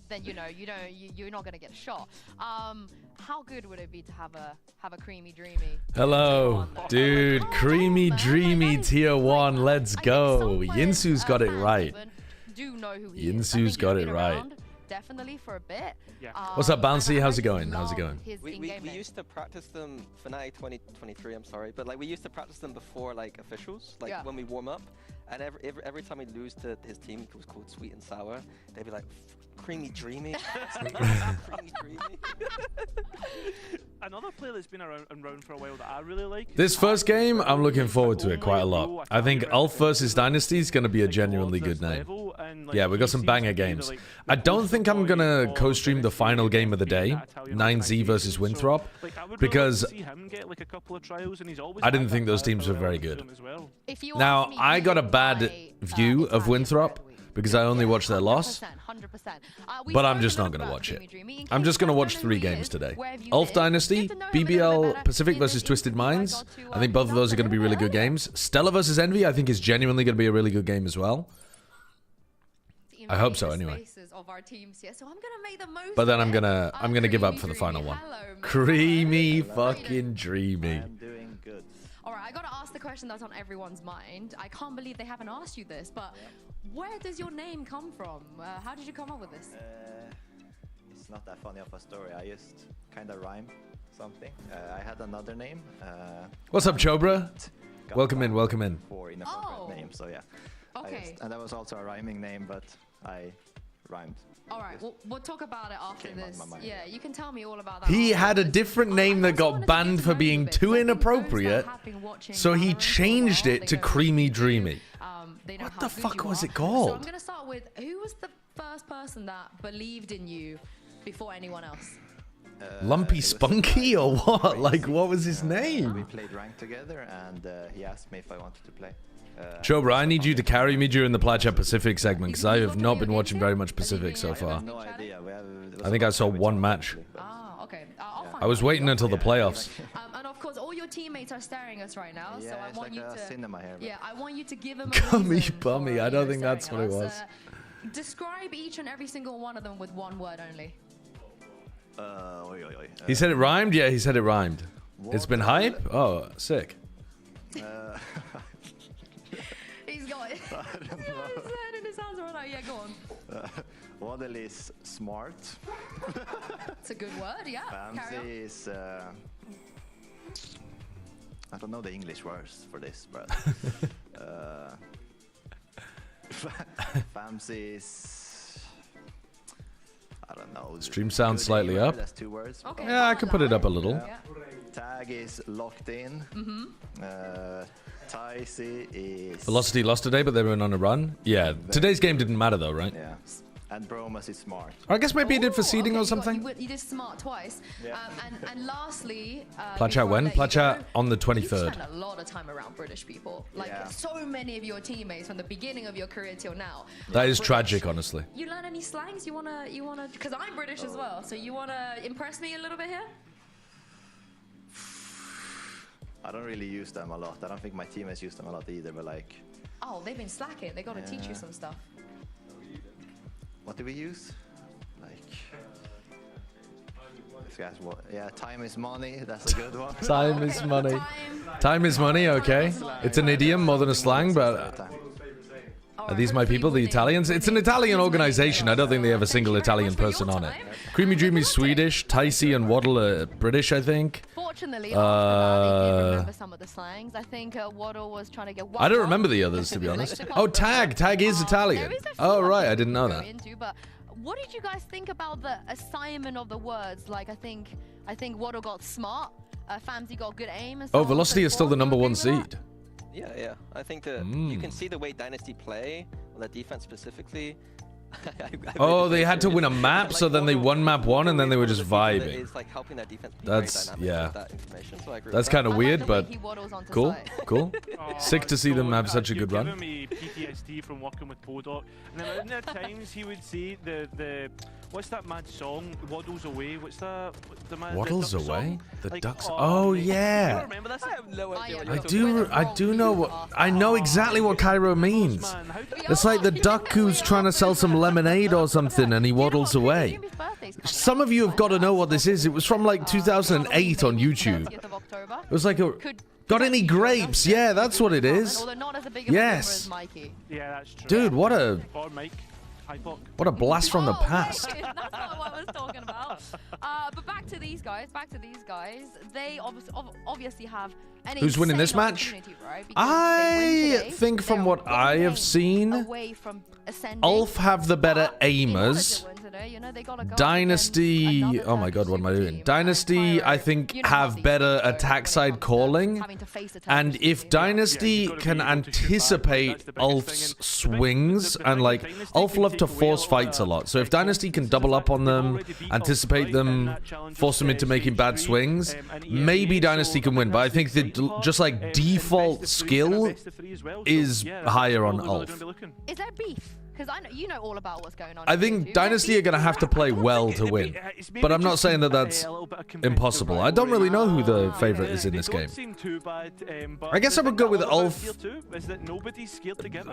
then you know you're not gonna get shot. How good would it be to have a creamy dreamy? Hello, dude. Creamy dreamy tier 1. Let's go. Yinsu's got it right. Do know who he is. Yinsu's got it right. Definitely for a bit. Yeah. What's up, Bouncy? How's it going? How's it going? We used to practice them Fnatic 2023. I'm sorry, but like we used to practice them before like officials, like when we warm up. And every time we lose to his team, it was called Sweet and Sour. They'd be like, creamy dreamy. Creamy dreamy. Another player that's been around for a while that I really like. This first game, I'm looking forward to it quite a lot. I think ULF versus Dynasty is going to be a genuinely good name. Yeah, we got some banger games. I don't think I'm going to co-stream the final game of the day, 9Z versus Winthrop, because I didn't think those teams were very good. Now, I got a bad view of Winthrop because I only watched their loss, but I'm just not going to watch it. I'm just going to watch 3 games today. ULF Dynasty, BBL Pacific versus Twisted Minds. I think both of those are going to be really good games. Stellae versus Envy, I think is genuinely going to be a really good game as well. I hope so anyway. But then I'm gonna give up for the final one. Creamy fucking dreamy. Alright, I gotta ask the question that's on everyone's mind. I can't believe they haven't asked you this, but where does your name come from? How did you come up with this? It's not that funny of a story. I just kind of rhyme something. I had another name. What's up, Chobra? Welcome in, welcome in. For inappropriate name, so yeah. Okay. And that was also a rhyming name, but I rhymed. All right, we'll talk about it after this. Yeah, you can tell me all about that. He had a different name that got banned for being too inappropriate, so he changed it to Creamy Dreamy. What the fuck was it called? So I'm gonna start with, who was the first person that believed in you before anyone else? Lumpy Spunky or what? Like, what was his name? We played rank together, and he asked me if I wanted to play. Chobra, I need you to carry me during the Placha Pacific segment, because I have not been watching very much Pacific so far. No idea. I think I saw one match. Ah, okay. I was waiting until the playoffs. And of course, all your teammates are staring at us right now, so I want you to. Cinema here, yeah, I want you to give them. Gummy bummy. I don't think that's what it was. Describe each and every single one of them with one word only. He said it rhymed? Yeah, he said it rhymed. It's been hype? Oh, sick. He's got it. I don't know. In his hands right now. Yeah, go on. Waddle is smart. It's a good word, yeah. Fancy is... I don't know the English words for this, but... Fancy is... I don't know. Stream sounds slightly up. That's 2 words. Okay, yeah, I could put it up a little. Yeah. Tag is locked in. Ticey is... Velocity lost today, but they went on a run. Yeah, today's game didn't matter though, right? Yeah. And Bromas is smart. Or I guess maybe he did for seeding or something. You did smart twice. Yeah. And lastly... Placha when? Placha on the 23rd. You spent a lot of time around British people. Like, so many of your teammates from the beginning of your career till now. That is tragic, honestly. You learn any slangs? You wanna... Because I'm British as well, so you wanna impress me a little bit here? I don't really use them a lot. I don't think my teammates use them a lot either, but like... Oh, they've been slacking. They gotta teach you some stuff. What do we use? Like... Yeah, time is money. That's a good one. Time is money. Time is money, okay. It's an idiom more than a slang, but... Are these my people, the Italians? It's an Italian organization. I don't think they have a single Italian person on it. Creamy Dreamy Swedish, Ticey and Waddle are British, I think. Fortunately, I remember some of the slangs. I think Waddle was trying to get... I don't remember the others, to be honest. Oh, Tag. Tag is Italian. Oh, right. I didn't know that. But what did you guys think about the assignment of the words? Like, I think Waddle got smart. Famsy got good aim. And oh, Velocity is still the #1 seed. Yeah. I think that you can see the way Dynasty play, on the defense specifically. Oh, they had to win a map, so then they won map 1, and then they were just vibing. It's like helping that defense be that's yeah. That information, so that's kind of weird, but cool. Sick to see them have such a good run. Me PTSD from working with Podot, and then at times he would say the What's that mad song? Waddles Away. What's that? Waddles the duck Away? song? The Like, ducks. oh, Oh mate. You yeah. don't remember this? I have no idea what you're I talking about. do know what I know exactly what Cairo means. Man, how do It's like the duck who's trying to sell some lemonade or something and he waddles away. Some of you have got to know what this is. It was from like 2008 on YouTube. It was like a got any grapes? Yeah, that's what it is. Yes. Yeah, that's true. Dude, what a Or Mike. what a blast from the past. That's not what I was talking about. But back to these guys. They obviously have an Who's winning this insane match? opportunity, right? Because I they win today, think from they are what one I have game seen, away from ascending. ULF have the better But in order to aimers. win today, you know, they gotta go Dynasty, against oh my another god, what am I super doing? team. Dynasty, Cairo, I think, you know have how better these go attack when it side comes to calling. having to face a And Turkish if team. Dynasty Yeah, you've can gotta be able to shoot back, anticipate that's the biggest ULF's thing. swings, The and thing like, is Dynasty ULF can love to take away force all fights a the, lot. So if like, Dynasty can confidence double and up on they've them, already beat anticipate ULF, right, them, in that challenge force them of into making bad stage swings, three, and maybe EMEA, Dynasty so can win. But I think the that's exciting just like part. default And best of three and a skill best of three as well, so, is yeah, that's higher what on we're really ULF. gonna be looking. Is there beef? Because I know you know all about what's going on. I in think YouTube. Is there Dynasty are beef? going to have to play well to win. But I'm not saying that that's impossible. I don't really know who the favorite is in this game. I guess I would go with ULF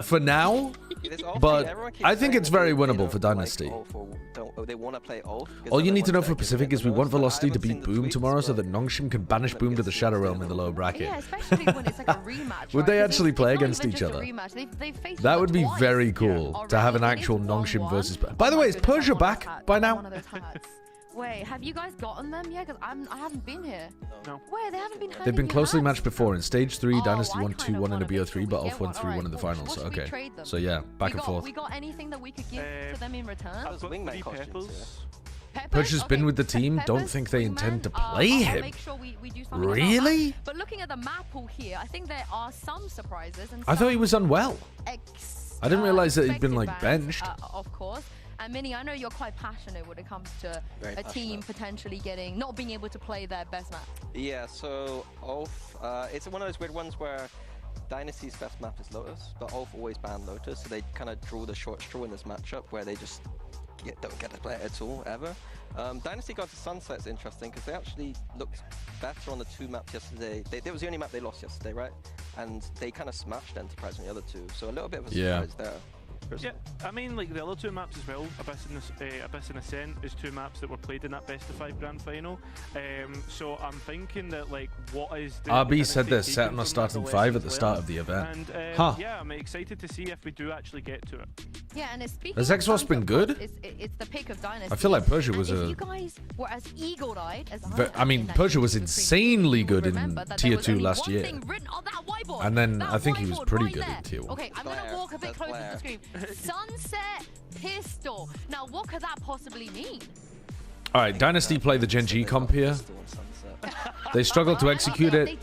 for now, but I think it's very winnable for Dynasty. They want to play ULF. All you need to know for Pacific is we want Velocity to beat Boom tomorrow so that Nongshim can banish Boom to the Shadow Realm in the lower bracket. Yeah, especially when it's like a rematch. Would right? they 'Cause actually it's play not against even each just a other? rematch. They've faced That each would other be twice very cool to have an already. It actual is Nongshim 1-1. versus... By the way, is Oh my goodness, Persia I want back that- by I now? want one of those hats. Wait, have you guys gotten them? Yeah, because I haven't been here. No. Wait, they haven't been. They've been closely matched before. In Stage 3, Oh, Dynasty I won kinda 2-1 in wanna a make BO3, sure we but get ULF won one. 3-1 in the Alright, finals. what should we Okay. trade them? So yeah, back and forth. We got anything that we could give to them in return? I've got wingman 3 costumes, peppers. Peppers? Persia's been Okay, with the team. Don't Peppers, think they wingman. intend to I'll play him. make sure we do something about Really? that. But looking at the map pool here, I think there are some surprises. And I thought he was unwell. I didn't realize that he'd been, like, expected bans, benched. of course. And Minnie, I know you're quite passionate when it comes to Very a team passionate. potentially not being able to play their best map. Yeah, so ULF, it's one of those weird ones where Dynasty's best map is Lotus, but ULF always ban Lotus, so they kind of draw the short straw in this matchup where they just don't get to play it at all, ever. Dynasty got to Sunset's interesting because they actually looked better on the 2 maps yesterday. That was the only map they lost yesterday, right? And they kind of smashed Enterprise on the other 2, so a little bit of a surprise there. Yeah, I mean, like the other 2 maps as well, Abyss and Ascent is 2 maps that were played in that best of 5 grand final. So I'm thinking that like what is the RB said they're taking set on from a that starting the 5 at lessons the start learned. of the event. And Huh. yeah, I'm excited to see if we do actually get to it. Yeah, and speaking Has of Exos been Sunset, good? It's the pick of Dynasty. I feel like Persia And was if a... you guys were as eagle-eyed as I mean, am in that Persia was Tier 2 insanely you will good in remember that Tier there was 2 only last one year. thing written on that whiteboard. And then That I think he was whiteboard pretty right good there. in Tier 1. Okay, I'm going to Claire, walk a bit that's closer to the Claire. screen. Sunset Pistol. Now, what could that possibly mean? All right, Dynasty play the Gen G comp here. They struggled to execute it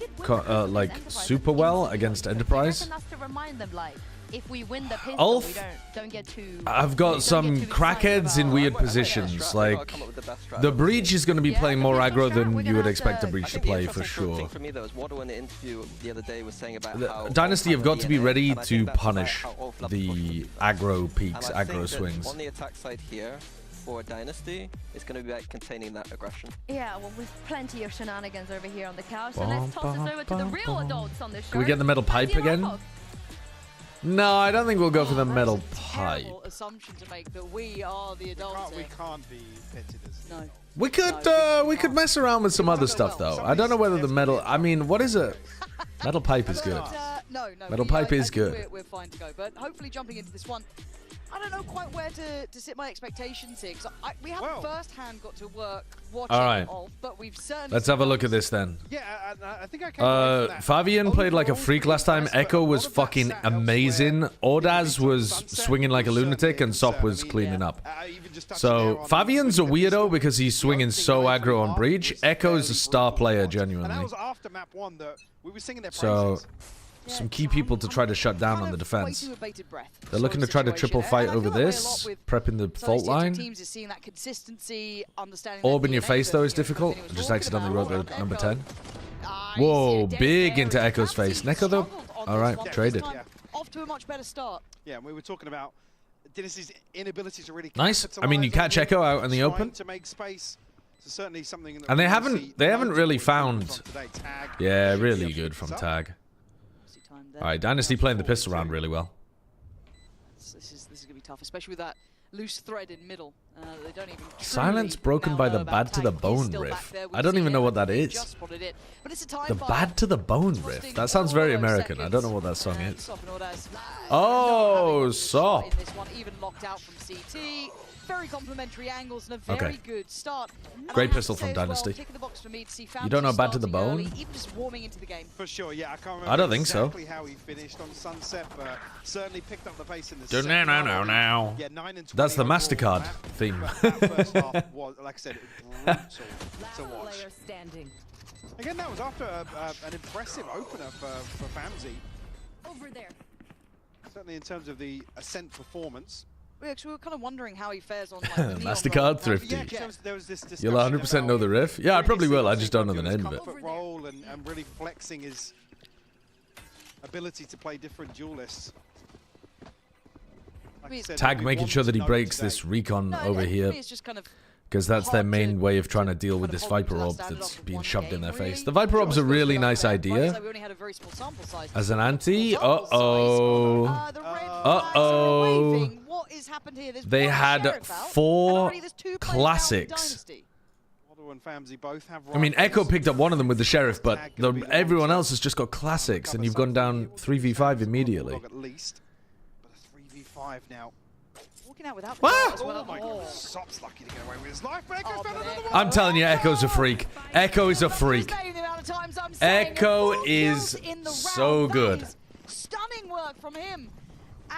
like super well against Enterprise. That's to remind them, like, if we win the pistol, ULF, we don't get too... I've got some crackheads in weird positions. Like, the Breach is going to be playing more aggro than you would expect a Breach to play for sure. For me, though, is Waddle in the interview the other day was saying about how Dynasty have got to be DNA, ready and I to think that's punish about how ULF love to push the people. aggro peaks, And I think aggro that swings. on the attack side here for Dynasty, it's going to be like containing that aggression. Yeah, well, with plenty of shenanigans over here on the couch. So let's toss this over to the real adults on this show. Can we get the metal pipe again? No, I don't think we'll go for the metal pipe. Terrible assumption to make that we are the adults. We here. can't be pitted as No. We could mess around with some other stuff though. I don't know whether the metal. I mean, what is it? Metal pipe is good. No. Metal we, pipe I is think good. We're fine to go, but hopefully jumping into this one, I don't know quite where to sit my expectations here, because we haven't firsthand got to work watching Alright. ULF, but we've certainly... Let's have a look at this then. Yeah, I think I came away from that. Fabian played like a freak last time. Echo was fucking amazing. Ordaz was swinging like a lunatic, and Sop was cleaning up. So Fabian's a weirdo because he's swinging so aggro on Breach. Echo's a star player, And that genuinely. was after map 1 that we were singing their So praises. some key people to try to shut down on the defense. They're looking to try to triple fight over this, prepping the fault line. Orb in your face though is difficult. I just accidentally wrote the number 10. Whoa, big into Echo's face. Neko though, alright, traded. Off to a much better start. Yeah, and we were talking about DNSTY's inability to really nice. I mean, you catch Echo out in the open. To make space. So certainly something that And they haven't really found. Yeah, really good from Tag. All right, DNSTY playing the pistol round really well. This is gonna be tough, especially with that loose thread in middle. They don't even Silence broken by the bad to the bone riff. I don't even know what that is. The bad to the bone riff. That sounds very American. I don't know what that song is. Oh, Sop. Even locked out from CT. Very complimentary angles and a very good start. Great pistol from DNSTY. You don't know bad to the bone? Even just warming into the game. For sure, yeah. I can't remember I don't think so. exactly how he finished on Sunset, but certainly picked up the pace in the No. Yeah, 9 and 20 That's the overall MasterCard map, theme. but that first half was, like I said, brutal to watch. Again, that was after an impressive opener for Famzy. Over there. Certainly in terms of the Ascent performance. We were kind of wondering how he fares on like, the MasterCard Thrifty. Yeah, there was this discussion. You'll 100% know the riff? Yeah, I probably will. I just don't know the name of it. Role and really flexing his ability to play different duelists. Like I said, Tag making sure that he breaks this recon over here. Because that's their main way of trying to deal with this Viper Orb that's being shoved in their face. The Viper Orb's a really nice idea. As an anti, uh-oh. Uh-oh. They had 4 classics. I mean, Echo picked up one of them with the Sheriff, but everyone else has just got classics, and you've gone down 3v5 immediately. At least, but a 3v5 now. Oh my God. Sop's lucky to get away with his life, but Echo's found another one. I'm telling you, Echo's a freak. Echo is a freak. Echo is so good. Stunning work from him.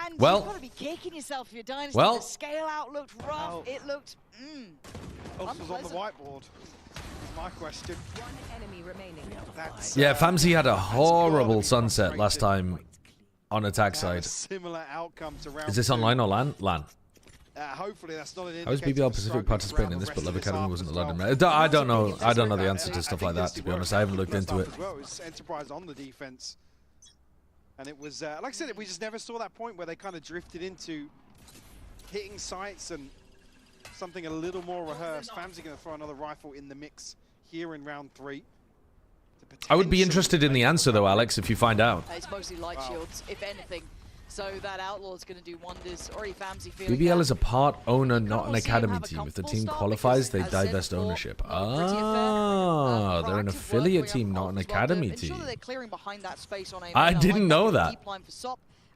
And well, you've got to be kicking yourself if you're DNSTY. Well, the scale out looked rough. It looked Else was on the whiteboard. My question. One enemy remaining. Yeah, Famzy had a horrible sunset last time on attack side. Similar outcome to round Is this online or LAN? LAN. Hopefully that's not an How is BBL Pacific participating in this, but Love Academy wasn't allowed in? I don't know. I don't know the answer to stuff like that, to be honest. I haven't looked into it. Enterprise on the defense. And it was, like I said, we just never saw that point where they kind of drifted into hitting sights and something a little more rehearsed. Famzy going to throw another rifle in the mix here in round 3. I would be interested in the answer, though, Alex, if you find out. It's mostly light shields, if anything. So that Outlaw's going to do wonders. Already Famzy feeling BBL is a part owner, not an academy team. If the team qualifies, they divest ownership. Ah, they're an affiliate team, not an academy team. I didn't know that.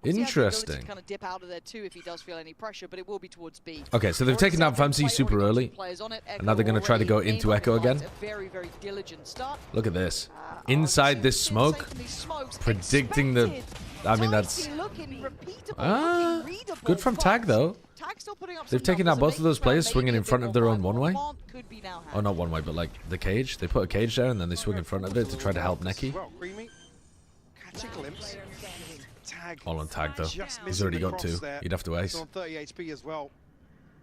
Interesting. Kind of dip out of there too if he does feel any pressure, but it will be towards B. Okay, so they've taken down Famzy super early, and now they're going to try to go into Echo again. Look at this. Inside this smoke, predicting the... I mean, that's... good from Tag, though. They've taken out both of those players swinging in front of their own one-way. Oh, not one-way, but like the cage. They put a cage there, and then they swing in front of it to try to help Neki. All on Tag, though. He's already got 2. He'd have to ace. On 30 HP as well.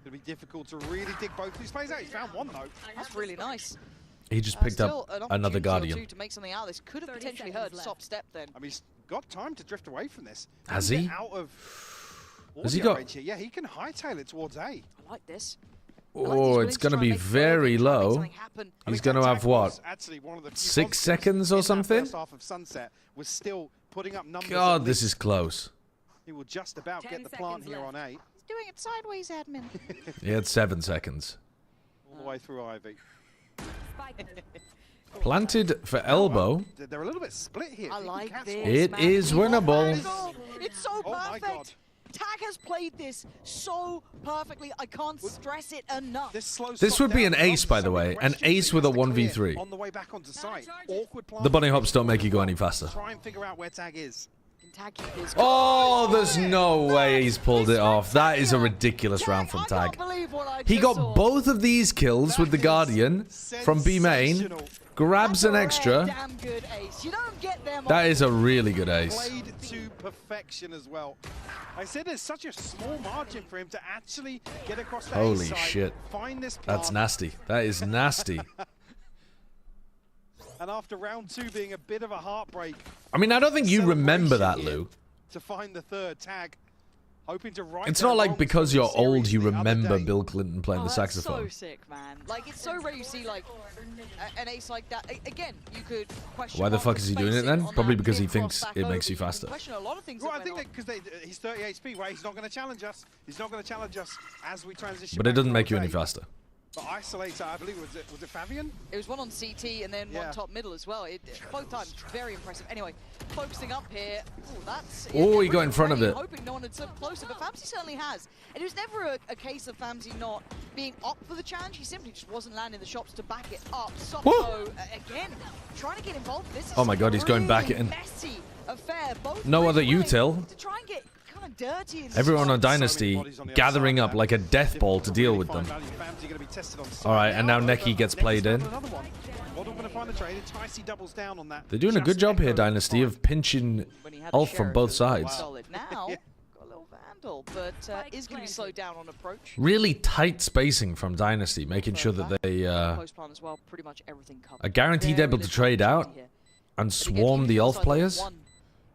It'll be difficult to really dig both these plays out. He's found one, though. That's really nice. He just picked up another Guardian. To make something out of this. Could have potentially heard Sop step then. I mean, he's got time to drift away from this. Has he? Out of Has he got? Yeah, he can hightail it towards A. I like this. Oh, it's going to be very low. He's going to have what? 6 seconds or something? God, this is close. He will just about get the plant here on A. He's doing it sideways, admin. He had 7 seconds. All the way through Ivy. Planted for elbow. They're a little bit split here. I like this. It is winnable. It's so perfect. Tag has played this so perfectly. I can't stress it enough. This would be an ace, by the way. An ace with a 1v3. On the way back onto site. Awkward the bunny hops don't make you go any faster. Try and figure out where Tag is. Oh, there's no way he's pulled it off. That is a ridiculous round from Tag. He got both of these kills with the Guardian from B main. Grabs an extra. That is a really good ace. Played to perfection as well. I said there's such a small margin for him to actually get across the Holy side, shit. Find this That's nasty. That is nasty. And after round 2 being a bit of a heartbreak. I mean, I don't think you remember that, Lou. To find the third Tag. hoping to right It's their not like wrongs because from you're the series old you the other remember day. Bill Clinton playing the That's saxophone. so sick, man. Like, it's so rare you see, like, an ace like that. Again, you could question Why the mark fuck is he doing it spacing then? on Probably that because he mid thinks cross it back makes you over. faster. Question a lot of things Well, that I think went that because he's 30 HP, right? He's not going to challenge us. He's not going to challenge us as we transition. But it back doesn't make towards you any A. faster. But Isolator, I believe, was it Fabian? It was one on CT and then one Yeah. top middle as well. Both times, very impressive. Anyway, focusing up here. Ooh, that's... Oh, he got in front of it. Hoping no one had slipped closer, but Famsi certainly has. And it was never a case of Famsi not being up for the challenge. He simply just wasn't landing the shots to back it up. Sopho, again, trying to get involved. This is Oh my god, he's going back really in. messy affair. Both No really other willing util. to try and get kind of dirty in Everyone on spots. Dynasty gathering up like a death ball to deal with them. Alright, and now Neki gets played in. They're doing a good job here, Dynasty, of pinching ULF from both sides. Solid. Now, got a little Vandal, but is going to be slowed down on approach. Really tight spacing from Dynasty, making sure that they Post-plan as well, pretty much everything covered. are guaranteed Very able to little trade out opportunity here. and But again, swarm even the if ULF it's like players. one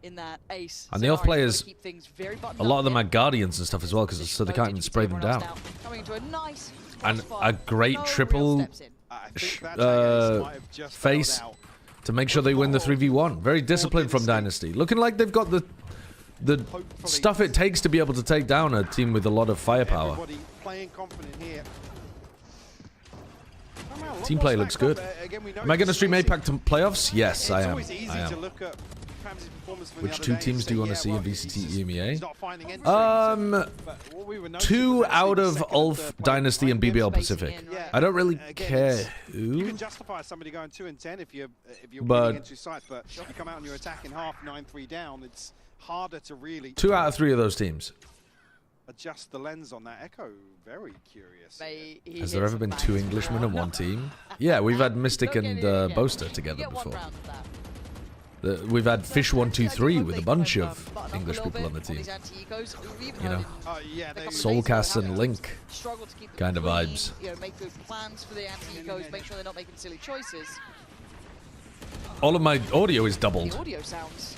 in that ace And the ULF scenario, players, keep things very buttoned a lot of up them are here. Guardians and stuff as well, because so they can't even spray them down. Coming into a nice And crossfire, a great no real triple steps in. face to make sure they win the 3v1. Very disciplined from Dynasty. Looking like they've got the stuff it takes to be able to take down a team with a lot of firepower. Team play looks good. Am I going to stream APAC to playoffs? Yes, I am. Which two teams do you want to see in VCT EMEA? 2 out of ULF, Dynasty, and BBL Pacific. I don't really care You who. can justify somebody going 2 and 10 if you're But- winning into sight, but you come out and you're attacking half, 9-3 down. It's harder to really 2 out of 3 of those teams. adjust the lens on that. Echo, very curious. Has there ever been 2 Englishmen on one team? Yeah, we've had Mystic and Boaster together before. We've had Fish123 with a bunch of English people on the team. You know, Soulcast and Link kind of vibes. Make good plans for the anti-ecos, make sure they're not making silly choices. All of my audio is doubled. The audio sounds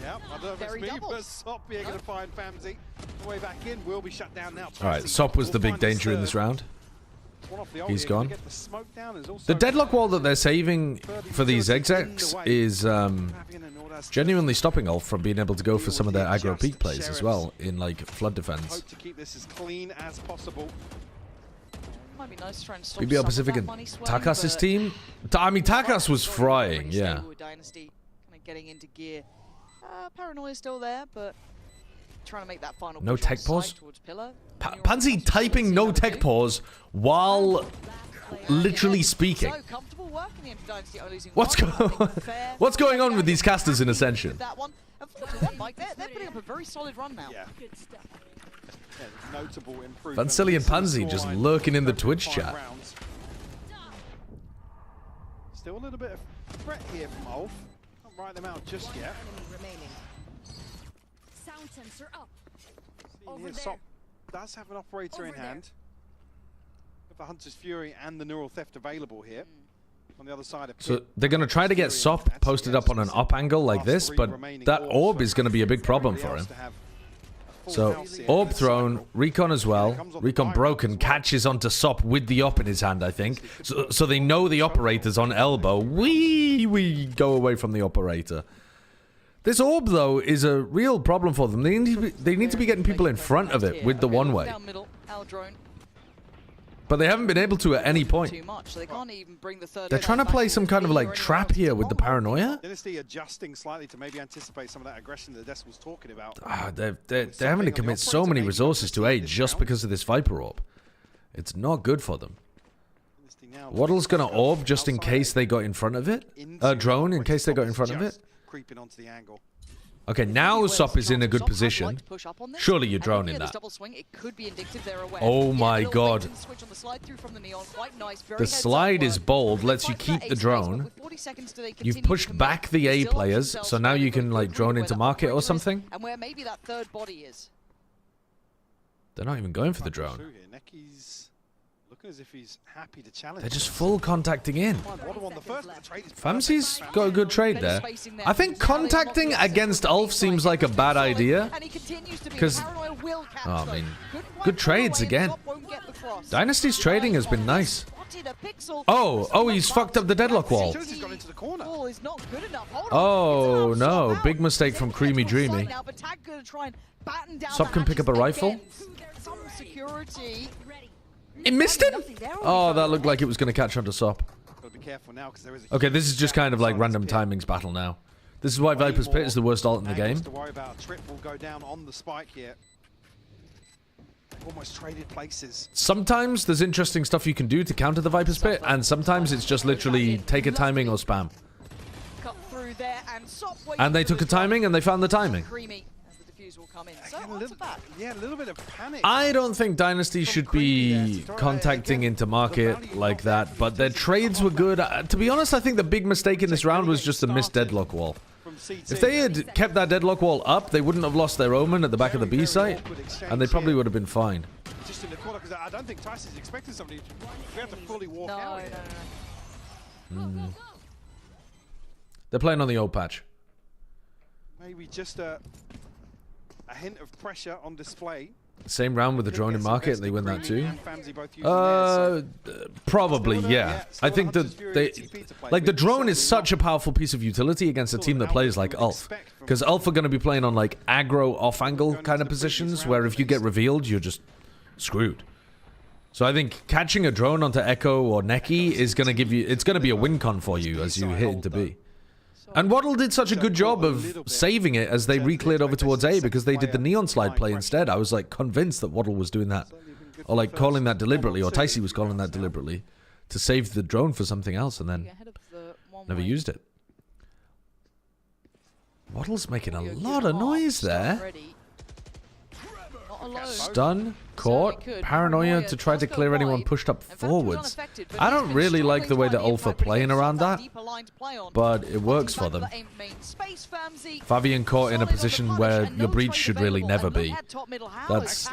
Yeah, I don't know if very it's me, doubled. but Sop here going to find Famsi. The way back in will be shut down now. Alright, Sop was the big danger in this round. He's gone. The deadlock wall that they're saving for these execs is genuinely stopping ULF from being able to go for some of their aggro peak plays as well in like flood defense. Hope to keep this as clean as possible. might be nice to try and stop BBL some Pacific of and that money swelling, Takas' but- team? I mean, Takas was frying, Pretty yeah. stable with Dynasty, kind of getting into gear. Paranoia still there, but trying to make that final No push on tech pause? side towards Pillar. Pansy typing no tech pause while literally speaking. So comfortable working into Dynasty, only losing What's one. I think going fair. What's going on with these casters in Ascension? That one. And 4-1, Mike, they're putting up a very solid run now. Yeah. Notable improvement. Vansili and Pansy Scoreline just lurking in the Twitch 5 chat. rounds. Still a little bit of threat here from ULF. Can't write them out just yet. Sound sensor up. Here, Sop does have an operator in hand. With the Hunter's Fury and the Neural Theft available here. On the other side of So Pit. they're going to try to get Sop posted up on an up angle like this, but that orb is going to be a big problem for him. So, orb thrown, recon as well. Recon broken, catches onto Sop with the op in his hand, I think. So they know the operator's on elbow. We go away from the operator. This orb, though, is a real problem for them. They need to be getting people in front of it with the one-way. Down middle, Al drone. But they haven't been able to at any point. Too much, so they can't even bring the third They're trying to play some kind of like trap here with the paranoia. Dynasty adjusting slightly to maybe anticipate some of that aggression that Des was talking about. They're having to commit so many resources to A just because of this Viper orb. It's not good for them. Waddle's gonna orb just in case they got in front of it. Drone in case they got in front of it. Creeping onto the angle. Okay, now Sop is in a good position. Surely you're drone in that. Oh my god. The slide is bold, lets you keep the drone. You've pushed back the A players, so now you can like drone into market or something. And where maybe that third body is. They're not even going for the drone. Looking as if he's happy to challenge. They're just full contacting in. Famzy's Famzy's got a good trade there. I think contacting against ULF seems like a bad idea. Because, I mean, good trades again. Dynasty's trading has been nice. Oh, he's fucked up the deadlock wall. Oh, no. Big mistake from Creamy Dreamy. Sop can pick up a rifle. It missed him? Oh, that looked like it was going to catch onto Sop. Okay, this is just kind of like random timings battle now. This is why Viper's Pit is the worst ult in the game. Almost traded places. Sometimes there's interesting stuff you can do to counter the Viper's Pit, and sometimes it's just literally take a timing or spam. And they took a timing and they found the timing. Yeah, a little bit of panic. I don't think Dynasty should be contacting into market like that, but their trades were good. To be honest, I think the big mistake in this round was just the missed deadlock wall. If they had kept that deadlock wall up, they wouldn't have lost their Omen at the back of the B site, and they probably would have been fine. Just in the corner, because I don't think Tyson's expecting somebody to fully walk out. They're playing on the old patch. Maybe just a hint of pressure on display. Same round with the drone in market, they win that too. Probably, yeah. I think that the drone is such a powerful piece of utility against a team that plays like ULF, because ULF are going to be playing on like aggro off-angle kind of positions, where if you get revealed, you're just screwed. So I think catching a drone onto Echo or Neki is going to give you, it's going to be a win con for you as you hit into B. And Waddle did such a good job of saving it as they re-cleared over towards A, because they did the Neon Slide play instead. I was like convinced that Waddle was doing that, or like calling that deliberately, or Ticey was calling that deliberately to save the drone for something else, and then never used it. Waddle's making a lot of noise there. Stun, caught, paranoia to try to clear anyone pushed up forwards. I don't really like the way that ULF are playing around that, but it works for them. Fabian caught in a position where your breach should really never be. That's...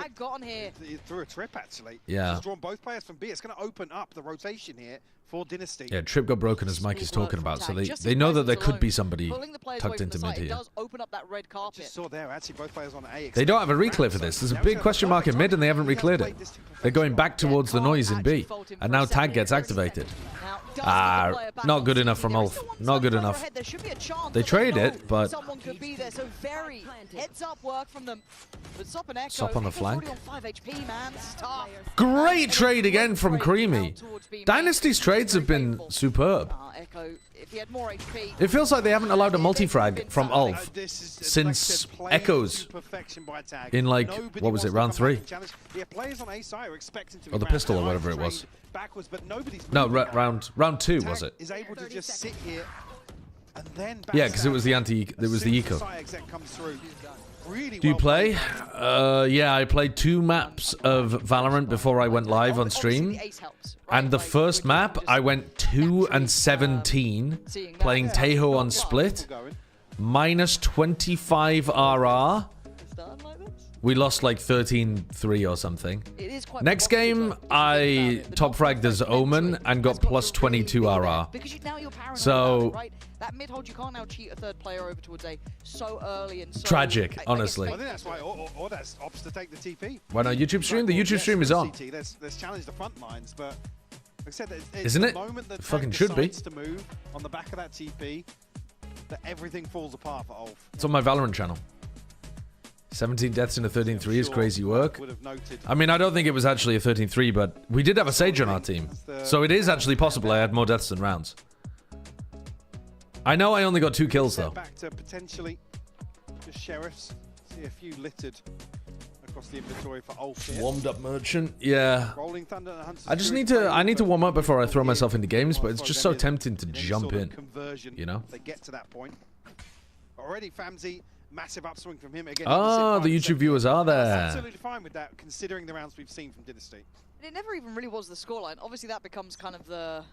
through a trip, actually. Yeah. He's drawn both players from B. It's going to open up the rotation here for Dynasty. Yeah, trip got broken as Mike is talking about, so they know that there could be somebody tucked into mid here. They don't have a reclear for this. There's a big question mark in mid and they haven't recleared it. They're going back towards the noise in B, and now tag gets activated. Not good enough from ULF. Not good enough. They trade it, but Sop on the flank. Great trade again from Creamy. Dynasty's trades have been superb. It feels like they haven't allowed a multi-frag from ULF since Echoes in, like, what was it, round 3? Or the pistol or whatever it was. No, round 2 was it? Yeah, because it was the eco. Do you play? Yeah, I played 2 maps of Valorant before I went live on stream. And the first map, I went 2 and 17, playing Tejo on split. Minus 25 RR. We lost like 13-3 or something. Next game, I top fragged as Omen and got plus 22 RR. So that mid hold, you can't now cheat a third player over towards A so early and so tragic, honestly. I think that's why or that's opts to take the TP. Why not YouTube stream? The YouTube stream is on. Let's challenge the front lines, but like I said, isn't it? It fucking should be. To move on the back of that TP, that everything falls apart for ULF. It's on my Valorant channel. 17 deaths in a 13-3 is crazy work. I mean, I don't think it was actually a 13-3, but we did have a Sage on our team. So it is actually possible I had more deaths than rounds. I know I only got 2 kills, though. Back to potentially just sheriffs. See a few littered across the inventory for ULF. Warmed up merchant, yeah. I just need to warm up before I throw myself into games, but it's just so tempting to jump in. You know? They get to that point. Already Famzy, massive upswing from him again. Oh, the YouTube viewers are there. That's absolutely fine with that, considering the rounds we've seen from Dynasty. And it never even really was the scoreline. Obviously, that becomes kind of the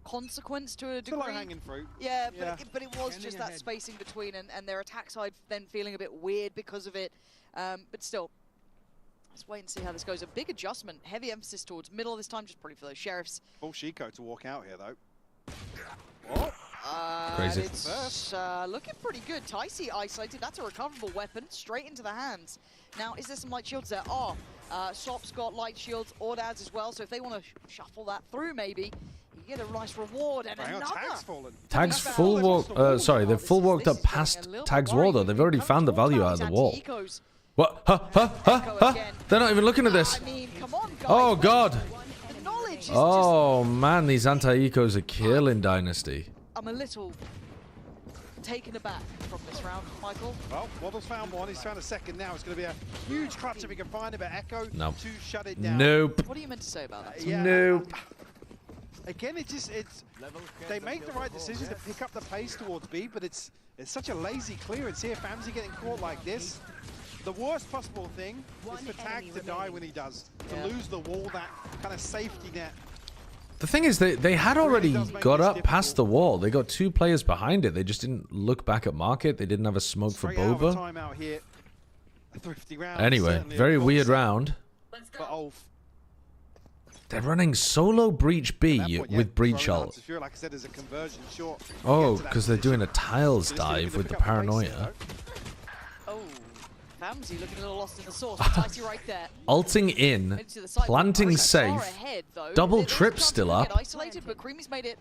consequence to a degree. It's a low-hanging fruit. Yeah, but it was just that spacing between, and their attack side then feeling a bit weird because of it. But still, Let's wait and see how this goes. A big adjustment, heavy emphasis towards middle this time, just probably for those sheriffs. Full Chico to walk out here, though. Oh. Crazy. It's looking pretty good. Ticey isolated. That's a recoverable weapon straight into the hands. Now, is there some light shields there? Oh, Sop's got light shields, Ordaz as well. So if they want to shuffle that through, maybe you get a nice reward and another. Tag's fallen. Tag's full walk. Sorry, they've full walked up past Tag's wall though. They've already found the value out of the wall. What? Huh? They're not even looking at this. I mean, come on, guys. Oh God. The knowledge is Oh man, these anti-ecos are killing Dynasty. I'm a little taken aback from this round, Michael. Well, Waddle's found one. He's found a second now. It's going to be a huge clutch if he can find it, but Echo No. to shut it down. Nope. What are you meant to say about that? Yeah. Nope. Again, they make the right decision to pick up the pace towards B, but it's such a lazy clearance here. Famzy getting caught like this. The worst possible thing is for Tag to die when he does, to lose the wall, that kind of safety net. The thing is, they had already got up past the wall. They got 2 players behind it. They just didn't look back at market. They didn't have a smoke for Boba. Anyway, very weird round. They're running solo breach B with breach ult. Oh, because they're doing a tiles dive with the paranoia. Famzy looking a little lost in the sauce. Ticey right there. Ulting in, planting safe, double trip still up. Isolated, but Creamy's made it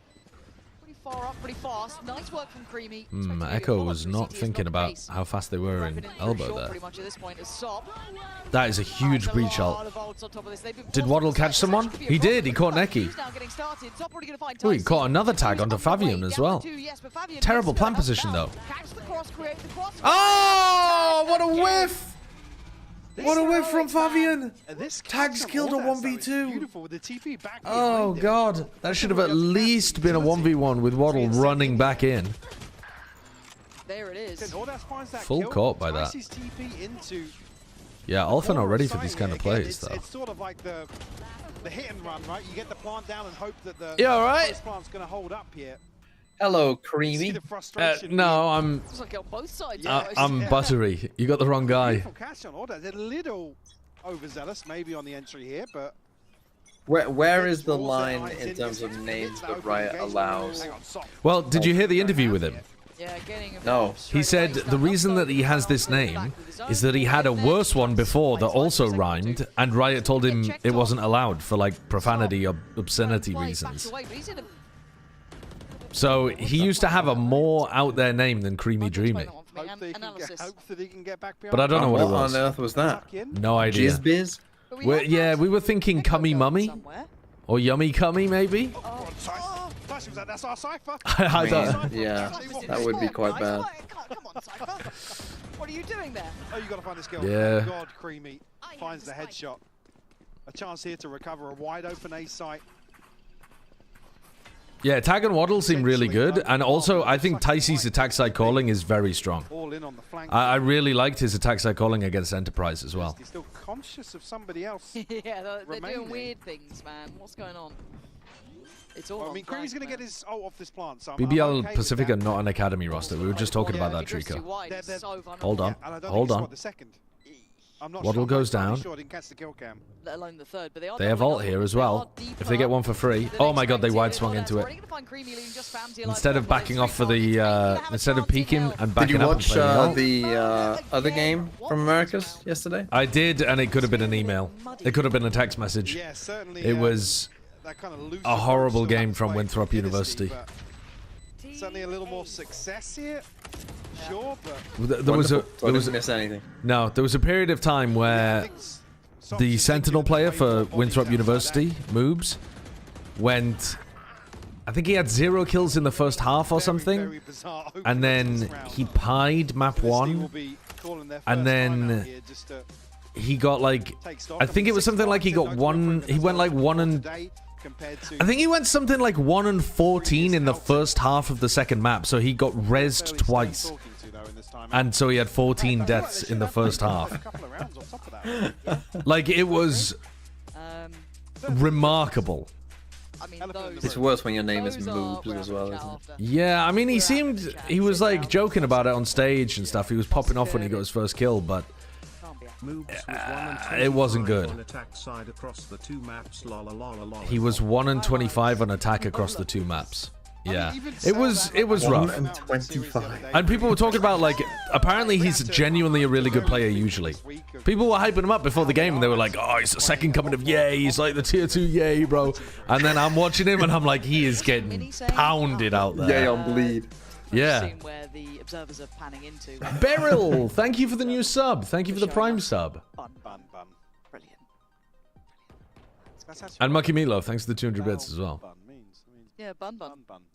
pretty far up, pretty fast. Nice work from Creamy. Echo was not thinking about how fast they were in elbow there. That is a huge breach ult. Did Waddle catch someone? He did. He caught Neki. Oh, he caught another tag onto Fabian as well. Terrible plant position though. Oh, what a whiff! What a whiff from Fabian! Tags killed a 1v2. Oh God, that should have at least been a 1v1 with Waddle running back in. There it is. Full caught by that. Yeah, Alpha not ready for these kind of plays though. It's sort of like the hit and run, right? You get the plant down and hope that the first plant's going to hold up here. Hello, Creamy. No, I'm buttery. You got the wrong guy. They're a little overzealous, maybe on the entry here, but where is the line in terms of names that Riot allows? Well, did you hear the interview with him? No. He said the reason that he has this name is that he had a worse one before that also rhymed, and Riot told him it wasn't allowed for like profanity or obscenity reasons. So he used to have a more out there name than Creamy Dreamy. But I don't know what it was. What on earth was that? No idea. Jizbiz? Yeah, we were thinking Cummy Mummy. Or Yummy Cummy, maybe? That's our Cypher. Yeah, that would be quite bad. Come on, Cypher. What are you doing there? Oh, you got to find this girl. Yeah. God, Creamy finds the headshot. A chance here to recover a wide open A site. Yeah, Tag and Waddle seem really good, and also I think Ticey's attack side calling is very strong. I really liked his attack side calling against Enterprise as well. He's still conscious of somebody else. Yeah, they're doing weird things, man. What's going on? It's all. I mean, Creamy's gonna get his ult off this plant. So BBL Pacific are not an academy roster. We were just talking about that, Trico. Hold on, hold on. Waddle goes down. Let alone the third, but they have ult here as well. If they get one for free. Oh my God, they wide swung into it. Instead of backing off for the, instead of peeking and backing up. Did you watch the other game from Americas yesterday? I did, and it could have been an email. It could have been a text message. Yeah, certainly. It was a horrible game from Winthrop University. Certainly a little more success here. Sure, but there was miss anything. No, there was a period of time where the Sentinel player for Winthrop University, Moobs, went. I think he had 0 kills in the first half or something, and then he pied map 1, and then he got like, I think it was something like he got 1. He went like 1 and. I think he went something like 1 and 14 in the first half of the second map, so he got rezzed twice. And so he had 14 deaths in the first half. Like, it was remarkable. It's worse when your name is Moobs as well, isn't it? Yeah, I mean, he was like joking about it on stage and stuff. He was popping off when he got his first kill, but It wasn't good. He was 1-25 on attack across the 2 maps. Yeah, it was rough. 1-25. And people were talking about, like, apparently he's genuinely a really good player usually. People were hyping him up before the game and they were like, oh, he's the second coming of Yay, he's like the tier 2 Yay, bro. And then I'm watching him and I'm like, he is getting pounded out there. Yay on bleed. Yeah. Where the observers are panning into. Beryl, thank you for the new sub. Thank you for the Prime sub. Bun. Brilliant. And Mucky Meatloaf, thanks for the 200 bits as well. Yeah, bun.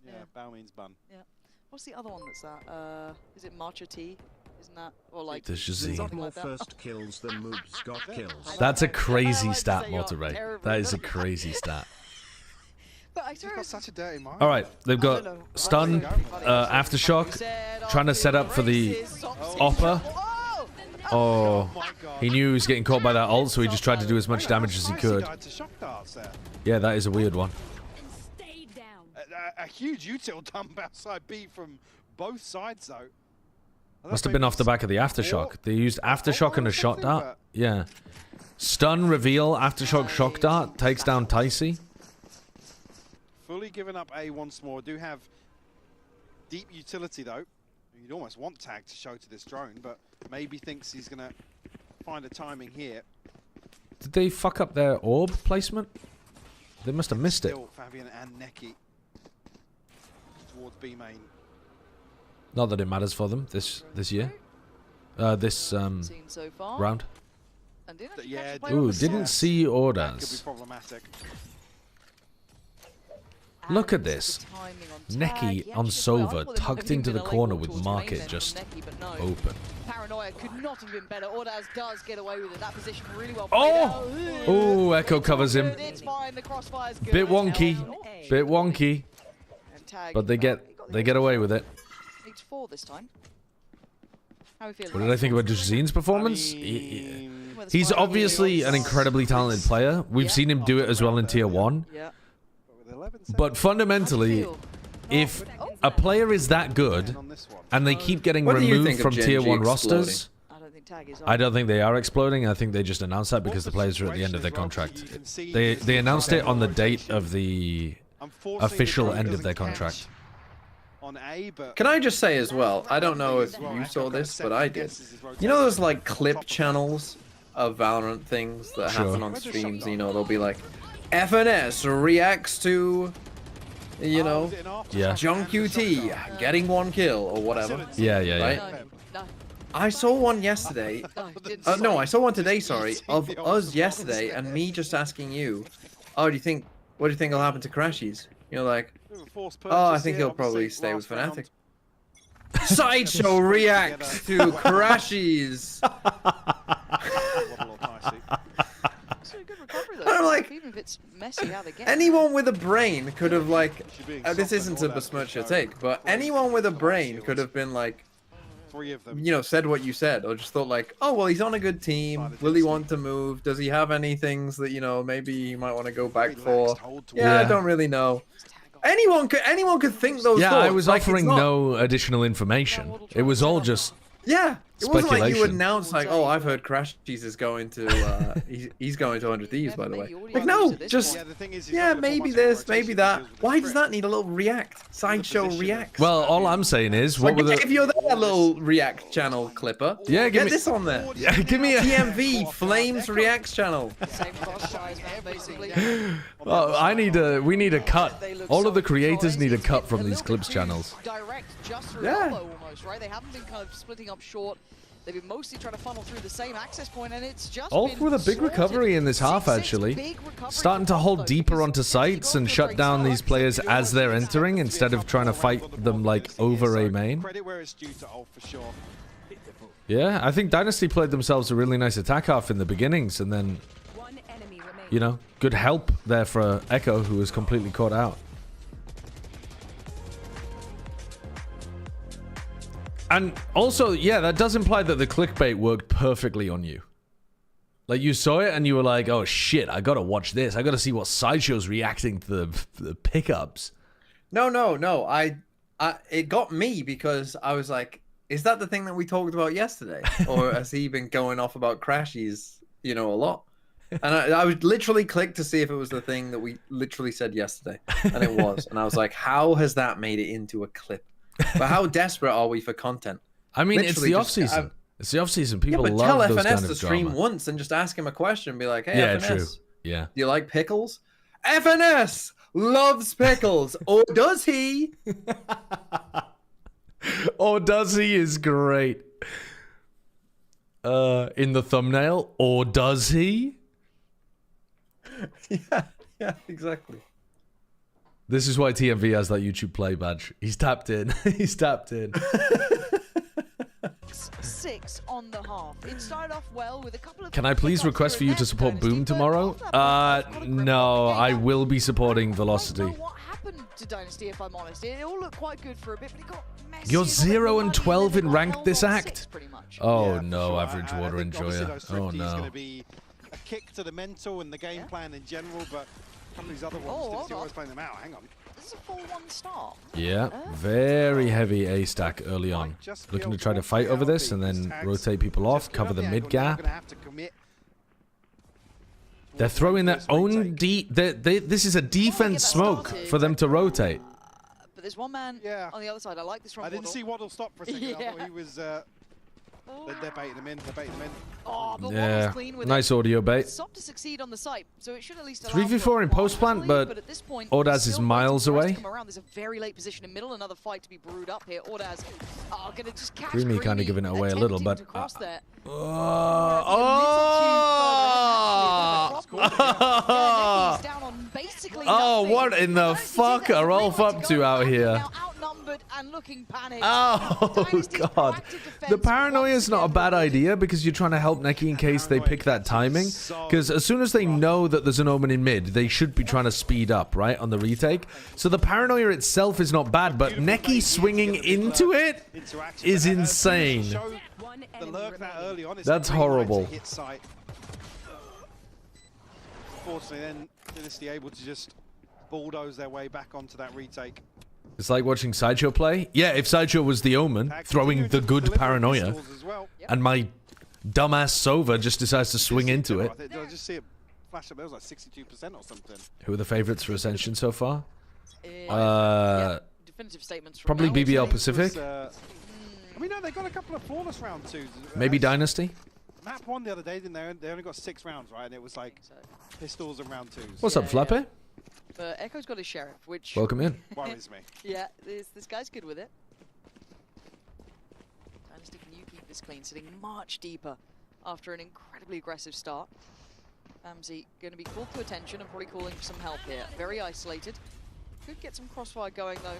Yeah, bao means bun. Yeah. What's the other one that's that? Is it matcha tea? Isn't that? Or like... The Shazine. Like that? First kills, the moves got kills. That's a crazy stat, Monterey. That is a crazy stat. But I You've got such a dirty mind. All right, they've got stun, aftershock, trying to set up for the Oppa. Oh, he knew he was getting caught by that ult, so he just tried to do as much damage as he could. Yeah, that is a weird one. A huge util dump outside B from both sides, though. Must have been off the back of the aftershock. They used aftershock and a shot dart. Yeah. Stun, reveal, aftershock, shock dart, takes down Ticey. Fully giving up A once more. Do have deep utility, though. You'd almost want tag to show to this drone, but maybe thinks he's going to find a timing here. Did they fuck up their orb placement? They must have missed it. Still Fabian and Neki towards B main. Not that it matters for them this year. This round. Yeah, ooh, didn't see orders. Could be problematic. Look at this. Neki on Sova, tucked into the corner with market just open. Paranoia could not have been better. Ordaz does get away with it. That position really well played. Oh, Echo covers him. Bit wonky. Bit wonky. But they get away with it. This time. How we feeling? What did I think about Jazine's performance? He's obviously an incredibly talented player. We've seen him do it as well in Tier 1. But fundamentally, if a player is that good and they keep getting removed from Tier 1 rosters, I don't think they are exploding. I think they just announced that because the players are at the end of their contract. They announced it on the date of the official end of their contract. Can I just say as well, I don't know if you saw this, but I did. You know those like clip channels of Valorant things that happen on streams? You know, they'll be like, FNS reacts to, you know, Jung QT getting 1 kill or whatever. Yeah. I saw one yesterday. No, I saw one today, sorry, of us yesterday and me just asking you, oh, what do you think will happen to Crashies? You're like, oh, I think he'll probably stay with Fnatic. Sideshow reacts to Crashies. I'm like, anyone with a brain could have like, this isn't to besmirch your take, but anyone with a brain could have been like, you know, said what you said, or just thought like, oh, well, he's on a good team. Will he want to move? Does he have any things that, you know, maybe he might want to go back for? Yeah, I don't really know. Anyone could think those thoughts. Yeah, I was offering no additional information. It was all just it wasn't like you would announce like, oh, I've heard Crashies is going to he's going to 100 Thieves, by the way. Like, no, just maybe this, maybe that. Why does that need a little react? Sideshow react. Well, all I'm saying is, what were the... If you're there, little react channel clipper, get this on there. Yeah, give me a TMV Flames reacts channel. Well, we need a cut. All of the creators need a cut from these clips channels. Almost, right? They haven't been kind of splitting up short. They've been mostly trying to funnel through the same access point, and it's just Ulf with a big recovery in this half, actually. Starting to hold deeper onto sites and shut down these players as they're entering instead of trying to fight them like over a main. Yeah, I think Dynasty played themselves a really nice attack half in the beginnings, and then, you know, good help there for Echo, who was completely caught out. And also, yeah, that does imply that the clickbait worked perfectly on you. Like, you saw it and you were like, oh shit, I gotta watch this. I gotta see what Sideshow's reacting to the pickups. No. It got me because I was like, Is that the thing that we talked about yesterday? Or has he been going off about crashies, you know, a lot? And I would literally click to see if it was the thing that we literally said yesterday. And it was. And I was like, how has that made it into a clip? But how desperate are we for content? I mean, literally, it's the off-season. It's the off-season. People love tell those FNS kind of to stream drama. once and just ask him a question. Be like, hey, yeah, FNS, true. Yeah. do you like pickles? FNS loves pickles. Or does he? Or does he is great. In the thumbnail, or does he? Yeah, exactly. This is why TMV has that YouTube play badge. He's tapped in. He's tapped in. 6 on the half. It started off well with a couple of. Can I please request for you to support Boom tomorrow? No, I will be supporting Velocity. I don't know what happened to Dynasty, if I'm honest. It all looked quite good for a bit, but it got messy. You're 0 and 12 in ranked this act? Oh Yeah, no, sure. average I water think enjoyer. those Oh Thrifty's no. going to be a kick to the mental and the game plan in general, but some of these other ones, didn't see always playing them out. Hang on. This is a full 1 start. Yeah, very heavy A stack early on. Looking to try to fight over this and then rotate people off, cover the mid gap. They're throwing their own this is a defense smoke for them to rotate. But there's one man on the other side. I like this from I didn't Waddle. see Waddle stop for a second. I thought he was... They're baiting him in. They're baiting him in. Oh, but Yeah, clean with nice it. audio bait. Stop to succeed on the site, so it should at least 3v4 in post plant, but at this point, Ordaz is miles away. There's a very late position in middle. Another fight to be brewed up here. Ordaz gonna just catch Creamy kind of giving it away a little, but oh, what in the fuck are Rolf up to out here? And looking panicked. Oh god, the paranoia is not a bad idea because you're trying to help Neki in case they pick that timing. Because as soon as they know that there's an omen in mid, they should be trying to speed up, right, on the retake. So the paranoia itself is not bad, but Neki swinging into it is insane. That's horrible. Unfortunately, then DNSTY able to just bulldoze their way back onto that retake. It's like watching Sideshow play. Yeah, if Sideshow was the omen, throwing the good paranoia, and my dumbass Sova just decides to swing into it. Did I just see it flash up? It was like 62% or something. Who are the favorites for Ascension so far? Definitive statements from probably now. BBL Pacific. I mean, no, they got a couple of flawless round 2s. Maybe Dynasty. Map 1 the other day, didn't they? They only got 6 rounds, right? And it was like pistols and round 2s. What's up, Flappy? But Echo's got his sheriff, which welcome in. Worries me. Yeah, this guy's good with it. Dynasty, can you keep this clean? Sitting much deeper after an incredibly aggressive start. Amzi going to be called to attention and probably calling for some help here. Very isolated. Could get some crossfire going though.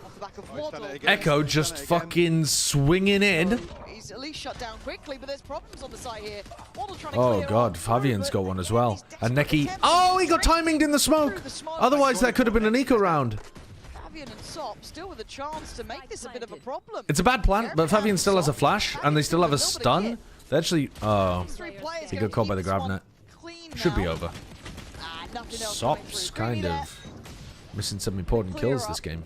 Off the back of Waddle. Echo just fucking swinging in. He's at least shut down quickly, but there's problems on the side here. Waddle trying to Oh god, Fabian's got one as well. And Neki. Oh, he got timinged in the smoke. Otherwise, that could have been an eco round. Fabian and Sop still with a chance to make this a bit of a problem. It's a bad plant, but Fabian still has a flash, and they still have a stun. They actually. Oh, he got caught by the grab net. Should be over. Sop's kind of missing some important kills this game.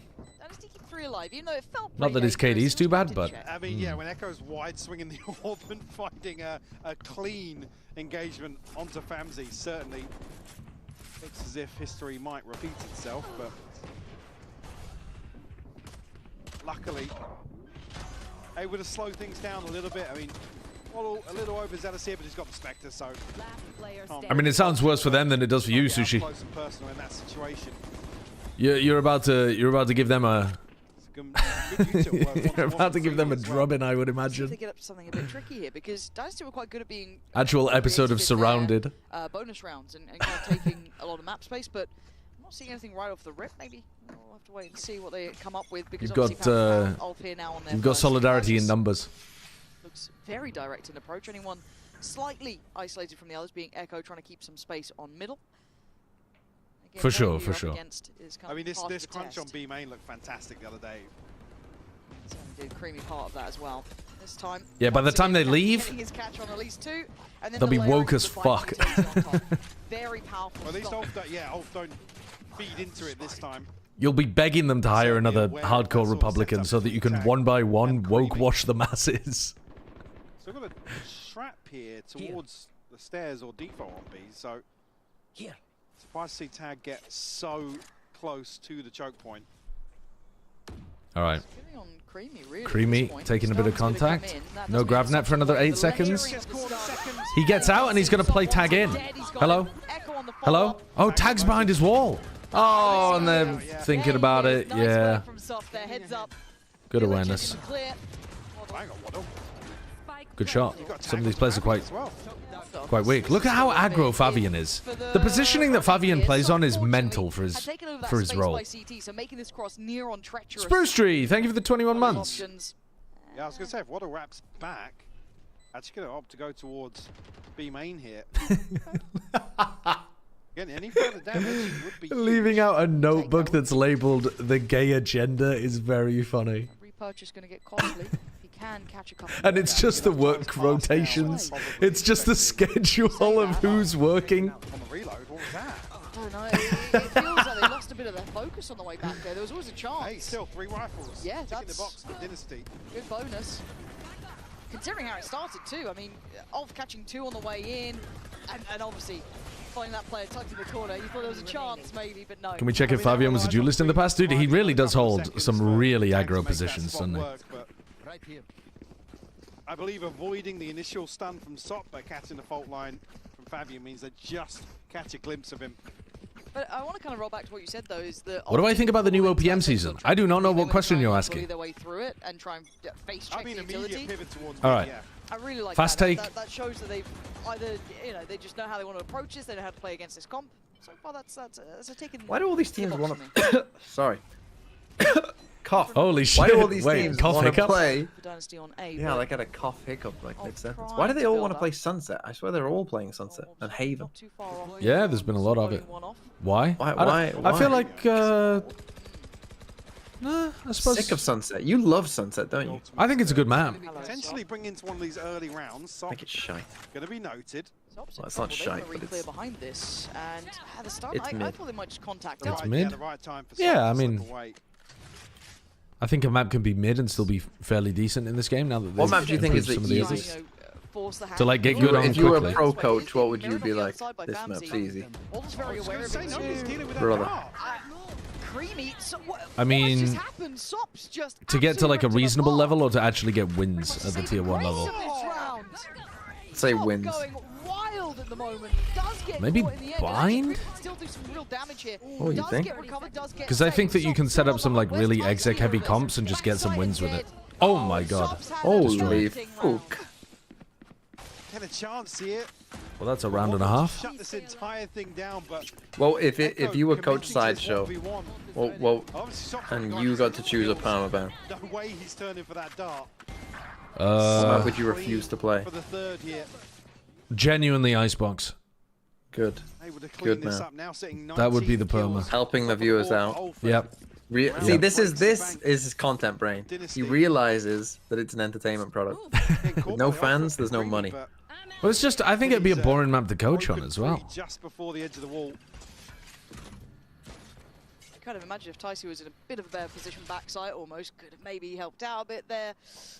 Not that his KD's too bad, but... I mean, yeah, when Echo's wide swinging the orb and finding a clean engagement onto Famzy, certainly looks as if history might repeat itself, but luckily able to slow things down a little bit. I mean, a little overzealous here, but he's got the Spectre, so... I mean, it sounds worse for them than it does for you, Sushi. Close and personal in that situation. You're about to give them a... You're about to give them a drubbing, I would imagine. They get up to something a bit tricky here because Dynasty were quite good at being actual episode of Surrounded. Bonus rounds and kind of taking a lot of map space, but I'm not seeing anything right off the rip. Maybe we'll have to wait and see what they come up with because you've got solidarity in numbers. Looks very direct in approach. Anyone slightly isolated from the others, being Echo trying to keep some space on middle. Again, for sure, for sure. I mean, this crunch on B main looked fantastic the other day. Did creamy part of that as well. This time, yeah, by the time they leave, his catch on at least 2, and then they'll be woke as fuck. Very powerful. Well, at least Ulf don't feed into it this time. You'll be begging them to hire another hardcore Republican so that you can one by one woke wash the masses. So we've got a trap here towards the stairs or default on B. So surprised to see Tag get so close to the choke point. All right. Really, Creamy taking a bit of contact. No grab net for another 8 seconds. He gets out and he's going to play Tag in. Hello? Hello? Oh, Tag's behind his wall. Oh, and they're thinking about it. Yeah. Good awareness. Good shot. Some of these players are quite weak. Look at how aggro Fabian is. The positioning that Fabian plays on is mental for his role. Spruce Tree, thank you for the 21 months. Yeah, I was going to say, if Waddle wraps back, actually going to opt to go towards B main here. Again, any further damage would be leaving out a notebook that's labeled "The Gay Agenda" is very funny. Repurchase going to get costly. Can catch a couple and it's just the work rotations. It's just the schedule of who's working. On the reload, what was that? I don't know. It feels like they lost a bit of their focus on the way back there. There was always a chance. Hey, still 3 rifles. Yeah, that's the box for DNSTY. Good bonus. Considering how it started too. I mean, Ulf catching 2 on the way in, and obviously finding that player tucked in the corner. You thought there was a chance maybe, but no. Can we check if Fabian was a duelist in the past? Dude, he really does hold some really aggro positions, doesn't he? Right here. I believe avoiding the initial stun from Sop by catching the fault line from Fabian means they just catch a glimpse of him. But I want to kind of roll back to what you said though. Is that what do I think about the new OPM season? I do not know what question you're asking. Their way through it and try and face check the utility. All right. I really like fast that. take. That shows that they've either they just know how they want to approach this. They know how to play against this comp. So far, that's a taken. Why do all these teams want to? Sorry. Cough. Holy shit. Why do all these teams want to play? Dynasty on A, yeah, like had a cough hiccup like mid-sentence. Why do they all want to play Sunset? I swear they're all playing Sunset and Haven. Yeah, there's been a lot of it. Why? Why? I feel like I suppose. Sick of Sunset. You love Sunset, don't you? I think it's a good map. Potentially bring into one of these early rounds. I think it's shite. Going to be noted. Well, it's not shite, but it's... behind this. And at the start, it's mid. I thought they might just contact It's him. mid. Yeah, I mean... I think a map can be mid and still be fairly decent in this game now that what map do you think is the easiest? To like get good on if you were a pro coach, what would you be like? This map's easy. Brother. I mean, to get to like a reasonable level or to actually get wins at the tier 1 level? Say wins. Maybe blind? Oh, you think? Because I think that you can set up some like really exec heavy comps and just get some wins with it. Oh my god. Holy fuck. Get a chance here. Well, that's a round and a half. Shut this entire thing down, but well, if you were coach Sideshow, well, and you got to choose a permaban, no way he's turning for that dart. What map would you refuse to play? For the third here. Genuinely Icebox. Good. Good man. That would be the perma. Helping the viewers out. Yep. See, this is his content brain. He realizes that it's an entertainment product. With no fans, there's no money. Well, it's just, I think it'd be a boring map to coach on as well. Just before the edge of the wall. I kind of imagine if Ticey was in a bit of a better position backside, almost could have maybe helped out a bit there,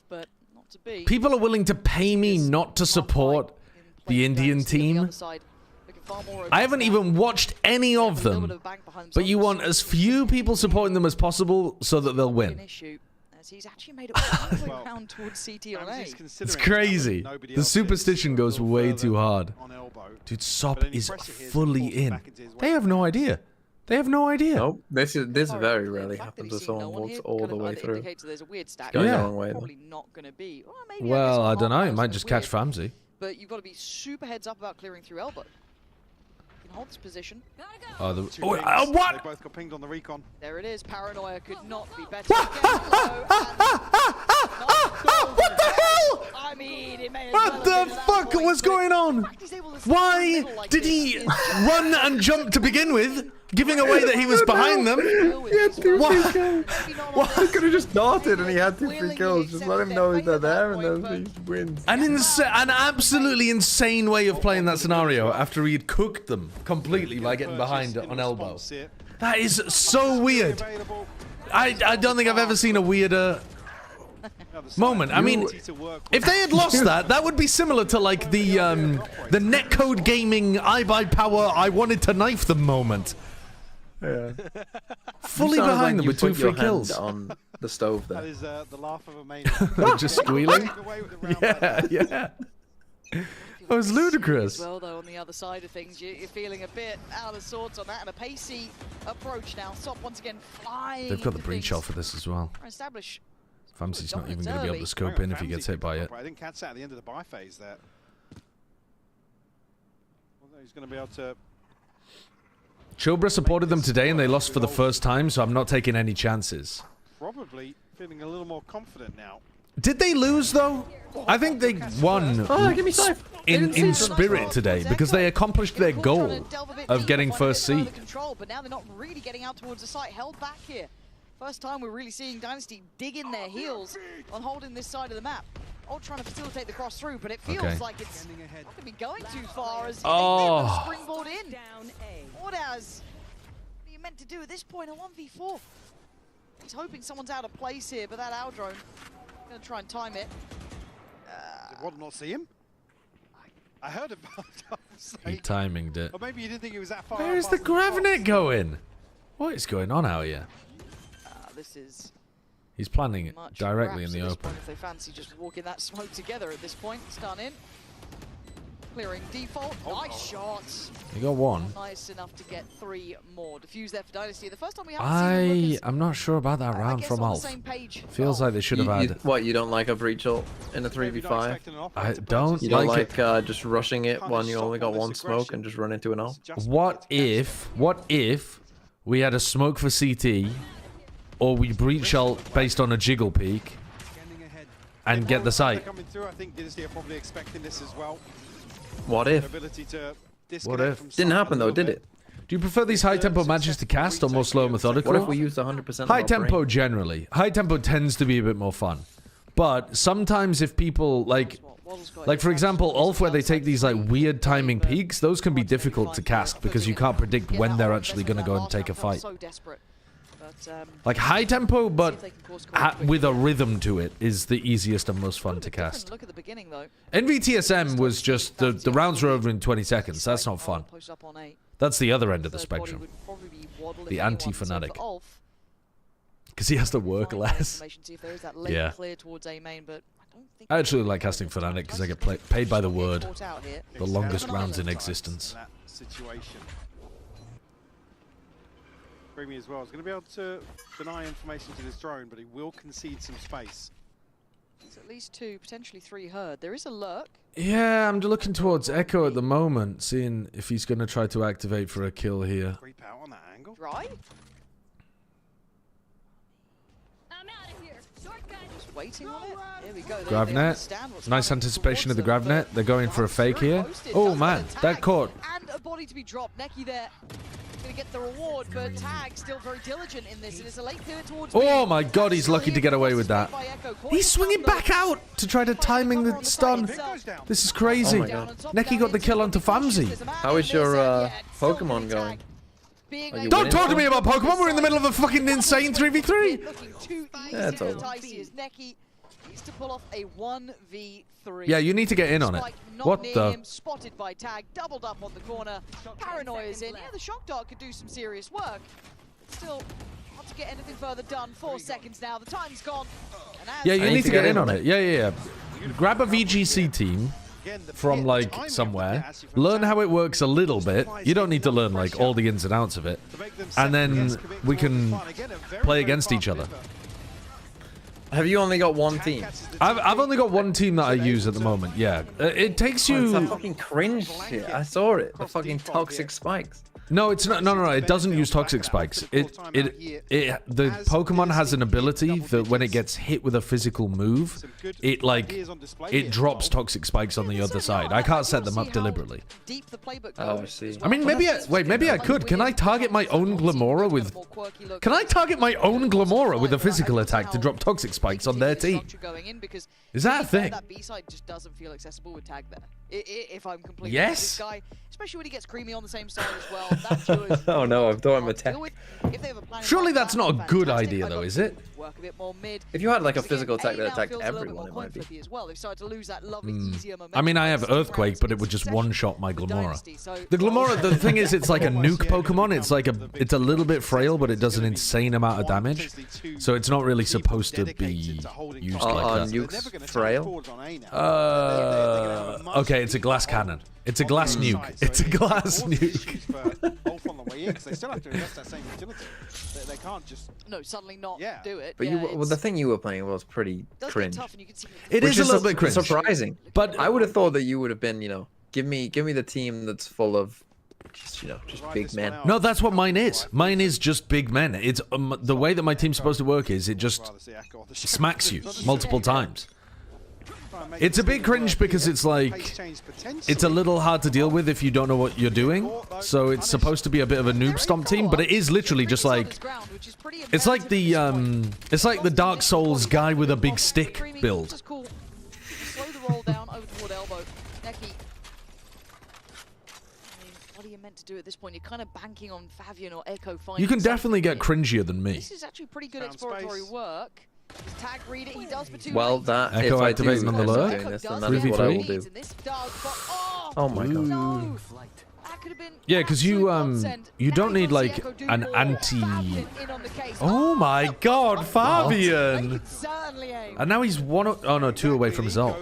but not to be. People are willing to pay me not to support the Indian team. I haven't even watched any of them, but you want as few people supporting them as possible so that they'll win. He's actually made it all the way around towards CT on A. It's crazy. The superstition goes way too hard. Dude, Sop is fully in. They have no idea. They have no idea. Nope. This very rarely happens with someone walks all the way through. Yeah. Well, I don't know. It might just catch Famzy. But you've got to be super heads up about clearing through elbow. Hold this position. What? They both got pinged on the recon. There it is. Paranoia could not be better. What the hell? I mean, it may as what the fuck was going on? Why did he run and jump to begin with, giving away that he was behind them? He had 2 free kills. He could have just darted and he had 2 free kills. Just let him know they're there and then he wins. An absolutely insane way of playing that scenario after he'd cooked them completely by getting behind on elbow. That is so weird. I don't think I've ever seen a weirder moment. I mean, if they had lost that, that would be similar to like the netcode gaming I buy power, I wanted to knife them moment. Yeah. Fully behind them with 2 free kills on the stove there. That is the laugh of a maniac. Just squealing. Yeah, yeah. That was ludicrous. Well, though, on the other side of things, you're feeling a bit out of sorts on that, and a pacey approach now. Sop once again flying. They've got the breach shot for this as well. Establish. Famsy's not even going to be able to scope in if he gets hit by it. I didn't catch that at the end of the buy phase there. Although he's going to be able to. Chilbra supported them today and they lost for the first time, so I'm not taking any chances. Probably feeling a little more confident now. Did they lose though? I think they won in spirit today because they accomplished their goal of getting first seed. But now they're not really getting out towards the site, held back here. First time we're really seeing Dynasty dig in their heels on holding this side of the map. All trying to facilitate the cross through, but it feels like it's not going to be going too far as they springboard in. What are you meant to do at this point? A 1v4. He's hoping someone's out of place here, but that Owl drone going to try and time it. Did Waddle not see him? I heard about it. He timinged it. Or maybe you didn't think he was that far. Where's the Gravnet going? What is going on out here? This is. He's planning it directly in the open. If they fancy just walking that smoke together at this point, stun in. Clearing default. Nice shots. You got one. Nice enough to get 3 more. Defuse there for Dynasty. The first time we haven't seen I'm not sure about that round from ULF. Feels like they should have had. What, you don't like a breach ult in a 3v5? I don't. You don't like just rushing it when you only got 1 smoke and just run into an ult? What if we had a smoke for CT, or we breach ult based on a jiggle peak and get the site? I think Dynasty are probably expecting this as well. What if? What if? Didn't happen though, did it? Do you prefer these high tempo matches to cast or more slow and methodical? What if we used 100% high tempo generally? High tempo tends to be a bit more fun. But sometimes if people like for example, ULF where they take these like weird timing peaks, those can be difficult to cast because you can't predict when they're actually going to go and take a fight. Like high tempo, but with a rhythm to it is the easiest and most fun to cast. NVTSM was just, the rounds were over in 20 seconds. That's not fun. That's the other end of the spectrum. The anti-fanatic. Because he has to work less. Yeah. I actually like casting Fnatic because I get paid by the word. The longest rounds in existence. As well. He's going to be able to deny information to this drone, but he will concede some space. There's at least 2, potentially 3 heard. There is a lurk. Yeah, I'm looking towards Echo at the moment, seeing if he's going to try to activate for a kill here. Creep out on that angle. Dry. I'm out of here. Shortcut. Just waiting on it. Here we go. Gravnet. Nice anticipation of the Gravnet. They're going for a fake here. Oh man, that caught. And a body to be dropped. Neki there. Gonna get the reward, but Tag still very diligent in this, and it's a late clear towards Oh my god, he's lucky to get away with that. He's swinging back out to try to timing the stun. This is crazy. Neki got the kill onto Famsy. How is your Pokemon going? Don't talk to me about Pokemon, we're in the middle of a fucking insane 3v3. Yeah, it's over. To pull off a 1v3. Yeah, you need to get in on it. What the? Spotted by Tag, doubled up on the corner. Paranoia's in. Yeah, the shock dart could do some serious work. Still, not to get anything further done. 4 seconds now. The time's gone. Yeah, you need to get in on it. Yeah. Grab a VGC team from like somewhere. Learn how it works a little bit. You don't need to learn like all the ins and outs of it. And then we can play against each other. Have you only got 1 team? I've only got 1 team that I use at the moment, yeah. It takes you... It's that fucking cringe shit. I saw it. The fucking toxic spikes. No, it's not. No. It doesn't use toxic spikes. The Pokemon has an ability that when it gets hit with a physical move, it drops toxic spikes on the other side. I can't set them up deliberately. Oh, I see. I mean, maybe I could. Can I target my own Glamora with? Can I target my own Glamora with a physical attack to drop toxic spikes? spikes on their team. Is that a thing? That B side just doesn't feel accessible with tag there. If I'm completely yes. honest, this guy, especially when he gets creamy on the same side as well. That duo is oh no, I've thought I'm a tech. Surely that's not a good idea though, is it? Work a bit more mid. If you had like a physical tech that attacked everyone, it might be. I mean, I have Earthquake, but it would just one-shot my Glamora. The Glamora, the thing is, it's like a nuke Pokemon. It's a little bit frail, but it does an insane amount of damage. So it's not really supposed to be used like that. Nukes frail? Okay, it's a glass cannon. It's a glass nuke. It's a glass nuke. They still have to invest that same utility. They can't just suddenly not do it. But well, the thing you were playing was pretty cringe. It is a little bit cringe. Surprising. But I would have thought that you would have been, give me the team that's full of just big men. No, that's what mine is. Mine is just big men. It's the way that my team's supposed to work is it just smacks you multiple times. It's a bit cringe because it's like, it's a little hard to deal with if you don't know what you're doing. So it's supposed to be a bit of a noob stomp team, but it is literally just like, it's like the Dark Souls guy with a big stick build. Slow the roll down over toward elbow. Neki. What are you meant to do at this point? You're kind of banking on Favian or Echo finding. You can definitely get cringier than me. This is actually pretty good exploratory work. Tag read it, he does for two. Well, that Echo if activating on the lurk. then that's what I will do. Oh my god. No. Yeah, because you don't need like an anti. Oh my god, Fabian! And now he's two away from his ult.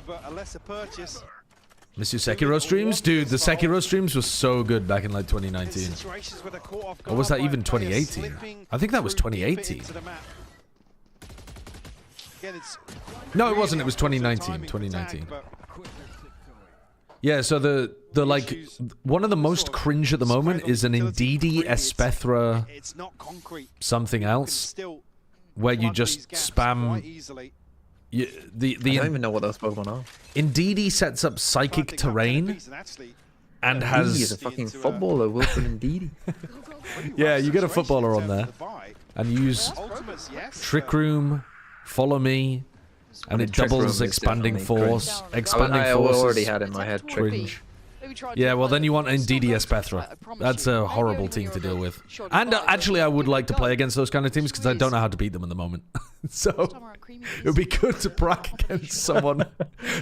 Miss your Sekiro streams? Dude, the Sekiro streams were so good back in like 2019. Or was that even 2018? I think that was 2018. No, it wasn't. It was 2019. 2019. Yeah, so the like one of the most cringe at the moment is an Indeedee Espethra something else where you just spam. I don't even know what those Pokemon are. Indeedee sets up psychic terrain and has. He's a fucking footballer, Wilfred Indeedee. Yeah, you get a footballer on there and use Trick Room. Follow me, and it doubles expanding force. Expanding force. I already had in my head cringe. Yeah, well then you want Indeedee Espethra. That's a horrible team to deal with. And actually, I would like to play against those kind of teams because I don't know how to beat them at the moment. So it would be good to prac against someone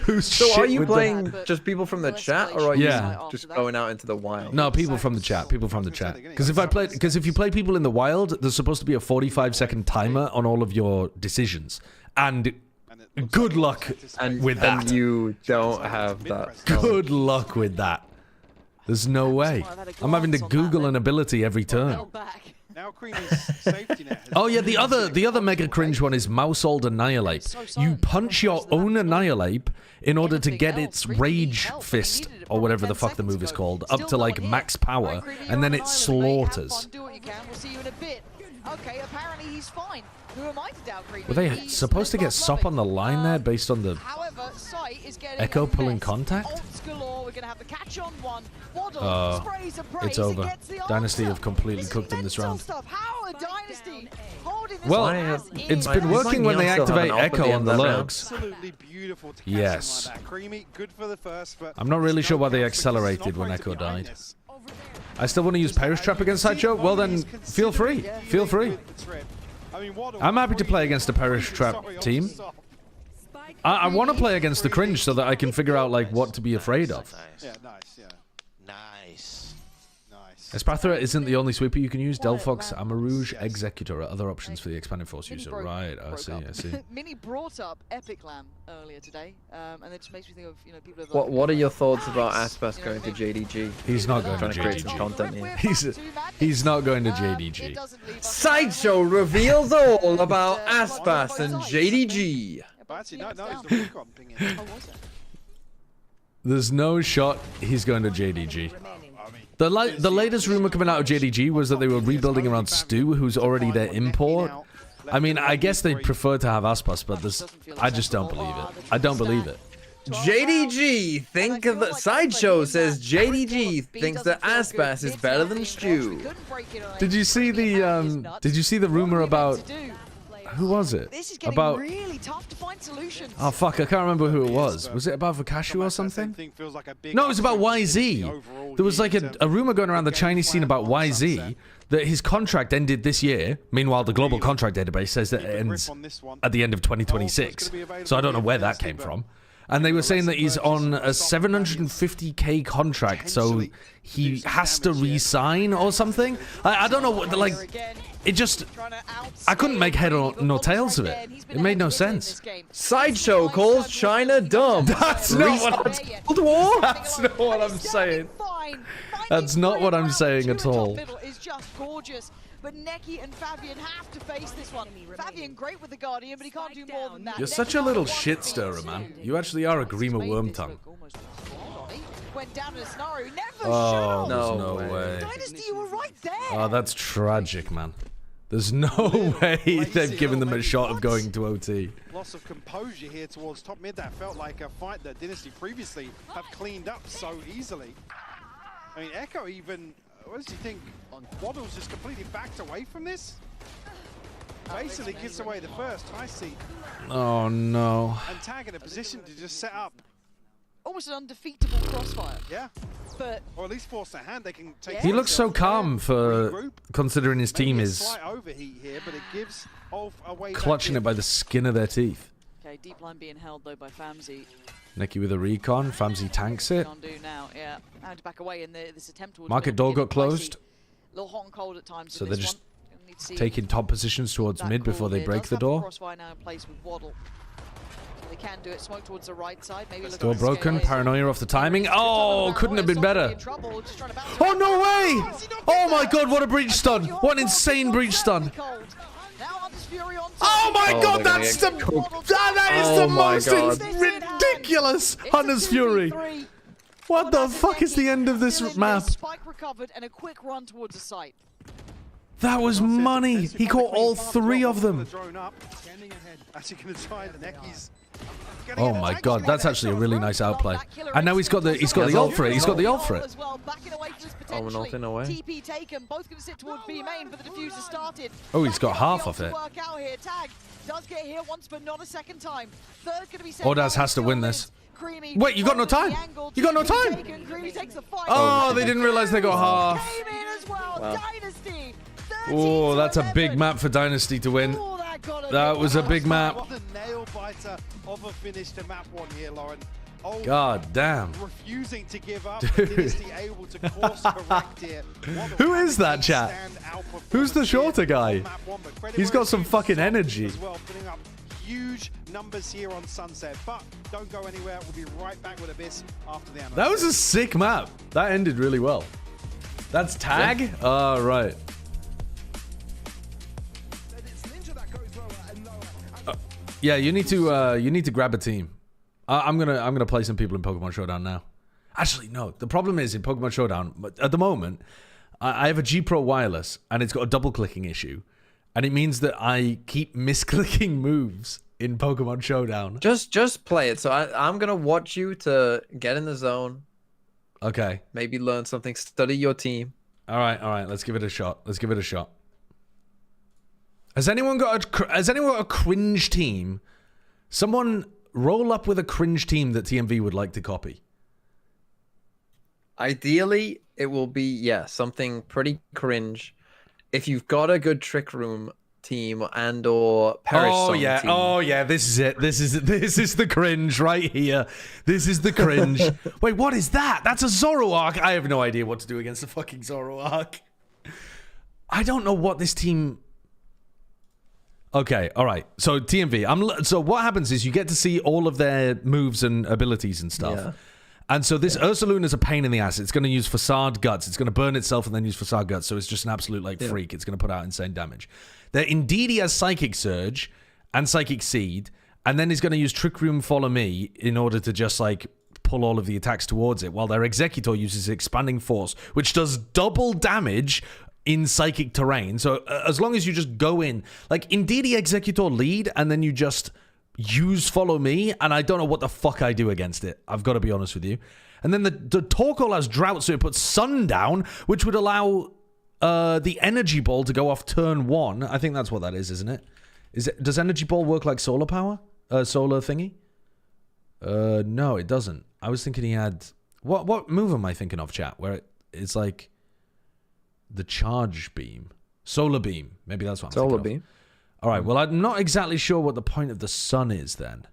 who's. So are you playing just people from the chat, or are you just going out into the wild? No, people from the chat. People from the chat. Because if you play people in the wild, there's supposed to be a 45-second timer on all of your decisions, and good luck with that. And you don't have that. Good luck with that. There's no way. I'm having to Google an ability every turn. Oh yeah, the other mega cringe one is Mousehold Annihilate. You punch your own Annihilate in order to get its Rage Fist, or whatever the fuck the move is called, up to like max power, and then it slaughters. Okay, apparently he's fine. Who am I to doubt Creamy? Were they supposed to get Sop on the line there based on the Echo pulling contact? It's over. Dynasty have completely cooked in this round. Well, it's been working when they activate Echo on the lurks. Yes. I'm not really sure why they accelerated when Echo died. I still want to use Perish Trap against Sideshow? Well then, feel free. Feel free. I'm happy to play against a Perish Trap team. I want to play against the cringe so that I can figure out like what to be afraid of. Yeah, nice, yeah. Nice. Espethra isn't the only sweeper you can use. Delphox, Amarouge, Executor are other options for the expanded force user. Right, I see. Mini brought up Epic Lamb earlier today, and it just makes me think of people. What are your thoughts about Aspas going to JDG? He's not going to JDG. Create some content here. He's not going to JDG. Sideshow reveals all about Aspas and JDG. There's no shot he's going to JDG. The latest rumor coming out of JDG was that they were rebuilding around Stu, who's already their import. I mean, I guess they'd prefer to have Aspas, but I just don't believe it. I don't believe it. JDG think of the Sideshow says JDG thinks that Aspas is better than Stu. Did you see the rumor about Who was it? This is getting about really tough to find solutions. Oh fuck, I can't remember who it was. Was it about Vakashu or something? No, it was about YZ. There was like a rumor going around the Chinese scene about YZ that his contract ended this year. Meanwhile, the global contract database says that it ends at the end of 2026. So I don't know where that came from. And they were saying that he's on a 750k contract, so he has to re-sign or something. I don't know what, like, it just, I couldn't make head nor tails of it. It made no sense. Sideshow calls China dumb. That's not what I'm Cold War? That's not what I'm saying. That's not what I'm saying at all. Is just gorgeous. But Neki and Fabian have to face this one. Fabian great with the Guardian, but he can't do more than that. You're such a little shit stirrer, man. You actually are a Grima Wormtongue. Went down in a scenario. Oh, no way. Dynasty, you were right there. Oh, that's tragic, man. There's no way they've given them a shot of going to OT. Loss of composure here towards top mid. That felt like a fight that Dynasty previously have cleaned up so easily. I mean, Echo even, what does he think? Waddle's just completely backed away from this. Basically gives away the first high seat. Oh no. And Tag in a position to just set up almost an undefeatable crossfire. Yeah. But or at least force their hand. They can take. He looks so calm for considering his team is slight overheat here, but it gives Ulf away clutching it by the skin of their teeth. Okay, deep line being held though by Famzy. Neki with a recon. Famzy tanks it. Can't do now. Yeah. And back away in this attempt towards market door got closed. A little hot and cold at times. So they're just taking top positions towards mid before they break the door. Crossfire now in place with Waddle. They can do it. Smoke towards the right side. Maybe door broken. Paranoia off the timing. Oh, couldn't have been better. Oh no way! Oh my god, what a breach stun! What an insane breach stun! Oh my god, that's the that is the most ridiculous Hunter's Fury. What the fuck is the end of this map? Spike recovered and a quick run towards the site. That was money. He caught all three of them. Oh my god, that's actually a really nice outplay. And now he's got the ult for it. He's got the ult for it. Oh, we're not in a way. TP taken. Both going to sit towards B main, but the diffuser started. Oh, he's got half of it. Tag does get here once, but not a second time. Third going to be Ordaz has to win this. Wait, you got no time. You got no time. Oh, they didn't realize they got half. Wow. Oh, that's a big map for Dynasty to win. That was a big map. What a nail biter of a finish to map one here, Lauren. Oh, god damn. Refusing to give up. Dynasty able to course correct here. Who is that, chat? Who's the shorter guy? He's got some fucking energy. As well, putting up huge numbers here on Sunset, but don't go anywhere. We'll be right back with Abyss after the analysis. That was a sick map. That ended really well. That's Tag? Yeah. Oh, right. Yeah, you need to grab a team. I'm gonna play some people in Pokemon Showdown now. Actually, no. The problem is in Pokemon Showdown at the moment, I have a G Pro wireless and it's got a double clicking issue, and it means that I keep misclicking moves in Pokemon Showdown. Just play it. So I'm gonna watch you to get in the zone. Okay. Maybe learn something. Study your team. All right. Let's give it a shot. Has anyone got a cringe team? Someone roll up with a cringe team that TMV would like to copy. Ideally, it will be something pretty cringe. If you've got a good Trick Room team and or Perish Song team. Oh yeah, this is it. This is the cringe right here. This is the cringe. Wait, what is that? That's a Zoroark. I have no idea what to do against a fucking Zoroark. I don't know what this team. Okay, all right. So TMV, so what happens is you get to see all of their moves and abilities and stuff. Yeah. And so this Ursaluna is a pain in the ass. It's going to use Facade Guts. It's going to burn itself and then use Facade Guts. So it's just an absolute freak. It's going to put out insane damage. Indeed, he has Psychic Surge and Psychic Seed, and then he's going to use Trick Room Follow Me in order to just pull all of the attacks towards it, while their Executor uses Expanding Force, which does double damage in psychic terrain. So as long as you just go in, Indeedee Executor lead, and then you just use Follow Me, and I don't know what the fuck I do against it. I've got to be honest with you. And then the Torkoal has Drought, so it puts Sundown, which would allow the Energy Ball to go off turn 1. I think that's what that is, isn't it? Does Energy Ball work like solar power? Solar thingy? No, it doesn't. I was thinking he had... What move am I thinking of, chat? Where it's like the charge beam. Solar beam. Maybe that's what I'm thinking of. Solar beam. All right, well, I'm not exactly sure what the point of the sun is then.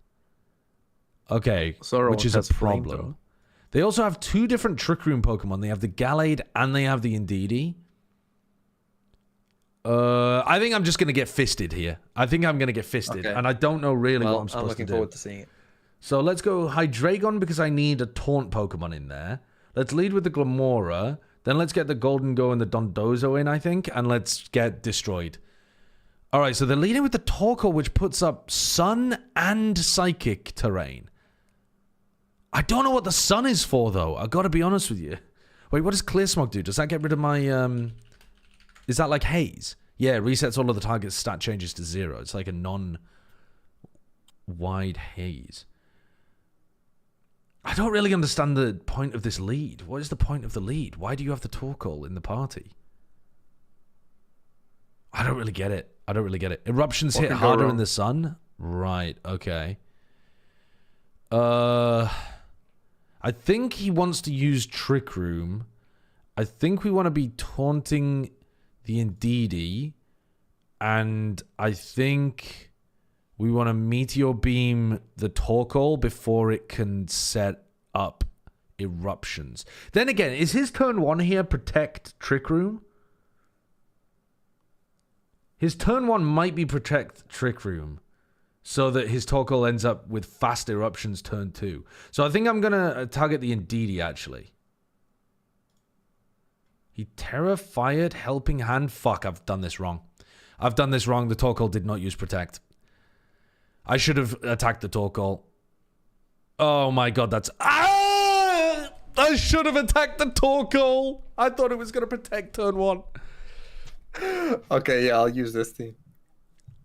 Okay, which is a problem. They also have 2 different Trick Room Pokemon. They have the Gallade and they have the Indeedee. I think I'm just going to get fisted here. I think I'm going to get fisted. Okay. And I don't know really what I'm supposed to do. I'm looking forward to seeing it. So let's go Hydreigon because I need a taunt Pokemon in there. Let's lead with the Glamora. Then let's get the Golden Go and the Dondozo in, I think. And let's get destroyed. All right, so they're leading with the Torkoal, which puts up Sun and Psychic terrain. I don't know what the Sun is for, though. I got to be honest with you. Wait, what does Clear Smog do? Does that get rid of my... Is that like Haze? Yeah, it resets all of the target's stat changes to 0. It's like a non-wide haze. I don't really understand the point of this lead. What is the point of the lead? Why do you have the Torkoal in the party? I don't really get it. I don't really get it. Eruptions hit harder in the sun? Right, okay. I think he wants to use Trick Room. I think we want to be taunting the Indeedee. And I think we want to Meteor Beam the Torkoal before it can set up Eruptions. Then again, is his turn 1 here Protect Trick Room? His turn 1 might be Protect Trick Room, so that his Torkoal ends up with fast Eruptions turn 2. So I think I'm going to target the Indeedee, actually. He Terra-Fired Helping Hand. Fuck, I've done this wrong. I've done this wrong. The Torkoal did not use Protect. I should have attacked the Torkoal. Oh my god, that's... Ah! I should have attacked the Torkoal. I thought it was going to Protect turn 1. Okay, yeah, I'll use this team.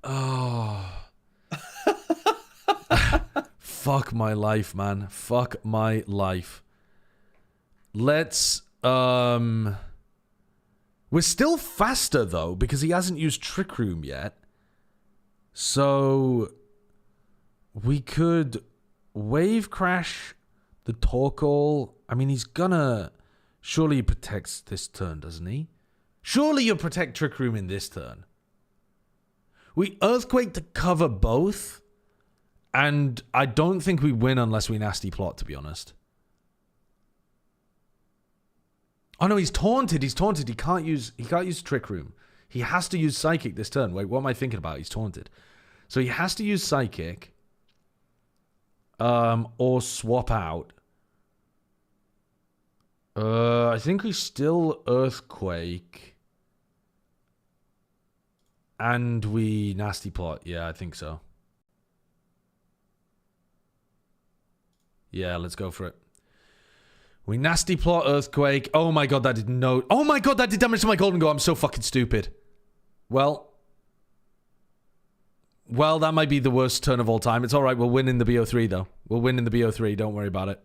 Oh. Fuck my life, man. Fuck my life. Let's, We're still faster, though, because he hasn't used Trick Room yet. So... we could Wave Crash the Torkoal. I mean, he's gonna... surely he protects this turn, doesn't he? Surely you'll protect Trick Room in this turn. We Earthquake to cover both. And I don't think we win unless we Nasty Plot, to be honest. Oh no, he's taunted. He's taunted. He can't use Trick Room. He has to use Psychic this turn. Wait, what am I thinking about? He's taunted. So he has to use Psychic. Or swap out. I think we still Earthquake. And we Nasty Plot. Yeah, I think so. Yeah, let's go for it. We Nasty Plot, Earthquake. Oh my god, that did no... oh my god, that did damage to my Golden Go. I'm so fucking stupid. Well, that might be the worst turn of all time. It's alright, we'll win in the BO3, though. We'll win in the BO3, don't worry about it.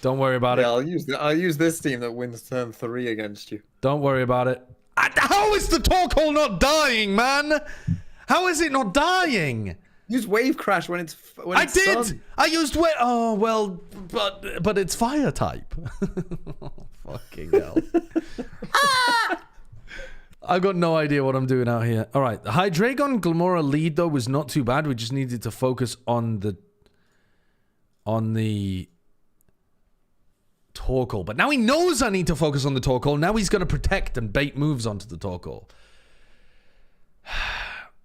Don't worry about it. I'll use this team that wins turn 3 against you. Don't worry about it. How is the Torkoal not dying, man? How is it not dying? Use Wave Crash when it's I did! Sun. I used wave... oh, well, but it's fire type. Oh, fucking hell. I've got no idea what I'm doing out here. All right, the Hydreigon Glamora lead, though, was not too bad. We just needed to focus on the Torkoal. But now he knows I need to focus on the Torkoal. Now he's going to protect and bait moves onto the Torkoal.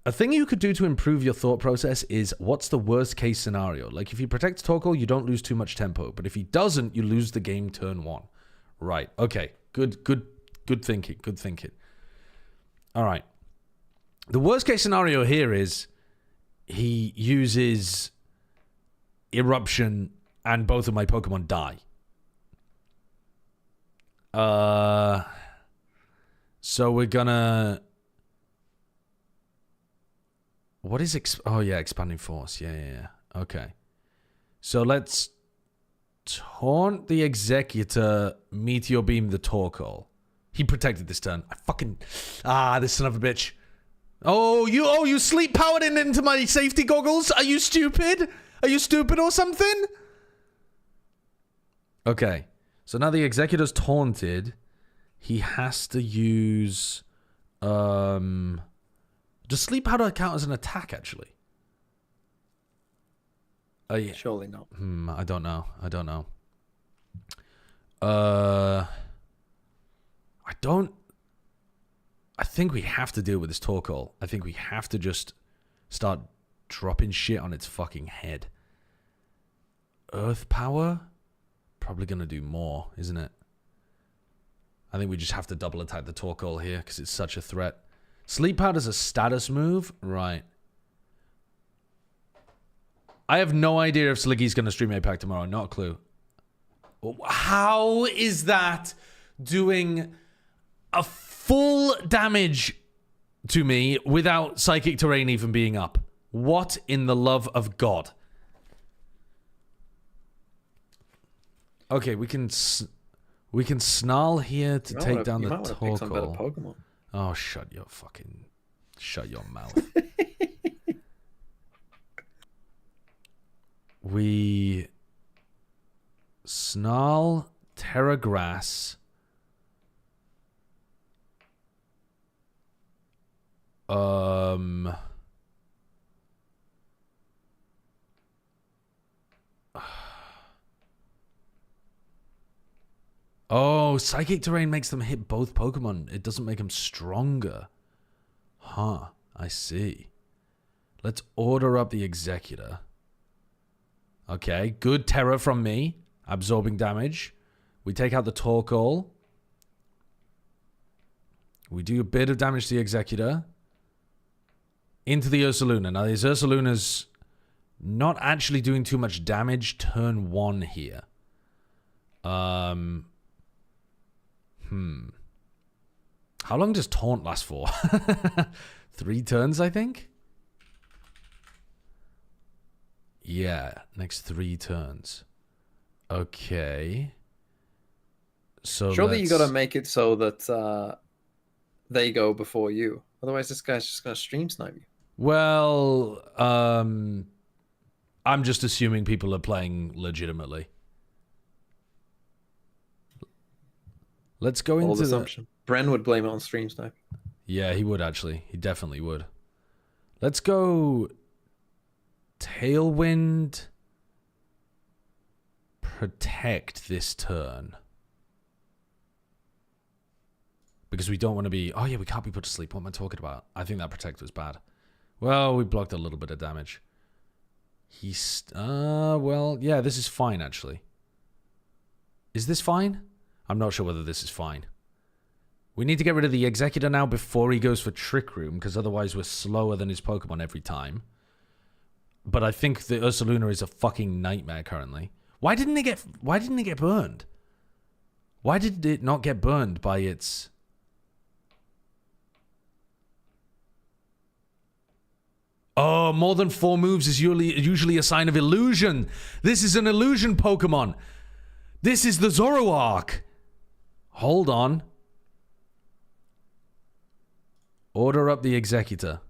A thing you could do to improve your thought process is, what's the worst case scenario? Like, if you protect Torkoal, you don't lose too much tempo. But if he doesn't, you lose the game turn 1. Right, okay. Good thinking, good thinking. All right. The worst case scenario here is he uses Eruption and both of my Pokemon die. So we're gonna... what is... oh, yeah, Expanding Force. Yeah. Okay. So let's taunt the Executor, Meteor Beam the Torkoal. He protected this turn. I fucking... this son of a bitch. Oh, you sleep powered into my safety goggles? Are you stupid? Are you stupid or something? Okay. So now the Executor's taunted. He has to use... Does sleep powder count as an attack, actually? Yeah. Surely not. I don't know. I think we have to deal with this Torkoal. I think we have to just start dropping shit on its fucking head. Earth power? Probably going to do more, isn't it? I think we just have to double attack the Torkoal here because it's such a threat. Sleep powder's a status move? Right. I have no idea if Sliggy's going to stream APAC tomorrow. Not a clue. How is that doing a full damage to me without Psychic Terrain even being up? What in the love of God? Okay, we can snarl here to take down the Torkoal. Oh, shut your mouth. We snarl Terra Grass. Oh, Psychic Terrain makes them hit both Pokemon. It doesn't make them stronger. Huh, I see. Let's order up the Executor. Okay, good Terror from me. Absorbing damage. We take out the Torkoal. We do a bit of damage to the Executor. Into the Ursaluna. Now, this Ursaluna's not actually doing too much damage turn 1 here. How long does Taunt last for? 3 turns, I think? Yeah, next 3 turns. Okay. So surely you gotta make it so that they go before you. Otherwise, this guy's just gonna stream snipe you. Well, I'm just assuming people are playing legitimately. Let's go into assumption. Bren would blame it on stream snipe. Yeah, he would actually. He definitely would. Let's go Tailwind. Protect this turn. Because we don't want to be... Oh, yeah, we can't be put to sleep. What am I talking about? I think that Protect was bad. Well, we blocked a little bit of damage. He's... well, yeah, this is fine, actually. Is this fine? I'm not sure whether this is fine. We need to get rid of the Executor now before he goes for Trick Room, because otherwise we're slower than his Pokemon every time. But I think the Ursaluna is a fucking nightmare currently. Why didn't it get burned? Why did it not get burned by its... Oh, more than 4 moves is usually a sign of illusion. This is an illusion Pokemon. This is the Zoroark. Hold on. Order up the Executor.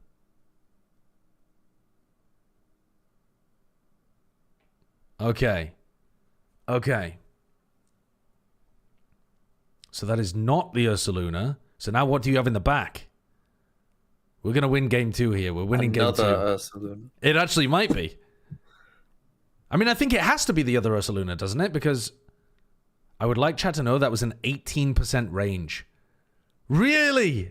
Okay. Okay. So that is not the Ursaluna. So now what do you have in the back? We're going to win game 2 here. We're winning game 2. Ursaluna. It actually might be. I mean, I think it has to be the other Ursaluna, doesn't it? Because I would like chat to know that was an 18% range. Really?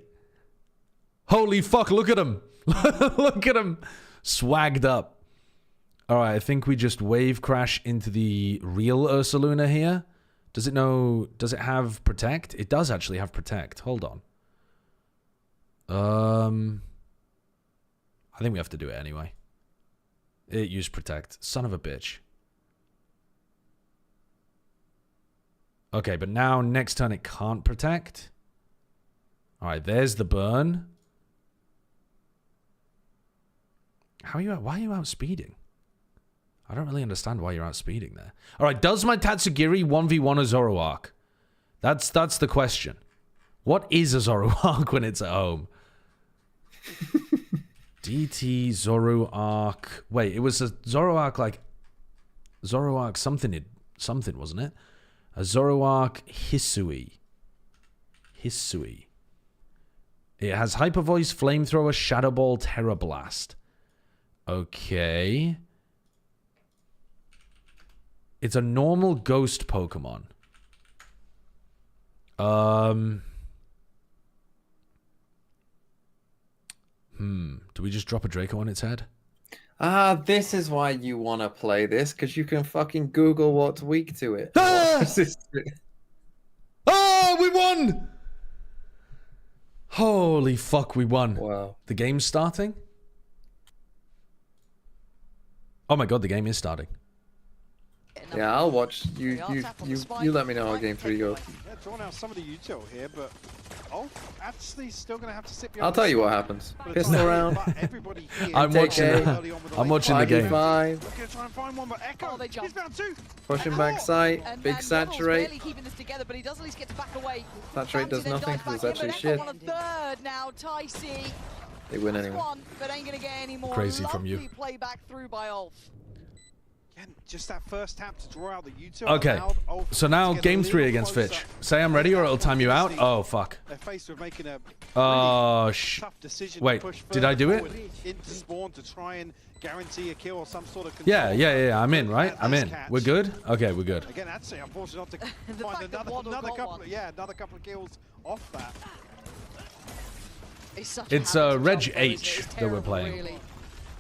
Holy fuck, look at him. Look at him. Swagged up. All right, I think we just wave crash into the real Ursaluna here. Does it have Protect? It does actually have Protect. Hold on. I think we have to do it anyway. It used Protect. Son of a bitch. Okay, but now next turn it can't Protect. All right, there's the burn. Why are you outspeeding? I don't really understand why you're outspeeding there. All right, does my Tatsugiri 1v1 a Zoroark? That's the question. What is a Zoroark when it's at home? DT Zoroark. Wait, it was a Zoroark like Zoroark something, wasn't it? A Zoroark Hisui. It has Hyper Voice, Flamethrower, Shadow Ball, Terra Blast. Okay. It's a normal ghost Pokemon. Do we just drop a Draco on its head? This is why you want to play this, because you can fucking Google what's weak to it. Oh, we won! Holy fuck, we won. Wow. The game's starting? Oh my god, the game is starting. Yeah, I'll watch. You let me know how game 3 goes. Yeah, drawing out some of the util here, but actually still going to have to sit behind. I'll tell you what happens. Pistol round. I'm watching the game. Pushing back sight. Big saturate. Saturate does nothing because it's actually shit. They win anyway. Crazy from you. Just that first tap to draw out the util. Okay, so now game 3 against Fitch. Say I'm ready or it'll time you out. Oh fuck. They're faced with making a tough decision. Wait, did I do it? Into spawn to try and guarantee a kill or some sort of control. Yeah. I'm in, right? I'm in. We're good. Okay, we're good. Again, I'd say unfortunate not to find another couple of kills off that. It's Reg H that we're playing. Really.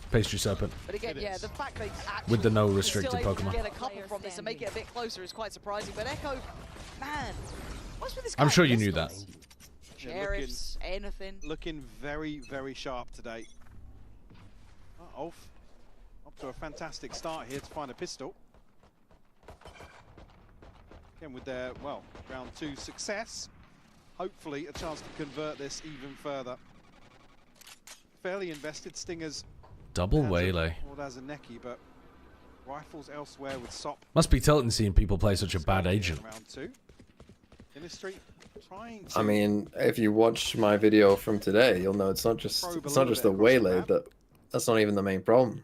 Pastry Serpent. But again, yeah, the fact they with the no restricted still Pokemon. Get a couple from this and make it a bit closer is quite surprising. But Echo, man, what's with this guy? I'm sure you knew that. Sheriffs, anything. Looking very, very sharp today. Ulf, up to a fantastic start here to find a pistol. Again, with their round 2 success, hopefully a chance to convert this even further. Fairly invested. Stingers. Double Waylay. As a necky, but rifles elsewhere with Sop. Must be tilting seeing people play such a bad agent. Round 2. Industry trying to... I mean, if you watch my video from today, you'll know it's not just the Waylay that's not even the main problem.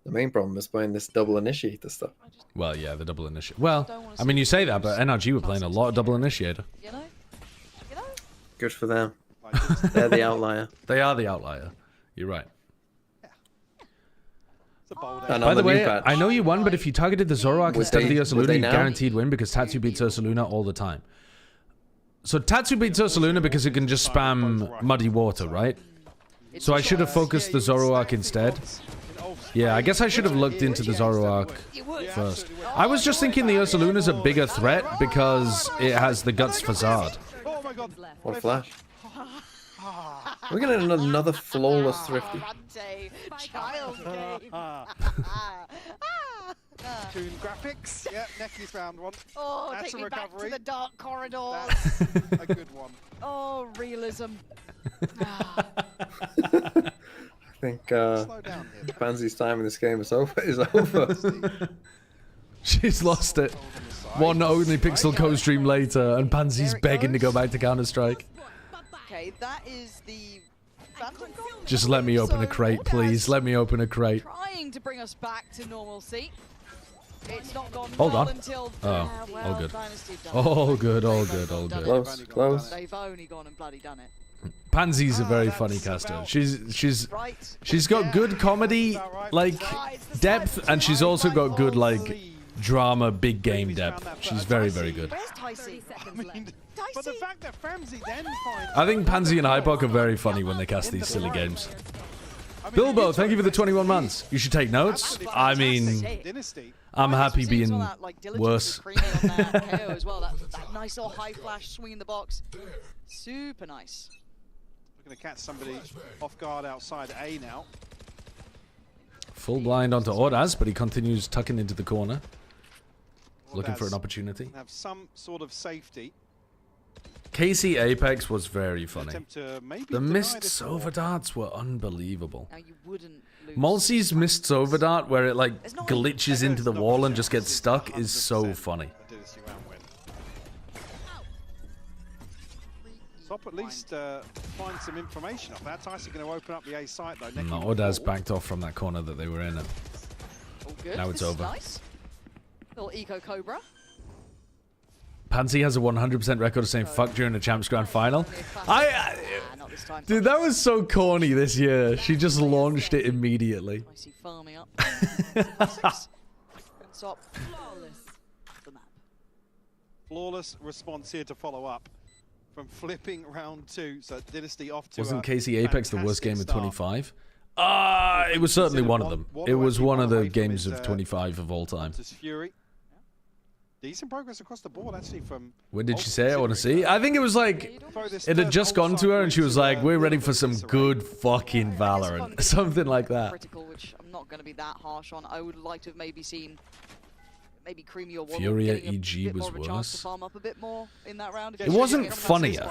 The main problem is playing this double initiator stuff. Well, yeah, the double initiator. Well, I mean, you say that, but NRG were playing a lot of double initiator. You know? Good for them. They're the outlier. They are the outlier. You're right. By the way, I know you won, but if you targeted the Zoroark instead of the Ursaluna, you guaranteed win because Tatsu beats Ursaluna all the time. So Tatsu beats Ursaluna because it can just spam Muddy Water, right? So I should have focused the Zoroark instead. Yeah, I guess I should have looked into the Zoroark first. I was just thinking the Ursaluna's a bigger threat because it has the Guts Facade. What a flash. We're gonna get another flawless Thrifty. Toon graphics. Yeah, Necky's found one. Oh, that's take a me back recovery. to the dark corridors. That's a good one. Oh, realism. I think Pansy's time in this game is over. She's lost it. One only pixel co-stream later, and Pansy's begging to go back to Counter-Strike. Okay, that is the banter. Just let me open a crate, please. Let me open a crate. Trying to bring us back to normalcy. It's not gone Hold well on. Until, oh, well, all good. Dynasty done All good, all good, all good. Close. They've only gone and bloody done it. Pansy's a very funny caster. She's got good comedy like depth, and she's also got good like drama big game depth. She's very, very good. Where's Tycee? But the fact that Famzy then finds... I think Pansy and Hypok are very funny when they cast these silly games. Bilbo, thank you for the 21 months. You should take notes. I mean, I'm happy being worse. That nice little high flash swing in the box. Super nice. We're going to catch somebody off guard outside A now. Full blind onto Ordaz, but he continues tucking into the corner. Looking for an opportunity. Have some sort of safety. KC Apex was very funny. The missed Sova darts were unbelievable. Mulsey's missed Sova dart, where it like glitches into the wall and just gets stuck, is so funny. Top at least find some information off that. Tyson going to open up the A site though. No, Ordaz backed off from that corner that they were in. All good. Now it's over. Nice. Little Eco Cobra. Pansy has a 100% record of saying fuck during the Champs Grand Final. Dude, that was so corny this year. She just launched it immediately. I see farming up. Stop. Flawless response here to follow up from flipping round 2. So DNSTY off to Wasn't KCApex the worst game of 25? It was certainly one of them. It was one of the games of 25 of all time. Fury. Decent progress across the board, actually, from... When did she say I want to see? I think it was like... It had just gone to her and she was like, we're ready for some good fucking Valorant. Something like that. Critical, which I'm not going to be that harsh on. I would like to have maybe seen... Maybe Creamy or Furia EG was worse. It It wasn't funnier.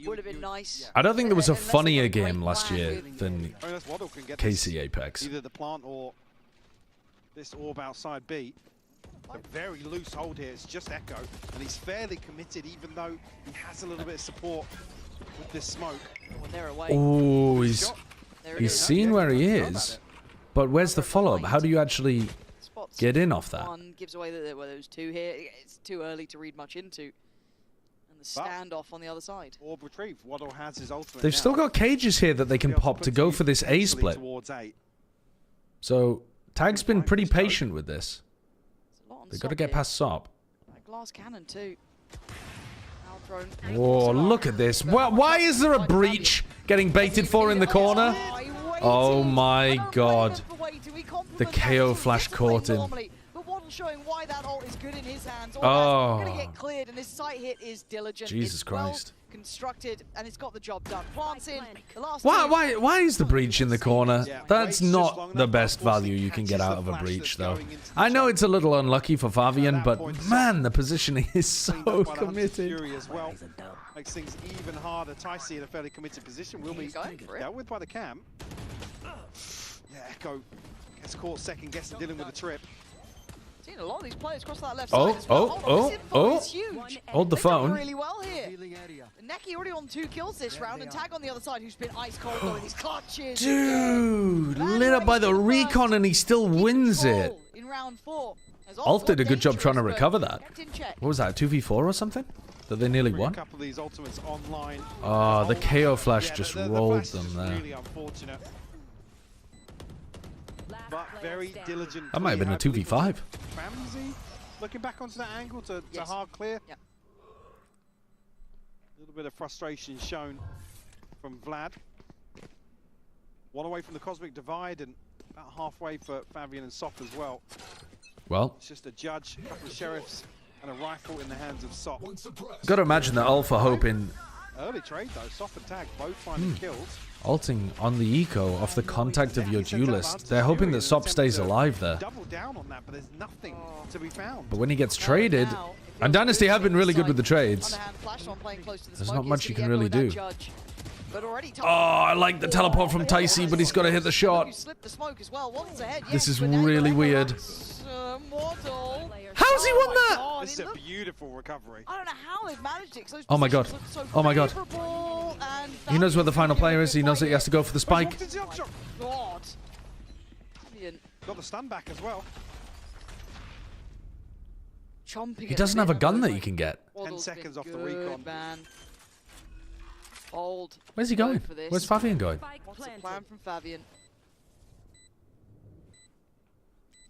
Would have been nice. I don't think there was a funnier game last year than KCApex. Either the plant or this orb outside B. A very loose hold here. It's just Echo, and he's fairly committed, even though he has a little bit of support with this smoke. Oh, he's seen where he is, but where's the follow-up? How do you actually get in off that? One gives away that there were those two here. It's too early to read much into. And the standoff on the other side. Orb retrieved. Waddle has his ultimate. They've still got cages here that they can pop to go for this A split. So Tag's been pretty patient with this. They've got to get past SOP. Glass cannon too. Oh, look at this. Why is there a breach getting baited for in the corner? Oh my god. The KO flash caught him. Showing why that ult is good in his hands. Oh. Going to get cleared, and his sight hit is diligent. Jesus Christ. Well constructed, and it's got the job done. Plants in. The last Why is the breach in the corner? That's not the best value you can get out of a breach, though. I know it's a little unlucky for Favian, but man, the positioning is so committed. Makes things even harder. Tyson in a fairly committed position will be dealt with by the cam. Yeah, Echo gets caught second guessing, dealing with the trip. Seen a lot of these players cross that left side as well. Huge. Hold the phone. Really well here. Neki already on 2 kills this round, and Tag on the other side, who's been ice cold though in his clutches. Dude, lit up by the recon, and he still wins it. In round 4. Alt did a good job trying to recover that. What was that, 2v4 or something? That they nearly won? Oh, the KO flash just rolled them there. Really unfortunate. But very diligent. That might have been a 2v5. Ramsey looking back onto that angle to hard clear. Yep. A little bit of frustration shown from Vlad. One away from the Cosmic Divide and about halfway for Fabian and Sop as well. Well, it's just a judge, a couple of sheriffs, and a rifle in the hands of Sop. Got to imagine that Alpha hoping. Early trade though, Sop and Tag both finding kills. Alting on the eco off the contact of your duelist. They're hoping that Sop stays alive there. Double down on that, but there's nothing to be found. But when he gets traded, and DNSTY have been really good with the trades, there's not much you can really do. Oh, I like the teleport from Tyson, but he's got to hit the shot. This is really weird. How's he won that? This is a beautiful recovery. I don't know how they've managed it. Oh my god. Oh my god. He knows where the final player is. He knows that he has to go for the spike. God. Got the stun back as well. He doesn't have a gun that you can get. 10 seconds off the recon. Old. Where's he going? Where's Fabian going? What's the plan from Fabian?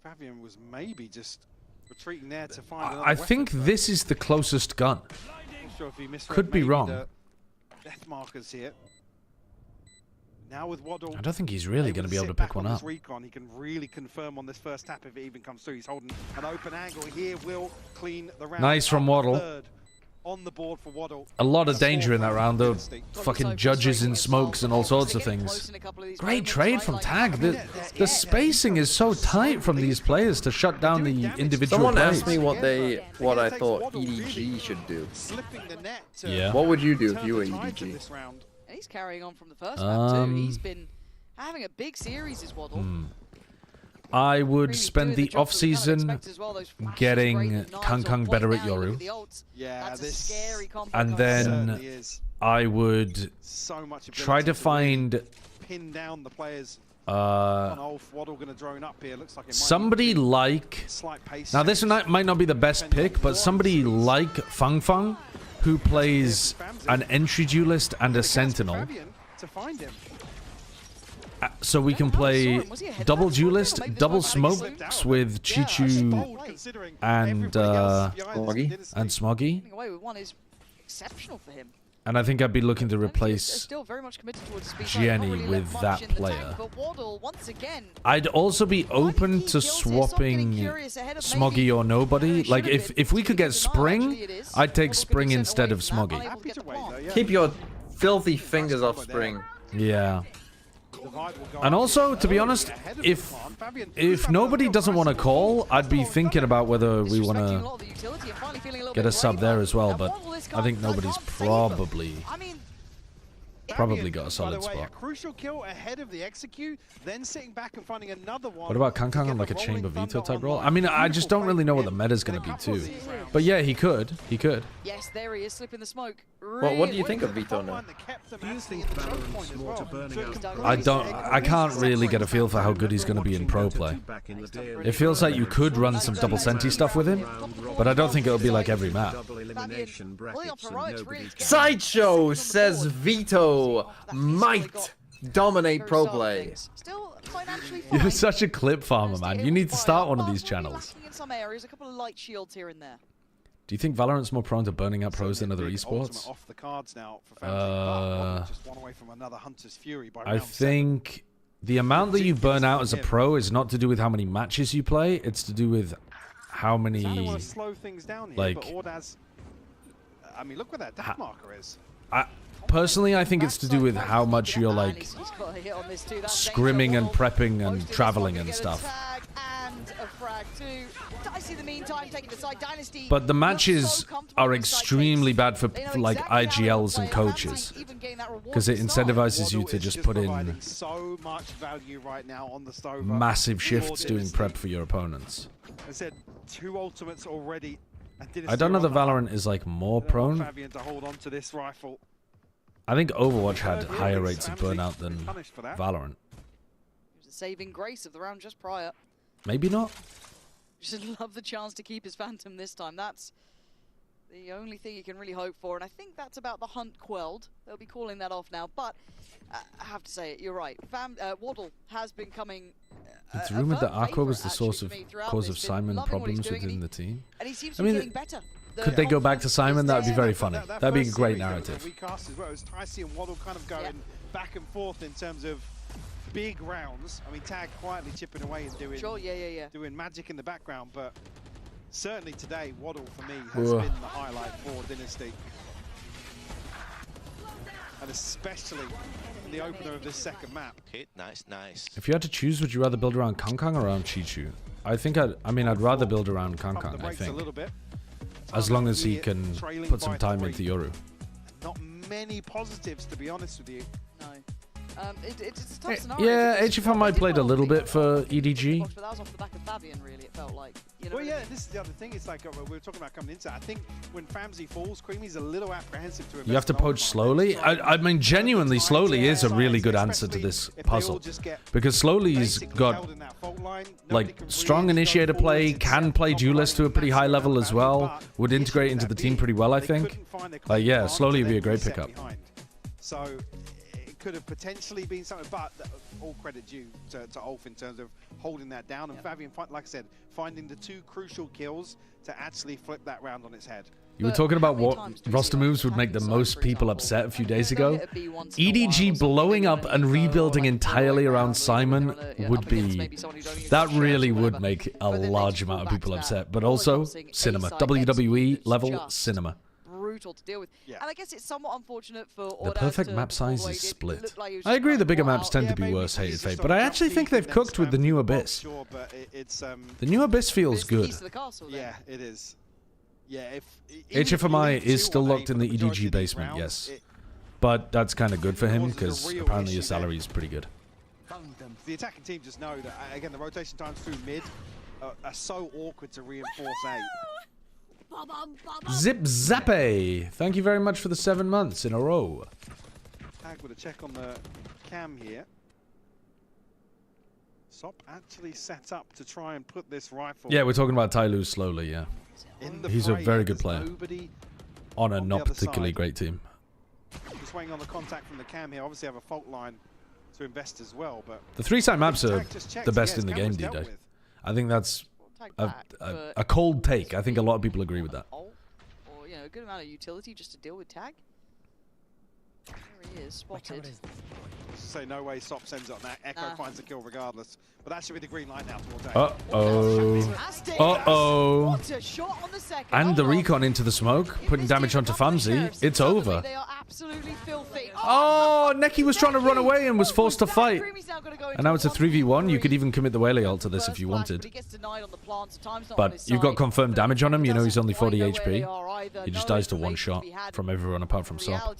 Fabian was maybe just retreating there to find I think this is the closest gun. Not sure if he misread Could be wrong. Death markers here. Now with Waddle, I don't think he's really going to be able to pick one up. Recon, he can really confirm on this first tap if it even comes through. He's holding an open angle here. Will clean the round. Nice from Waddle. On the board for Waddle. A lot of danger in that round, though. Fucking judges in smokes and all sorts of things. Great trade from Tag. The spacing is so tight from these players to shut down the individual Someone plays. asked me what I thought EDG should do. Yeah. What would you do if you were EDG? He's carrying on from the first map too. He's been having a big series, is Waddle. I would spend the off-season getting Kang better at Yoru. Yeah, And then I would try to find pin down the players. Somebody like... Now, this might not be the best pick, but somebody like Fang Fang, who plays an entry duelist and a sentinel. So we can play double duelist, double smokes with Chichu and Smoggy. And I think I'd be looking to replace Jenny with that player. I'd also be open to swapping Smoggy or nobody. Like, if we could get Spring, I'd take Spring instead of Smoggy. Keep your filthy fingers off Spring. Yeah. And also, to be honest, if nobody doesn't want to call, I'd be thinking about whether we want to get a sub there as well, but I think nobody's probably got a solid spot. What about Kang on like a chamber veto type role? I mean, I just don't really know what the meta's going to be too. But yeah, he could. Yes, there he is, slipping the smoke. Well, what do you think of Veto now? I can't really get a feel for how good he's going to be in pro play. It feels like you could run some double senti stuff with him, but I don't think it'll be like every map. Sideshow says Veto might dominate pro play. You're such a clip farmer, man. You need to start one of these channels. Do you think Valorant's more prone to burning out pros than other esports? I think the amount that you burn out as a pro is not to do with how many matches you play. It's to do with how many, like... I mean, look where that death marker is. Personally, I think it's to do with how much you're, like, scrimming and prepping and traveling and stuff. But the matches are extremely bad for like IGLs and coaches, because it incentivizes you to just put in massive shifts doing prep for your opponents. I said 2 ultimates already. I don't know that Valorant is like more prone. I think Overwatch had higher rates of burnout than Valorant. It was a saving grace of the round just prior. Maybe not. Just love the chance to keep his Phantom this time. That's the only thing you can really hope for. And I think that's about the hunt quelled. They'll be calling that off now. But I have to say it, you're right. Waddle has been coming... It's rumored that Aqua was the cause of Simon problems within the team. And he seems to be getting better. Could they go back to Simon? That would be very funny. That'd be a great narrative. Tycee and Waddle kind of going back and forth in terms of big rounds. I mean, Tag quietly chipping away and doing magic in the background, but certainly today, Waddle for me has been the highlight for DNSTY. And especially in the opener of this second map. Nice. If you had to choose, would you rather build around Kang or around Chichu? I think I'd rather build around Kang, I think. As long as he can put some time into Yoru. Not many positives, to be honest with you. No. It's a tough scenario. Yeah, HFMI played a little bit for EDG. But that was off the back of Fabian, really, it felt like. You know, well, yeah, this is the other thing. It's like we were talking about coming into. I think when Famzy falls, Creamy's a little apprehensive to him. You have to poach slowly. I mean, genuinely, slowly is a really good answer to this puzzle. Because slowly's got, like, strong initiator play, can play duelist to a pretty high level as well, would integrate into the team pretty well, I think. Like, yeah, slowly would be a great pickup. So it could have potentially been something, but all credit due to Ulf in terms of holding that down. And Fabian, like I said, finding the 2 crucial kills to actually flip that round on its head. You were talking about what roster moves would make the most people upset a few days ago. EDG blowing up and rebuilding entirely around Simon would be... That really would make a large amount of people upset. But also, cinema. WWE level cinema. Brutal to deal with. And I guess it's somewhat unfortunate for the perfect map size is split. I agree the bigger maps tend to be worse hated fate, but I actually think they've cooked with the new Abyss. The new Abyss feels good. Yeah, it is. Yeah, HFMI is still locked in the EDG basement, yes. But that's kind of good for him, because apparently his salary is pretty good. The attacking team just know that, again, the rotation times through mid are so awkward to reinforce A. Zip Zappe, thank you very much for the 7 months in a row. Tag with a check on the cam here. Sop actually set up to try and put this rifle. Yeah, we're talking about Tyloo slowly, yeah. He's a very good player. On a not particularly great team. Just waiting on the contact from the cam here. Obviously have a fault line to invest as well, but the 3-side maps are the best in the game, D-Day. I think that's a cold take. I think a lot of people agree with that. Or, you know, a good amount of utility just to deal with tag. There he is, spotted. Say no way Sop sends it on that. Echo finds the kill regardless. But that should be the green light now towards A. Uh-oh. And the recon into the smoke, putting damage onto Famzy. It's over. Oh, Neki was trying to run away and was forced to fight. And now it's a 3v1. You could even commit the Waylay ult to this if you wanted. But you've got confirmed damage on him. You know he's only 40 HP. He just dies to one shot from everyone apart from Sop.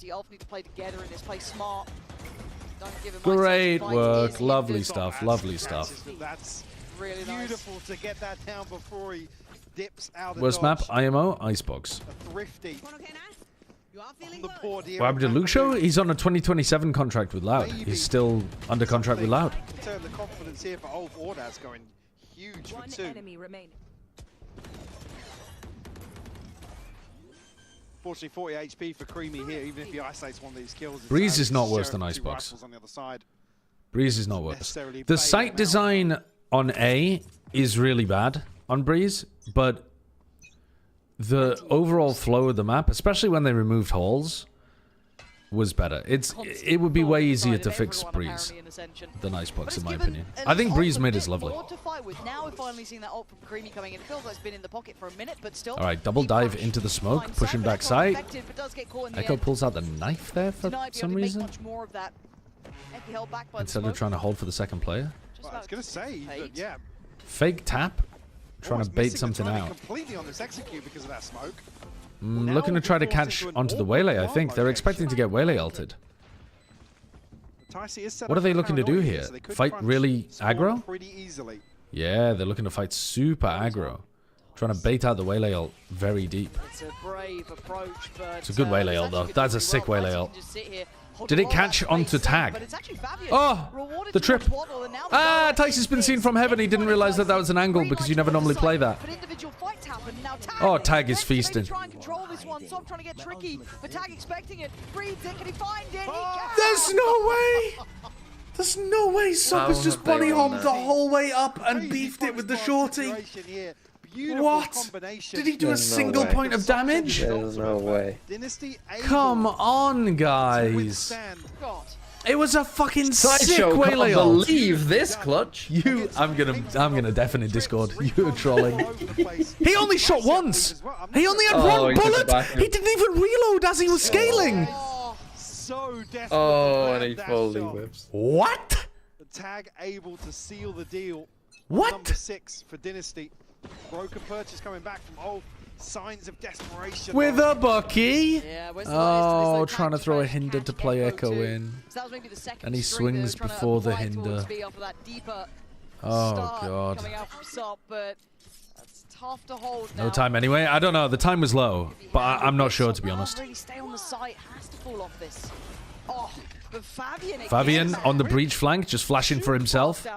Great work. Lovely stuff. Lovely stuff. That's really beautiful to get that down before he dips out. Worst map, IMO, Icebox. Thrifty. What happened to Lucio? He's on a 2027 contract with Loud. He's still under contract with Loud. Turn the confidence here for Ulf Ordaz going huge for 2. Fortunately, 40 HP for Creamy here, even if he isolates one of these kills. Breeze is not worse than Icebox. Breeze is not worse. The site design on A is really bad on Breeze, but the overall flow of the map, especially when they removed halls, was better. It would be way easier to fix Breeze than Icebox, in my opinion. I think Breeze mid is lovely. Alright, double dive into the smoke, pushing back side. Echo pulls out the knife there for some reason. Instead of trying to hold for the second player. I was going to say, yeah. Fake tap, trying to bait something out. Completely on this execute because of that smoke. Looking to try to catch onto the Waylay, I think. They're expecting to get Waylay ulted. What are they looking to do here? Fight really aggro? Yeah, they're looking to fight super aggro. Trying to bait out the Waylay ult very deep. It's a good Waylay ult, though. That's a sick Waylay ult. Did it catch onto tag? Oh, the trip. Ah, Tyson's been seen from heaven. He didn't realize that that was an angle because you never normally play that. Oh, tag is feasting. There's no way. There's no way Sop has just bunny hopped the whole way up and beefed it with the shorty. What? Did he do a single point of damage? There's no way. Come on, guys. It was a fucking sick Sideshow Waylay can't ult. believe this clutch. I'm gonna definitely Discord. You're trolling. He only shot once. He only had one bullet. He didn't even reload as he was scaling. Oh, and he fully whips. What? The tag able to seal the deal. What? Number 6 for Dynasty. Broker purchase coming back from Ulf. Signs of desperation. With a Bucky. Oh, trying to throw a hinder to play Echo in. And he swings before the hinder. Oh, God. No time anyway. I don't know. The time was low, but I'm not sure, to be honest. Fabian on the breach flank, just flashing for himself.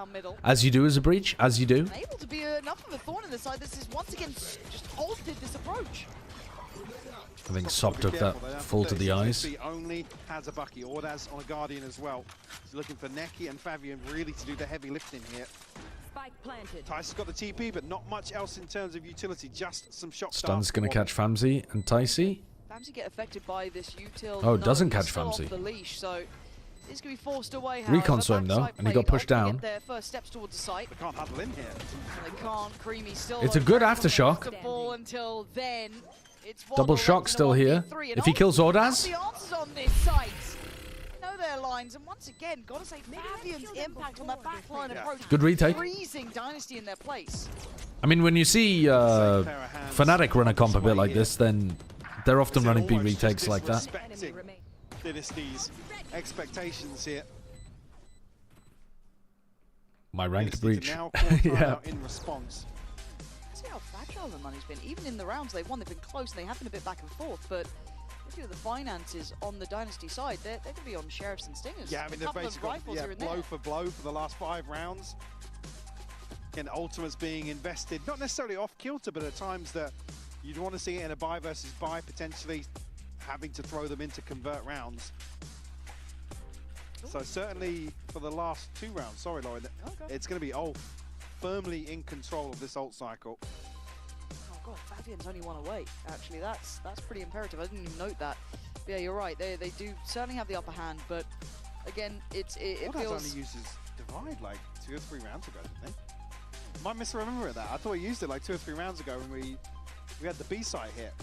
As you do as a breach, as you do. Able to be enough of a thorn in the side. This is once again just halted this approach. I think Sop took that full to the eyes. Only has a Bucky. Ordaz on a Guardian as well. He's looking for Neki and Fabian really to do the heavy lifting here. Tyson's got the TP, but not much else in terms of utility. Just some shots. Stun's going to catch Famzy and Tycee. Famzy get affected by this util. Oh, doesn't catch Famzy. So he's going to be forced away. Recon saw him though, and he got pushed down. Their first steps towards the site. They can't huddle in here. They can't. Creamy still. It's a good aftershock. Until then, it's double shock still here. If he kills Ordaz. The answers on this site. Know their lines, and once again, gotta say Fabian's impact on that backline approach. Good retake. Freezing Dynasty in their place. I mean, when you see Fnatic run a comp a bit like this, then they're often running B retakes like that. Dynasty's expectations here. my ranked breach. Now yeah. in response. See how fragile the money's been. Even in the rounds they've won, they've been close and they have been a bit back and forth. But if you look at the finances on the Dynasty side, they're going to be on sheriffs and stingers. Yeah, I mean, they've basically gone blow for blow for the last 5 rounds. Again, ultimates being invested, not necessarily off kilter, but at times that you'd want to see it in a buy versus buy, potentially having to throw them into convert rounds. So certainly for the last 2 rounds, sorry Lauren, it's going to be ULF firmly in control of this ult cycle. Oh god, Fabian's only 1 away. Actually, that's pretty imperative. I didn't even note that. But yeah, you're right. They do certainly have the upper hand, but again, it feels. only uses divide like 2 or 3 rounds ago, didn't they? Might misremember that. I thought he used it like 2 or 3 rounds ago when we had the B site hit.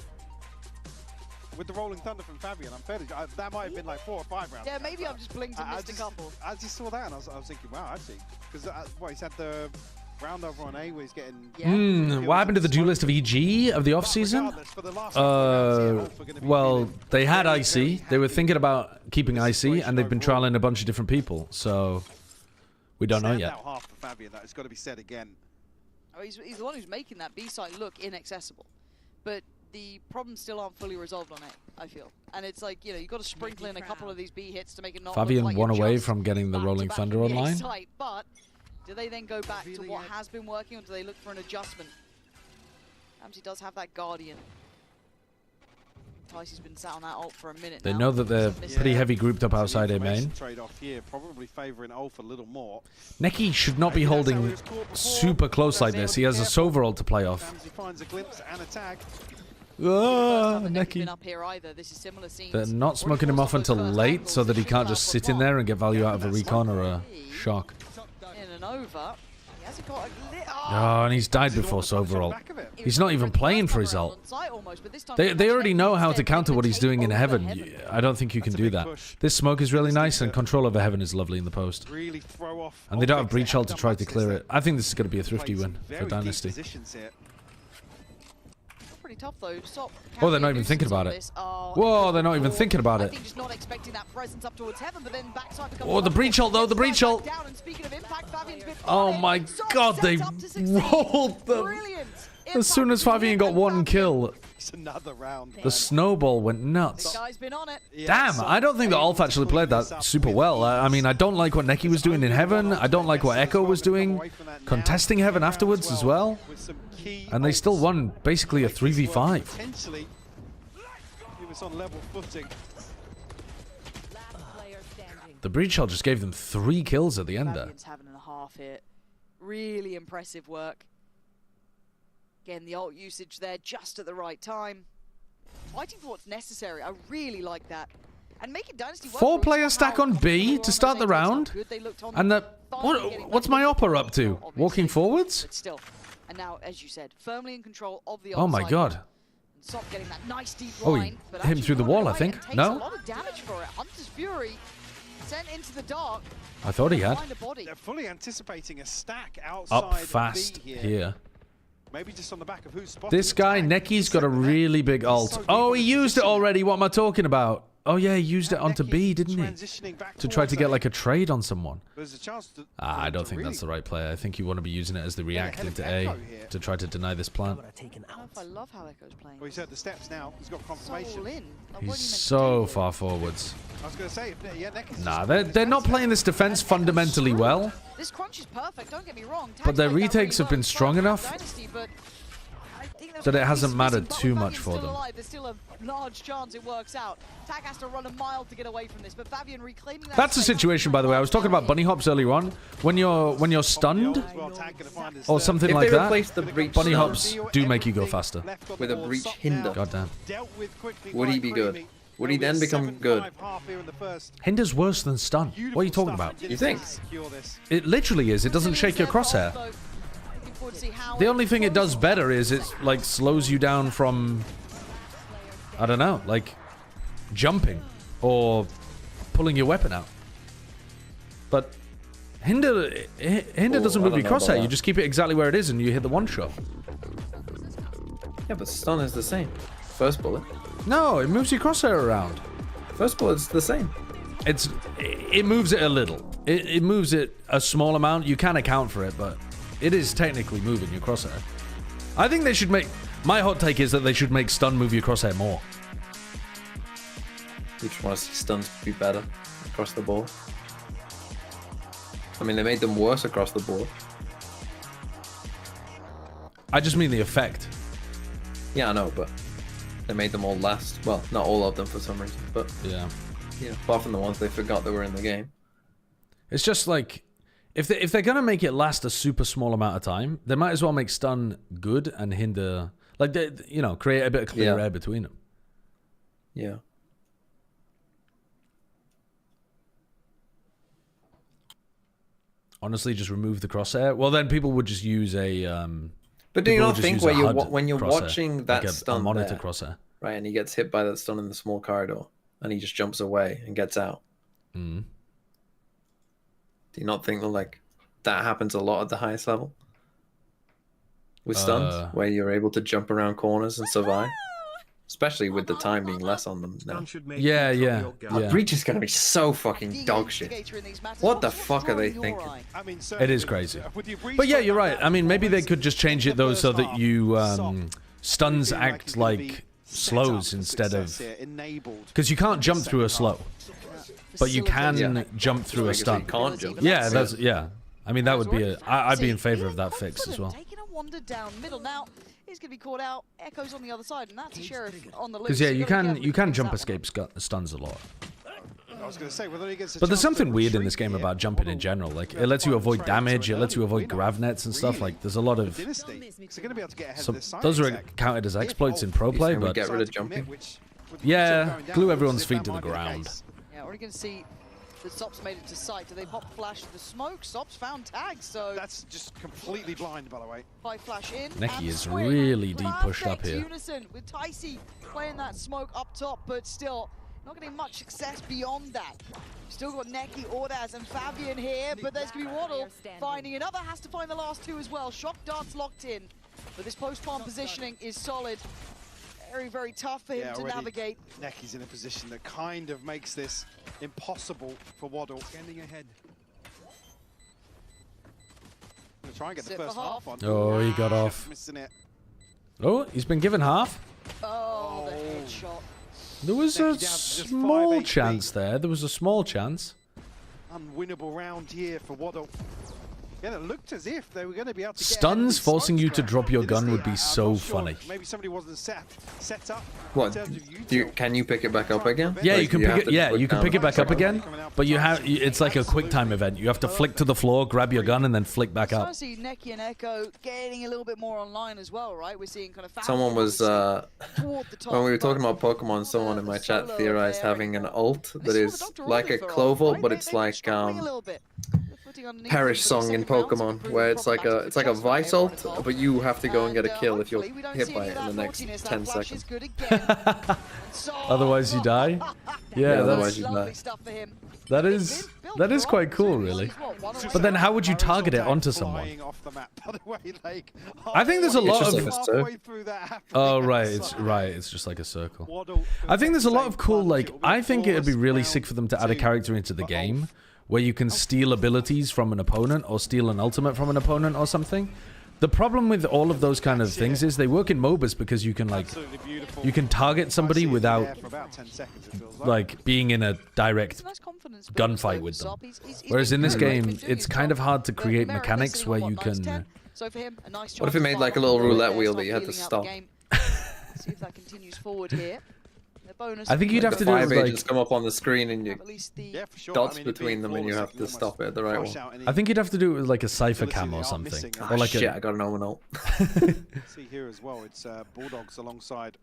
With the Rolling Thunder from Fabian, I'm fairly that might have been like 4 or 5 rounds. Yeah, maybe I've just blinked and missed a couple. I just saw that and I was thinking, wow, actually, because he's had the round over on A where he's getting. What happened to the duelist of EG of the off season? Well, they had IC. They were thinking about keeping IC, and they've been trialing a bunch of different people. So we don't know yet. Half for Fabian, that has got to be said again. Oh, he's the one who's making that B site look inaccessible, but the problems still aren't fully resolved on it, I feel. And it's like, you know, you've got to sprinkle in a couple of these B hits to make it not Fabian look like 1 away from getting the Rolling Thunder online. Site, but do they then go back to what has been working, or do they look for an adjustment? Amsi does have that Guardian. Tyce's been sat on that ult for a minute They now. know that they're pretty heavy grouped up outside A main. Trade-off here, probably favoring ULF a little more. Neki should not be holding super close like this. He has a Sova ult to play off. Ramsey finds a glimpse and a tag. Neki. They're not smoking him off until late so that he can't just sit in there and get value out of a recon or a shock. In and over. He hasn't got a Oh, and he's died before Sova ult. He's not even playing for his ult. They already know how to counter what he's doing in Heaven. I don't think you can do that. This smoke is really nice, and control over Heaven is lovely in the post. And they don't have breach ult to try to clear it. I think this is going to be a thrifty win for Dynasty. Pretty tough though. Oh, they're not even thinking about it. Whoa, they're not even thinking about it. Just not expecting that presence up towards Heaven, but then backside Oh, the breach ult though, the breach ult. Oh my god, they rolled them. As soon as Fabian got 1 kill, another round. The snowball went nuts. Damn, I don't think that ULF actually played that super well. I mean, I don't like what Neki was doing in Heaven. I don't like what Echo was doing, contesting Heaven afterwards as well. And they still won basically a 3v5. The breach shell just gave them 3 kills at the end there. 7.5 here. Really impressive work. Again, the ult usage there just at the right time. Fighting for what's necessary. I really like that. And making Dynasty 4-player stack on B to start the round. And what's my Oppa up to? Walking forwards? But still. And now, as you said, firmly in control of the Oh my god. Sop getting that nice deep Oh, line, he hit him through the wall, I think. No? A lot of damage for it. Hunter's Fury sent into the dark. I thought he had. They're fully anticipating a stack outside Up fast B here. Maybe just on the back of who's spotting This guy, Neki's got a really big ult. Oh, he used it already. What am I talking about? Oh yeah, he used it onto B, didn't he? To try to get like a trade on someone. I don't think that's the right play. I think you want to be using it as the react into A to try to deny this plant. I love how Echo's playing. Well, he's at the steps now. He's got confirmation. He's so far forwards. I was going to say, yeah, nah, they're not playing this defense fundamentally well. This crunch is perfect, don't get me wrong. But their retakes have been strong enough that it hasn't mattered too much for them. There's still a large chance it works out. Tag has to run a mile to get away from this, but Fabian reclaiming that. That's the situation, by the way. I was talking about bunny hops earlier on. When you're stunned or something like that, bunny hops do make you go faster. With a breach hinder. Goddamn. Would he be good? Would he then become good? Hinder's worse than stun. What are you talking about? You think? It literally is. It doesn't shake your crosshair. The only thing it does better is it like slows you down from, I don't know, like jumping or pulling your weapon out. But Hinder doesn't move your crosshair. You just keep it exactly where it is and you hit the one shot. Yeah, but stun is the same. First bullet. No, it moves your crosshair around. First bullet's the same. It moves it a little. it moves it a small amount. You can account for it, but it is technically moving your crosshair. I think they should make... My hot take is that they should make stun move your crosshair more. You just want to see stuns be better across the board. I mean, they made them worse across the board. I just mean the effect. Yeah, I know, but they made them all last. Well, not all of them for some reason, but yeah, apart from the ones they forgot that were in the game. It's just like, if they're gonna make it last a super small amount of time, they might as well make stun good and hinder, like, you know, create a bit of clear air between them. Yeah. Honestly, just remove the crosshair. Well, then people would just use a. But do you not think when you're watching that like stun a monitor there, crosshair, right, and he gets hit by that stun in the small corridor, and he just jumps away and gets out? Mm. Do you not think that like that happens a lot at the highest level with stuns, where you're able to jump around corners and survive? Especially with the time being less on them now. Yeah. Breach is gonna be so fucking dog shit. What the fuck are they thinking? It is crazy. But yeah, you're right. I mean, maybe they could just change it though so that you stuns act like slows instead of, because you can't jump through a slow, but you can jump through a stun. Yeah, that's I mean, that would be I'd be in favor of that fix as well. Wander down middle now. He's going to be caught out. Echo's on the other side, and that's the Sheriff on the loose. Because yeah, you can jump escape stuns a lot. I was going to say, whether he gets but there's something weird in this game about jumping in general. Like, it lets you avoid damage, it lets you avoid grav nets and stuff. Like, there's a lot of... those are counted as exploits in pro play, but... Get rid of jumping. Yeah, glue everyone's feet to the ground. Yeah, we're going to see... The Sops made it to sight. Do they pop flash the smoke? Sops found tags, so... That's just completely blind, by the way. High flash in. Neki is really deep pushed up here. Unison with Ticey playing that smoke up top, but still not getting much success beyond that. Still got Neki, Ordaz, and Fabian here, but there's going to be Waddle finding another. Has to find the last two as well. Shock darts locked in, but this post-palm positioning is solid. Very, very tough for him to navigate. Neki's in a position that kind of makes this impossible for Waddle. Standing ahead. Gonna try and get the first half on. Oh, he got off. Missing it. Oh, he's been given half. Oh, the headshot. There was a small chance there. There was a small chance. Unwinnable round here for Waddle. Yeah, it looked as if they were going to be able to stuns forcing you to drop your gun would be so funny. Maybe somebody wasn't set up. What? Can you pick it back up again? Yeah, you can pick it. Yeah, you can pick it back up again. But you have it's like a quick time event. You have to flick to the floor, grab your gun, and then flick back up. I see Neki and Echo getting a little bit more online as well, right? We're seeing kind of. Someone was when we were talking about Pokemon. Someone in my chat theorized having an ult that is like a clove ult, but it's like Perish Song in Pokemon, where it's like a Vice ult, but you have to go and get a kill if you're hit by it in the next 10 seconds. Otherwise you die? Yeah, otherwise you die. That is quite cool, really. But then how would you target it onto someone? I think there's a lot of... Oh, right, it's just like a circle. I think there's a lot of cool, like, I think it'd be really sick for them to add a character into the game where you can steal abilities from an opponent or steal an ultimate from an opponent or something. The problem with all of those kind of things is they work in MOBAs because you can, like, you can target somebody without, like, being in a direct gunfight with them. Whereas in this game, it's kind of hard to create mechanics where you can... What if it made, like, a little roulette wheel that you had to stop? See if that continues forward here. I think you'd have to do it like... just come up on the screen and you dots between them and you have to stop it at the right one. I think you'd have to do it with like a Cypher Cam or something. Or like shit, I got an omen ult. See here as well, it's Bulldogs alongside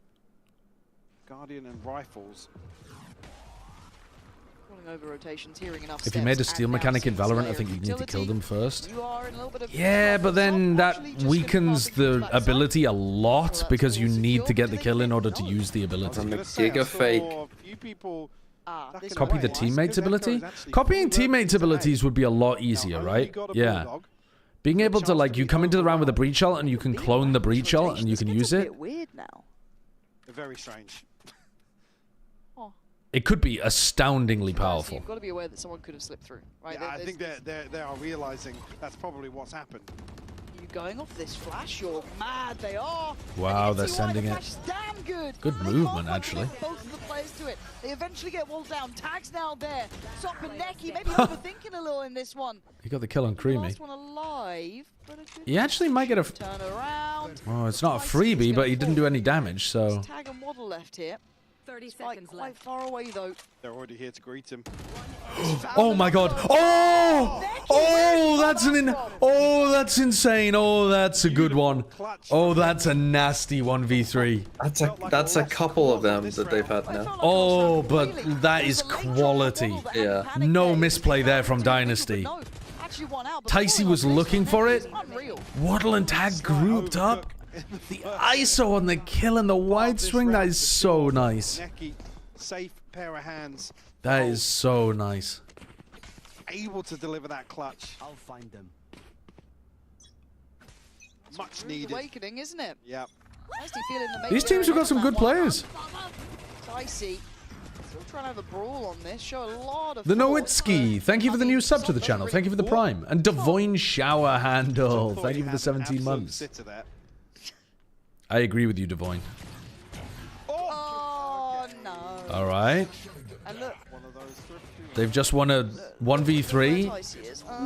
Guardian and Rifles. Over rotations, hearing enough if you made a steal mechanic in Valorant, I think you need to kill them first. Yeah, but then that weakens the ability a lot because you need to get the kill in order to use the ability. Giga fake. Copy the teammate's ability? Copying teammates' abilities would be a lot easier, right? Yeah. Being able to, like, you come into the round with a breach ult and you can clone the breach ult and you can use it. Weird now. Very strange. It could be astoundingly powerful. You've got to be aware that someone could have slipped through, right? Yeah, I think they are realizing that's probably what's happened. You going off this flash? You're mad. They are. Wow, they're sending it. Damn good. Good movement, actually. Both of the players to it. They eventually get walled down. Tags now there. Sop and Neki maybe overthinking a little in this one. He got the kill on Creamy. Last one alive, but he actually might get a... turn around. Oh, it's not a freebie, but he didn't do any damage, so... Tag and Waddle left here. 30 seconds quite left. far away though. They're already here to greet him. Oh my god. Oh! Oh, that's insane. Oh, that's a good one. Oh, that's a nasty 1v3. That's a couple of them that they've had now. Oh, but that is quality. Yeah. No misplay there from Dynasty. Ticey was looking for it. Waddle and Tag grouped up. The ISO on the kill and the wide swing, that is so nice. Safe pair of hands. That is so nice. Able to deliver that clutch. I'll find them. Much needed. Awakening, isn't it? Yeah. These teams have got some good players. Ticey still trying to have a brawl on this. Show a lot of The Nowitzki, thank you for the new sub to the channel. Thank you for the prime. And Devoyne Shower Handle, thank you for the 17 months. I agree with you, Devoyne. Oh, no. All right. And look, they've just won a 1v3.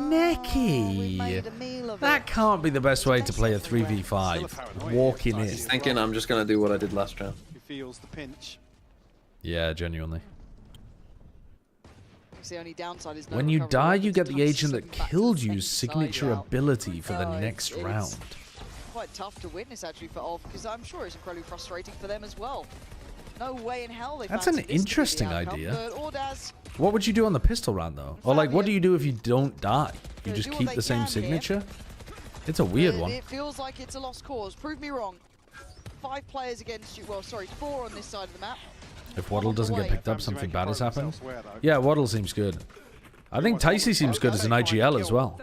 Neki. That can't be the best way to play a 3v5. Walking in. He's thinking I'm just going to do what I did last round. He feels the pinch. Yeah, genuinely. The only downside is when you die, you get the agent that killed you's signature ability for the next round. Quite tough to witness actually for ULF because I'm sure it's incredibly frustrating for them as well. No way in hell they That's an fancied this to be the interesting outcome, idea. but Ordaz, What would you do on the pistol round though? Or like, what do you do if you don't die? You just do what keep they the same can here. signature? It's a weird one. It feels like it's a lost cause. Prove me wrong. 5 players against you. Well, sorry, 4 on this side of the map. If Waddle doesn't get picked up, something bad has happened. Yeah, Waddle seems good. I think Ticey seems good as an IGL as well.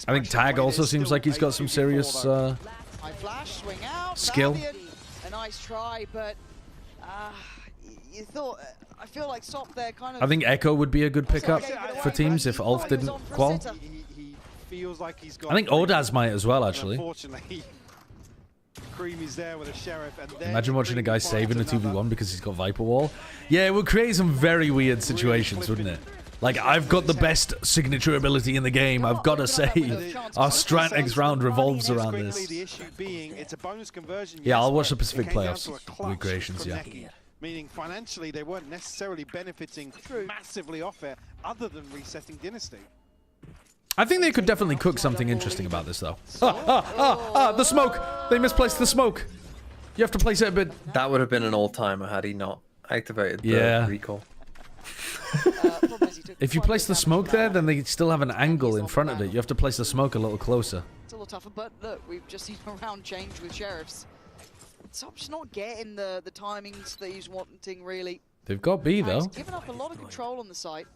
I think Tag also seems like he's got some serious High flash, swing out, skill. A nice try, but you thought. I feel like Sop there kind of. I think Echo would be a good pickup for teams if ULF didn't qual. He feels like he's got. I think Ordaz might as well, actually. Unfortunately, Creamy's there with a sheriff, and Imagine watching a guy saving a 2v1 because he's got Viper Wall. Yeah, it would create some very weird situations, wouldn't it? Like, I've got the best signature ability in the game. I've got to save. Our strat next round revolves around this. Yeah, I'll watch the Pacific playoffs with Creations, yeah. Meaning financially, they weren't necessarily benefiting massively off it, other than resetting Dynasty. I think they could definitely cook something interesting about this, though. The smoke! They misplaced the smoke. You have to place it a bit. That would have been an all-timer had he not activated the recall. If you place the smoke there, then they still have an angle in front of it. You have to place the smoke a little closer. It's a little tougher, but look, we've just seen a round change with Sheriffs. Sop's not getting the timings that he's wanting, really. They've got B, though. He's given up a lot of control on the site.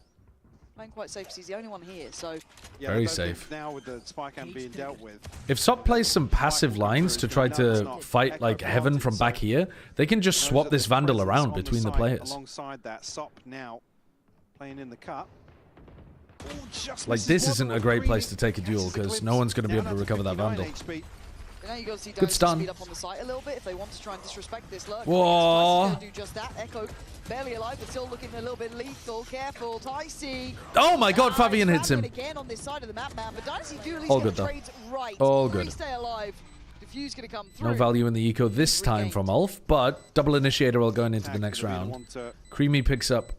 Playing quite safe because he's the only one here, so... Yeah, very safe. Now with the spike amp being dealt with. If Sop plays some passive lines to try to fight like Heaven from back here, they can just swap this Vandal around between the players. Alongside that, Sop now playing in the cut. Like, this isn't a great place to take a duel because no one's going to be able to recover that Vandal. Now you got to see good stun. Speed up on the site a little bit if they want to try and disrespect this lurk. Whoa! Do just that. Echo barely alive, but still looking a little bit lethal. Careful, Ticey. Oh my God! Fabian hits him. Again on this side of the map, man. But Dynasty do at least all get good the though. trades right. All good. Stay alive. Diffuse gonna come through. No value in the eco this time from ULF, but double initiator all going into the next round. Creamy picks up.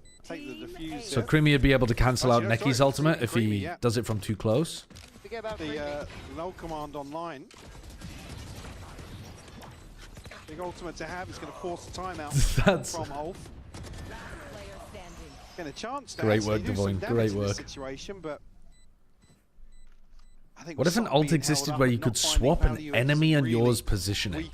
So Creamy would be able to cancel out Neki's ultimate if he does it from too close. The low command online. Big ultimate to have is going to force a timeout from ULF. Getting a chance to great work, Devoyne. Great work. Situation, but I think what if an ult existed where you could swap an enemy on yours positioning?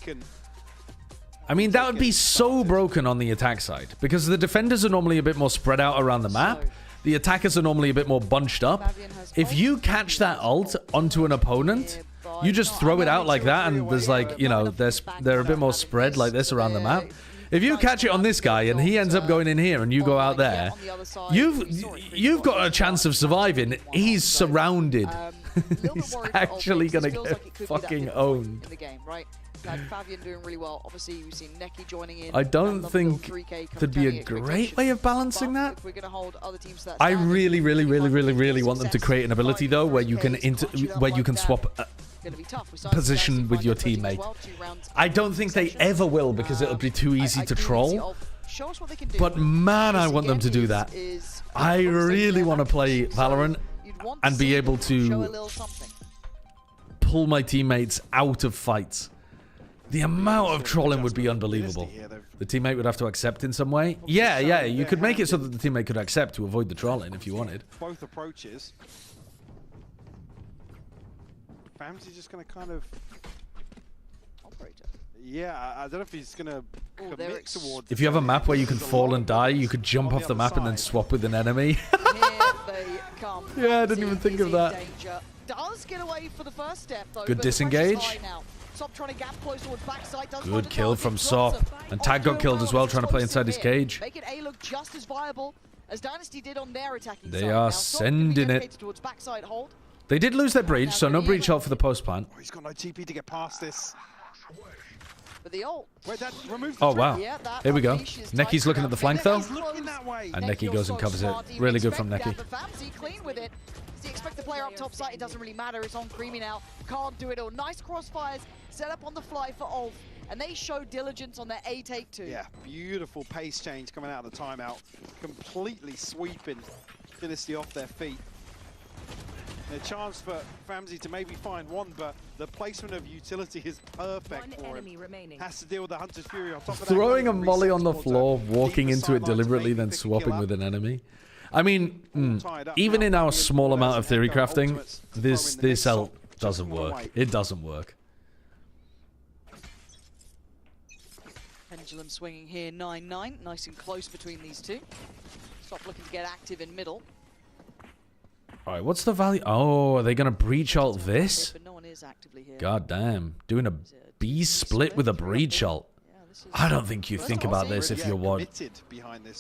I mean, that would be so broken on the attack side because the defenders are normally a bit more spread out around the map. The attackers are normally a bit more bunched up. If you catch that ult onto an opponent, you just throw it out like that, and there's like, you know, they're a bit more spread like this around the map. If you catch it on this guy and he ends up going in here and you go out there, you've got a chance of surviving. He's surrounded. He's actually gonna get fucking owned. Fabian doing really well. Obviously, we've seen Neki joining in. I don't think there'd be a great way of balancing that. I really want them to create an ability though, where you can swap position with your teammate. I don't think they ever will because it'll be too easy to troll. But man, I want them to do that. I really want to play Valorant and be able to pull my teammates out of fights. The amount of trolling would be unbelievable. The teammate would have to accept in some way. Yeah, you could make it so that the teammate could accept to avoid the trolling if you wanted. Both approaches. Famsy's just going to kind of... Yeah, I don't know if he's going to commit towards... If you have a map where you can fall and die, you could jump off the map and then swap with an enemy. Yeah, I didn't even think of that. Does get away for the first step, though. Good disengage. Good kill from Sop. And Tag got killed as well, trying to play inside his cage. Make it A look just as viable as DNSTY did on their attacking side. They are sending it. They did lose their breach, so no breach ult for the post plant. Oh, he's got no TP to get past this. But the ult. Oh, wow. Here we go. Neki's looking at the flank, though. And Neki goes and covers it. Really good from Neki. Clean with it. So you expect the player up top side, it doesn't really matter. It's on Creamy now. Can't do it all. Nice crossfires set up on the fly for ULF. And they show diligence on their A take too. Yeah, beautiful pace change coming out of the timeout. Completely sweeping DNSTY off their feet. A chance for Famsy to maybe find one, but the placement of utility is perfect for him. Has to deal with the Hunter's Fury on top of that. Throwing a molly on the floor, walking into it deliberately, then swapping with an enemy. I mean, even in our small amount of theory crafting, this ult doesn't work. It doesn't work. Pendulum swinging here, 9-9. Nice and close between these two. Stop looking to get active in middle. All right, what's the value? Oh, are they going to breach ult this? But no one is actively here. God damn. Doing a B split with a breach ult. I don't think you think about this if you're one.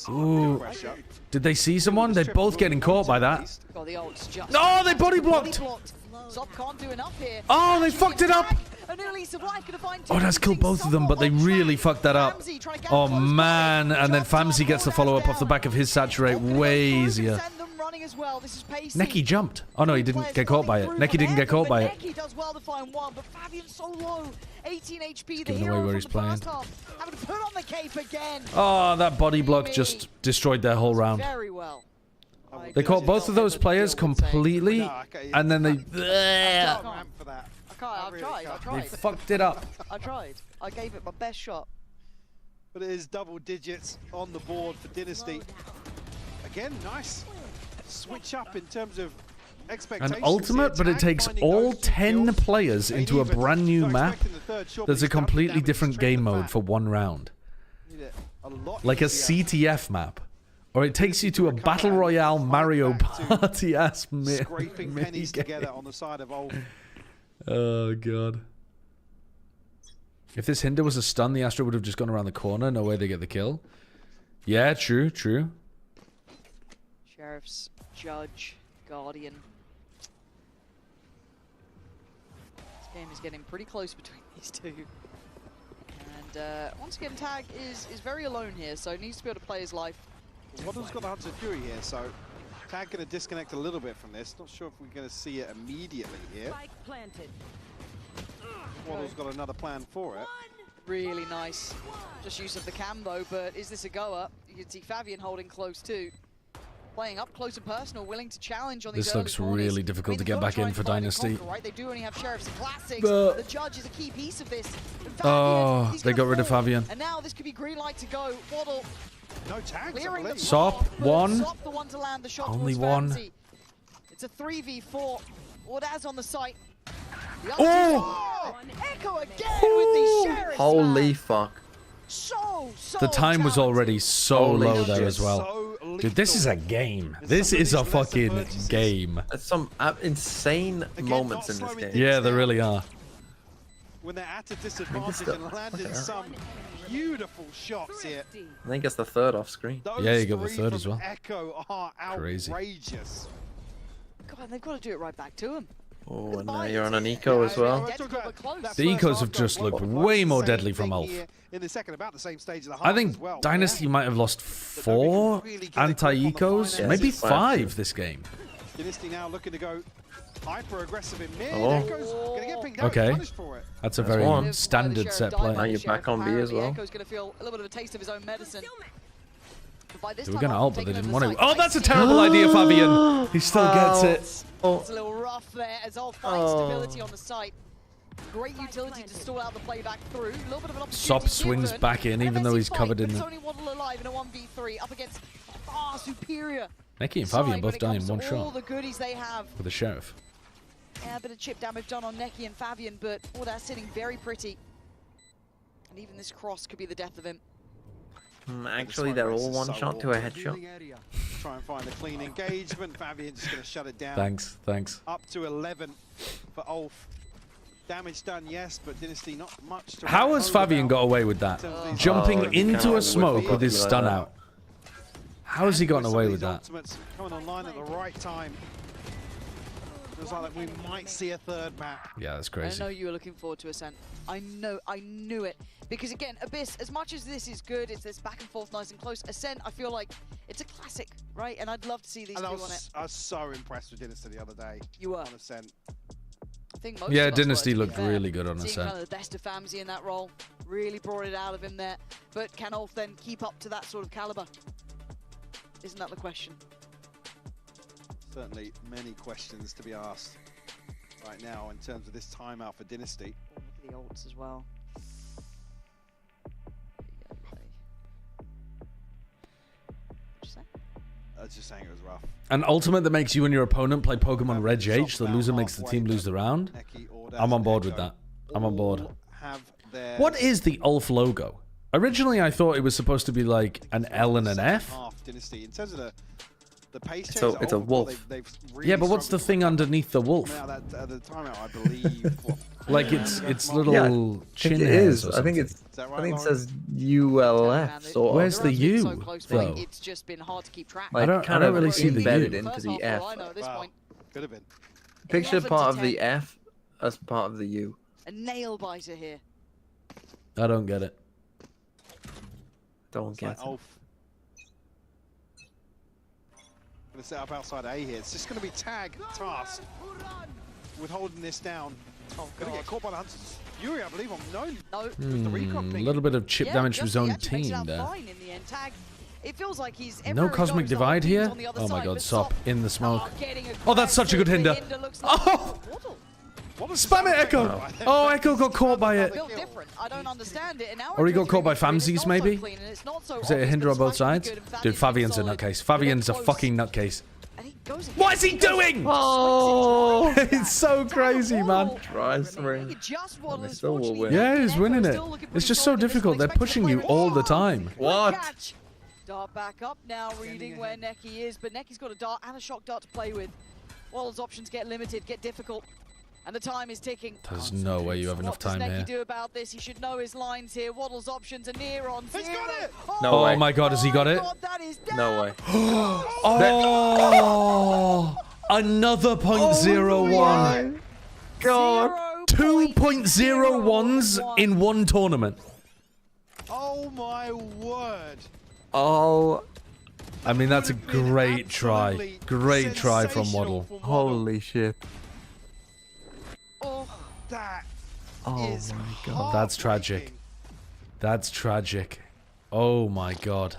Ooh. Did they see someone? They're both getting caught by that. No, they body blocked. Oh, they fucked it up. Oh, that's killed both of them, but they really fucked that up. Oh, man. And then Famsy gets the follow-up off the back of his saturate way easier. Neki jumped. Oh, no, he didn't get caught by it. Neki didn't get caught by it. Neki does well to find one, but Fabian's so low. 18 HP, giving away where he's playing. Having to put on the cape again. Oh, that body block just destroyed their whole round. Very well. They caught both of those players completely, and then they... I've tried. They fucked it up. I tried. I gave it my best shot. But it is double digits on the board for DNSTY. Again, nice switch up in terms of expectations. An ultimate, but it takes all 10 players into a brand new map. There's a completely different game mode for one round. Like a CTF map. Or it takes you to a Battle Royale Mario Party-ass scraping pennies together on the side of ULF. Oh, God. If this Hinder was a stun, the Astra would have just gone around the corner. No way they get the kill. Yeah, true. Sheriffs, Judge, Guardian. This game is getting pretty close between these two. And once again, Tag is very alone here, so he needs to be able to play his life. Waddle's got the Hunter Fury here, so Tag going to disconnect a little bit from this. Not sure if we're going to see it immediately here. Waddle's got another plan for it. Really nice. Just use of the cam though, but is this a goer? You can see Fabian holding close too. Playing up close and personal, willing to challenge on these This looks really difficult to get back in for DNSTY. Right? They do only have Sheriffs and Classics. The Judge is a key piece of this. Oh, they got rid of Fabian. And now this could be green light to go. Waddle. No tags. Sop, one. Sop the one to land the shot. Only one. It's a 3v4. Ordaz on the site. Oh! Echo again with these Sheriffs. Holy fuck. The time was already so low there as well. Dude, this is a game. This is a fucking game. There's some insane moments in this game. Yeah, there really are. When they're at a disadvantage and landed some beautiful shots here. I think it's the third off screen. Those Yeah, you got the three third as from well. Echo are Crazy. outrageous. God, they've got to do it right back to him. Oh, and now you're on an eco as well. The ecos have just looked way more deadly from ULF. In the second, about the same stage of the I half think as well. Dynasty might have lost 4 anti-ecos, Yeah, maybe it's 5 this game. Dynasty now looking to go hyper aggressive in mid. Oh. Echo's gonna get pinged out, Okay. punished for it. That's a That's very one. standard set play. Now you're back on B as well. Echo's going to feel a little bit of a taste of his own medicine. They were going to ult, but they didn't want to. Oh, that's a terrible idea, Fabian. He still gets it. It's a little rough there as ULF finds stability on the site. Great utility to stall out the playback through. A little bit of an opportunity. Sop swings given. back in, even though he's covered in It's the... only Waddle alive in a 1v3 up against far superior. Neki and Fabian side both when it die in comes to one all shot the goodies they have. with the Sheriff. Yeah, a bit of chip damage done on Neki and Fabian, but all that's sitting very pretty. And even this cross could be the death of him. Actually, they're all one shot to a headshot. Try and find a clean engagement. Fabian's just going to shut it down. Thanks. Up to 11 for ULF. Damage done, yes, but Dynasty not much to How has Fabian got away with that? Jumping into a smoke with his stun out. How has he gotten away with that? Ultimates coming online at the right time. Looks like we might see a third map. Yeah, that's I crazy. know you were looking forward to Ascent. I knew it. Because again, Abyss, as much as this is good, it's this back and forth nice and close. Ascent, I feel like it's a classic, right? And I'd love to see these two on it. I was so impressed with Dynasty the other day. You were. On Ascent. I think most Yeah, of us Dynasty were, to be looked fair. really good on Seeing Ascent. kind of the best of Famzy in that role. Really brought it out of him there. But can ULF then keep up to that sort of caliber? Isn't that the question? Certainly many questions to be asked right now in terms of this timeout for Dynasty. Look at the ults as well. I was just saying it was rough. An ultimate that makes you and your opponent play Pokemon Reg H, the loser makes the team lose the round. I'm on board with that. I'm on board. What is the ULF logo? Originally, I thought it was supposed to be like an L and an F. Dynasty. In terms of the pace So it's a wolf. Yeah, but what's the thing underneath the wolf? The timeout, I believe. Like it's little Yeah, chin I think it hairs is. or I think something. it's. I think it says ULF. Sort of. Where's the U, though? It's just been hard to keep track. Like, I kind don't of really see the embedded U. into the F. I know at this point. Could have been. Picture 11 part to of the 10. F as part of the U. A nail biter here. I don't get it. Don't get it. Going to set up outside A here. It's just going to be tag task with holding this down. Oh, Going to get caught by the Hunters. Yuri, I believe, on no. A little bit of chip damage to his own team there. Fine in the end. Tag. It feels like he's No Cosmic Divide here? Oh my god, Sop in the smoke. Oh, that's such a good hinder. Oh! Spam it, Echo! Oh, Echo got caught by it. I don't understand it. Or he got caught by Famsies, maybe? Was it a hinder on both sides? Dude, Fabian's a nutcase. Fabian's a fucking nutcase. What is he doing? Oh! It's so crazy, man. Try swing. And they still will win. Yeah, he's winning it. It's just so difficult. They're pushing you all the time. What? Dart back up now, reading where Neki is, but Neki's got a dart and a shock dart to play with. Waddle's options get limited, get difficult, and the time is ticking. There's no way you have enough time here. What does Neki here. do about this? He should know his lines here. Waddle's options are near on zero. He's got it! No way. Oh my god, has he got it? God, that is No way. Oh! Another .01. God. 2.01s in one tournament. Oh my word. Oh. I mean, that's a great try. Great try from Waddle. Holy shit. Oh, that Oh is my god. That's tragic. That's tragic. Oh my god.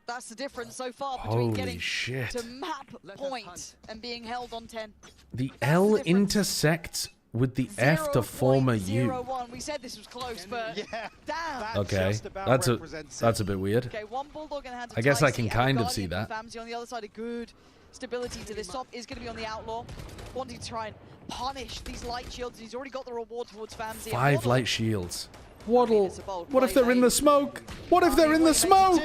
That's the difference so far between Holy getting shit. to map point and being held on 10. The L intersects with the F to form a U. 0.01. We said this was close, but Yeah. damn. Okay, that's a bit weird. Okay, one bulldog in the hands of I guess I Tycee can and kind of Guardian see that. from Famzy on the other side, a good stability to this. Sop is going to be on the outlaw, wanting to try and punish these light shields. He's already got the reward towards Famzy. 5 light shields. Waddle. What if they're in the smoke? What if they're in the smoke?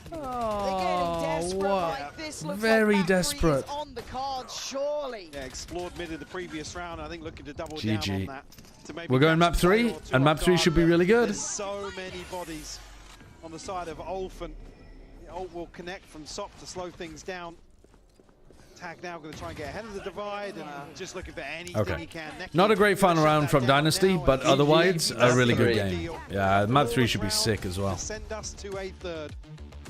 They're getting desperate like this. Looks Very like desperate. is on the cards, surely. Yeah, explored mid in the previous round. I think looking to double down on that. To maybe We're going map 3, and map 3 should be really good. There's so many bodies on the side of Ulf, and Ulf will connect from SOP to slow things down. Tag now going to try and get ahead of the divide and just looking for anything he can. Not a great final round from Dynasty, but otherwise a really good game. Yeah, map 3 should be sick as well. Send us to a third.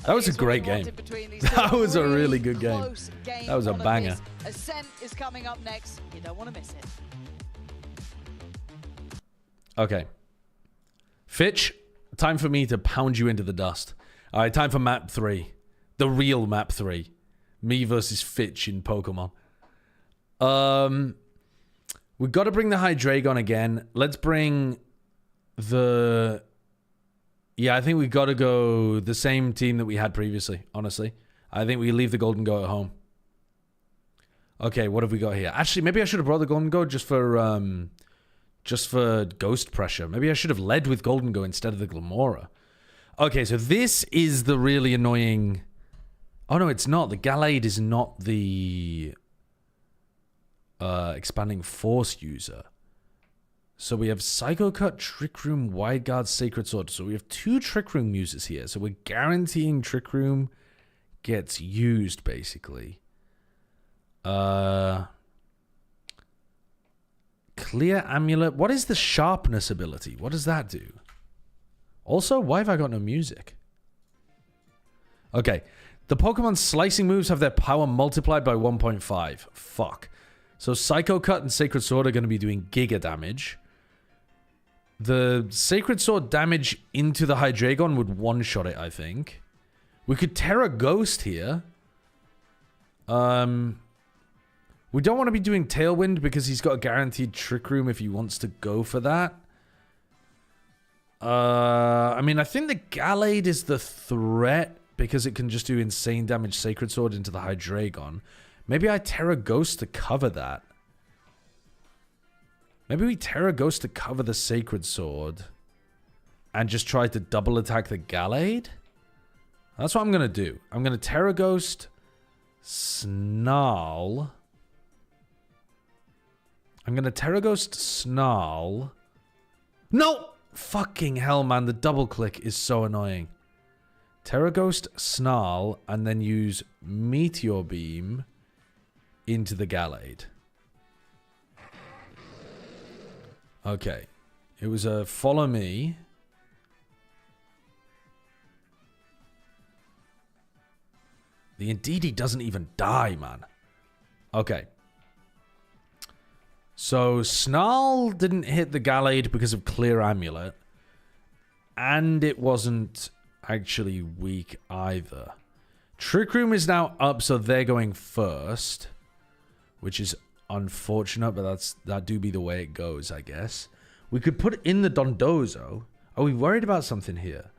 That was a great game. That was a really good game. That was a banger. Ascent is coming up next. You don't want to miss it. Okay. Fitch, time for me to pound you into the dust. All right, time for map 3. The real map 3. Me versus Fitch in Pokemon. We've got to bring the Hydreigon again. Let's bring the... Yeah, I think we've got to go the same team that we had previously, honestly. I think we leave the Golden Go at home. Okay, what have we got here? Actually, maybe I should have brought the Golden Go just for ghost pressure. Maybe I should have led with Golden Go instead of the Glamora. Okay, so this is the really annoying... Oh, no, it's not. The Gallade is not the expanding force user. So we have Psycho Cut, Trick Room, Wide Guard, Sacred Sword. So we have 2 Trick Room users here. So we're guaranteeing Trick Room gets used, basically. Clear Amulet. What is the Sharpness ability? What does that do? Also, why have I got no music? Okay. The Pokemon slicing moves have their power multiplied by 1.5. Fuck. So Psycho Cut and Sacred Sword are going to be doing giga damage. The Sacred Sword damage into the Hydreigon would one-shot it, I think. We could Terra Ghost here. We don't want to be doing Tailwind because he's got a guaranteed Trick Room if he wants to go for that. I mean, I think the Gallade is the threat because it can just do insane damage Sacred Sword into the Hydreigon. Maybe I Terra Ghost to cover that. Maybe we Terra Ghost to cover the Sacred Sword and just try to double attack the Gallade. That's what I'm going to do. I'm going to Terra Ghost, Snarl. I'm going to Terra Ghost, Snarl. No! Fucking hell, man. The double click is so annoying. Terra Ghost, Snarl, and then use Meteor Beam into the Gallade. Okay. It was a follow me. The Indeedee doesn't even die, man. Okay. So, Snarl didn't hit the Gallade because of Clear Amulet. And it wasn't actually weak either. Trick Room is now up, so they're going first. Which is unfortunate, but that do be the way it goes, I guess. We could put in the Dondozo. Are we worried about something here?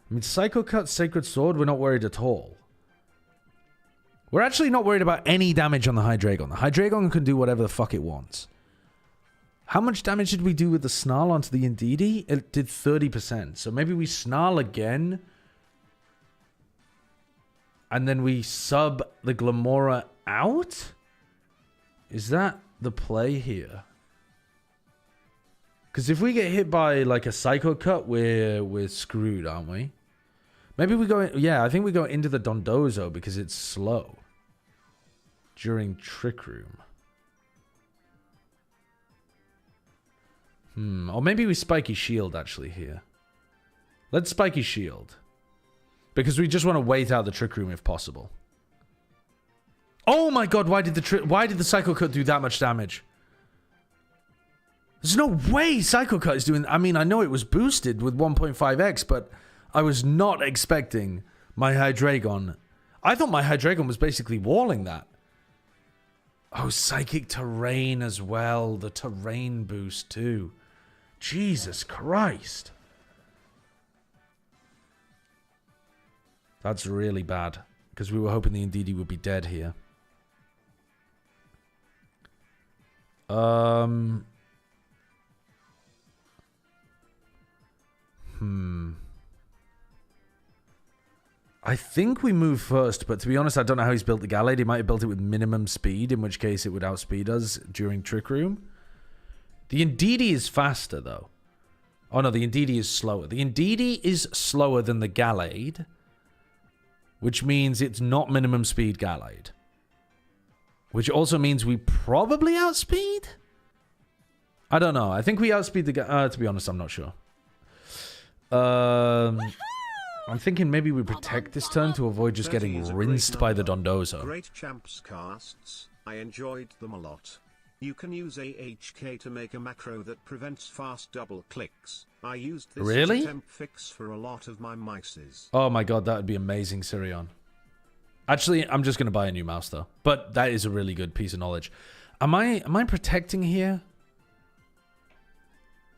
I mean, Psycho Cut, Sacred Sword, we're not worried at all. We're actually not worried about any damage on the Hydreigon. The Hydreigon can do whatever the fuck it wants. How much damage did we do with the Snarl onto the Indeedee? It did 30%. So maybe we Snarl again. And then we sub the Glamora out? Is that the play here? Because if we get hit by like a Psycho Cut, we're screwed, aren't we? Maybe we go in, yeah, I think we go into the Dondozo because it's slow. During Trick Room. Or maybe we Spiky Shield actually here. Let's Spiky Shield. Because we just want to wait out the Trick Room if possible. Oh my god, why did the Psycho Cut do that much damage? There's no way Psycho Cut is doing... I mean, I know it was boosted with 1.5x, but I was not expecting my Hydreigon. I thought my Hydreigon was basically walling that. Oh, Psychic Terrain as well. The Terrain boost too. Jesus Christ. That's really bad. Because we were hoping the Indeedee would be dead here. I I think we move first, but to be honest, I don't know how he's built the Gallade. He might have built it with minimum speed, in which case it would outspeed us during Trick Room. The Ndidi is faster, though. Oh, no, the Ndidi is slower. The Ndidi is slower than the Gallade, which means it's not minimum speed Gallade. Which also means we probably outspeed? I don't know. I think we outspeed the... to be honest, I'm not sure. I'm thinking maybe we protect this turn to avoid just getting rinsed by the Dondozo. Great champs casts. I enjoyed them a lot. You can use AHK to make a macro that prevents fast double clicks. I used this as a temp fix for a lot of my mices. Oh my god, that would be amazing, Sirion. Actually, I'm just going to buy a new mouse, though. But that is a really good piece of knowledge. Am I protecting here?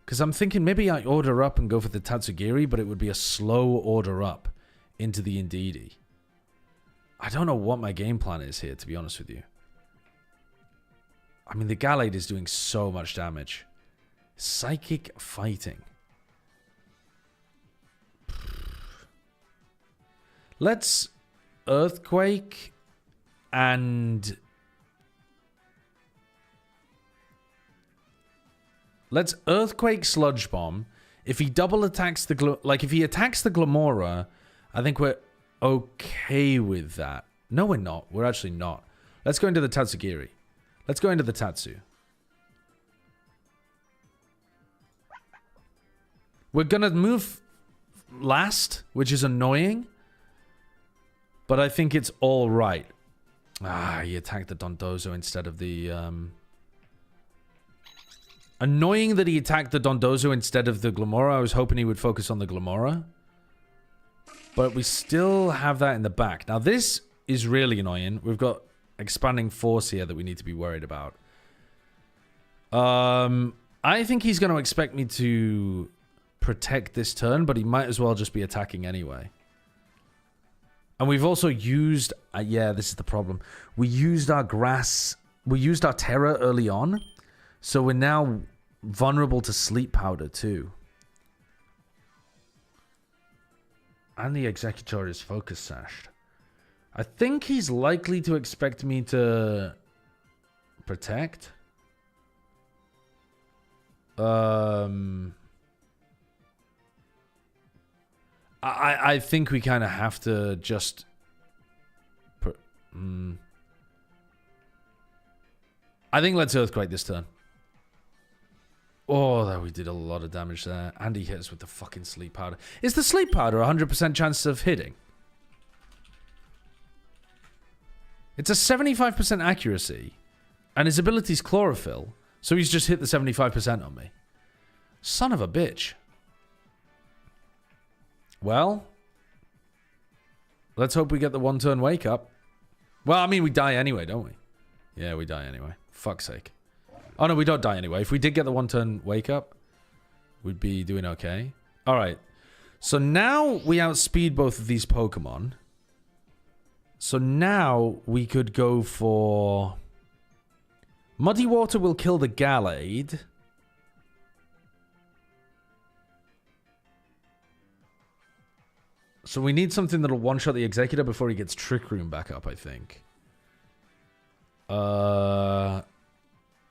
Because I'm thinking maybe I order up and go for the Tatsugiri, but it would be a slow order up into the Ndidi. I don't know what my game plan is here, to be honest with you. I mean, the Gallade is doing so much damage. Psychic fighting. Let's Earthquake and... Let's Earthquake Sludge Bomb. If he double attacks the... if he attacks the Glamora, I think we're okay with that. No, we're not. We're actually not. Let's go into the Tatsugiri. Let's go into the Tatsu. We're going to move last, which is annoying. But I think it's all right. Ah, he attacked the Dondozo instead of the... Annoying that he attacked the Dondozo instead of the Glamora. I was hoping he would focus on the Glamora. But we still have that in the back. Now, this is really annoying. We've got expanding force here that we need to be worried about. I think he's going to expect me to protect this turn, but he might as well just be attacking anyway. And we've also used... yeah, this is the problem. We used our grass... We used our Terra early on. So we're now vulnerable to Sleep Powder too. And the Executor is focus sashed. I think he's likely to expect me to protect. I think we kind of have to just... I think let's Earthquake this turn. Oh, we did a lot of damage there. And he hit us with the fucking Sleep Powder. Is the Sleep Powder 100% chance of hitting? It's a 75% accuracy. And his ability is Chlorophyll. So he's just hit the 75% on me. Son of a bitch. Well. Let's hope we get the one-turn wake up. Well, I mean, we die anyway, don't we? Yeah, we die anyway. Fuck's sake. Oh, no, we don't die anyway. If we did get the one-turn wake-up, we'd be doing okay. All right. So now we outspeed both of these Pokemon. So now we could go for... Muddy Water will kill the Gallade. So we need something that'll one-shot the Executor before he gets Trick Room back up, I think.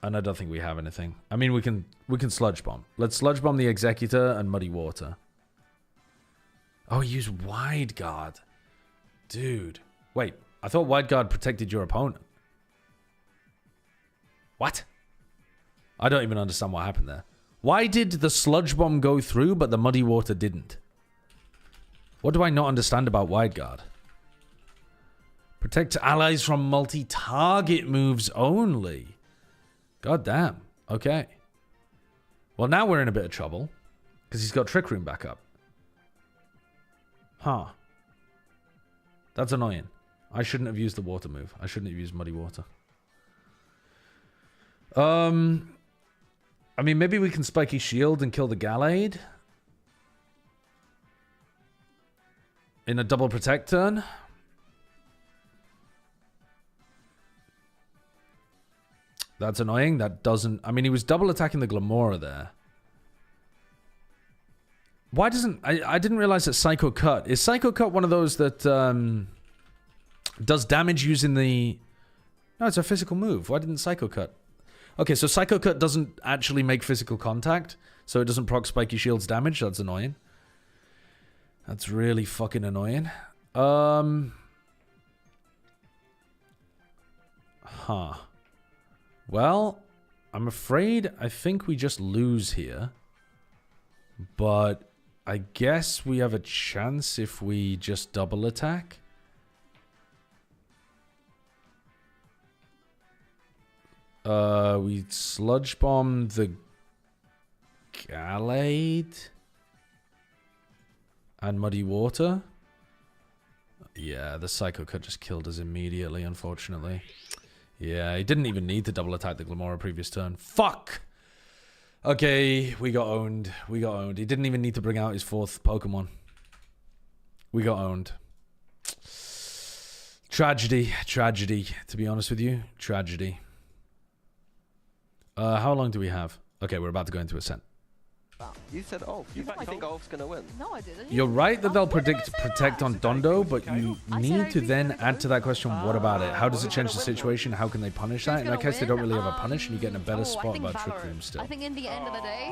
And I don't think we have anything. I mean, we can Sludge Bomb. Let's Sludge Bomb the Executor and Muddy Water. Oh, use Wide Guard. Dude. Wait, I thought Wide Guard protected your opponent. What? I don't even understand what happened there. Why did the Sludge Bomb go through, but the Muddy Water didn't? What do I not understand about Wide Guard? Protect allies from multi-target moves only. God damn. Okay. Well, now we're in a bit of trouble. Because he's got Trick Room back up. Huh. That's annoying. I shouldn't have used the water move. I shouldn't have used Muddy Water. I mean, maybe we can Spiky Shield and kill the Gallade. In a double protect turn. That's annoying. That doesn't... I mean, he was double attacking the Glamora there. Why doesn't... I didn't realize that Psycho Cut... Is Psycho Cut one of those that does damage using the... No, it's a physical move. Why didn't Psycho Cut? Okay, so Psycho Cut doesn't actually make physical contact, so it doesn't proc Spiky Shield's damage. That's annoying. That's really fucking annoying. Huh. Well, I'm afraid I think we just lose here. But I guess we have a chance if we just double attack. We sludge bomb the Gallade and Muddy Water. Yeah, the Psycho Cut just killed us immediately, unfortunately. Yeah, he didn't even need to double attack the Glamora previous turn. Fuck! Okay, we got owned. We got owned. He didn't even need to bring out his 4th Pokemon. We got owned. Tragedy. Tragedy, to be honest with you. Tragedy. How long do we have? Okay, we're about to go into Ascent. You said Ulf. You think Ulf's gonna win? No, I didn't. You're right that they'll protect on Dondo, but you need to then add to that question, what about it? How does it change the situation? How can they punish that? In that case, they don't really have a punish, and you get in a better spot about Trick Room still. I think in the end of the day,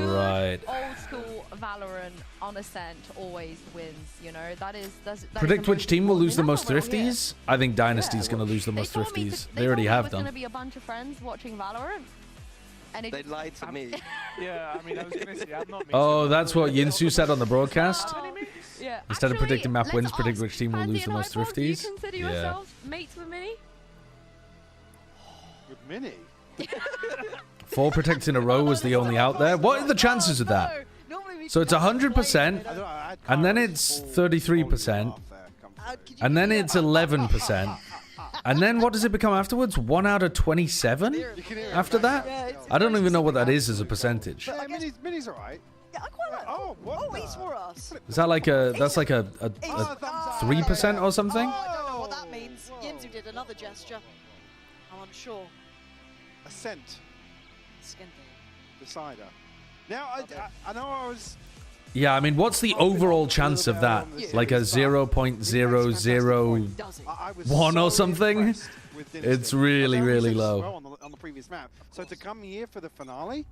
right. old school Valorant on Ascent always wins, you know? That's Predict which team will lose the most thrifties? I think Dynasty's going to lose the most thrifties. They already have done. There's going to be a bunch of friends watching Valorant. And they lied to me. Yeah, I mean, I was going to say, I'm not... Oh, that's what Yinsu said on the broadcast? Yeah. Instead of predicting map wins, predict which team will lose the most thrifties? Do you consider yourselves mates with Minnie? With Minnie? 4 protects in a row was the only out there. What are the chances of that? So it's 100%, and then it's 33%, and then it's 11%. And then what does it become afterwards? 1 out of 27 after that? I don't even know what that is as a percentage. Minnie's alright. Yeah, I quite like. Oh, he's for us. Is that like a 3% or something? Oh, I don't know what that means. Yinzu did another gesture. I'm unsure. Ascent. Decider. Now, I know I was... Yeah, I mean, what's the overall chance of that? Like a 0.001 or something? It's really, really low. On the previous map. So to come here for the finale,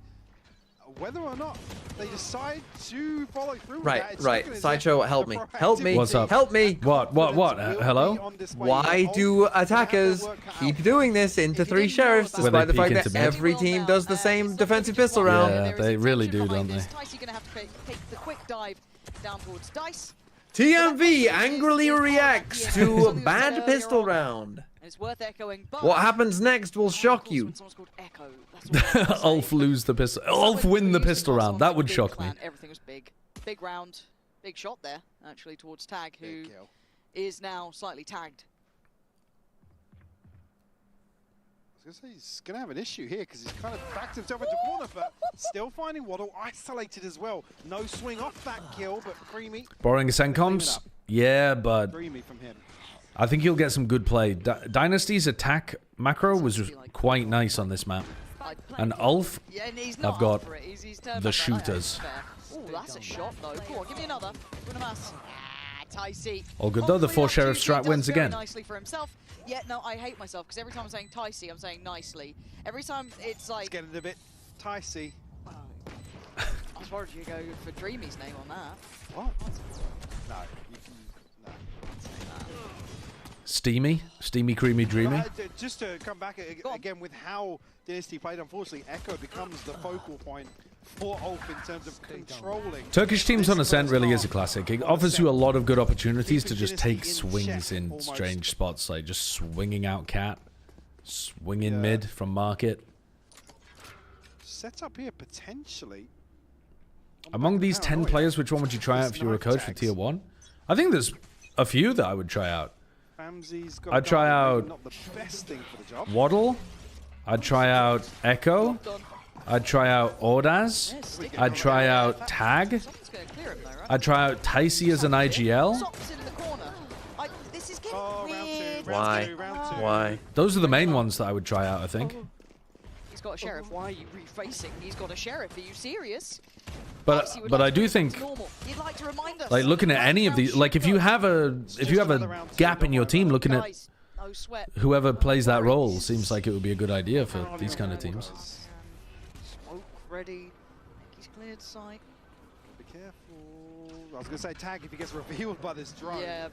whether or not they decide to follow through with that, right. Sideshow, help me. Help me. What's up? Help me. What? Hello? Why do attackers keep doing this into 3 sheriffs despite the fact that every team does the same defensive pistol round? Yeah, they really do, don't they? TMV angrily reacts to a bad pistol round. What happens next will shock you. Ulf lose the pistol. Ulf win the pistol round. That would shock me. Everything was big. Big round. Big shot there, actually, towards Tag, who is now slightly tagged. I was going to say, he's going to have an issue here because he's kind of backed himself into a corner, but still finding Waddle isolated as well. No swing off that kill, but Creamy. Borrowing Ascent comps? Yeah, but Creamy from him. I think he'll get some good play. Dynasty's attack macro was quite nice on this map. And Ulf have got the shooters. Oh, that's a shot, though. Go on, give me another. Ticey. All good, though. The 4 Sheriff strat wins again. Nicely for himself. Yeah, no, I hate myself, because every time I'm saying Ticey, I'm saying nicely. Every time it's like... It's getting a bit Ticey. I was worried you go for Dreamy's name on that. What? No, you can... No. Steamy, creamy, dreamy. Just to come back again with how DNSTY played, unfortunately, Echo becomes the focal point for Ulf in terms of controlling. Turkish teams on Ascent really is a classic. It offers you a lot of good opportunities to just take swings in strange spots, like just swinging out cat, swinging mid from market. Set up here potentially. Among these 10 players, which one would you try out if you were a coach for Tier 1? I think there's a few that I would try out. I'd try out Waddle. I'd try out Echo. I'd try out Ordaz. I'd try out Tag. I'd try out Ticey as an IGL. Why? Those are the main ones that I would try out, I think. He's got a Sheriff. Why are you refacing? He's got a Sheriff. Are you serious? But I do think, like, looking at any of these, like, if you have a gap in your team, looking at whoever plays that role seems like it would be a good idea for these kind of teams. Smoke ready. He's cleared sight. Be careful. I was going to say tag if he gets revealed by this drone. Yeah,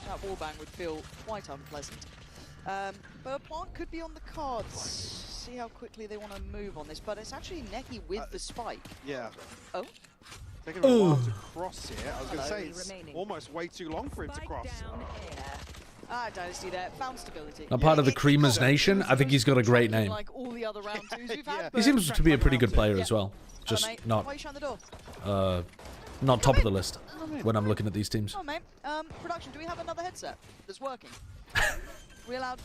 that wallbang would feel quite unpleasant. But a plant could be on the cards. See how quickly they want to move on this. But it's actually Neki with the spike. Yeah. Oh. Taking a while to cross here. I was going to say it's almost way too long for him to cross. Dynasty there. Found stability. A part of the Creamers Nation. I think he's got a great name. Like all the other round twos we've had, He seems to be a pretty good player as well. Just not top of the list when I'm looking at these teams. Oh, mate. Production, do we have another headset that's working? We allowed?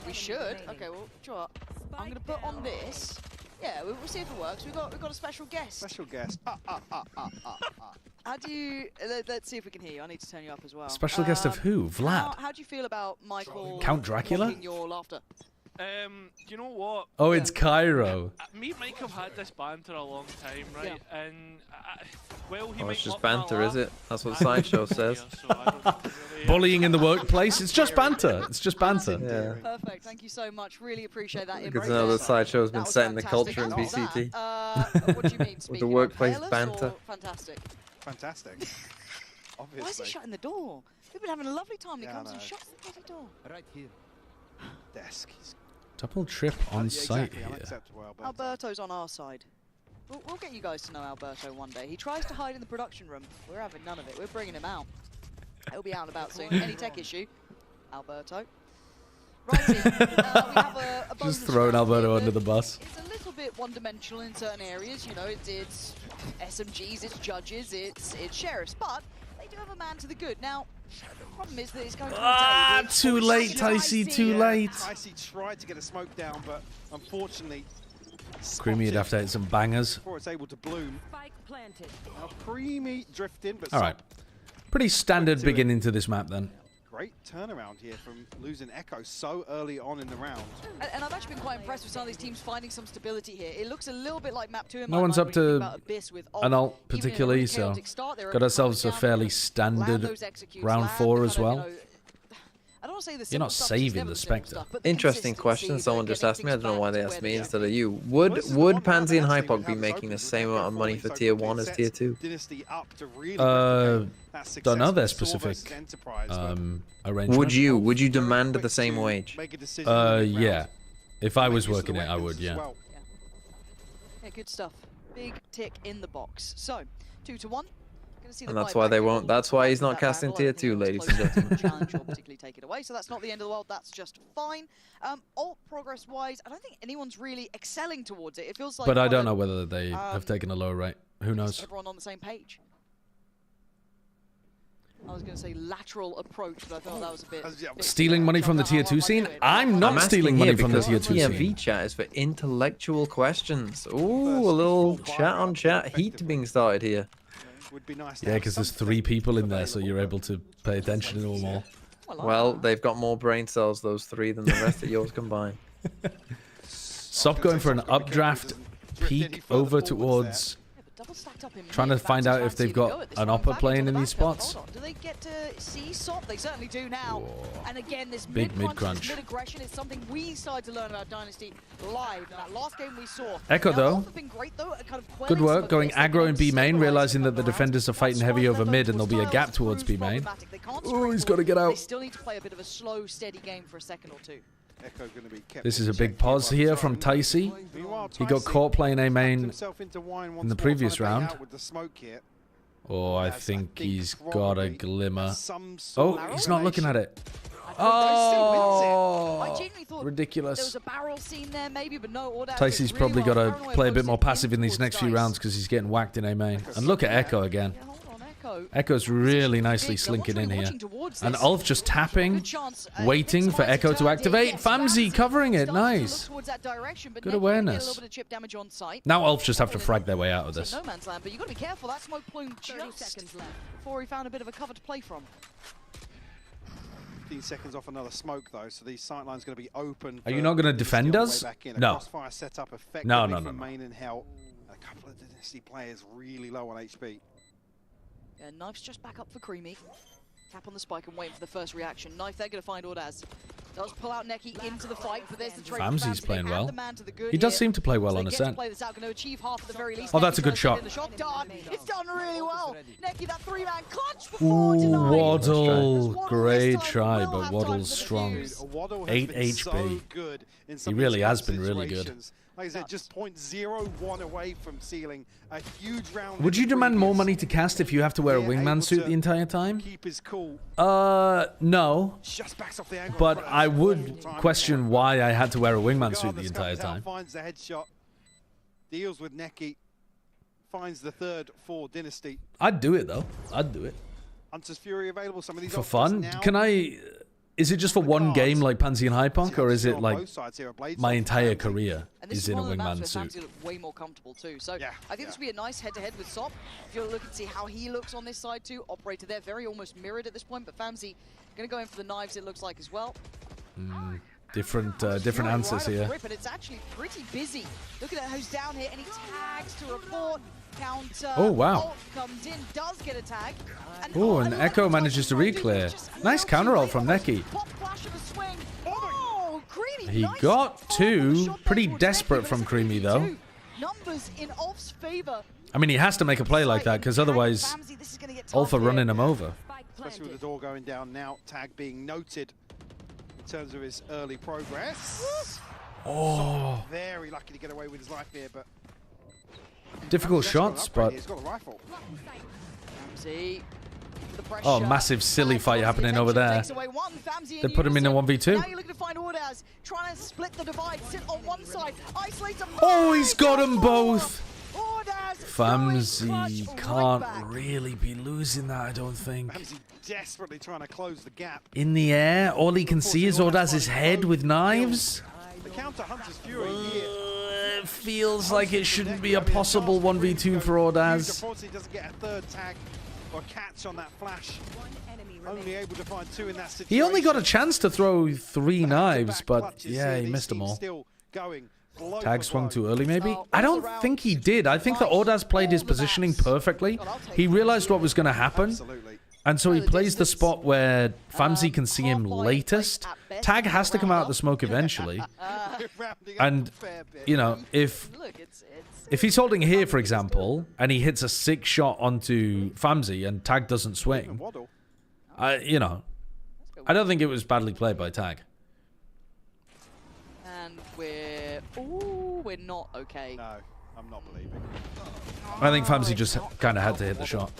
We should. Okay, well, sure. I'm going to put on this. Yeah, we'll see if it works. We've got a special guest. Special guest. How do you? Let's see if we can hear you. I need to turn you up as well. Special guest of who? Vlad. How do you feel about Michael? Count Dracula? Your laughter. You know what? Oh, it's Cairo. Me and Mike have had this banter a long time, right? Yeah. And well, he it's just banter, is it? That's what Sideshow says. Bullying in the workplace? It's just banter. It's just banter. Yeah. Perfect. Thank you so much. Really appreciate that. Good to know that Sideshow's been setting the culture in VCT. What do you mean? With the workplace banter. Fantastic. Fantastic. Obviously. Why is he shutting the door? We've been having a lovely time. He comes and shuts the bloody door. Right here. Desk. Double trip on site here. Alberto's on our side. We'll get you guys to know Alberto one day. He tries to hide in the production room. We're having none of it. We're bringing him out. He'll be out and about soon. Any tech issue, Alberto. Righty, we have a just throwing Alberto under the bus. It's a little bit one-dimensional in certain areas. You know, it's SMGs, it's judges, it's sheriffs, but they do have a man to the good. Now, the problem is that it's going to too late, Ticey, too late. Ticey tried to get a smoke down, but unfortunately, Creamy would have to hit some bangers. Before it's able to bloom. Now Creamy drifting, but all right. Pretty standard beginning to this map then. Great turnaround here from losing Echo so early on in the round. And I've actually been quite impressed with some of these teams finding some stability here. It looks a little bit like map 2 in no one's up to an ult particularly, so got ourselves a fairly standard round 4 as well. I don't want to say the You're not saving the Spectre. Interesting question. Someone just asked me. I don't know why they asked me instead of you. Would Pansy and Hypok be making the same amount of money for tier 1 as tier 2? Don't know their specific arrangement. Would you demand the same wage? Yeah. If I was working it, I would. Yeah. Yeah, good stuff. Big tick in the box. So 2-1. And that's why they won't. That's why he's not casting tier 2, ladies and gentlemen. Challenge or particularly take it away. So that's not the end of the world. That's just fine. Ult progress-wise, I don't think anyone's really excelling towards it. It feels like. But I don't know whether they have taken a lower rate. Who knows? Everyone on the same page. I was going to say lateral approach, but I thought that was a bit... Stealing money from the tier 2 scene? I'm not stealing money from the tier 2 scene. TMV chat is for intellectual questions. Ooh, a little chat on chat heat being started here. Would be nice. Yeah, because there's 3 people in there, so you're able to pay attention to them all. Well, they've got more brain cells, those 3, than the rest of yours combined. Stop going for an updraft, peek over towards... Trying to find out if they've got an upper playing in these spots. Do they get to see SOP? They certainly do now. Whoa. And again, this big mid-crunch. Mid-aggression is something we started to learn about Dynasty live. In that last game we saw. Echo though, good work going aggro in B main, realizing that the defenders are fighting heavy over mid and there'll be a gap towards B main. Oh, he's got to get out. They still need to play a bit of a slow, steady game for a second or two. This is a big pause here from Ticey. He got caught playing A main in the previous round. Oh, I think he's got a glimmer. Oh, he's not looking at it. Oh, ridiculous. Ticey's probably got to play a bit more passive in these next few rounds because he's getting whacked in A main. And look at Echo again. Echo's really nicely slinking in here. And Ulf just tapping, waiting for Echo to activate. Famzy covering it. Nice. Good awareness. Now Ulf just have to frag their way out of this. No man's land, but you've got to be careful. That smoke plume just before he found a bit of a cover to play from. 15 seconds off another smoke though, so these sight lines going to be open. Are you not going to defend us? No. Set up No. A couple of DNSTY players really low on HP. Yeah, Knife's just back up for Creamy. Tap on the spike and waiting for the first reaction. Knife, they're going to find Ordaz. Does pull out Neki into the fight, but there's the trade. Famzy's playing well. He does seem to play well on Ascent. Oh, that's a good shot. It's done really well. Neki, that 3-man clutch Ooh, Waddle. Great try, but Waddle's strong. 8 HP. He really has been really good. Like I said, just 0.01 away from sealing a huge round. Would you demand more money to cast if you have to wear a wingman suit the entire time? Keep his cool. No. Just backs off the angle. But I would question why I had to wear a wingman suit the entire time. Finds the headshot. Deals with Neki. Finds the third for DNSTY. I'd do it though. I'd do it. Hunter's Fury available. Some of these for fun. Can I? Is it just for one game like Pansy and Hypunk, or is it like my entire career is in a wingman suit? Look way more comfortable too. So I think this would be a nice head-to-head with Sop. If you're looking to see how he looks on this side too, Operator there, very almost mirrored at this point, but Famzy going to go in for the knives, it looks like, as well. Different answers here. But it's actually pretty busy. Look at who's down here. Any tags to report? Counter. Oh wow. Comes in, does get a tag. Oh, and Echo manages to re-clear. Nice counter ult from Neki. He got two. Pretty desperate from Creamy though. Numbers in Ulf's favor. I mean, he has to make a play like that because otherwise Ulf are running him over. Especially with the door going down now. Tag being noted in terms of his early progress. Oh. Very lucky to get away with his life here, but difficult shots, but oh, massive silly fight happening over there. They put him in a 1v2. Oh, he's got them both. Famzy can't really be losing that, I don't think. Famzy desperately trying to close the gap. In the air, all he can see is Ordaz's head with knives. The counter Hunter's Fury here. It feels like it shouldn't be a possible 1v2 for Ordaz. Unfortunately, doesn't get a third tag or catch on that flash. Only able to find two in that situation. He only got a chance to throw 3 knives, but yeah, he missed them all. Tag swung too early, maybe? I don't think he did. I think that Ordaz played his positioning perfectly. He realized what was going to happen. And so he plays the spot where Famzy can see him latest. Tag has to come out of the smoke eventually. And, you know, if he's holding here, for example, and he hits a 6 shot onto Famzy and Tag doesn't swing, you know, I don't think it was badly played by Tag. And we're not okay. No, I'm not believing. I think Famzy just kind of had to hit the shot.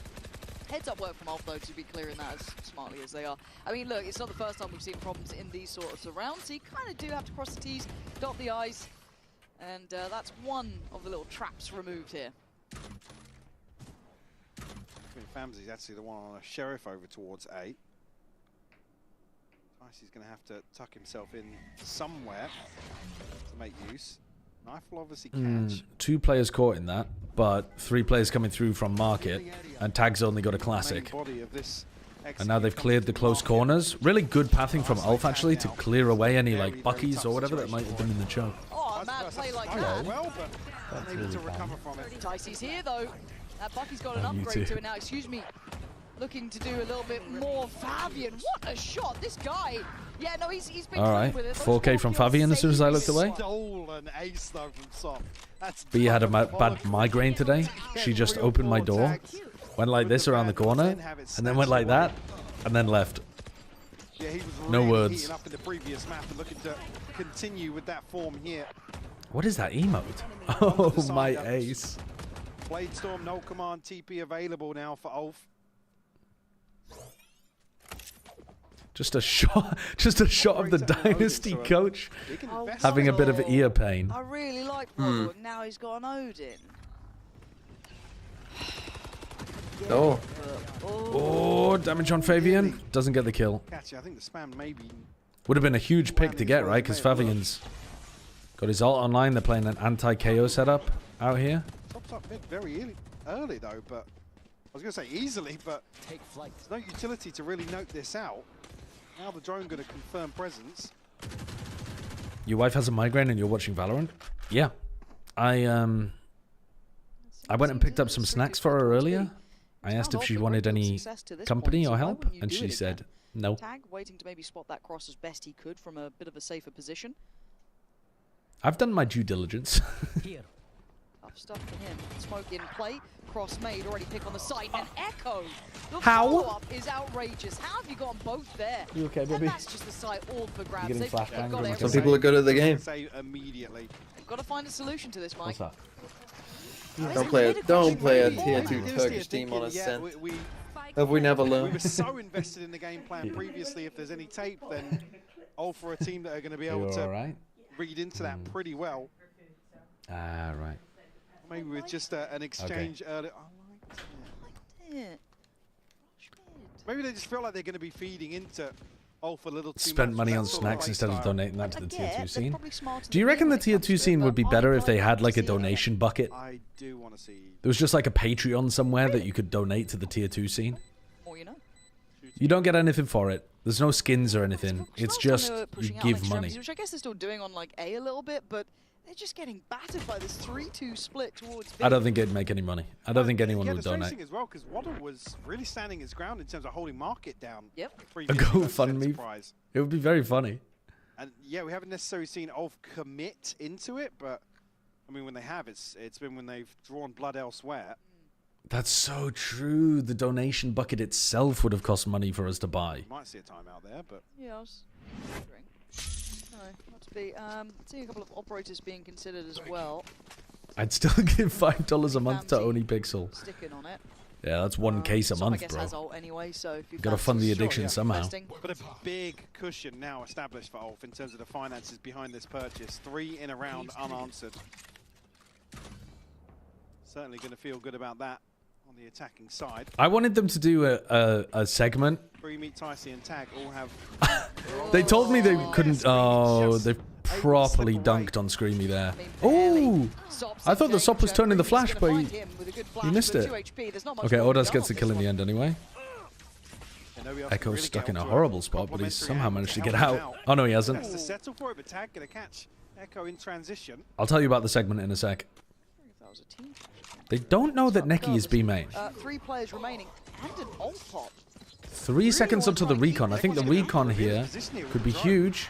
Heads up work from Ulf, though, to be clearing that as smartly as they are. I mean, look, it's not the first time we've seen problems in these sorts of rounds, so you kind of do have to cross the T's, dot the I's, and that's one of the little traps removed here. I mean, Famzy's actually the one on a Sheriff over towards A. He's going to have to tuck himself in somewhere to make use. Knife will obviously catch. 2 players caught in that, but 3 players coming through from market, and Tag's only got a classic. And now they've cleared the close corners. Really good pathing from Ulf, actually, to clear away any like buckies or whatever that might have been in the choke. Oh, a mad play like that. Well, but unable to recover from it. Dicey's here, though. That Bucky's got an upgrade to it now. Excuse me. Looking to do a little bit more. Fabian, what a shot! This guy, yeah, no, he's been all right. With it. 4K from Fabian as soon as I looked away. B had a bad migraine today. She just opened my door, went like this around the corner, and then went like that, and then left. Yeah, he was no words. Up in the previous map and looking to continue with that form here. What is that emote? Oh, my ace. Bladestorm, no command TP available now for Ulf. Just a shot of the Dynasty coach having a bit of ear pain. I really like Waddle, but now he's got an Odin. Oh. Oh, damage on Fabian. Doesn't get the kill. I think the spam maybe would have been a huge pick to get, right? Because Fabian's got his ult online. They're playing an anti-KO setup out here. Pops up mid very early though, but I was going to say easily, but there's no utility to really note this out. Now the drone going to confirm presence. Your wife has a migraine and you're watching Valorant? Yeah. I I went and picked up some snacks for her earlier. I asked if she wanted any company or help, and she said no. Tag waiting to maybe spot that cross as best he could from a bit of a safer position. I've done my due diligence. Tough stuff for him. Smoke in play. Cross made. Already pick on the site. And Echo. The How? follow-up is outrageous. How have you got them both there? You okay, baby? And that's just the site all for grabs. You're getting flashbang. Some people are good at the game. Immediately. They've got to find a solution to this, Mike. What's up? Don't play a tier 2 Turkish team on Ascent. Have we never learned? We were so invested in the game plan previously. If there's any tape, then all for a team that are going to be able to read into that pretty well. Ah, right. Maybe with just an exchange earlier. I liked it. Maybe they just feel like they're going to be feeding into Ulf a little too Spent much. money on snacks instead of donating that to the tier 2 scene. Do you the reckon the tier 2 scene would be better if they had like a donation bucket? I do want to see. There was just like a Patreon somewhere that you could donate to the tier 2 scene. Or you know. You don't get anything for it. There's no skins or anything. It's just you give money. Which I guess they're still doing on like A little bit, but they're just getting battered by this 3-2 split towards B. I don't think it'd make any money. I don't think anyone would the donate. thing as well, because Waddle was really standing his ground in terms of holding market down. Yep. A GoFundMe. It would be very funny. And yeah, we haven't necessarily seen Ulf commit into it, but I mean, when they have, it's been when they've drawn blood elsewhere. That's so true. The donation bucket itself would have cost money for us to buy. Might see a timeout there, but yeah, I was wondering. No, not to be. Seeing a couple of operators being considered as well. I'd still give $5 a month to Oni Pixel. Sticking on it. Yeah, that's one case a month, I guess bro. Has ult anyway, so if you've gotta fund the addiction somehow. But a big cushion now established for Ulf in terms of the finances behind this purchase. 3 in a round unanswered. Certainly going to feel good about that on the attacking side. I wanted them to do a segment. Free Ticey and Tag all have. They told me they couldn't. Oh, they properly dunked on Screamy there. Oh, I thought the Sop was turning the flash, but he missed it. Okay, Odas gets the kill in the end anyway. Echo's stuck in a horrible spot, but he's somehow managed to get out. Oh no, he hasn't. I'll tell you about the segment in a sec. They don't know that Neki is B main. 3 players remaining and an ult pop. 3 seconds up to the recon. I think the recon here could be huge.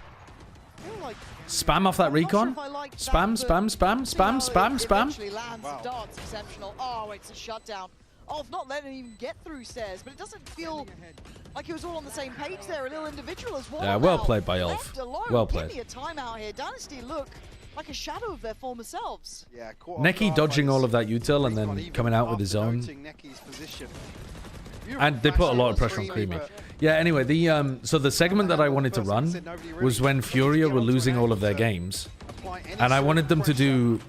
Spam off that recon. Spam, spam, spam, spam, spam, spam. Wow. Exceptional. Oh, it's a shutdown. Ulf not letting him even get through stairs, but it doesn't feel like he was all on the same page there. A little individual as well. Yeah, well played by Ulf. Well played. Give me a timeout here. DNSTY look like a shadow of their former selves. Yeah, Neki dodging all of that util and then coming out with his own. And they put a lot of pressure on Creamy. Yeah, anyway, so the segment that I wanted to run was when Furia were losing all of their games. And I wanted them to do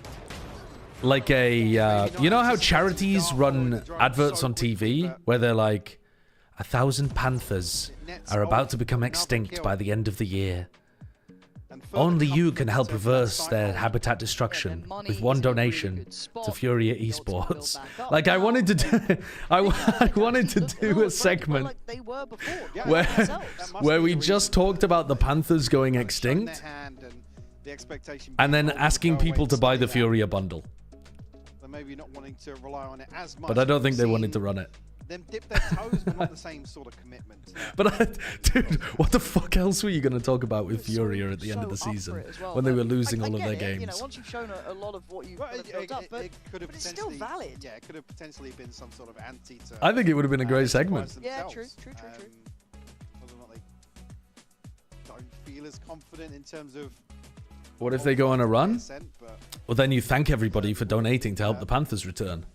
like a, you know how charities run adverts on TV where they're like, 1,000 panthers are about to become extinct by the end of the year. Only you can help reverse their habitat destruction with one donation to Furia Esports. Like I wanted to do, I wanted to do a segment where we just talked about the panthers going extinct, and then asking people to buy the Furia bundle. But I don't think they wanted to run it. Them dip their toes, but not the same sort of commitment. But dude, what the fuck else were you going to talk about with Furia at the end of the season when they were losing all of their games? You know, once you've shown a lot of what you've built up, but it's still valid. Yeah, it could have potentially been some sort of anti to. I think it would have been a great segment. Yeah, true. Whether or not they don't feel as confident in terms of. What if they go on a run? Well, then you thank everybody for donating to help the Panthers return.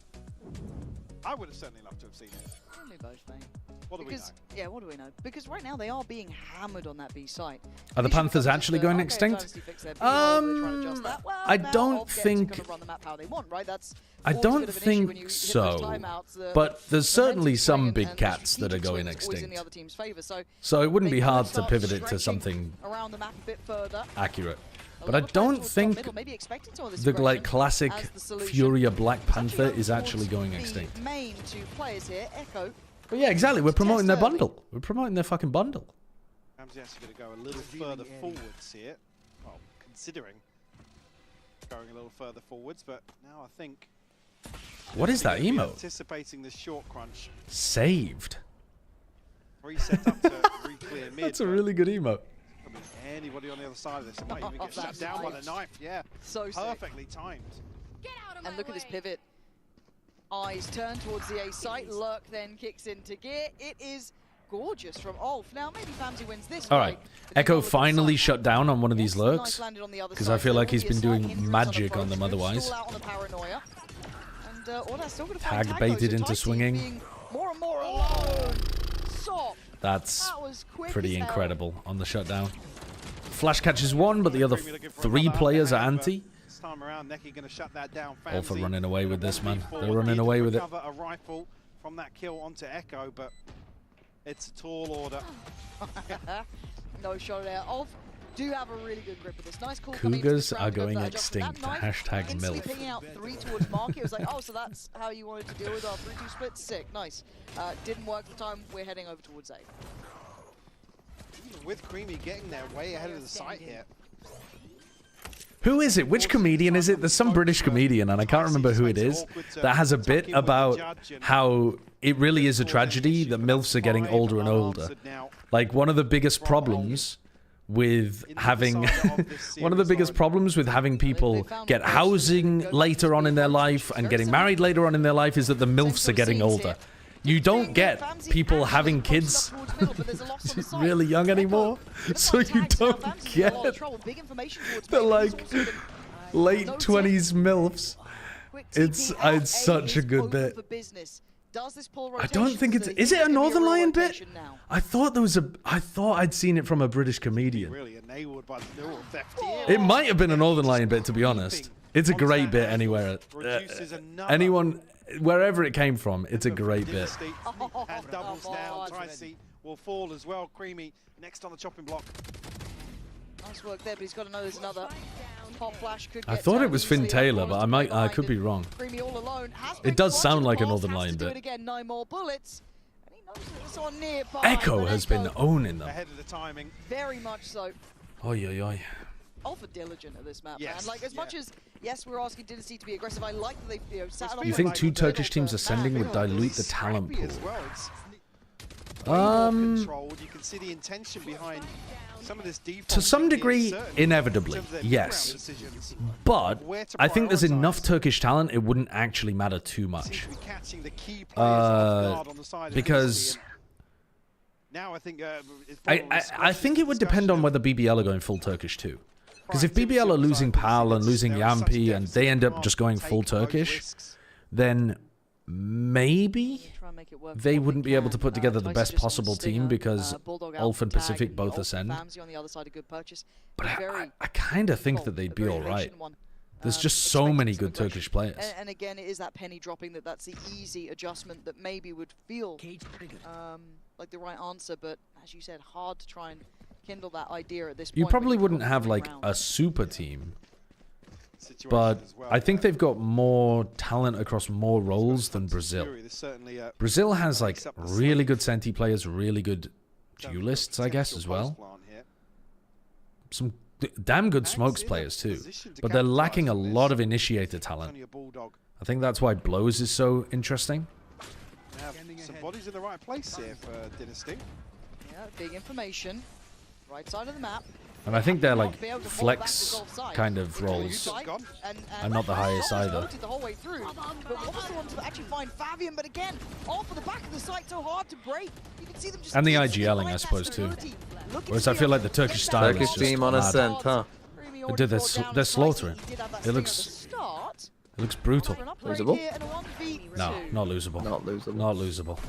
I would have certainly loved to have seen it. Only both, mate. What do we know? Yeah, what do we know? Because right now they are being hammered on that B site. Are the Panthers actually going extinct? I don't think. I don't think so. But there's certainly some big cats that are going extinct. So it wouldn't be hard to pivot it to something accurate. But I don't think the like classic Furia Black Panther is actually going extinct. But yeah, exactly. We're promoting their bundle. We're promoting their fucking bundle. Ramsey actually going to go a little further forwards here. Well, considering going a little further forwards, but now I think What is that emote? Anticipating the short crunch. Saved. Reset up to re-clear mid. That's a really good emote. Anybody on the other side of this, it might even get shut down by the knife. Yeah, so perfectly timed. And look at this pivot. Eyes turn towards the A site. Lurk then kicks into gear. It is gorgeous from ULF. Now maybe Famzy wins this. All right, Echo finally shut down on one of these lurks because I feel like he's been doing magic on them otherwise. Tag baited into swinging. More and more alone. That's pretty incredible on the shutdown. Flash catches one, but the other 3 players are anti. All for running away with this, man. They're running away with it. A rifle from that kill onto Echo, but it's a tall order. No shot there. ULF do have a really good grip of this. Nice call. Cougars are going extinct. Hashtag instantly MILF. pinging out 3 towards Mark. It was like, oh, so that's how you wanted to deal with our 3-2 split? Sick, nice. Didn't work the time. We're heading over towards A. Even with Creamy getting there way ahead of the site here. Who is it? Which comedian is it? There's some British comedian, and I can't remember who it is, that has a bit about how it really is a tragedy that MILFs are getting older and older. Like, one of the biggest problems with having people get housing later on in their life and getting married later on in their life is that the MILFs are getting older. You don't get people having kids really young anymore, so you don't get the like late 20s MILFs. It's such a good bit. I don't think it's. Is it a Northern Lion bit? I thought I'd seen it from a British comedian. It might have been a Northern Lion bit, to be honest. It's a great bit anywhere. Anyone, wherever it came from, it's a great bit. And doubles down. Tricey will fall as well. Creamy next on the chopping block. Nice work there, but he's got to know there's another. Pop flash could I thought it was Finn Taylor, but I could be wrong. It does sound like a Northern Lion bit. Echo has been owning them. Ahead of the timing. Very much so. Oi, oi, oi. All for diligent at this map, man. Like, as much as, yes, we're asking DNSTY to be aggressive, I like that they, sat on. You think 2 Turkish teams ascending would dilute the talent pool? You can see the intention behind some of this defense. To some degree, inevitably, yes. But I think there's enough Turkish talent, it wouldn't actually matter too much. Because I think it would depend on whether BBL are going full Turkish too. Because if BBL are losing PAL and losing Yampi and they end up just going full Turkish, then maybe they wouldn't be able to put together the best possible team because ULF and Pacific both ascend. But I kind of think that they'd be alright. There's just so many good Turkish players. And again, it is that penny dropping that's the easy adjustment that maybe would feel like the right answer, but as you said, hard to try and kindle that idea at this point. You probably wouldn't have like a super team, but I think they've got more talent across more roles than Brazil. Brazil has like really good Senti players, really good duelists, I guess, as well. Some damn good smokes players too, but they're lacking a lot of initiator talent. I think that's why Blows is so interesting. Some bodies in the right place here for DNSTY. Yeah, big information. Right side of the map. And I think they're like flex kind of roles, and not the highest either. The whole way through, but what was the one to actually find Fabian? But again, off of the back of the site, so hard to break. You can see them just. And the IGLing, I suppose too. Whereas I feel like the Turkish style is just beam on ascent, huh? They're slaughtering. It looks brutal. Losable? No, not losable. Not losable. Not losable.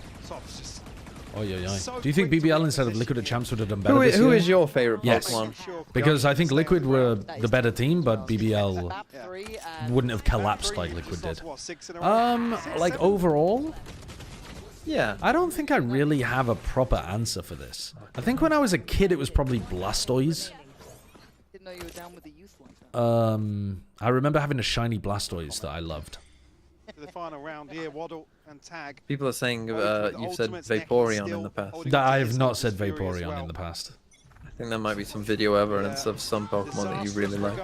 Oh, yeah. Do you think BBL instead of Liquid at Champs would have done better this year? Who is your favorite Pokemon? Yes, because I think Liquid were the better team, but BBL wouldn't have collapsed like Liquid did. Like overall? Yeah. I don't think I really have a proper answer for this. I think when I was a kid, it was probably Blastoise. Didn't know you were down with the youth like that. I remember having a shiny Blastoise that I loved. To the final round here, Waddle and Tag. People are saying you've said Vaporeon in the past. I have not said Vaporeon in the past. I think there might be some video evidence of some Pokemon that you really like.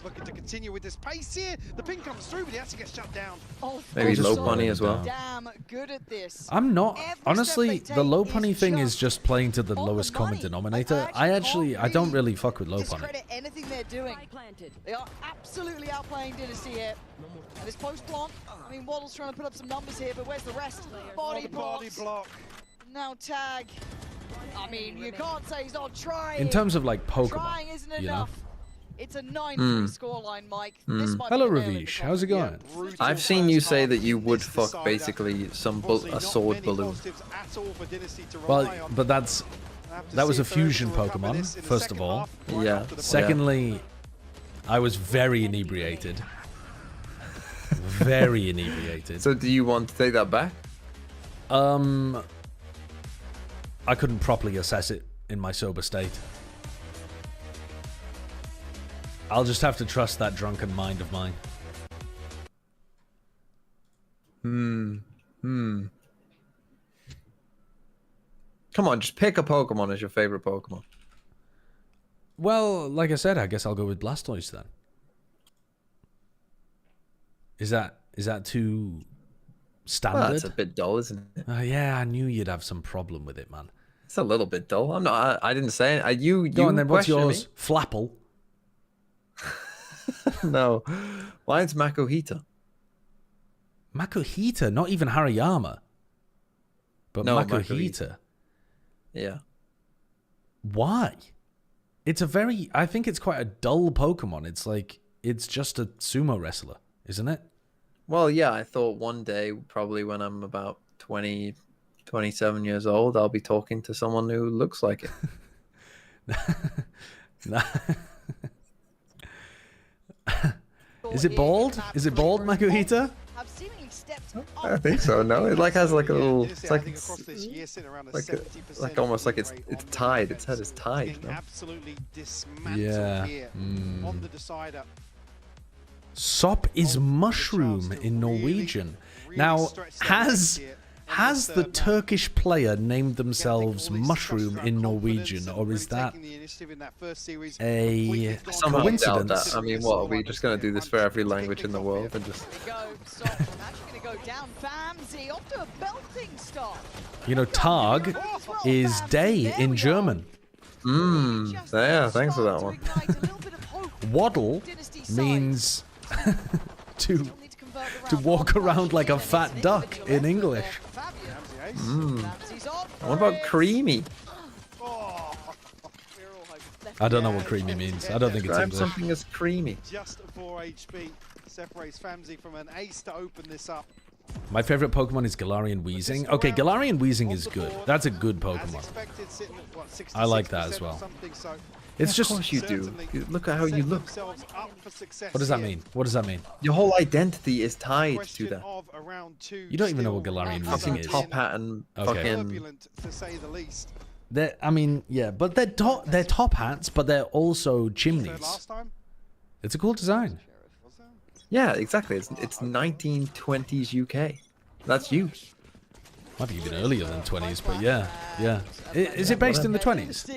Looking to continue with this pace here. The ping comes through, but he has to get shut down. Maybe Lopunny as well. Damn good at this. I'm not. Honestly, the Lopunny thing is just playing to the lowest common denominator. I don't really fuck with Lopunny. Discredit anything they're doing. They are absolutely outplaying Dynasty here. And this post plant, I mean, Waddle's trying to put up some numbers here, but where's the rest? Body block. Now tag. I mean, you can't say he's not trying. In terms of like Pokemon, trying isn't enough. Know? It's a 9-3 scoreline, Mike. This might Hello, be Ravish. How's it going? I've seen you say that you would fuck basically a sword balloon. Well, but that was a fusion Pokemon, first of all. Yeah. Secondly, I was very inebriated. Very inebriated. So do you want to take that back? I couldn't properly assess it in my sober state. I'll just have to trust that drunken mind of mine. Come on, just pick a Pokemon as your favorite Pokemon. Well, like I said, I guess I'll go with Blastoise then. Is that too standard? Well, that's a bit dull, isn't it? Yeah, I knew you'd have some problem with it, man. It's a little bit dull. I'm not. I didn't say it. You Go on then. What's yours? Me? Flapple. No, mine's Makuhita. Makuhita, not even Hariyama. But no, Makuhita. Yeah. Why? It's a very. I think it's quite a dull Pokemon. It's like it's just a sumo wrestler, isn't it? Well, yeah. I thought one day, probably when I'm about 20, 27 years old, I'll be talking to someone who looks like it. Is it bald? Is it bald, Makuhita? I think so. No, it like has like a little. It's like almost like it's tied. Its head is tied. No? Yeah. Sop is mushroom in Norwegian. Now, has the Turkish player named themselves Mushroom in Norwegian, or is that a coincidence? I mean, what, are we just going to do this for every language in the world and just... You know, Tag is day in German. Yeah, thanks for that one. Waddle means to walk around like a fat duck in English. What about creamy? I don't know what creamy means. I don't think it's English. Something as creamy. Just 4 HP separates Famzy from an ace to open this up. My favorite Pokemon is Galarian Weezing. Okay, Galarian Weezing is good. That's a good Pokemon. I like that as well. It's just... Of course you do. Look at how you look. What does that mean? What does that mean? Your whole identity is tied to that. You don't even know what Galarian Weezing is. Top hat and fucking... I mean, yeah, but they're top hats, but they're also chimneys. It's a cool design. Yeah, exactly. It's 1920s UK. That's you. Might be even earlier than 20s, but yeah. Is it based in the 20s?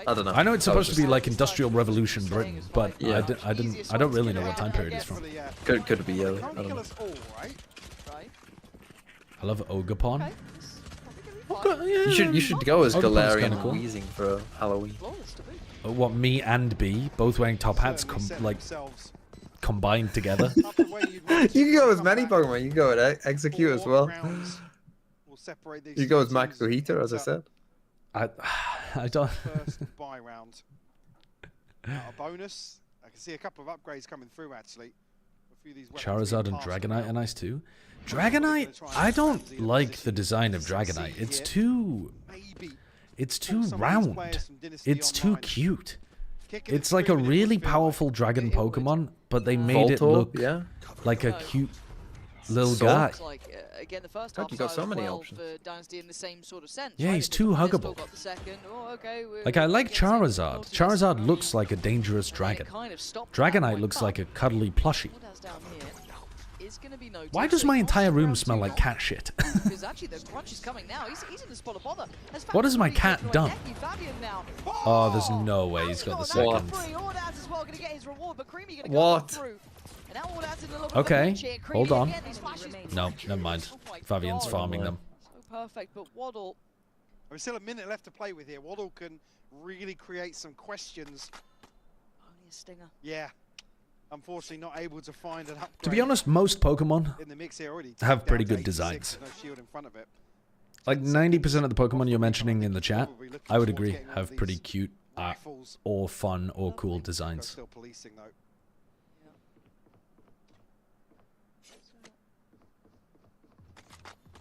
I don't know. I know it's supposed to be like Industrial Revolution Britain, but yeah. I don't really know what time period it's from. Could be early. I don't know. I love Ogerpon. You should go as Galarian and Weezing for Halloween. What, me and B both wearing top hats combined together? You can go as many Pokemon. You can go at Execute as well. You go as Makuhita, as I said. I don't. First buy round. A bonus. I can see a couple of upgrades coming through actually. Charizard and Dragonite are nice too. Dragonite, I don't like the design of Dragonite. It's too round. It's too cute. It's like a really powerful dragon Pokemon, but they made it look like a cute little guy. Again, the first God, you got so many options. In the same sort of sense, yeah, he's too huggable. Like, I like Charizard. Charizard looks like a dangerous dragon. Dragonite looks like a cuddly plushie. is going to be noticed. Why does my entire room smell like cat shit? Because actually the crunch is coming now. He's in the spot of bother. What has my cat done? Oh, there's no way he's got the second. What? Okay, hold on. No, never mind. Fabian's farming them. Perfect, but Waddle. There's still a minute left to play with here. Waddle can really create some questions. Only a stinger. Yeah. Unfortunately, not able to find an upgrade. To be honest, most Pokemon in the mix here already have pretty good designs. No shield in front of it. Like 90% of the Pokemon you're mentioning in the chat, I would agree, have pretty cute or fun or cool designs. Still policing though.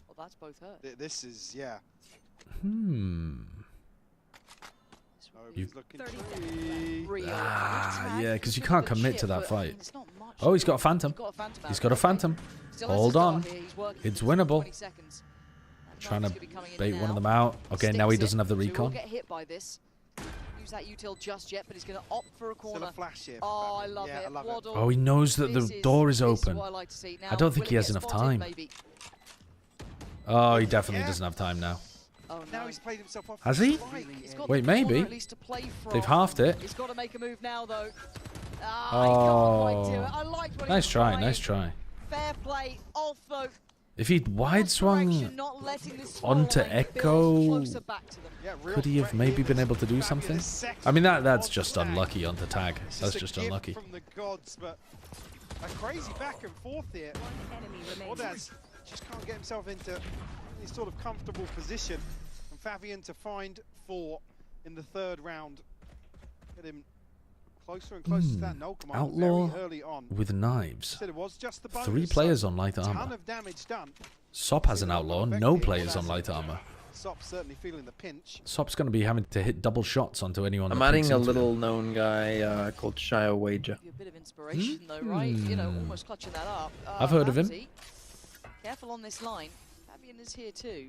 Well, that's both hurt. This is, yeah. You... Ah, yeah, because you can't commit to that fight. Oh, he's got a Phantom. He's got a Phantom. Hold on. It's winnable. Trying to bait one of them out. Okay, now he doesn't have the recon. Use that util just yet, but he's going to opt for a corner. Here, oh, I love it. Oh, he knows that the door is open. I don't think he has enough time. Oh, he definitely doesn't have time now. Oh, no. Now he's played himself off. Has he? Wait, maybe. They've halved it. He's got to make a move now, though. Nice try, nice try. Fair play, also. If he'd wide swung onto Echo, could he have maybe been able to do something? I mean, that's just unlucky onto tag. That's just unlucky. From the gods, but a crazy back and forth here. Ordaz just can't get himself into any sort of comfortable position. And Fabian to find 4 in the 3rd round. Get him closer and closer to that null command Outlaw very early on. with knives. It was just the bonus, 3 players on light ton armor. of damage done. Sop has an outlaw, no players on light armor. Sop's certainly feeling the pinch. Sop's going to be having to hit double shots onto anyone. I'm adding a little known guy called Shio Wager. A bit of inspiration though, right? You know, almost clutching that up. I've heard of him. Careful on this line. Fabian is here too.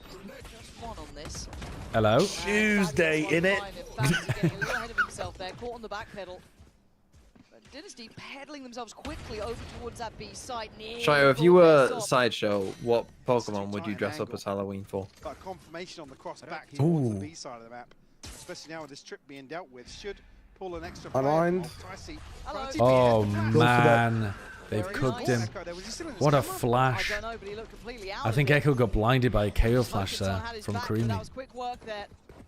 Just one on this. Hello. Tuesday, innit? Getting a little ahead of himself there, caught on the back pedal. But DNSTY pedaling themselves quickly over towards that B site. Shio, if you were Sideshow, what Pokemon would you dress up as Halloween for? Got a confirmation on the cross back towards the B side of the map. Especially now with this trip being dealt with. Should pull an extra player. Oh man. They've cooked him. What a flash. I think Echo got blinded by a KO flash there from Creamy. That was quick work there.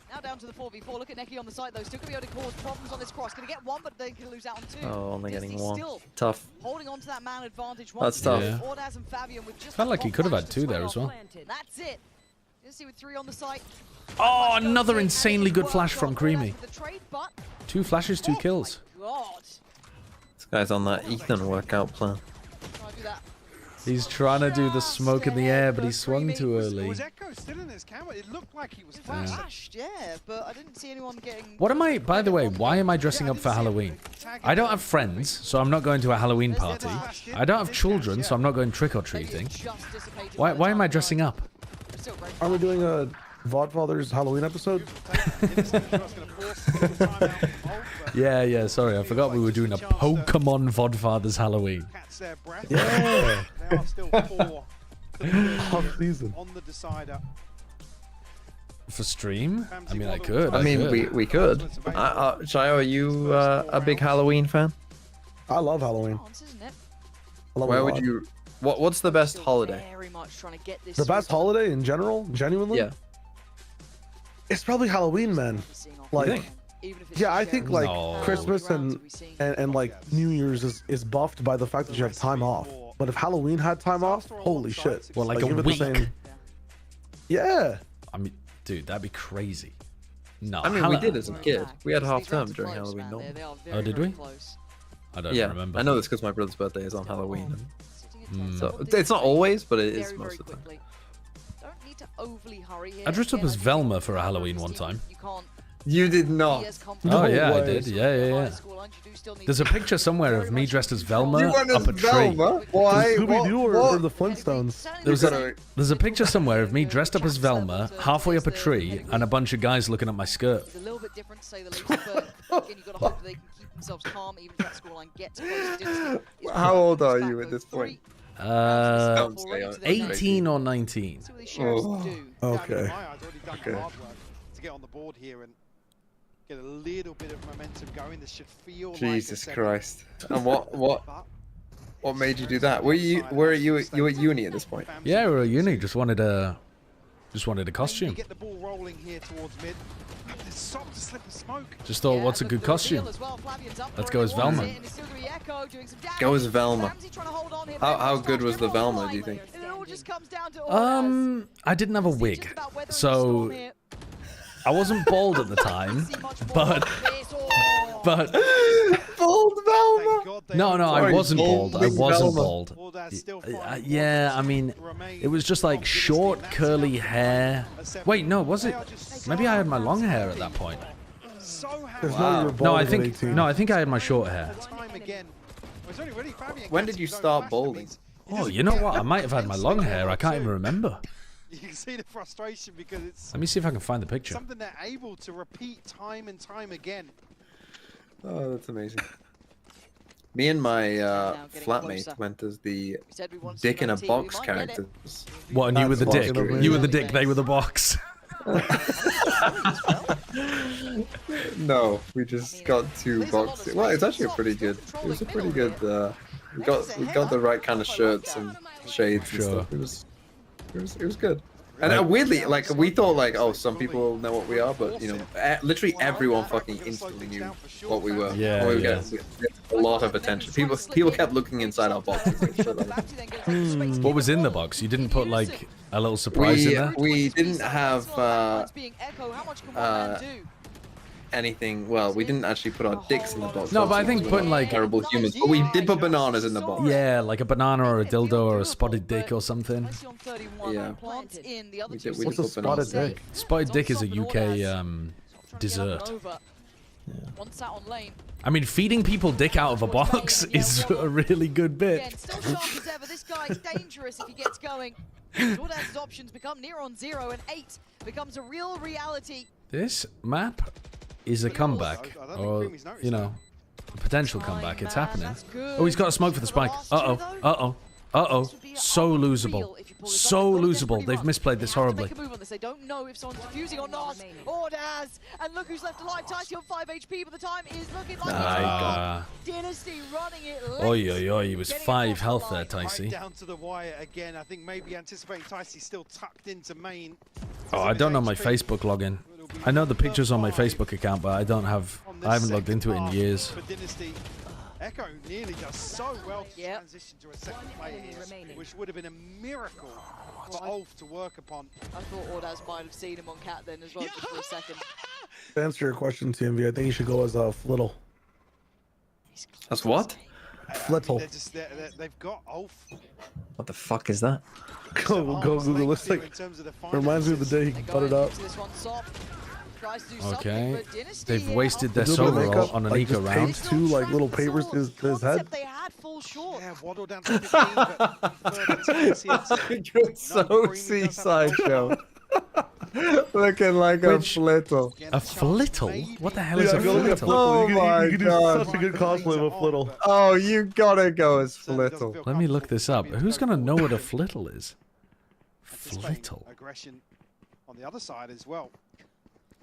Now down to the 4v4. Look at Neki on the side though. Still going to be able to cause problems on this cross. Going to get 1, but they can lose out on 2. Oh, only getting 1. Still tough. Holding on to that man advantage. That's tough. Yeah. Ordaz and Fabian with just Felt like he could have had 2 there as well. That's it. DNSTY with 3 on the site. Oh, another insanely good flash from Creamy. 2 flashes, 2 kills. God. This guy's on that Ethan workout plan. He's trying to do the smoke in the air, but he swung too early. Was Echo still in his camera? It looked like he was flashed. Yeah, but I didn't see anyone getting... What am I, by the way, why am I dressing up for Halloween? I don't have friends, so I'm not going to a Halloween party. I don't have children, so I'm not going trick-or-treating. Why am I dressing up? Are we doing a Vodfather's Halloween episode? Yeah, sorry, I forgot we were doing a Pokemon Vodfather's Halloween. Yeah. Half season. On the decider. For stream? I mean, I could. I mean, we could. Shio, are you a big Halloween fan? I love Halloween. Where would you... What's the best holiday? The best holiday in general? Genuinely? Yeah. It's probably Halloween, man. Like, yeah, I think like Christmas and like New Year's is buffed by the fact that you have time off. But if Halloween had time off, holy shit. Well, like a week. Yeah. I mean, dude, that'd be crazy. No. I mean, we did as a kid. We had half term during Halloween. No? Oh, did we? I don't remember. I know this because my brother's birthday is on Halloween. So it's not always, but it is most of the time. I dressed up as Velma for a Halloween one time. You did not. Oh yeah, I did. Yeah. There's a picture somewhere of me dressed as Velma up a tree. Why? Scooby-Doo or the Flintstones? There's a picture somewhere of me dressed up as Velma, halfway up a tree, and a bunch of guys looking at my skirt. It's a little bit different to say the least, but again, you've got to hope that they can keep themselves calm, even if that scoreline gets close to Dynasty. How old are you at this point? 18 or 19. Oh, okay. To get on the board here and get a little bit of momentum going. This should feel Jesus Christ. And what made you do that? Were you at uni at this point? Yeah, we were at uni. Just wanted a costume. Get the ball rolling here towards mid. Just thought, what's a good costume? Let's go as Velma. Go as Velma. How good was the Velma, do you think? I didn't have a wig, so I wasn't bald at the time, but bald Velma. No, I wasn't bald. I wasn't bald. Yeah, I mean, it was just like short, curly hair. Wait, no, was it? Maybe I had my long hair at that point. Wow. No, I think I had my short hair. When did you start balding? Oh, you know what? I might have had my long hair. I can't even remember. You can see the frustration because it's. Let me see if I can find the picture. Something they're able to repeat time and time again. Oh, that's amazing. Me and my flatmate went as the dick in a box characters. What, and you were the dick? You were the dick, they were the box. No, we just got 2 boxes. Well, it's actually a pretty good. It was a pretty good. We got the right kind of shirts and shades and stuff. It was good. And weirdly, like we thought, like, oh, some people know what we are, but you know, literally everyone fucking instantly knew what we were. Yeah, we get a lot of attention. People kept looking inside our boxes. What was in the box? You didn't put like a little surprise in there? We didn't have anything. Well, we didn't actually put our dicks in the box. No, but I think putting like terrible humans. But we did put bananas in the box. Yeah, like a banana or a dildo or a spotted dick or something. Yeah. What's a spotted dick? Spotted dick is a UK dessert. I mean, feeding people dick out of a box is a really good bit. Still sharp as ever. This guy's dangerous if he gets going. Jordan's options become near on 0, and 8 becomes a real reality. This map is a comeback, or, you know, a potential comeback. It's happening. Oh, he's got a smoke for the spike. Uh-oh, uh-oh, uh-oh. So losable. So losable. They've misplayed this horribly. They don't know if someone's defusing or not. Ordaz, and look who's left alive. Ticey on 5 HP, but the time is looking like Dynasty running it. Oi, oi, oi. He was 5 health there, Ticey. Down to the wire again. I think maybe anticipating Ticey still tucked into main. Oh, I don't know my Facebook login. I know the pictures on my Facebook account, but I haven't logged into it in years. Echo nearly does so well to transition to a second player here, which would have been a miracle for ULF to work upon. I thought Ordaz might have seen him on Cat then as well, just for a second. To answer your question, TMV, I think you should go as a Flittle. As what? Flittle. They've got ULF. What the fuck is that? Go Google. Looks like reminds me of the day he butted up. Okay, they've wasted their solo on an eco round. 2 like little papers to his head. Yeah, waddle down to 15, You're so seaside, Joe. Looking like a flittle. A flittle? What the hell is a flittle? Oh my god. Such a good cosplay of a flittle. Oh, you gotta go as flittle. Let me look this up. Who's gonna know what a flittle is? Flittle. Aggression on the other side as well.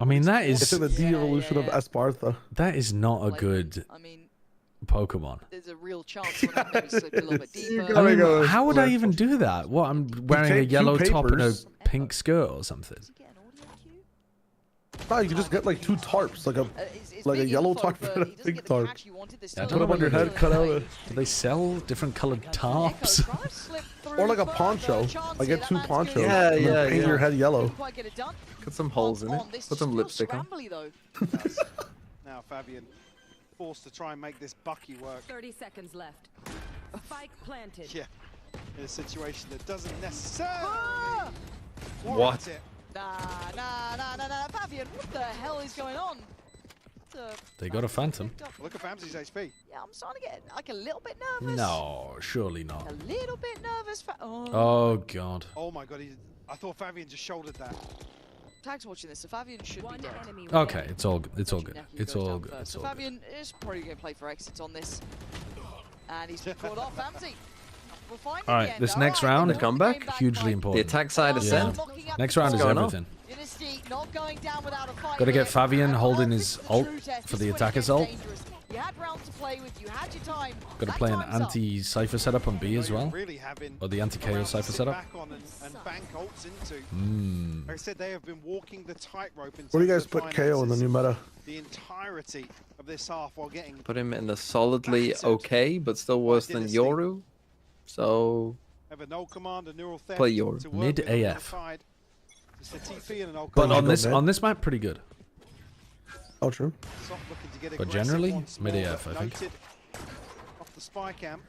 I mean, that is... It's in the de-evolution of Esparta. That is not a good Pokemon. There's a real chance when I maybe slip a little bit deeper. How would I even do that? What, I'm wearing a yellow top and a pink skirt or something? No, you can just get like 2 tarps, like a yellow tarp and a pink tarp. Yeah, put them on your head, cut out it. Do they sell different colored tarps? Or like a poncho. Like get 2 ponchos. Yeah, and then paint your head yellow. Put some holes in it. Put some lipstick on. Now Fabian forced to try and make this Bucky work. 30 seconds left. Spike planted. Yeah, in a situation that doesn't necessarily What? Nah, Fabian, what the hell is going on? They got a phantom. Look at Famsy's HP. Yeah, I'm starting to get like a little bit nervous. No, surely not. A little bit nervous. Oh god. Oh my god, I thought Fabian just shouldered that. Tag's watching this, so Fabian should be dead. Okay, it's all good. It's all good. It's all good. It's So all good. Fabian is probably going to play for exits on this. And he's caught off Famzy. We'll find All right, this next round, the comeback, hugely important. The attack side Ascent. Next round is everything. Got to get Fabian holding his ult for the attacker's ult. You had rounds to play with, you had your time. Got to play an anti-Cypher setup on B as well. Or the anti-KO Cypher setup. Like I said, they have been walking the tightrope. Where do you guys put KO in the new meta? The entirety of this half while getting. Put him in the solidly okay, but still worse than Yoru. So play Yoru. Mid AF. But on this map, pretty good. Oh, true. But generally, mid AF, I think. Off the spy camp.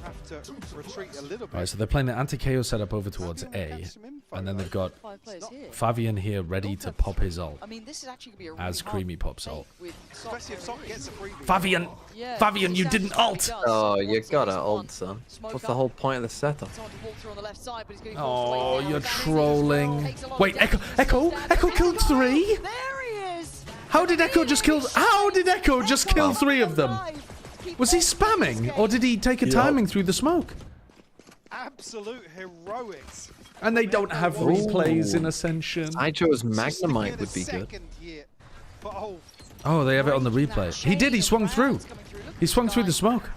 Have to retreat a little bit. Alright, so they're playing the anti-KO setup over towards A. And then they've got Fabian here ready to pop his ult. I mean, this is actually gonna be a as Creamy pops ult. Especially if Sok gets a freebie. Fabian, you didn't ult! Oh, you gotta ult, son. What's the whole point of the setup? Oh, you're trolling. Wait, Echo killed 3? How did Echo just kill 3 of them? Was he spamming, or did he take a timing through the smoke? Absolute heroics. And they don't have replays in Ascension. I chose Magnemite would be good. Oh, they have it on the replay. He did, he swung through. He swung through the smoke.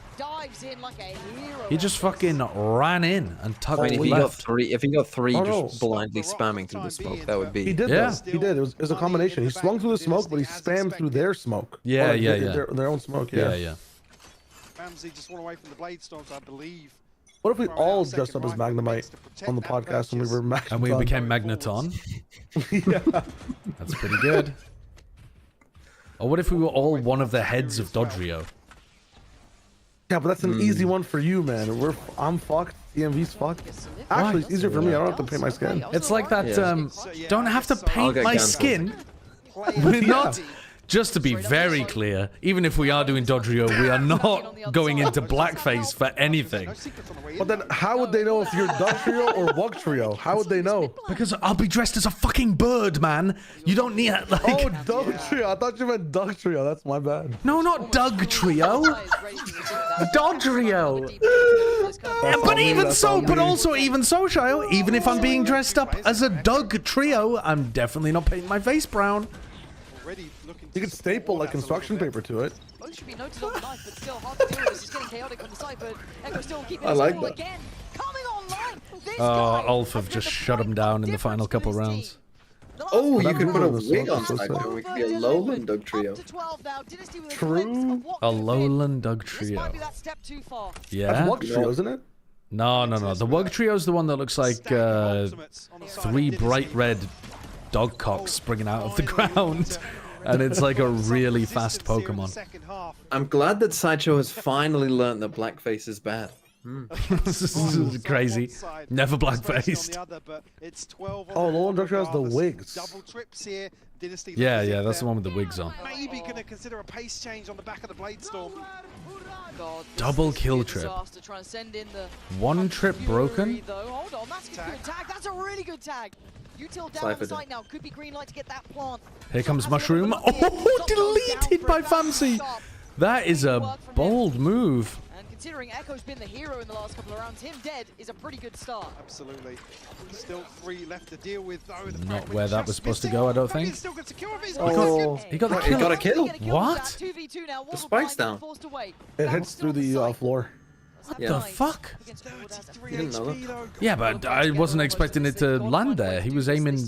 He just fucking ran in and tugged I mean, left. if he got 3 just blindly spamming through the smoke, that would be... He did, he did. It was a combination. He swung through the smoke, but he spammed through their smoke. Yeah. Their own smoke, yeah. Ramsey just went away from the Blade Storms, I believe. What if we all dressed up as Magnemite on the podcast and we were Magneton? And we became Magneton? Yeah. That's pretty good. Or what if we were all one of the heads of Dodrio? Yeah, but that's an easy one for you, man. I'm fucked. DMV's fucked. Actually, it's easier for me. I don't have to paint my skin. It's like that, don't have to paint my skin. We're not... Just to be very clear, even if we are doing Dodrio, we are not going into blackface for anything. But then how would they know if you're Dugtrio or Wugtrio? How would they know? Because I'll be dressed as a fucking bird, man. You don't need like... Oh, Dugtrio. I thought you meant Dugtrio. That's my bad. No, not Dugtrio. Dodrio. But even so, Shio, even if I'm being dressed up as a Dugtrio, I'm definitely not painting my face brown. You could staple like construction paper to it. Should be noted on the knife, but still hard to deal with. It's just getting chaotic on the side, but Echo still keeping I like that. again. Coming online. ULF have just shut him down in the final couple rounds. Oh, you could put a wig on Cypher. We could be a Lowland Dugtrio. True. A Lowland Dugtrio. Yeah. That's Wugtrio, isn't it? No. The Wugtrio is the one that looks like 3 bright red dog cocks springing out of the ground. And it's like a really fast Pokemon. I'm glad that Sideshow has finally learned that blackface is bad. This is crazy. Never blackfaced. Oh, Lowland Dugtrio has the wigs. Yeah, that's the one with the wigs on. Maybe gonna consider a pace change on the back of the Blade Storm. Double kill trip. 1 trip broken. Hold on, that's a good tag. That's a really good tag. Util down on the site now. Could be green light to get that plant. Here comes Mushroom. Oh, deleted by Famzy. That is a bold move. And considering Echo's been the hero in the last couple of rounds, him dead is a pretty good start. Absolutely. Still 3 left to deal with though. Not where that was supposed to go, I don't think. Oh, he got the kill. He got a kill. What? The spike's down. It hits through the floor. What the fuck? You didn't know that? Yeah, but I wasn't expecting it to land there. He was aiming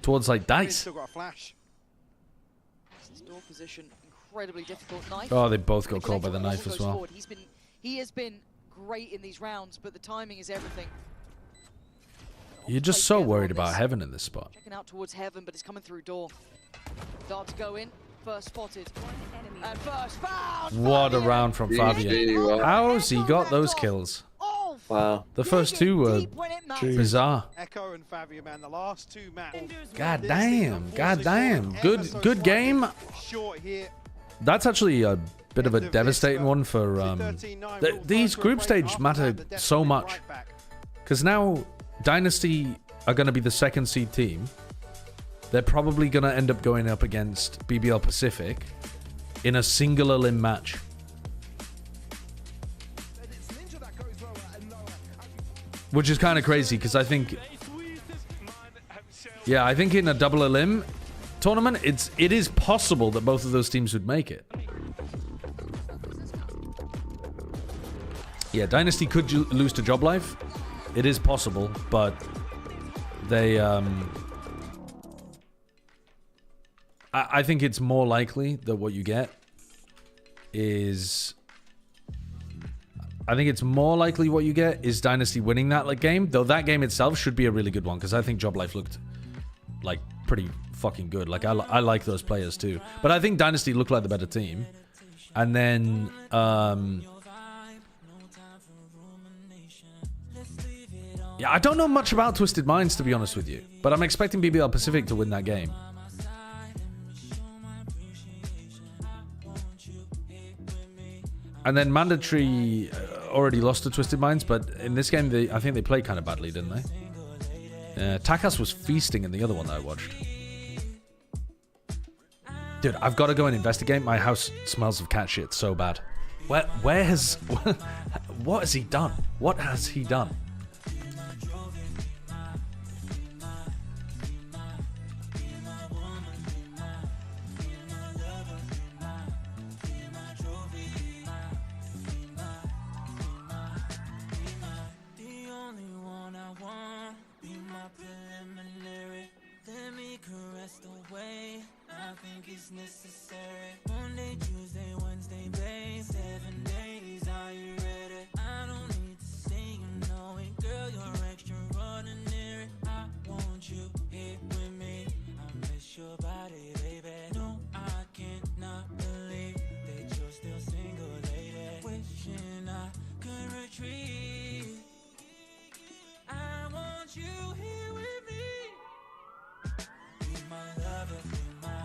towards like dice. Still got a flash. Door position incredibly difficult. Knife. Oh, they both got caught by the knife as well. He has been great in these rounds, but the timing is everything. You're just so worried about Heaven in this spot. Checking out towards Heaven, but it's coming through door. Dart to go in. First spotted. And first found. What a round from Fabian. How's he got those kills? Wow. The first 2 were bizarre. Echo and Fabian, man, the last 2 maps. God damn. Good game. Short here. That's actually a bit of a devastating one for these group stage matter so much. Because now Dynasty are going to be the second seed team. They're probably going to end up going up against BBL Pacific in a single elim match. Which is kind of crazy because I think... Yeah, I think in a double elim tournament, it is possible that both of those teams would make it. Yeah, Dynasty could lose to Job Life. It is possible, but they... I think it's more likely that what you get is... I think it's more likely what you get is Dynasty winning that game, though that game itself should be a really good one, because I think Job Life looked like pretty fucking good. Like I like those players too, but I think Dynasty looked like the better team. And then yeah, I don't know much about Twisted Minds, to be honest with you, but I'm expecting BBL Pacific to win that game. And then Mandatory already lost to Twisted Minds, but in this game, I think they played kind of badly, didn't they? Takas was feasting in the other one that I watched. Dude, I've got to go and investigate. My house smells of cat shit so bad. Where has... What has he done? What has he done? Necessary. Monday, Tuesday, Wednesday, babe. 7 days, are you ready? I don't need to say you know it, girl. You're extraordinary. I want you here with me. I miss your body, baby. No, I cannot believe that you're still single, lady. Wishing I could retreat. I want you here with me. Be my lover, be my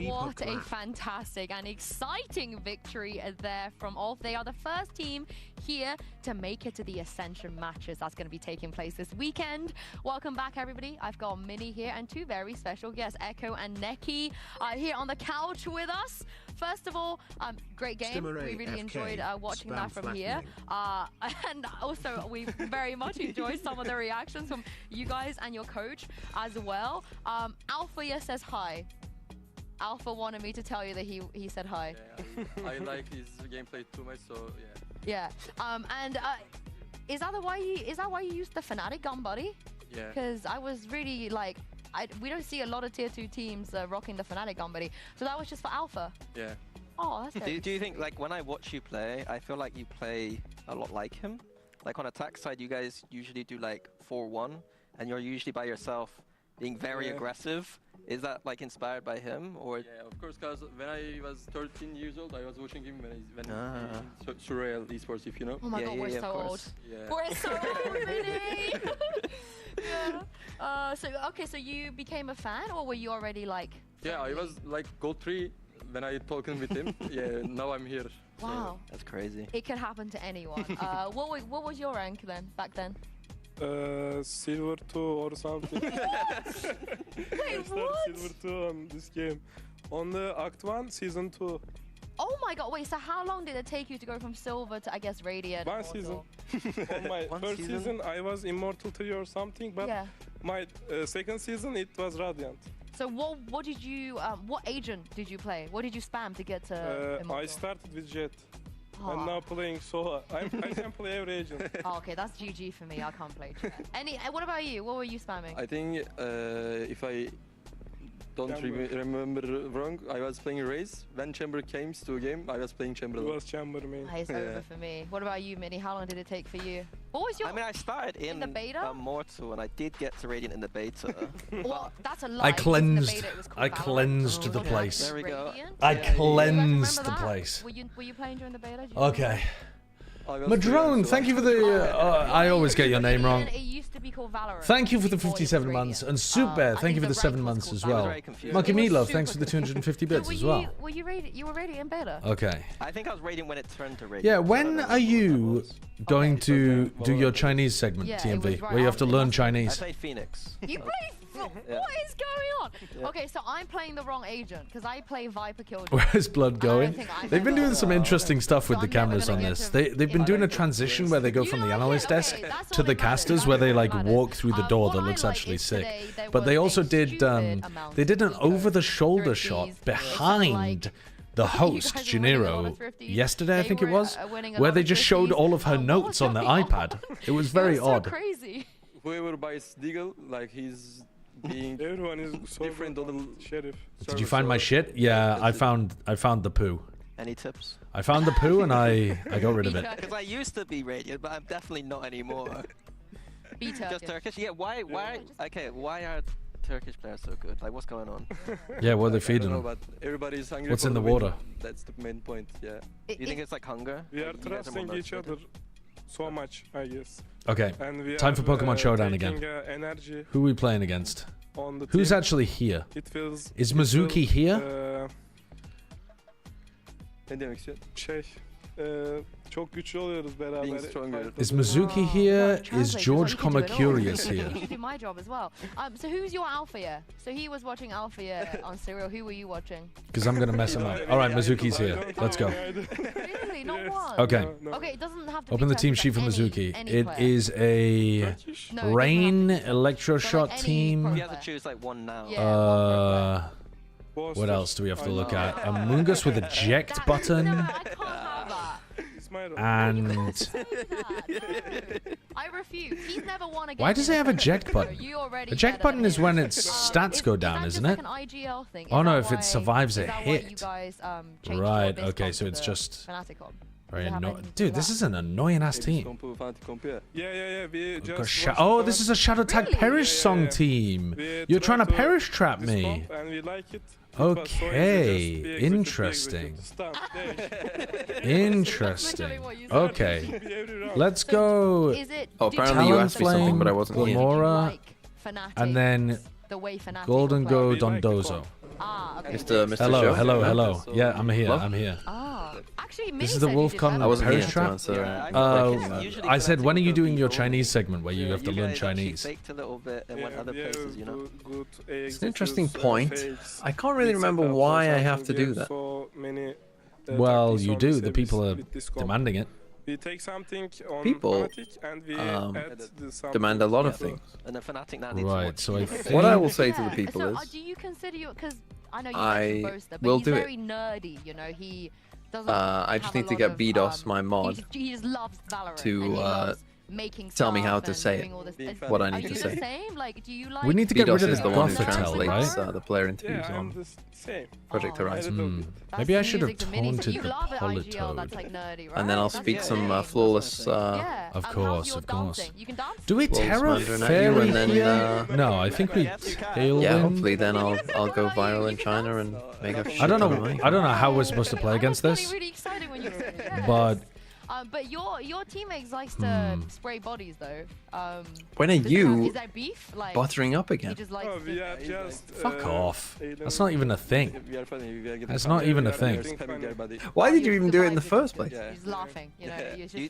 What a fantastic and exciting victory there from ULF. They are the first team here to make it to the Ascension matches that's going to be taking place this weekend. Welcome back, everybody. I've got Minnie here and two very special guests, Echo and Neki, here on the couch with us. First of all, great game. We really enjoyed watching that from here. And also, we very much enjoyed some of the reactions from you guys and your coach as well. Alpha says hi. Alpha wanted me to tell you that he said hi. Yeah, I like his gameplay too much, so yeah. And is that why you used the Fnatic gun, buddy? Yeah. Because I was really like, we don't see a lot of tier 2 teams rocking the Fnatic gun, buddy. So that was just for Alpha. Yeah. Oh, that's good. Do you think, like, when I watch you play, I feel like you play a lot like him? Like on attack side, you guys usually do like 4-1, and you're usually by yourself, being very aggressive. Is that like inspired by him, or? Yeah, of course, because when I was 13 years old, I was watching him when he Surreal Esports, if you know. Oh my god, we're so old. Yeah. We're so old, really. Yeah. So you became a fan, or were you already like? Yeah, I was like gold 3 when I talking with him. Yeah, now I'm here. Wow. So that's crazy. It could happen to anyone. What was your rank then, back then? Silver 2 or something. Wait, what? Silver 2 on this game. On the Act 1, Season 2. Oh my god, wait, so how long did it take you to go from Silver to, I guess, Radiant? One season. On my first season, I was Immortal 3 or something, but my second season, it was Radiant. So what did you, what agent did you play? What did you spam to get to Immortal? I started with Jet. I'm now playing Solo. I can play every agent. Oh, okay, that's GG for me. I can't play Jet. What about you? What were you spamming? I think if I don't remember wrong, I was playing Raze. When Chamber came to a game, I was playing Chamber. It was Chamber, man. It's over for me. What about you, Minnie? How long did it take for you? What was your... I mean, I started in the beta? Mortal, and I did get to Radiant in the beta. Well, that's a lie. I cleansed the place. There we go. I cleansed the place. Were you playing during the beta? Okay. Madrone, thank you for the... I always get your name wrong. It used to be called Valorant. Thank you for the 57 months. And Soup Bear, thank you for the 7 months as well. Monkey Meatloaf, thanks for the 250 bits as well. Were you Radiant? You were Radiant in beta? Okay. I think I was Radiant when it turned to Radiant. Yeah, when are you going to do your Chinese segment, TMV, where you have to learn Chinese? I play Phoenix. You play... What is going on? Okay, so I'm playing the wrong agent because I play Viper Killjoy. Where's Blood going? They've been doing some interesting stuff with the cameras on this. They've been doing a transition where they go from the analyst desk to the casters, where they like walk through the door that looks actually sick. But they also did they did an over-the-shoulder shot behind the host, Janiro, yesterday I think it was, where they just showed all of her notes on the iPad. It was very odd. Crazy. Whoever buys Deagle, like he's being everyone is so different on the sheriff. Did you find my shit? Yeah, I found the poo. Any tips? I found the poo and I got rid of it. Because I used to be Radiant, but I'm definitely not anymore. Be Turkish. Just Turkish? Yeah, why are Turkish players so good? Like, what's going on? Yeah, what are they feeding them? But everybody's hungry. What's for in the water? That's the main point, yeah. You think it's like hunger? We are trusting each other so much, I guess. Okay, time for Pokemon Showdown again. Who are we playing against? Who's actually here? Is Mizuki here? Ne demek istiyorsun? Çok güçlü oluyoruz beraber. Is Mizuki here? Is George Curious here? You should do my job as well. So who's your Alpha? So he was watching Alpha on Serial. Who were you watching? Because I'm gonna mess him up. All right, Mizuki's here. Let's go. Really, not one. Okay. Okay, it doesn't have to. Open the team sheet for Mizuki. It is a Rain Electroshot team. You have to choose like one now. What else do we have to look at? Among Us with eject button. And I refuse. He's never won a game. why does it have eject button? Eject button is when its stats go down, isn't it? Oh no, if it survives a hit. Right. Okay, so it's just very annoying. Dude, this is an annoying ass team. Yeah. Oh, this is a Shadow Tag Perish song team. You're trying to perish trap me. Okay, interesting. Interesting. Okay, let's go. Oh, apparently you asked me something, but I wasn't here. Glamora, and then Golden Go Dondozo. Mr. Hello, Show? hello. Yeah, I'm here. Hello? I'm here. Actually, this is the Wolfcon Perish trap. I said, when are you doing your Chinese segment where you have to learn Chinese? It's an interesting point. I can't really remember why I have to do that. Well, you do. The people are demanding it. We take something on People and we add demand a lot of things. And the Fnatic now needs Right, so I think... What I will say to the people is... do you consider you... Because I know you I boaster, but will he's do very nerdy, you know, he doesn't I just need to get BDOS, my mod, he just loves Valorant, to tell me how to say it, what I need to say. We need to get rid of is the the one who Gothitelle, translates right? the player interviews on Project Horizon. Maybe I should have taunted the Politoad. And then I'll speak some flawless... of course. Do we Terra Fairy and then, here? No, I think we Tailwind. Yeah, hopefully then I'll go viral in China and make a shit I don't ton of money. know how we're supposed to play against this. But but your teammates likes to spray bodies though. When are you is that beef? Like, buttering up again? Fuck off. That's not even a thing. That's not even a thing. Why did you even do it in the first place? He's laughing, you know. Do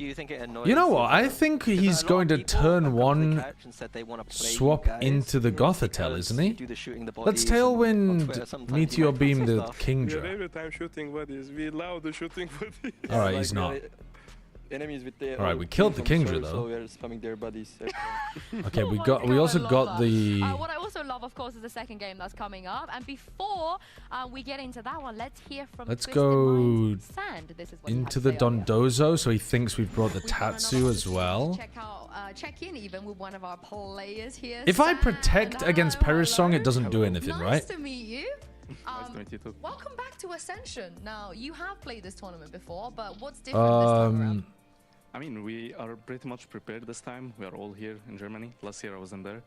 you think it annoys You know what? I think he's going to turn one swap into the Gothitelle, isn't he? Let's Tailwind Meteor Beam the Kingdra. Every time shooting bodies, we love the shooting bodies. Alright, he's not. enemies with their. All right, we killed the Kingdra though. So we are spamming their bodies. Okay, we also got the. What I also love, of course, is the second game that's coming up. And before we get into that one, let's hear from. Let's go Sand. This is what into the Dondozo, so he thinks we've brought the Tatsu as well. Check in even with one of our players here. If I protect against Perisong, it doesn't do anything, right? Nice to meet you. Nice to meet you too. Welcome back to Ascension. Now, you have played this tournament before, but what's different this time around? I mean, we are pretty much prepared this time. We are all here in Germany. Last year I wasn't there.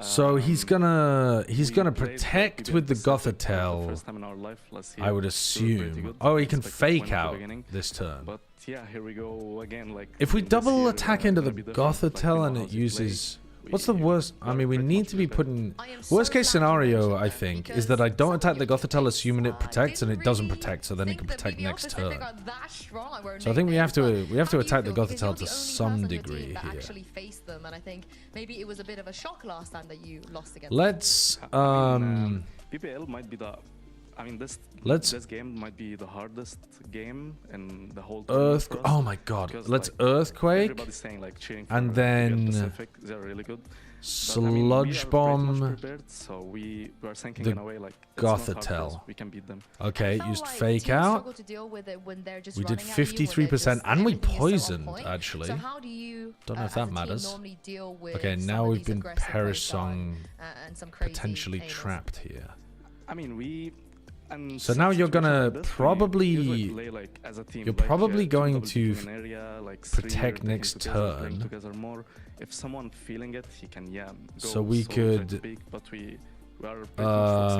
So he's gonna protect with the Gothitelle. First time in our life last year. I would assume. Oh, he can fake out this turn. But yeah, here we go again. Like if we double attack into the Gothitelle and it uses. What's the worst? I mean, we need to be putting... Worst case scenario, I think, is that I don't attack the Gothitelle assuming it protects, and it doesn't protect, so then it can protect next turn. So I think we have to attack the Gothitelle to some degree here. And I think maybe it was a bit of a shock last time that you lost against. Let's... BBL might be the... I mean, this game might be the hardest game in the whole tournament. Oh my god. Let's like, Earthquake. Everybody's saying, like, cheering and for then Pacific. They're really good. Sludge Bomb. So we are thinking the in a way like Gothitelle. We can beat them. Okay, used fake out. We did 53% and we poisoned actually. So how do you, don't know if that matters. Okay, now we've been Perisong potentially trapped here. I mean, so now you're gonna probably you're probably going to protect next turn. If someone feeling it, he can go so we could but we are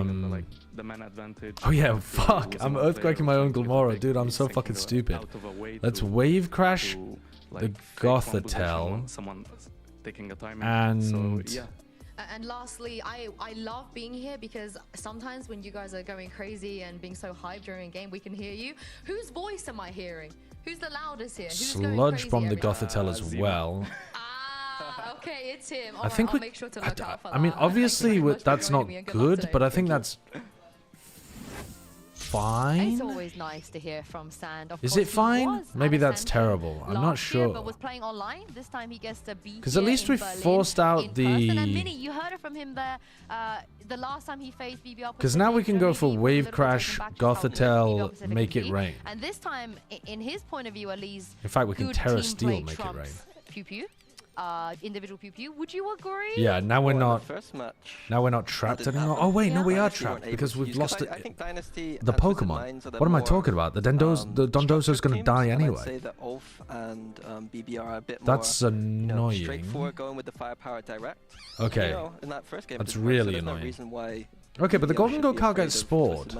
like the man advantage. Oh yeah, fuck! I'm earthquaking my own Glamora, dude. I'm so fucking stupid. Let's wave crash the Gothitelle and. And lastly, I love being here because sometimes when you guys are going crazy and being so hyped during a game, we can hear you. Whose voice am I hearing? Who's the loudest here? Who's Sludge Bomb the Gothitelle as well. Okay, it's him. I think I'll make sure to look out for that. I mean, obviously that's not good, but I think that's fine. It's always nice to hear from Sand. Is it fine? Maybe that's terrible. I'm not sure. But was playing online. This time he gets to be because at least we forced out the. And Mini, you heard it from him there. The last time he faced BBL. Because now we can go for wave crash, Gothitelle, make it rain. And this time, in his point of view, at least. In fact, we can Terra Steel, make it rain. Pew pew. Individual pew pew. Would you agree? Yeah, now we're not. First match, now we're not trapped anymore. Oh wait, no, we are trapped because we've lost it. I think Dynasty the Pokemon. What am I talking about? The Dondozo's gonna die anyway. I'd say that ULF and BBL are a bit that's more, annoying. Straightforward, going with the firepower direct. Okay. In that first game, that's really annoying. No reason why. Okay, but the Golden Go card gets spored.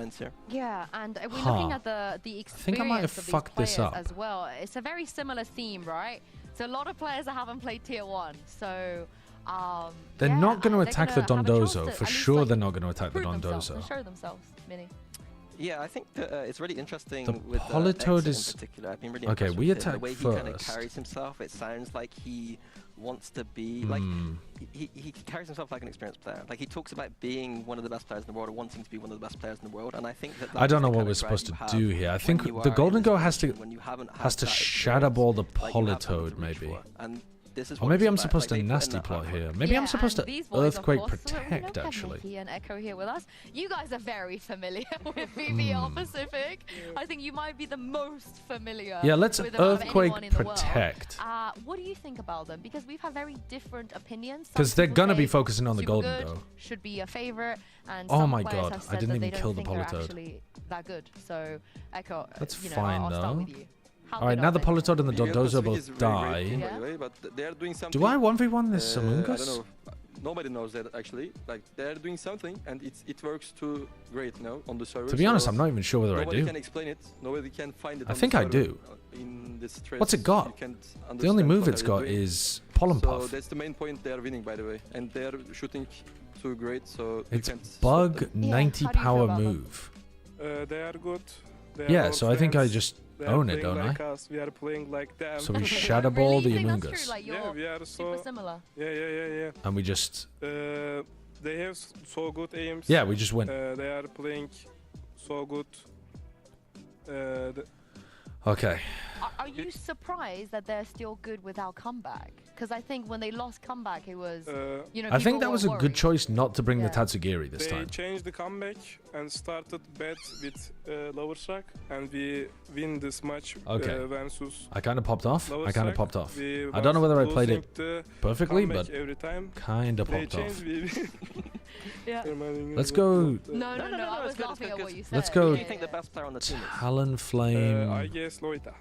Yeah, and we're looking at the experience I think I might have fucked this up as well. It's a very similar theme, right? So a lot of players that haven't played Tier 1. So they're not going to attack the Dondozo. For sure they're not going to attack the Dondozo. Show themselves, Mini. Yeah, I think it's really interesting the with Politoed is... in particular. I've been really okay, we attack the way first. He kind of carries himself, it sounds like he wants to be like he carries himself like an experienced player. Like he talks about being one of the best players in the world or wanting to be one of the best players in the world. And I think that I don't know what we're supposed to do here. I think the Golden Go has to shadow ball the Politoed maybe. Or maybe I'm supposed to nasty plot here. Maybe I'm supposed to Earthquake Protect, actually. Mickey and Echo here with us. You guys are very familiar with BBL Pacific. I think you might be the most familiar. Yeah, let's Earthquake Protect. What do you think about them? Because we've had very different opinions. Because they're going to be focusing on the Golden Go. Should be a favorite. And oh my god, I didn't even kill the Politoed. Actually that good. So, Echo, that's fine though. Alright, now the Politoed and the Dondozo both die. Do I 1v1 this Among Us? I don't know. Nobody knows that actually. Like they're doing something and it works too great now on the server. To be honest, I'm not even sure whether I do. Nobody can explain it. Nobody can find it. I think I do. In this what's it got? The only move it's got is Pollen Puff. So that's the main point. They are winning, by the way, and they are shooting too great. So it's bug 90 power move. They are good. Yeah, so I think I just own it, don't I? We are playing like them. So we shadow ball the Among Us. Yeah, we are so similar. Yeah. And we just. They have so good aims. Yeah, we just win. They are playing so good. Okay. Are you surprised that they're still good without comeback? Because I think when they lost comeback, it was, you know, I think that was a worried. good choice not to bring the Tatsugiri this time. They changed the comeback and started bad with lower stack, and we win this match. Versus I kind of popped off. I don't know whether I played it perfectly, but kind of popped off. Yeah. Let's go. No, I was laughing at what you said. Let's go. Who do you think the best player on the team is? Talonflame. I guess Loita.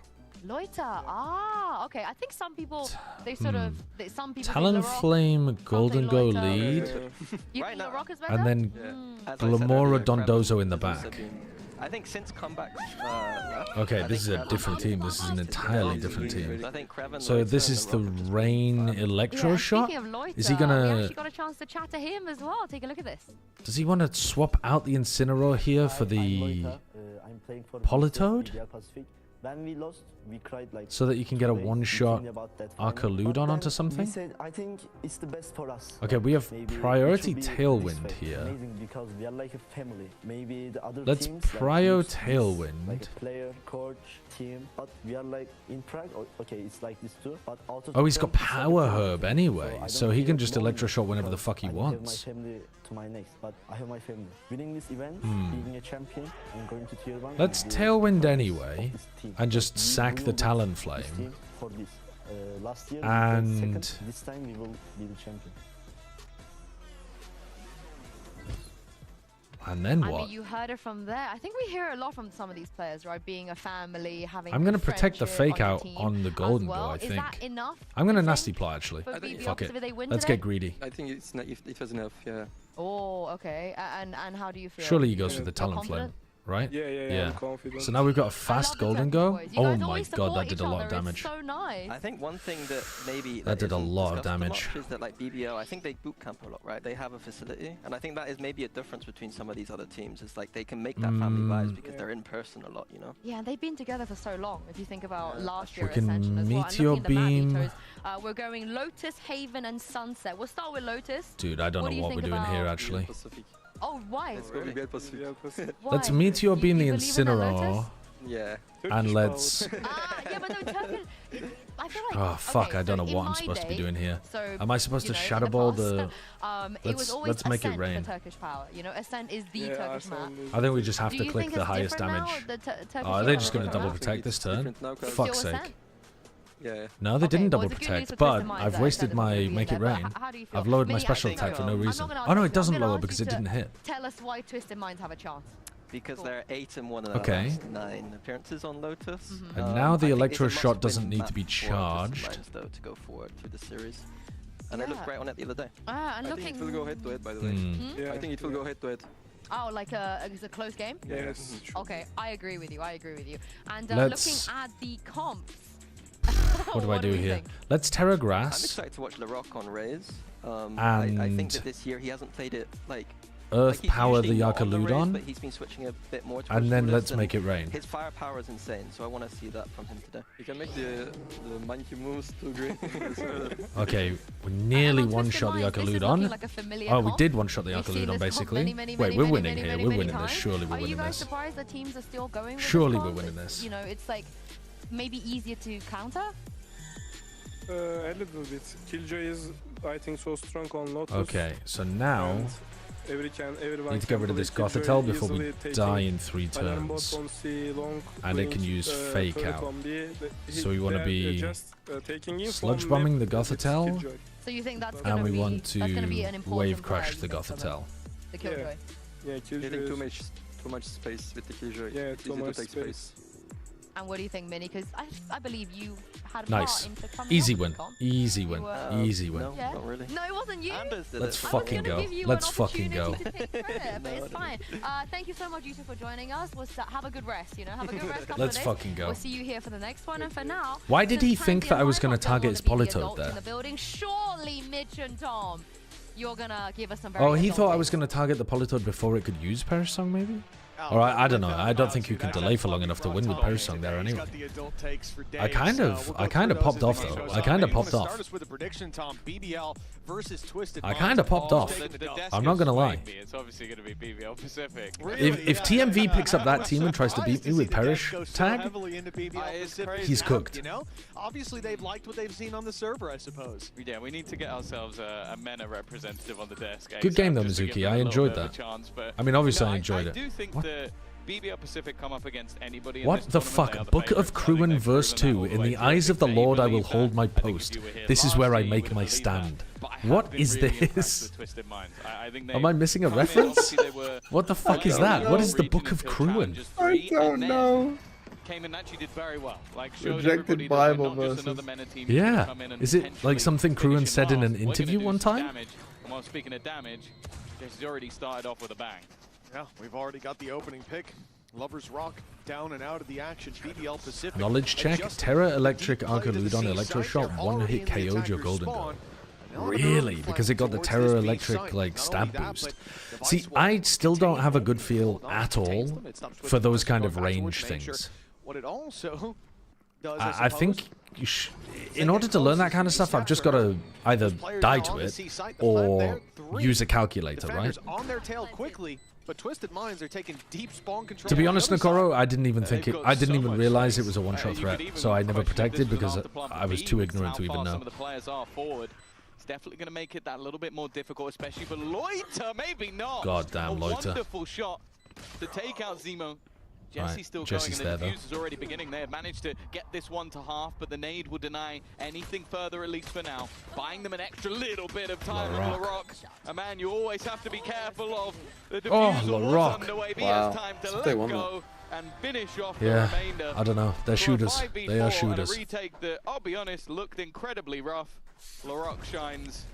Okay. I think some people they sort of some people. Talonflame, Golden Go lead, You think LaRock is better? and then Glamora Dondozo in the back. I think since comeback. Okay, this is a different team. This is an entirely different team. So this is the Rain Electro shot. Is he gonna? We actually got a chance to chat to him as well. Take a look at this. Does he want to swap out the Incineroar here for the Politoad? When we lost, we cried like so that you can get a one-shot Archaludon onto something? I think it's the best for us. Okay, we have priority Tailwind here. Because we are like a family. Maybe the other Let's teams, prio like Tailwind. like a player, coach, team. But we are like in Prague. Okay, it's like this too. But Oh, he's got Power Herb anyway, so he can just Electroshot whenever the fuck he I wants. have my family to my next, but I have my family. Winning this event, being a champion, and going to tier 1. Let's Tailwind anyway, and just sack the Talonflame. For this. Last year, and second. This time we will be the champion. And then I what? mean, you heard it from there. I think we hear a lot from some of these players, right? Being a family, having. I'm going to protect the fake out on the Golden well. Go, I think. Is that enough? I'm going to Nasty Plot, actually. Fuck it. Let's get greedy. I think it was enough, yeah. Oh, okay. And how do you feel? Surely he goes for the Talonflame, right? Yeah. I'm confident. So now we've got a fast Golden Go. Oh my god, that did a lot of It's damage. so nice. I think one thing that maybe that did a lot of discussed damage. Is that like BBL, I think they boot camp a lot, right? They have a facility, and I think that is maybe a difference between some of these other teams. It's like they can make that family vibes because they're in person a lot, you know. Yeah, they've been together for so long. If you think about last year, We can Ascension as well. Meteor Beam. We're going Lotus, Haven, and Sunset. We'll start with Lotus. Dude, I don't know what we're doing here actually. Oh, why? Let's go BBL Pacific. Let's Meteor Beam the Incineroar. Yeah. And let's. Yeah, but no, Turkish. I feel like. Oh fuck! Okay, I don't so know in what I'm my supposed to be day, doing here. So, Am I supposed to in Shadow the Ball past, the? it was always Let's make it Ascent rain. for Turkish power. You know, Ascent is the Turkish map. I think we just have Do to you click think the it's highest different damage. now, Oh, are they just going to double protect this turn? Fuck's sake. Yeah. No, they didn't double protect, but I've wasted my Make It Rain. I've lowered my special attack for no reason. Oh no, it doesn't lower because it didn't hit. Tell us why Twisted Minds have a chance. Because they're 8-1 in their last 9 appearances on Lotus. And now the Electro Shot doesn't need to be charged. Though, to go forward through the series. And they looked great on it the other day. And I looking. think it will go head to head, by the way. Yeah, I think it will go head to head. Oh, like it's a close game? Yes. Okay, I agree with you. And Looking at the comps. What do I do here? Let's Terra I'm Grass. excited to watch LaRock on Raze. And I think that this year he hasn't played it like Earth he's Power the usually not on Raze, Archaludon. but he's been switching a bit more And then let's make it rain. His firepower is insane, so I want to see that from him today. You can make the monkey moves to green. Okay, we nearly one-shot the Archaludon. Oh, we did one-shot the Archaludon, basically. Wait, we're winning here. We're winning this. Surely we're winning winning this. Are you guys this. surprised that teams are still going with Surely this we're comp? winning this. You know, it's like maybe easier to counter. A little bit. Killjoy is, I think, so strong on Lotus. Okay, so now everyone need to get rid of this Gothitelle before we die in 3 turns. And it can use Fake Out. So we want to be sludge bombing the Gothitelle. So you think that's and we be, want to an wave crash the Gothitelle. The Killjoy. Yeah, Killjoy. Getting too much space with the Killjoy. Yeah, it's too easy much to take space. And what do you think, Minnie? Because I believe you had a Nice. part into coming Easy up win. with comp. Easy win. Easy win. No, not really. No, it wasn't you. Let's fucking go. Let's fucking go. But it's fine. Thank you so much, Yusuf, for joining us. Have a good rest, you know. Have a good rest. Let's fucking go. We'll see you here for the next one. And for now, Why did he think that I was going to target his Politoad in there? the building. Surely, Mitch and Tom, you're gonna give us some very Oh, he thought I adult was going to target the Politoad before it could use Perish Song, maybe? Or I don't know. I don't think you can delay for long enough to win with Perish Song there anyway. I kind of popped off though. I kind of popped off. I kind of popped off. I'm not gonna lie. It's obviously gonna be BBL Pacific. If TMV picks up that team and tries to beat me with Perish tag, he's cooked. Obviously they've liked what they've seen on the server, I suppose. Yeah, we need to get ourselves a MENA representative on the desk. Good game though, Mizuki. I enjoyed that. I mean, obviously I enjoyed it. I do think that BBL Pacific come up against anybody in What this the tournament. fuck? Book of Cruin verse 2. In the eyes of the Lord I will hold my post. This is where I make my stand. What is this? Am I missing a reference? What the fuck is that? What is the Book of Cruin? I don't know. Came and actually did very well. Rejected Bible verses. Yeah. Is it like something Cruin said in an interview one time? And while speaking of damage, he's already started off with a bang. Yeah, we've already got the opening pick. Lovers Rock down and out of the action. BBL Pacific. Knowledge check. Terra Electric Arcaludon Electroshock. One hit KO'd your Golden Gun. Really? Because it got the Terra Electric like stab boost. See, I still don't have a good feel at all for those kind of range things. What it also does, I think in order to learn that kind of stuff, I've just got to either die to it or use a calculator, right? On their tail quickly, but Twisted Minds are taking deep spawn control. To be honest, Nakoro, I didn't even think it. I didn't even realize it was a one-shot threat, so I never protected because I was too ignorant to even know. Some of the players are forward. It's definitely going to make it that little bit more difficult, especially for Loiter. Maybe not. God damn, Loiter. Wonderful shot to take out Zemo. Jesse's still Jesse's going, and the there, defuse is already beginning. They have managed to get this one to half, but the nade will deny anything further, at least for now. Buying them an extra little bit of time on LaRock. A man you always have to be careful of. The defuse was underway, but he has time to let go and finish off the remainder. I don't know. They're shooters. They are shooters. A retake that, I'll be honest, looked incredibly rough. LaRock shines.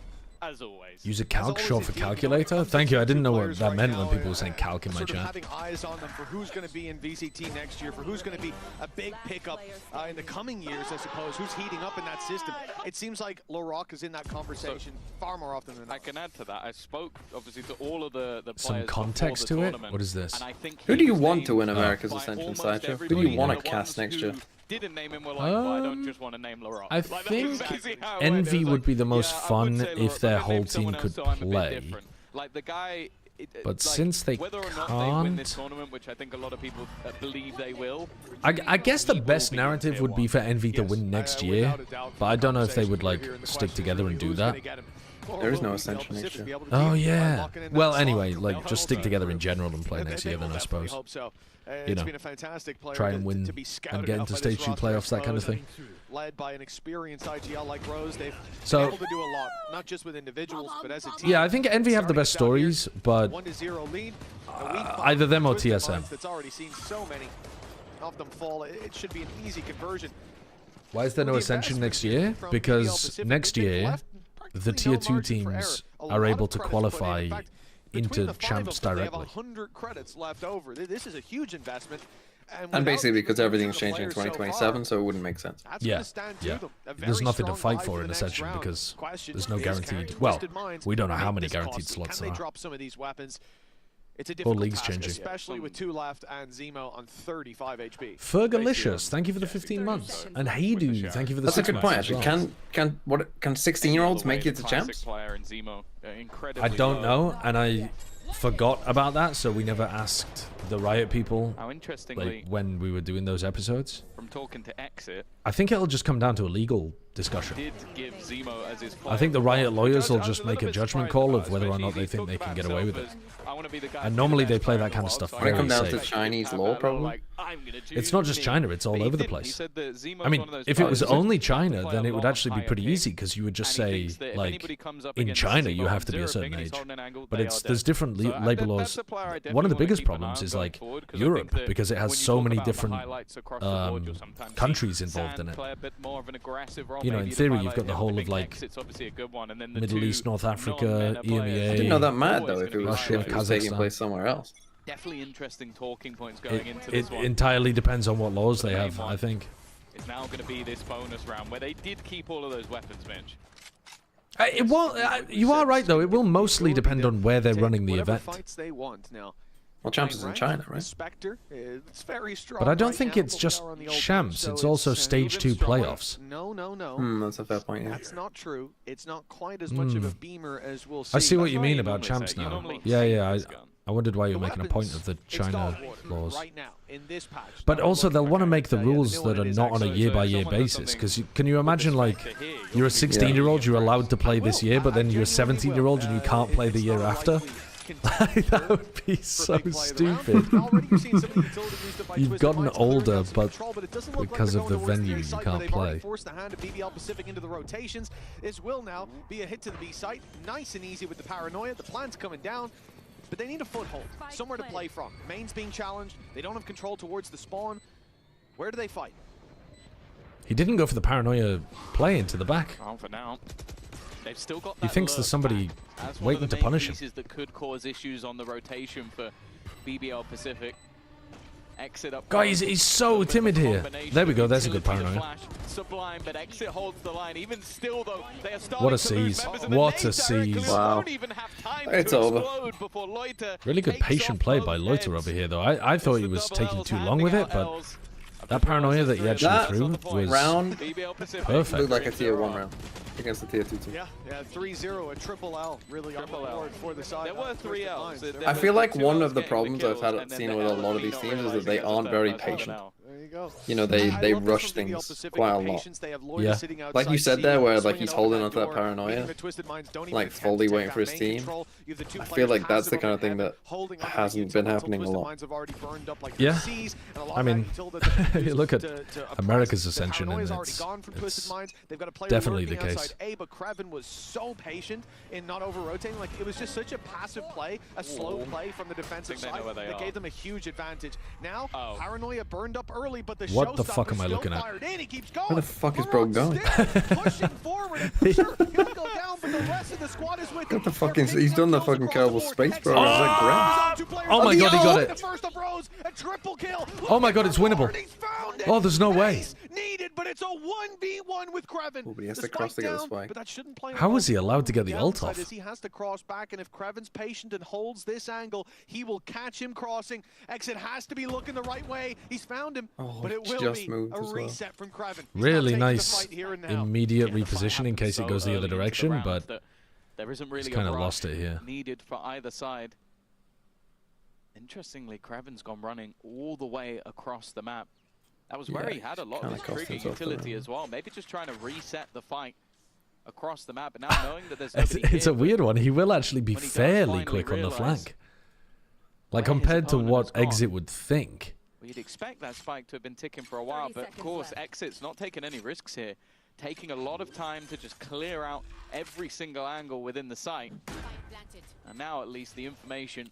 As always. Use a calc shot for calculator? Thank you. I didn't know what that meant when people were saying calc in my chat. Having eyes on them for who's going to be in VCT next year, for who's going to be a big pickup in the coming years, I suppose. Who's heating up in that system? It seems like LaRock is in that conversation far more often than not. I can add to that. I spoke, obviously, to all of the players. Some context to it? What is this? Who do you want to win America's Ascension, Sideshow? Who do you want to cast next year? Didn't name him, well, I don't just want to name LaRock. I think Envy would be the most fun if their whole team could play. Like the guy, but since they whether or can't, not they win this tournament, which I think a lot of people believe they will. I guess the best narrative would be for Envy to win next year, but I don't know if they would like stick together and do that. There is no Ascension next year. Oh yeah. Well, anyway, like just stick together in general and play next year, then I suppose. You know, try and win and get into stage 2 playoffs, that kind of thing. Led by an experienced IGL like Rose, they've been able to do a lot, not just with individuals, but as a team. Yeah, I think Envy have the best stories, but either them or TSM. That's already seen so many of them fall. It should be an easy conversion. Why is there no Ascension next year? Because next year, the tier 2 teams are able to qualify into champs directly. 100 credits left over. This is a huge investment. And basically because everything's changing in 2027, so it wouldn't make sense. Yeah, yeah. There's nothing to fight for in Ascension because there's no guaranteed. Well, we don't know how many guaranteed slots there are. It's a difficult league's changing. Especially with 2 left and Zemo on 35 HP. Fergalicious, thank you for the 15 months. And Heydu, thank you for the 6 months. That's a good point, actually. Can 16-year-olds make it to champs? I don't know, and I forgot about that, so we never asked the Riot people like, when we were doing those episodes. From talking to Exit, I think it'll just come down to a legal discussion. Did give Zemo as his I think the Riot lawyers will just make a judgment call of whether or not they think they can get away with it. And normally they play that kind of stuff very safe. When it comes down to Chinese law, probably? It's not just China, it's all over the place. I mean, if it was only China, then it would actually be pretty easy, because you would just say, like, in China you have to be a certain age. But there's different labor laws. One of the biggest problems is, like, Europe, because it has so many different countries involved in it. You know, in theory, you've got the whole of, like, Middle East, North Africa, EMEA. I didn't know that mad, though, if it was taking place somewhere else. Definitely interesting talking points going into this one. It entirely depends on what laws they have, I think. It's now going to be this bonus round where they did keep all of those weapons, Mitch. You are right, though. It will mostly depend on where they're running the event. Fights they want now. Well, Champs is in China, right? Spectre, it's very strong. But I don't think it's just Champs. It's also Stage 2 playoffs. No. That's a fair point, yeah. That's not true. It's not quite as much of a beamer as we'll see. I see what you mean about Champs now. Yeah. I wondered why you were making a point of the China laws. But also, they'll want to make the rules that are not on a year-by-year basis. Because can you imagine, like, you're a 16-year-old, you're allowed to play this year, but then you're a 17-year-old and you can't play the year after? That would be so stupid. You've gotten older, but because of the venue, you can't play. Force the hand of BBL Pacific into the rotations. This will now be a hit to the B site. Nice and easy with the paranoia. The plan's coming down, but they need a foothold, somewhere to play from. Main's being challenged. They don't have control towards the spawn. Where do they fight? He didn't go for the paranoia play into the back. Oh, for now. They've still got he thinks there's somebody waiting to punish him. That could cause issues on the rotation for BBL Pacific. Exit up. Guys, he's so timid here. There we go. There's a good paranoia. Sublime, but Exit holds the line. Even still, though, they are starting what a seize! What a seize! Wow. It's over. Really good patient play by Loiter over here, though. I thought he was taking too long with it, but that paranoia that he actually threw was round perfect. Looked like a tier 1 round against the tier 2 team. Yeah, 3-0, a triple L, really on the board for the side. There were 3 Ls. I feel like one of the problems I've seen with a lot of these teams is that they aren't very patient. You know, they rush things quite a lot. Yeah. Like you said there, where like he's holding onto that paranoia, like fully waiting for his team. I feel like that's the kind of thing that hasn't been happening a lot. Yeah. I mean, you look at America's Ascension, and it's definitely the case. But Kraven was so patient in not over-rotating. Like, it was just such a passive play, a slow play from the defensive side that gave them a huge advantage. Now, paranoia burned up early, but the what the fuck am I looking at? Where the fuck is bro going? Pushing forward. Sure, he'll go down, but the rest of the squad is with him. What the fuck is he's done the fucking Kerbal space, bro. Oh my god, he got it. Oh my god, it's winnable. Oh, there's no way. Needed, but it's a 1v1 with Kraven. Oh, but he has to cross to get the spike. But that shouldn't play. How was he allowed to get the ult off? He has to cross back, and if Kraven's patient and holds this angle, he will catch him crossing. Exit has to be looking the right way. He's found him, but it will be a reset from Kraven. Really nice immediate reposition in case it goes the other direction, but there isn't really he's kind of lost it here. Needed for either side. Interestingly, Kraven's gone running all the way across the map. That was where he had a lot of his trigger utility as well. Maybe just trying to reset the fight across the map, but now knowing that there's nobody it's a weird one. He will actually be fairly quick on the flank. Like, compared to what Exit would think. We'd expect that spike to have been ticking for a while, but of course, Exit's not taking any risks here. Taking a lot of time to just clear out every single angle within the site. And now, at least, the information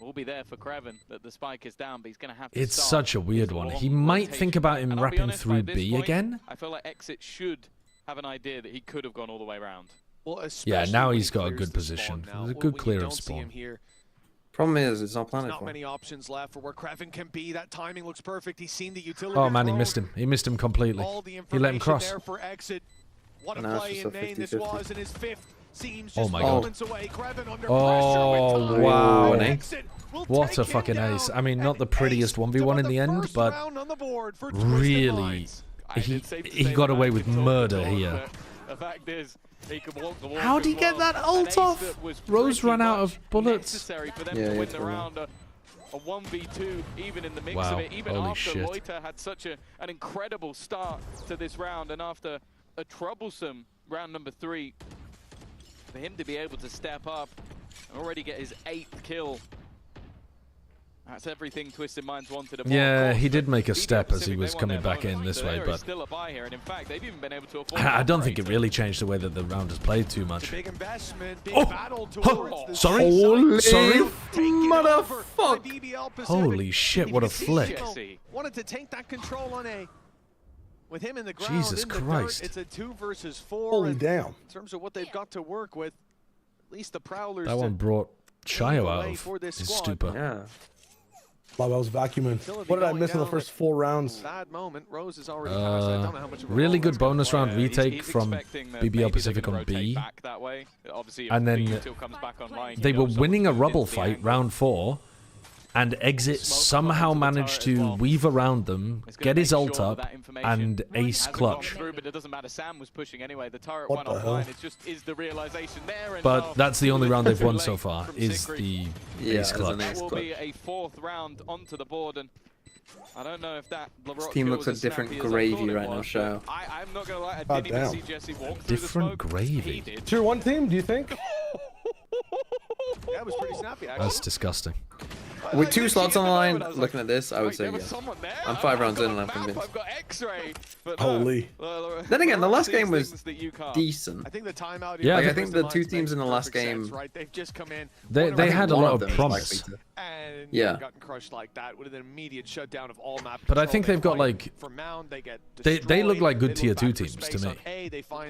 will be there for Kraven that the spike is down, but he's going to have to It's such a weird one. He might think about him wrapping through B again. I feel like Exit should have an idea that he could have gone all the way around. Well, yeah, now he's got a good position. A good clearance spawn. Problem is, it's not planning for. Not many options left for where Kraven can be. That timing looks perfect. He's seen the utility. Oh man, he missed him. He missed him completely. He let him cross. There for Exit. What a play in main this was in his 5th. Seems oh just my god. Away. Under oh wow. We'll what a fucking ace. I mean, not the prettiest 1v1 in the end, but really, he got away with murder here. The fact is, he can walk the walk. How'd he get that ult off? Rose ran out of bullets. Necessary for them to win the round. A 1v2, even in the mix of it. Even after Loiter had such an incredible start to this round, and after a troublesome round number 3, for him to be able to step up and already get his 8th kill. That's everything Twisted Minds wanted. Yeah, he did make a step as he was coming back in this way, but I don't think it really changed the way that the round is played too much. Sorry? Sorry? Motherfucker! Holy shit, what a flick. Wanted to take that control on A. With him in the ground, Jesus Christ. It's a 2 versus 4. Holy damn. In terms of what they've got to work with, at least the Prowlers. That one brought Chayo out of his stupor. Yeah. Wow, I was vacuuming. What did I miss in the first 4 rounds? Bad moment. Rose is already passed. I don't know how much of a really good bonus round retake from BBL Pacific on B. And then they were winning a rubble fight round 4. and Exit somehow managed to weave around them, get his ult up, and ace clutch. But it doesn't matter. Sam was pushing anyway. The turret went offline. It just is the realization there. But that's the only round they've won so far, is the ace clutch. That will be a 4th round onto the board, and I don't know if that this team looks a different gravy right now, Show. I'm not gonna lie, I didn't even see Jesse walk through different the smoke. gravy. Tier 1 team, do you think? That was pretty snappy, actually. That's disgusting. With 2 slots on the line, looking at this, I would say yes. I'm 5 rounds in and I'm convinced. I've got X-ray. Holy. Then again, the last game was decent. I think the timeout. Yeah, I think the 2 teams in the last game. They've just come in. They had a lot of promise. And yeah, gotten crushed like that with an immediate shutdown of all map. But I think they've got like they look like good tier 2 teams to me.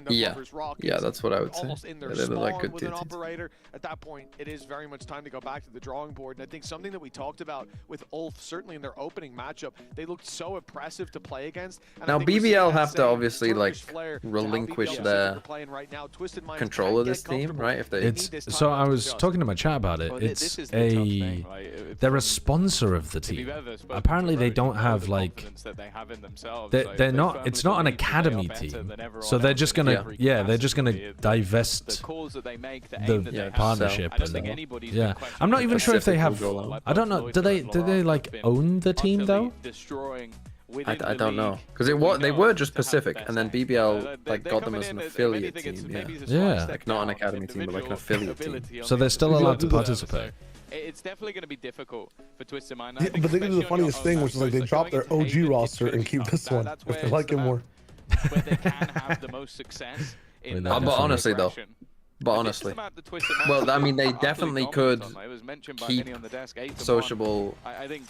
Yeah, yeah, that's what I would say. They look like good tier 2 operator. At that point, it is very much time to go back to the drawing board. And I think something that we talked about with ULF, certainly in their opening matchup, they looked so oppressive to play against. And now BBL have to obviously like relinquish their control of this team, right? If they so I was talking to my chat about it. It's they're a sponsor of the team. Apparently they don't have like they're not. It's not an academy team. So they're just gonna they're just gonna divest the partnership. Yeah, I'm not even sure if they have. I don't know. Do they like own the team though? I don't know, because they were just Pacific, and then BBL like got them as an affiliate team. Yeah, like not an academy team, but like an affiliate team. So they're still allowed to participate. It's definitely going to be difficult for Twisted Mind. Yeah, but they can do the funniest thing, which is like they drop their OG roster and keep this one if they like it more. Where they can have the most success in but honestly though. But honestly, well, I mean, they definitely could keep Sociable and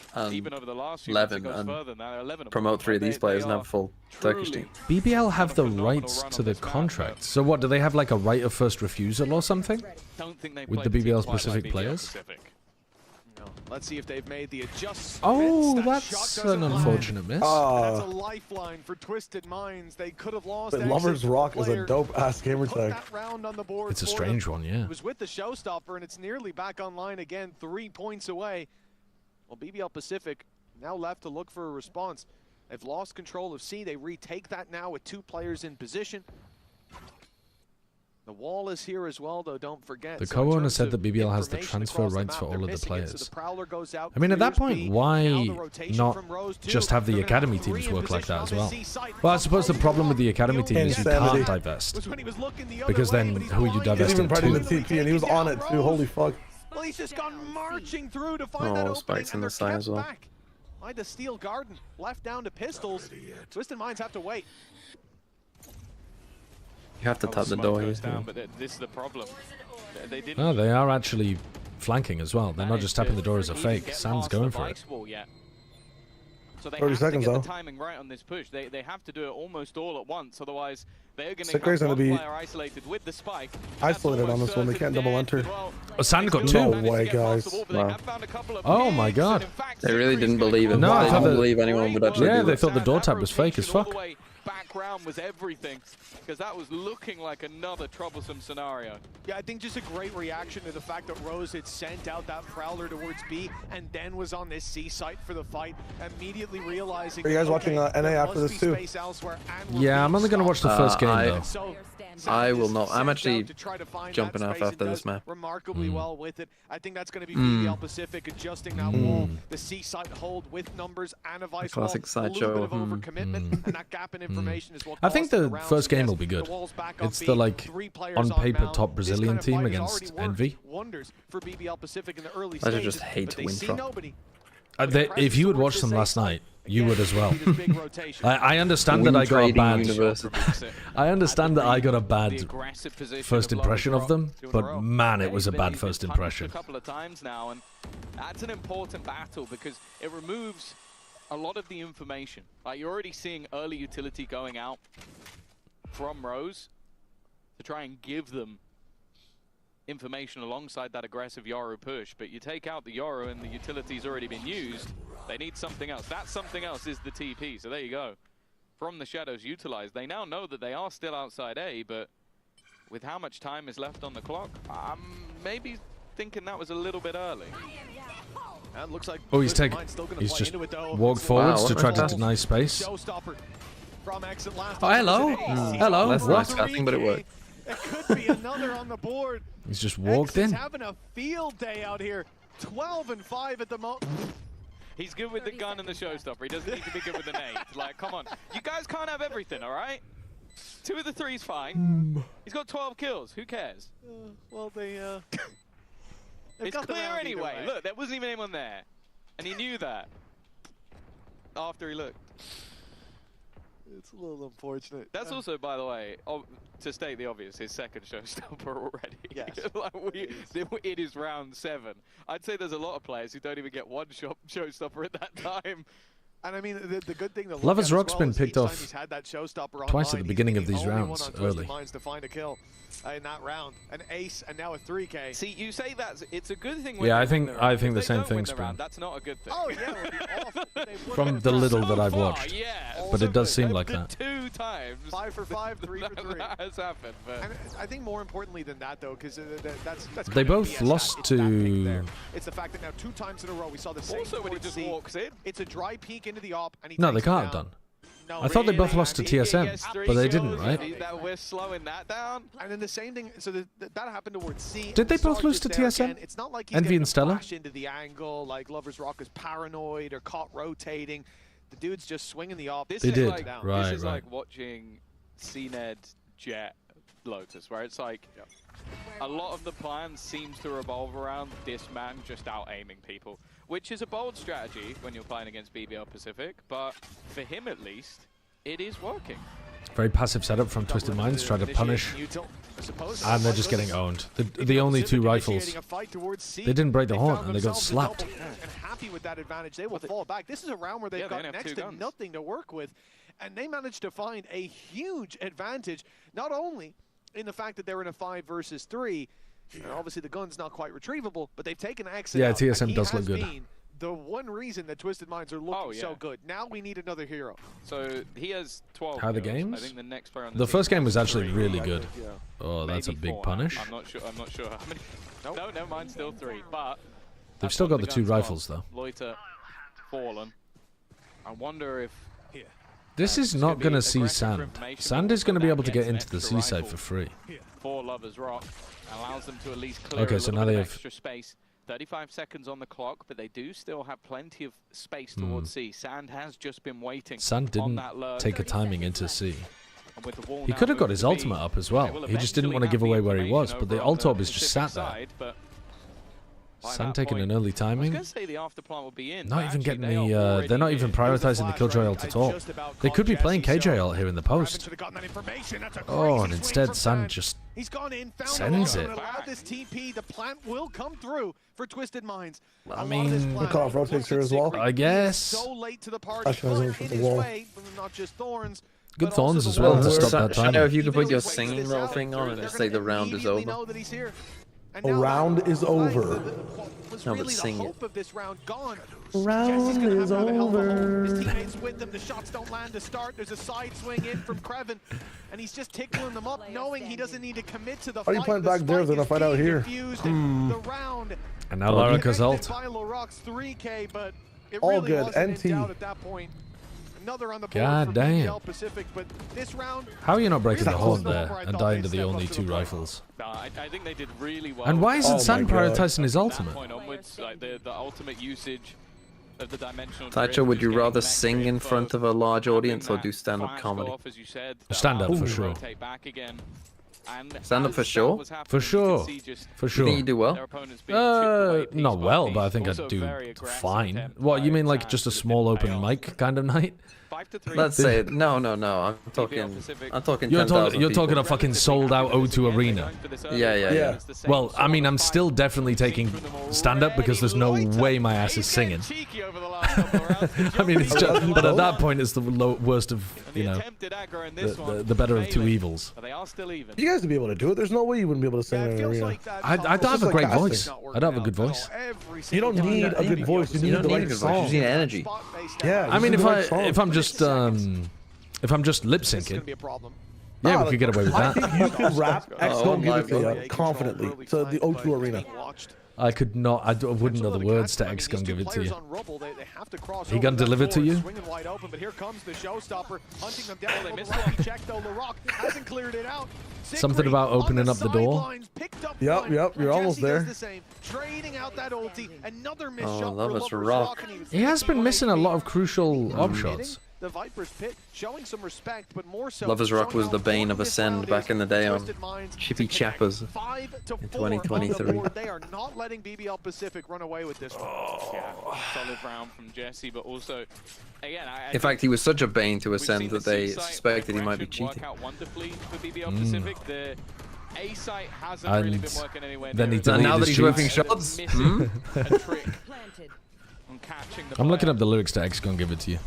Levin and promote 3 of these players and have a full Turkish team. BBL have the rights to the contract. So what, do they have like a right of first refusal or something? With the BBL specific players? Let's see if they've made the adjustments. Oh, that's an unfortunate miss. That's a lifeline for Twisted Minds. They could have lost. But Lover's Rock is a dope-ass gamer tag. It's a strange one, yeah. It was with the showstopper, and it's nearly back online again, 3 points away. Well, BBL Pacific now left to look for a response. They've lost control of C. They retake that now with 2 players in position. The wall is here as well, though, don't forget. The co-owner said that BBL has the transfer rights for all of the players. I mean, at that point, why not just have the academy teams work like that as well? Well, I suppose the problem with the academy team is you can't divest. Because then, who are you divesting to? The TP and he was on it too, holy fuck. Well, he's just gone marching through to find that Spikes in the side as well. By the Steel Garden, left down to pistols. Twisted Minds have to wait. You have to tap the door here. But this is the problem. Oh, they are actually flanking as well. They're not just tapping the door as a fake. Sand's going for it. So they 30 seconds though. The timing right on this push. They have to do it almost all at once, otherwise they're going to have be isolated with the spike. Isolated on this one. They can't double enter. Oh, Sand got 2. No way, guys. Wow. Oh my god. They really didn't believe it. No, they didn't believe anyone would actually do they thought the door tap was fake as fuck. Background was everything, because that was looking like another troublesome scenario. Yeah, I think just a great reaction to the fact that Rose had sent out that Prowler towards B and then was on this C site for the fight, immediately realizing... Are you guys watching NA after this too? Yeah, I'm only going to watch the first game though. I will not. I'm actually jumping off after this map. Remarkably well with it. I think that's going to be BBL Pacific adjusting that wall. The C site hold with numbers and a vice wall. Classic sideshow. Overcommitment and that gap in information is what I think the first game will be good. It's the like on paper top Brazilian team against Envy. I just hate Winthrop. If you would watch them last night, you would as well. I understand that I got a bad. I understand that I got a bad first impression of them, but man, it was a bad first impression. A couple of times now, and that's an important battle because it removes a lot of the information. Like you're already seeing early utility going out from Rose to try and give them information alongside that aggressive Yoru push, but you take out the Yoru and the utility's already been used. They need something else. That something else is the TP, so there you go. From the shadows utilized. They now know that they are still outside A, but with how much time is left on the clock, I'm maybe thinking that was a little bit early. Looks like he's just walked forwards to try to deny space. Oh, hello. Hello. That's nice cutting, but it worked. It could be another on the board. He's just walked in. Having a field day out here. 12-5 at the moment. He's good with the gun and the showstopper. He doesn't need to be good with the nade. Like, come on. You guys can't have everything, all right? 2 of the 3's fine. He's got 12 kills. Who cares? Well, it's clear anyway. Look, there wasn't even anyone there. And he knew that. After he looked. It's a little unfortunate. That's also, by the way, to state the obvious, his second showstopper already. Yes. It is round 7. I'd say there's a lot of players who don't even get one showstopper at that time. And I mean, the good thing that Lover's Rock's been picked off twice at the online, beginning of these rounds early. To find a kill in that round, an ace, and now a 3K. See, you say that it's a good thing. Yeah, I think the same thing, Spring. That's not a good thing. Oh yeah, it would be awful. From the little that I've watched, but it does seem like that. 2 times. 5 for 5, 3 for 3. That has happened. But and I think more importantly than that, though, because that's they both lost to. It's the fact that now 2 times in a row we saw the same. Also, when he just walks in, it's a dry peek into the op, and he. No, they can't have done. No, I thought they both lost to TSM, but they didn't, right? We're slowing that down. And then the same thing, so that happened towards C. Did they both lose to TSM? It's not like he's Envy and Stellae? flash into the angle, like Lover's Rock is paranoid or caught rotating. The dude's just swinging the op. This they is did, like, right, This is like watching CNED Jet Lotus, where it's like a lot of the plan seems to revolve around this man just out-aiming people, which is a bold strategy when you're playing against BBL Pacific, but for him at least, it is working. Very passive setup from Twisted Minds, trying to punish, and they're just getting owned. The only 2 rifles, they didn't break the horn, and they got slapped. And happy with that advantage, they will fall back. This is a round where they've got next to nothing to work with, and they managed to find a huge advantage, not only in the fact that they're in a 5 versus 3, and obviously the gun's not quite retrievable, but they've taken exit. Yeah, out, TSM does look good. The one reason that Twisted Minds are looking so good. Now we need another hero. So he has 12 How are the kills. games? I think the next player on The first game was actually 3. really good. Oh, that's a big punish. I'm not sure how many. No, never mind, still 3. But they've still got the 2 rifles though. Loiter fallen. I wonder if this is not going to see Sand. Sand is going to be able to get into the C side for free. For Lover's Rock allows them to at least clear okay, so now they have extra space. 35 seconds on the clock, but they do still have plenty of space towards C. Sand has just been waiting. Sand didn't on that lurk. take a timing into C. And with the wall He now could have got his moved to ultimate B, up as well. He just didn't want to give away where he was, but the ult orb is just sat there. Sand taking an early timing. I was say the afterplant will be in. Not even getting the. They're not even prioritizing the Killjoy ult at all. They could be playing KJ ult here in the post. Oh, and instead Sand just sends it. This TP, the plant will come through for Twisted Minds. I mean, the cut-off rotates here as well. I guess. So late to the party, not just Thorns. Good Thorns as well to stop that time. I know if you could put your singing little thing on and just say the round is over. A round is over. No, but sing it. Round is over. His teammates with them. The shots don't land to start. There's a side swing in from Kreven, and he's just tickling them up, knowing he doesn't need to commit to the fight. How are you playing back there? They're gonna fight out here. The round. And now Larika's ult. All good. NT. At that point. Another on the board God damn. BBL Pacific, but this round, how are you not breaking the horn there and dying to the only 2 rifles? I think they did really well. And why isn't Sand prioritizing his ultimate? Onwards, like the ultimate usage of the dimensional Taicho, would you rather sing in front of a large audience or do stand-up comedy? Stand-up for sure. Stand-up for sure? For sure. For sure. You think you do well? Not well, but I think I'd do fine. What, you mean like just a small open mic kind of night? Let's say no. I'm talking. You're talking a fucking sold out O2 arena. Yeah. Well, I mean, I'm still definitely taking stand up because there's no way my ass is singing. I mean, it's just, but at that point, it's the worst of, you know, the better of 2 evils. You guys would be able to do it. There's no way you wouldn't be able to sing in an arena. I don't have a great voice. I don't have a good voice. You don't need a good voice. You need the right song. You need energy. Yeah. I mean, if I'm just lip syncing, yeah, we could get away with that. I think you could rap excellently confidently to the O2 arena. I could not. I wouldn't know the words to X Gun give it to you. He gonna deliver to you? Wide open, but here comes the showstopper, hunting them down. They missed it. Check though. LaRock hasn't cleared it out. Something about opening up the door. Yep, you're almost there. Trading out that ulti. Another miss Oh, shot Lovers for Rock. He has been missing a lot of crucial op shots. The Viper's pit, showing some respect, but more so Lovers Rock was the bane of Ascend back in the day on Chippy Chappers in 2023. They are not letting BBL Pacific run away with this one. Yeah, solid round from Jesse, but also, again, in fact, he was such a bane to Ascend that they suspected he might be cheating. Work out wonderfully for BBL Pacific. The A site hasn't really been working anywhere near it. Now that he's whipping shots, a trick on catching the I'm looking up the lyrics to X Gun Give It To You.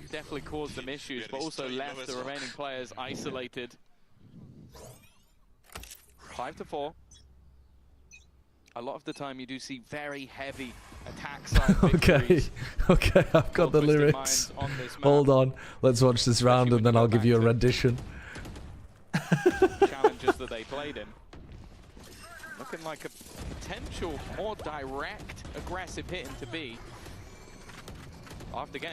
Definitely caused them issues, but also left the remaining players isolated. 5-4. A lot of the time you do see very heavy attack side victories. Okay, I've got the lyrics. Hold on, let's watch this round and then I'll give you a rendition. Challenges that they played in. Looking like a potential more direct, aggressive hit into B.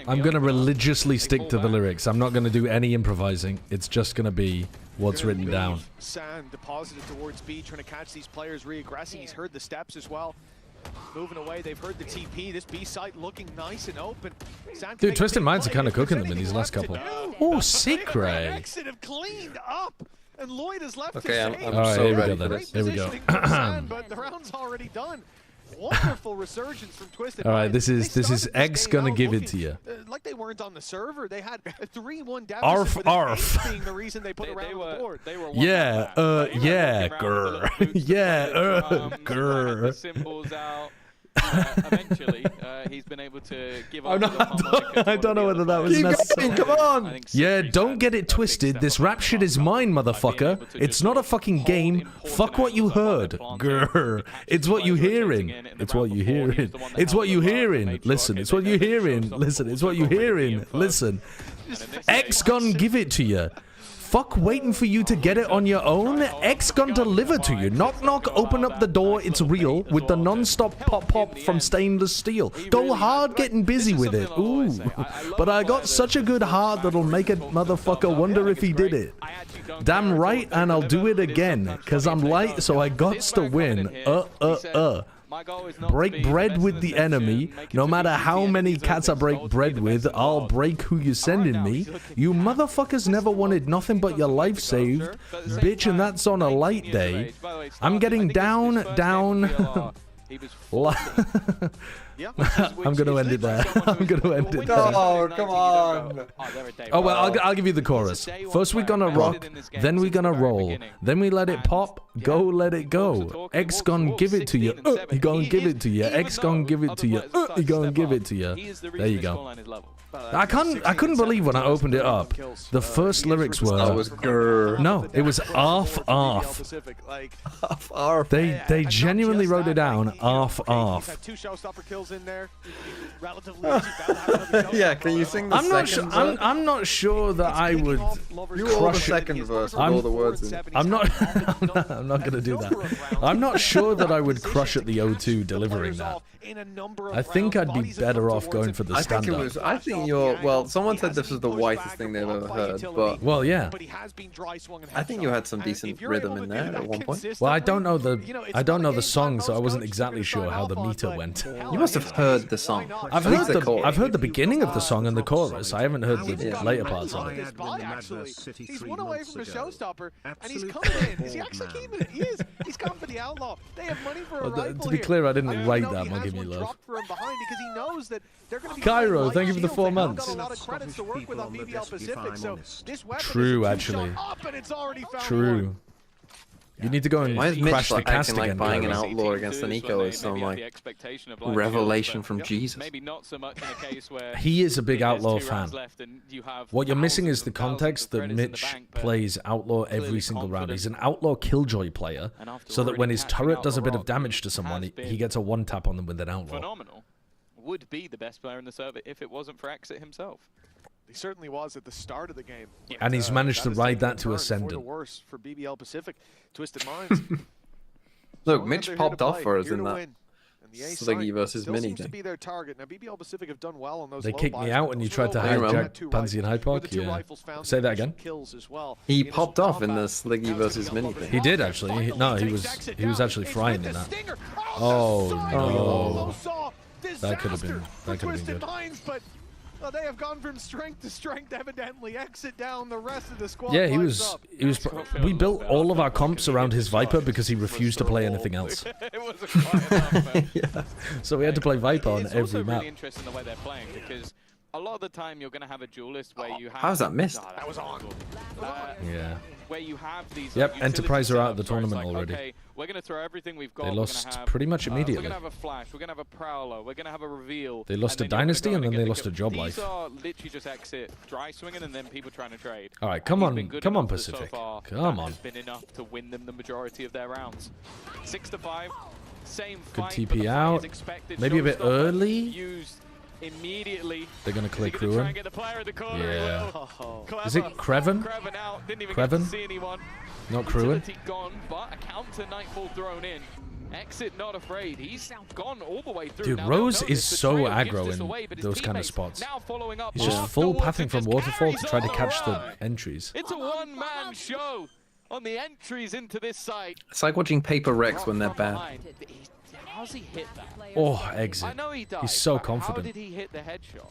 I'm going to religiously stick to the lyrics. I'm not going to do any improvising. It's just going to be what's written down. Sand deposited towards B, trying to catch these players re-aggressing. He's heard the steps as well. Moving away, they've heard the TP. This B site looking nice and open. Dude, Twisted Minds are kind of cooking them in these last couple. Oh, sick Ray. Exit have cleaned up, and Lloyd has left. Okay, I'm all so right, ready. Here we go. But the round's already done. Wonderful resurgence from Twisted. All right, this is X gonna give it to you. Like they weren't on the server, they had a 3-1 deficit. Arf, arf. Being the reason they put around the board. Yeah, yeah, grr, yeah, grr. Symbols out. Eventually, he's been able to give up. I don't know whether that was necessary. Come on! Yeah, don't get it twisted. This rap shit is mine, motherfucker. It's not a fucking game. Fuck what you heard. Grr. It's what you hearing. It's what you hearing. It's what you hearing. Listen, it's what you hearing. Listen, it's what you hearing. Listen. X Gun give it to you. Fuck waiting for you to get it on your own. X Gun deliver to you. Knock knock, open up the door, it's real. With the non-stop pop pop from stainless steel. Go hard getting busy with it. Ooh. But I got such a good heart that'll make a motherfucker wonder if he did it. Damn right, and I'll do it again. Cause I'm light, so I gots to win. Break bread with the enemy. No matter how many cats I break bread with, I'll break who you're sending me. You motherfuckers never wanted nothing but your life saved. Bitch, and that's on a light day. I'm getting down. I'm gonna end it there. I'm gonna end it there. Oh, come on. Oh, well, I'll give you the chorus. First we're gonna rock, then we're gonna roll, then we let it pop, go let it go. X gon' give it to you. He gon' give it to you. X gon' give it to you. He gon' give it to you. There you go. I couldn't believe when I opened it up. The first lyrics were no, it was arf. They genuinely wrote it down arf. Two showstopper kills in there. Yeah, can you sing the second verse? I'm not sure that I would crush the second verse with all the words in it. I'm not gonna do that. I'm not sure that I would crush at the O2 delivering that. I think I'd be better off going for the stand-up. I think you're, well, someone said this was the whitest thing they've ever heard, but... Well, yeah. I think you had some decent rhythm in there at one point. Well, I don't know the song, so I wasn't exactly sure how the meter went. You must have heard the song. I've heard the beginning of the song and the chorus. I haven't heard the later parts of it. He's one away from a showstopper, and he's coming in. Is he actually keeping it? He is. He's coming for the outlaw. They have money for a rifle. To be clear, I didn't write that. I'll give you love. Cairo, thank you for the 4 months. True, actually. True. You need to go and crash the cast again. Like buying an outlaw against an eco is some like revelation from Jesus. He is a big outlaw fan. What you're missing is the context that Mitch plays outlaw every single round. He's an outlaw killjoy player, so that when his turret does a bit of damage to someone, he gets a one tap on them with an outlaw. Phenomenal. Would be the best player in the server if it wasn't for Exit himself. He certainly was at the start of the game. And he's managed to ride that to Ascendant. For the worse for BBL Pacific, Twisted Minds. Look, Mitch popped off for us in that Sliggy versus Mini seems to thing. be their target. Now, BBL Pacific have done well on those They low kicked me buys, out but when you those tried to low buys hijack had two Pansy and rifles. Hyde With the Park. two Yeah. rifles found, Say that they again. kills as well. He In this popped off in combat. the Sliggy versus Mini thing. He did actually. No, he was actually frying in that. Oh no. That could have been good. Minds, but they have gone from strength to strength, evidently. Exit down, the rest of the squad. Yeah, he was. We built all of our comps around his Viper because he refused to play anything else. Yeah. So we had to play Viper on every also map. really interesting the way they're playing because a lot of the time you're going to have a duelist where you have. How's that missed? No, that was on. Yeah. Where you have these. Yep, Enterprise are out of the tournament like, already. Okay, we're going to throw everything we've got. They lost pretty much immediately. We're going to have a flash. We're going to have a prowler. We're going to have a reveal. They lost to Dynasty and then they lost to Job Life. These are literally just exit, dry swinging, and then people trying to trade. All right, come on, Pacific. Come on. Has been enough to win them the majority of their rounds. 6-5. Same Good fight, TP out. Maybe a bit early. Used immediately. They're gonna click Try and Ruin. get the player in the corner. Yeah. Clever. Is it Creven? Creven out. Didn't even Creven? get to see anyone. Not Cruin. Utility gone, but a counter Nightfall thrown in. Exit not afraid. He's gone all the way through. Dude, now, Rose they'll is notice the so trail aggro gives this in away, but his those kind of teammates spots. now following up He's just full pathing from waterfall to try to catch the entries. It's a one-man show on the entries into this site. It's like watching Paper Rex when they're bad. How's he hit that? Oh, exit. I know he died, He's so but confident. How did he hit the headshot?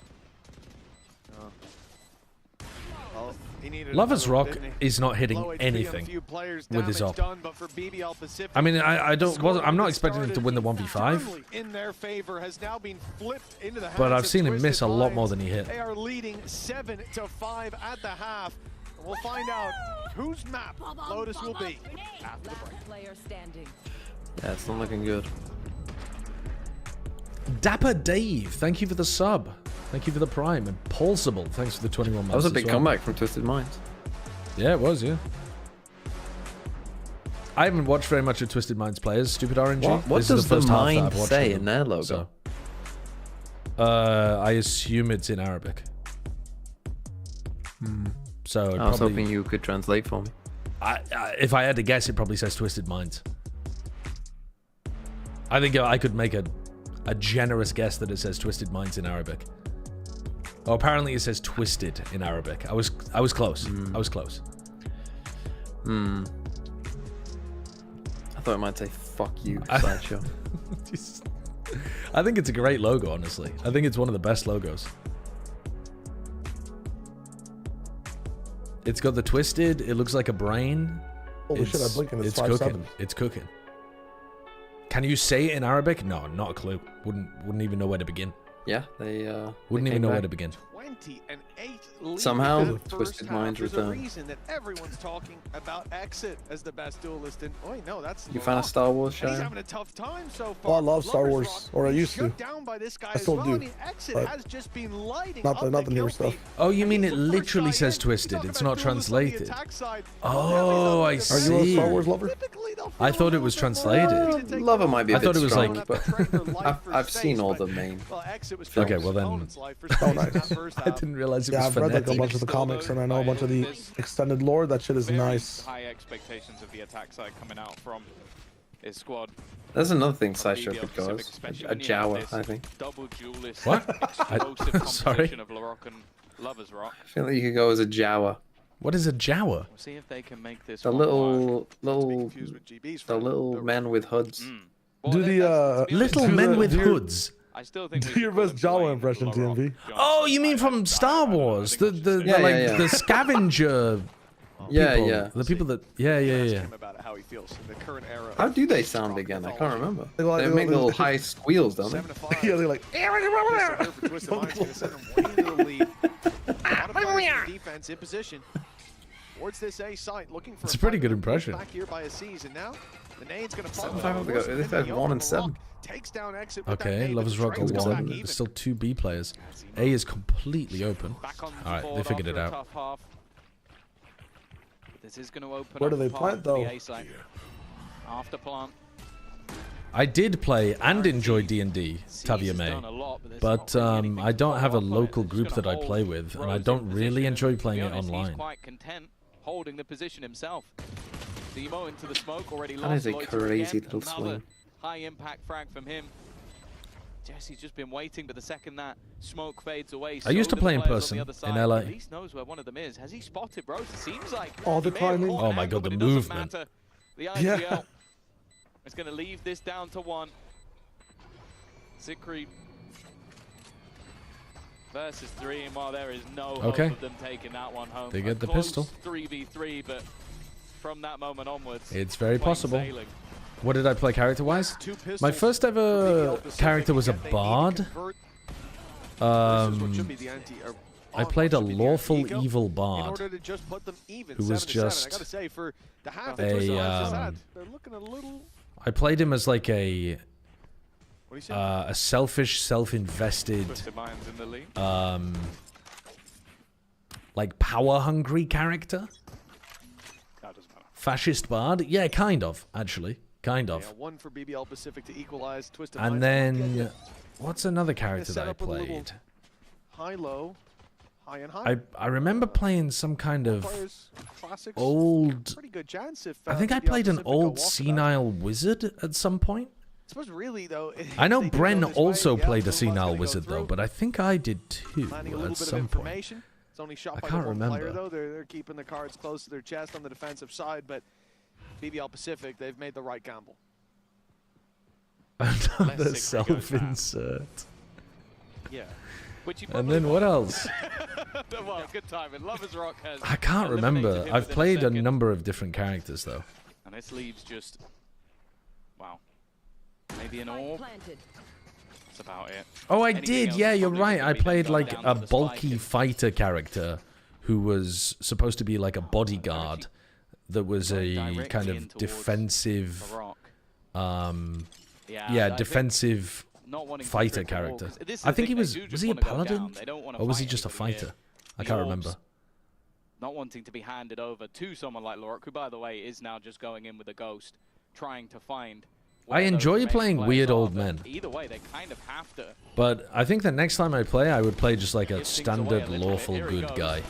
Well, he needed Lovers another, Rock didn't he? is not hitting Low HP on a anything few players, with his damage op. done, but for BBL Pacific, I mean, I'm not the expecting him to win the 1v5, firmly in their favor has now been flipped into the but hands I've of seen him Twisted miss a lot more Minds. than he hit. They are leading 7-5 at the half. And we'll find out whose map Lotus will be after the break. Player standing. Yeah, it's not looking good. Dapper Dave, thank you for the sub. Thank you for the prime. And Pulsable, thanks for the 21 months. That was a big as well. comeback from Twisted Minds. Yeah, it was, yeah. I haven't watched very much of Twisted Minds players. Stupid RNG. What This does is the the first half that mind I've watched say of in them, their logo? so. I assume it's in Arabic. So I was hoping you could translate for me. If I had to guess, it probably says Twisted Minds. I think I could make a generous guess that it says Twisted Minds in Arabic. Oh, apparently it says Twisted in Arabic. I was close. I was close. I thought it might say "fuck you" Sideshow. I think it's a great logo, honestly. I think it's one of the best logos. It's got the twisted. It looks like a brain. Holy shit! I blinked and it's cooking. 5-7. It's cooking. Can you say it in Arabic? No, not a clue. Wouldn't even know where to begin. Yeah, they wouldn't even know where to begin. 28 Somehow, Twisted Minds There's a return. reason that everyone's talking about Exit as the best duelist. And oh no, that's You found a Star Wars and he's show? having a tough time so Well, far. I love Star Wars, or I used to. Down by this guy I still as well. do. I mean, Exit but has just been lighting not up the newer stuff. Oh, you mean it literally says twisted? It's not translated. Oh, I see. Are you a Star Wars lover? I thought it was translated. Lover might be a I thought bit it was strong, like. but I've seen all the main. Okay, well then. Oh, nice. I didn't realize it Yeah, was I've read like a phonetic. bunch of the comics and I know a bunch of the extended lore. That shit is nice. High expectations of the attack side coming out from his squad. There's another thing Sideshow could go as. A Jawa, I think. Double duelist. What? Explosive Sorry? composition of Larocque and Lovers Rock. I feel like you could go as a Jawa. What is a Jawa? We'll see if they can make this The one work. little men with hoods. Do the Little men with hoods. I still think do your best Jawa impression, TMV. Oh, you mean from Star Wars? The Yeah. the scavenger. Yeah, people. yeah. The people that. Yeah. About how he feels in the current era. How do they sound again? I can't remember. They go like- They they make go- little high squeals, don't they? Yeah, they're like. Defense in position. Towards this A site, looking for It's a pretty good impression. back here by a C's, and now the nade's going to fall. 7-5 they go. This guy's 1 and 7. Takes down Exit with that Okay, nade, Lovers but the Rock got train's one. back There's even. still 2 B players. A is completely open. Alright, they figured it out. This is going to open Where do up they path plant, for the though? A site. After plant. I did play and enjoy D&D, Tavia May, but I don't have a local group that I play with, and I don't really enjoy playing it He's online. quite content holding the position himself. Zemo into the smoke, already That lost is a crazy little Another swing. high impact frag from him. Jesse's just been waiting, but the second that smoke fades away, I used to play in person in LA. At least knows where one of them is. Has he spotted Rose? It seems like. Oh, the timing. Oh my god, the movement. The IGL is going to leave this down to 1. Zikri versus 3, and while there is no hope of them taking that one home. They get the pistol. 3v3, but from that moment onwards, it's very possible. Sailing. What did I play character-wise? My first ever character was a bard. I played a lawful evil bard who was just I played him as like a selfish, self-invested, like power-hungry character. Fascist bard? Yeah, kind of, actually. Kind of. Yeah, 1 for BBL Pacific to equalize. Twisted and then, what's another character that I played? High-low, high and high. I remember playing some kind of old... Pretty good chance if, I think I played an old senile wizard at some point. I suppose really, though... I know Bren also played a senile wizard, though, but I think I did too at some point. It's only shot by can't one remember. player, though. They're keeping the cards close to their chest on the defensive side, but BBL Pacific, they've made the right gamble. Another self-insert. Yeah. And then what else? Well, good timing. Lovers Rock has I can't remember. I've played a number of different characters, though. And this leaves just... Wow. Maybe an orb? That's about it. Oh, I did. Yeah, you're right. I played like a bulky fighter character who was supposed to be like a bodyguard that was a kind of defensive, defensive fighter character. I think he was he a paladin? Or was he just a fighter? I can't remember. Not wanting to be handed over to someone like Lorok, who, by the way, is now just going in with a ghost, trying to find... I enjoy playing weird old men. Either way, they kind of have to. But I think the next time I play, I would play just like a standard lawful good guy.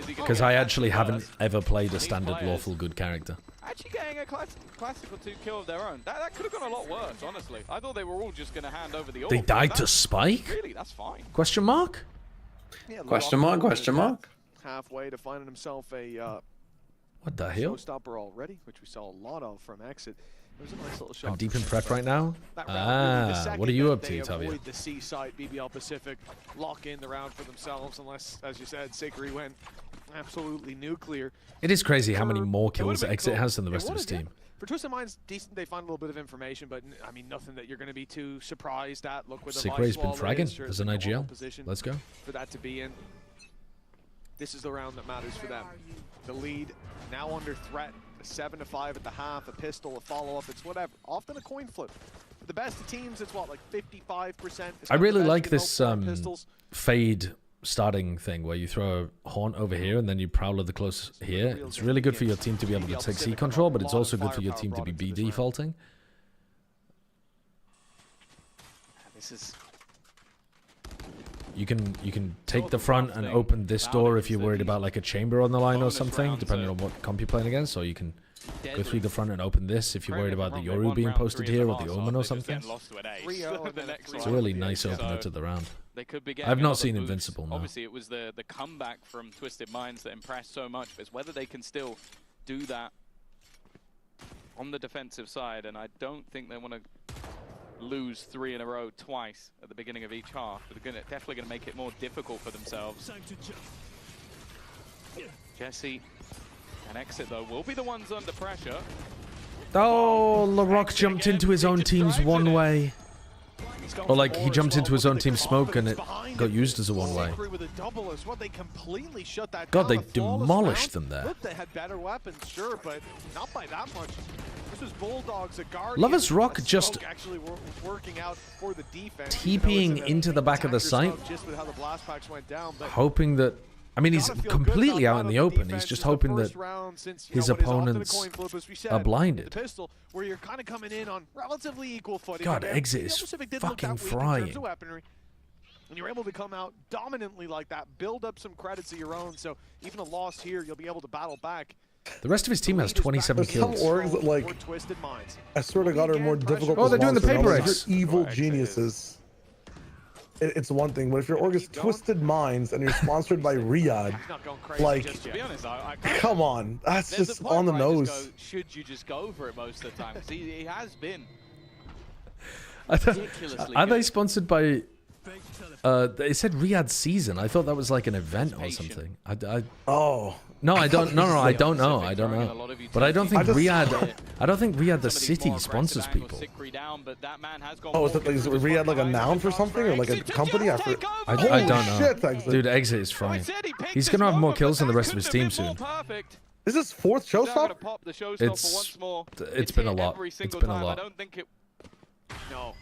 Because I actually haven't ever played a standard lawful good character. Actually getting a classical 2 kill of their own. That could have gone a lot worse, honestly. I thought they were all just going to hand over the orb. They died to Spike? Really, that's fine. Question mark? Yeah, question mark, question mark. Halfway to finding himself a what the hell? showstopper already, which we saw a lot of from Exit. It was a nice little shot. I'm deep in prep right now. What are you up to, Tavia? Avoid the C site, BBL Pacific lock in the round for themselves, unless, as you said, Zikri went absolutely nuclear. It is crazy how many more kills Exit has than the rest of his team. For Twisted Mind's decent, they find a little bit of information, but I mean nothing that you're going to be too surprised at. Look where the Sikray's been fragging as an IGL. Let's go. For that to be in. This is the round that matters for them. The lead now under threat. 7-5 at the half, a pistol, a follow-up, it's whatever. Often a coin flip. For the best of teams, it's what, like 55%? I really like this fade starting thing where you throw a haunt over here and then you prowler the close here. It's really good for your team to be able to take C control, but it's also good for your team to be B defaulting. This is... You can take the front and open this door if you're worried about like a chamber on the line or something, depending on what comp you're playing against, or you can go through the front and open this if you're worried about the Yoru being posted here or the Omen or something. It's a really nice opener to the round. I've not seen Invincible now. Obviously, it was the comeback from Twisted Minds that impressed so much, but it's whether they can still do that on the defensive side, and I don't think they want to lose 3 in a row twice at the beginning of each half, but they're definitely going to make it more difficult for themselves. Jesse and Exit, though, will be the ones under pressure. Oh, LaRock jumped into his own team's one way. Or like he jumped into his own team's smoke and it got used as a one way. God, they demolished them there. They had better weapons, sure, but not by that much. This was Bulldogs, a Guardian. Lovers Rock just actually working out for the defense. TPing into the back of the site, hoping that... I mean, he's completely out in the open. He's just hoping that his opponents are blinded. Where you're kind of coming in on relatively equal footing. God, Exit is fucking frying. And you're able to come out dominantly like that, build up some credits of your own, so even a loss here, you'll be able to battle back. The rest of his team has 27 kills. Some orgs that, like, I sort of got are more difficult. Oh, they're doing the paper X. Evil geniuses. It's one thing, but if your org is Twisted Minds and you're sponsored by Riyadh, like, come on, that's just on the nose. Should you just go for it most of the time? He has been. Are they sponsored by? They said Riyadh Season. I thought that was like an event or something. Oh. No, I don't. No, I don't know. I don't know. But I don't think Riyadh. I don't think Riyadh the city sponsors people. Oh, is Riyadh like a noun for something or like a company? I don't know. Shit, Exit. Dude, Exit is frying. He's gonna have more kills than the rest of his team soon. Is this 4th showstop? It's been a lot. It's been a lot. No.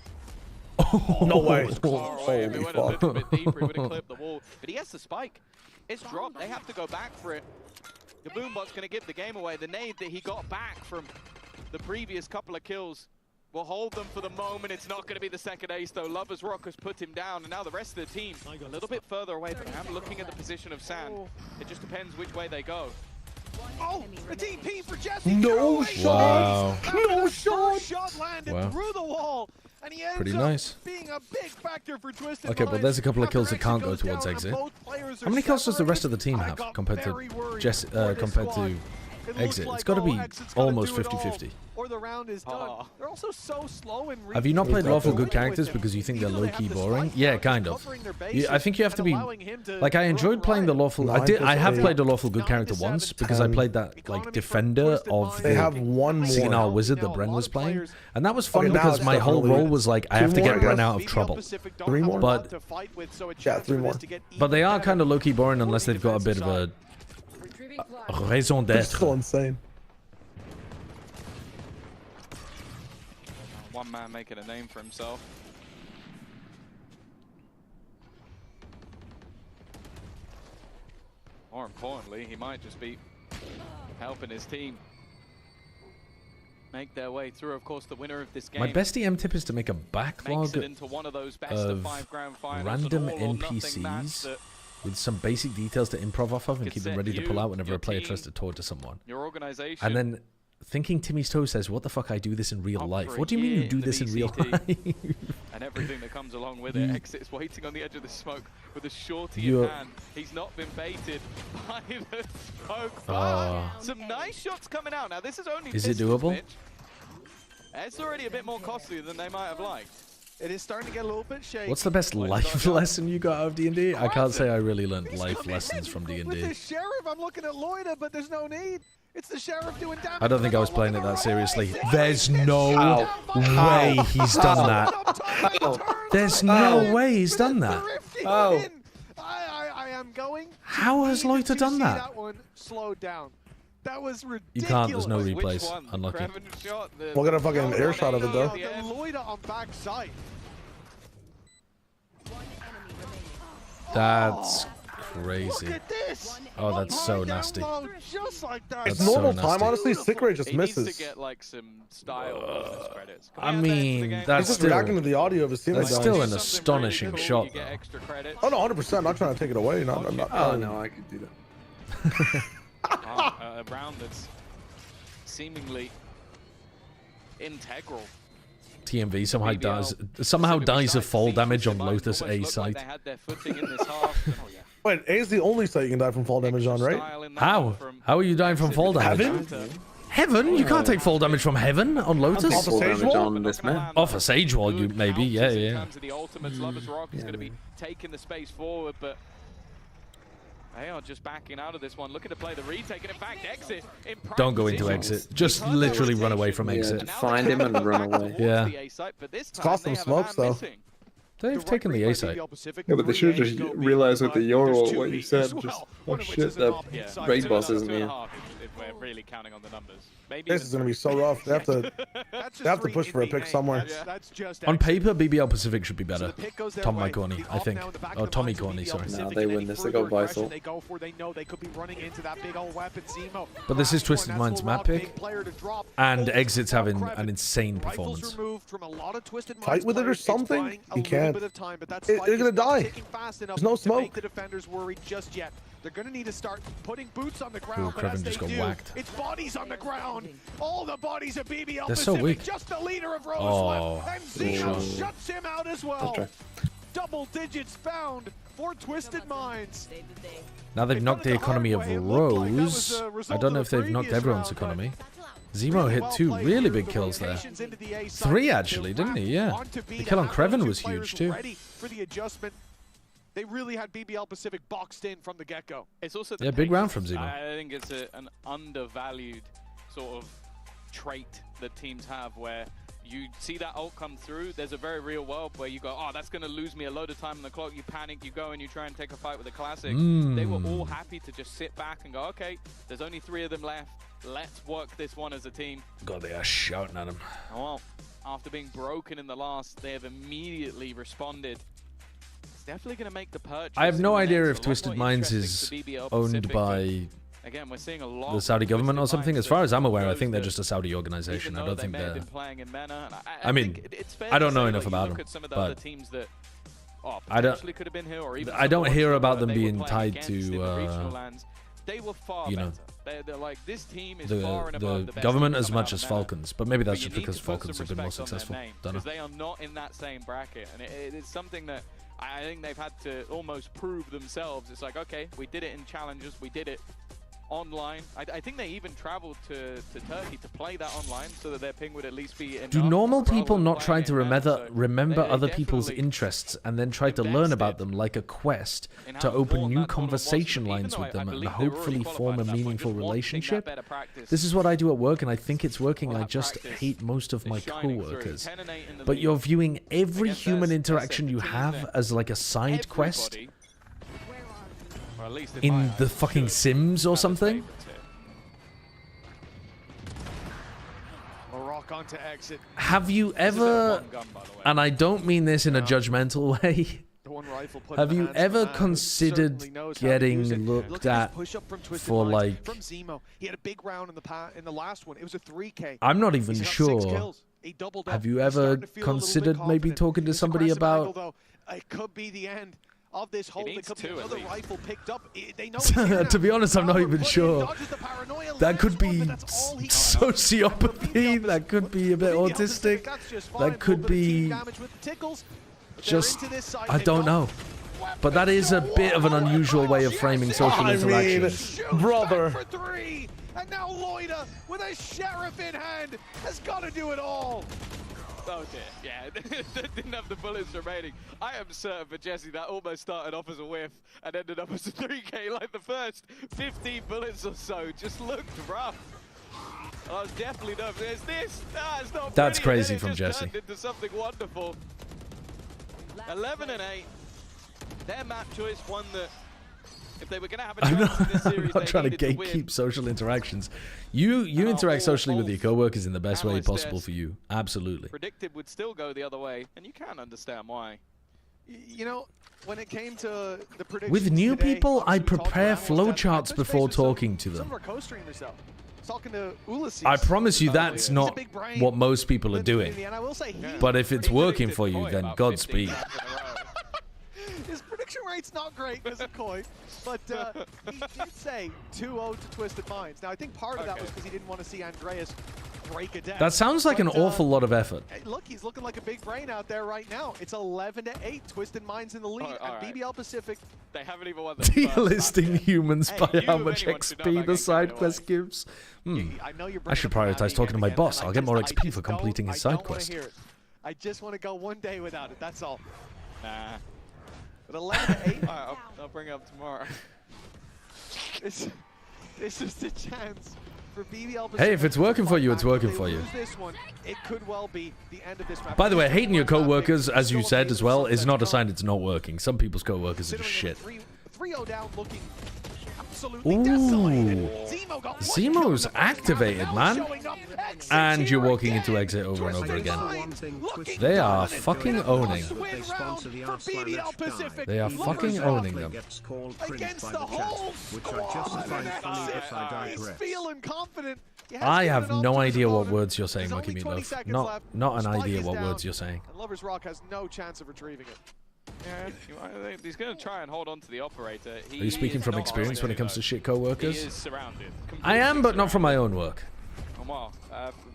No way. Holy fuck. But he has the spike. It's dropped. They have to go back for it. The Boombot's going to give the game away. The nade that he got back from the previous couple of kills will hold them for the moment. It's not going to be the second ace, though. Lover's Rock has put him down, and now the rest of the team a little bit further away from him, looking at the position of Sand. It just depends which way they go. Oh, the TP for Jesse. No shot. No shot. First shot landed through the wall. And he ends Pretty nice. Being a big factor for Twisted Okay, but there's a couple of kills that can't go towards Exit. How many kills does the rest of the team have compared to Exit? It's got to be almost 50-50. Or the round is done. They're also so slow in Have you not played lawful good characters because you think they're low-key boring? Yeah, kind of. I think you have to be like, I enjoyed playing the lawful. I have played a lawful good character once because I played that like defender of the Signal Wizard that Bren was playing, and that was fun because my whole role was like I have to get Bren out of trouble. 3 more, but yeah, 3 more. But they are kind of low-key boring unless they've got a bit of a raison d'être. Still insane. One man making a name for himself. More importantly, he might just be helping his team make their way through. Of course, the winner of this game. My best EM tip is to make a backlog of random NPCs with some basic details to improv off of and keep them ready to pull out whenever a player tries to talk to someone. Your organization. And then thinking Timmy's Toe says, what the fuck, I do this in real life? What do you mean you do this in real life? And everything that comes along with it. Exit's waiting on the edge of the smoke with a shorty in hand. He's not been baited by the smoke. Some nice shots coming out. Now, this is only Is it doable? It's already a bit more costly than they might have liked. It is starting to get a little bit shaky. What's the best life lesson you got out of D&D? I can't say I really learned life lessons from D&D. With the Sheriff, I'm looking at Loida, but there's no need. It's the Sheriff doing damage. I don't think I was playing it that seriously. There's no way he's done that. There's no way he's done that. Oh. I am going. How has Loita done that? That one slowed down. That was ridiculous. You can't, there's no replays. Unlucky. We'll get a fucking air shot of it though. The Loida on backside. That's crazy. Look at this. Oh, that's so nasty. Just like that. It's normal time, honestly. Sick Ray just misses. Needs to get like some style credits. I mean, that's just still reacting to the audio of his team. That's still an astonishing shot. Oh no, 100%. I'm not trying to take it away. I'm not. Oh no, I could do that. A round that's seemingly integral. TMV somehow dies of fall damage on Lotus A site. They had their footing in this half. Wait, A is the only site you can die from fall damage on, right? How? How are you dying from fall damage? Heaven? You can't take fall damage from Heaven on Lotus? Off a Sage Wall? Off a Sage Wall, you maybe, yeah. The ultimates, Lover's Rock is going to be taking the space forward, but they are just backing out of this one, looking to play the retake, and in fact, Exit. Don't go into Exit. Just literally run away from Exit. Find him and run away. Yeah. It's cost them smokes, though. They've taken the A site. Yeah, but they should have just realized with the Euro what you said. Just, oh shit, that raid boss isn't here. If we're really counting on the numbers. This is going to be so rough. They have to push for a pick somewhere. On paper, BBL Pacific should be better. Tom Corny, I think. Oh, Tommy Corny, sorry. No, they win this. They go Vital. But this is Twisted Mind's map pick. And Exit's having an insane performance. Fight with it or something? You can't. They're going to die. There's no smoke. They're going to need to start putting boots on the ground. Ooh, Kreven just got whacked. It's bodies on the ground. All the bodies of BBL They're so weak. Just the leader of Rose left. And Zeno shuts him out as well. Double digits found for Twisted Minds. Now they've knocked the economy of Rose. I don't know if they've knocked everyone's economy. Zemo hit 2 really big kills there. 3 actually, didn't he? Yeah. The kill on Kreven was huge too. For the adjustment. They really had BBL Pacific boxed in from the get-go. It's also big round from Zemo. I think it's an undervalued sort of trait that teams have where you see that ult come through. There's a very real world where you go, oh, that's going to lose me a load of time on the clock. You panic, you go and you try and take a fight with a classic. They were all happy to just sit back and go, okay, there's only 3 of them left. Let's work this one as a team. God, they are shouting at him. Well, after being broken in the last, they have immediately responded. It's definitely going to make the purchase. I have no idea if Twisted Minds is owned by again, we're seeing a lot the Saudi government or something. As far as I'm aware, I think they're just a Saudi organization. I don't think they're... I mean, I don't know enough about them, but I don't hear about them being tied to, they were far you know, better. They're like, this team is far and above the government as much as Falcons, but maybe that's just because Falcons have been more successful. Don't know. They are not in that same bracket, and it is something that I think they've had to almost prove themselves. It's like, okay, we did it in challenges, we did it online. I think they even traveled to Turkey to play that online so that their ping would at least be enough. Do normal people not try to remember other people's interests and then try to learn about them like a quest to open new conversation lines with them and hopefully form a meaningful relationship? This is what I do at work and I think it's working. I just hate most of my co-workers. But you're viewing every human interaction you have as like a side quest in the fucking Sims or something? Have you ever, and I don't mean this in a judgmental way, have you ever considered getting looked at for like, I'm not even sure, have you ever considered maybe talking to somebody about, it could be the end of this hold. Rifle picked up. To be honest, I'm not even sure. That could be sociopathy. That could be a bit autistic. That could be just, I don't know. But that is a bit of an unusual way of framing social interactions. Brother. And now Loida, with a sheriff in hand, has got to do it all. Oh dear, yeah, didn't have the bullets remaining. I am certain for Jesse that almost started off as a whiff and ended up as a 3K. Like the first 15 bullets or so just looked rough. I was definitely nervous. There's this. It's not That's pretty, crazy from Jesse. Turned into something wonderful. 11 and 8. Their map choice, one that if they were going to have a chance in this series, I'm not trying to gatekeep social interactions. You interact socially with your co-workers in the best way possible for you. Absolutely. Predicted would still go the other way, and you can understand why. You know, when it came to the predictions with new today, people, I prepare flowcharts before talking to them. Some of our co-streamers though, talking to Ulysses. I promise you that's not what most people are doing. But if it's working for you, then Godspeed. His prediction rate's not great because of Koi, but he did say 2-0 to Twisted Minds. Now, I think part of that was because he didn't want to see Andreas break a deck. That sounds like an awful lot of effort. Hey, look, he's looking like a big brain out there right now. It's 11 to 8, Twisted Minds in the lead, and BBL Pacific. They haven't even won the delisting humans by how much XP the side quest gives. I should prioritize talking to my boss. I'll get more XP for completing his side quest. I just want to go one day without it, that's all. Nah. But 11 to 8. I'll bring it up tomorrow. This is the chance for BBL. Hey, if it's working for you, it's working for you. This one, it could well be the end of this map. By the way, hating your co-workers, as you said as well, is not a sign it's not working. Some people's co-workers are just shit. 3-0 down, looking absolutely desolated. Zemo's activated, man. And you're walking into exit over and over again. They are fucking owning. They are fucking owning them. Against the whole squad. He's feeling confident. I have no idea what words you're saying, Monkey Meatloaf. Not an idea what words you're saying. And Lover's Rock has no chance of retrieving it. Yeah, he's going to try and hold on to the operator. Are you speaking from experience when it comes to shit co-workers? He is surrounded. I am, but not from my own work. Well,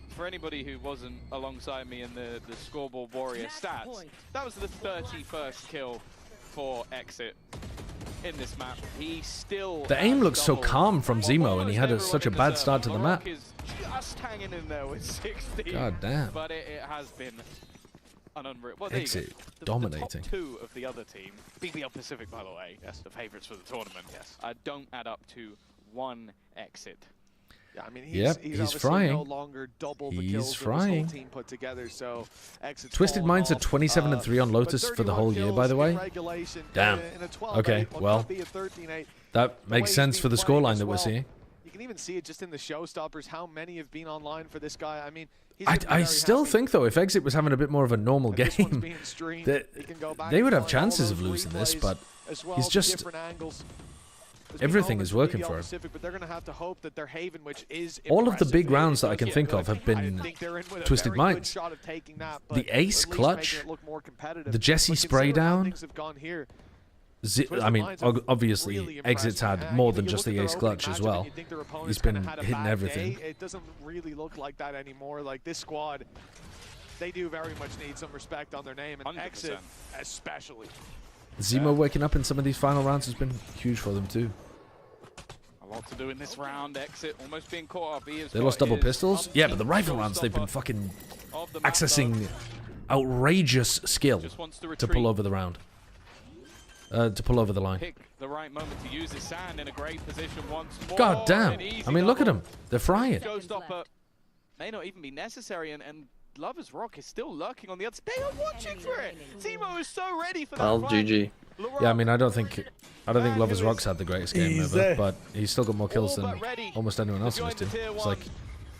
for anybody who wasn't alongside me in the scoreboard warrior stats, that was the 31st kill for Exit in this map. He still the aim looks so calm from Zemo, and he had such a bad start to the map. Is just hanging in there with 16. God damn. But it has been an unreal. Well, Exit dominating. The top two of the other team, BBL Pacific, by the way, yes, the favourites for the tournament, yes, don't add up to one Exit. Yeah, I mean, he's frying. No longer double the kills He's frying. That his whole team put together, so Twisted Minds are 27-3 on Lotus for the whole year, by the way. Damn. Okay, well, that makes sense for the scoreline that we're seeing. You can even see it just in the showstoppers, how many have been online for this guy. I mean, I still think, though, if Exit was having a bit more of a normal game, they would have chances of losing this, but he's just... Everything is working for him. But they're going to have to hope that their Haven, which is all of the big rounds that I can think of have been Twisted Minds. The Ace clutch, the Jesse spray down. I mean, obviously, Exit's had more than just the Ace clutch as well. He's been hitting everything. It doesn't really look like that anymore. Like this squad, they do very much need some respect on their name, and 100%. Exit especially. Zemo waking up in some of these final rounds has been huge for them too. A lot to do in this round. Exit almost being caught up. They lost double pistols? Yeah, but the rifle rounds, they've been fucking accessing outrageous skill to pull over the round. To pull over the line. Pick the right moment to use his sand in a great position once more. God damn. I mean, look at them. They're frying. Showstopper may not even be necessary, and Lover's Rock is still lurking on the other. They are watching for it. Zemo is so ready for that. Well, GG. Yeah, I mean, I don't think Lover's Rock's had the greatest game ever, but he's still got more kills than almost anyone else in his team. It's like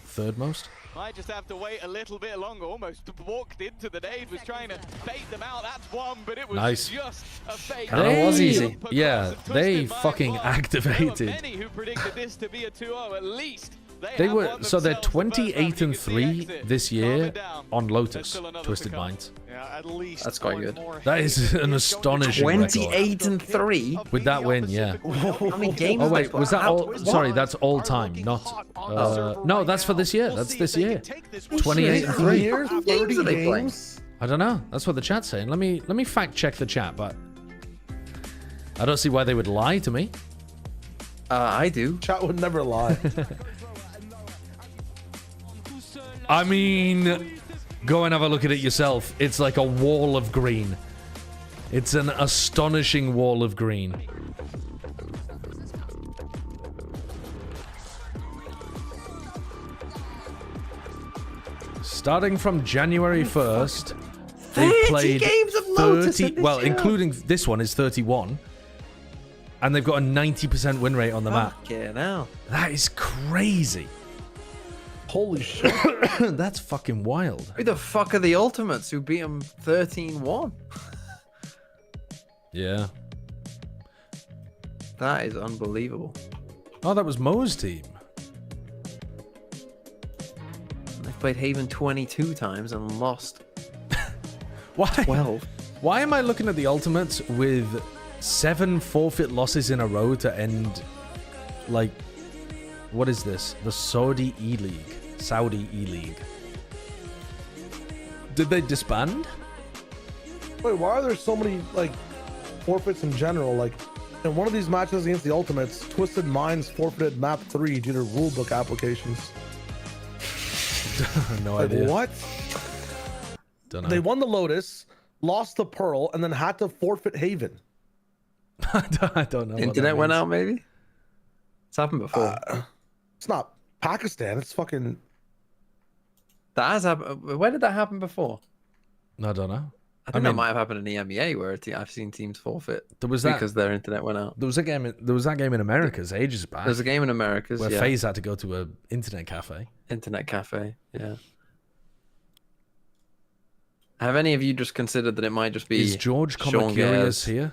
third most. Might just have to wait a little bit longer. Almost walked into the nade, was trying to bait them out. That's one, but it was just a fake. That was easy. Yeah, they fucking activated. Many who predicted this to be a 2-0 at least. They were so they're 28-3 this year on Lotus. Twisted Minds. Yeah, at least that's quite good. That is an astonishing 28-3 with that win. Yeah. How many games? Oh wait, was that all? Sorry, that's all time, not. No, that's for this year. That's this year. 28-3. How many games are they playing? I don't know. That's what the chat's saying. Let me fact check the chat, but I don't see why they would lie to me. I do. Chat would never lie. I mean, go and have a look at it yourself. It's like a wall of green. It's an astonishing wall of green. Starting from January 1st, they've played games of 30, well, including this one is 31. And they've got a 90% win rate on the map. Yeah, now. That is crazy. Holy shit. That's fucking wild. Who the fuck are the Ultimates who beat them 13-1? Yeah. That is unbelievable. Oh, that was Mo's team. They've played Haven 22 times and lost. Why? 12. Why am I looking at the Ultimates with 7 forfeit losses in a row to end, like, what is this? The Saudi E-League. Saudi E-League. Did they disband? Wait, why are there so many, like, forfeits in general? Like, in one of these matches against the Ultimates, Twisted Minds forfeited map 3 due to rulebook applications. No idea. What? Don't know. They won the Lotus, lost the Pearl, and then had to forfeit Haven. I don't know. Internet went out, maybe? It's happened before. It's not Pakistan. It's fucking... That has happened. Where did that happen before? I don't know. I think that might have happened in EMEA where I've seen teams forfeit because their internet went out. There was that game in Americas ages back. There's a game in Americas where FaZe had to go to an internet cafe. Yeah. Have any of you just considered that it might just be? Is George Curious here?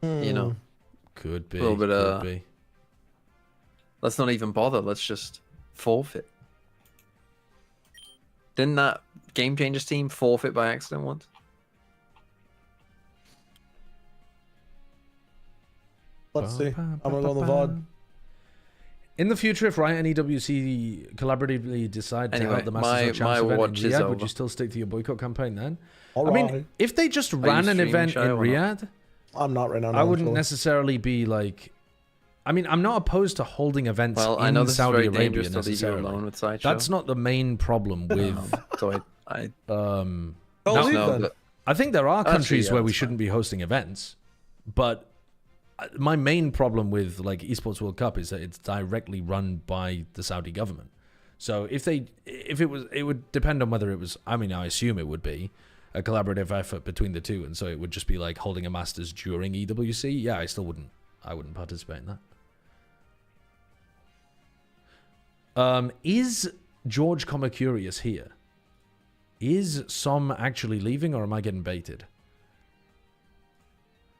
You know, could be. A little bit could be. Let's not even bother. Let's just forfeit. Didn't that Game Changers team forfeit by accident once? Let's see. I'm gonna go on the VOD. In the future, if Riot and EWC collaboratively decide to help the Masters of Champs event in Riyadh, would you still stick to your boycott campaign then? I mean, if they just ran an event in Riyadh, I'm not right now. I wouldn't necessarily be like. I mean, I'm not opposed to holding events in Saudi Arabia necessarily. That's not the main problem with. So I think there are countries where we shouldn't be hosting events, but my main problem with like Esports World Cup is that it's directly run by the Saudi government. So if it would depend on whether it was. I mean, I assume it would be a collaborative effort between the two, and so it would just be like holding a Masters during EWC. Yeah, I wouldn't participate in that. Is George Curious here? Is Som actually leaving, or am I getting baited?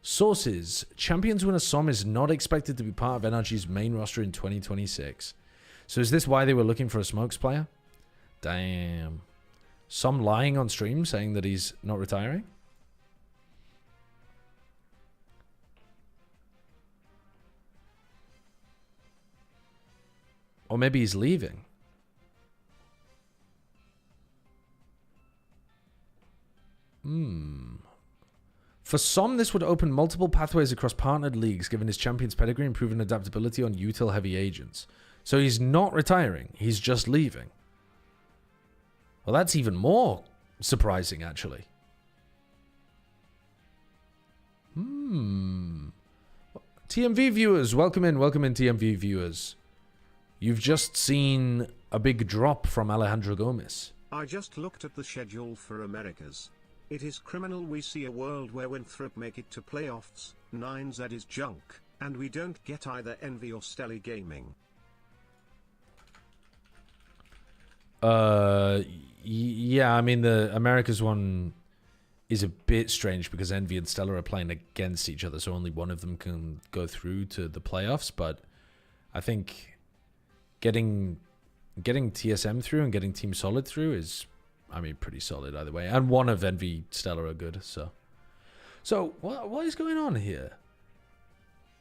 Sources: Champions winner Som is not expected to be part of NRG's main roster in 2026. So is this why they were looking for a Smokes player? Damn. Som lying on stream saying that he's not retiring? Or maybe he's leaving. For Som, this would open multiple pathways across partnered leagues, given his champion's pedigree and proven adaptability on util-heavy agents. So he's not retiring, he's just leaving. Well, that's even more surprising, actually. TMV viewers, welcome in, TMV viewers. You've just seen a big drop from Alejandro Gomez. I just looked at the schedule for Americas. It is criminal we see a world where Winthrop make it to playoffs, 9Z is junk, and we don't get either Envy or Stellae Gaming. Yeah, I mean, the Americas one is a bit strange because Envy and Stellae are playing against each other, so only one of them can go through to the playoffs, but I think getting TSM through and getting Team Solid through is, I mean, pretty solid either way. And one of Envy, Stellae are good, so. So, what is going on here?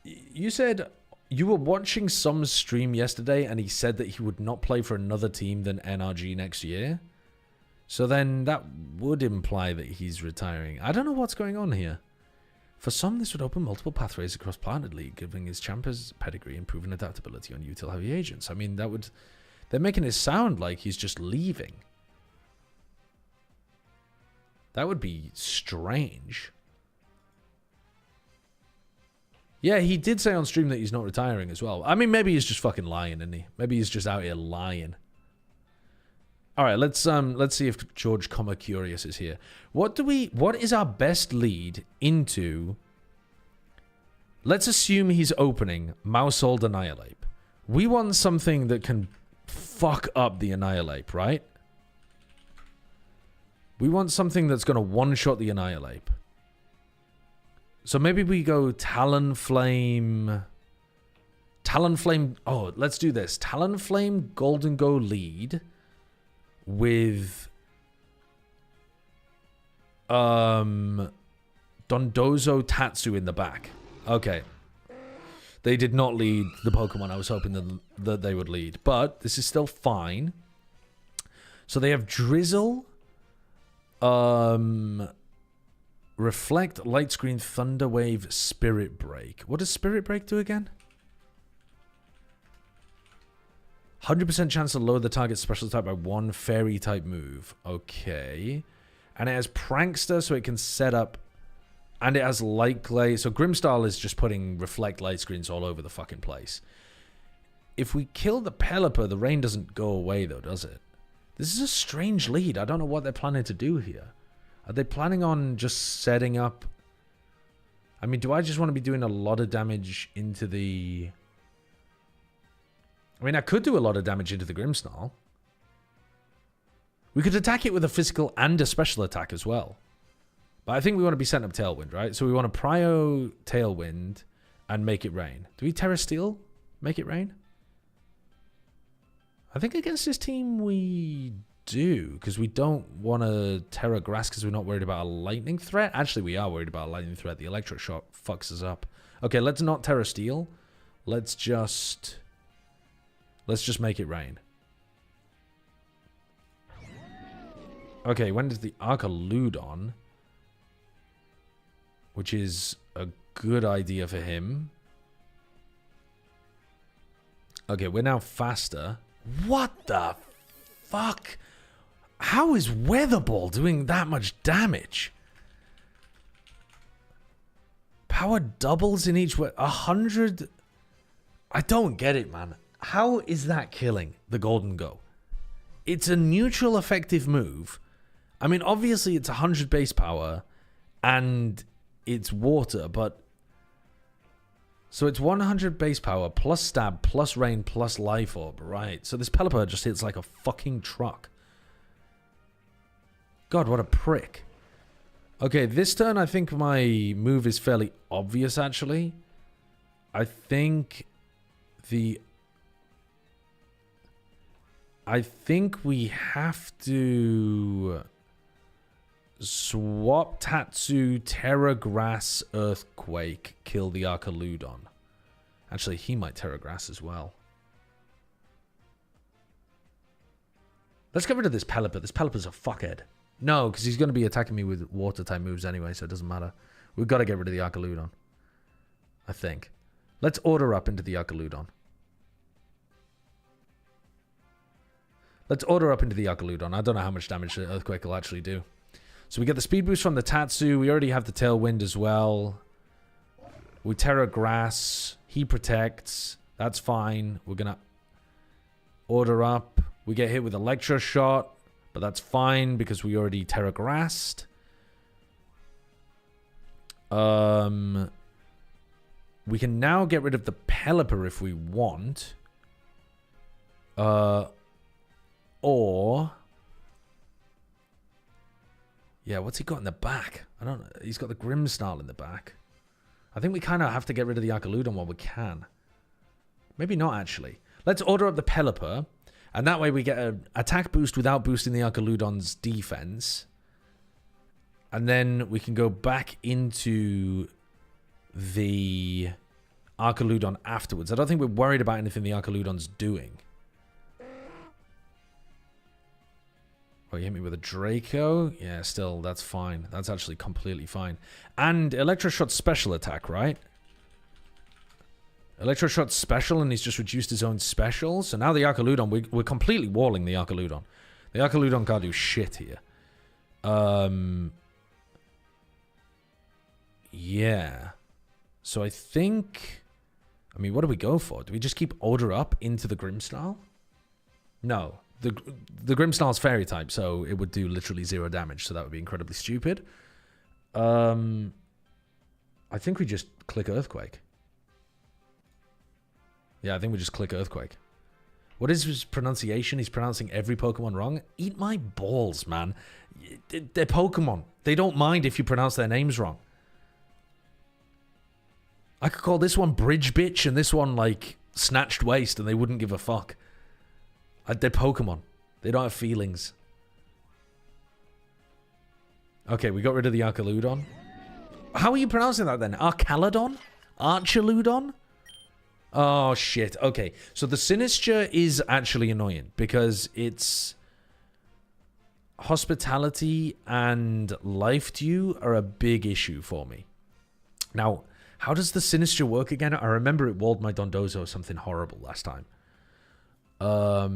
You said you were watching Som's stream yesterday and he said that he would not play for another team than NRG next year. So then that would imply that he's retiring. I don't know what's going on here. For Som, this would open multiple pathways across Partnered League, giving his champion's pedigree and proven adaptability on util-heavy agents. I mean, that would... They're making it sound like he's just leaving. That would be strange. Yeah, he did say on stream that he's not retiring as well. I mean, maybe he's just fucking lying, isn't he? Maybe he's just out here lying. All right, let's see if George Curious is here. What is our best lead into? Let's assume he's opening Mousehold Annihilate. We want something that can fuck up the Annihilate, right? We want something that's going to one-shot the Annihilate. So maybe we go Talonflame. Oh, let's do this. Talonflame Golden Go lead with Dondozo Tatsu in the back. Okay. They did not lead the Pokemon I was hoping that they would lead, but this is still fine. So they have Drizzle, Reflect, Light Screen, Thunder Wave, Spirit Break. What does Spirit Break do again? 100% chance to lower the target's special type by one fairy type move. Okay. And it has Prankster, so it can set up. And it has Light Clay. So Grimstyle is just putting Reflect Light Screens all over the fucking place. If we kill the Pelipper, the rain doesn't go away, though, does it? This is a strange lead. I don't know what they're planning to do here. Are they planning on just setting up... I mean, do I just want to be doing a lot of damage into the... I mean, I could do a lot of damage into the Grimmsnarl. We could attack it with a physical and a special attack as well. But I think we want to be setting up Tailwind, right? So we want to Prio Tailwind and make it rain. Do we Terra Steel? Make it rain? I think against this team we do, because we don't want to Terra Grass because we're not worried about a lightning threat. Actually, we are worried about a lightning threat. The electric shock fucks us up. Okay, let's not Terra Steel. Let's just make it rain. Okay, when does the Archaludon, which is a good idea for him. Okay, we're now faster. What the fuck? How is Weather Ball doing that much damage? Power doubles in each way. 100. I don't get it, man. How is that killing the Golden Go? It's a neutral effective move. I mean, obviously it's 100 base power and it's water, but... So it's 100 base power plus stab plus rain plus life orb, right? So this Pelipper just hits like a fucking truck. God, what a prick. Okay, this turn I think my move is fairly obvious, actually. I think we have to swap Tatsu, Terra Grass, Earthquake, kill the Archaludon. Actually, he might Terra Grass as well. Let's get rid of this Pelipper. This Pelipper's a fuckhead. No, because he's going to be attacking me with water-type moves anyway, so it doesn't matter. We've got to get rid of the Archaludon, I think. Let's order up into the Archaludon. Let's order up into the Archaludon. I don't know how much damage the Earthquake will actually do. So we get the speed boost from the Tatsu. We already have the Tailwind as well. We Terra Grass. He protects. That's fine. We're going to order up. We get hit with Electro Shot, but that's fine because we already Terra Grassed. We can now get rid of the Pelipper if we want. Or... Yeah, what's he got in the back? I don't know. He's got the Grimmsnarl in the back. I think we kind of have to get rid of the Archaludon while we can. Maybe not, actually. Let's order up the Pelipper. And that way we get an attack boost without boosting the Archaludon's defense. And then we can go back into the Archaludon afterwards. I don't think we're worried about anything the Archaludon's doing. Oh, you hit me with a Draco? Yeah, still, that's fine. That's actually completely fine. And Electroshot's special attack, right? Electroshot's special, and he's just reduced his own special. So now the Archaludon, we're completely walling the Archaludon. The Archaludon can't do shit here. Yeah. So I think... I mean, what do we go for? Do we just keep Order up into the Grimmsnarl? No. The Grimmsnarl's fairy type, so it would do literally 0 damage, so that would be incredibly stupid. I think we just click Earthquake. Yeah, I think we just click Earthquake. What is his pronunciation? He's pronouncing every Pokemon wrong? Eat my balls, man. They're Pokemon. They don't mind if you pronounce their names wrong. I could call this one Bridge Bitch and this one, like, Snatched Waist, and they wouldn't give a fuck. They're Pokemon. They don't have feelings. Okay, we got rid of the Archaludon. How are you pronouncing that then? Archaludon? Archaludon? Oh, shit. Okay, so the Sinistra is actually annoying because it's... Hospitality and Life Dew are a big issue for me. Now, how does the Sinistra work again? I remember it walled my Dondozo or something horrible last time. I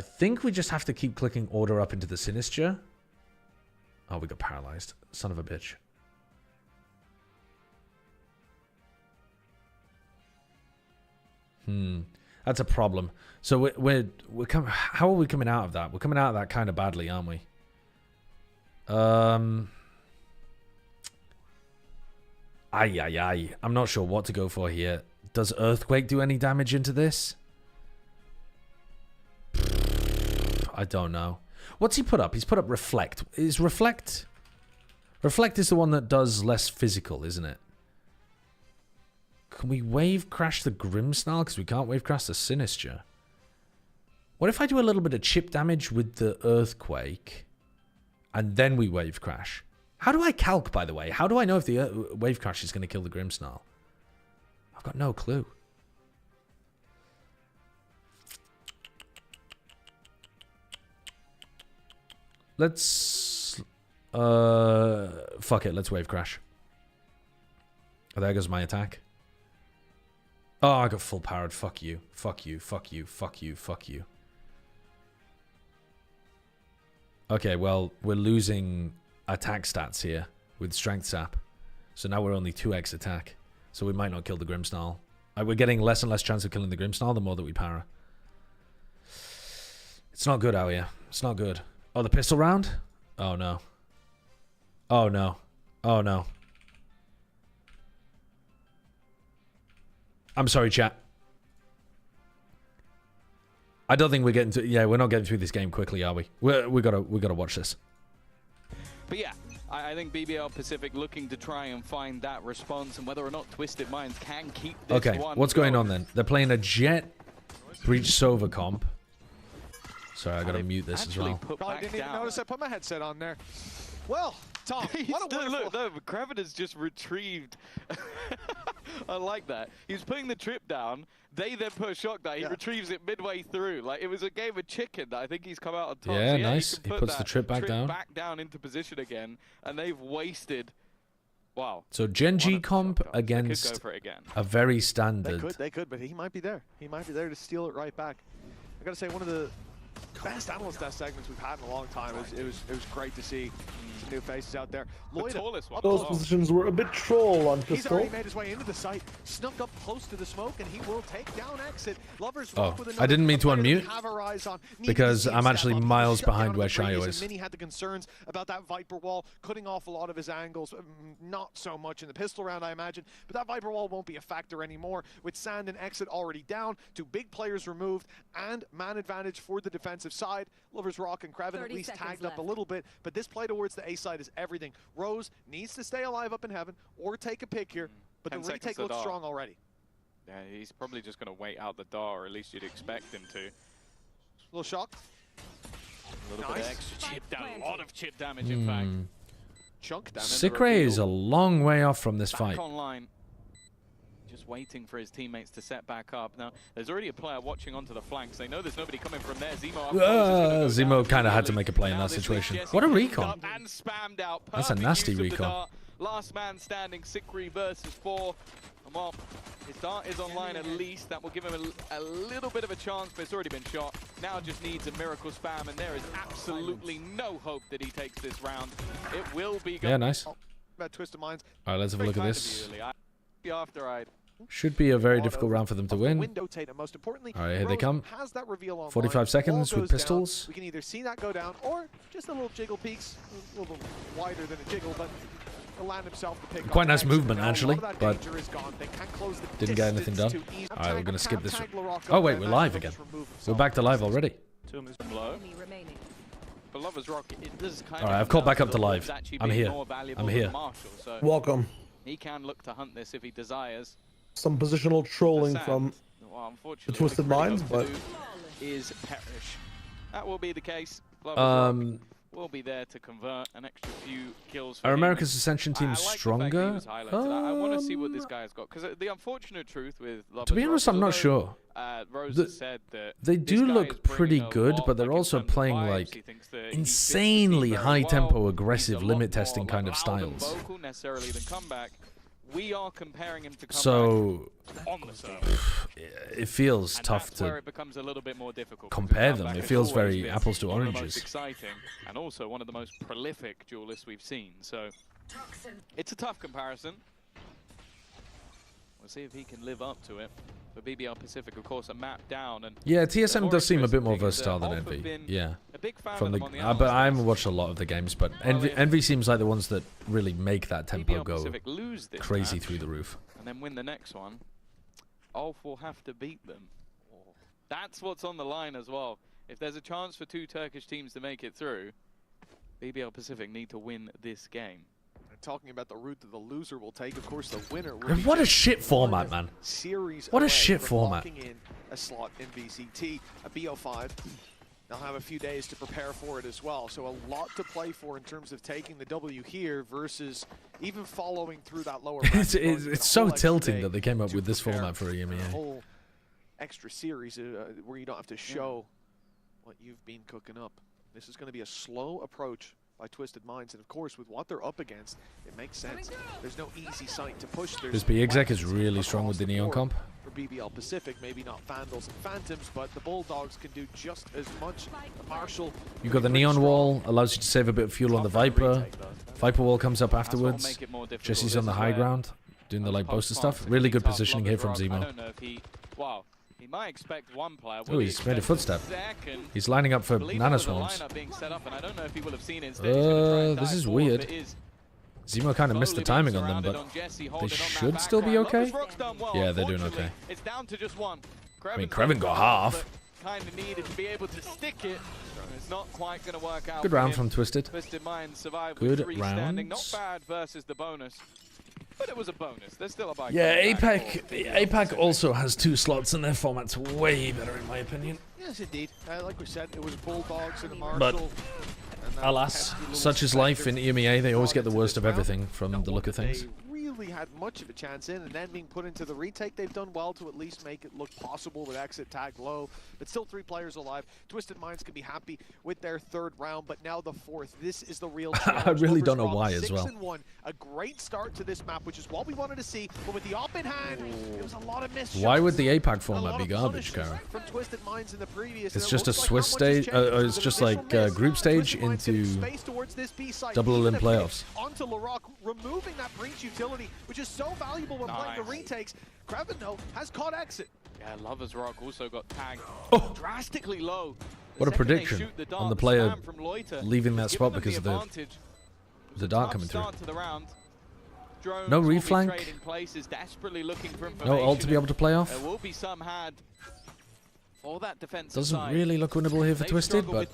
think we just have to keep clicking Order up into the Sinistra. Oh, we got paralyzed. Son of a bitch. That's a problem. So we're how are we coming out of that? We're coming out of that kind of badly, aren't we? I'm not sure what to go for here. Does Earthquake do any damage into this? I don't know. What's he put up? He's put up Reflect. Is Reflect... Reflect is the one that does less physical, isn't it? Can we wave crash the Grimmsnarl? Because we can't wave crash the Sinister. What if I do a little bit of chip damage with the Earthquake and then we wave crash? How do I calc, by the way? How do I know if the wave crash is going to kill the Grimmsnarl? I've got no clue. Let's... fuck it, let's wave crash. Oh, there goes my attack. Oh, I got full powered. Fuck you. Fuck you. Fuck you. Fuck you. Fuck you. Okay, well, we're losing attack stats here with strength sap. So now we're only 2x attack. So we might not kill the Grimmsnarl. We're getting less and less chance of killing the Grimmsnarl the more that we para. It's not good out here. It's not good. Oh, the pistol round? Oh, no. Oh, no. Oh, no. I'm sorry, chat. I don't think we're getting to... Yeah, we're not getting through this game quickly, are we? We gotta watch this. But yeah, I think BBL Pacific looking to try and find that response and whether or not Twisted Minds can keep this okay, one what's going on then? They're playing a Jet Breach Sova comp. Sorry, I gotta mute this as well. Probably didn't even notice I put my headset on there. Well, Tom, what a look, no, Kraven has just retrieved. I like that. He's putting the trip down. They then put a shock down. He retrieves it midway through. Like, it was a game of chicken that I think he's come out on top. Yeah, so, nice. He puts the trip back down. Back down into position again, and they've wasted. Wow. So Gen G comp against a very standard. They could, but he might be there. He might be there to steal it right back. I gotta say, one of the best analyst death segments we've had in a long time. It was great to see some new faces out there. Lloyd, those positions were a bit troll on pistol. He's already made his way into the site, snuck up close to the smoke, and he will take down exit. Lovers Rock with I didn't mean to unmute because I'm actually miles behind where Shio is. Mini had the concerns about that Viper wall, cutting off a lot of his angles. Not so much in the pistol round, I imagine, but that Viper wall won't be a factor anymore. With Sand and Exit already down, 2 big players removed, and man advantage for the defensive side. Lovers Rock and Kraven at least tagged up a little bit, but this play towards the A side is everything. Rose needs to stay alive up in heaven or take a pick here, but the retake looks strong already. Yeah, he's probably just going to wait out the door, or at least you'd expect him to. A little shocked. A little bit of extra chip damage, a lot of chip damage in fact. Chunk damage. Sikray is a long way off from this fight. Online. Just waiting for his teammates to set back up. Now, there's already a player watching onto the flanks. They know there's nobody coming from there. Zemo kind of had to make a play in that situation. What a recon. And spammed out. That's a nasty recon. Last man standing, Sikray versus 4. And well, his dart is online at least. That will give him a little bit of a chance, but it's already been shot. Now just needs a miracle spam, and there is absolutely no hope that he takes this round. It will be good. Yeah, nice. Twisted Minds. All right, let's have a look at this. After I Should be a very difficult round for them to win. Most importantly, all right, here they come. Has that reveal 45 seconds with pistols. Down. We can either see that go down, or just a little jiggle peeks, a little bit wider than a jiggle, but he'll land himself to pick quite nice movement actually, but didn't get anything done. All right, we're gonna skip this. Oh wait, we're live again. We're back to live already. All right, I've caught back up to live. I'm here. I'm here. Welcome. He can look to hunt this if he desires. Some positional trolling from the Twisted Minds, but is perish. That will be the case. Will be there to convert an extra few kills. Are America's Ascension team stronger? I want to see what this guy's got, because the unfortunate truth with Lovers to be honest, I'm not sure. Rose said that they do look pretty good, but they're also playing like insanely high-tempo, aggressive limit testing kind of styles. We are comparing him to so on the server. It feels tough to compare them. It feels very apples to oranges. Most exciting and also one of the most prolific duelists we've seen. So it's a tough comparison. We'll see if he can live up to it. For BBL Pacific, of course, a map down. And yeah, TSM does seem a bit more versatile than Envy. Yeah. big fan from of the. them on the But I haven't watched a lot of the games. But Envy seems like the ones that really make that tempo BBL go Pacific lose this crazy match through the roof. and then win the next one. ULF will have to beat them. That's what's on the line as well. If there's a chance for 2 Turkish teams to make it through, BBL Pacific need to win this game. Talking about the route that the loser will take, of course, the winner will And what a shit format, man. Series what a shit format. In a slot in VCT, a BO5. They'll have a few days to prepare for it as well. So a lot to play for in terms of taking the W here versus even following through that lower it's so tilting that they came up with this format for EMEA. A whole extra series where you don't have to show what you've been cooking up. This is going to be a slow approach by Twisted Minds, and of course, with what they're up against, it makes sense. There's no easy site to push. This BXEC is really strong with the Neon comp. For BBL Pacific, maybe not Vandals and Phantoms, but the Bulldogs can do just as much. Marshall. You got the Neon Wall, allows you to save a bit of fuel on the Viper. Viper Wall comes up afterwards. Jesse's on the high ground, doing the like boaster stuff. Really good positioning here from Zemo. I don't know if he, wow. He might expect one player. Oh, he's made a footstep. He's lining up for Nana Swarms. This is weird. Zemo kind of missed the timing on them, but they should still be okay. Yeah, they're doing okay. It's down to just one. I mean, Kreven got half. Kind of needed to be able to stick it. It's not quite going to work out. Good round from Twisted. Twisted Minds survived good with 3 standing. rounds. Not bad versus the bonus. But it was a bonus. There's still a bike. Yeah, APAC also has 2 slots, and their format's way better in my opinion. Yes, indeed. Like we said, it was Bulldogs and a Marshall. But alas, such is life in EMEA. They always get the worst of everything from the look of things. Really had much of a chance in, and then being put into the retake, they've done well to at least make it look possible with exit tag low, but still 3 players alive. Twisted Minds can be happy with their 3rd round, but now the 4th. This is the real challenge. I really don't know why as well. 6-1, a great start to this map, which is what we wanted to see, but with the op in hand, it was a lot of missed Why shots. would the APAC format be garbage, Kara? From Twisted Minds in the previous, it's just a Swiss stage, it's just like group stage into double Olymp playoffs. Onto LaRock, removing that breach utility, which is so valuable when playing the retakes. Kreven, though, has caught exit. Yeah, Lover's Rock also got tagged drastically low. What a prediction on the player leaving that spot because of the dart coming through. No reflank. No ult to be able to play off. There will be some had. All that defensive Doesn't side, really look winnable here for Twisted, but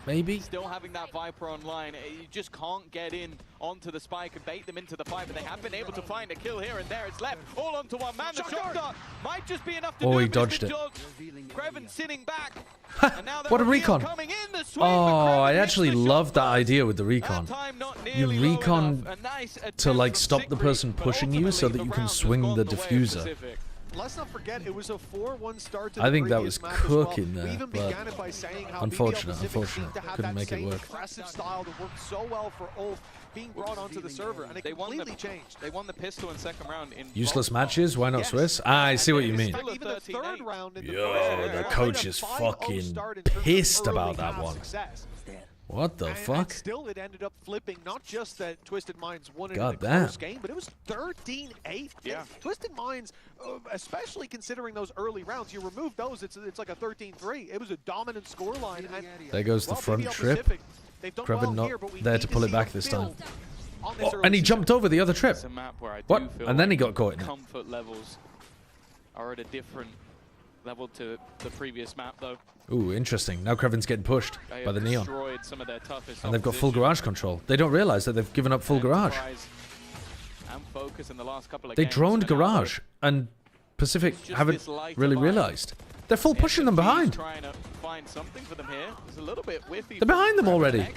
maybe. Still having that Viper online, you just can't get in onto the spike and bait them into the fight, but they have been able to find a kill here and there. It's left all onto one man. The shot dart might just be enough to do he dodged it. Kreven sitting back. What a recon. Oh, I actually love that idea with the recon. You recon to like stop the person pushing you so that you can swing the diffuser. Let's not forget, it was a 4-1 start to I think the that was cooking there, but unfortunate. Couldn't make it work. Aggressive style that worked so well for ULF being brought onto the server, and it completely changed. They won the pistol in 2nd round. Useless matches? Why not Swiss? I see what you mean. Even the 3rd round in Yo, the coach is fucking pissed about that one. What the fuck? Still, it ended up flipping. Not just that Twisted Minds won it in a close game, but it was 13-8. Yeah. Twisted Minds, especially considering those early rounds, you remove those, it's like a 13-3. It was a dominant scoreline. There goes the front trip. Kreven not there to pull it back this time. Oh, and he jumped over the other trip. What? And then he got caught in it. Comfort levels are at a different level to the previous map, though. Ooh, interesting. Now Kreven's getting pushed by the Neon. Some of their toughest and they've got full garage control. They don't realize that they've given up full garage. And focus in the last couple of they games, droned garage, and Pacific haven't really realized. They're full pushing them behind. Trying to find something for them here. It's a little bit whiffy. They're behind them already.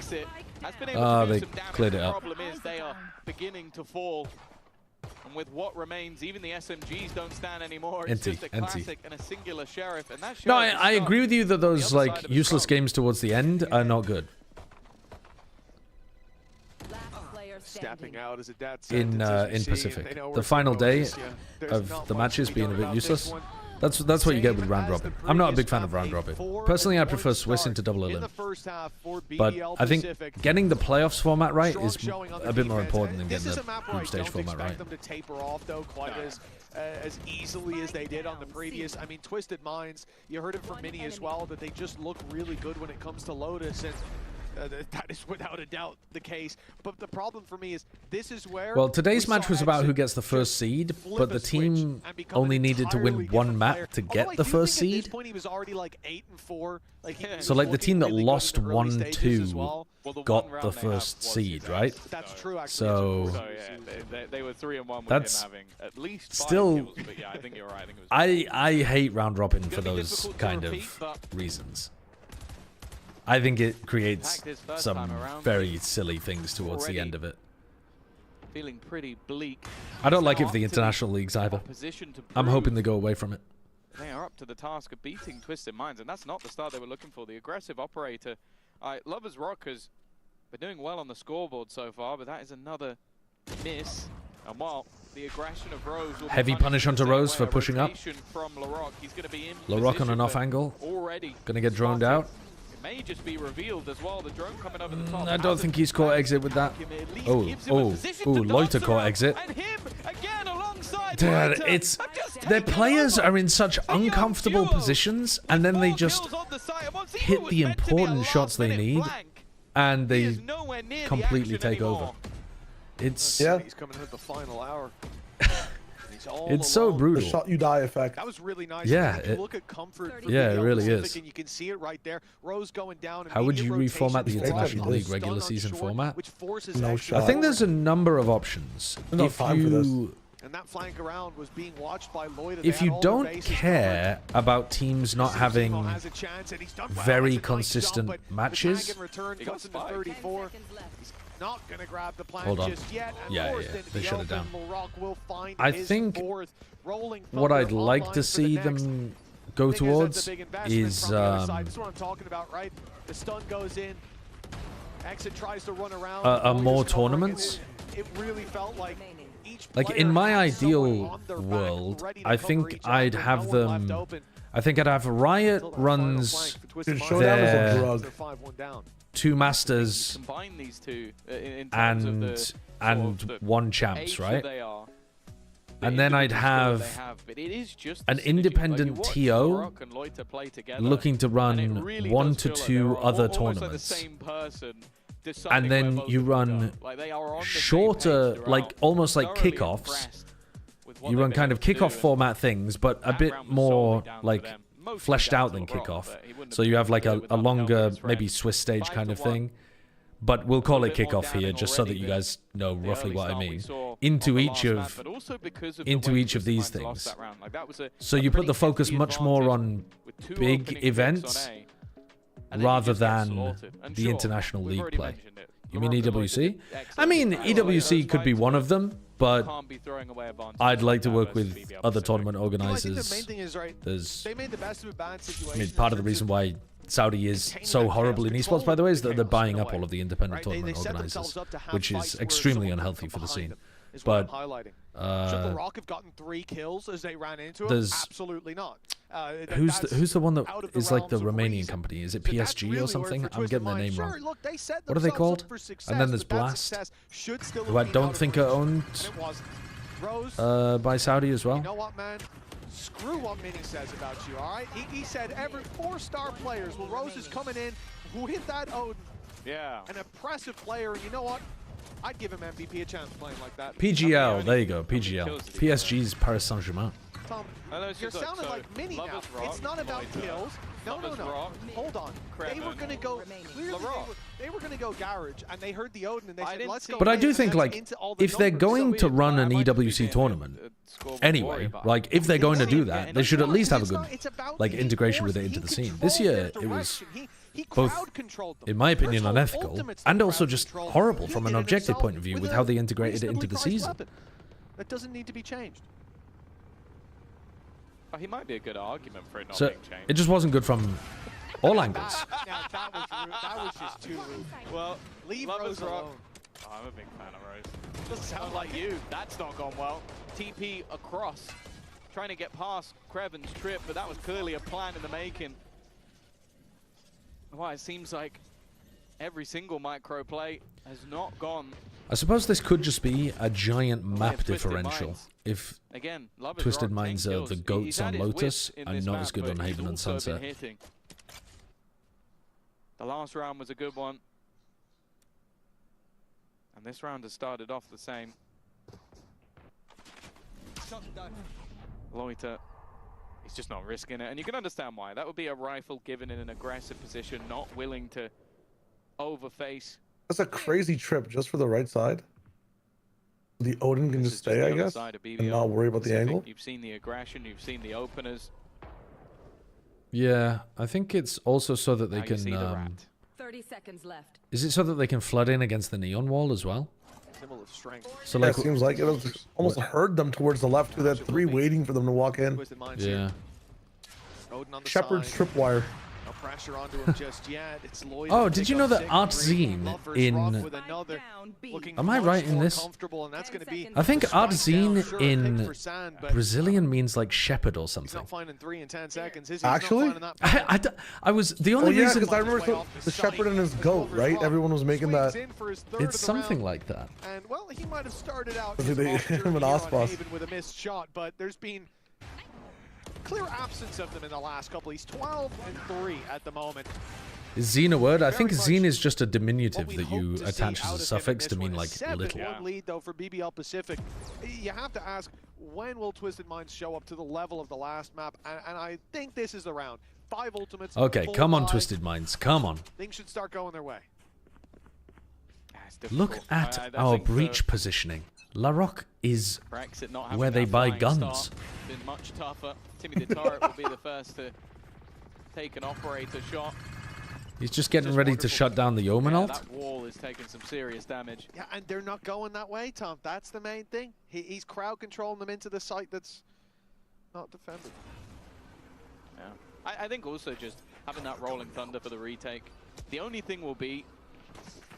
They cleared it up. The problem is they are beginning to fall. And with what remains, even the SMGs don't stand anymore. It's just a classic and a singular sheriff. And that no, I agree with you that those like useless games towards the end are not good. Stepping out as a death in Pacific, the final day of the matches being a bit useless. That's what you get with round robin. I'm not a big fan of round robin. Personally, I prefer Swiss into double Olymp. But I think getting the playoffs format right is a bit more important than getting the group stage format right. as easily as they did on the previous. I mean, Twisted Minds, you heard it from Mini as well, that they just look really good when it comes to Lotus, and that is without a doubt the case. But the problem for me is this is where... Well, today's match was about who gets the first seed, but the team only needed to win one map to get the first seed. At this point, he was already like 8-4. So like the team that lost 1-2 got the first seed, right? That's true, actually. So yeah, they were 3-1 with that's him having at least 5 still kills, but yeah, I think you're right. I think it was I hate round robin for those kind of reasons. I think it creates some very silly things towards the end of it. Feeling pretty bleak. I don't like it for the international leagues either. I'm hoping they go away from it. They are up to the task of beating Twisted Minds, and that's not the start they were looking for. The aggressive operator, Lovers Rock has been doing well on the scoreboard so far, but that is another miss. And while the aggression of Rose will heavy punish onto Rose for pushing up. From LaRock. He's going to be in LaRock on an off angle. Gonna get droned out. May just be revealed as well. The drone coming over the top. I don't think he's caught exit with that. Oh, Loiter caught exit. Dude, it's their players are in such uncomfortable positions, and then they just hit the important shots they need, and they completely take over. It's he's coming into the final hour. It's so brutal. The shot you die effect. That was really nice. Yeah, you look at comfort. Yeah, it really is. And you can see it right there. Rose going down. How would you reformat the International League regular season format? No shot. I think there's a number of options. There's no time for this. And that flank around was being watched by Lloyd. If you don't care about teams not having very consistent matches, not gonna grab the plan hold on. Just yet. Yeah, they shut it down. I think what I'd like to see them go towards is that's what I'm talking about, right? The stun goes in. Exit tries to run around. More tournaments. It really felt like in my ideal world, I think I'd have them. I think I'd have Riot runs their 2 masters and 1 champs, right? And then I'd have an independent TO looking to run 1 to 2 other tournaments. And then you run shorter, almost like kickoffs. You run kind of kickoff format things, but a bit more fleshed out than kickoff. So you have like a longer, maybe Swiss stage kind of thing. But we'll call it kickoff here, just so that you guys know roughly what I mean. Into each of these things. So you put the focus much more on big events rather than the International League play. You mean EWC? I mean, EWC could be one of them, but I'd like to work with other tournament organizers. There's, I mean, part of the reason why Saudi is so horrible in esports, by the way, is that they're buying up all of the independent tournament organizers, which is extremely unhealthy for the scene. But should the Rock have gotten 3 kills as they ran into him? Absolutely not. Who's the one that is like the Romanian company? Is it PSG or something? I'm getting their name wrong. What are they called? And then there's Blast, who I don't think are owned by Saudi as well. You know what, man? Screw what Mini says about you, all right? He said every 4-star players. Well, Rose is coming in with that Odin. Yeah. An impressive player, and you know what? I'd give him MVP a chance playing like that. PGL, there you go, PGL. PSG's Paris Saint-Germain. Tom, you're sounding like Mini now. It's not about kills. No. Hold on. They were going to go, they were going to go Garage, and they heard the Odin, and they said, let's go. But I do think, if they're going to run an EWC tournament, anyway, if they're going to do that, they should at least have a good, integration with it into the scene. This year, it was both, in my opinion, unethical, and also just horrible from an objective point of view with how they integrated it into the season. That doesn't need to be changed. He might be a good argument for it not being changed. It just wasn't good from all angles. Now, that was just too rude. Well, leave Rose alone. Oh, I'm a big fan of Rose. Doesn't sound like you. That's not gone well. TP across, trying to get past Kreven's trip, but that was clearly a plan in the making. Well, it seems like every single micro play has not gone I suppose this could just be a giant map differential. If Twisted Minds are the goats on Lotus and not as good on Haven and Sunset. The last round was a good one. And this round has started off the same. Loiter, he's just not risking it. And you can understand why. That would be a rifle given in an aggressive position, not willing to overface. That's a crazy trip just for the right side. The Odin can just stay, I guess, and not worry about the angle. You've seen the aggression, you've seen the openers. Yeah, I think it's also so that they can... 30 seconds left. Is it so that they can flood in against the neon wall as well? So like, it seems like it almost heard them towards the left, to that 3 waiting for them to walk in. Yeah. Shepherd's tripwire. No pressure onto him just yet. It's Lloyd. Oh, did you know that Artzine in... Am I right in this? I think Artzine in Brazilian means like shepherd or something. Actually? I was... The only reason... because I remember the shepherd and his goat, right? Everyone was making that... It's something like that. And, well, he might have started out him and Ospas with a missed shot, but there's been clear absence of them in the last couple. He's 12-3 at the moment. Is Zine a word? I think Zine is just a diminutive that you attach as a suffix to mean like little. 7-1 lead though for BBL Pacific. You have to ask, when will Twisted Minds show up to the level of the last map? And I think this is the round. 5 ultimates. Okay, come on, Twisted Minds, come on. Things should start going their way. Look at our breach positioning. Larocque is where they buy guns. Been much tougher. Timmy the Turret will be the first to take an operator shot. He's just getting ready to shut down the Yeoman ult. That wall is taking some serious damage. Yeah, and they're not going that way, Tom. That's the main thing. He's crowd controlling them into the site that's not defended. Yeah, I think also just having that Rolling Thunder for the retake. The only thing will be...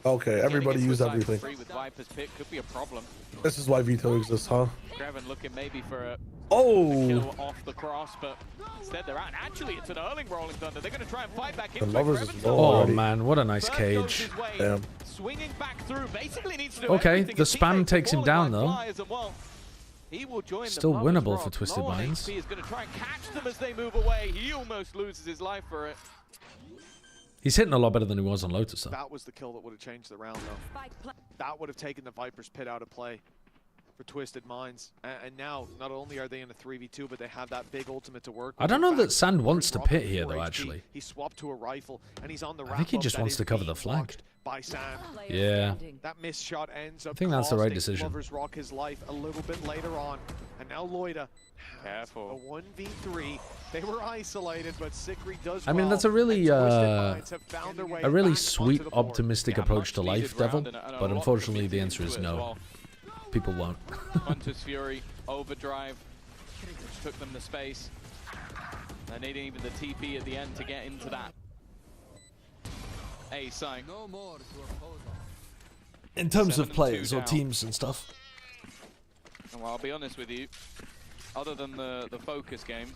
Okay, everybody use everything. With Viper's Pit could be a problem. This is why Veto exists, huh? Graven looking maybe for a kill off the cross, but instead they're out. Actually, it's an Erling Rolling Thunder. They're going to try and fight back into it. Oh man, what a nice cage. Damn. Swinging back through, basically needs to do okay, the spam takes him down though. He will join still winnable for Twisted Minds. He is going to try and catch them as they move away. He almost loses his life for it. He's hitting a lot better than he was on Lotus, though. That was the kill that would have changed the round, though. That would have taken the Viper's Pit out of play for Twisted Minds. And now, not only are they in a 3v2, but they have that big ultimate to work with. I don't know that Sand wants to pit here, though, actually. He swapped to a rifle, and he's on the I think he just wants to cover the flank. By Sand. Yeah. That missed shot ends up I think that's the right decision. Lovers Rock his life a little bit later on. And now Loida. Careful. A 1v3. They were isolated, but Sikri does I mean, that's a really sweet, optimistic approach to life, Devil. But unfortunately, the answer is no. People won't. Hunter's Fury, Overdrive, which took them the space. They needed even the TP at the end to get into that. A side. In terms of players or teams and stuff. Well, I'll be honest with you. Other than the focus game,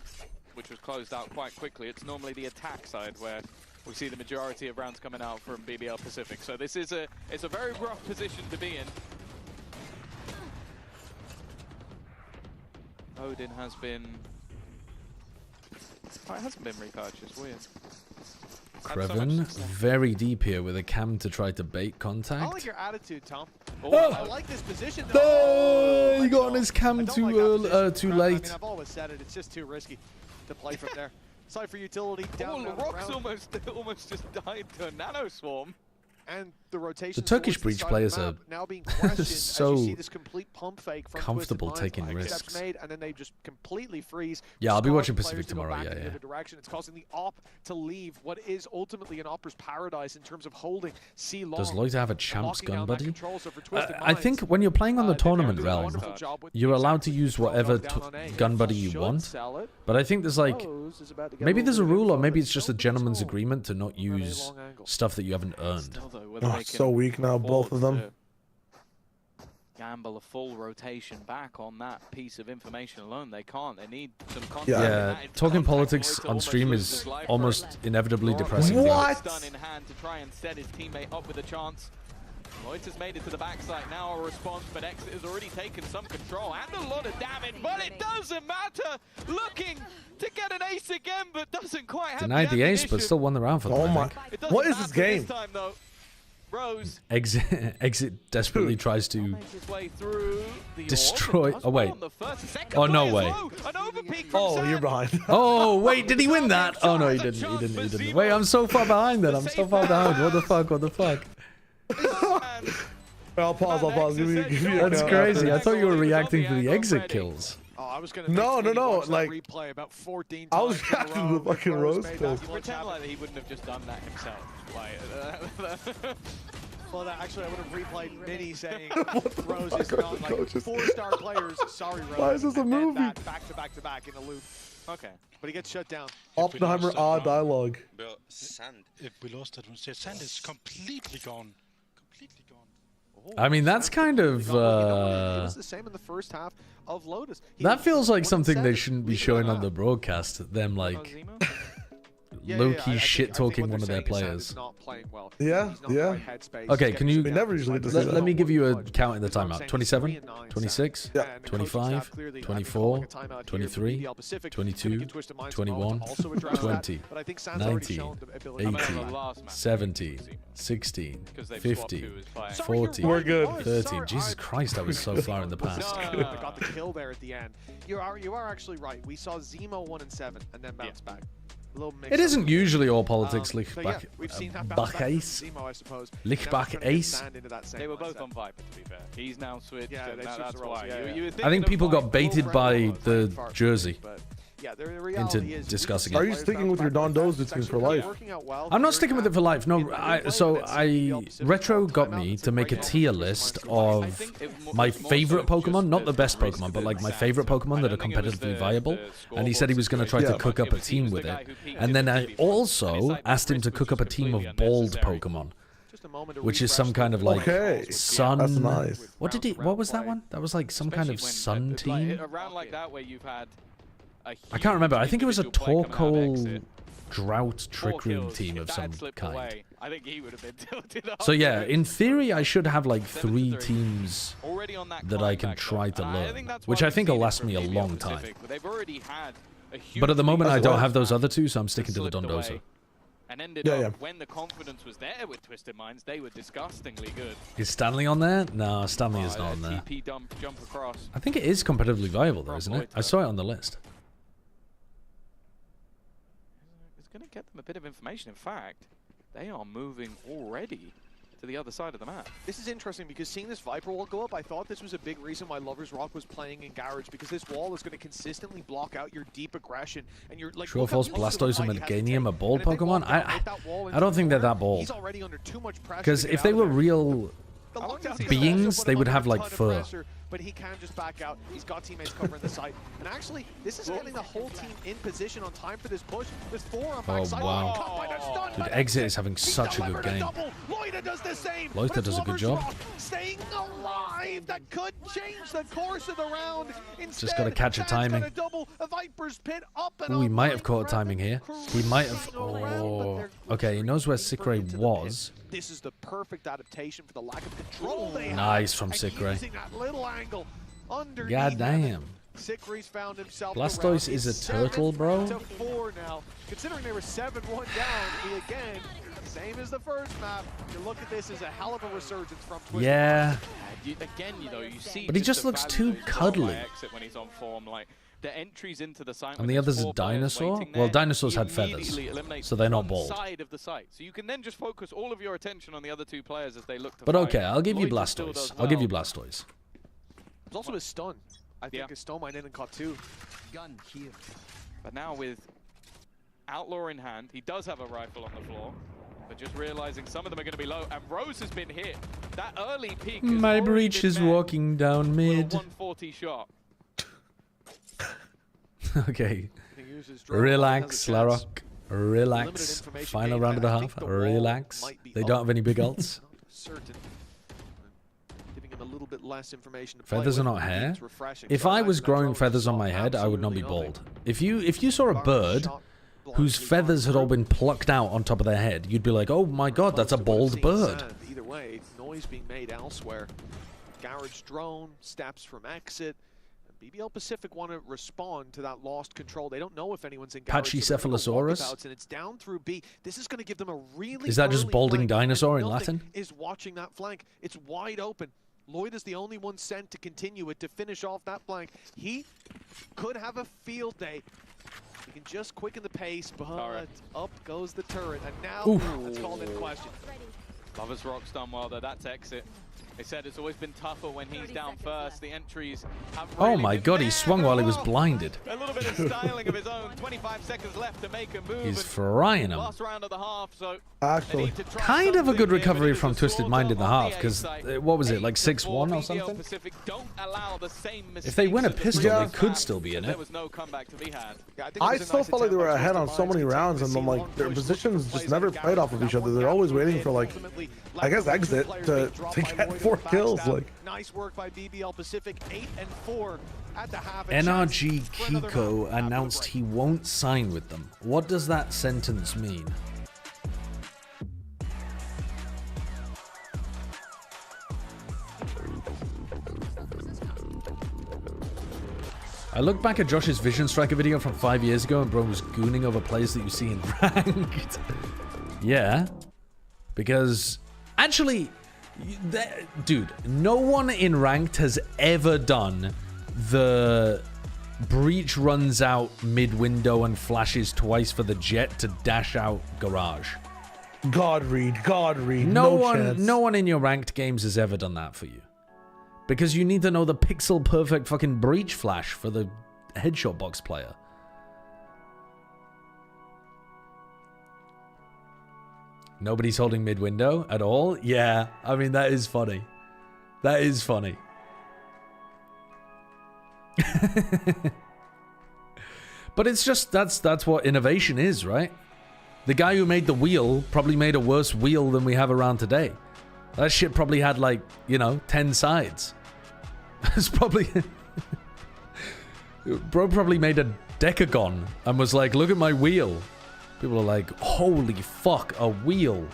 which was closed out quite quickly, it's normally the attack side where we see the majority of rounds coming out from BBL Pacific. So this is it's a very rough position to be in. Odin has been... Oh, it hasn't been repurchased, weird. Kreven, very deep here with a cam to try to bait contact. I like your attitude, Tom. Oh. I like this position. No, he got on his cam too late. I mean, I've always said it. It's just too risky to play from there. Cypher utility down. Oh, Rock's almost just died to a nano swarm. And the rotation. The Turkish breach players are now being questioned so as you see this complete pump fake from comfortable taking risks. Made, and then they just completely freeze. Yeah, I'll be watching Pacific tomorrow. Yeah, yeah. Direction. It's causing the op to leave what is ultimately an opera's paradise in terms of holding C long. Does Loiter have a champs gun buddy? I think when you're playing on the tournament realm, you're allowed to use whatever gun buddy you want. But I think there's like maybe there's a rule, or maybe it's just a gentleman's agreement to not use stuff that you haven't earned. Oh, so weak now, both of them. Gamble a full rotation back on that piece of information alone. They can't. They need some contact. Yeah, talking politics on stream is almost inevitably depressing. What? Done in hand to try and set his teammate up with a chance. Loiter's made it to the backside, now a response, but Exit has already taken some control and a lot of damage, but it doesn't matter. Looking to get an ace again, but doesn't quite have Denied the ace, but still won the round for them. Oh my! What is this game? Time, though. Rose. Exit desperately tries to destroy. Oh wait. Oh no way. Oh, you're behind. Oh wait, did he win that? Oh no, he didn't. He didn't. Wait, I'm so far behind then. I'm so far behind. What the fuck? What the fuck? I'll pause. Give me That's crazy. I thought you were reacting to the exit kills. Oh, I was gonna no. Like, replay about 14 I was reacting to the fucking Rose kill. Pretend like he wouldn't have just done that himself. Like, well, actually, I would have replayed Minnie saying Rose is not like 4-star players. Sorry, Rose. Why is this a movie? Back to back in a loop. Okay, but he gets shut down. Oppenheimer dialogue. But Sand, if we lost that one, Sand is completely gone. Completely gone. I mean, that's kind of. It was the same in the first half of Lotus. That feels like something they shouldn't be showing on the broadcast. Them like low-key shit-talking one of their players. Yeah. Okay, can you? We never usually get to see that. Let me give you a count in the timeout. 27, 26, 25, 24, 23, 22, 21, 20, 19, 18, 17, 16, 15, 14, We're good. 13. Jesus Christ, I was so far in the past. Got the kill there at the end. You are actually right. We saw Zemo 1 and 7 and then bounce back. It isn't usually all politics. Lichtbach Ace. Lichtbach Ace. They were both on Viper, to be fair. He's now switched. Yeah, that's why. I think people got baited by the jersey Yeah, into discussing it. Are you sticking with your Don Doza team for life? I'm not sticking with it for life. No, Retro got me to make a tier list of my favorite Pokemon, not the best Pokemon, but like my favorite Pokemon that are competitively viable. And he said he was going to try to cook up a team with it. And then I also asked him to cook up a team of bald Pokemon, which is some kind of like sun. That's nice. What was that one? That was like some kind of sun team. Around like that where you've had I can't remember. I think it was a Torkoal Drought Trick Room team of some kind. I think he would have been tilted up. So yeah, in theory, I should have like 3 teams that I can try to learn, which I think will last me a long time. But at the moment, I don't have those other 2, so I'm sticking to the Dondozo. And ended up, when the confidence was there with Twisted Minds, they were disgustingly good. Is Stanley on there? No, Stanley is not on there. TP jump across. I think it is competitively viable though, isn't it? I saw it on the list. It's going to get them a bit of information. In fact, they are moving already to the other side of the map. This is interesting because seeing this Viper wall go up, I thought this was a big reason why Lover's Rock was playing in Garage, because this wall is going to consistently block out your deep aggression and your like. True or false? Blastoise and Meganium are bold Pokemon? I don't think they're that bold. Because if they were real beings, they would have like fur. But he can just back out. He's got teammates covering the site. And actually, this is getting the whole team in position on time for this push. There's 4 on backside. Oh, wow. Dude, Exit is having such a good game. Loiter does the same. Loiter does a good job. Staying alive. That could change the course of the round. Instead, just got to catch a timing. Oh, he might have caught a timing here. He might have. Oh. Okay, he knows where Sikray was. This is the perfect adaptation for the lack of control they have. Nice from Sikray. God damn. Found himself Blastoise is a turtle, bro. To 4 now. Considering they were 7-1 down, he again, same as the first map. You look at this as a hell of a resurgence from Twisted. Yeah. Again, you see. But he just looks too cuddly. When he's on form, like the entries into the site. And the other's a dinosaur? Well, dinosaurs had feathers, so they're not bald. Side of the site. So you can then just focus all of your attention on the other 2 players as they look to But okay, I'll give you Blastoise. I'll give you Blastoise. There's also a stun. I think a stun might end and caught 2. Gun here. But now with Outlaw in hand, he does have a rifle on the floor. But just realizing some of them are going to be low, and Rose has been hit. That early peak. My breach is walking down mid. 140 shot. Okay. Relax, Slarok. Relax. Final round of the half. Relax. They don't have any big ults. A little bit less information to feathers are not hair. If I was growing feathers on my head, I would not be bald. If you saw a bird whose feathers had all been plucked out on top of their head, you'd be like, oh my god, that's a bald bird. either way, noise being made elsewhere. Garage drone, steps from exit. BBL Pacific want to respond to that lost control. They don't know if anyone's in garage. Pachycephalosaurus? And it's down through B. This is going to give them a really Is that just balding dinosaur in Latin? Is watching that flank. It's wide open. Lloyd is the only one sent to continue it, to finish off that flank. He could have a field day. He can just quicken the pace, but up goes the turret. And now that's called into question. Lovers Rock's done well though. That's exit. They said it's always been tougher when he's down first. The entries have really oh my god, he swung while he was blinded. A little bit of styling of his own. 25 seconds left to make a move. He's frying him. Last round of the half, so actually, kind of a good recovery from Twisted Mind in the half, because what was it, like 6-1 or something? If they win a pistol, they could still be in it. I still felt like they were ahead on so many rounds, and then like their positions just never played off of each other. They're always waiting for like, I guess, exit to get 4 kills. Like, nice work by BBL Pacific. 8-4 at the half. NRG Kiko announced he won't sign with them. What does that sentence mean? I look back at Josh's Vision Striker video from 5 years ago and bro was gooning over players that you see in ranked. Yeah. Because, actually, dude, no one in ranked has ever done the breach runs out mid-window and flashes twice for the jet to dash out garage. God read. No one in your ranked games has ever done that for you. Because you need to know the pixel perfect fucking breach flash for the headshot box player. Nobody's holding mid-window at all? Yeah, I mean, that is funny. That is funny. But it's just, that's what innovation is, right? The guy who made the wheel probably made a worse wheel than we have around today. That shit probably had, like, you know, 10 sides. It's probably... Bro probably made a decagon and was like, look at my wheel. People are like, holy fuck, a wheel.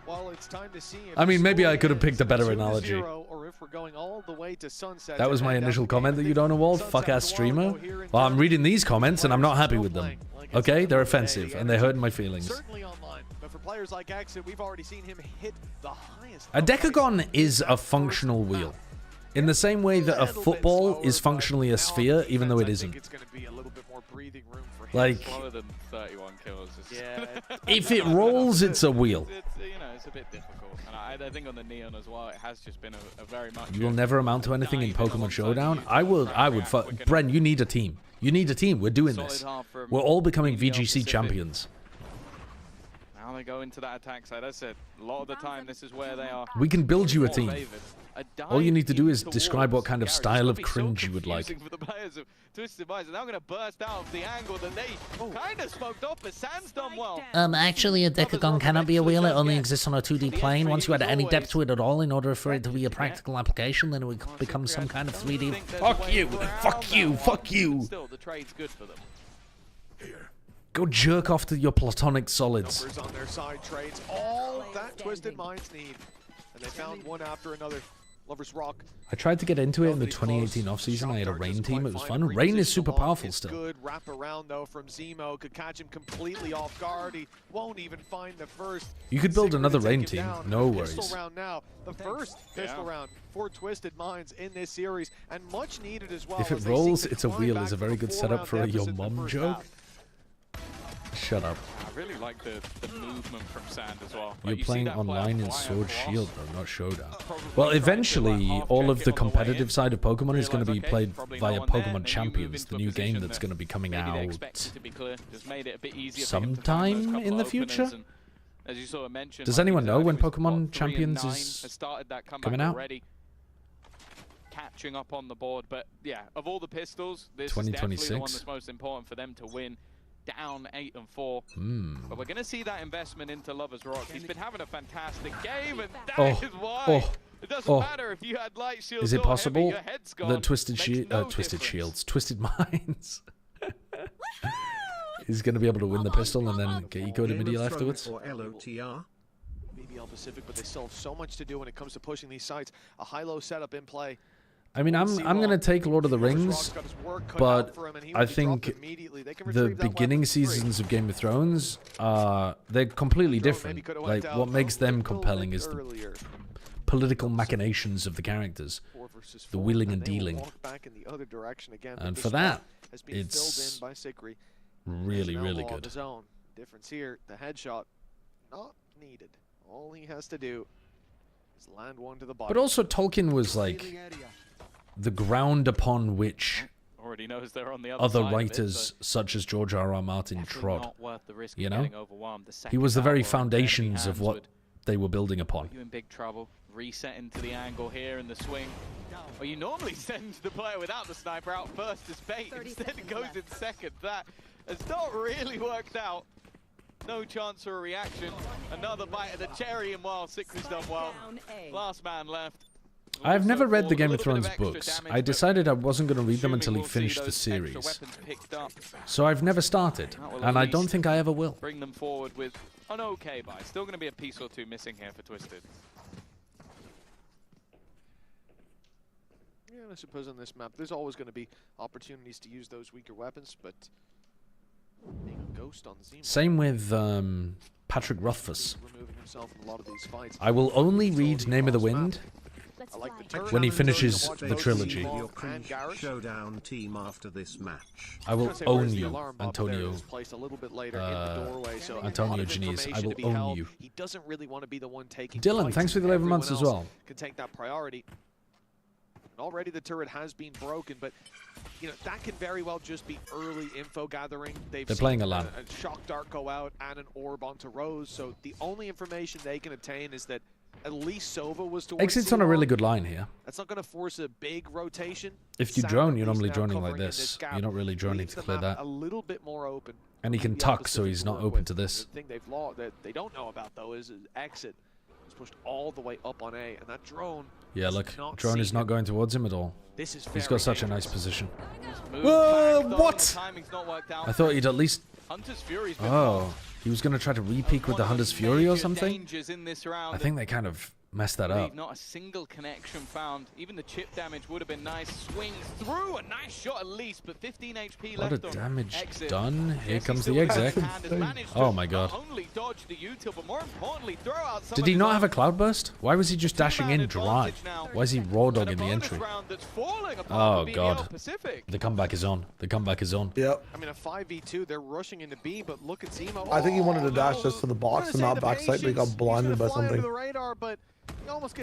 Well, it's time to see if I mean, maybe I could have picked a better analogy. Or if we're going all the way to sunset. That was my initial comment that you don't know, Walt. Fuck-ass streamer. Well, I'm reading these comments and I'm not happy with them. Okay? They're offensive and they're hurting my feelings. Certainly online, but for players like Exit, we've already seen him hit the highest. A decagon is a functional wheel. In the same way that a football is functionally a sphere, even though it isn't. Like, if it rolls, it's a wheel. It's a bit difficult. And I think on the Neon as well, it has just been a very much... You will never amount to anything in Pokemon Showdown. I would Bren, you need a team. You need a team. We're doing this. We're all becoming VGC champions. Now they go into that attack side. That's it. A lot of the time, this is where they are. We can build you a team. All you need to do is describe what kind of style of cringe you would like. For the players of Twisted Minds, they're now going to burst out of the angle that they kind of smoked off, but Sand's done well. Actually, a decagon cannot be a wheel. It only exists on a 2D plane. Once you add any depth to it at all, in order for it to be a practical application, then it would become some kind of 3D. Fuck you! Fuck you! Fuck you! Still, the trade's good for them. Go jerk off to your platonic solids. Numbers on their side trades, all that Twisted Minds need, and they found one after another. Lovers Rock. I tried to get into it in the 2018 offseason. I had a Rain team. It was fun. Rain is super powerful still. Good wrap around though from Zemo. Could catch him completely off guard. He won't even find the first. You could build another Rain team. No worries. Pistol round now. The first pistol round for Twisted Minds in this series, and much needed as well. If it rolls, it's a wheel is a very good setup for a your mum joke. Shut up. I really like the movement from Sand as well. You're playing online in Sword Shield though, not Showdown. Well, eventually, all of the competitive side of Pokemon is going to be played via Pokemon Champions, the new game that's going to be coming out sometime in the future. Does anyone know when Pokemon Champions is coming out? Catching up on the board, but yeah, of all the pistols, this is definitely the one that's most important for them to win. Down 8-4, but we're going to see that investment into Lovers Rock. He's been having a fantastic game, and that is why it doesn't matter if you had light shields. Is it possible that Twisted Minds He's going to be able to win the pistol and then get ecoed immediately afterwards. BBL Pacific, but they still have so much to do when it comes to pushing these sites. A high-low setup in play. I mean, I'm going to take Lord of the Rings, but I think the beginning seasons of Game of Thrones, they're completely different. Like, what makes them compelling is the political machinations of the characters, the wheeling and dealing. And for that, it's really, really good. Difference here, the headshot, not needed. All he has to do is land one to the body. But also, Tolkien was like the ground upon which other writers such as George R.R. Martin trod. You know, he was the very foundations of what they were building upon. You in big trouble. Reset into the angle here in the swing. Well, you normally send the player without the sniper out first as bait. Instead, it goes in second. That has not really worked out. No chance for a reaction. Another bite of the cherry, and while Sikri's done well. Last man left. I've never read the Game of Thrones books. I decided I wasn't going to read them until he finished the series. So I've never started, and I don't think I ever will. Bring them forward with an okay buy. Still going to be a piece or two missing here for Twisted. Yeah, I suppose on this map, there's always going to be opportunities to use those weaker weapons, but being a ghost on Zemo, same with Patrick Rothfuss. removing himself in a lot of these fights. I will only read Name of the Wind when he finishes the trilogy. Showdown team after this match. I will own you, Antonio. Antonio Janice. I will own you. He doesn't really want to be the one taking. Dylan, thanks for the 11 months as well. Can take that priority. Already the turret has been broken, but you know that can very well just be early info gathering. They're playing a LAN. A shock dart go out and an orb onto Rose, so the only information they can obtain is that at least Sova was towards Exit's on a really good line here. That's not going to force a big rotation. If you drone, you're normally droning like this. You're not really droning to clear that. A little bit more open. And he can tuck, so he's not open to this. The thing that they don't know about though is Exit was pushed all the way up on A, and that drone. Yeah, look, drone is not going towards him at all. He's got such a nice position. What? I thought he'd at least... Oh, he was going to try to re-peek with the Hunter's Fury or something? I think they kind of messed that up. Not a single connection found. Even the chip damage would have been nice. Swings through, a nice shot at least, but 15 HP left. A lot of damage done. Here comes the exec. Oh my god. Did he not have a cloudburst? Why was he just dashing in dry? Why is he raw dogging the entry? Oh god. The comeback is on. The comeback is on. Yep. I mean, a 5v2, they're rushing into B, but look at Zemo. I think he wanted to dash just to the box and not backside, but he got blinded by something.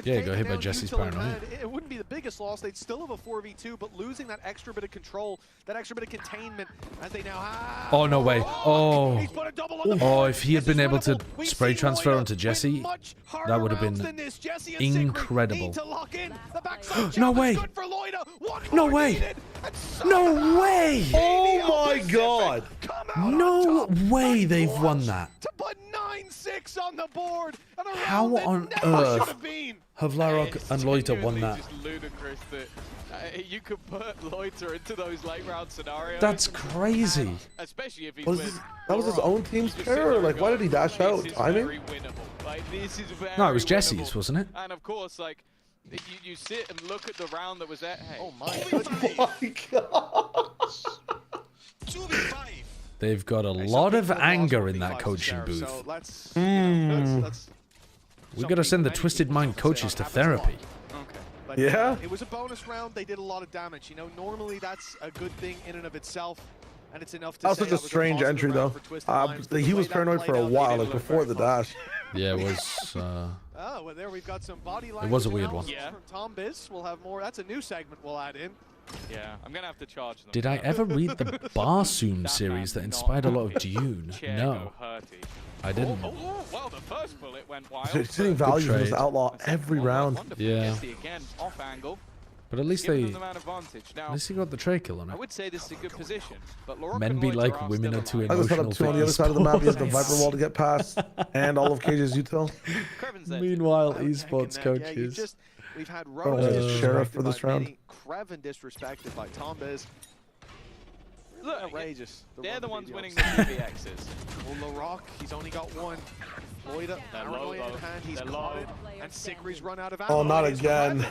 Yeah, go hit by Jesse's paranoia. It wouldn't be the biggest loss. They'd still have a 4v2, but losing that extra bit of control, that extra bit of containment, as they now have. Oh, no way. Oh. Oh, if he had been able to spray transfer onto Jesse, that would have been incredible. No way. No way. No way. Oh my god. No way they've won that. To put 9-6 on the board. How on earth have Larok and Loiter won that? Ludicrous that you could put Loiter into those late round scenarios. That's crazy. Especially if he's that was his own team's player. Like, why did he dash out? Timing? No, it was Jesse's, wasn't it? And of course, like, you sit and look at the round that was at. Hey. Oh my god. They've got a lot of anger in that coaching booth. We've got to send the Twisted Mind coaches to therapy. But, yeah? It was a bonus round. They did a lot of damage. You know, normally that's a good thing in and of itself. And it's enough to that was such a strange entry, though. He was paranoid for a while, like before the dash. Yeah, it was... oh, well, there we've got some body it was a weird one. Yeah. From Tom Biz, we'll have more. That's a new segment we'll add in. Yeah, I'm gonna have to charge them. Did I ever read the Barsoom series that inspired a lot of Dune? No, I didn't. Oh, well, the first bullet went wild. Hitting values was outlaw every round. Yeah. Again, off angle. But at least they got the tray kill on it. I would say this is a good position, but men be like women are too emotional. I just set up two on the other side of the map. He has the Viper wall to get past, and all of Cage's util. Meanwhile, esports coaches. We've had Rose sheriff for this round. Kreven disrespected by Tom Biz. look, outrageous. They're the ones winning the PBXs. Well, LaRock, he's only got one. Loida, paranoia in hand, he's caught it. And Sigri's run out of ammo. Oh, not again.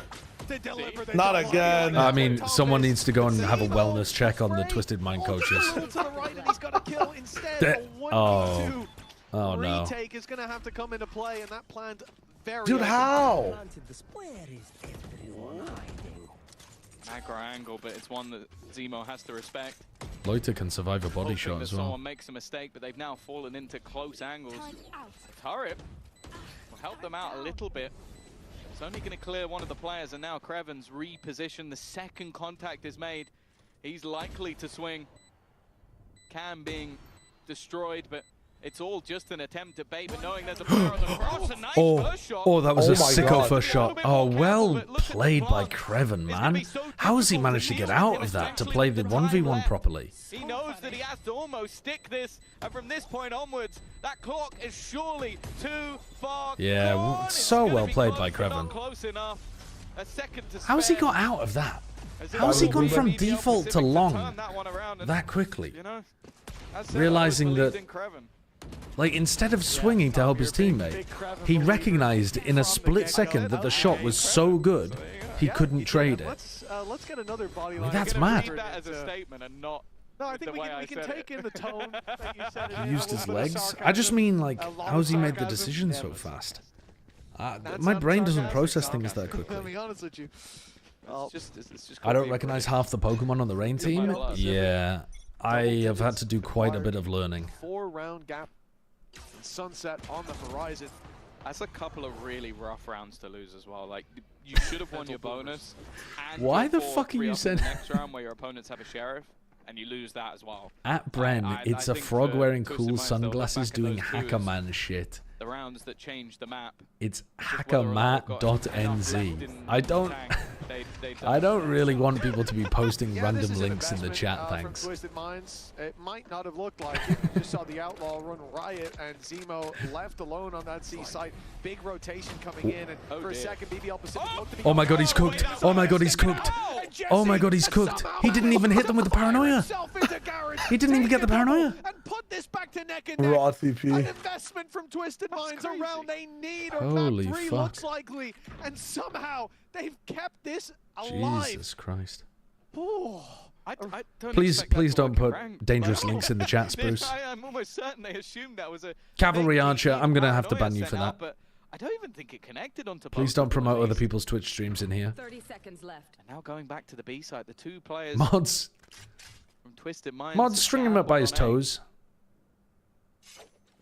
Not again. I mean, someone needs to go and have a wellness check on the Twisted Mind coaches. Oh no. Retake is going to have to come into play, and that planned very... Dude, how? Macro angle, but it's one that Zemo has to respect. Loiter can survive a body shot as well. Someone makes a mistake, but they've now fallen into close angles. The turret will help them out a little bit. It's only going to clear one of the players, and now Kreven's repositioned. The second contact is made. He's likely to swing. Cam being destroyed, but it's all just an attempt at bait, but knowing there's a player on the cross, a nice first shot. Oh, that was a sicko first shot. Oh, well played by Kreven, man. How has he managed to get out of that to play the 1v1 properly? He knows that he has to almost stick this, and from this point onwards, that clock is surely too far. Yeah, so well played by Kreven. How has he got out of that? How has he gone from default to long that quickly? Realizing that, like, instead of swinging to help his teammate, he recognized in a split second that the shot was so good he couldn't trade it. Let's get another body line. That's mad. That as a statement and not. No, I think we can take in the tone that you said. He used his legs? I just mean, like, how's he made the decision so fast? My brain doesn't process things that quickly. I'll be honest with you. I don't recognize half the Pokemon on the Rain team. Yeah, I have had to do quite a bit of learning. 4-round gap. Sunset on the horizon. That's a couple of really rough rounds to lose as well. Like, you should have won your bonus. And why the fuck are you saying next round where your opponents have a sheriff and you lose that as as well? At Bren, it's a frog wearing cool sunglasses doing hacker man shit. The rounds that change the map. It's hackermat.nz. I don't really want people to be posting random links in the chat, thanks. Twisted Minds, it might not have looked like it. You just saw the Outlaw run riot and Zemo left alone on that C site. Big rotation coming in, and for a second BBL Pacific looked to be... Oh my god, he's cooked. Oh my god, he's cooked. Oh my god, he's cooked. He didn't even hit them with the paranoia. He didn't even get the paranoia. And put this back to neck and neck. Raw CP. An investment from Twisted Minds around they need, or holy map 3 fuck. looks likely, and somehow they've kept this alive. Jesus Christ. I don't please don't put dangerous links in the chat, Spruce. I'm almost certain they assumed that was a Cavalry Archer, I'm gonna have to ban you for that. But I don't even think it connected onto. Please don't promote other people's Twitch streams in here. 30 seconds left. And now going back to the B side, the two players Mods from Twisted Minds. Mods, string him up by his toes.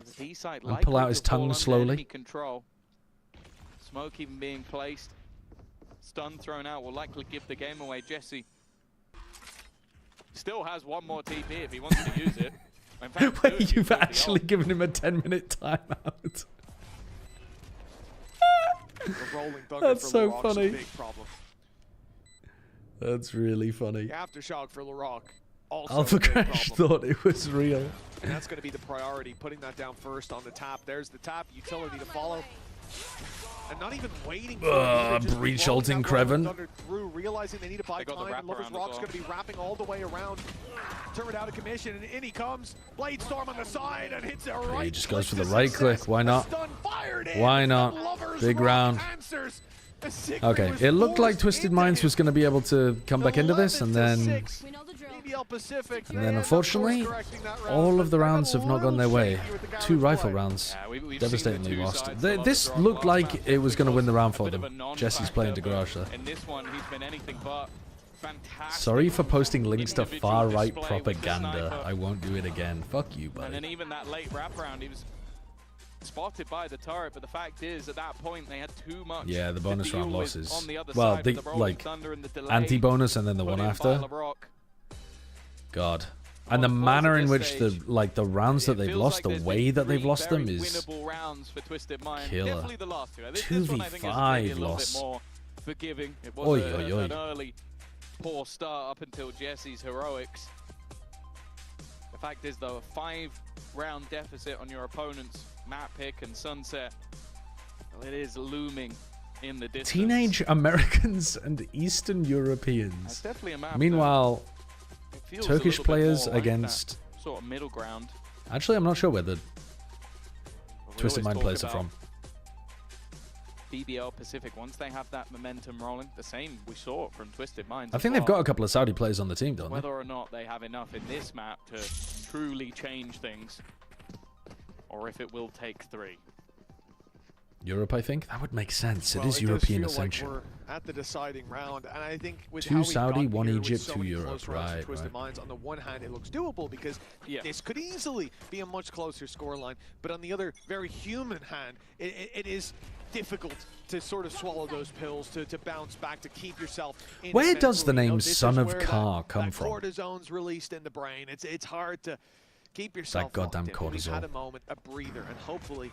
The B side and pull out his tongue slowly. Control. Smoke even being placed. Stun thrown out will likely give the game away. Jesse still has one more TP if he wants to use it. In fact, wait, you've actually given him a 10-minute timeout. That's so funny. That's really funny. Aftershock for LaRock. Alpha Crash thought it was real. And that's going to be the priority, putting that down first on the tap. There's the tap, utility to follow. And not even waiting for breach ulting Kreven. Through, realizing they need to buy time, and Lover's Rock's going to be wrapping all the way around. Turn it out of commission, and in he comes. Blade Storm on the side, and hits it right. He just goes for the right click. Why not? Why not? Big round. Okay, it looked like Twisted Minds was going to be able to come back into this, and then unfortunately, all of the rounds have not gone their way. 2 rifle rounds, devastatingly lost. This looked like it was going to win the round for them. Jesse's playing to garage there. Sorry for posting links to far-right propaganda. I won't do it again. Fuck you, buddy. And then even that late wrap round, he was spotted by the turret, but the fact is, at that point, they had too much. Yeah, the bonus round losses. Well, the like anti-bonus and then the one after. God, and the manner in which the rounds that they've lost, the way that they've lost them is killer. 2v5 loss. Forgiving. It was an early poor start up until Jesse's heroics. The fact is, though, a 5-round deficit on your opponent's map pick and Sunset, well, it is looming in the distance. Teenage Americans and Eastern Europeans. That's definitely a map. Meanwhile, Turkish players against sort of middle ground. Actually, I'm not sure where the Twisted Mind players are from. BBL Pacific, once they have that momentum rolling, the same we saw from Twisted Minds. I think they've got a couple of Saudi players on the team, don't they? Whether or not they have enough in this map to truly change things, or if it will take 3. Europe, I think that would make sense. It is European Ascension. Like we're at the deciding round, and I think with 2 how Saudi, 1 here, Egypt, so 2 Europe. Right. Twisted Minds, on the one hand, it looks doable because this could easily be a much closer scoreline, but on the other, very human hand, it is difficult to sort of swallow those pills, to bounce back, to keep yourself in. Where does the name Son of Ka come from? Cortisone's released in the brain. It's hard to keep yourself. That goddamn cortisol. We've had a moment, a breather, and hopefully,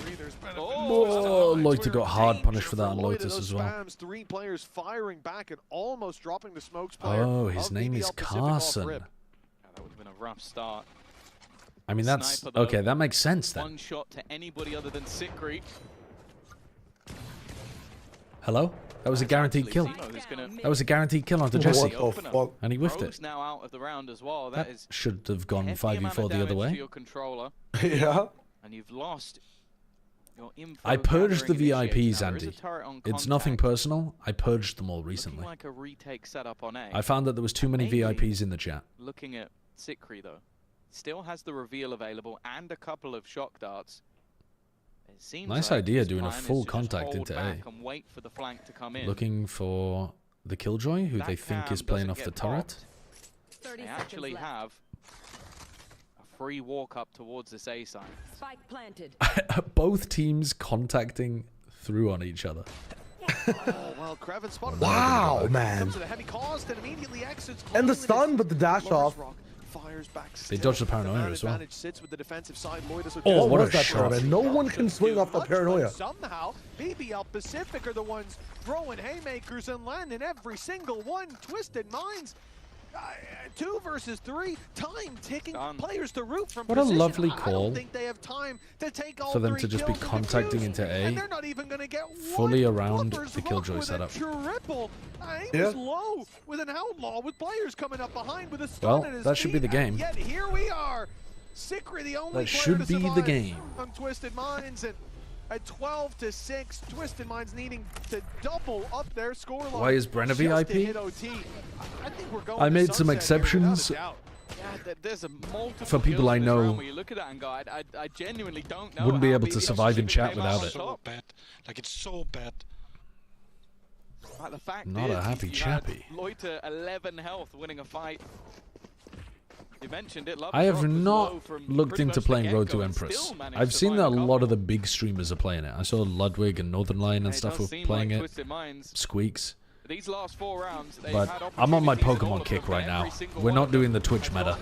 breather's been Loiter got hard punished for that on Lotus as well. 3 players firing back and almost dropping the smokes. Oh, his name is Carson. That would have been a rough start. I mean, that's okay. That makes sense then. 1 shot to anybody other than Sikri. Hello? That was a guaranteed kill. That was a guaranteed kill onto Jesse. And he whiffed it. Now out of the round as well. That should have gone 5v4 the other way. Your controller. Yeah. And you've lost your info. I purged the VIPs, Andy. It's nothing personal. I purged them all recently. Like a retake setup on A. I found that there was too many VIPs in the chat. Looking at Sikri though, still has the reveal available and a couple of shock darts. Nice idea doing a full contact into A. Wait for the flank to come in. Looking for the Killjoy, who they think is playing off the turret. They actually have a free walk up towards this A side. Spike planted. Both teams contacting through on each other. Wow, man. And the stun, but the dash off. They dodged the paranoia as well. Oh, what was that shot? No one can swing off the paranoia. Somehow, BBL Pacific are the ones throwing haymakers and landing every single one. Twisted Minds, 2 versus 3, time ticking, players to root from what a position. lovely call. I don't think they have time to take all for them 3 to just be kills contacting into A, and they're not even gonna get fully one. around Lovers the Killjoy with setup. A triple. He was low with an outlaw, with players coming up behind with a stun in his that should be the game. Yet here we are. Sikri, the only that should be the game. On Twisted Minds, and at 12-6, Twisted Minds needing to double up their scoreline. Why is Brenna VIP? I made some exceptions for people I know I genuinely don't know wouldn't be able to survive in chat without it. So bad. Like, it's so bad. Like, the fact Not is, a happy chappy. Loiter 11 health winning a fight. You mentioned it. I have not looked into playing Road to Empress. I've seen that a lot of the big streamers are playing it. I saw Ludwig and Northern Lion and stuff were playing it. Squeaks. These last 4 rounds, but I'm on my Pokemon kick right now. We're not doing the Twitch meta.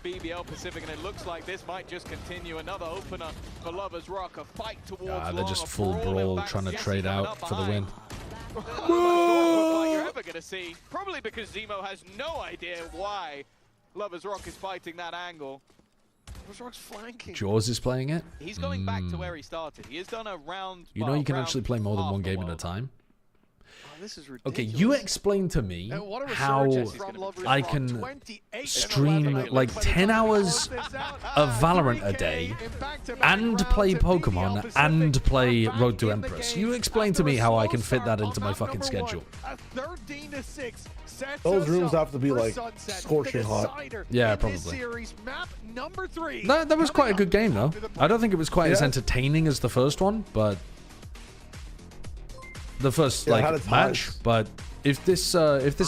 BBL Pacific, and it looks like this might just continue. Another opener for Lovers Rock, a fight towards they're just full brawl trying to trade out for the win. You're ever going to see, probably because Zemo has no idea why Lovers Rock is fighting that angle. Lovers Rock's flanking. Jaws is playing it. He's going back to where he started. He has done a round. You know you can actually play more than one game at a time. This is okay, you explain to me how I can stream like 10 hours of Valorant a day and play Pokemon and play Road to Empress. You explain to me how I can fit that into my fucking schedule. Those rooms have to be like scorching hot. Yeah, probably. That was quite a good game though. I don't think it was quite as entertaining as the first one, but the first like match, but if this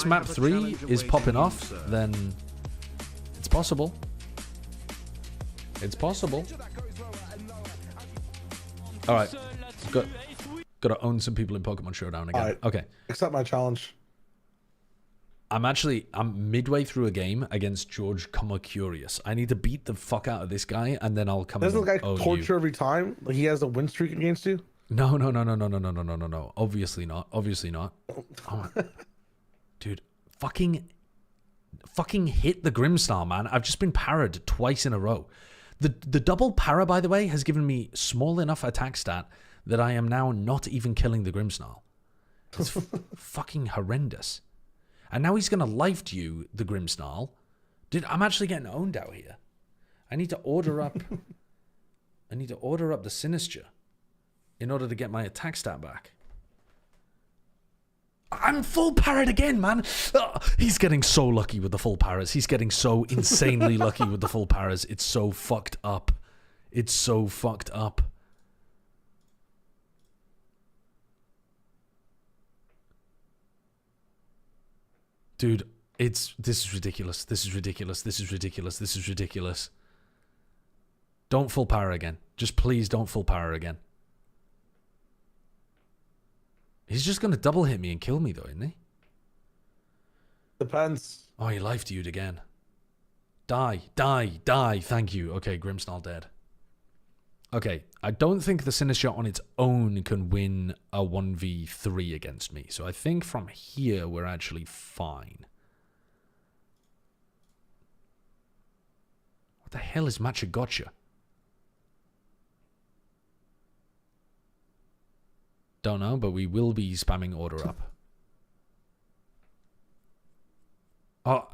map 3 is popping off, then it's possible. It's possible. All right, gotta own some people in Pokemon Showdown again. Right. Okay, accept my challenge. I'm midway through a game against George Curious. I need to beat the fuck out of this guy, and then I'll come. Doesn't the guy torture every time? Like he has a win streak against you? No. Obviously not. Obviously not. Oh, dude, fucking hit the Grimstar, man. I've just been parried twice in a row. The double para, by the way, has given me small enough attack stat that I am now not even killing the Grimstar. It's fucking horrendous. And now he's going to life you the Grimsnarl. Dude, I'm actually getting owned out here. I need to order up... I need to order up the Sinister in order to get my attack stat back. I'm full parrot again, man. He's getting so lucky with the full parrots. He's getting so insanely lucky with the full parrots. It's so fucked up. It's so fucked up. Dude, this is ridiculous. This is ridiculous. This is ridiculous. This is ridiculous. Don't full power again. Just please don't full power again. He's just going to double hit me and kill me though, isn't he? Depends. Oh, he life viewed again. Die, die, die. Thank you. Okay, Grimsnarl dead. Okay, I don't think the Sinister on its own can win a 1v3 against me. So I think from here we're actually fine. What the hell is Matcha Gotcha? Don't know, but we will be spamming order up. Oh,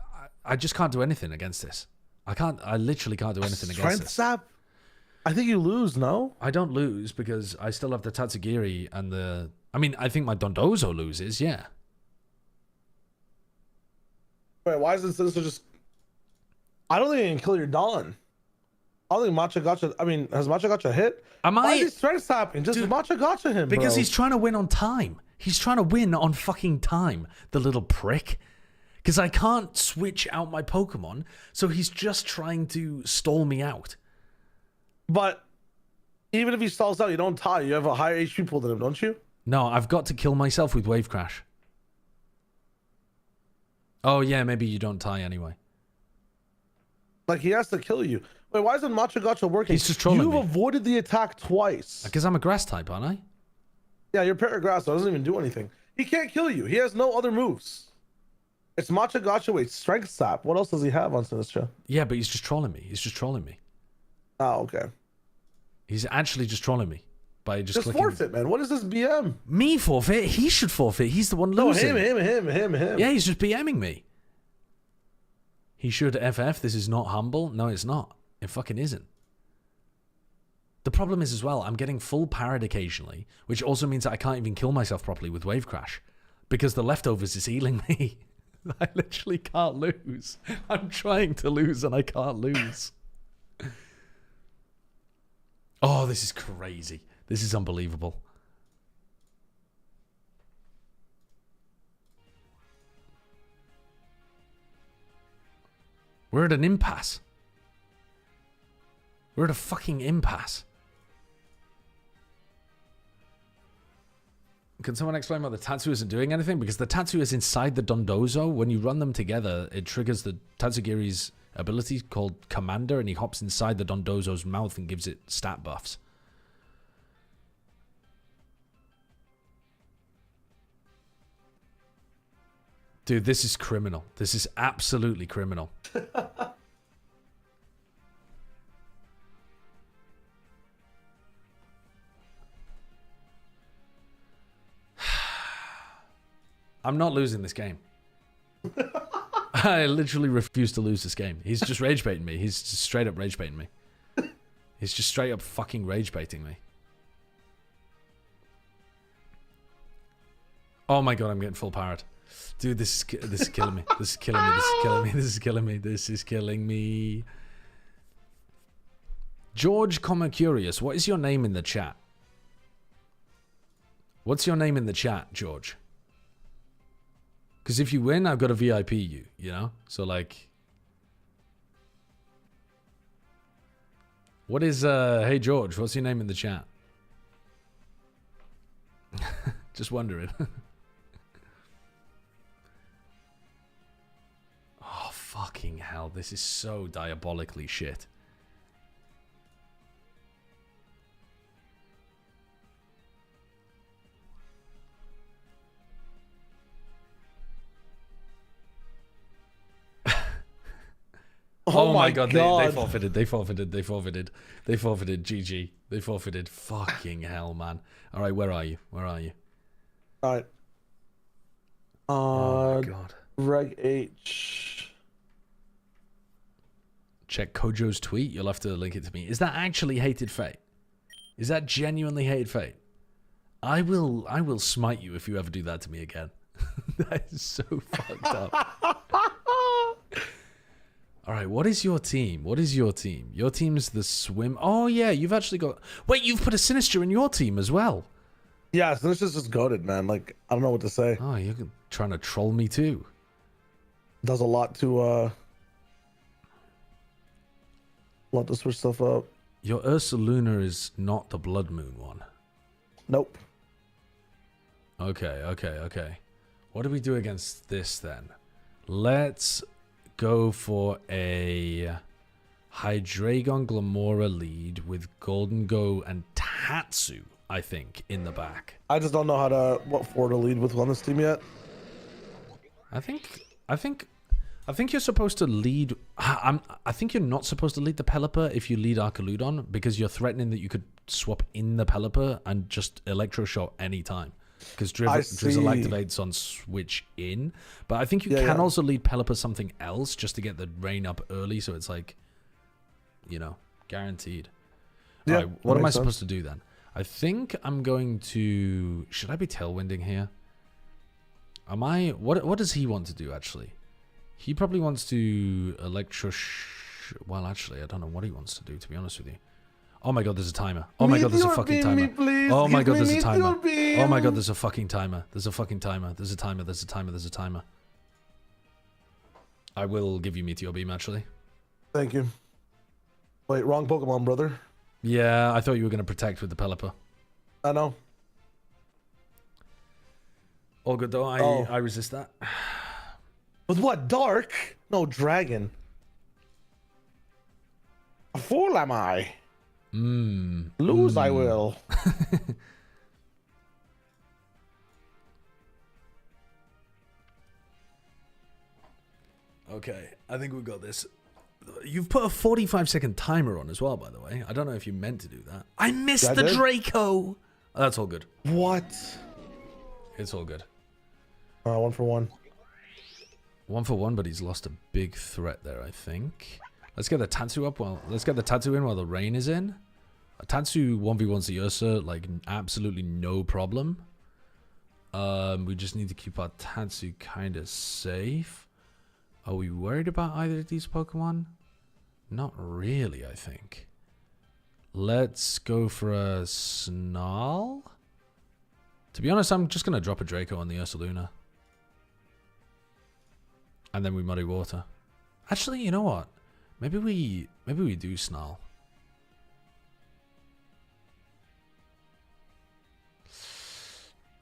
I just can't do anything against this. I literally can't do anything against this. Sap? I think you lose, no? I don't lose because I still have the Tatsugiri and the... I mean, I think my Dondozo loses, yeah. Wait, why isn't Sinister just... I don't think you can kill your Dawn. I don't think Matcha Gotcha... I mean, has Matcha Gotcha hit? Why is he strength stopping? Just Matcha Gotcha him, because bro. He's trying to win on time. He's trying to win on fucking time, the little prick. Because I can't switch out my Pokemon, so he's just trying to stall me out. But even if he stalls out, you don't tie. You have a higher HP pool than him, don't you? No, I've got to kill myself with Wave Crash. Oh, yeah, maybe you don't tie anyway. Like, he has to kill you. Wait, why isn't Matcha Gotcha working? He's just trolling me. You've avoided the attack twice. Because I'm a grass type, aren't I? Yeah, you're Paragrass, so it doesn't even do anything. He can't kill you. He has no other moves. It's Matcha Gotcha. Wait, Strength Sap. What else does he have on Sinistcha? Yeah, but he's just trolling me. He's just trolling me. Oh, okay. He's actually just trolling me by just clicking. Forfeit, man. What is this BM? Me forfeit? He should forfeit. He's the one losing. No, him. Yeah, he's just BMing me. He should FF. This is not humble. No, it's not. It fucking isn't. The problem is as well, I'm getting full parried occasionally, which also means that I can't even kill myself properly with Wave Crash because the leftovers is healing me. I literally can't lose. I'm trying to lose and I can't lose. Oh, this is crazy. This is unbelievable. We're at an impasse. We're at a fucking impasse. Can someone explain why the Tatsu isn't doing anything? Because the Tatsu is inside the Dondozo. When you run them together, it triggers the Tatsugiri's ability called Commander, and he hops inside the Dondozo's mouth and gives it stat buffs. Dude, this is criminal. This is absolutely criminal. I'm not losing this game. I literally refuse to lose this game. He's just rage baiting me. He's just straight up rage baiting me. He's just straight up fucking rage baiting me. Oh my god, I'm getting full powered. Dude, this is killing me. This is killing me. This is killing me. This is killing me. This is killing me. George, Curious, what is your name in the chat? What's your name in the chat, George? Because if you win, I've got to VIP you, you know? So, like... What is, hey, George, what's your name in the chat? Just wondering. Oh, fucking hell. This is so diabolically shit. Oh my god. They forfeited. They forfeited. They forfeited. They forfeited. GG. They forfeited. Fucking hell, man. All right, where are you? Where are you? All right. Oh my god. Reg H. Check Kojo's tweet. You'll have to link it to me. Is that actually Hated Fate? Is that genuinely Hated Fate? I will smite you if you ever do that to me again. That is so fucked up. All right, what is your team? What is your team? Your team's the swim. Oh yeah, you've actually got. Wait, you've put a Sinister in your team as well. Yeah, Sinister's just goated, man. Like, I don't know what to say. Oh, you're trying to troll me too. Does a lot to switch stuff up. Your Ursaluna is not the Blood Moon one. Nope. Okay. What do we do against this then? Let's go for a Hydreigon Glamora lead with Golden Go and Tatsu, I think, in the back. I just don't know what four to lead with on this team yet. I think you're supposed to lead. I think you're not supposed to lead the Pelipper if you lead Archaludon, because you're threatening that you could swap in the Pelipper and just Electroshot anytime. Because Drizzle activates on switch in. But I think you can also lead Pelipper something else just to get the rain up early, so it's like, guaranteed. Yeah, Alright, what am I supposed to do then? I think I'm going to... Should I be tailwinding here? Am I... What does he want to do, actually? He probably wants to well, actually, I don't know what he wants to do, to be honest with you. Oh my god, there's a timer. Oh my god, there's a fucking timer. Oh my god, there's a timer. Oh my god, there's a fucking timer. There's a fucking timer. There's a timer. There's a timer. There's a timer. I will give you Meteor Beam, actually. Thank you. Wait, wrong Pokemon, brother. Yeah, I thought you were going to protect with the Pelipper. I know. All good, though. I resist that. With what? Dark? No, Dragon. A fool am I? Lose I will. Okay, I think we got this. You've put a 45-second timer on as well, by the way. I don't know if you meant to do that. I missed the Draco! Oh, that's all good. What? It's all good. 1 for 1. 1 for 1, but he's lost a big threat there, I think. Let's get the Tatsu up. Let's get the Tatsu in while the rain is in. A Tatsu 1v1's the Ursa, like, absolutely no problem. We just need to keep our Tatsu kind of safe. Are we worried about either of these Pokemon? Not really, I think. Let's go for a Snarl. To be honest, I'm just going to drop a Draco on the Ursaluna. And then we Muddy Water. Actually, you know what? Maybe we do Snarl.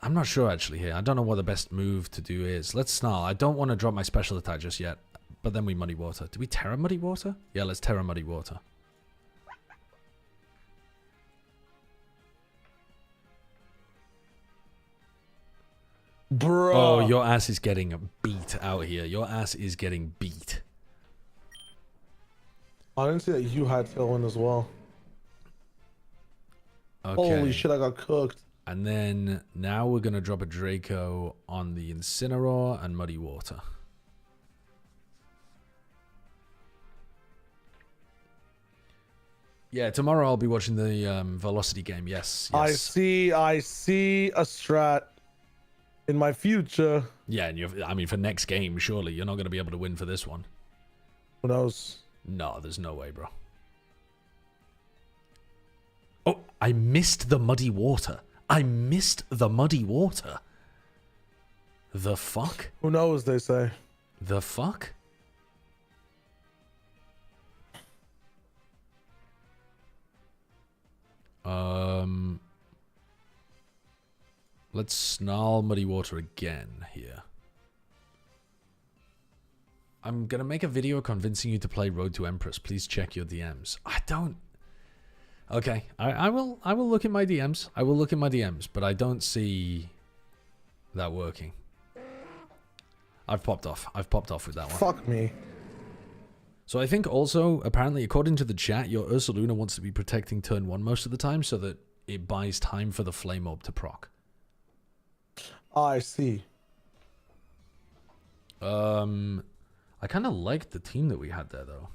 I'm not sure actually here. I don't know what the best move to do is. Let's Snarl. I don't want to drop my special attack just yet. But then we Muddy Water. Do we Terra Muddy Water? Yeah, let's Terra Muddy Water. Bro. Oh, your ass is getting beat out here. Your ass is getting beat. I didn't see that you had Tailwind as well. Okay. Holy shit, I got cooked. And then now we're going to drop a Draco on the Incineroar and Muddy Water. Yeah, tomorrow I'll be watching the Velocity game. Yes. I see a strat in my future. Yeah, and I mean, for next game, surely you're not going to be able to win for this one. Who knows? No, there's no way, bro. Oh, I missed the Muddy Water. I missed the Muddy Water. The fuck? Who knows, they say. The fuck? Let's Snarl Muddy Water again here. I'm gonna make a video convincing you to play Road to Empress. Please check your DMs. I don't... Okay, I will look at my DMs. I will look at my DMs, but I don't see that working. I've popped off. I've popped off with that one. Fuck me. So I think also, apparently, according to the chat, your Ursaluna wants to be protecting turn 1 most of the time so that it buys time for the Flame Orb to proc. I see. I kind of liked the team that we had there, though.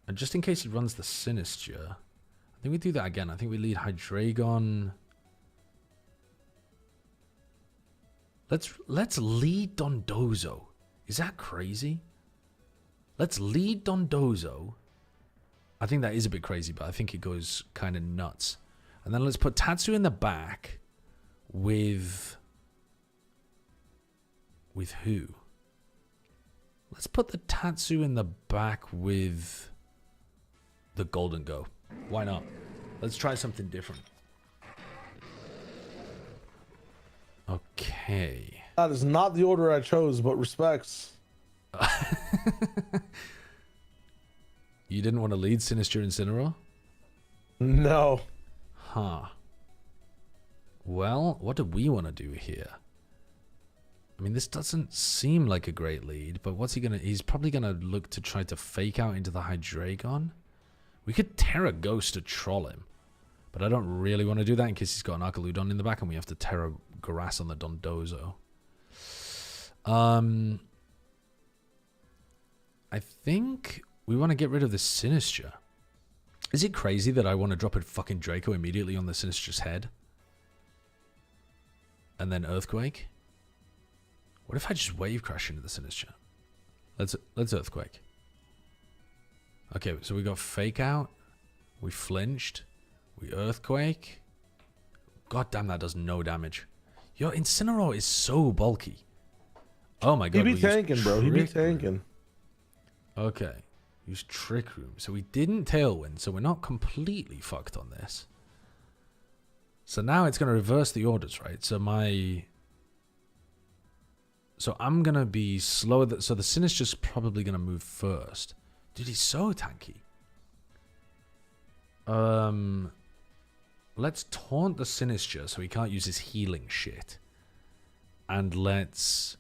And just in case he runs the Sinister, I think we do that again. I think we lead Hydreigon. Let's lead Dondozo. Is that crazy? Let's lead Dondozo. I think that is a bit crazy, but I think it goes kind of nuts. And then let's put Tatsu in the back with who? Let's put the Tatsu in the back with the Golden Go. Why not? Let's try something different. Okay. That is not the order I chose, but respects. You didn't want to lead Sinister Incineroar? No. Huh. Well, what do we want to do here? I mean, this doesn't seem like a great lead, but what's he gonna... He's probably gonna look to try to fake out into the Hydreigon. We could Terra Ghost to troll him, but I don't really want to do that in case he's got an Archaludon in the back and we have to Terra Grass on the Dondozo. I think we want to get rid of the Sinister. Is it crazy that I want to drop a fucking Draco immediately on the Sinister's head? And then Earthquake? What if I just Wave Crash into the Sinister? Let's Earthquake. Okay, so we got Fake Out. We flinched. We Earthquake. God damn, that does no damage. Yo, Incineroar is so bulky. Oh my god. He be tanking, bro. He be tanking. Okay. Use Trick Room. So we didn't Tailwind, so we're not completely fucked on this. So now it's going to reverse the orders, right? So I'm going to be slower. So the Sinister's probably going to move first. Dude, he's so tanky. Let's taunt the Sinister so he can't use his healing shit. And let's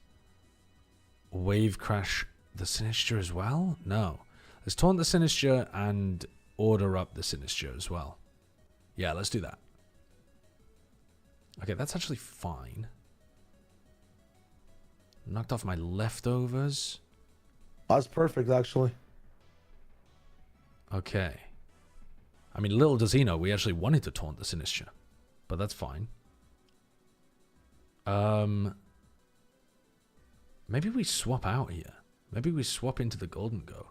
Wave Crash the Sinister as well? No. Let's taunt the Sinister and order up the Sinister as well. Yeah, let's do that. Okay, that's actually fine. Knocked off my leftovers. That's perfect, actually. Okay. I mean, little does he know, we actually wanted to taunt the Sinister. But that's fine. Maybe we swap out here. Maybe we swap into the Golden Go.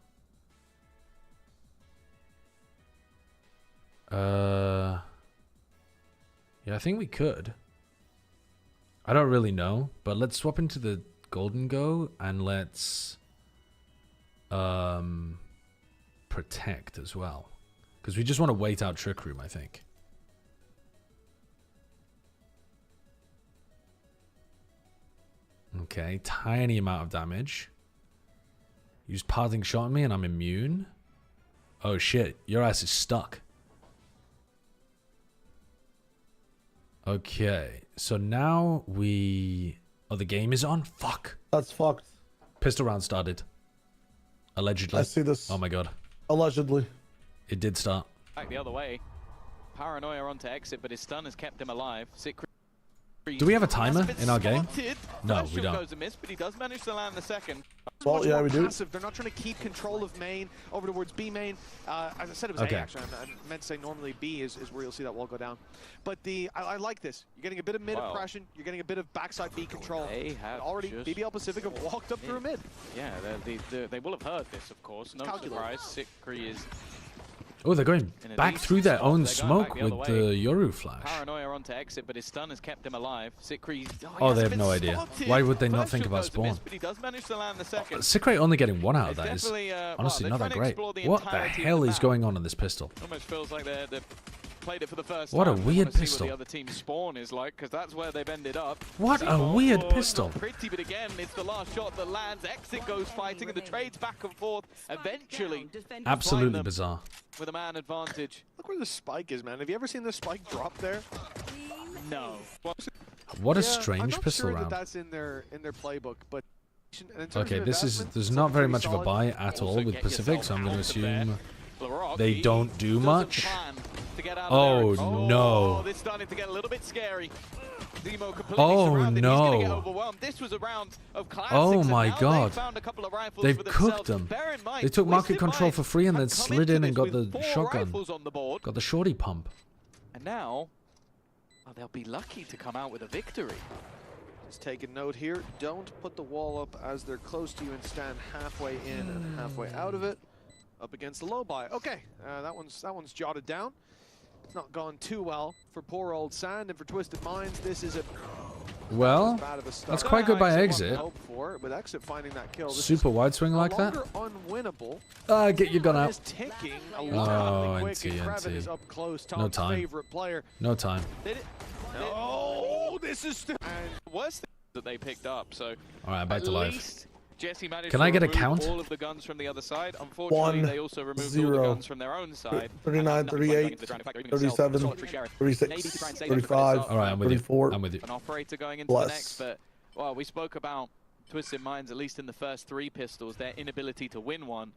Yeah, I think we could. I don't really know, but let's swap into the Golden Go and let's protect as well. Because we just want to wait out Trick Room, I think. Okay, tiny amount of damage. Use Parting Shot on me and I'm immune. Oh shit, your ass is stuck. Okay, so now we... Oh, the game is on? Fuck. That's fucked. Pistol round started. Allegedly. I see this. Oh my god. Allegedly. It did start. Back the other way. Paranoia on to exit, but his stun has kept him alive. Do we have a timer in our game? No, we don't. Goes a miss, but he does manage to land the second. Well, yeah, we do. Passive. They're not trying to keep control of main over towards B main. As I said, it was A actually. I meant to say normally B is where you'll see that wall go down. But I like this. You're getting a bit of mid oppression. You're getting a bit of backside B control. They have already BBL Pacific have walked up through mid. Yeah, they will have heard this, of course. No surprise. Sikri is... Oh, they're going back through their own smoke with the Yoru flash. Paranoia on to exit, but his stun has kept him alive. Sikri... Oh, they have no idea. Why would they not think about spawn? Sikri only getting one out of that is honestly not that great. What the hell is going on in this pistol? Almost feels like they're played it for the first what time. A weird pistol. What the other team's spawn is like, because that's where they've ended up. What a weird pistol. Pretty, but again, it's the last shot that lands. Exit goes fighting, and the trades back and forth. Eventually, absolutely bizarre. With a man advantage. Look where the spike is, man. Have you ever seen the spike drop there? No. What a strange pistol round. I'm not sure that's in their playbook, but okay, there's not very much of a buy at all with Pacific, so I'm going to assume they don't do much. Oh no. This starting to get a little bit scary. Zemo completely Oh surrounded. He's gonna get no. overwhelmed. This was a round of classics, Oh and my now god. They found a couple of rifles They've for cooked themselves. them. Bear in mind, They took market Twisted control Minds for free and then have come slid into in and this got with the 4 shotgun. rifles on the board. Got the shorty pump. And now, oh, they'll be lucky to come out with a victory. Just take a note here. Don't put the wall up as they're close to you and stand halfway in and halfway out of it. Up against the low buy. Okay, that one's jotted down. It's not gone too well for poor old Sand and for Twisted Minds. This is a Well, that's quite good by Exit. With Exit finding that kill. Super wide swing like that. Unwinnable. Get your gun out. Oh, NT. No time. No time. Oh, this is the worst thing that they picked up. So alright, back to life. Jesse managed Can to I get a remove count? all of the guns from the other side. Unfortunately, they also removed all the guns from their own side. 39, 38, 37, 36, 35, Alright, I'm with 34. you. I'm with you. An operator going into the next, but well, we spoke about Twisted Minds, at least in the first 3 pistols, their inability to win one.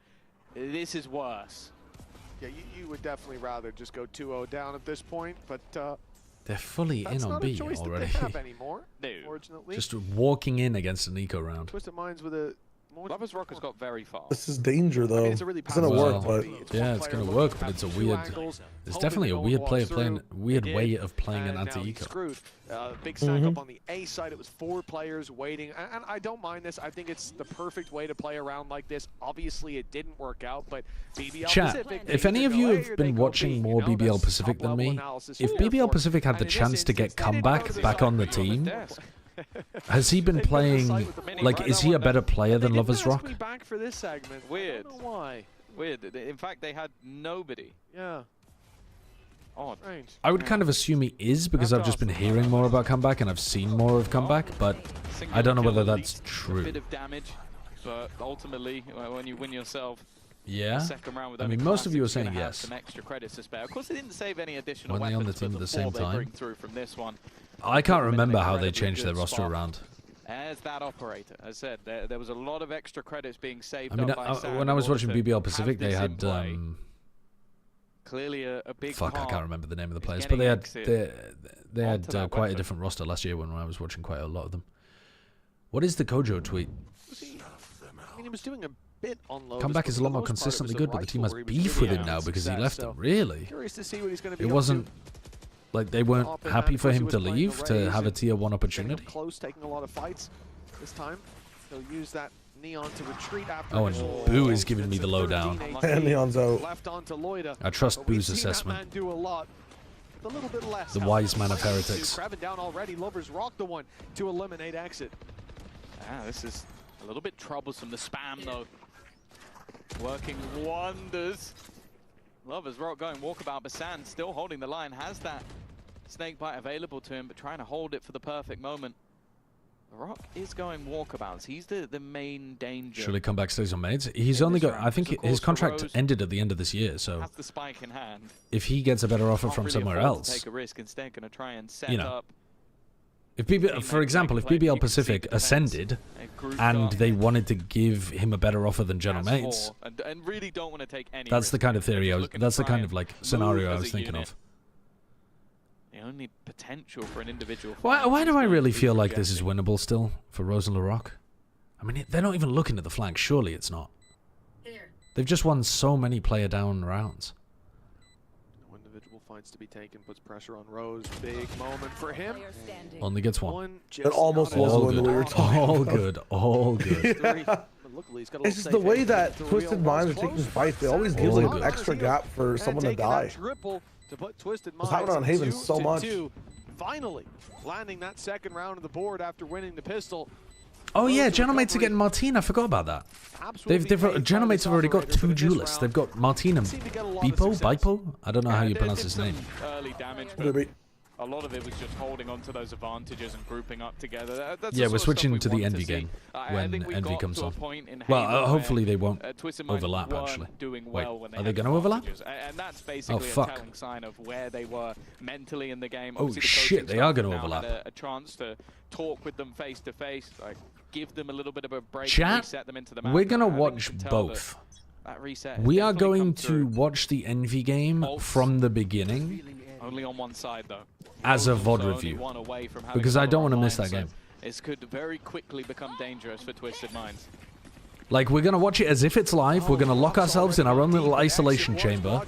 This is worse. Yeah, you would definitely rather just go 2-0 down at this point, but they're fully in on B already. Anymore, fortunately. Just walking in against an eco round. Twisted Minds with a Lovers Rock has got very far. This is danger, though. It's gonna work, but yeah, it's gonna work, but it's a weird. It's definitely a weird weird way of playing an anti-eco. Big stack up on the A side. It was 4 players waiting, and I don't mind this. I think it's the perfect way to play around like this. Obviously, it didn't work out, but BBL Chat, Pacific, if any of you have been watching more BBL Pacific than me, if BBL Pacific had the chance to get comeback back on the team, has he been playing, like, is he a better player than Lovers Rock? Back for this segment. Weird. I don't know why. Weird. In fact, they had nobody. Yeah. Odd. Strange. I would kind of assume he is because I've just been hearing more about comeback and I've seen more of comeback, but I don't know whether that's true. A bit of damage, but ultimately, when you win yourself, yeah. Second round with I mean, most of you are saying yes. Some extra credits to spare. Of course, they didn't save any additional when they on the team at the same they time. bring through from this one. I can't remember how they changed their roster around. As that operator, as I said, there was a lot of extra credits being saved. I mean, when I was watching BBL Pacific, they had clearly a big. Fuck, I can't remember the name of the players, but they had quite a different roster last year when I was watching quite a lot of them. What is the Kojo tweet? I mean, he was doing a bit on Lotus. Comeback is a lot more consistently good, but the team has beef with him now because he left them. Really? Curious to see what he's going to be. It wasn't. Like, they weren't happy for him to leave to have a tier 1 opportunity? Close, taking a lot of fights this time. He'll use that Neon to retreat after. Oh, and Boo is giving me the lowdown. And Neon's out. Left onto Loida. I trust Boo's assessment. Do a lot. A little bit less. The wise man of heretics. Craven down already. Lovers Rock the one to eliminate Exit. This is a little bit troublesome. The spam, though, working wonders. Lovers Rock going walkabout. Basan still holding the line. Has that snake bite available to him, but trying to hold it for the perfect moment. Rock is going walkabouts. He's the main danger. Surely comeback stays on maids. He's only got. I think his contract ended at the end of this year. So the spike in hand. If he gets a better offer from somewhere else, take a risk. Instead, going to try and set up. If BBL, for example, if BBL Pacific ascended and they wanted to give him a better offer than General Mates, and really don't want to take any. That's the kind of theory. That's the kind of like scenario I was thinking of. The only potential for an individual. Why do I really feel like this is winnable still for Rose and LaRock? I mean, they're not even looking at the flank. Surely it's not. They've just won so many player down rounds. No individual fights to be taken, puts pressure on Rose. Big moment for him. Only gets one. It almost was one that we were talking all about. Good, all good. Yeah. It's just the way that Twisted Minds are taking fights. They always give like an extra gap for someone to die. To put Twisted Minds happening on Haven so much. Finally landing that second round of the board after winning the pistol. Oh yeah, General Mates are getting Martine. I forgot about that. General Mates have already got 2 duelists. They've got Martine and Bipo. I don't know how you pronounce his name. Early damage, a lot of it was just holding on to those advantages and grouping up together. Yeah, we're switching to the Envy game when Envy comes on. Well, hopefully they won't overlap, actually. Wait, are they going to overlap? And that's basically a telling sign of where they were mentally in the game. Oh shit, they are going to overlap. A chance to talk with them face to face, like give them a little bit of a break, Chat, reset them into the map. we're going to watch both. We are going to watch the Envy game from the beginning. Only on one side, though. As a VOD review. Because I don't want to miss that game. This could very quickly become dangerous for Twisted Minds. Like, we're going to watch it as if it's live. We're going to lock ourselves in our own little isolation chamber.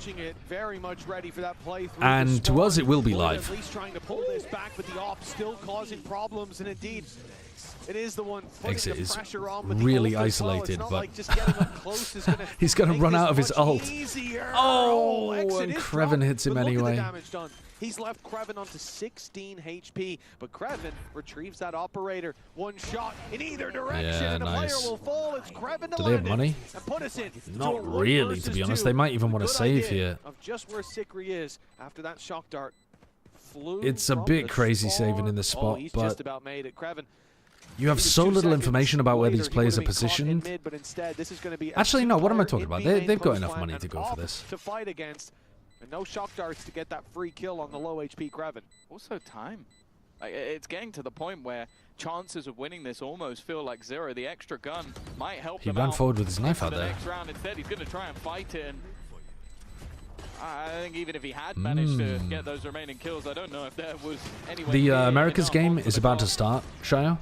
And to us, it will be live. At least trying to pull this back, but the op still causing problems, and indeed, it is the one Exit is really isolated, but he's going to run out of his ult. Oh, and Kreven hits him anyway. He's left Kreven onto 16 HP, but Kreven retrieves that operator. One shot in either direction, and the player will fall. It's Kreven to Do they have money? and put us in. Not really, to be honest. They might even want to save here. Of just where Sikri is after that shock dart flew. It's a bit crazy saving in the spot, he's but just about made it. Kreven. you have so little information about where these players are positioned. Actually, no, what am I talking about? They've got enough money to go for this. To fight against. And no shock darts to get that free kill on the low HP Kreven. Also time. It's getting to the point where chances of winning this almost feel like zero. The extra gun might help He them ran out forward with his knife out the there. next round. Instead, he's going to try and fight it. And I think even if he had managed to get those remaining kills, I don't know if there was any way. The Americas game is about to start, Shia.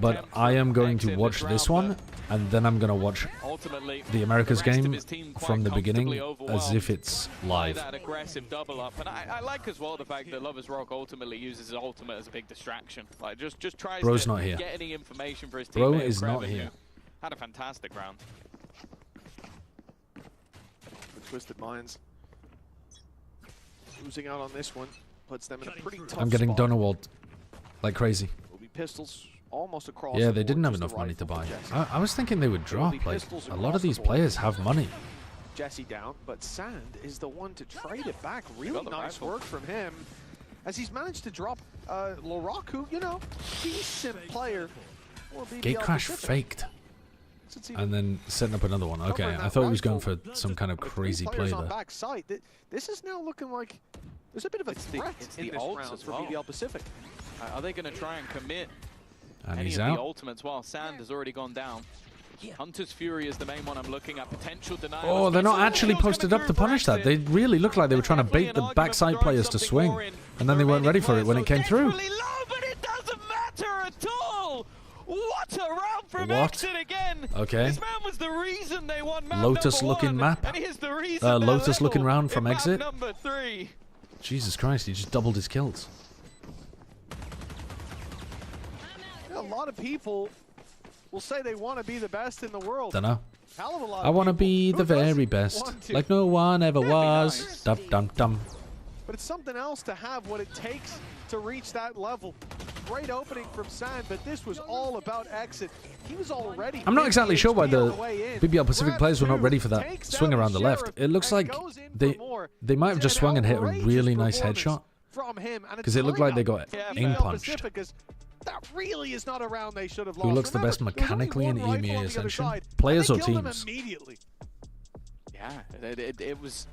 But I am going to watch this one, and then I'm going to watch the Americas game from the beginning as if it's live. That aggressive double up, and I like as well the fact that Lovers Rock ultimately uses his ultimate as a big distraction. Like just tries Bro's to not here. get any information for his teammate. Bro is Kreven, not here. Had a fantastic round. Twisted Minds losing out on this one puts them in a pretty tough I'm getting spot. Donnerwald like crazy. Will be pistols almost across. Yeah, the they board, didn't have just enough the money to rifle buy. for Jesse. I was thinking they would drop. Like, a lot of these players have money. Jesse down, but Sand is the one to trade it back. Really nice work from him, as he's managed to drop Larock, who, you know, decent player. Gate crash faked. And then setting up another one. Okay, I thought he was going for some kind of crazy play there. Backside. This is now looking like there's a bit of a threat in this round for BBL Pacific. Are they going to try and commit And any he's of out. the ultimates while Sand has already gone down? Hunter's Fury is the main one I'm looking at. Potential denial. Oh, they're not actually posted up to punish that. They really looked like they were trying to bait the backside players to swing. And then they weren't ready for it when it came through. But it doesn't matter at all. What a round from What? Exit again. Okay. This man was the reason they won map Lotus number looking one, map. and he is the reason Lotus looking level round from in map Exit. number 3. Jesus Christ, he just doubled his kills. A lot of people will say they want to be the best in the world. Dunno. Hell of a lot I want to of be people. the Who very doesn't best, want to? like no one ever was. nice. Dum dum dum. But it's something else to have what it takes to reach that level. Great opening from Sand, but this was all about Exit. He was already. I'm not exactly sure why the way in. BBL Pacific Grab players were not two, ready for that takes swing down around the left. Sheriff, It looks and like goes in for more. they might have just swung and hit a really nice headshot. From him, and Because it looked like they got aim punched. Pacific is, that really is not a round they should have Who lost. looks the best Remember, there was only mechanically in one rifle EMEA on the other Ascension? side, Players and or they killed him teams? immediately. Yeah, it was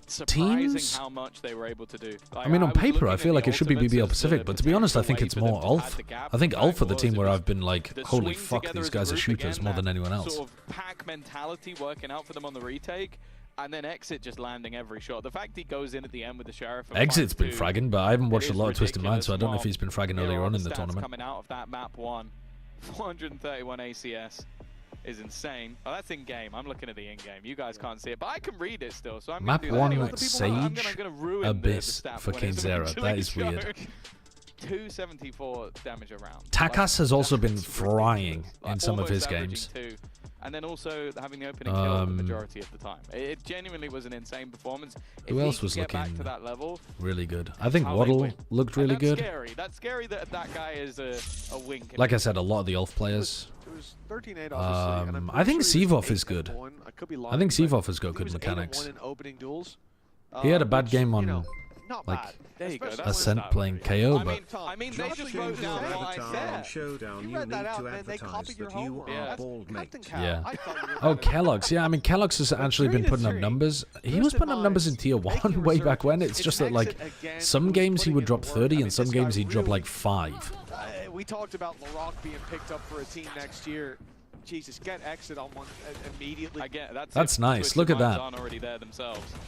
surprising Teams? how much they were able to do. Like, I mean, on was paper, I looking feel at like the it should be ultimates BBL as Pacific, the but to be honest, I think potential it's way for more them to ULF. add the gap. I think The ULF fact are the was team where it I've been like, the holy swing fuck, together these as a guys are group shooters again, more than that anyone else. Sort of pack mentality working out for them on the retake, and then Exit just landing every shot. The fact he goes in at the end with the Sheriff. And Exit's been finds fragging, but I haven't watched a is lot of Twisted Minds, so I don't know if ridiculous. he's been fragging Here earlier are on the in the stats tournament. coming out of that map 1. 431 ACS is insane. Oh, that's in game. I'm looking at the in game. You guys can't see it, but I can read it still. So I'm Map gonna do that 1 anyway. Sage I'm gonna ruin Abyss the stat for when King it's Zera. eventually That is weird. shown. 274 damage around. Takas has also been frying Like, in some of his almost games. averaging 2. And then also having the opening kill the majority of the time. It genuinely was an insane performance. If Who he else could was get back looking to that level, really good? I think how they Waddle win. looked And really that's good. Scary. That's scary that that guy is a wing. Like I said, a lot of the ULF players. It was 13-8 obviously, and I'm I think pretty sure he was Sivov is good. 8-1. I could be I lying, think but Sivov has got he good was 8-1 mechanics. in opening duels. He had a bad Which, game on you know, not like bad. There you go. Especially That's Ascent playing KO, but I mean, they just wrote down what I said. Showdown, You you read need that out, to man. They advertise copied your that you homework. are Yeah. bald, mate. Captain Cal, yeah. I thought you were Oh, better. Kellogg's. Yeah, I mean, Kellogg's has actually been putting up numbers. He was putting up numbers in Tier 1 way back when. It's just that, like, some games he would drop 30 and some games he'd drop, like, 5. We talked about Larock being picked up for a team next year. Jesus, get exit on one immediately. That's nice. Look at that.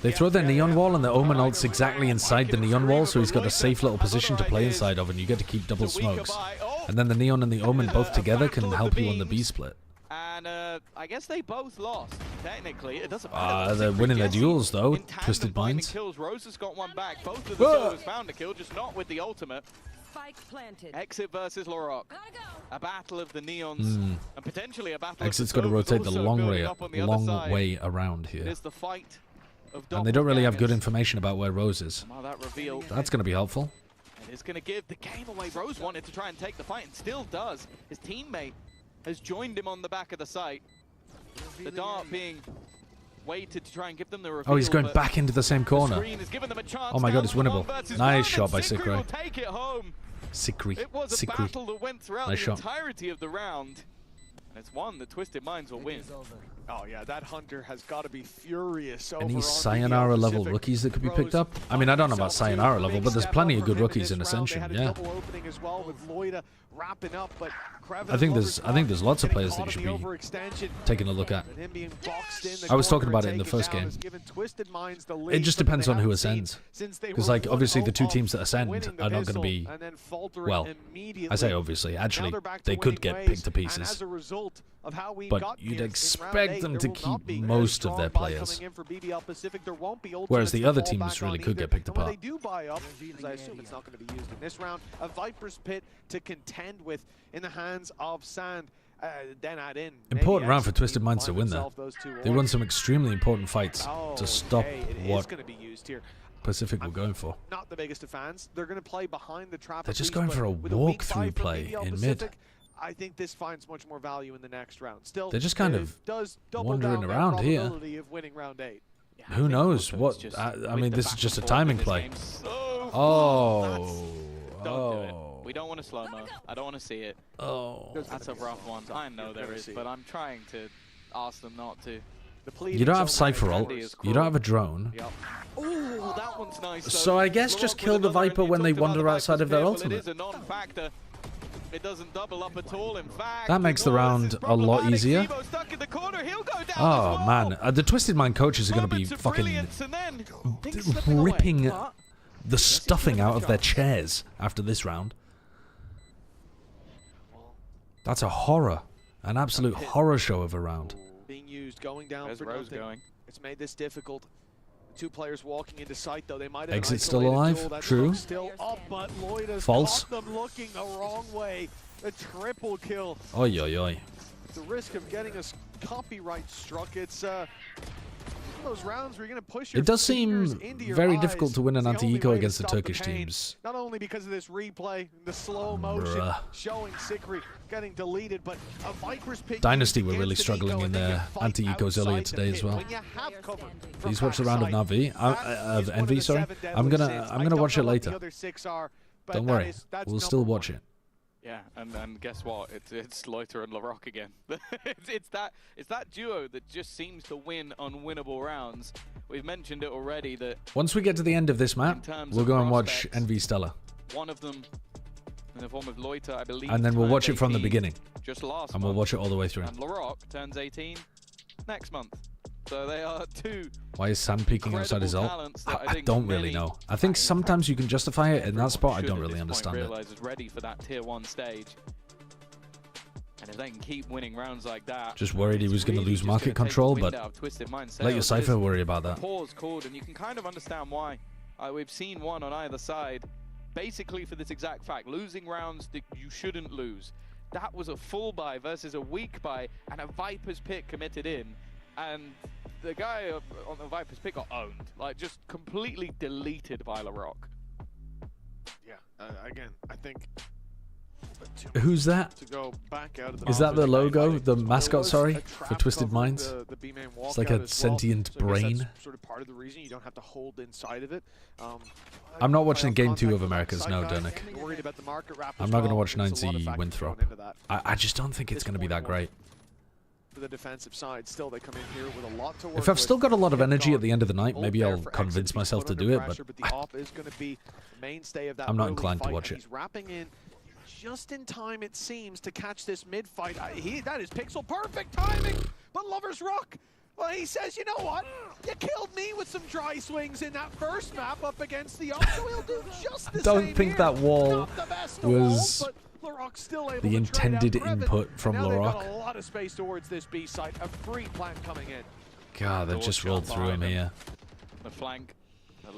They throw their neon wall and the Omen ult's exactly inside the neon wall, so he's got a safe little position to play inside of, and you get to keep double smokes. And then the neon and the Omen both together can help you on the B split. And I guess they both lost. Technically, it doesn't matter. They're winning their duels though. Twisted Minds. Kills. Rose has got one back. Both of the solos found a kill, just not with the ultimate. Spike planted. Exit versus Larocque. A battle of the neons, and potentially a battle. Exit's got to rotate the long way around here. There's the fight of and they don't really have good information about where Rose is. That's going to be helpful. It is going to give the game away. Rose wanted to try and take the fight and still does. His teammate has joined him on the back of the site. The dart being waited to try and give them the reveal. Oh, he's going back into the same corner. Oh my god, it's winnable. Nice shot by Sikri. Sikri. It was a battle that went throughout the entirety of the round. And it's one that Twisted Minds will win. Oh yeah, that Hunter has got to be furious. Any Sayonara level rookies that could be picked up? I mean, I don't know about Sayonara level, but there's plenty of good rookies in Ascension, yeah. I think there's lots of players that you should be taking a look at. I was talking about it in the first game. It just depends on who ascends. Because, like, obviously the two teams that ascend are not going to be, well, I say obviously, actually, they could get picked to pieces. But you'd expect them to keep most of their players. Whereas the other teams really could get picked apart. I assume it's not going to be used in this round. A Viper's Pit to contend with in the hands of Sand. Then add in important round for Twisted Minds to win there. They won some extremely important fights to stop what Pacific were going for. Not the biggest of fans. They're going to play behind the trap. They're just going for a walkthrough play in mid. I think this finds much more value in the next round. Still, they're just kind of wandering around here. Who knows what? I mean, this is just a timing play. Oh. Don't do it. We don't want a slow-mo. I don't want to see it. Oh. That's a rough one. I know there is, but I'm trying to ask them not to. You don't have Cypher ult. You don't have a drone. Ooh, that one's nice. So I guess just kill the Viper when they wander outside of their ultimate. It is a non-factor. It doesn't double up at all. In fact, that makes the round a lot easier. Oh man, the Twisted Mind coaches are going to be fucking ripping the stuffing out of their chairs after this round. That's a horror, an absolute horror show of a round. Being used, going down. There's Rose going. It's made this difficult. Two players walking into sight, though. They might have Exit still alive. True. Still up, but Lloyd has false. got them looking the wrong way. A triple kill. Oi, oi, oi. The risk of getting us copyright struck. It's those rounds where you're going to push your It does seem very difficult to win an anti-eco against the Turkish the teams. Not only because of this replay, the slow motion showing Sikri getting deleted, but a Viper's Pit. DNSTY were really struggling in their anti-ecos earlier today as well. Please watch the round of Navi, of Envy. Sorry, I'm gonna watch it later. Don't worry, we'll still watch it. Yeah, and guess what? It's Loiter and Larocque again. it's that duo that just seems to win unwinnable rounds. We've mentioned it already that once we get to the end of this map, we'll go and watch Envy Stellae. One of them in the form of Loiter, I believe. And then we'll watch it from the beginning. Just last and we'll watch it all the way through. And Larocque turns 18 next month. So they are two. Why is Sam peeking outside his ult? I don't really know. I think sometimes you can justify it in that spot. I don't really understand it. Is ready for that tier 1 stage. And if they can keep winning rounds like that, just worried he was going to lose market control, but let your Cypher worry about that. Pause called, and you can kind of understand why. We've seen one on either side, basically for this exact fact: losing rounds that you shouldn't lose. That was a full buy versus a weak buy, and a Viper's Pit committed in. And the guy on the Viper's Pit got owned, like just completely deleted by Larocque. Yeah, again, I think. Who's that? To go back out of the Is that the logo, the mascot? Sorry, for Twisted Minds. It's like a sentient brain. That's sort of part of the reason you don't have to hold inside of it. I'm not watching Game 2 of Americas, no, Dernick. I'm not going to watch 9Z Winthrop. I just don't think it's going to be that great. For the defensive side, still they come in here with a lot to work if I've still got a lot of energy at the end of the night, maybe I'll convince myself to do it, but the off is going to be the mainstay of that I'm not inclined to watch it. He's wrapping in just in time, it seems, to catch this mid-fight. That is pixel perfect timing, but Lover's Rock, well, he says, you know what? You killed me with some dry swings in that first map up against the Op, so he'll do just the same. Don't think that wall was the intended input from Larocque. Got a lot of space towards this B site. A free plant coming in. God, they've just rolled through him here. The flank.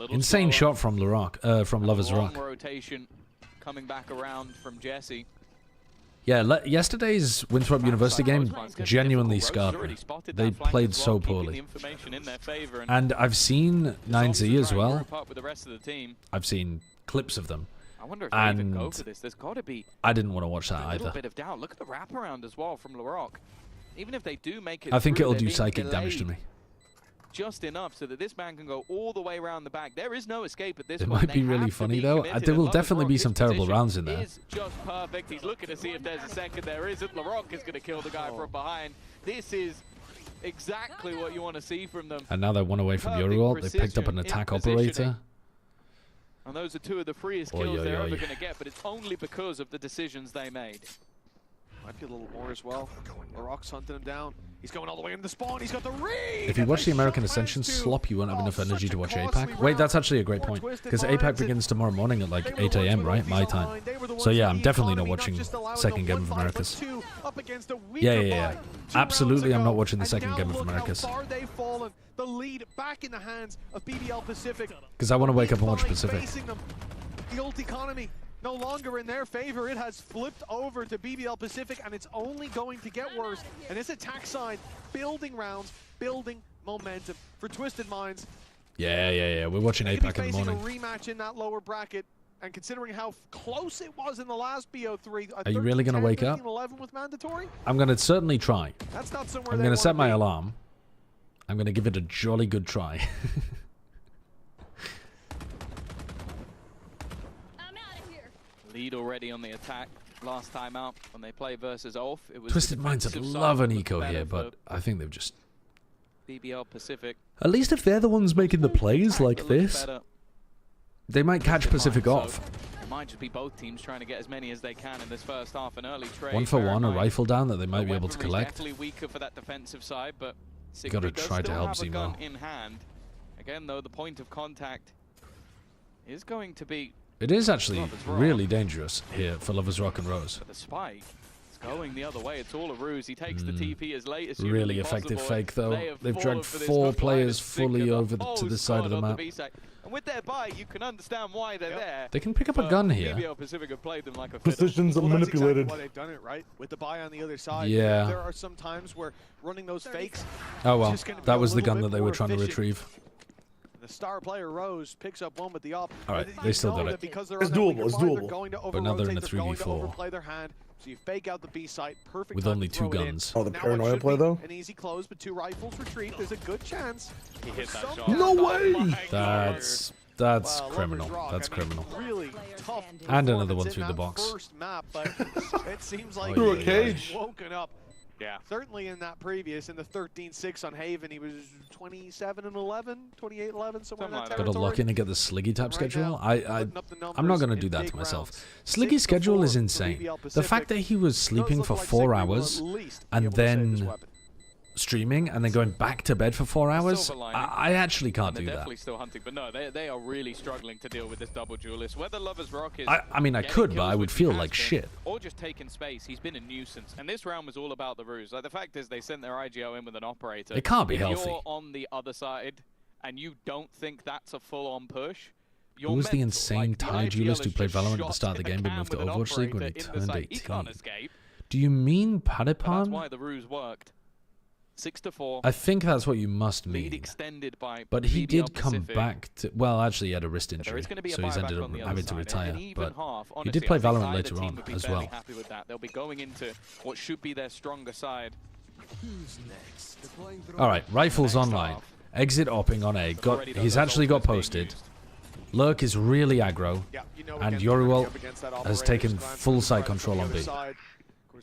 Insane shot from Larocque, from Lover's Rock. Rotation coming back around from Jesse. Yeah, yesterday's Winthrop University game genuinely scarred me. They played so poorly. And I've seen 9Z as well. I've seen clips of them. I wonder if they even go for this. There's got to be I didn't want to watch that a either. little bit of doubt. Look at the wraparound as well from Larocque. Even if they do make it, I think through, it'll do psychic damage to me. Just enough so that this man can go all the way around the back. There is no escape at this It point. might be really funny though. There will definitely be some terrible rounds in there. Is just perfect. He's looking to see if there's a second. There isn't. Larocque is going to kill the guy from behind. This is exactly what you want to see from them. And now they're one away from Yoruel. They picked up an attack operator. And those are two of the freest kills they're ever going to get, but it's only because of the decisions they made. Might be a little more as well. Larocque's hunting him down. He's going all the way into the spawn. He's got the read. If you watch the American Ascension slop, you won't have enough energy to watch APAC. Wait, that's actually a great point. Because APAC begins tomorrow morning at like 8 AM, right? My time. So yeah, I'm definitely not watching second game of Americas. Yeah. Absolutely, I'm not watching the second game of Americas. The lead back in the hands of BBL Pacific. Because I want to wake up and watch Pacific. The ult economy no longer in their favor. It has flipped over to BBL Pacific, and it's only going to get worse. And this attack side, building rounds, building momentum for Twisted Minds. Yeah. We're watching APAC in the morning. A rematch in that lower bracket, and considering how close it was in the last BO3, are you really going to wake up? 11 with mandatory? I'm going to certainly try. That's not somewhere I'm going to set my alarm. I'm going to give it a jolly good try. Lead already on the attack. Last time out when they play versus ULF, it was Twisted Minds would love an eco here, but I think they've just BBL Pacific. At least if they're the ones making the plays like this, they might catch Pacific off. It might just be both teams trying to get as many as they can in this first half. An early trade. 1 for 1, a rifle down that they might be able to collect. Definitely weaker for that defensive side, but got to try to help Zemo. In hand. Again, though, the point of contact is going to be. It is actually really dangerous here for Lover's Rock and Rose. But the spike is going the other way. It's all a ruse. He takes the TP as late as really effective fake, though. They've dragged 4 players fully over to the side of the map. And with their buy, you can understand why they're there. They can pick up a gun here. BBL Pacific have played them like a Positions are manipulated. That's exactly why they've done it, right? With the buy on the other side. Yeah. There are some times where running those fakes. Oh well, that was the gun that they were trying to retrieve. The star player Rose picks up one with the op. All right, they still got it. It's doable. It's doable. But now they're in a 3v4. Play their hand, so you fake out the B site. Perfect with only 2 guns. Oh, the paranoia play though. An easy close, but 2 rifles retreat. There's a good chance. He hit that shot. No way! That's criminal. That's criminal. Really tough. And another one through the box. First map, but it seems like through a cage. Woken up. Yeah. Certainly in that previous, in the 13-6 on Haven, he was 27-11, 28-11, somewhere in that territory. Got to lock in and get the Sliggy tap schedule. I'm not going to do that to myself. Sliggy's schedule is insane. The fact that he was sleeping for 4 hours and then streaming and then going back to bed for 4 hours, I actually can't do that. Definitely still hunting, but no, they are really struggling to deal with this double duelist. Whether Lover's Rock is I mean, I could, but I would feel like shit. Or just taking space. He's been a nuisance, and this round was all about the ruse. Like, the fact is, they sent their IGO in with an operator. It can't be if healthy. You're on the other side, and you don't think that's a full-on push. Who was the insane Thai duelist who played Valorant at the start of the game but moved to Overwatch League when he turned 18? Do you mean Padipan? That's why the ruse worked. 6-4. I think that's what you must mean. Lead extended by but he BBL did come Pacific. back to. Well, actually, he had a wrist injury, so he's ended up having to retire. But he did play Valorant later on as well. Happy with that. They'll be going into what should be their stronger side. All right, rifles online. Exit opping on A. He's actually got posted. Lurk is really aggro, and Yoruel has taken full site control on B.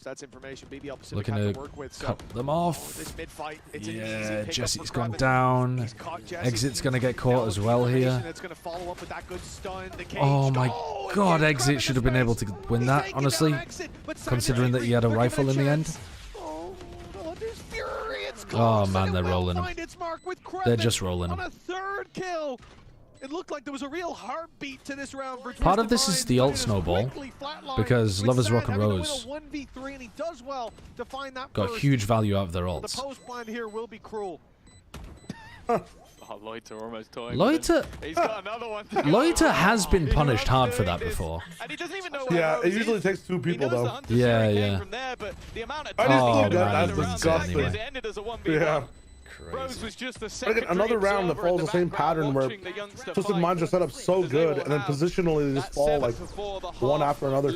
players. That's information BBL Pacific Looking had to to work with. cut them off. This mid-fight, it's an Yeah, easy Jesse's gone down. Exit's going to get caught as well here. It's going to follow up with that good stun. The cage. Oh my god, Exit should have been able to win that, honestly, considering that he had a rifle in the end. Oh man, they're rolling him. They're just rolling him. On a third kill. It looked like there was a real heartbeat to this round for Part of this is the ult snowball, because Lovers Rock and Rose got huge value out of their ults. The post plan here will be cruel. Loiter almost toying. Loiter, He's got another one. Loiter has been punished hard for that before. And he doesn't even know yeah, it usually takes 2 people though. Yeah, yeah. Oh man, that's disgusting. Yeah. Rose was just the another round that follows the same pattern where Twisted Minds are set up so good, and then positionally they just fall like one after another.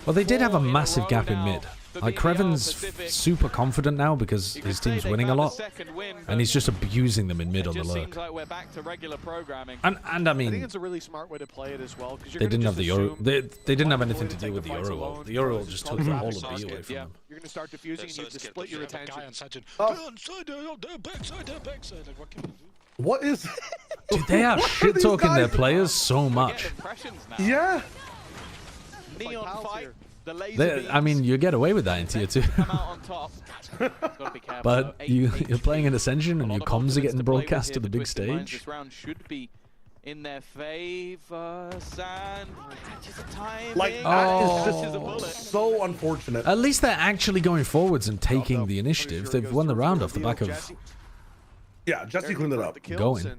Well, they did have a massive gap in mid. Like, Creven's super confident now because his team's winning a lot, and he's just abusing them in mid on the lurk. And I mean, I think it's a really smart way to play it as well. They didn't have the Euro. They didn't have anything to do with the Euro. The Euro just took the whole of B away from them. You're going to start diffusing, and you have to split your attention. What is? Dude, they are shit talking their players so much. Yeah. Neon fight. I mean, you get away with that in Tier 2. But you're playing an Ascension and your comms are getting broadcast to the big stage. This round should be in their favor. Sand catches a time. Like, that is just so unfortunate. At least they're actually going forwards and taking the initiative. They've won the round off the back of... Yeah, Jesse cleaned it up. Going.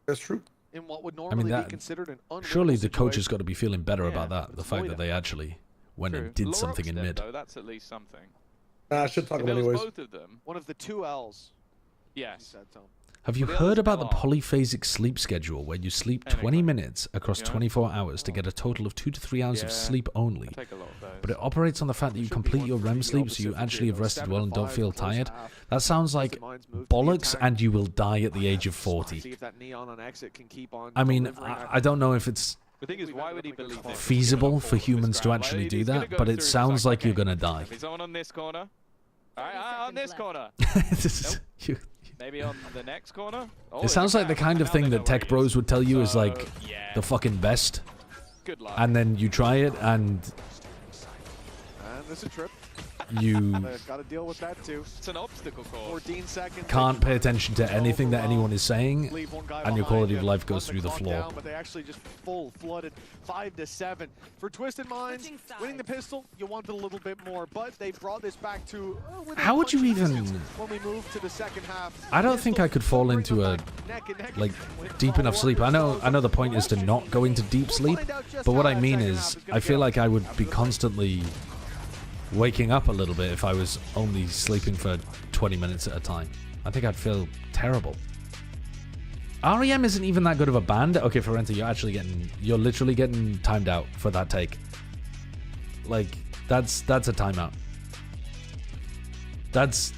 That's true. In what would normally be considered an surely the coach has got to be feeling better about that. The fact that they actually went and did something in mid. That's at least something. I should talk about anyways. Both of them. One of the 2 L's. Yes. Have you heard about the polyphasic sleep schedule where you sleep 20 minutes across 24 hours to get a total of 2 to 3 hours of sleep only? But it operates on the fact that you complete your REM sleep so you actually have rested well and don't feel tired. That sounds like bollocks, and you will die at the age of 40. I mean, I don't know if it's The thing is, why would he believe this? feasible for humans to actually do that, but it sounds like you're gonna die. Is someone on this corner? Alright, on this corner. Maybe on the next corner? It sounds like the kind of thing that tech bros would tell you is like the fucking best. Good luck. And then you try it and this is a trip. You got to deal with that too. It's an obstacle course. 14 seconds. Can't pay attention to anything that anyone is saying, and your quality of life goes through the floor. But they actually just full flooded 5 to 7 for Twisted Minds. Winning the pistol, you wanted a little bit more, but they brought this back to. How would you even? When we move to the second half, I don't think I could fall into a like deep enough sleep. I know the point is to not go into deep sleep, but what I mean is I feel like I would be constantly waking up a little bit if I was only sleeping for 20 minutes at a time. I think I'd feel terrible. REM isn't even that good of a band. Okay, Ferenta, you're literally getting timed out for that take. Like, that's a timeout. That's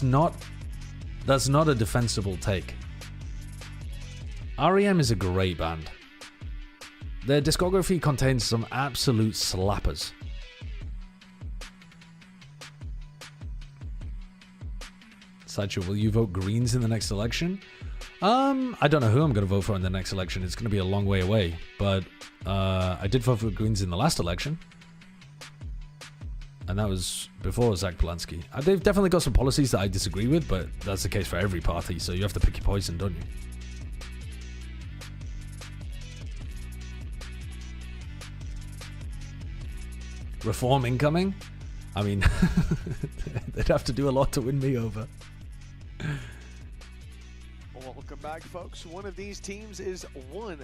not a defensible take. REM is a great band. Their discography contains some absolute slappers. Sideshow, will you vote Greens in the next election? I don't know who I'm going to vote for in the next election. It's going to be a long way away. But I did vote for Greens in the last election. And that was before Zach Polanski. They've definitely got some policies that I disagree with, but that's the case for every party, so you have to pick your poison, don't you? Reform incoming? I mean, they'd have to do a lot to win me over. Welcome back, folks. One of these teams is one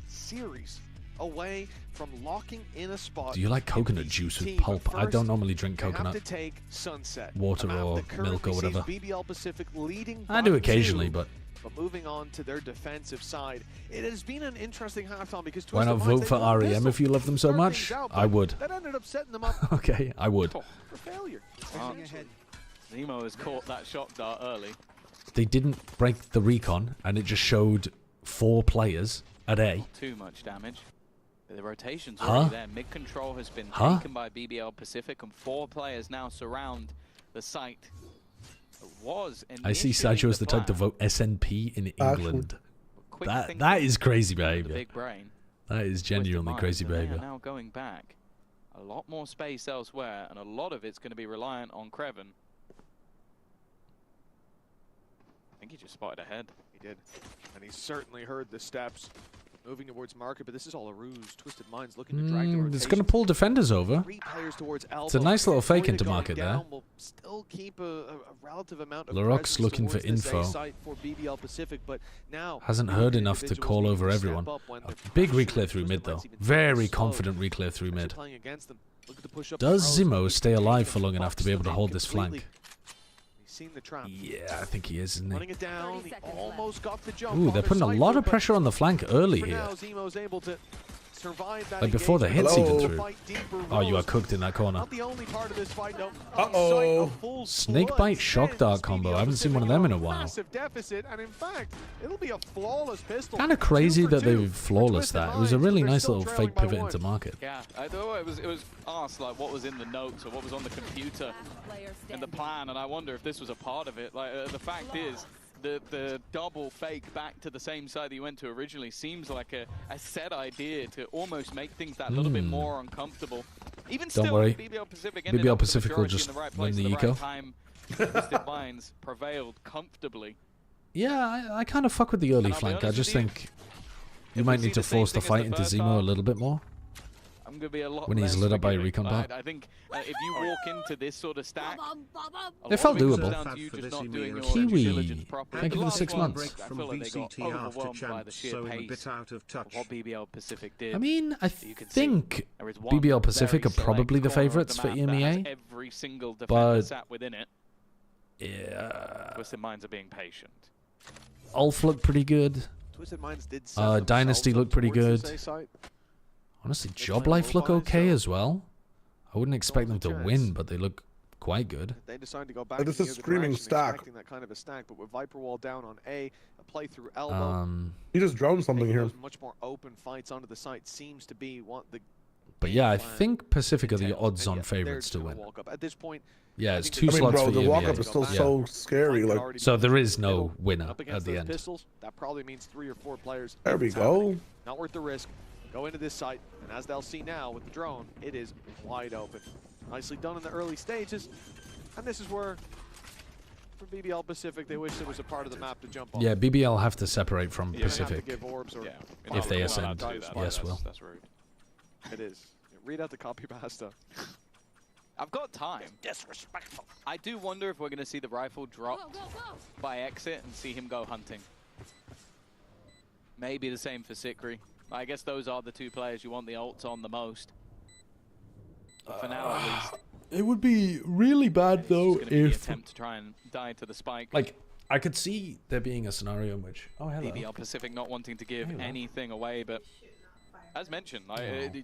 series away from locking in a spot. Do you like coconut juice with pulp? I don't normally drink coconut. To take Sunset, water or milk or whatever. BBL Pacific leading I do occasionally, but moving on to their defensive side, it has been an interesting halftime because why not vote for REM if you love them so much? I would. That ended up setting them up. Okay, I would. For failure. Zemo has caught that shot dart early. They didn't break the recon, and it just showed 4 players at A. Too much damage. The rotation's already there. Mid control has been taken by BBL Pacific, and 4 players now surround the site. I see Sideshow as the type to vote SNP in England. That is crazy behavior. That is genuinely crazy behavior. Now going back, a lot more space elsewhere, and a lot of it's going to be reliant on Kreven. I think he just spotted ahead. He did, and he certainly heard the steps. Moving towards market, but this is all a ruse. Twisted Minds looking to drag the rotation. It's going to pull defenders over. It's a nice little fake into market there. Will still keep a relative amount of Laroc's looking for info. For BBL Pacific, but now hasn't heard enough to call over everyone. A big reclear through mid though. Very confident reclear through mid. Does Zimo stay alive for long enough to be able to hold this flank? Seen the trap. Yeah, I think he is, isn't he? Running it down, he almost got the jump. Ooh, they're putting a lot of pressure on the flank early here. Like before the hits even through. Oh, you are cooked in that corner. Uh-oh. Snakebite shock dart combo. I haven't seen one of them in a while. Kind of crazy that they've flawless that. It was a really nice little fake pivot into market. Yeah, I thought it was asked like what was in the notes or what was on the computer in the plan, and I wonder if this was a part of it. Like the fact is, the double fake back to the same side that you went to originally seems like a set idea to almost make things that little bit more uncomfortable. Even Don't still, worry. BBL Pacific will just win the eco. Twisted Minds prevailed comfortably. Yeah, I kind of fuck with the early flank. I just think you might need to force the fight into Zemo a little bit more. I'm gonna be a lot when he's lit up by a recon bot. I think if you walk into this sort of stack, it felt doable. Kiwi, thank you for the 6 months. From VCT after champs, so a bit out of touch. What BBL Pacific did. I mean, I think BBL Pacific are probably the favorites for EMEA. Every single defender sat within it. Yeah. Twisted Minds are being patient. ULF looked pretty good. Twisted Minds did Dynasty looked pretty good. Honestly, Job Life look okay as well. I wouldn't expect them to win, but they look quite good. They decided to go back. This is screaming stack. That kind of a stack, but with Viper Wall down on a play through elbow. He just droned something here. Much more open fights onto the site seems to be what the. But yeah, I think Pacific are the odds-on favorites to win. At this point, yeah, it's 2 slots for the EMEA. walk-up is still so scary. Like, so there is no winner at the end. Pistols, that probably means 3 or 4 players. There we go. Not worth the risk. Go into this site, and as they'll see now with the drone, it is wide open. Nicely done in the early stages, and this is where, for BBL Pacific, they wish there was a part of the map to jump on. Yeah, BBL have to separate from Pacific if they ascend. Yes, Will. That's rude. It is. Read out the copy pasta. I've got time. Disrespectful. I do wonder if we're going to see the rifle drop by exit and see him go hunting. Maybe the same for Sikri. I guess those are the 2 players you want the ults on the most. For now, at least. It would be really bad though if attempt to try and die to the spike. Like, I could see there being a scenario in which BBL Pacific not wanting to give anything away, but as mentioned,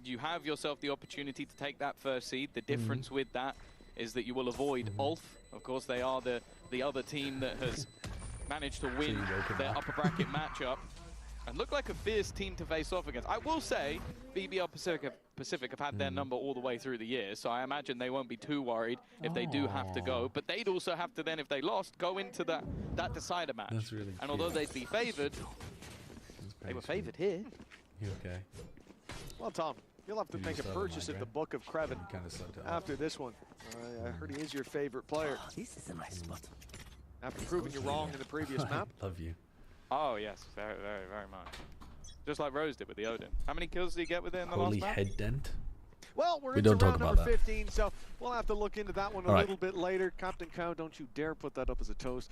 you have yourself the opportunity to take that first seed. The difference with that is that you will avoid ULF. Of course, they are the other team that has managed to win their upper bracket matchup. And look like a fierce team to face off against. I will say, BBL Pacific have had their number all the way through the year, so I imagine they won't be too worried if they do have to go. But they'd also have to then, if they lost, go into that decider match. That's really and although they'd be favoured, they were favoured here. You okay? Well, Tom, you'll have to make a purchase of the Book of Kreven after this one. I heard he is your favorite player. This is a nice spot. After proving you wrong in the previous map. Love you. Oh, yes. Very, very, very much. Just like Rose did with the Odin. How many kills did he get with it in the last map? Head dent. Well, we're into round number 15, so we'll have to look into that one a little bit later. Captain Cow, don't you dare put that up as a toast.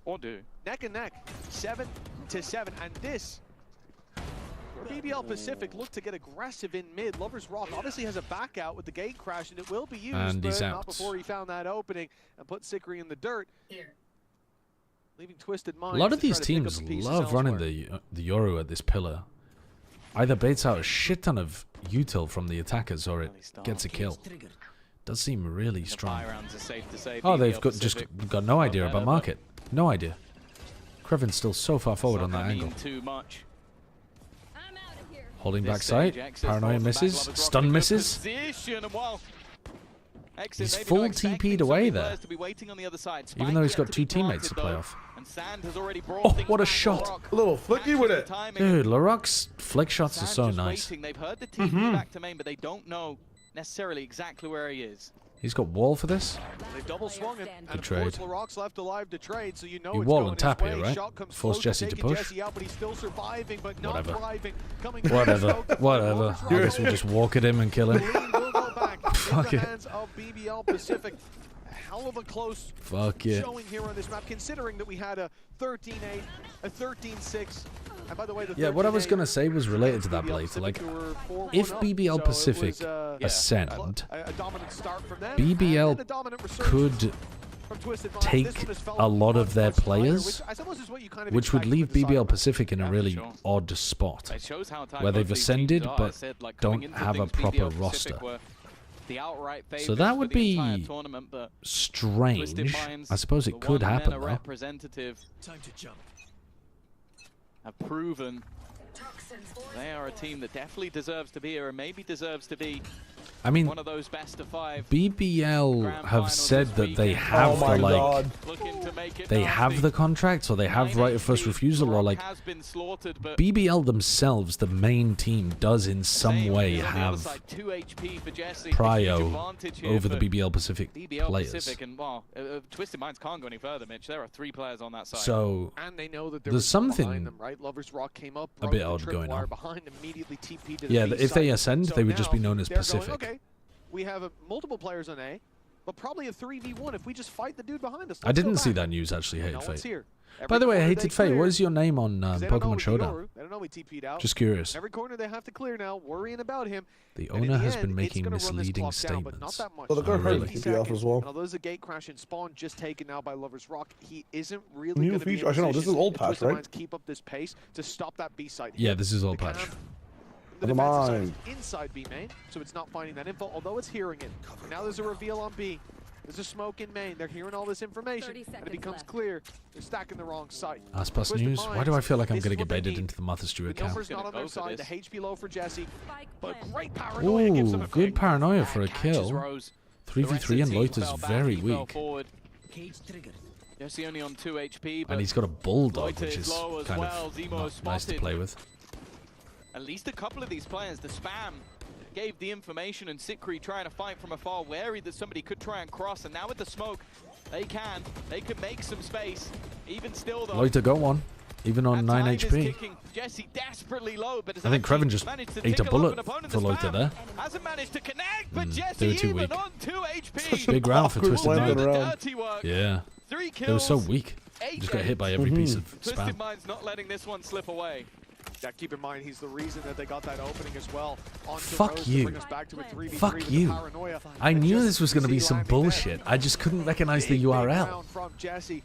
Or do. Neck and neck, 7-7, and this. BBL Pacific look to get aggressive in mid. Lovers Rock obviously has a back out with the gate crash, and it will be used, and but not before he found that opening and put Sikri in the dirt. Here. Leaving Twisted Minds. A lot of these teams love running the Yoru at this pillar. Either baits out a shit ton of util from the attackers, or it gets a kill. Does seem really strong. Oh, they've just got no idea about market. No idea. Kreven's still so far forward on that angle. Too much. Holding back sight. Paranoia misses. Stun misses. He's full TP'd away there. Even though he's got 2 teammates to play off. Oh, what a shot. A little flicky with it. Dude, Larocque's flick shots are so nice. They've heard the TP back to main, but they don't know necessarily exactly where he is. He's got wall for this. They've double swung it, and good of trade. course LaRock's left alive to trade, so you know You it's wall going and tap his here, way. right? Shot comes Force close Jesse to taking push. Jesse out, but he's still surviving, but not Whatever. thriving. Coming Whatever. Whatever. I guess we'll just walk at him and kill him. Fuck it. Hands of BBL Pacific. A hell of a close showing here on this map, considering that we had a 13-8, a 13-6. And by the way, Yeah, what I was going to say was related to that, Blade. Like, if BBL Pacific ascend, BBL could take a lot of their players, which would leave BBL Pacific in a really odd spot, where they've ascended but don't have a proper roster. So that would be strange. I suppose it could happen, though. Time to jump. Have proven they are a team that definitely deserves to be here and maybe deserves to be one of those best of 5. BBL have said that they have they have the contract, or they have right of first refusal, or like BBL themselves, the main team, does in some way have prio over the BBL Pacific players. And, Twisted Minds can't go any further, Mitch. There are 3 players on that side. So and they know that there's something them, right? Lovers Rock came up, a bit odd going on. Behind, immediately TP'd to Yeah, the if they ascend, so they would just be known as Pacific. Going, okay, we have multiple players on A, but probably a 3v1 if we just fight the dude behind us. I didn't see that news, actually, Hated Fate. Here. By the way, Hated Fate, what is your name on Pokemon Showdown? They don't know we TP'd out. Just curious. Every corner they have to clear now, worrying about him. The owner has been making misleading statements. Well, they're going to hurt the TP off as well. Although there's a gate crash in spawn just taken now by Lovers Rock, he isn't really new feature. I don't know. This is old patch, right? Keep up this pace to stop that B side. Yeah, this is old patch. The defensive side is inside B main, so it's not finding that info, although it's hearing it. Now there's a reveal on B. There's a smoke in main. They're hearing all this information, and it becomes clear they're stacking the wrong site. Aspas News. Why do I feel like I'm going to get baited into the Martha Stewart account? The numbers not on their side. The HP low for Jesse, but great paranoia gives them a good paranoia for a kill. 3v3 and Loiter's very weak. Jesse only on 2 HP, and he's got a bulldog, which is kind of nice to play with. At least a couple of these players, the spam gave the information, and Sikri trying to fight from afar, wary that somebody could try and cross, and now with the smoke, they could make some space. Even still though, Loiter got one, even on 9 HP. Jesse desperately low, but I think Kreven just ate a bullet for Loiter there. Hasn't managed to connect, but Jesse even on 2 HP. Big round for Twisted Mind. Yeah, 3 kills. They were so weak. Just got hit by every piece of spam. Twisted Mind's not letting this one slip away. Yeah, keep in mind, he's the reason that they got that opening as well. Fuck you. Fuck you. I knew this was going to be some bullshit. I just couldn't recognize the URL. From Jesse,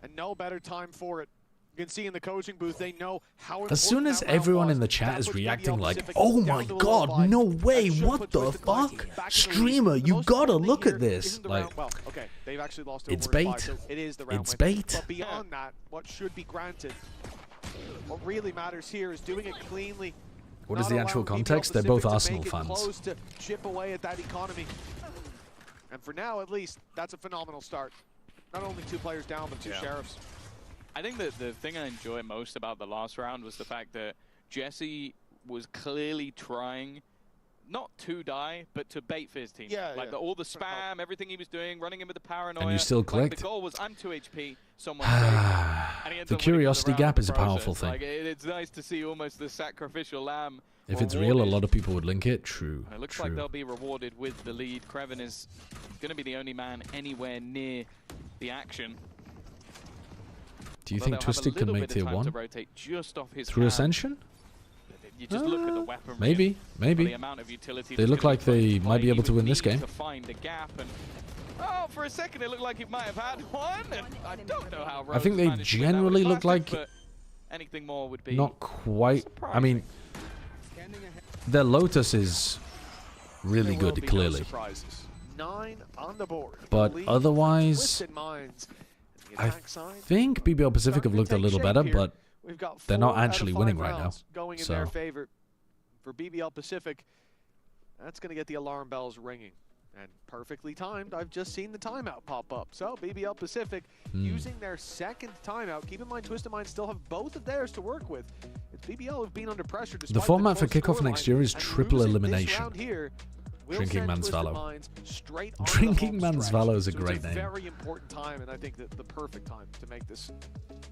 and no better time for it. You can see in the coaching booth, they know how as soon as everyone in the chat is reacting like, oh my god, no way, what the fuck? Streamer, you gotta look at this. Like, it's bait. It's bait. But beyond that, what should be granted, what really matters here is doing it cleanly. What is the actual context? They're both Arsenal fans. To chip away at that economy. And for now, at least, that's a phenomenal start. Not only 2 players down, but 2 sheriffs. I think that the thing I enjoy most about the last round was the fact that Jesse was clearly trying not to die, but to bait for his team. Like all the spam, everything he was doing, running in with the paranoia. And you still clicked. The goal was, I'm 2 HP, someone's safe. The curiosity gap is a powerful thing. Like, it's nice to see almost the sacrificial lamb. If it's real, a lot of people would link it. True. It looks like they'll be rewarded with the lead. Kreven is going to be the only man anywhere near the action. Do you think Twisted can make tier 1 through Ascension? You just look at the weaponry, maybe. The amount of utility they look like they might be able to win this game. To find a gap and, for a second it looked like it might have had one. And I don't know how. I think they generally look like anything more would be not quite. surprising. I mean, their Lotus is really good, clearly. 9 on the board. But otherwise, I think BBL Pacific have looked a little better, but they're not actually winning right now. Going in so their favor. for BBL Pacific, that's going to get the alarm bells ringing. And perfectly timed, I've just seen the timeout pop up. So BBL Pacific using their second timeout. Keep in mind, Twisted Minds still have both of theirs to work with. It's BBL have been under pressure. The format for kickoff next year is triple elimination. Drinking Man's Valor. Drinking Man's Valor is a great name. Very important time, and I think that the perfect time to make this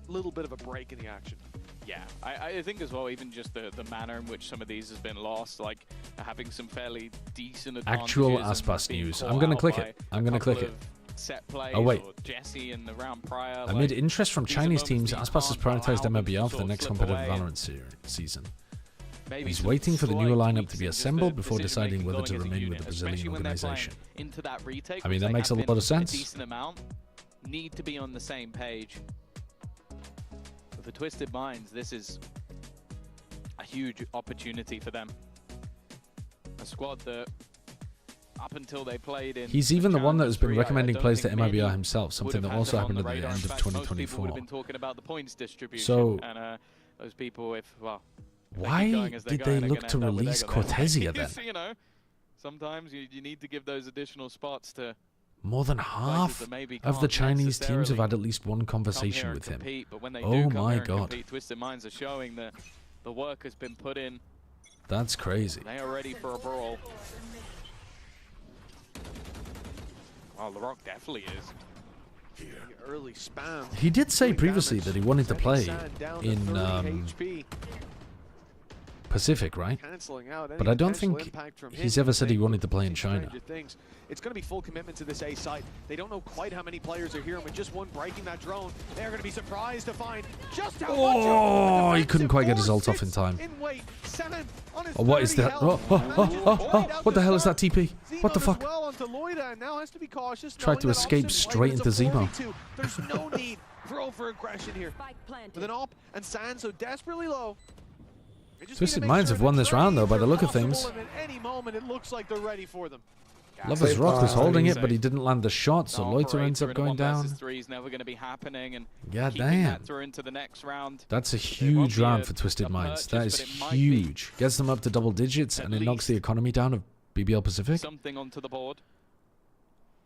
little bit of a break in the action. Yeah, I think as well, even just the manner in which some of these has been lost, like having some fairly decent actual Aspas news. I'm gonna click it. I'm gonna click it. Set plays, oh wait. Jesse in the round prior. Amid interest from Chinese teams, Aspas has prioritized EMEA for the next competitive Valorant season. He's waiting for the new lineup to be assembled before deciding whether to remain with the Brazilian organization. I mean, that makes a lot of sense. Need to be on the same page. For Twisted Minds, this is a huge opportunity for them. A squad that, up until they played in... He's even the one that has been recommending players to MIBR himself, something that also happened at the end of 2024. Would have been talking about the points distribution, so, and those people, if, well... Why did they look to release Cortesia then? You know, sometimes you need to give those additional spots to... More than half of the Chinese teams have had at least one conversation with him. Oh my god. Twisted Minds are showing that the work has been put in. That's crazy. They are ready for a brawl. Well, LaRock definitely is. Early spam. He did say previously that he wanted to play in Pacific, right? But I don't think he's ever said he wanted to play in China. It's going to be full commitment to this A site. They don't know quite how many players are here, and with just one breaking that drone, they're going to be surprised to find just how much. Oh, he couldn't quite get his ult off in time. Oh, what is that? What the hell is that TP? What the fuck? Tried to escape straight into Zemo. There's no need for over-aggression here. With an op and Sand so desperately low. Twisted Minds have won this round, though, by the look of things. At any moment, it looks like they're ready for them. Lover's Rock was holding it, but he didn't land the shot, so Loiter ends up going down. God damn. That's a huge round for Twisted Minds. That is huge. Gets them up to double digits, and it knocks the economy down of BBL Pacific. Something onto the board.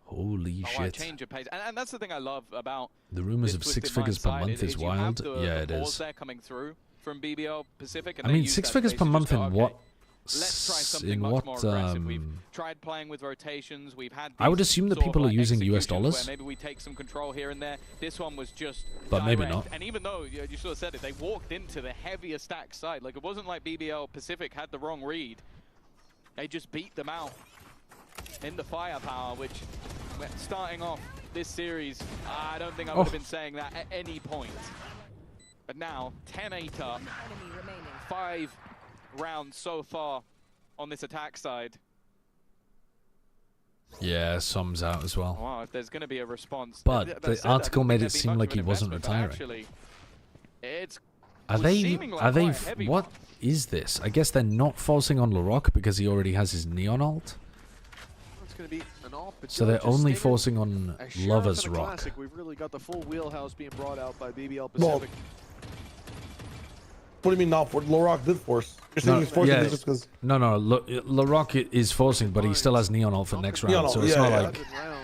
Holy shit. Change of pace. And that's the thing I love about the rumors of 6 figures per month is wild. Yeah, it is. Coming through from BBL Pacific, I mean, 6 figures per month in what? In what? We've tried playing with rotations. We've had. I would assume that people are using US dollars. Maybe we take some control here and there. This one was just. But direct. maybe not. And even though you sort of said it, they walked into the heavier stack side. Like it wasn't like BBL Pacific had the wrong read. They just beat them out in the firepower, which starting off this series, I don't think I would have been saying that at any point. But now, 10-8 up, 5 rounds so far on this attack side. Yeah, Som's out as well. Wow, if there's going to be a response. But the article made it seem like he wasn't retiring. Actually, are they, what is this? I guess they're not forcing on LaRock because he already has his Neon ult. So they're only forcing on Lover's Rock. We've really got the full wheelhouse being brought out by BBL Pacific. Well, what do you mean not for? LaRock did force. You're saying he's forcing this just because? No, LaRock is forcing, but he still has Neon ult for next round. So it's not like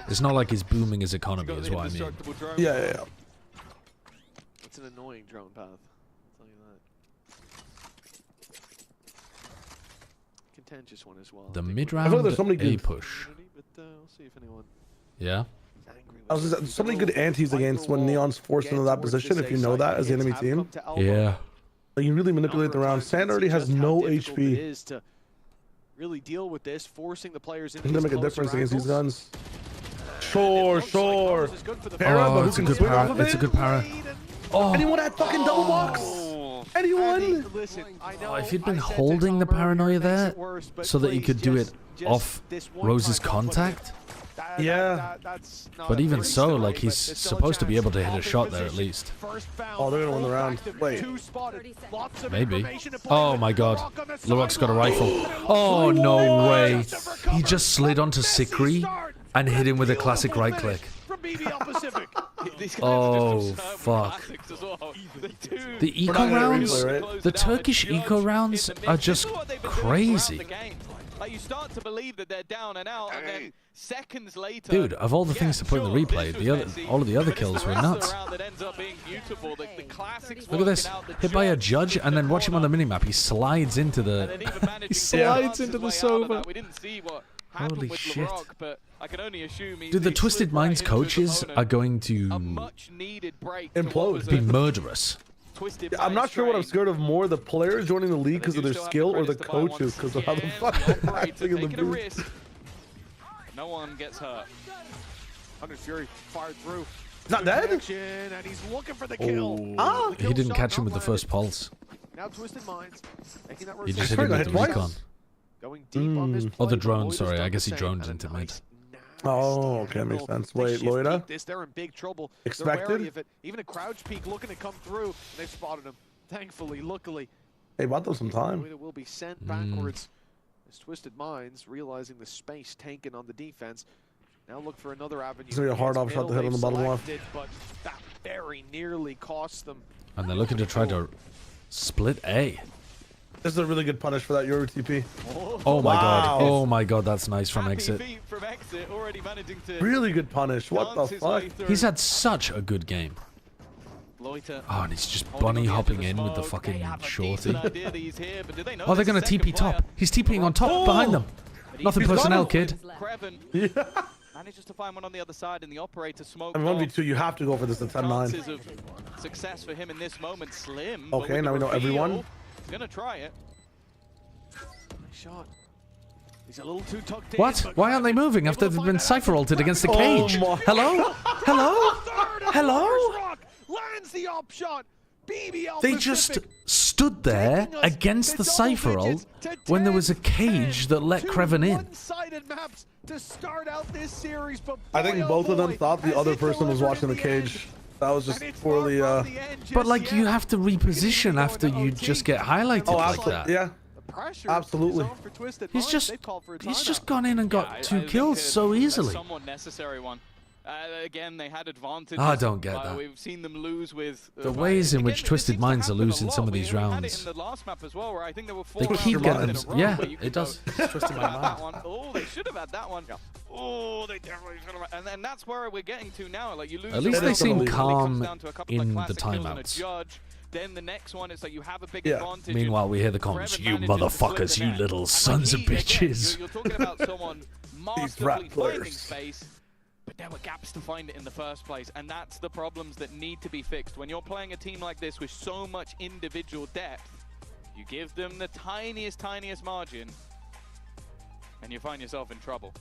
it's not like he's booming his economy, is what I mean. Yeah. It's an annoying drone path. I'll tell you that. Contentious one as well. The mid round A push. We'll see if anyone. Yeah. So many good antis against when Neon's forced into that position. If you know that as the enemy team. Yeah. You really manipulate the round. Sand already has no HP. It is to really deal with this, forcing the players into make a difference against these guns. Sure. Oh, it's a good para. It's a good para. Oh. Anyone had fucking double box? Anyone? Oh, if he'd been holding the paranoia there so that he could do it off Rose's contact. Yeah. But even so, like, he's supposed to be able to hit a shot there at least. Oh, they're gonna win the round. Wait. Maybe. Oh my god. LaRock's got a rifle. Oh, no way. He just slid onto Sikri and hit him with a classic right click. from BBL Pacific. Oh, fuck. The eco rounds, the Turkish eco rounds are just crazy. Like, you start to believe that they're down and out, and then seconds later... Dude, of all the things to put in the replay, all of the other kills were nuts. Look at this. Hit by a judge, and then watch him on the minimap. He slides into the... he slides into the Sova. Holy shit. Dude, the Twisted Minds coaches are going to... implode. Be murderous. Yeah, I'm not sure what I'm scared of more, the players joining the league because of their skill or the coaches because of how the fuck they're acting in the booth. No one gets hurt. Hunter Fury fired through. He's not dead? And he's looking for the kill. Oh. He didn't catch him with the first pulse. Now Twisted Minds making that He just hit him with the recon. Going deep on this Oh, the drone, sorry. I guess he drones into mid. Oh, okay, makes sense. Wait, Loida? They're in big trouble. Expected? Even a crouch peek looking to come through, they've spotted him. Thankfully, luckily. Hey, bought them some time. Loida will be sent backwards. As Twisted Minds, realizing the space taken on the defense, now look for another avenue. It's gonna be a hard off shot to hit on the bottom left. But that very nearly cost them. And they're looking to try to split A. This is a really good punish for that Euro TP. Oh my god. Oh my god, that's nice from exit. Really good punish. What the fuck? He's had such a good game. Oh, and he's just bunny hopping in with the fucking shorty. Oh, they're gonna TP top. He's TPing on top behind them. Nothing personnel, kid. Manages to find one on the other side, and the operator smoke. And 1v2, you have to go for this at 10-9. Success for him in this moment, slim. Okay, now we know everyone. He's gonna try it. Shot. He's a little too tucked in. What? Why aren't they moving after they've been cipher ulted against the cage? Hello? Hello? Hello? Lands the op shot. BBL They just stood there against the cipher ult when there was a cage that let Kreven in. To start out this series, but I think both of them thought the other person was watching the cage. That was just poorly. But like, you have to reposition after you just get highlighted like that. Yeah. Absolutely. He's just gone in and got 2 kills so easily. Somewhat necessary one. Again, they had advantage. I don't get that. We've seen them lose with the ways in which Twisted Minds are losing some of these rounds. They keep getting them. Yeah, it does. It's Twisted Minds. Oh, they should have had that one. Oh, they definitely should have. And that's where we're getting to now. Like, you lose. At least they seem calm in the timeouts. Then the next one is that you have a big advantage. Meanwhile, we hear the comments, "You motherfuckers, you little sons of bitches." You're talking about someone masterfully finding space. But there were gaps to find it in the first place, and that's the problems that need to be fixed. When you're playing a team like this with so much individual depth, you give them the tiniest margin, and you find yourself in trouble.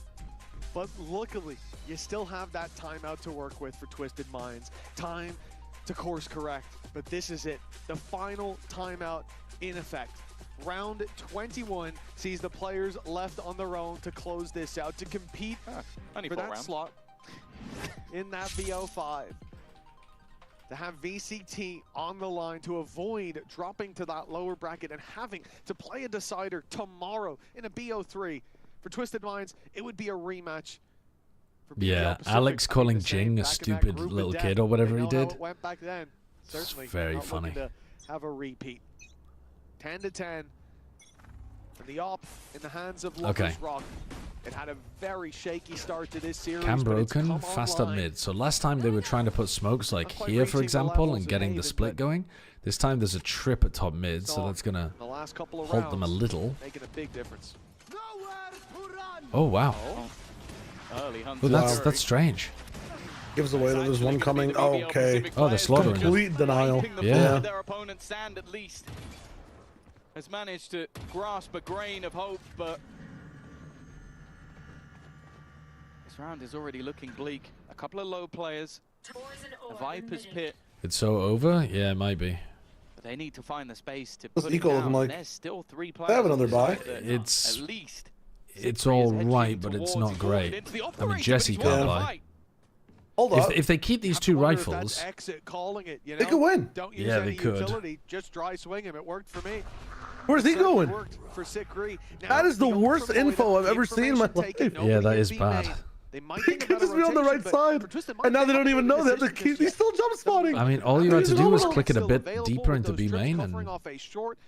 But luckily, you still have that timeout to work with for Twisted Minds. Time to course correct, but this is it. The final timeout in effect. Round 21 sees the players left on their own to close this out, to compete for that slot in that VO5. To have VCT on the line to avoid dropping to that lower bracket and having to play a decider tomorrow in a BO3. For Twisted Minds, it would be a rematch. Yeah, Alex calling Jing a stupid little kid or whatever he did. Went back then. Certainly it's very funny. To have a repeat. 10-10. And the op in the hands of Lucas Rock. It had a very shaky start to this series. Cam broken, fast up mid. So last time they were trying to put smokes like here, for example, and getting the split going. This time there's a trip at top mid, so that's gonna halt them a little. Making a big difference. Oh wow. Oh, that's strange. Gives away that there's one coming. Oh, okay. Oh, they're slaughtering. Complete denial. Yeah. Their opponent's stand at least has managed to grasp a grain of hope, but this round is already looking bleak. A couple of low players, a Viper's pit. It's so over? Yeah, it might be. But they need to find the space to What's put it down. Like, there's still 3 players. They have another buy. It's at least. It's all right, but it's not great. I mean, Jesse can't buy. Hold up. If they keep these 2 rifles, exit calling it, you know? They could win. Don't use yeah, they could. Utility, just dry swing him. It worked for me. Where's he going? For Sikri. That is the worst info I've ever seen in my life. Yeah, that is bad. They might think about just be on the right side, and now they don't even know that he's still jump spotting. I mean, all you had to do was click it a bit deeper into B main, and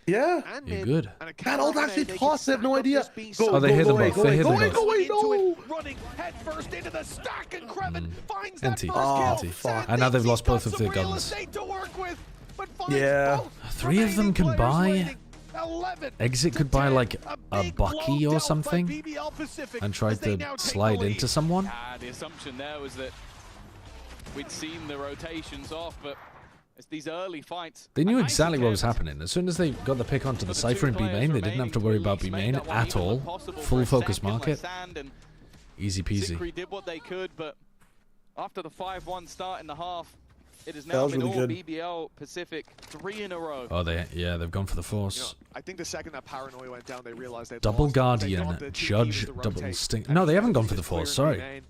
yeah, you're good. That ult actually tossed. They have no idea. Oh, they hit them both. They hit them both. Go away, no! Running head first into the stack, and Kreven finds Empty. that first kill. And now they've lost both of their guns. Yeah. 3 of them can buy. Exit could buy like a Bucky or something and try to slide into someone. The assumption there was that we'd seen the rotations off, but it's these early fights. They knew exactly what was happening. As soon as they got the pick onto the Cypher in B main, they didn't have to worry about B main at all. Full focus market. Easy peasy. Zikri did what they could, but after the 5-1 start in the half, it has now been all BBL Pacific 3 in a row. Oh, they've gone for the force. You know, I think the second that Paranoia went down, they realized they double lost. Guardian, Judge, double Sting. No, they haven't gone for the force. Sorry,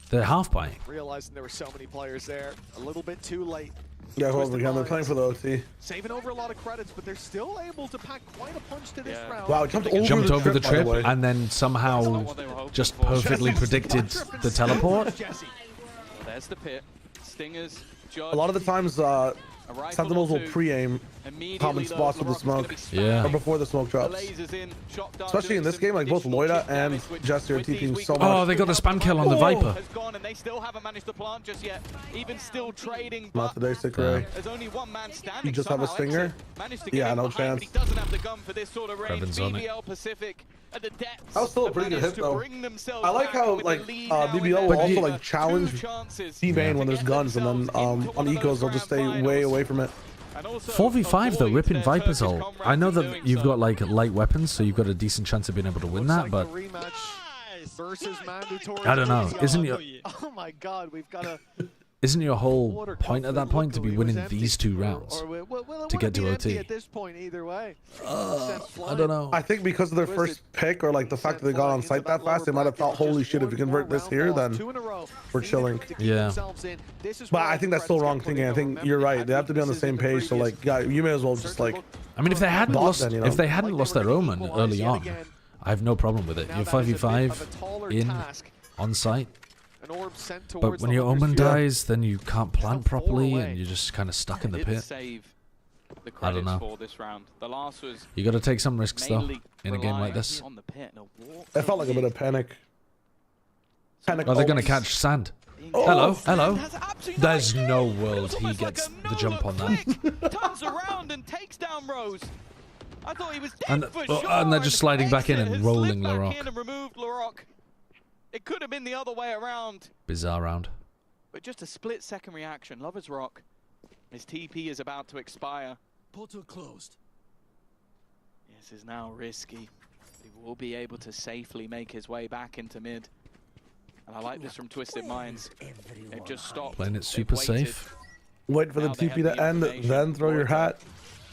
they're half buying. Realizing there were so many players there, a little bit too late. Yeah, well, they're playing for the OT. Saving over a lot of credits, but they're still able to pack quite a punch to this round. Wow, jumped over the trip and then somehow just perfectly predicted the teleport. Well, there's the pit. Stingers. A lot of the times, Sentinels will pre-aim common spots with the smoke. Yeah. Or before the smoke drops. Especially in this game, like both Loida and Jesse are TPing so much. Oh, they got the spam kill on the Viper. And they still haven't managed to plant just yet. Even still trading. Not today, Sikray. There's only one man standing. You just have a stinger? Yeah, no chance. He doesn't have the gun for this sort of range. BBL Pacific at the depths. That was still a pretty good hit though. I like how like BBL will also like challenge D-Main when there's guns, and then on ecos they'll just stay way away from it. 4v5 though, ripping Viper's ult. I know that you've got like light weapons, so you've got a decent chance of being able to win that, but I don't know. Isn't your oh my god, we've got a Isn't your whole point at that point to be winning these 2 rounds to get to OT? At this point, either way. I don't know. I think because of their first pick, or like the fact that they got on site that fast, they might have thought, holy shit, if we convert this here, then we're chilling. Yeah. But I think that's still wrong thinking. I think you're right. They have to be on the same page. So like, yeah, you may as well just like. I mean, if they hadn't lost their Omen early on, I have no problem with it. You're 5v5 in on site. But when your Omen dies, then you can't plant properly, and you're just kind of stuck in the pit. I don't know. You got to take some risks though in a game like this. It felt like a bit of panic. Oh, they're gonna catch sand. Hello, hello. There's no world he gets the jump on that. Turns around and takes down Rose. I thought he was dead for sure. And they're just sliding back in and rolling Larocque. It could have been the other way around. Bizarre round. But just a split-second reaction. Lover's Rock. His TP is about to expire. Portal closed. This is now risky. He will be able to safely make his way back into mid. And I like this from Twisted Minds. They've just stopped. Playing it super safe. Wait for the TP to end, then throw your hat.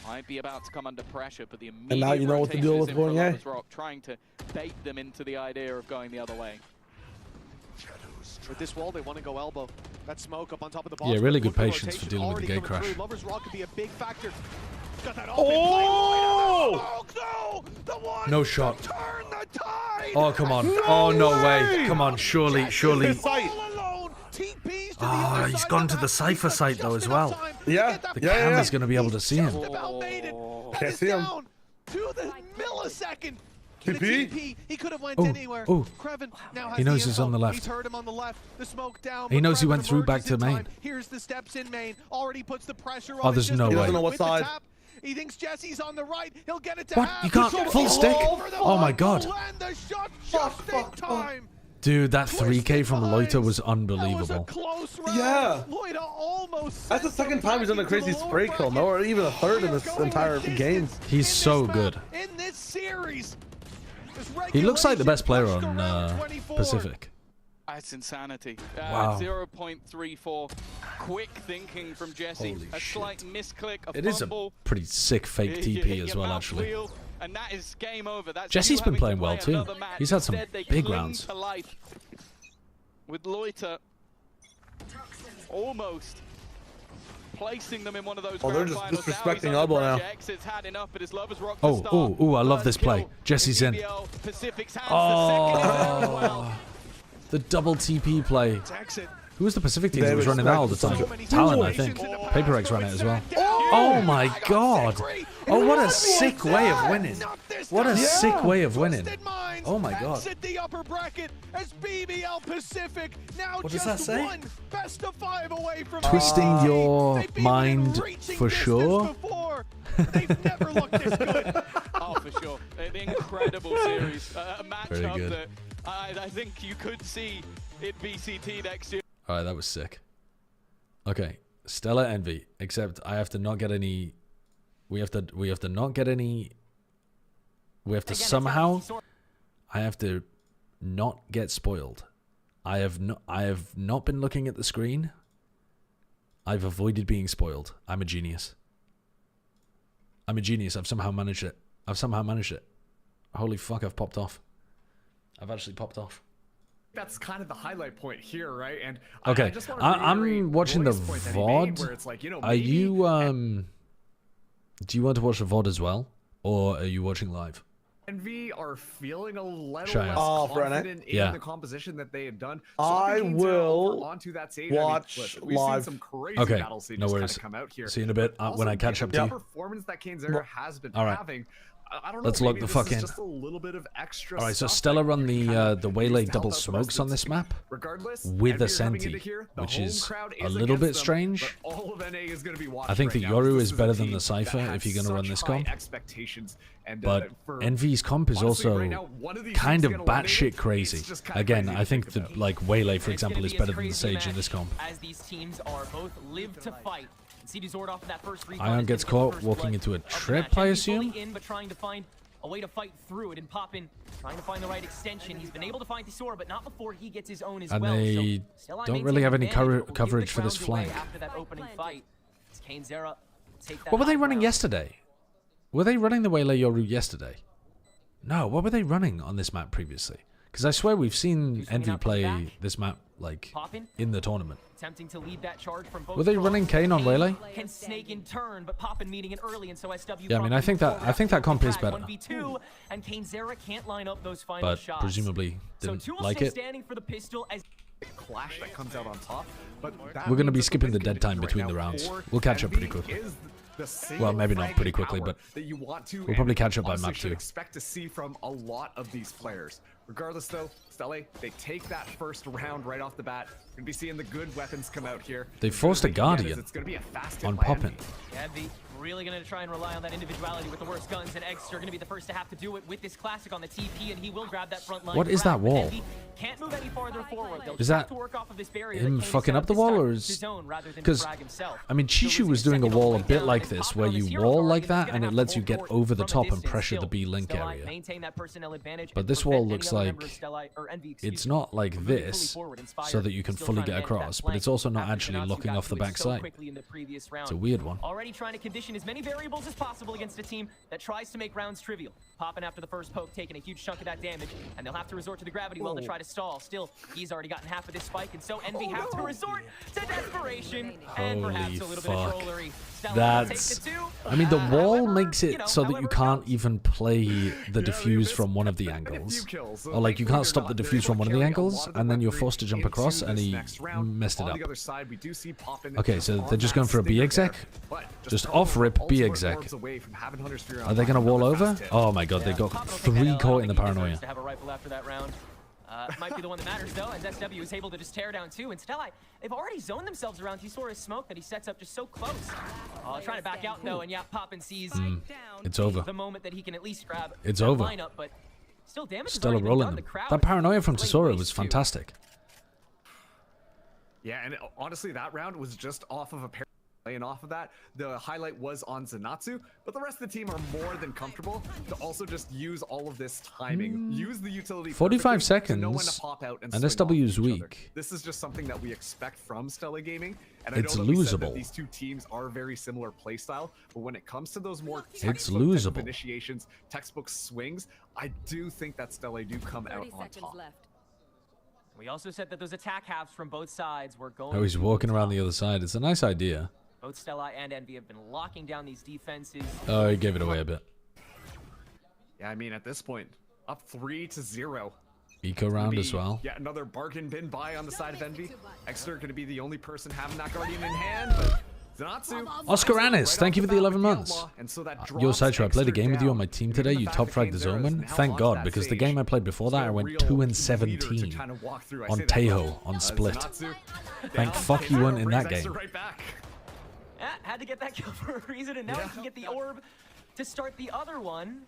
Might be about to come under pressure, but the immediate and now you know what to deal with going A. Trying to bait them into the idea of going the other way. With this wall, they want to go elbow. That smoke up on top of the box. Yeah, really good patience for dealing with the gate crash. Lover's Rock could be a big factor. Got that oh! No shot. Oh, come on. Oh, no way. Come on, surely. Oh, he's gone to the Cypher site though as well. Yeah. The camera's going to be able to see him. Can't see him. To the millisecond. TP? He could have went anywhere. Kreven now has he knows he's on the left. He's heard him on the left. The smoke down. He knows he went through back to main. Here's the steps in main. Already puts the pressure on. Oh, there's no way. He doesn't know what side. He thinks Jesse's on the right. He'll get it to what? You can't full stick? Oh my god. The shot just in time. Dude, that 3K from Loiter was unbelievable. Yeah. That's the second time he's done a crazy spray kill, no, or even a third in this entire game. He's so good. In this series. He looks like the best player on Pacific. That's insanity. Wow. 0.34. Quick thinking from Jesse. Holy a slight misclick. It is a pretty sick fake TP as well, actually. And that is game over. That's Jesse's been playing well too. He's had some big rounds. With Loiter almost placing them in one of those. Oh, they're just disrespecting elbow now. Oh, I love this play. Jesse's in. Oh. The double TP play. Who was the Pacific team that was running that all the time? Talent, I think. PaperX ran it as well. Oh my god! Oh, what a sick way of winning. What a sick way of winning. Oh my god. The upper bracket as BBL Pacific now what does that say? One best of 5 away from Twisting your mind for sure. They've never looked this good. Oh, for sure. The incredible series. A matchup that I think you could see in VCT next year. Alright, that was sick. Okay, Stellae Envy. Except I have to not get any. We have to not get any. We have to somehow. I have to not get spoiled. I have not been looking at the screen. I've avoided being spoiled. I'm a genius. I'm a genius. I've somehow managed it. Holy fuck! I've popped off. I've actually popped off. That's kind of the highlight point here, right? And okay, I'm watching the VOD. Where it's like, you know, are you do you want to watch the VOD as well, or are you watching live? Envy are feeling a little less confident in the composition that they had done. So I will onto that stage. watch We've live. Seen some crazy Okay, battle scenes no worries. come out here. See you in a bit when I catch up to you. Performance that Cainzera has been having. I don't know, let's log the fuck in. Just a little bit of extra Alright, so Stellae run the Waylay double smokes on this map with Ascension, which is a little bit strange. I think the Yoru is better than the Cypher if you're going to run this comp. But Envy's comp is also kind of batshit crazy. Again, I think that like Waylay, for example, is better than the Sage in this comp. As these teams are both live to fight. Ion gets caught walking into a trip, I assume. But trying to find a way to fight through it and pop in, trying to find the right extension. He's been able to find the Sora, but not before he gets his own as well. And they don't really have any coverage for this flank. What were they running yesterday? Were they running the Waylay Yoru yesterday? No, what were they running on this map previously? Because I swear we've seen Envy play this map like in the tournament. Attempting to lead that charge from both. Were they running Kane on Waylay? Can snake in turn, but Poppin meeting it early, and so SW. Yeah, I mean, I think that comp is better. 1v2, and Cainzera can't line up those final but shots. Presumably didn't like it. Standing for the pistol as clash that comes out on top, but we're going to be skipping the dead time between the rounds. We'll catch up pretty quickly. Well, maybe not pretty quickly, but we'll probably catch up by map 2. Expect to see from a lot of these players. Regardless, though, Stellae, they take that first round right off the bat. Gonna be seeing the good weapons come out here. They forced a Guardian on Poppin. Envy really going to try and rely on that individuality with the worst guns, and X are going to be the first to have to do it with this classic on the TP, and he will grab that front line. What is that wall? Can't move any farther forward. Is that him fucking up the wall, or is... Because, I mean, Chishu was doing a wall a bit like this, where you wall like that, and it lets you get over the top and pressure the B-link area. But this wall looks like... It's not like this, so that you can fully get across, but it's also not actually locking off the backside. It's a weird one. Already trying to condition as many variables as possible against a team that tries to make rounds trivial. Popping after the first poke, taking a huge chunk of that damage, and they'll have to resort to the gravity well to try to stall. Still, he's already gotten half of this spike, and so Envy have to resort to desperation and perhaps a little bit of trollery. That's... I mean, the wall makes it so that you can't even play the defuse from one of the angles. Or, like, you can't stop the defuse from one of the angles, and then you're forced to jump across, and he messed it up. Okay, so they're just going for a B exec? Just off-rip B exec. Are they going to wall over? Oh my god, they got 3 caught in the paranoia. Might be the one that matters though, as SW is able to just tear down 2. And Stellae, they've already zoned themselves around. He saw his smoke that he sets up just so close. Trying to back out though, and yeah, Poppin sees it's over. The moment that he can at least grab it's over. Lineup, but still damage Stellae rolling them. That paranoia from Tesoro was fantastic. Yeah, and honestly, that round was just off of a pair. And off of that, the highlight was on Zenatsu, but the rest of the team are more than comfortable to also just use all of this timing. Use the utility 45 seconds, to know when to pop out and SW is weak. This is just something that we expect from Stellae Gaming, and it's I know that losable. That these two teams are very similar playstyle, but when it comes to those more it's losable initiations, textbook swings, I do think that Stellae do come out on top. We also said that those attack halves from both sides were going. Oh, he's walking around the other side. It's a nice idea. Both Stellae and Envy have been locking down these defenses. Oh, he gave it away a bit. Yeah, I mean, at this point, up 3-0. Eco round as well. Yeah, another bargain bin buy on the side of Envy. Exeter going to be the only person having that Guardian in hand, but Zenatsu. Oscar Anis, thank you for the 11 months. Yo, Sideshow, I played a game with you on my team today. You top fragged the Zoman. Thank God, because the game I played before that, I went 2-17 on Tejo on Split. Thank fuck you weren't in that game. Yeah, had to get that kill for a reason, and now he can get the orb to start the other one.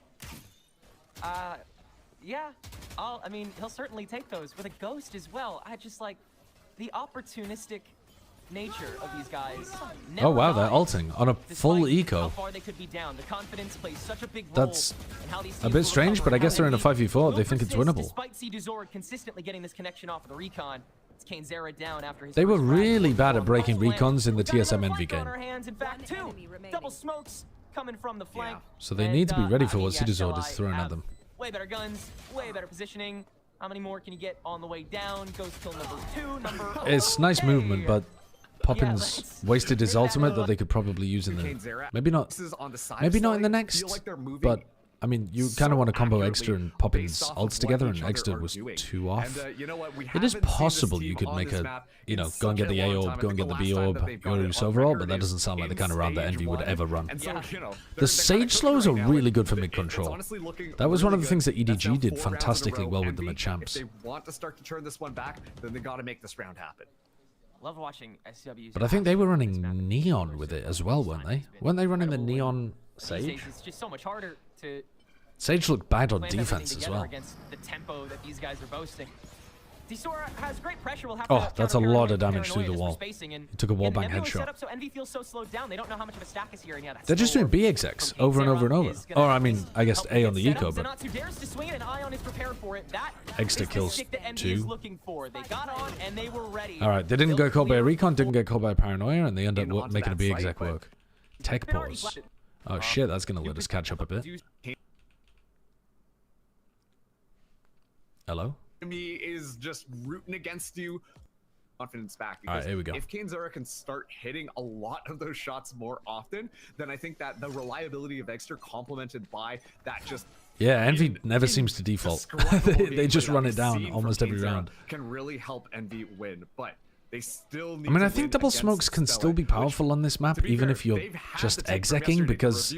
Yeah, I mean, he'll certainly take those with a ghost as well. I just like the opportunistic nature of these guys. Oh wow, they're ulting on a full eco. How far they could be down. The confidence plays such a big role. That's a bit strange, but I guess they're in a 5v4. They think it's winnable. Despite C2Zord consistently getting this connection off of the recon, it's Kainzera down after his They were really bad at breaking recons in the TSM Envy game. In fact, two double smokes coming from the flank. So they need to be ready for what C2Zord is throwing at them. Way better guns, way better positioning. How many more can you get on the way down? Goes kill number 2, It's nice movement, but Poppins wasted his ultimate that they could probably use in the... Maybe not in the next, but... I mean, you kind of want to combo Exeter and Poppins ults together, and Exeter was too off. It is possible you could make a, you know, go and get the A orb, go and get the B orb, Yorus overall, but that doesn't sound like the kind of round that Envy would ever run. The Sage slows are really good for mid control. That was one of the things that EDG did fantastically well with the mid champs. If they want to start to turn this one back, then they got to make this round happen. Love watching SWs. But I think they were running Neon with it as well, weren't they? Weren't they running the Neon Sage? It's just so much harder to Sage looked bad on defense as well. Against the tempo that these guys are boasting. Disora has great pressure. Will have to that's a lot of damage through the wall. He took a wallbang headshot. So Envy feels so slowed down. They don't know how much of a stack is here. And they're just doing B execs over and over and over. Or I mean, I guess A on the eco, but Exeter kills 2. Alright, they didn't go caught by a recon, didn't get caught by a paranoia, and they end up making a B exec work. Tech pause. Oh shit, that's gonna let us catch up a bit. Hello? Enemy is just rooting against you. Confidence back. All right, here we go. If Kainzera can start hitting a lot of those shots more often, then I think that the reliability of Exeter complemented by that just... Yeah, Envy never seems to default. they just run it down almost every round. Can really help Envy win, but they still need I think double smokes can still be powerful on this map, even if you're just execing, because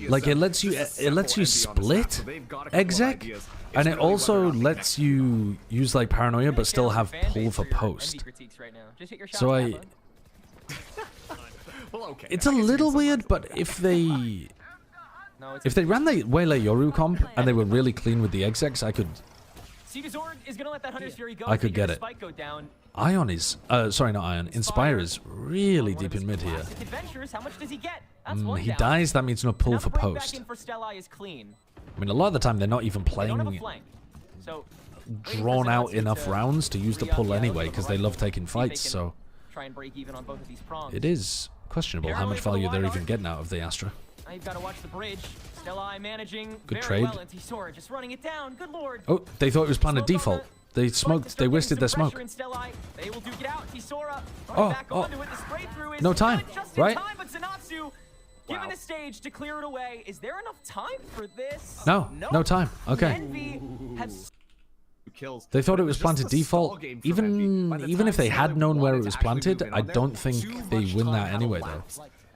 like it lets you split exec, and it also lets you use like paranoia but still have pull for post. So it's a little weird, but if they ran the Waylay Yoru comp and they were really clean with the execs, I could get it. Ion is, sorry, not Ion. Inspire is really deep in mid here. He dies, that means no pull for post. I mean, a lot of the time they're not even playing drawn out enough rounds to use the pull anyway, because they love taking fights, so it is questionable how much value they're even getting out of the Astra. Now you've got to watch the bridge. Stellae managing good very trade. Well, and Tisora just running it down. Good lord. Oh, they thought it was planned a default. They smoked. They wasted their smoke. They will duke it out. Tisora back onto it. The spray through is no time, right? Time, but Zenatsu given the stage to clear it away. Is there enough time for this? No, no time. Okay. Envy has they thought it was planted default. Even if they had known where it was planted, I don't think they win that anyway, though.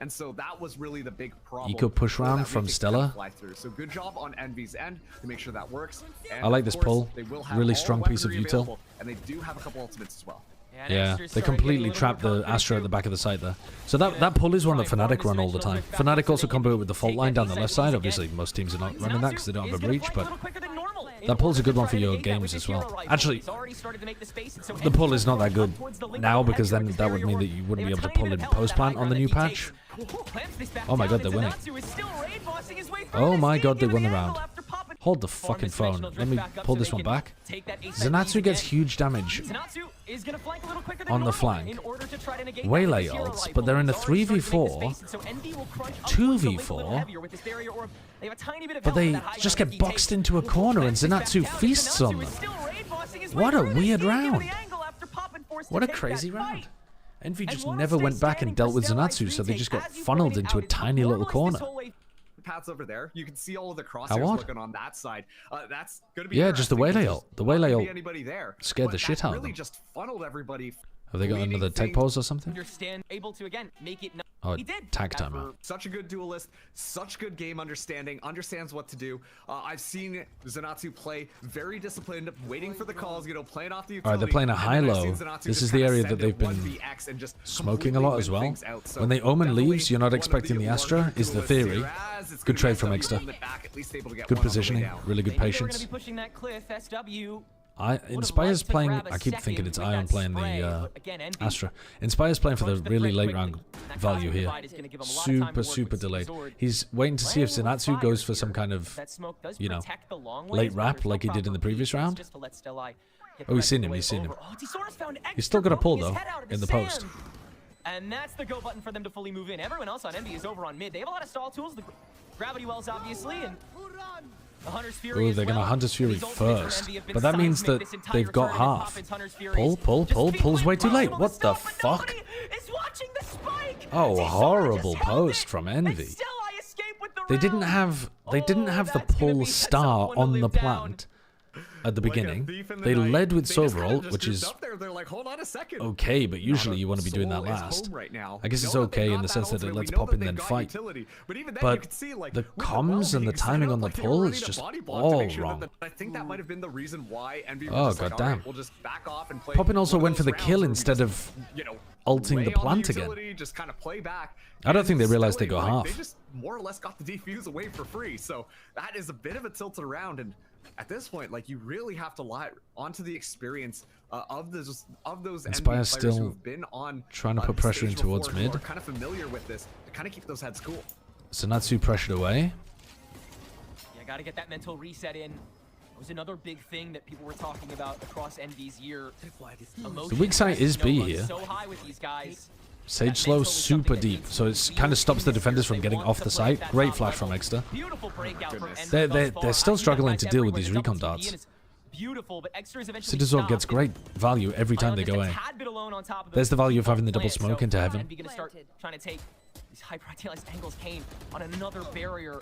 And so that was really the big problem. Eco push round from Stellae. So good job on Envy's end to make sure that works. And I like this pull. Really strong piece of util. And they do have a couple ultimates as well. Yeah, they completely trapped the Astra at the back of the site there. So that pull is one that Fnatic run all the time. Fnatic also combo it with the fault line down the left side. Obviously, most teams are not running that because they don't have a breach, but that pull's a good one for your games as well. Actually, the pull is not that good now, because then that would mean that you wouldn't be able to pull in post-plant on the new patch. Oh my god, they're winning. Oh my god, they won the round. Hold the fucking phone. Let me pull this one back. Zenatsu gets huge damage on the flank. Waylay ults, but they're in a 3v4, 2v4, but they just get boxed into a corner and Zenatsu feasts on them. What a weird round. What a crazy round. Envy just never went back and dealt with Zenatsu, so they just got funneled into a tiny little corner. paths over there. You can see all of the crosshairs looking on that side. That's going to be just the way layout. The way layout scared the shit out of them. Really just funneled everybody. Have they got another tech pause or something? Understand, able to again make it. Oh, tag timer. Such a good duelist, such good game understanding, understands what to do. I've seen Zenatsu play very disciplined, waiting for the calls, you know, playing off the utility. All right, they're playing a high-low. This is the area that they've been smoking a lot as well. When the Omen leaves, you're not expecting the Astra, is the theory. Good trade from Exeter. Good positioning, really good patience. Inspire's playing, I keep thinking it's Ion playing the Astra. Inspire's playing for the really late round value here. Super delayed. He's waiting to see if Zenatsu goes for some kind of, you know, late wrap like he did in the previous round. Oh, he's seen him, he's seen him. He's still got a pull though, in the post. And that's the go button for them to fully move in. Everyone else on Envy is over on mid. They have a lot of stall tools, the gravity wells obviously, and oh, they're going to Hunter's Fury first. But that means that they've got half. Pulls way too late. What the fuck? Oh, horrible post from Envy. They didn't have the pull star on the plant at the beginning. They led with Sovereign, which is okay, but usually you want to be doing that last. I guess it's okay in the sense that it lets pop in then fight. But the comms and the timing on the pull is just all wrong. I think that might have been the reason why Envy was like, goddamn. Poppin also went for the kill instead of ulting the plant again. I don't think they realized they got half. They just more or less got the defuse away for free, so that is a bit of a tilted around. And at this point, like, you really have to lie onto the experience of those Inspire still who've been on trying to put pressure in towards mid. Kind of familiar with this to kind of keep those heads cool. Zenatsu pressured away. Yeah, got to get that mental reset in. It was another big thing that people were talking about across Envy's year. The weak side is B here. So high with these guys. Sage slow super deep, so it kind of stops the defenders from getting off the site. Great flash from Exeter. They're still struggling to deal with these recon darts. Citizor gets great value every time they go in. There's the value of having the double smoke into heaven. These hyper-idealized angles came on another barrier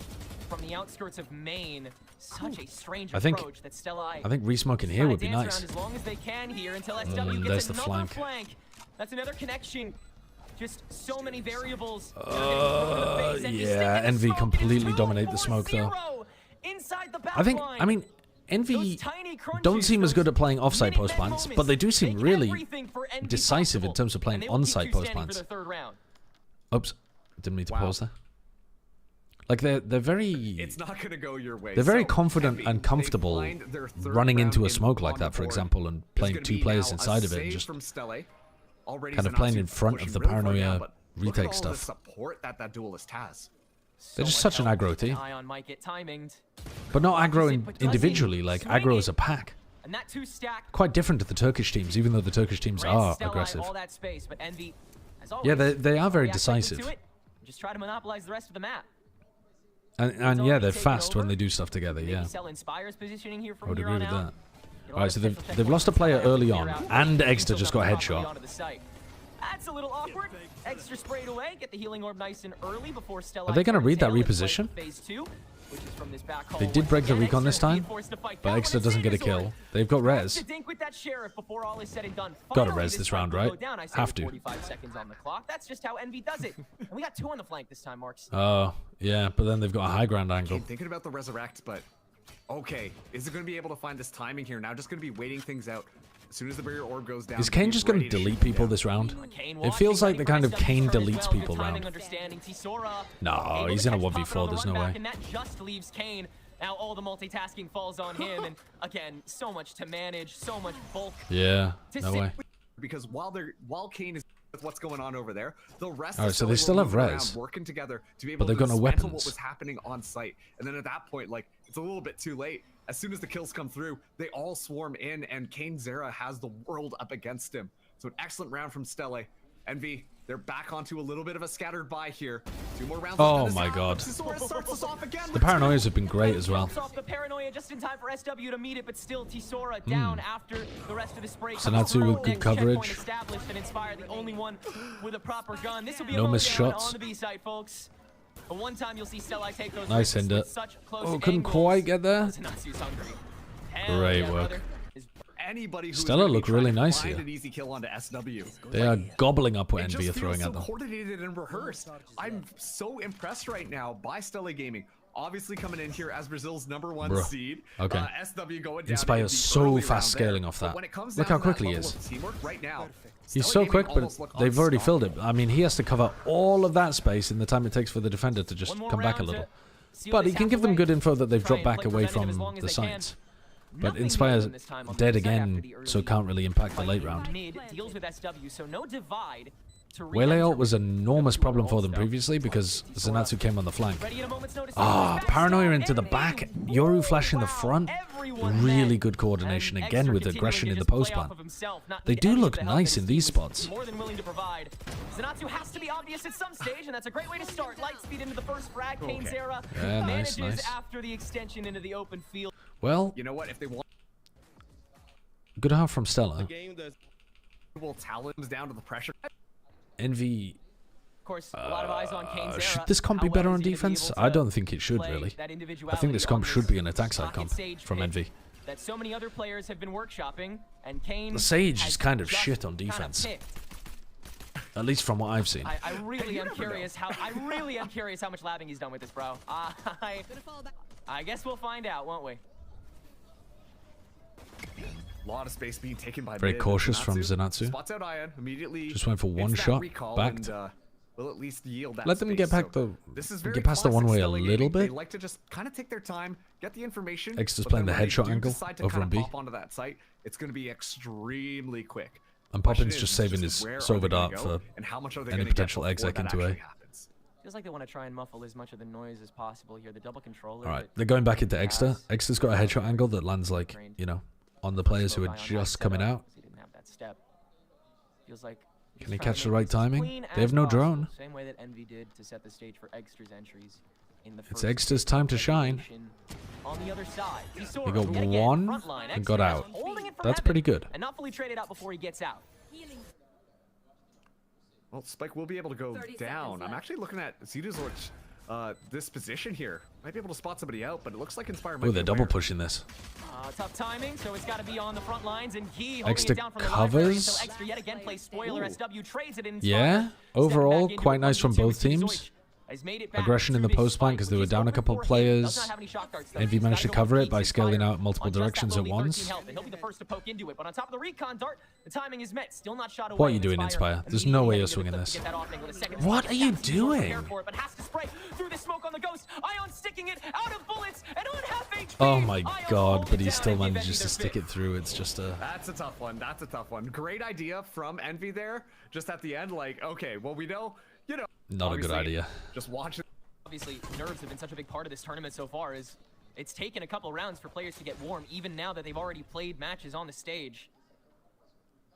from the outskirts of Maine. Such a strange approach that Stellae. I think resmoking here would be nice. As long as they can here until SW there's gets the another flank. That's another connection. Just so many variables. Yeah, Envy completely dominate the smoke though. I mean, Envy don't seem as good at playing offside post plants, but they do seem really decisive in terms of playing onside post plants. Oops, didn't mean to pause there. Like they're very. It's not gonna go your way. They're very confident and comfortable running into a smoke like that, for example, and playing two players inside of it and just kind of playing in front of the paranoia retake stuff. Support that duelist has. They're just such an aggro team. But not aggro individually, like aggro as a pack. Quite different to the Turkish teams, even though the Turkish teams are aggressive. Yeah, they are very decisive. Just try to monopolize the rest of the map. And yeah, they're fast when they do stuff together, yeah. I would agree with that. Alright, so they've lost a player early on, and Exeter just got a headshot. That's a little awkward. Extra sprayed away, get the healing orb nice and early before Stellae. Are they going to read that reposition? They did break the recon this time, but Exeter doesn't get a kill. They've got res. Got to res this round, right? Have to. 45 seconds on the clock. That's just how Envy does it. And we got 2 on the flank this time, Marks. Oh, yeah, but then they've got a high ground angle. Thinking about the resurrect, but okay, is it going to be able to find this timing here? Now just going to be waiting things out. As soon as the barrier orb goes down. Is Kane just going to delete people this round? It feels like the kind of Kane deletes people round. No, he's in a 1v4, there's no way. And that just leaves Kane. Now all the multitasking falls on him, and again, so much to manage, so much bulk. Yeah, no way. Because while Kane is with what's going on over there, the rest so they still have res, working together to be able to dismantle what was happening on site. And then at that point, like, it's a little bit too late. As soon as the kills come through, they all swarm in, and Kane Zera has the world up against him. So an excellent round from Stellae. Envy, they're back onto a little bit of a scattered buy here. 2 more rounds. Oh my god. The paranoias have been great as well. The paranoia just in time for SW to meet it, but still Tisora down after the rest of the spray. Zenatsu with good coverage. And Inspire the only one with a proper gun. This will be no missed shots. on the B side, folks. But one time you'll see Stellae take those Nice risks hinder. with such close Oh, couldn't angles. quite get there. Zenatsu's hungry. Great yeah, work. brother. Anybody who's Stellae look really nice find here. an easy kill onto SW. They are gobbling up what It Envy are just throwing feels at them. so coordinated and rehearsed. I'm so impressed right now by Stellae Gaming. Obviously coming in here as Brazil's #1 Bruh. seed. Okay. SW going down Inspire in the so early fast round scaling there. off But that. when it comes Look down how to that quickly he level is. of teamwork right now, He's Stellae so Gaming quick, but almost look they've already filled unstoppable. it. I mean, he has to cover all of that space in the time it takes for the defender to just come back a little. But he can give them good info that they've dropped back away from the sites. But Inspire's dead again, so can't really impact the late round. Mid deals with SW, so no divide to Way layout was an enormous problem for them previously because Zenatsu came on the flank. Paranoia into the back, Yoru flash in the front. Really good coordination again with aggression in the post plan. They do look nice in these spots. More than willing to provide. Zenatsu has to be obvious at some stage, and that's a great way to start. Lightspeed into the first frag. Kane's era Yeah, manages nice. after the extension into the open field. Well, you know what? If they want good half from Stellae. talons down to the pressure. Envy. Of course, a lot of eyes on Kane's era. Should this comp be better on defense? I don't think it should really. I think this comp should be an attack side comp from Envy. That so many other players have been workshopping, and Kane. The Sage is kind of shit on defense. At least from what I've seen. I really am curious how much labbing he's done with this, bro. I guess we'll find out, won't we? A lot of space being taken by Very mid. cautious from Zenatsu. Spots out Ion immediately. Just went for one hits that shot, recall backed. And, will at least yield that Let them space. get back So this is very get past the one way a classic little Stellae gaming. bit. They like to just kind of take their time, get the information. Extra's but playing then the when they headshot do angle decide to over kind on of B. pop onto that site, it's going to be extremely quick. And Question Poppin's is, just saving his where are Sova they gonna Dart go, for and how much are they any gonna get potential before exec that into A. actually happens? Feels like they want to try and muffle as much of the noise as possible here. The double controller. Alright, they're going back into Extra. Extra's got a headshot angle that lands like, you know, on the players who are just coming out. He didn't have that step. Feels like Can he catch the right timing? They have no drone. Same way that Envy did to set the stage for Extra's entries in the It's Extra's time to shine. On the other side, He got one and got out. That's pretty good. And not fully traded out before he gets out. Well, Spike will be able to go down. I'm actually looking at Zedazor's this position here. Might be able to spot somebody out, but it looks like Inspire might Oh, be they're double aware. pushing this. Tough timing, so it's got to be on the front lines, and he Extra holding it down from the library, covers. so Extra yet again plays spoiler. SW trades it in. Yeah, overall, quite nice from both teams. Aggression in the post plant because they were down a couple of players. Envy managed to cover it by scaling out multiple directions at once. He'll be the first to poke into it, but on top of the recon dart, the timing is met. Still not shot away. What are you doing, Inspire? There's no way you're swinging this. What are you doing? Oh my god, but he still manages to stick it through. It's just a... That's a tough one. That's a tough one. Great idea from Envy there. Just at the end, like, okay, well, we know, you know. Not a good idea. Just watch it. Obviously, nerves have been such a big part of this tournament so far. Is it's taken a couple rounds for players to get warm, even now that they've already played matches on the stage.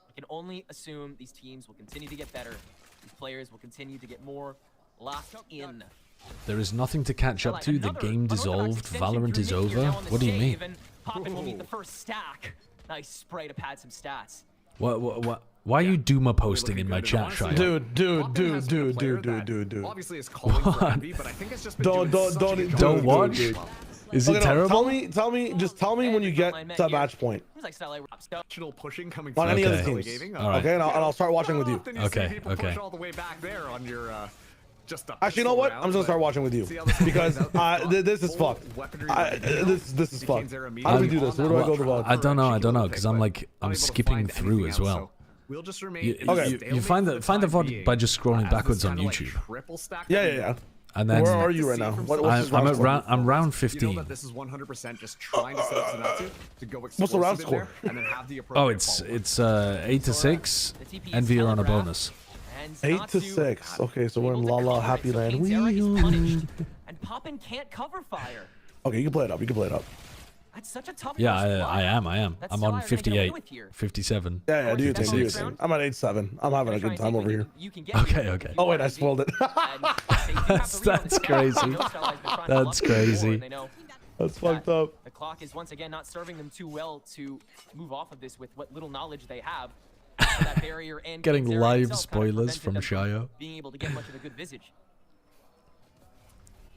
I can only assume these teams will continue to get better. These players will continue to get more locked in. There is nothing to catch up to. The game dissolved. Valorant is over. What do you mean? Poppin will meet the first stack. Nice spray to pad some stats. What? Why are you Duma posting in my chat, Shia? Dude. Obviously, it's calling for Envy, but I think it's just been Don't watch. Is it terrible? Tell me when you get to match point. Pushing coming on any other Stellae teams. Gaming. Okay, and I'll start watching with you. Okay. All the way back there on your actually, you know what? I'm just gonna start watching with you because this is fucked. This is fucked. How do we do this? Where do I go to VOD? I don't know, because I'm skipping through as well. We'll just remain. You find the VOD by just scrolling backwards on YouTube. Yeah. And then where are you right now? I'm round 15. You know that this is 100% just trying to set up Zenatsu to go what's the round score? And then have the appropriate it's 8-6. Envy are on a bonus. 8-6. Okay, so we're in La La Happy Land. And Poppin can't cover fire. Okay, you can play it up. That's such a tough. Yeah, I am. I'm on 58, 57. Yeah, do your thing. I'm at 8-7. I'm having a good time over here. Okay. Oh wait, I spoiled it. That's crazy. That's crazy. That's fucked up. The clock is once again not serving them too well to move off of this with what little knowledge they have. That barrier and Getting live spoilers from Shio. Being able to get much of a good visage.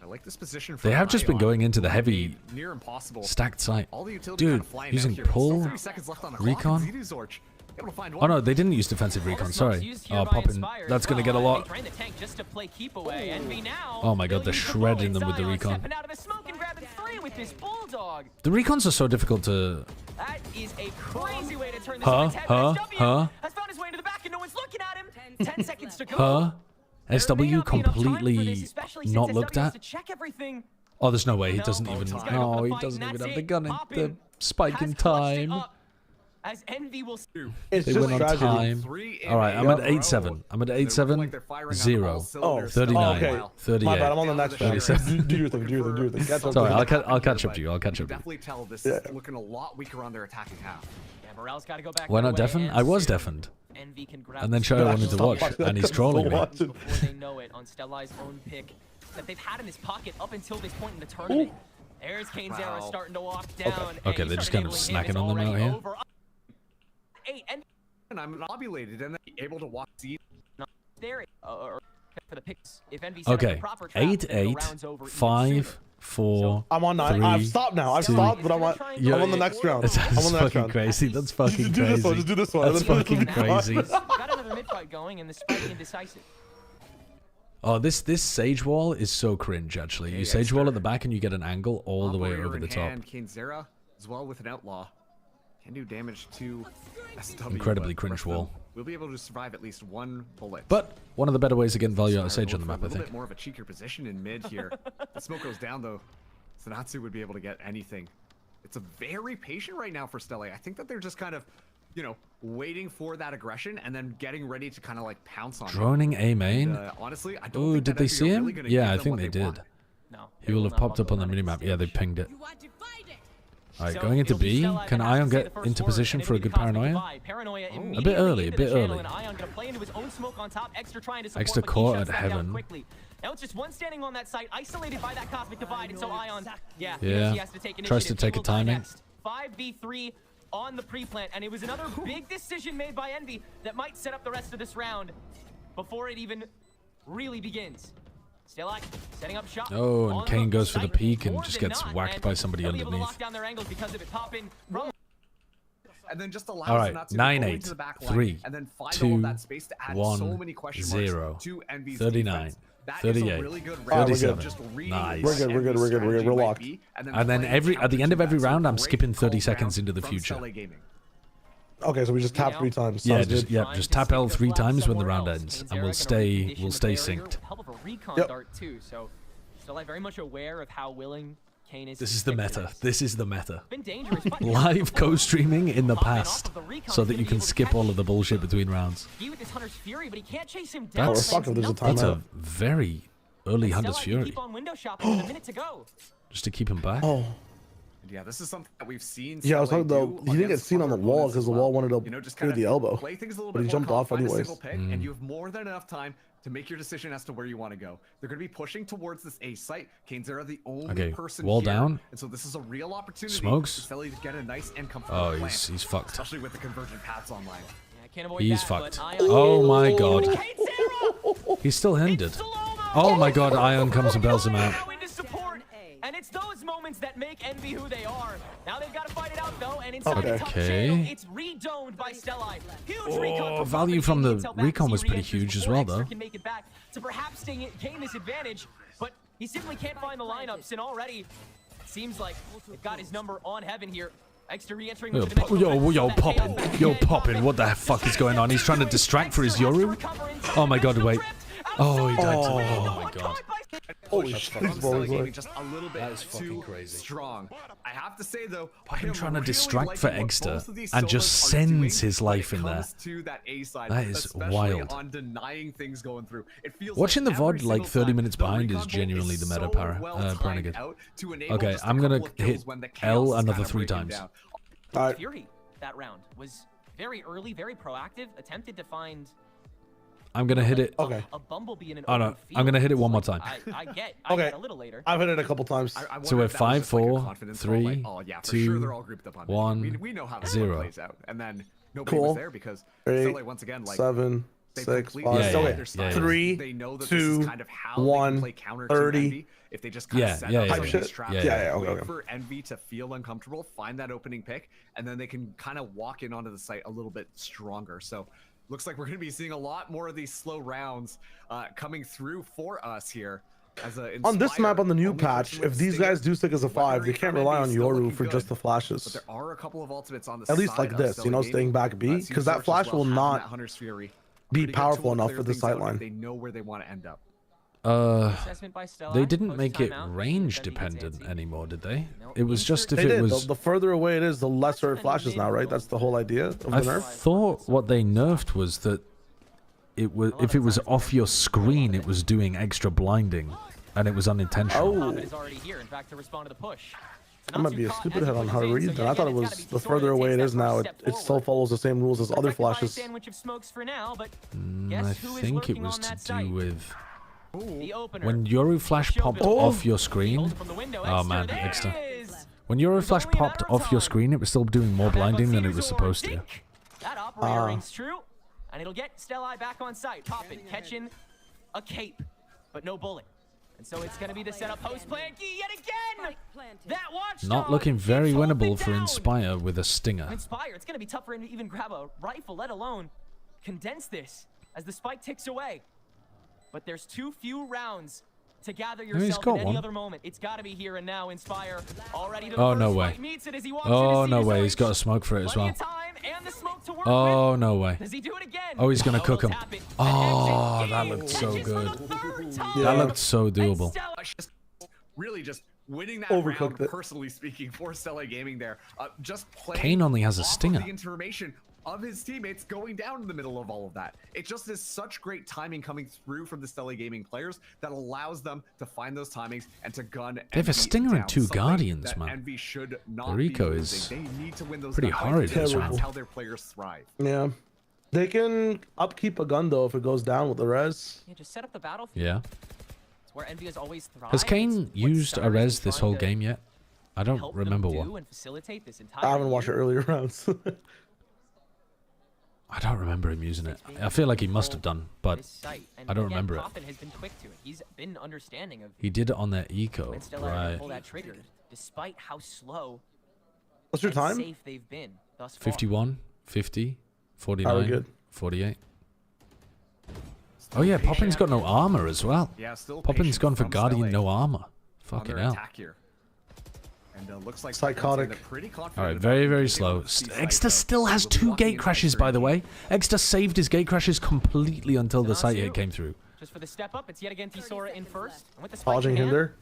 I like this position. They have just been going into the heavy near impossible stacked site. All the utility Dude, kind of flying using out here. pull, 3 seconds left on the recon. clock, and Zorch able to find Oh one. no, they didn't use defensive recon. Sorry. Oh, popping. That's gonna get a lot. Oh my god, they're shredding them with the recon. The recons are so difficult to. That is a crazy way to turn this Huh? into has found his way into the back and no one's looking at him. 10 seconds to go. SW completely not looked at. Oh, there's no way. He doesn't even. Oh, he doesn't even have the gun in the spike in time. As Envy will they went on time. All right, I'm at 8-7. I'm at 8-7. 0. 39. Okay. 38. My bad. I'm on the next round. Do your thing. Sorry, I'll catch up to you. Definitely tell this is looking a lot weaker on their attacking half. Yeah, Morel's got to go back. Why not deafen? I was deafened. And then Shai wanted to watch, and he's trolling me. Before they know it, on Stellae's own pick that they've had in his pocket up until this point in the tournament. There's KaneZero starting to walk down. Okay, they're just kind of snacking on them out here. And I'm ovulated and able to walk seed. There, for the picks. If Envy okay, 8-8, 5, 4. I'm on 9. I've stopped now. I've stopped, but I'm on the next round. That's fucking crazy. That's fucking crazy. Just do this one. That's fucking crazy. Got another mid fight going, and the spiky indecisive. Oh, this Sage Wall is so cringe. Actually, you Sage Wall at the back and you get an angle all the way over the top. KaneZero as well with an outlaw. Can do damage to SW. Incredibly cringe wall. We'll be able to survive at least 1 bullet. But one of the better ways to get value out of Sage on the map, I think. A little bit more of a cheekier position in mid here. The smoke goes down though. Sanatsu would be able to get anything. It's a very patient right now for Stellae. I think that they're just kind of, you know, waiting for that aggression and then getting ready to kind of like pounce on Droning A main. And, honestly, I don't Ooh, think did they see him? Yeah, I think they did. No, he will have popped up on the minimap. Yeah, they pinged it. Alright, going into B. Can Ion get into position for a good paranoia? A bit early, a bit early. Extra core at heaven. Now it's just one standing on that site, isolated by that cosmic divide, and so Ion, he has to take initiative. Tries to take a timing. 5v3 on the pre-plant, and it was another big decision made by Envy that might set up the rest of this round before it even really begins. Stellae setting up shop. Oh, and Kane goes for the peak and just gets whacked by somebody underneath. And then just allows all right, not to 9-8, 3, and then find 2, all that space to add 1, so many question 0, to Envy's 39, 38, really good 37. Just Nice. We're good. We're locked. And then at the end of every round, I'm skipping 30 seconds into the future. Okay, so we just tap 3 times. Yeah, just tap L 3 times when the round ends, and we'll stay synced. Hell of a recon dart too, so Stellae very much aware of how willing Kane is. This is the meta. This is the meta. Been dangerous, Live co-streaming in the past, so that you can skip all of the bullshit between rounds. He with his Hunter's Fury, but he can't chase him down. That's a very early Hunter's Fury. Keep on window shopping with a minute to go. Just to keep him back. Oh. Yeah, this is something that we've seen. Yeah, I was talking though. He didn't get seen on the wall because the wall wanted to clear the elbow, but he jumped off anyways. And you have more than enough time to make your decision as to where you want to go. They're going to be pushing towards this A site. KaneZero the only person wall here, down. and so this is a real opportunity. Smokes. For Stellae to get a nice and comfortable plan, he's fucked. Especially with the convergent paths online. He's fucked. Oh my god. He's still hindered. Oh my god, Ion comes and bails him out. And it's those moments that make Envy who they are. Now they've got to fight it out though, and inside the top channel, it's re-domed by Stellae. Huge recon. Value from the recon was pretty huge as well though. Can make it back to perhaps gain this advantage, but he simply can't find the lineups, and already it seems like they've got his number on heaven here. Extra re-entering. Yo, poppin'. What the fuck is going on? He's trying to distract for his Yoru. Oh my god, wait. Oh, he died to me. Oh my god. Holy shit, just a little bit too strong. I have to say though, I'm trying to distract for Egster and just sends his life in there. That is wild. Watching the VOD like 30 minutes behind is genuinely the meta Paranagid. Okay, I'm gonna hit L another 3 times. Fury that round was very early, very proactive, attempted to find. I'm gonna hit it. Okay. A bumblebee in an oh no, I'm gonna hit it one more time. I get a little later. I've hit it a couple times. So we're 5, 4, 3, 2, 1, 0. And then cool. There because 8, once again, like 7, 6, 5. Yeah, 3, 2, 1, 30, if they just kind of set up these traps, okay. for Envy to feel uncomfortable, find that opening pick, and then they can kind of walk in onto the site a little bit stronger. So looks like we're going to be seeing a lot more of these slow rounds coming through for us here. On this map on the new patch, if these guys do stick as a 5, they can't rely on Yoru for just the flashes. But there are a couple of ultimates on the at least like this, you know, staying back B, because that flash will not be powerful enough for the sightline. They know where they want to end up. They didn't make it range dependent anymore, did they? It was just if it it was. was. The further away it is, the lesser it flashes now, right? That's the whole idea of the nerf. I thought what they nerfed was that it was if it was off your screen, it was doing extra blinding, and it was unintentional. Oh. That might be a stupid head on how to read that. I thought it was the further away it is now, it still follows the same rules as other flashes. I think it was to do with when Yoru Flash popped off your screen. Oh man, extra. When Yoru Flash popped off your screen, it was still doing more blinding than it was supposed to. That operator rings true, and it'll get Stellae back on site. Poppin, catching a cape, but no bullet. And so it's going to be the setup post plant yet again. That watchdog Not looking very winnable for Inspire with a stinger. Inspire, it's going to be tough for him to even grab a rifle, let alone condense this as the spike ticks away. But there's too few rounds to gather yourself in any other moment. It's got to be here and now. Inspire already. Oh no way. Oh no way. He's got a smoke for it as well. Oh no way. Does he do it again? Oh, he's gonna cook him. Oh, that looked so good. That looked so doable. Really just winning that round, personally speaking, for Stellae Gaming there. Just playing Kane only has a stinger. The information of his teammates going down in the middle of all of that. It just is such great timing coming through from the Stellae Gaming players that allows them to find those timings and to gun. They have a stinger and 2 Guardians, man. Their eco is pretty horrid this round. That's how their players thrive. Yeah. They can upkeep a gun though if it goes down with the res. Yeah, just set up the battlefield. Yeah. It's where Envy has always thrived. Has Kane used a res this whole game yet? I don't remember one. I haven't watched earlier rounds. I don't remember him using it. I feel like he must have done, but I don't remember it. He's been understanding of he did it on that eco, right? Pull that trigger, despite how slow. What's your time? Safe they've been thus far. 51, 50, 49, 48. Oh yeah, Poppin's got no armor as well. Yeah, still Poppin's gone for Guardian, no armor. Fucking hell. And looks like psychotic. Alright, very, very slow. Exeter still has 2 gate crashes, by the way. Exeter saved his gate crashes completely until the site hit came through. Just for the step up, it's yet again Tisora in first. And with the dodging him there.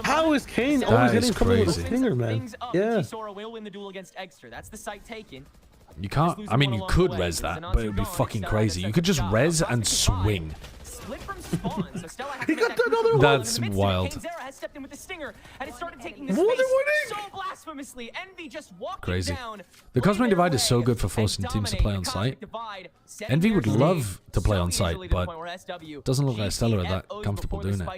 How is Kane always hitting someone with a stinger, man? Yeah. Tisora will win the duel against Exeter. That's the site taken. You can't. I mean, you could res that, but it would be fucking crazy. You could just res and swing. He got another one. That's wild. Crazy. The Cosmic Divide is so good for forcing teams to play on site. Envy would love to play on site, but doesn't look like Stellae are that comfortable doing it.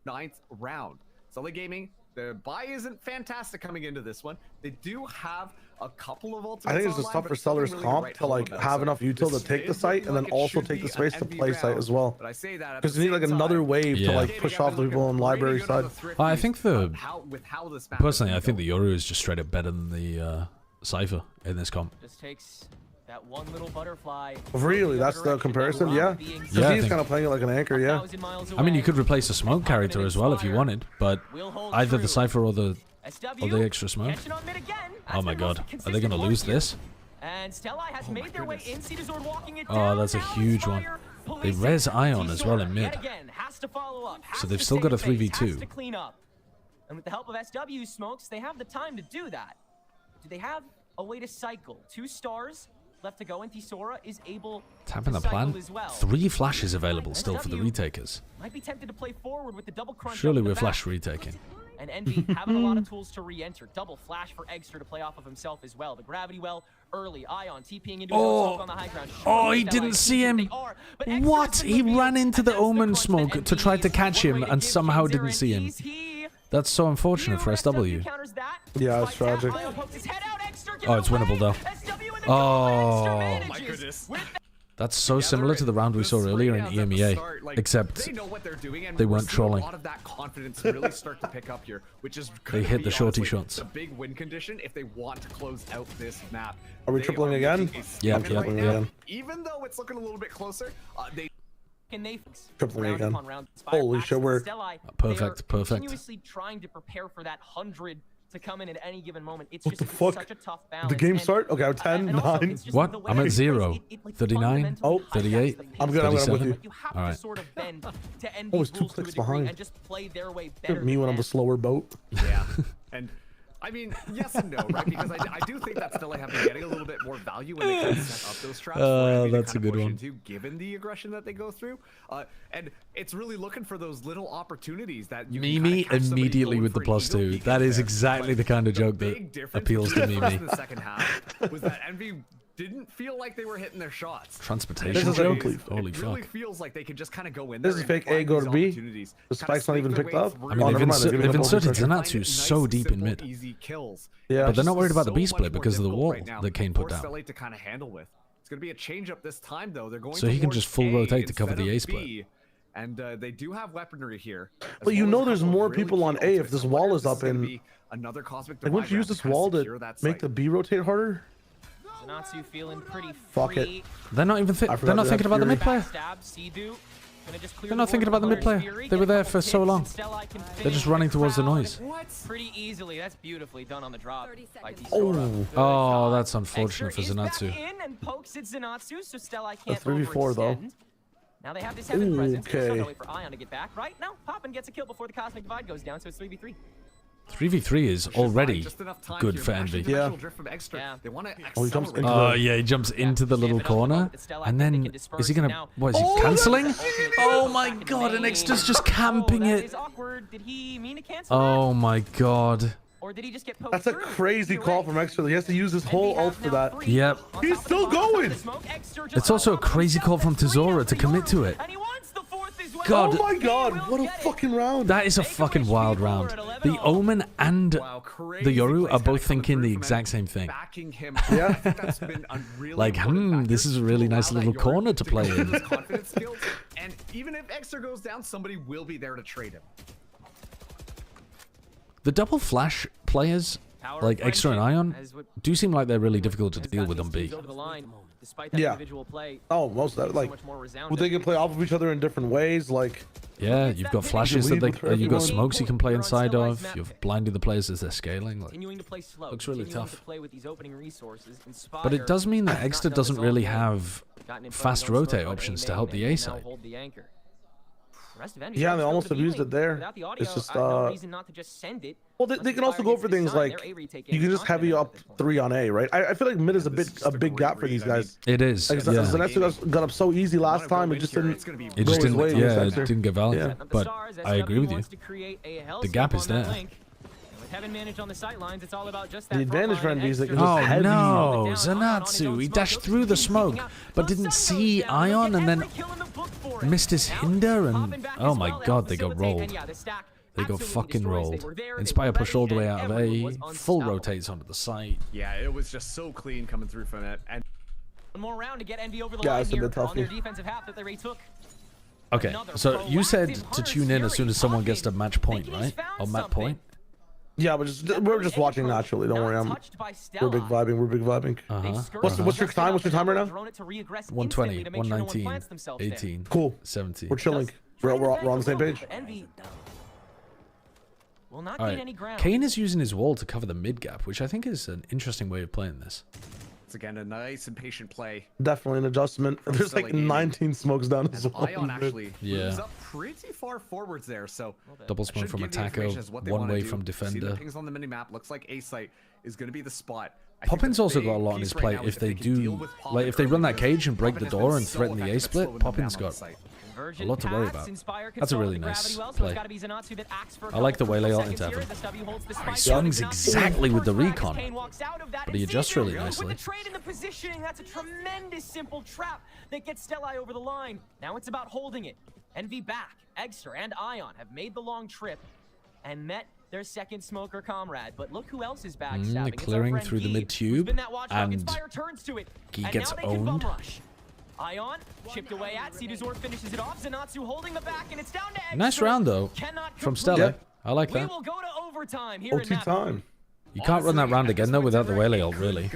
9th round. Stellae Gaming, their buy isn't fantastic coming into this one. They do have a couple of ultimates. I think it's just tough for Stellar's comp to like have enough util to take the site and then also take the space to play site as well. Because you need like another wave to like push off the people on library side. Well, I think personally, I think the Yoru is just straight up better than the Cypher in this comp. Just takes that one little butterfly. Really, that's the comparison, yeah. Because he's kind of playing it like an anchor, yeah. I mean, you could replace a smoke character as well if you wanted, but either the Cypher or the extra smoke. Oh my god, are they going to lose this? And Stellae has made their way in. Cedazord walking it down. Oh, that's a huge one. They res Ion as well in mid. So they've still got a 3v2. And with the help of SW smokes, they have the time to do that. Do they have a way to cycle? 2 stars left to go, and Tisora is able tapping to the plan. As well. 3 flashes available still for the retakers. Might be tempted to play forward with the double crunch. Surely we're flash retaking. And Envy having a lot of tools to re-enter. Double flash for Exeter to play off of himself as well. The gravity well early. Ion TPing into his own on the high ground. Oh, he didn't see him. What? He ran into the Omen smoke to try to catch him and somehow didn't see him. That's so unfortunate for SW. Yeah, it's tragic. Oh, it's winnable though. Oh, my goodness. That's so similar to the round we saw earlier in EMEA, except they know what they're doing, and they weren't trolling. A lot of that confidence really start to pick up here, which is they hit the shorty shots. A big win condition if they want to close out this map. Are we tripling again? Yeah, right now, even though it's looking a little bit closer, tripling again. Holy shit, we're perfect. Continuously trying to prepare for that 100 to come in at any given moment. It's what just the fuck? such a tough balance. The game start? Okay, I'm 10, 9. What? I'm at 0. 39. Oh, 38. I'm good. I'm with you. All right. Sort of bend to I was 2 clicks behind. and just play their way better. Me when I'm a slower boat. Yeah, and I mean, yes and no, right? Because I do think that Stellae have been getting a little bit more value when they kind of set up those traps. That's a good one. Given the aggression that they go through, and it's really looking for those little opportunities that you Mimi immediately with the +2. That is exactly the kind of joke that appeals to Mimi. In the second half was that Envy didn't feel like they were hitting their shots. Transportation joke? Holy fuck. It really feels like they could just kind of go in there. This is fake A, go to B. The spike's not even picked up. I mean, they've inserted Zenatsu so deep in mid. Yeah. But they're not worried about the B split because of the wall that Kane put down. To kind of handle with. It's going to be a change up this time, though. They're going so he can just full rotate to cover the A split. And they do have weaponry here. But you know there's more people on A if this wall is up in... Another cosmic like, wouldn't you use this wall to make the B rotate harder? Zenatsu feeling pretty fuck it. They're not even they're not thinking about the mid player. They're not thinking about the mid player. They were there for so long. They're just running towards the noise. Pretty easily. That's beautifully done on the drop. Oh, that's unfortunate for Zenatsu. And pokes at Zenatsu, so Stellae can't 3v4 though. Now they have this heaven presence. Okay. Still no way for Ion to get back. Right now, Poppin gets a kill before the Cosmic Divide goes down, so it's 3v3. 3v3 is already good for Envy. Yeah. Oh, yeah, he jumps into the little corner. And then, is he gonna, what, is he cancelling? Oh my god, and Extra's just camping it. Oh my god. Or did he just get That's a crazy call from Extra. He has to use his whole ult for that. Yep. He's still going. It's also a crazy call from Tezora to commit to it. God. Oh my god, what a fucking round. That is a fucking wild round. The Omen and the Yoru are both thinking the exact same thing. Yeah. Like, this is a really nice little corner to play in. And even if Extra goes down, somebody will be there to trade him. The double flash players, like Extra and Ion, do seem like they're really difficult to deal with on B. Yeah. Oh, most of that. Like, well, they can play off of each other in different ways. Like, yeah, you've got flashes that you've got smokes you can play inside of. You're blinding the players as they're scaling. Like, looks really tough. But it does mean that Extra doesn't really have fast rotate options to help the A side. Yeah, they almost have used it there. It's just, well, they can also go for things like, you can just heavy up 3 on A, right? I feel like mid is a big gap for these guys. It is, like, yeah. Zenatsu got up so easy last time, it just didn't it didn't get value. Yeah. But I agree with you. The gap is there. The advantage for Envy is that oh no, Zenatsu, he dashed through the smoke, but didn't see Ion and then missed his hinder, and oh my god, they got rolled. They got fucking rolled. Inspire pushed all the way out of A, full rotates onto the site. Yeah, it was just so clean coming through from it. And one more round to get Envy over the line here on their defensive half that they retook. Okay, so you said to tune in as soon as someone gets to match point, right? Or map point? Yeah, we're just watching naturally. Don't worry, we're big vibing. We're big vibing. What's your time? What's your time right now? 120, 119, 18. Cool. 17. We're chilling. We're on the same page. Will not gain any ground. Kane is using his wall to cover the mid gap, which I think is an interesting way of playing this. It's again a nice and patient play. Definitely an adjustment. There's like 19 smokes down as well. Ion actually moves up pretty far forwards there, so double smoke from attacker, one way from defender. See the pings on the minimap. Looks like A site is going to be the spot. Poppin's also got a lot on his plate. If they do, like, if they run that cage and break the door and threaten the A split, Poppin's got a lot to worry about. That's a really nice play. I like the waylay ult into heaven. He swings exactly with the recon, but he adjusts really nicely. With the trade in the positioning, that's a tremendous simple trap that gets Stellae over the line. Now it's about holding it. Envy back, Egster and Ion have made the long trip and met their second smoker comrade, but look who else is backstabbing. Clearing through the mid tube, and he gets owned. Ion chipped away at. Ceduzor finishes it off. Zenatsu holding the back, and it's down to X. Nice round, though, from Stellae. I like that. We will go to overtime here OT time. You can't run that round again, though, without the Waylay ult, really.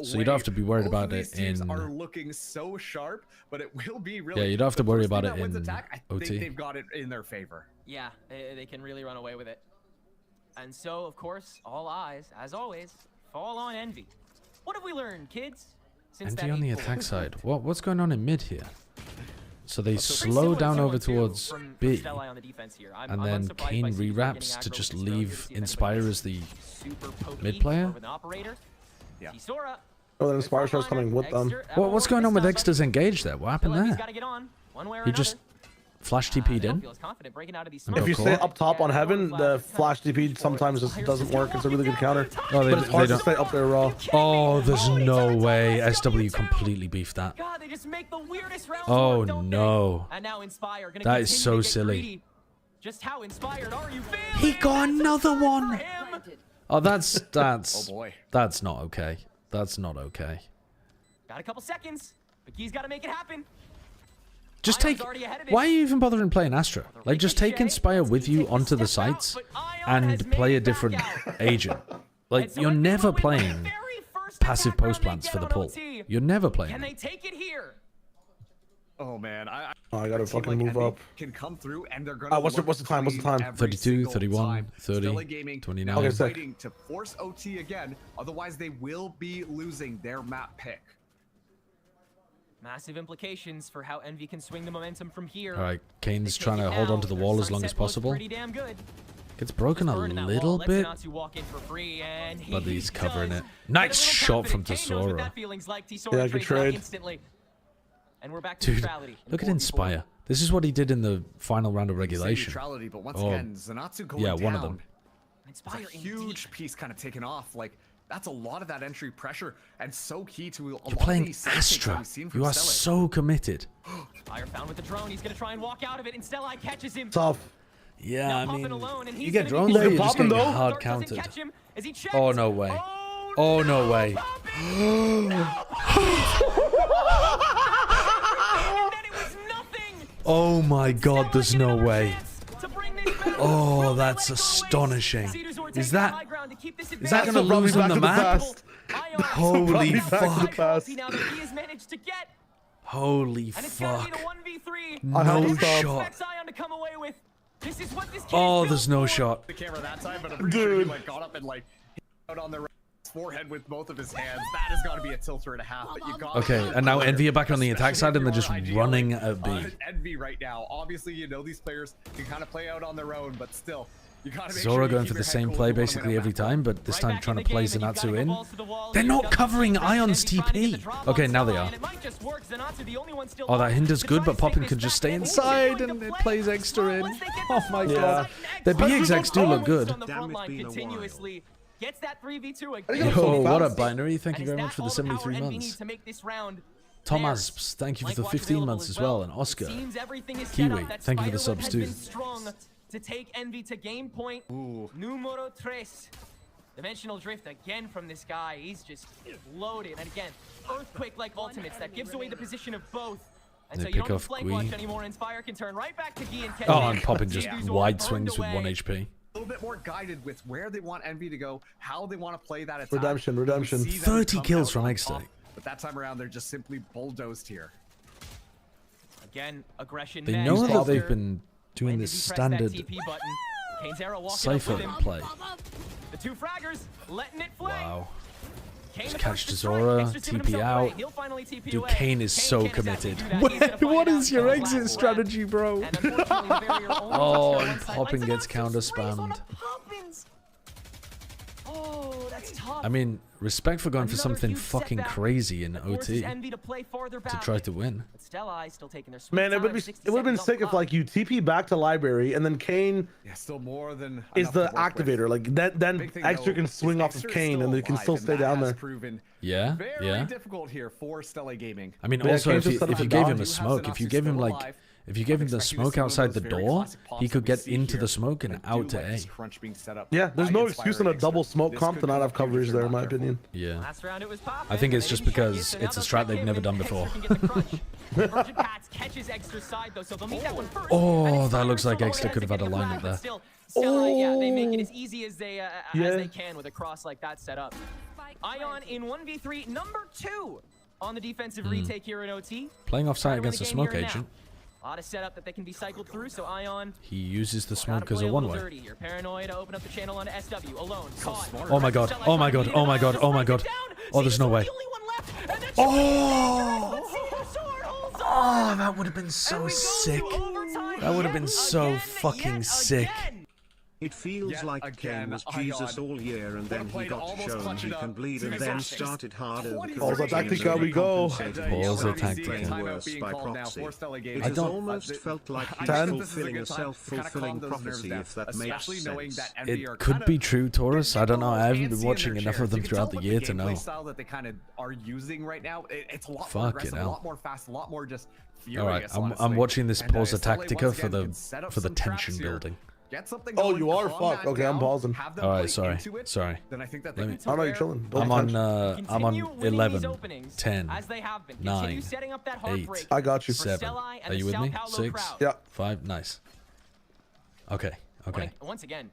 So you don't have to be worried about it in... are looking so sharp, but it will be really... Yeah, you don't have to worry about it in I OT. think they've got it in their favor. Yeah, they can really run away with it. And so, of course, all eyes, as always, fall on Envy. What have we learned, kids? Since Envy on the attack side. What's going on in mid here? So they slow down over towards B, and then Kane re-wraps to just leave Inspire as the mid player? Yeah. Oh, then Inspire starts coming with them. What's going on with Exter's engage there? What happened there? He just flash TP'd in? If you stay up top on Heaven, the flash TP sometimes just doesn't work. It's a really good counter. Oh, but it's hard to stay up there raw. Oh, there's no way. SW completely beefed that. Oh, no. That is so silly. He got another one. Oh, that's oh boy. That's not okay. That's not okay. Got a couple seconds, but he's got to make it happen. Just take... Why are you even bothering playing Astra? Like, just take Inspire with you onto the sites and play a different agent. Like, you're never playing passive post plants for the pull. You're never playing. Can they take it here? Oh man, I gotta fucking move up. Can come through and they're gonna. What's the time? 32, 31, 30, 29. Okay, fighting to force OT again. Otherwise, they will be losing their map pick. Massive implications for how Envy can swing the momentum from here. All right, Kane's trying to hold onto the wall as long as possible. Gets broken a little bit, but he's covering it. Nice shot from Tesoro. Yeah, good trade. Dude, look at Inspire. This is what he did in the final round of regulation. But once again, Zenatsu going down. One of them. It's a huge piece kind of taken off. Like, that's a lot of that entry pressure, and so key to a lot You're playing Astra. You are so committed. Fire found with the drone. He's gonna try and walk out of it, and Stellae catches him. Tough. Yeah, I mean, you get drones there, you're just getting hard countered. Oh, no way. Oh, no way. Oh my god, there's no way. Oh, that's astonishing. Is that gonna lose them the map? Holy fuck. Holy fuck. No shot. Oh, there's no shot. The camera that time, but I'm pretty sure he like got up and like hit out on the forehead with both of his hands. That has got to be a tilter and a half. But you got okay, and now Envy are back on the attack side and they're just running at B. Envy right now. Obviously, you know these players can kind of play out on their own, but still, you got to make Zora going for the same play basically every time, but this time trying to play Zenatsu in. They're not covering Ion's TP. Okay, now they are. Oh, that hinder's good, but Poppin can just stay inside and it plays extra in. Oh my god. Their B execs do look good. Gets that 3v2 again. Yo, what up, Binary? Thank you very much for the 73 months. Thomas, thank you for the 15 months as well. And Oscar, Kiwi, thank you for the subs too. To take Envy to game point. Numero 3. Dimensional drift again from this guy. He's just loaded. And again, earthquake-like ultimates that gives away the position of both. And so you don't have flank watch anymore. Inspire can turn right back to Guy and catch. Oh, and Poppin just wide swings with 1 HP. A little bit more guided with where they want Envy to go, how they want to play that attack. Redemption. 30 kills from Extay. But that time around, they're just simply bulldozed here. Again, aggression. They know that they've been doing this standard Cypher play. The two fraggers letting it flame. Wow. Just catch Zora, TP out. Dude, Kane is so committed. What is your exit strategy, bro? Oh, and Poppin gets counter spammed. Oh, that's tough. I mean, respect for going for something fucking crazy in OT to try to win. Man, it would have been sick if like you TP back to library and then Kane still more than is the activator. Like then Extra can swing off of Kane and they can still stay down there. Yeah, very difficult here for Stellae Gaming. I mean, also if you gave him a smoke, if you gave him like If you gave him the smoke outside the door, he could get into the smoke and out to A. Yeah, there's no excuse in a double smoke comp to not have coverage there, in my opinion. Yeah. I think it's just because it's a strat they've never done before. Oh, that looks like Exeter could have had a lineup there. Stellae, yeah, they make it as easy as they can with a cross like that set up. Ion in 1v3, number 2 on the defensive retake here in OT. Playing offside against a smoke agent. A lot of setup that they can be cycled through, so Ion... He uses the smoke as a one-way. You're paranoid to open up the channel on SW, alone, caught. Oh my god, oh my god, oh my god, oh my god. Oh, there's no way. Oh! Oh, that would have been so sick. That would have been so fucking sick. It feels like Kane was Jesus all year and then he got shown he can bleed and then started harder. Balls of Tactica, we go. Balls of Tactica. Worse by proxy. It has almost felt like he's fulfilling a self-fulfilling prophecy, if that makes sense. It could be true, Taurus. I don't know. I haven't been watching enough of them throughout the year to know. Style that they kind of are using right now, it's a lot more aggressive, a lot more fast, a lot more just furious. All right, I'm watching this Balls of Tactica for the tension building. Oh, you are fucked. Okay, I'm pausing. All right, sorry. Then I think that I know you're chilling. I'm on 11, 10, 9, 8. I got you. 7. Are you with me? 6. Yeah. 5. Nice. Okay. Okay. Once again,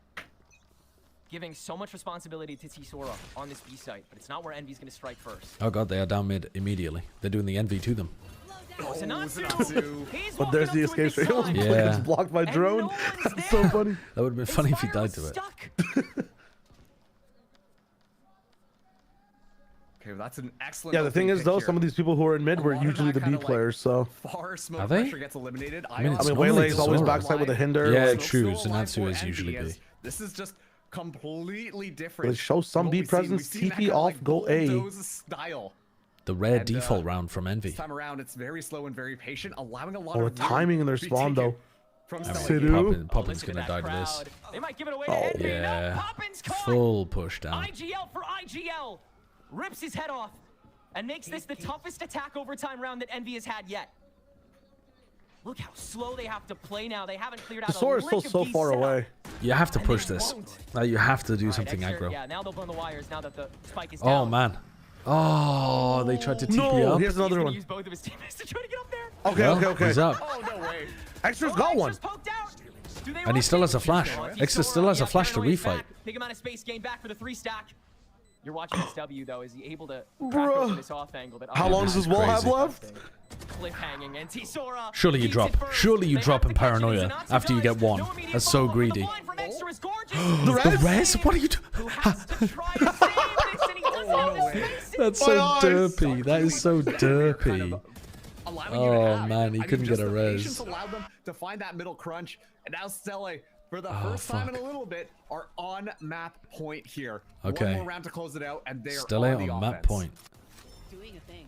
giving so much responsibility to T-Sora on this B site, but it's not where Envy's going to strike first. Oh god, they are down mid immediately. They're doing the Envy to them. But there's the escape straight. It's blocked by drone. That's so funny. That would have been funny if he died to it. Okay, that's an excellent. Yeah, the thing is though, some of these people who are in mid were usually the B players, so. Are they? Gets eliminated. I mean Waylay's always backside with a hinder. Yeah, true. Zenatsu is usually B. This is just completely different. They show some B presence. TP off, go A. Style. The rare default round from Envy. This time around, it's very slow and very patient, allowing a lot of timing in their spawn though. Poppin's gonna die to this. They might give it away to Envy. Yeah. Full push down. IGL for IGL. Rips his head off and makes this the toughest attack overtime round that Envy has had yet. Look how slow they have to play now. They haven't cleared out the sword is still so far away. You have to push this. You have to do something aggro. Yeah, now they'll burn the wires now that the spike is down. Oh man. Oh, they tried to TP up. Here's another one. Use both of his teammates to try to get up there. Okay, okay. He's up. Oh, no way. Extra's got one. And he still has a flash. Extra still has a flash to refight. Big amount of space gained back for the 3 stack. You're watching SW though. Is he able to crack open this off angle? That how long does this wall have left? Cliffhanging and T-Sora. Surely you drop. Surely you drop in Paranoia after you get one. That's so greedy. The res? What are you doing? That's so derpy. That is so derpy. Oh man, he couldn't get a res. Allowed them to find that middle crunch, and now Stellae, for the first time in a little bit, are on map point here. Okay. One more round to close it out, and they're Stellae on map point. Doing a thing.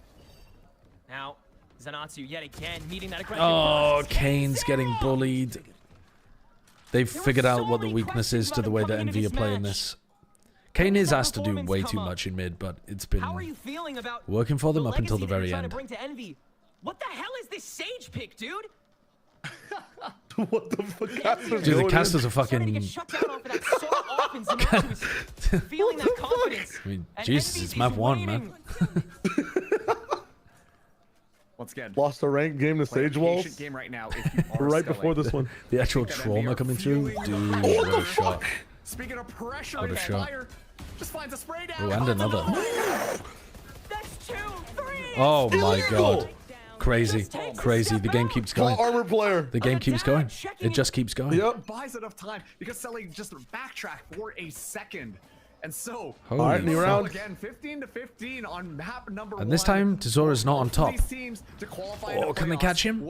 Now, Zenatsu yet again meeting that aggressive. Oh, Kane's getting bullied. They've figured out what the weakness is to the way that Envy are playing this. Kane is asked to do way too much in mid, but it's been working for them up until the very end. What the hell is this Sage pick, dude? What the fuck? Dude, the casters are fucking. I mean, Jesus, it's map 1, man. Once again, lost a ranked game to Sage Walls. Game right now, right before this one. The actual trauma coming through, dude. What a shot. Speaking of pressure, what a shot. Just finds a spray down. Oh, and another. That's 2, 3. Oh my god. Crazy, crazy. The game keeps going. Armor player. The game keeps going. It just keeps going. Yep. Buys enough time because Stellae just backtracked for a second. And so, alright, new round. Again, 15 to 15 on map number 1. And this time, Tezora's not on top. Oh, can they catch him?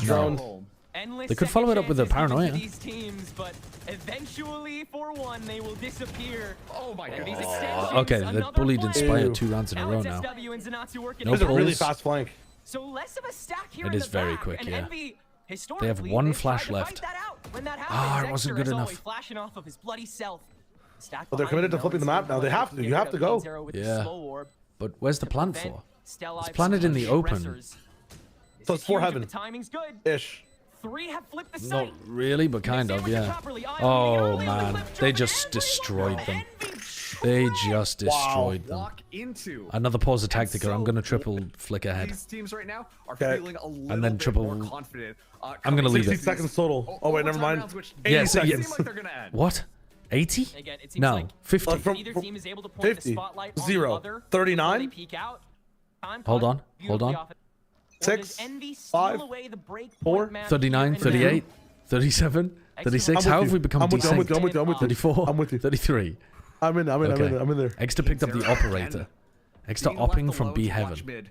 No. They could follow it up with a Paranoia. These teams, but eventually, for one, they will disappear. Oh my god. Okay, they're bullied Inspire 2 rounds in a row now. No a really fast flank. So less of a stack here it is very quick, yeah. They have 1 flash left. Ah, it wasn't good enough. Flashing off of his bloody self. Well, they're committed to flipping the map now. They have to. You have to go. Yeah. But where's the plant for? It's planted in the open. So it's for heaven. Ish. Three have flipped the Not site. really, but kind of, yeah. Oh, man. They just destroyed them. They just destroyed them. Another pause of Tactica. I'm going to triple flick ahead. These teams right now are feeling a little and then triple. more confident. I'm going to leave 60 it. seconds total. Oh, wait, never mind. 80 yes, seconds. What? 80? Again, it seems No, like 50. either team is able to point 50. the spotlight on 0. the other 39. peek out. Hold on. Hold on. 6, 5, 4, 39, 38, 37, 36. How have we become I'm with you, decent? I'm with you, I'm with you. 34. I'm with you. 33. I'm in there. Extra picked up the operator. Extra opping from B Heaven.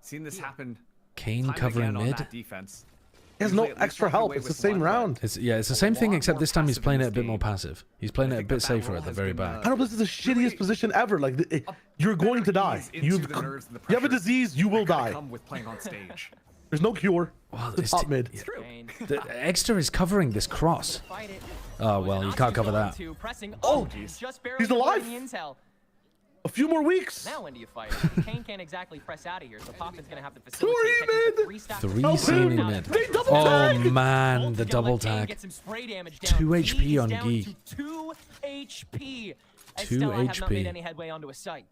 Seen this happen. Kane covering mid. Defense. He has no extra help. It's the same round. It's the same thing, except this time he's playing it a bit more passive. He's playing it a bit safer at the very back. I know, this is the shittiest position ever. Like, you're going to die. You have a disease, you will die. There's no cure. Well, it's top mid. The Extra is covering this cross. Oh, well, you can't cover that. Oh, he's alive. A few more weeks. Now when do you fight? Kane can't exactly press out of here, so Poppin's gonna have to facilitate. 3 seen in mid. Oh man, the double tag. 2 HP on Gee. 2 HP. 2 Have not made HP. any headway onto a site.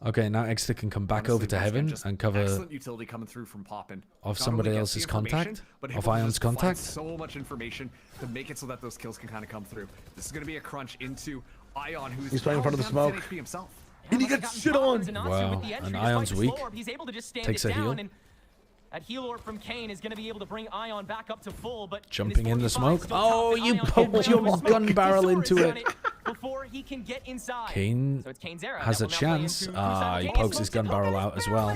Okay, now Extra can come back over to Heaven and cover Excellent utility coming through from Poppin. of somebody else's contact, of Ion's contact. So much information to make it so that those kills can kind of come through. This is going to be a crunch into Ion, who's playing in front of the smoke. Himself. And he gets shit on. Wow, and Ion's weak. He's able to just stand Takes it a heal. down, and that heal orb from Kane is going to be able to bring Ion back up to full, but Jumping in the smoke. Oh, you poked your gun barrel into it. Before he can get inside. Kane has a chance. He pokes his gun barrel out as well.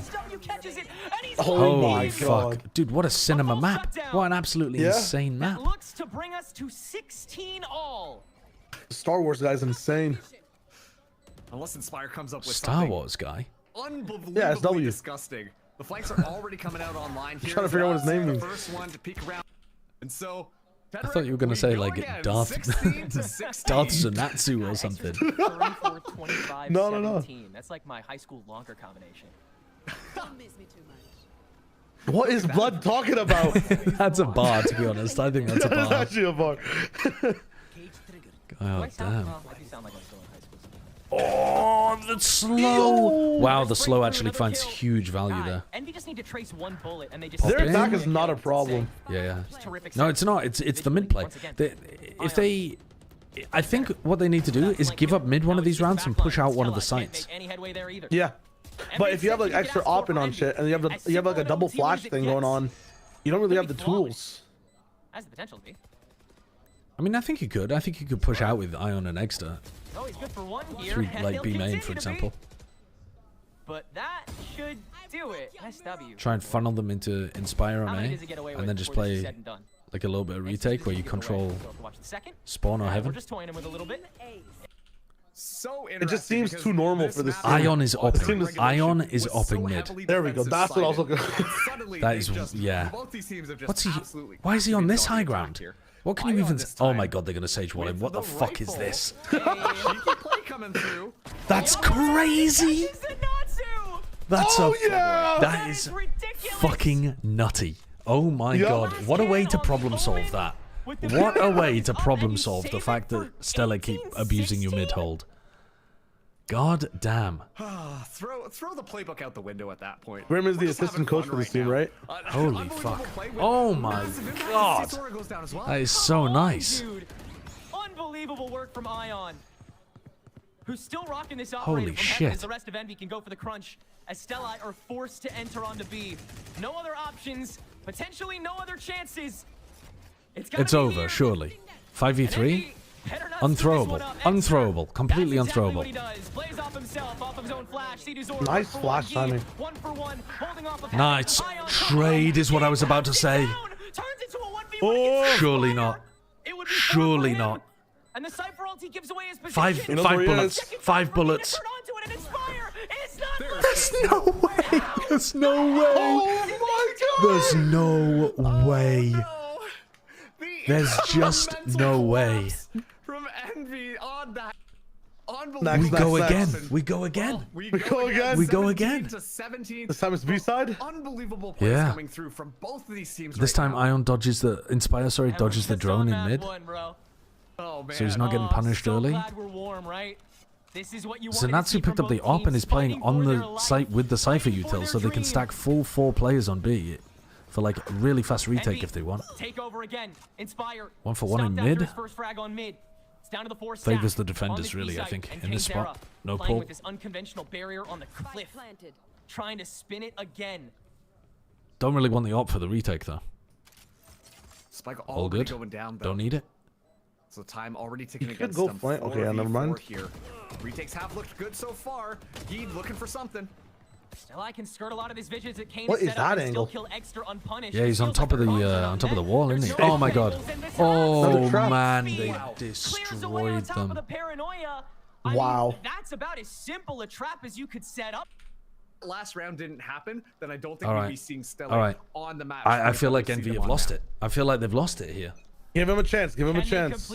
Oh my fuck. God. Dude, what a cinema map. What an absolutely insane map. Looks to bring us to 16 all. Star Wars guy's insane. Unless Inspire comes up with Star Wars guy? unbelievably disgusting. The flanks are already coming out online here. Trying to figure out what his name means. First one to peek around. And so I thought you were going to say like Darth Zanatsu or something. 34, 25, No. 17. That's like my high school longer combination. What is Blood talking about? That's a bar, to be honest. I think that's a That is bar. actually a bar. Oh, damn. Oh, the slow. Wow, the slow actually finds huge value there. Envy just need to trace one bullet and they just Their attack is not a problem. Yeah. No, it's not. It's the mid play. I think what they need to do is give up mid one of these rounds and push out one of the sites. Yeah. But if you have like extra opping on shit and you have like a double flash thing going on, you don't really have the tools. Has the potential to be. I mean, I think you could. I think you could push out with Ion and Extra. Oh, he's good for one here. Through like B main, for example. But that should do it. SW. Try and funnel them into Inspire on A, and then just play like a little bit of retake where you control Spawn or Heaven. We're just toying him with a little bit. So it just seems too normal for this. Ion is opping. Ion is opping mid. There we go. That's what I was looking for. That is, yeah. What's he? Why is he on this high ground? What can you even? Oh my God, they're gonna Sage Wall him. What the fuck is this? That's crazy. That's that is fucking nutty. Oh my God, what a way to problem solve that. What a way to problem solve the fact that Stellae keep abusing your mid hold. God damn. Throw the playbook out the window at that point. Grim is the assistant coach for this team, right? Holy fuck. Oh my God. That is so nice. Unbelievable work from Ion, who's still rocking this operator. Holy from Heaven, shit. as the rest of Envy can go for the crunch as Stellae are forced to enter onto B. No other options, potentially no other chances. It's over, surely. 5v3? Unthrowable. Unthrowable. Completely unthrowable. Nice flash timing. Nice trade is what I was about to say. Surely not. Surely not. And the Cypher ulti gives away his Five bullets. 5 bullets. There's no way. There's no way. Oh my God. There's no way. There's just no way. From Envy on that. Next, we go again. We go again. We go again. We go again. This time it's B-side. Unbelievable plays coming through from both of these teams. This time Ion dodges the Inspire. Sorry, dodges the drone in mid. Oh, man. So he's not getting punished early. Zanatsu picked up the op and is playing on the site with the Cypher util, so they can stack full 4 players on B for like a really fast retake if they want. Take over again. Inspire. 1 for 1 in mid. First frag on mid. It's down to the 4 Favors the defenders really, I think, in this spot. No pull. With this unconventional barrier on the cliff, trying to spin it again. Don't really want the op for the retake though. Spike all good. Going down, don't need it. So time already ticking against them. Flank. Okay, never mind. Here. Retakes have looked good so far. Heed looking for something. Stellae can skirt a lot of these visions that Kane what is that angle? Yeah, he's on top of the wall, isn't he? Oh my god. Oh man, they destroyed them. Wow. That's about as simple a trap as you could set up. Last round didn't happen, then I don't think we'll be seeing Stellae on the map. I feel like Envy have lost it. I feel like they've lost it here. Give him a chance. Give him a chance.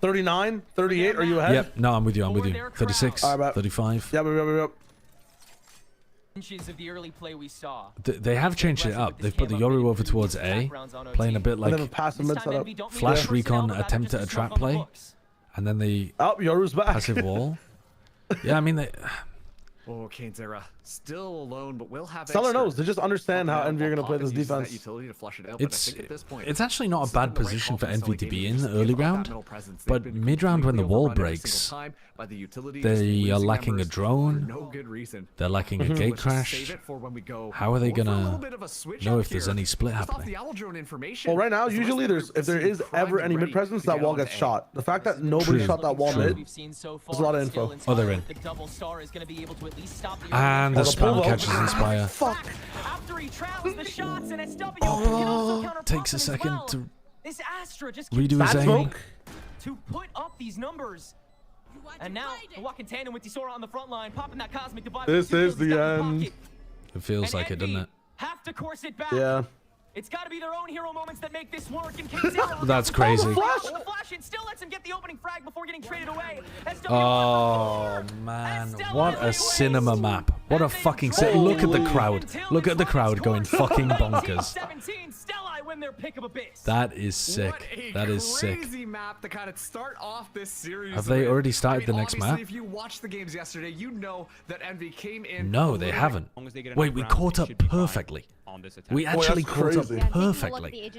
39, 38. Are you ahead? Yep. No, I'm with you. I'm with you. 36, 35. Yep. Of the early play we saw. They have changed it up. They've put the Yoru over towards A, playing a bit like flash recon attempt at a trap play, and then the Yoru's back. Passive wall. Yeah, I mean they. Oh, Kane's era still alone, but we'll have. Stellar knows. They just understand how Envy are going to play this defense. It's actually not a bad position for Envy to be in early round, but mid round when the wall breaks, they are lacking a drone. They're lacking a gate crash. How are they gonna know if there's any split happening? Well, right now, usually if there is ever any mid presence, that wall gets shot. The fact that nobody shot that wall mid, there's a lot of info. Oh, they're in. And the spam catches Inspire. Fuck. Oh, takes a second to redo his aim. To put up these numbers. And now, walking tandem with Tisora on the front line, popping that cosmic divide. This is the end. It feels like it, doesn't it? Have to course it back. Yeah. It's got to be their own hero moments that make this work. And that's crazy. The flash and still lets him get the opening frag before getting traded away. Oh man, what a cinema map! What a fucking set! Look at the crowd. Look at the crowd going fucking bonkers. That is sick. That is sick. Crazy map to kind of start off this series. Have they already started the next map? If you watched the games yesterday, you know that Envy came in. No, they haven't. Wait, we caught up perfectly. We actually caught up perfectly.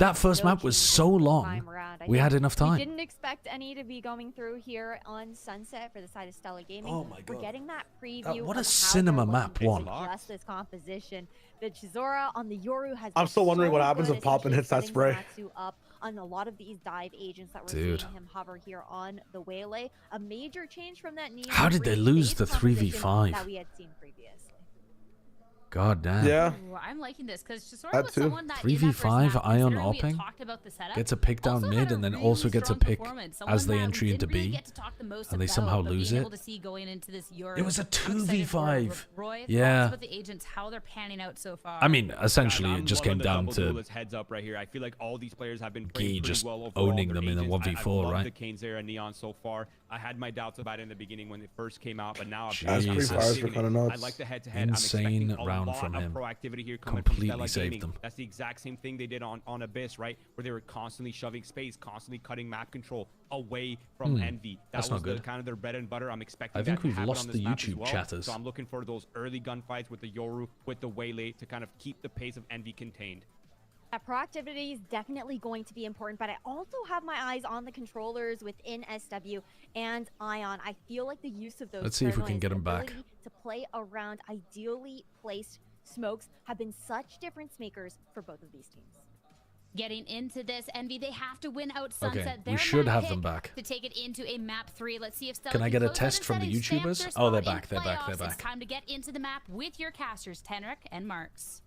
That first map was so long. We had enough time. We didn't expect any to be going through here on Sunset for the side of Stellae Gaming. Oh my god. We're getting that preview. What a cinema map one. Just this composition. The Chisora on the Yoru has I'm still wondering what happens if Poppin hits that spray. Up on a lot of these dive agents that we're seeing him hover here on the Waylay. A major change from that. How did they lose the 3v5? That we had seen previously. God damn. Yeah. Ooh, I'm liking this because Chisora was someone that 3v5 Ion opping gets a pick down mid and then also gets a pick as they entry into B, and they somehow lose it. It was a 2v5. Yeah. I mean, essentially, it just came down to Gee just owning them in a 1v4, right? The Kane's era Neon so far. I had my doubts about it in the beginning when it first came out, but now Jesus. I like the head-to-head. Insane round from him. Completely saved them. That's the exact same thing they did on Abyss, right? Where they were constantly shoving space, constantly cutting map control away from Envy. That was kind of their bread and butter. I'm expecting. I think we've lost the YouTube chatters. So I'm looking for those early gunfights with the Yoru, with the Waylay to kind of keep the pace of Envy contained. Proactivity is definitely going to be important, but I also have my eyes on the controllers within SW and Ion. I feel like the use of those. Let's see if we can get them back. To play around ideally placed smokes have been such difference makers for both of these teams. Getting into this, Envy, they have to win out Sunset. Okay, we should have them back. To take it into a map 3. Let's see if Stellae can I get a test from the YouTubers? Oh, they're back. They're back. They're back. It's time to get into the map with your casters, Tenric and Marks.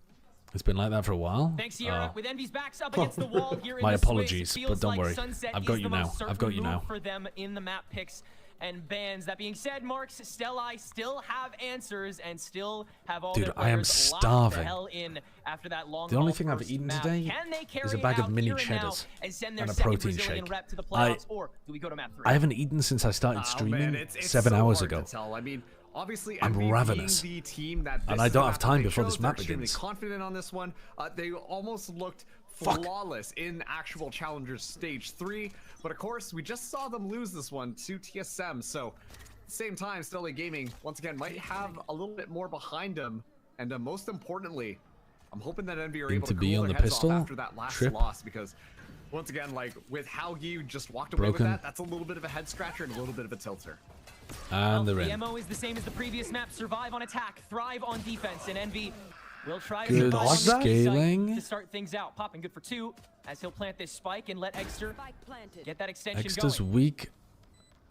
It's been like that for a while. Thanks, Sierra. With Envy's backs up against the wall here. My apologies, but don't worry. I've got you now. I've got you now. For them in the map picks. and bans. That being said, Marks, Stellae still have answers and still have all Dude, their I am players locked starving. the hell in after that long The only haul thing I've first eaten map. today Can they carry is a it bag of out mini here and now cheddars and send their and a second protein Brazilian shake. rep to the playoffs, or do we go to map 3? I haven't eaten since I started streaming Man, it's 7 so hours hard ago. to tell. I mean, obviously, I'm Envy ravenous. being the team that And this I is don't the have map time they before chose, this they're map extremely begins. confident on this one. They almost looked flawless in actual Challengers Stage 3, but of course, we just saw them lose this one to TSM, so at the same time, Stellae Gaming, once again, might have a little bit more behind them, and most importantly, I'm hoping that Envy are able to be cool on their the heads pistol off after that last trip. loss, because once again, like, with how you just walked away Broken. with that, that's a little bit of a head scratcher and a little bit of a tilter. And they're The in. MO is the same as the previous map: survive on attack, thrive on defense, and Envy will try to Good survive on the scaling. site to start things out. Popping good for 2 as he'll plant this spike and let Exter get that extension Extra's going. weak.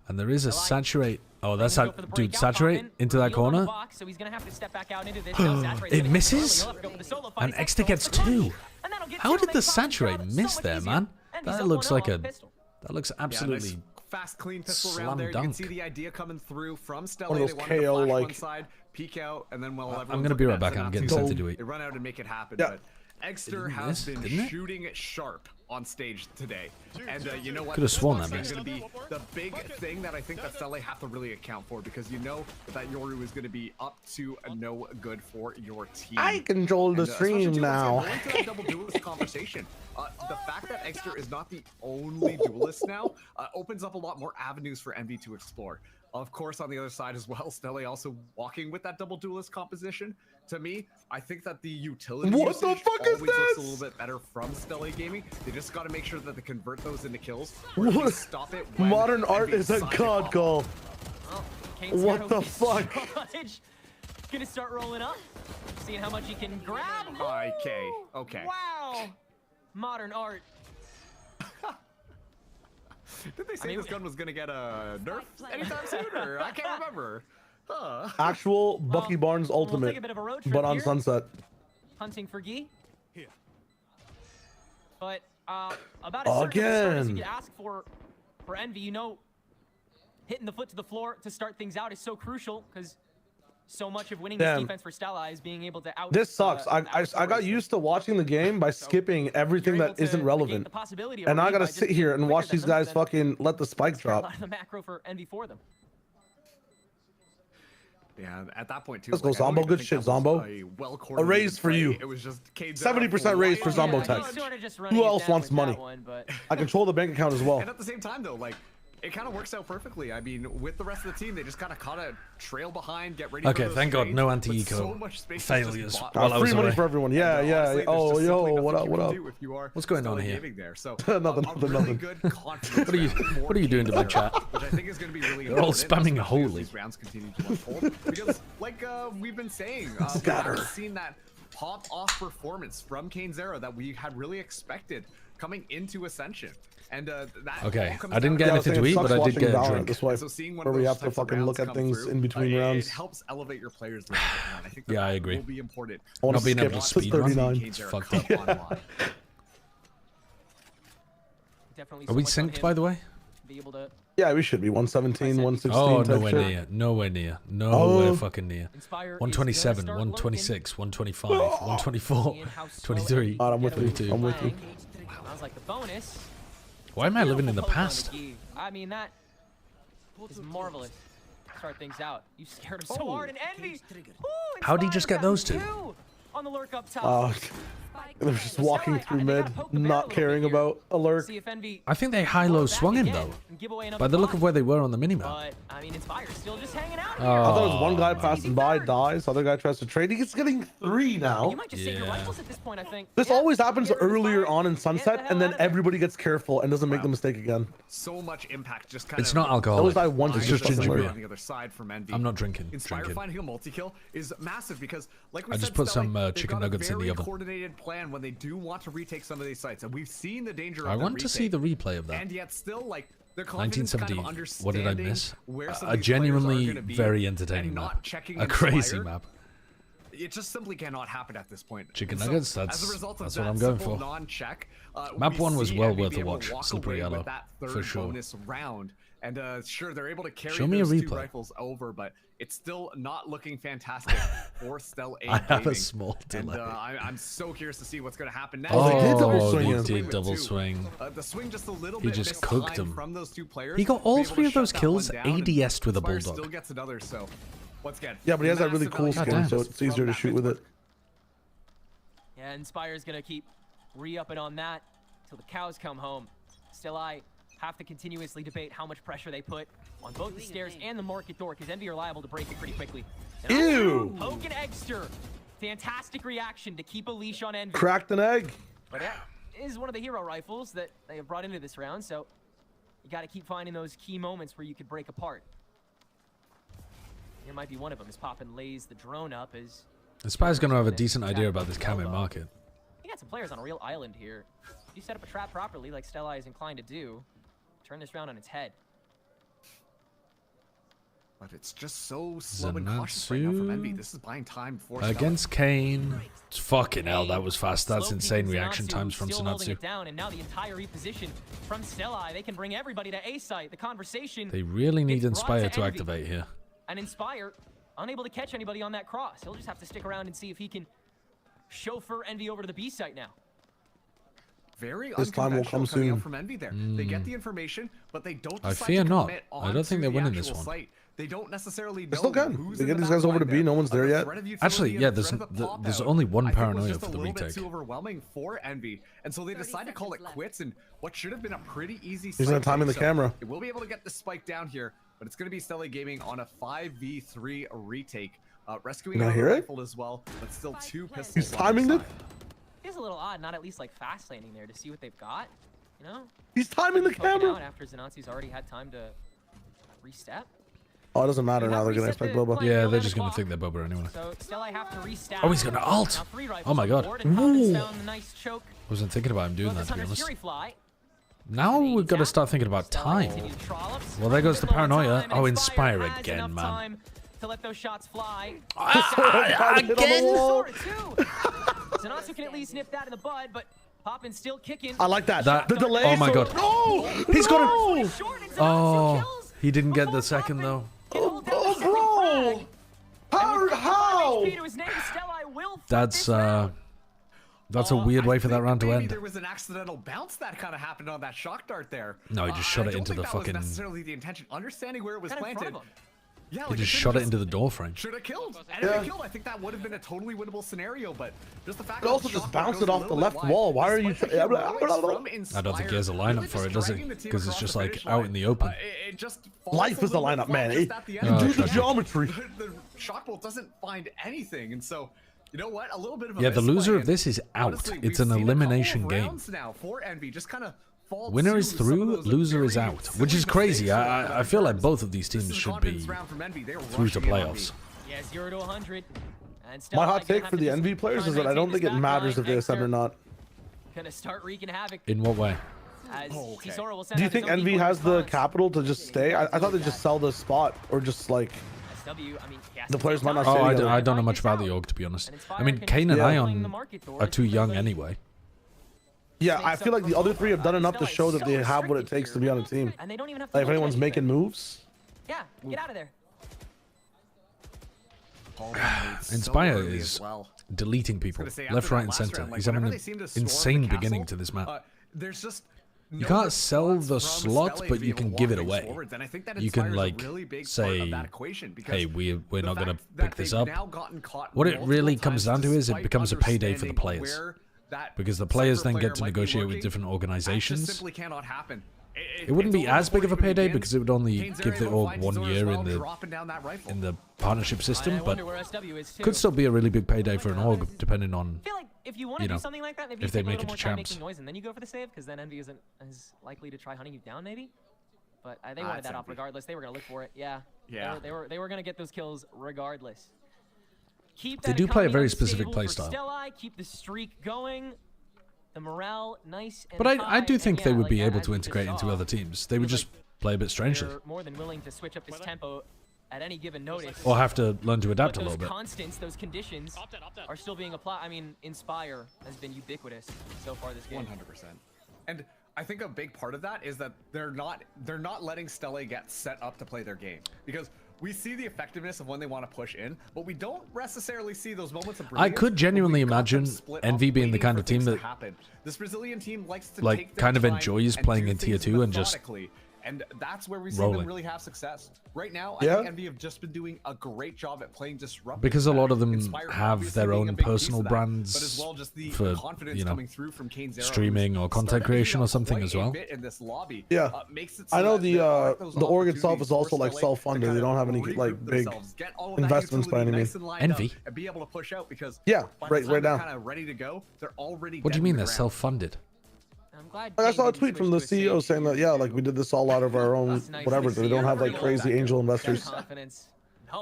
And there is a saturate. Oh, that's Go how. for the Dude, breakout, saturate Poppin, into that revealed on the corner. box, so he's gonna have to step back out into this. Now Saturate's It gonna hit misses. early. He'll have to go for the solo fight. And He's Extra extra gets for the 2. money, and that'll get How two did to the make Poppin saturate proud. So miss much there, easier. man? And he's That up looks 1-0 like on a. the pistol. That looks Yeah, absolutely. nice fast, clean pistol slam round there. You dunk. can see the idea coming through from Stellae. One of They those wanted to KO, flash like- one side, peek out, and then while everyone's I'm gonna be looking right at back. I'm getting Zenatsu, something to eat. they run out and make it happen. Yeah. But Exter Didn't has miss, been didn't it? shooting it sharp on stage today. And you know what? Could've sworn This that is missed. going to be the big thing that I think that Stellae have to really account for, because you know that Yoru is going to be up to no good for your team. I control the And, especially stream too, now. Going to that double duelist conversation. The fact that Exter is not the only duelist now opens up a lot more avenues for Envy to explore. Of course, on the other side as well, Stellae also walking with that double duelist composition. To me, I think that the utility What the usage fuck is always looks a this? little bit better from Stellae Gaming. They just got to make sure that they convert those into kills. What? Stop it. when Modern art Envy is a decides to god pop goal. Well, What the fuck? Gonna start rolling up, seeing how much he can grab. Okay, okay. Wow. Modern art. Did they say this gun was gonna get a nerf anytime soon, or I can't remember. Huh. Actual Bucky Barnes ultimate, take a bit of a road trip but on here. Sunset. Hunting for Gi. Here. But about as certain of a start as you Again. could ask for Envy, you know, hitting the foot to the floor to start things out is so crucial, because so much of winning this Damn. defense for Stellae is being able to out. This sucks. I got used to watching the game by skipping everything that isn't relevant, and now I gotta sit here and watch these guys fucking let the spike A drop. lot of the macro for Envy for them. Yeah, at that point too. Let's go, like, I don't Zombo. even Good think shit, that was Zombo. A, A raise for you. It was just 70% raise for Zombo Tech. Who else wants money? I control the bank account as well. And at the same time, though, like, it kind of works out perfectly. I mean, with the rest of the team, they just kind of caught a trail behind, get ready. Okay, for those thank God, trades, no but anti-eco so much space is just failures bought. while I was Free money away. for everyone. Yeah, And yeah. honestly, there's Oh, just yo, simply what up, nothing what you up? can do if you are What's going on Stellae here? Gaming there. So, Nothing, a really nothing. good confidence What are you- round for what are you doing to my King chat? Zero, which I think is going to be really They're all important, spamming especially as holy. these rounds continue to unfold. Because, like we've been saying, we Scatter. haven't seen that pop-off performance from Kane Zero that we had really expected coming into Ascension. And that Okay, all comes I didn't down get to- anything to eat, but I did get a Valorant drink. this way, So seeing one where of we those have to types of fucking rounds look at come things through, in between it rounds. helps elevate your players. And I think that Yeah, I agree. will be important. I want Not to being skip able to to speed run. 39. It's fucked up. Definitely Are we so much on synced, him by the way? to be able to Yeah, we should be 117, 116. Oh, type nowhere shit. near. Nowhere near. Nowhere Oh. fucking near. Inspire is 127, gonna start 126, 125, 124, 23, Alright, I'm with you. 22. I'm with you. Sounds like the bonus. Why am I living in the Beautiful poke on past? the Gi. I mean, that is marvelous. Start things out. You scared him so hard, and Envy. Ooh, How'd he just get those two? On the lurk up top. Oh, they're just walking through mid, not caring about a lurk. See if Envy I think they high-low swung him, though. can give away another By the look of body. where they were on the minimap. But I mean, Inspire still just hanging out Oh. here. I thought it was one guy passing by, dies, other guy tries to trade. He's getting 3 now. You might just take your rifles at this point, I think. This always happens earlier on in Sunset, and then everybody gets careful and doesn't make the mistake again. So much impact just kind It's of. not alcoholic. That was I once It's just just ginger fucking beer. On the other side from Envy. I'm not drinking. Inspire Drinking. finding a multi-kill is massive because, like we I said, just put Stellae, some, they've chicken got a nuggets in the very oven. coordinated plan when they do want to retake some of these sites, and we've seen the danger of I their want to see retake. the replay of that. And yet still, like, their confidence 1970. kind of What did I understanding miss? where some A of these players are genuinely gonna be very entertaining and not map. checking A crazy Inspire. map. It just simply cannot happen at this point. Chicken And so, nuggets, as that's- a result of that's that what I'm going simple for. non-check, Map we 1 was see well Envy worth be a able to watch. walk Slippery away with yellow, that for third sure. bonus round. And sure, they're able to carry Show me a those two replay. rifles over, but it's still not looking fantastic for Stellae I have a Gaming. small delay. And I'm so curious to see what's going to happen next. Oh, They did double swing. he With did two. double swing. The swing just a little He bit just cooked mistimed him. from those two players. He got all to be able three to of those shut that kills one down, and ADS'd with a Inspire bulldog. Still gets another, so once again. Yeah, but he has that really massive cool value skin, from so it's easier to that shoot with it. Yeah, Inspire's gonna keep re-upping on that till the cows come home. Stellae have to continuously debate how much pressure they put on both the stairs and the market door, because Envy are liable to break it pretty quickly. And Ew! Poke and Eggster. Fantastic reaction to keep a leash on Envy. Cracked an egg. But that is one of the hero rifles that they have brought into this round, so you got to keep finding those key moments where you could break apart. Here might be one of them, as Poppin lays the drone up as... Inspire's going to have a decent idea about this camo market. You got some players on a real island here. If you set up a trap properly, like Stellae is inclined to do, turn this round on its head. But it's just so slow and cautious right now from Envy. This is buying time for Against Kane. Fucking hell, that was fast. That's insane reaction times from still holding Sanatsu. it down, and now the entire reposition from Stellae. They can bring everybody to A site. The conversation. They really need gets brought Inspire to Envy. activate here. And Inspire, unable to catch anybody on that cross. He'll just have to stick around and see if he can chauffeur Envy over to the B site now. Very This time will come coming soon. out from Envy there. They get the information, but they don't I decide fear to not. commit I don't think they're onto winning the this actual one. site. They don't necessarily know They still can. who's They in get the these guys over to back B. line No one's there The yet. threat of utility Actually, and yeah, the threat of a there's pop-out, only one I think, was paranoia just for a the little bit retake. too overwhelming for Envy, and so they decide to call it quits in what should have been a pretty easy. He's not timing the so camera. It will be able to get the spike down here, but it's going to be Stellae Gaming on a 5v3 retake, rescuing Can I out hear a it? rifle as well, but still two pistols. He's on timing their it. side. It's a little odd, not at least like fast landing there to see what they've got. You know? He's timing the Poking camera. out after Zanatsu's already had time to restep. Oh, it doesn't matter now. They're gonna expect Boba. Yeah, they're just going to think they're Boba anyway. So Stellae have to restep. Oh, he's going to ult. Now 3 rifles Oh my on god. board, and Poppin's found the nice choke. Wasn't thinking about him doing that, Focus to be on his honest. Fury Fly. Now we've got to start thinking about time. Well, there goes the paranoia. Oh, Inspire again, man. To let those shots fly. Again? Zanatsu can at least nip that in the bud, but Poppin's still kicking. I like that. That- The delay. oh my god. No! He's got no! him. Oh, he didn't get the second though. Oh, bro! How? That's a weird way for that round to Maybe end. there was an accidental bounce that kind of happened on that shock dart there. No, he just shot I it don't into think the that was fucking. necessarily the intention. Understanding where it was Right in front planted. of him. Yeah, He like, just it shot it should've into the door frame. Should have killed. And if Yeah. it killed, I think that would have been a totally winnable scenario. But just the fact But that also the just shot bounce goes it a off the little bit left wide, wall. Why are you? despite the hero points from I don't think Inspire, he has a lineup really for it, just does he? dragging the team Because it's across just the like finish out line. in the open. It just falls Life a is the little lineup, bit man. flat just at the end. Oh, Do the trust me. geometry. The shock bolt doesn't find anything, and so you know what? A little bit of a Yeah, the misplay, loser of and this is out. honestly, It's we've an seen a couple elimination of game. rounds now for Envy just kind of fall Winner to is some through, of those loser is very out, which silly is crazy. mistakes. I feel like both of these This teams is a should be confidence round from Envy. They're through to rushing in on playoffs. Yeah, 0 to 100. And My Stellae hot gonna take have for to the just NV players try is and that I don't maintain think it this matters back if they line. ascend or not. Gonna start wreaking havoc. In what way? As okay. Cesaro will send Do you out his think own Envy equal has the response. capital to just stay? I thought they'd just sell the spot or just like SW, I mean, he has the to players take might not time. stay Oh, together. I don't know Find much this about the out. org, to be honest. And I mean, Inspire Kane and can Yeah. playing the Ion market door are to too young really anyway. Yeah, Say I feel like the other three have done enough to show that they have what it takes to be on a team. And they don't even have to Like if look at anyone's anything. making moves. Yeah, get out of there. Inspire is deleting people left, right, and center. He's having an insane beginning to this map. There's just You can't sell the slot, but you can give it away. You can like say, "Hey, we're not gonna pick this up." What it really comes down to is it becomes a payday for the players, because the players then get to negotiate with different organizations. simply cannot happen. It wouldn't be as big of a payday because it would only give the org 1 year in the partnership system, but could still be a really big payday for an org, depending on, I feel like if you want to you do know, something like that, maybe if you they take a make little it more to time champs. making noise and then you go for the save, because then Envy isn't as likely to try hunting you down, maybe. But they wanted that off regardless. They were gonna look for it. Yeah. Yeah. They were gonna get those kills regardless. Keep They that do play a economy very unstable specific for play style. Stellae, keep the streak going. The morale nice and But I high, do and think they yeah, would like be that, able as to we just integrate into saw, other teams. They would just play a bit strangely, they're more than willing to switch up this tempo at any given notice. or have to learn to adapt a But little those bit. constants, those conditions are still being applied. I mean, Inspire has been ubiquitous so far this game. 100%. And I think a big part of that is that they're not letting Stellae get set up to play their game, because we see the effectiveness of when they want to push in, but we don't necessarily see those moments of brilliance. I could genuinely imagine Envy being the kind of team that this Brazilian team likes to like take kind of time enjoys and playing do in tier things 2 and just methodically. And that's where we see rolling. them really have success. Right now, I think Envy have just been doing a great job at playing disruptive. because a lot of them Inspire have their being a own big piece personal of that, brands but as well just the for, confidence you know, coming through from Kane Zero, streaming or content creation or something as well. In this lobby, Yeah, makes it so I know that the org itself is also like self-funded. They don't have any like big investments by any means. Envy. And be able to push out because right now. Kind of ready to go. They're already. What do you mean they're self-funded? Like, I saw a tweet from the CEO saying that like we did this all out of our own whatever. They don't have like crazy angel investors.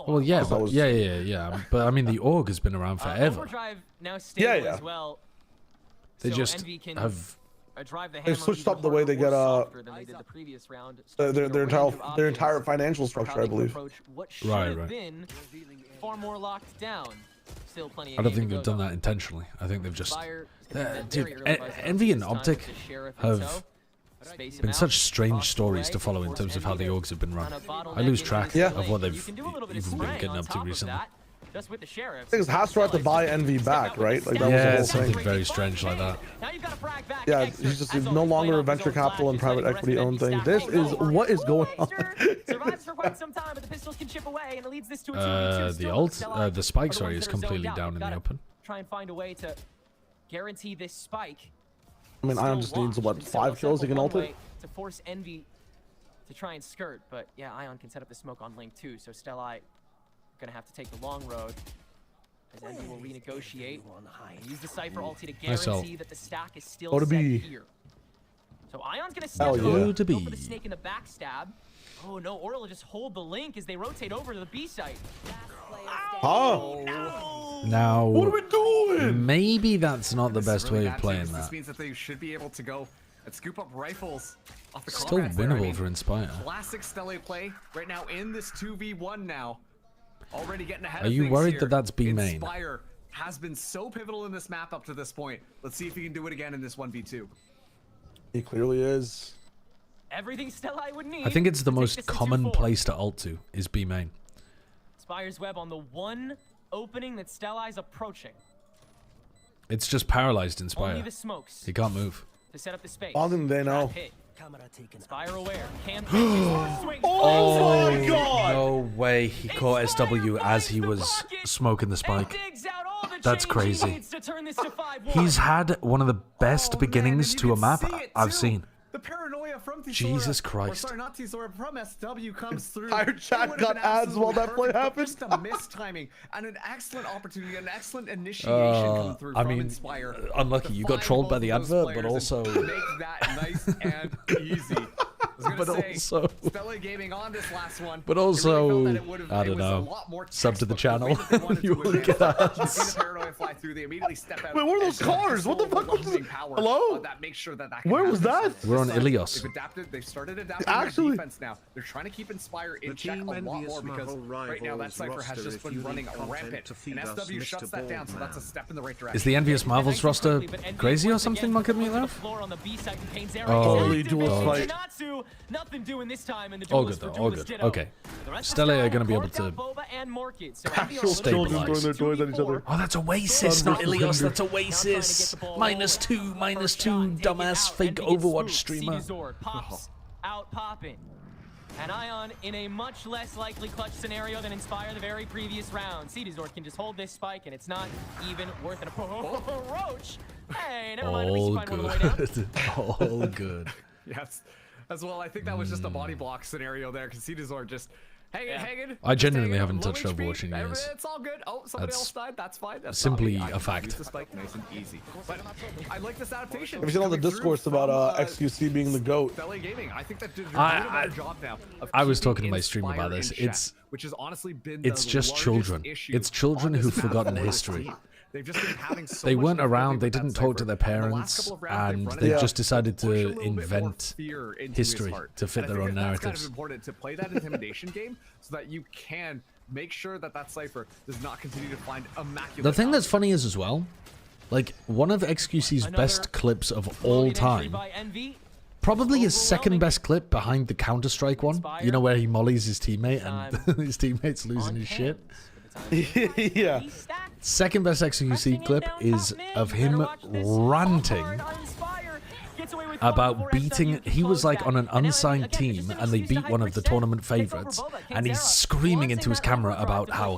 Well, yeah, but, yeah. But I mean, the org has been around forever. Yeah. They just have. They've switched up the way they get their entire financial structure, I believe. Right. Far more locked down. Still plenty. I don't think they've done that intentionally. I think they've just. Dude, Envy and Optic have been such strange stories to follow in terms of how the orgs have been run. I lose track of what they've even been getting up to recently. Just with the sheriff. I think Hasbro had to buy Envy back, right? Like that was the whole something thing. very strange like that. Yeah, he's no longer a venture capital and private equity owned thing. This is what is going on. Survives for quite some time, but the pistols can chip away, and it leads this to a 2v2. The spike, sorry, is completely down in the open. Try and find a way to guarantee this spike. I mean, Ion just needs what 5 kills. He can ult it. To force Envy to try and skirt, but yeah, Ion can set up the smoke on Link too. So Stellae gonna have to take the long road as Envy will renegotiate and use the Cypher ulti to guarantee that the stack is still set here. So Ion's gonna step go for the snake in the backstab. Oh no, Oral will just hold the Link as they rotate over to the B site. Now, what are we doing? Maybe that's not the best way of playing that. This means that they should be able to go and scoop up rifles off the Still winnable for Inspire. Classic Stellae play right now in this 2v1 now. Already getting ahead Are of you things worried here. that that's B main? Inspire has been so pivotal in this map up to this point. Let's see if he can do it again in this 1v2. He clearly is. Everything Stellae would need. I think it's the most common place to ult to is B main. Spire's web on the one opening that Stellae's approaching. It's just paralyzed Inspire. Only the smokes. He can't move. To set up the space. All them they know. Inspire aware. Oh my god! No way he caught SW as he was smoking the spike. That's crazy. He's had one of the best beginnings to a map I've seen. The paranoia from Jesus Christ. Or sorry, not Tizora, from SW comes through. Entire chat got ads while that play happened. Just a mistiming and an excellent opportunity, an excellent initiation come through from Inspire. Unlucky, you got trolled by the advert, but also make that nice and easy. But also, Stellae Gaming on this last one. But also, I don't know. Sub to the channel. You will get ads. Wait, where are those cars? What the fuck was this? Hello? That makes sure that Where was that? We're on Ilios. They've adapted. They've started adapting their defense now. They're trying to keep Inspire in check a lot more because right now that Cypher has just been running rampant. And SW shuts that down, so that's a step in the right direction. Is the Envious Marvels roster crazy or something, Monkey Me Love? Holy dual fight. Nothing doing this time in the all good though, all good. Okay. Stellae are going to be able to children throwing their toys at each other. Oh, that's Oasis, not Ilios. That's Oasis. -2, dumbass fake Overwatch streamer. Pops out popping. And Ion in a much less likely clutch scenario than Inspire the very previous round. Cdizor can just hold this spike and it's not even worth it. Roach! Hey, never mind. At least you find one on the way down. All good. Yes. As well, I think that was just a body block scenario there because Cdizor just hanging. I genuinely haven't touched Overwatch in years. It's all good. Oh, somebody else died. That's fine. That's simply a fact. Use the spike nice and easy. But I like this adaptation. Have you seen all the discourse about XQC being the GOAT? Stellae Gaming. I think that did a better job now. I was talking to my stream about this. Which has honestly been it's just children. It's children who've forgotten history. They've just been having so they weren't around, they didn't talk to their parents, and they just decided to invent history to fit their own narratives. It's kind of important to play that intimidation game so that you can make sure that that Cypher does not continue to find immaculate. The thing that's funny is as well, like one of XQC's best clips of all time Probably his second best clip behind the Counter-Strike one. You know, where he mollies his teammate and his teammate's losing his shit. Yeah. Second best XQC clip is of him ranting about beating. He was like on an unsigned team and they beat one of the tournament favorites, and he's screaming into his camera about how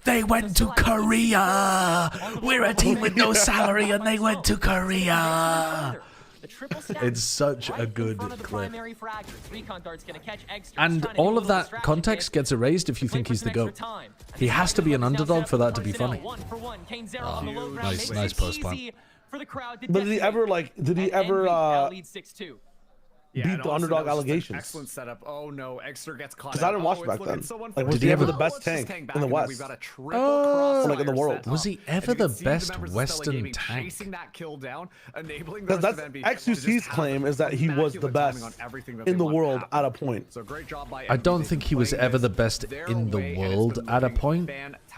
they went to Korea. We're a team with no salary and they went to Korea. It's such a good clip. And all of that context gets erased if you think he's the GOAT. He has to be an underdog for that to be funny. Oh, nice post plan. But did he ever beat the underdog allegations? Excellent setup. Oh no, Extra gets caught. Because I didn't watch back then. Like, was did he ever the best tank in the West? Like in the world? Was he ever the best Western tank? Because that's XQC's claim, is that he was the best in the world at a point. I don't think he was ever the best in the world at a point,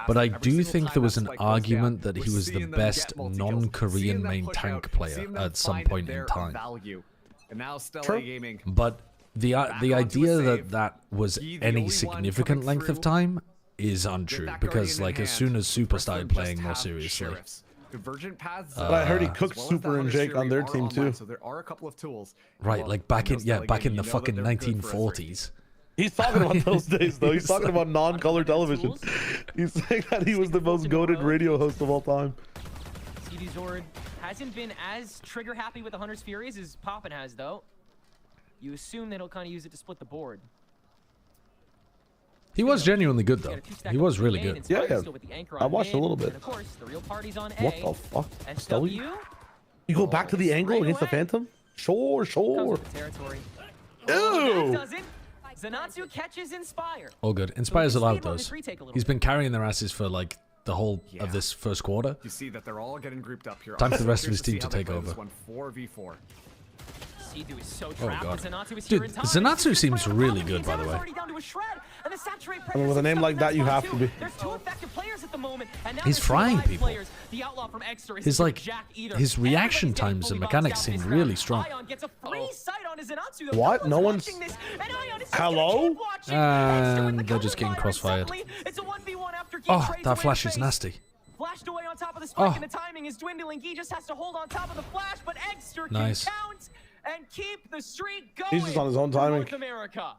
but I do think there was an argument that he was the best non-Korean main tank player at some point in time. And now Stellae Gaming. But the idea that was any significant length of time is untrue, because like as soon as Super started playing more seriously. Divergent paths. But I heard he cooked Super and Jake on their team too. So there are a couple of tools. Right, like back in the fucking 1940s. He's talking about those days though. He's talking about non-color television. He's saying that he was the most goated radio host of all time. CD Zord hasn't been as trigger happy with the Hunter's Furies as Poppin has, though. You assume that he'll kind of use it to split the board. He was genuinely good, though. He was really good. Yeah. I watched a little bit. What the fuck? Stellae? You go back to the angle against the Phantom? Sure. Ew! Zanatsu catches Inspire. All good. Inspire's allowed those. He's been carrying their asses for like the whole of this first quarter. You see that they're all getting grouped up here. Time for the rest of his team to take over. 4v4. Sidu is so oh god. Dude, Zanatsu seems really good, by the way. I mean, with a name like that, you have to be. He's frying people. His like his reaction times and mechanics seem really strong. What? No one's. Hello? And they're just getting crossfired. Oh, that flash is nasty. Flashed away on top of the spike, and the timing is dwindling. He just has to hold on top of the flash, but Extra can count and keep the streak going. He's just on his own timing. North America.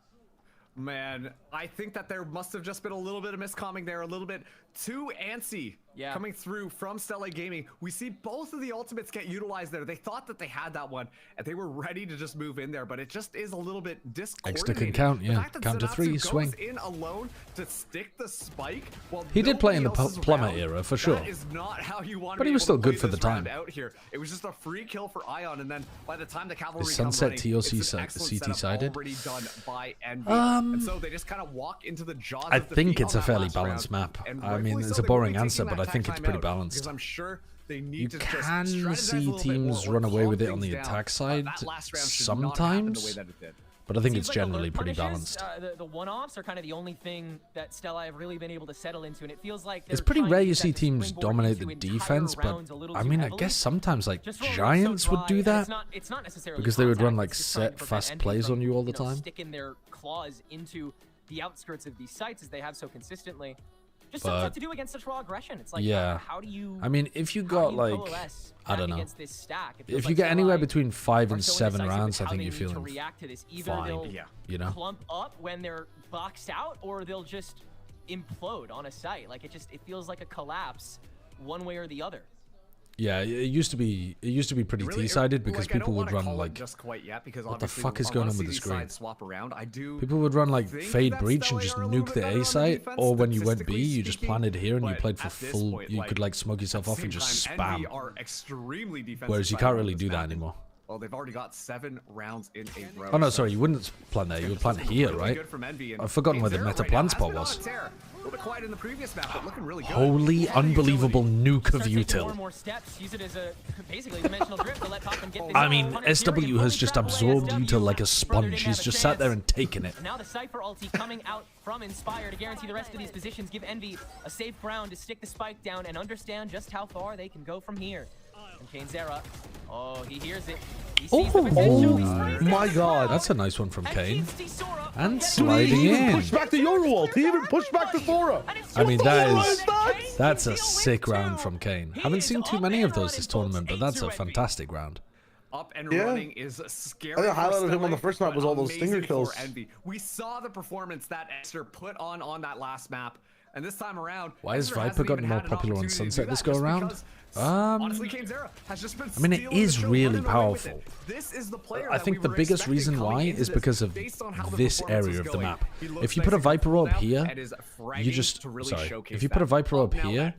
Man, I think that there must have just been a little bit of miscomming there, a little bit too antsy coming through from Stellae Gaming. We see both of the ultimates get utilized there. They thought that they had that one, and they were ready to just move in there, but it just is a little bit discoordinated. Extra can count, yeah. Count to 3, swing. In alone to stick the spike, he did play in the plumber era, for sure. That is not how you want but he was still good for the time. Out here. It was just a free kill for Ion, and then by the time the cavalry is Sunset TOC CT sided? Already done by Envy. And so they just kind of walk into the jaws I think it's a fairly balanced map. I mean, it's a boring answer, but I think it's pretty balanced. You can see teams run away with it on the attack side sometimes, but I think it's generally pretty balanced. The one-offs are kind of the only thing that Stellae have really been able to settle into, and it feels like it's pretty rare you see teams dominate the defense, but I mean, I guess sometimes like Giants would do that because they would run like set fast plays on you all the time. Sticking their claws into the outskirts of these sites as they have so consistently. Just But, tough to do against such raw aggression. It's like, yeah, how do you? I mean, if you got like, I don't know, if you get anywhere between 5 and 7 rounds, I think you're feeling fine. You know. Clump up when they're boxed out, or they'll just implode on a site. Like it feels like a collapse, one way or the other. Yeah, it used to be pretty T-sided because people would run like, what the fuck is going on with the screen? People would run like fade breach and just nuke the A site, or when you went B, you just planted here and you played for full. You could like smoke yourself off and just spam. Whereas you can't really do that anymore. Well, they've already got 7 rounds in a row. Oh no, sorry, you wouldn't plant there. You would plant here, right? I've forgotten where the meta plan spot was. A little bit quiet in the previous map, but looking really good. Holy unbelievable nuke of util. I mean, SW has just absorbed util like a sponge. He's just sat there and taken it. Now the Cypher ulti coming out from Inspire to guarantee the rest of these positions, give Envy a safe ground to stick the spike down and understand just how far they can go from here. And KaneZera, oh, he hears it. Oh my God. That's a nice one from Kane. And sliding in. Push back the Yoruwalt. He even pushed back the Thora. I mean, that's a sick round from Kane. Haven't seen too many of those this tournament, but that's a fantastic round. Up and running is scary. I think the highlight of him on the first map was all those stinger kills. We saw the performance that Esther put on that last map, and this time around, why has Viper gotten more popular on Sunset this go around? Honestly, has just been I mean, it is really powerful. This is the player I think the biggest reason why is because of this area of the map. If you put a Viper orb here, you just sorry. If you put a Viper orb here,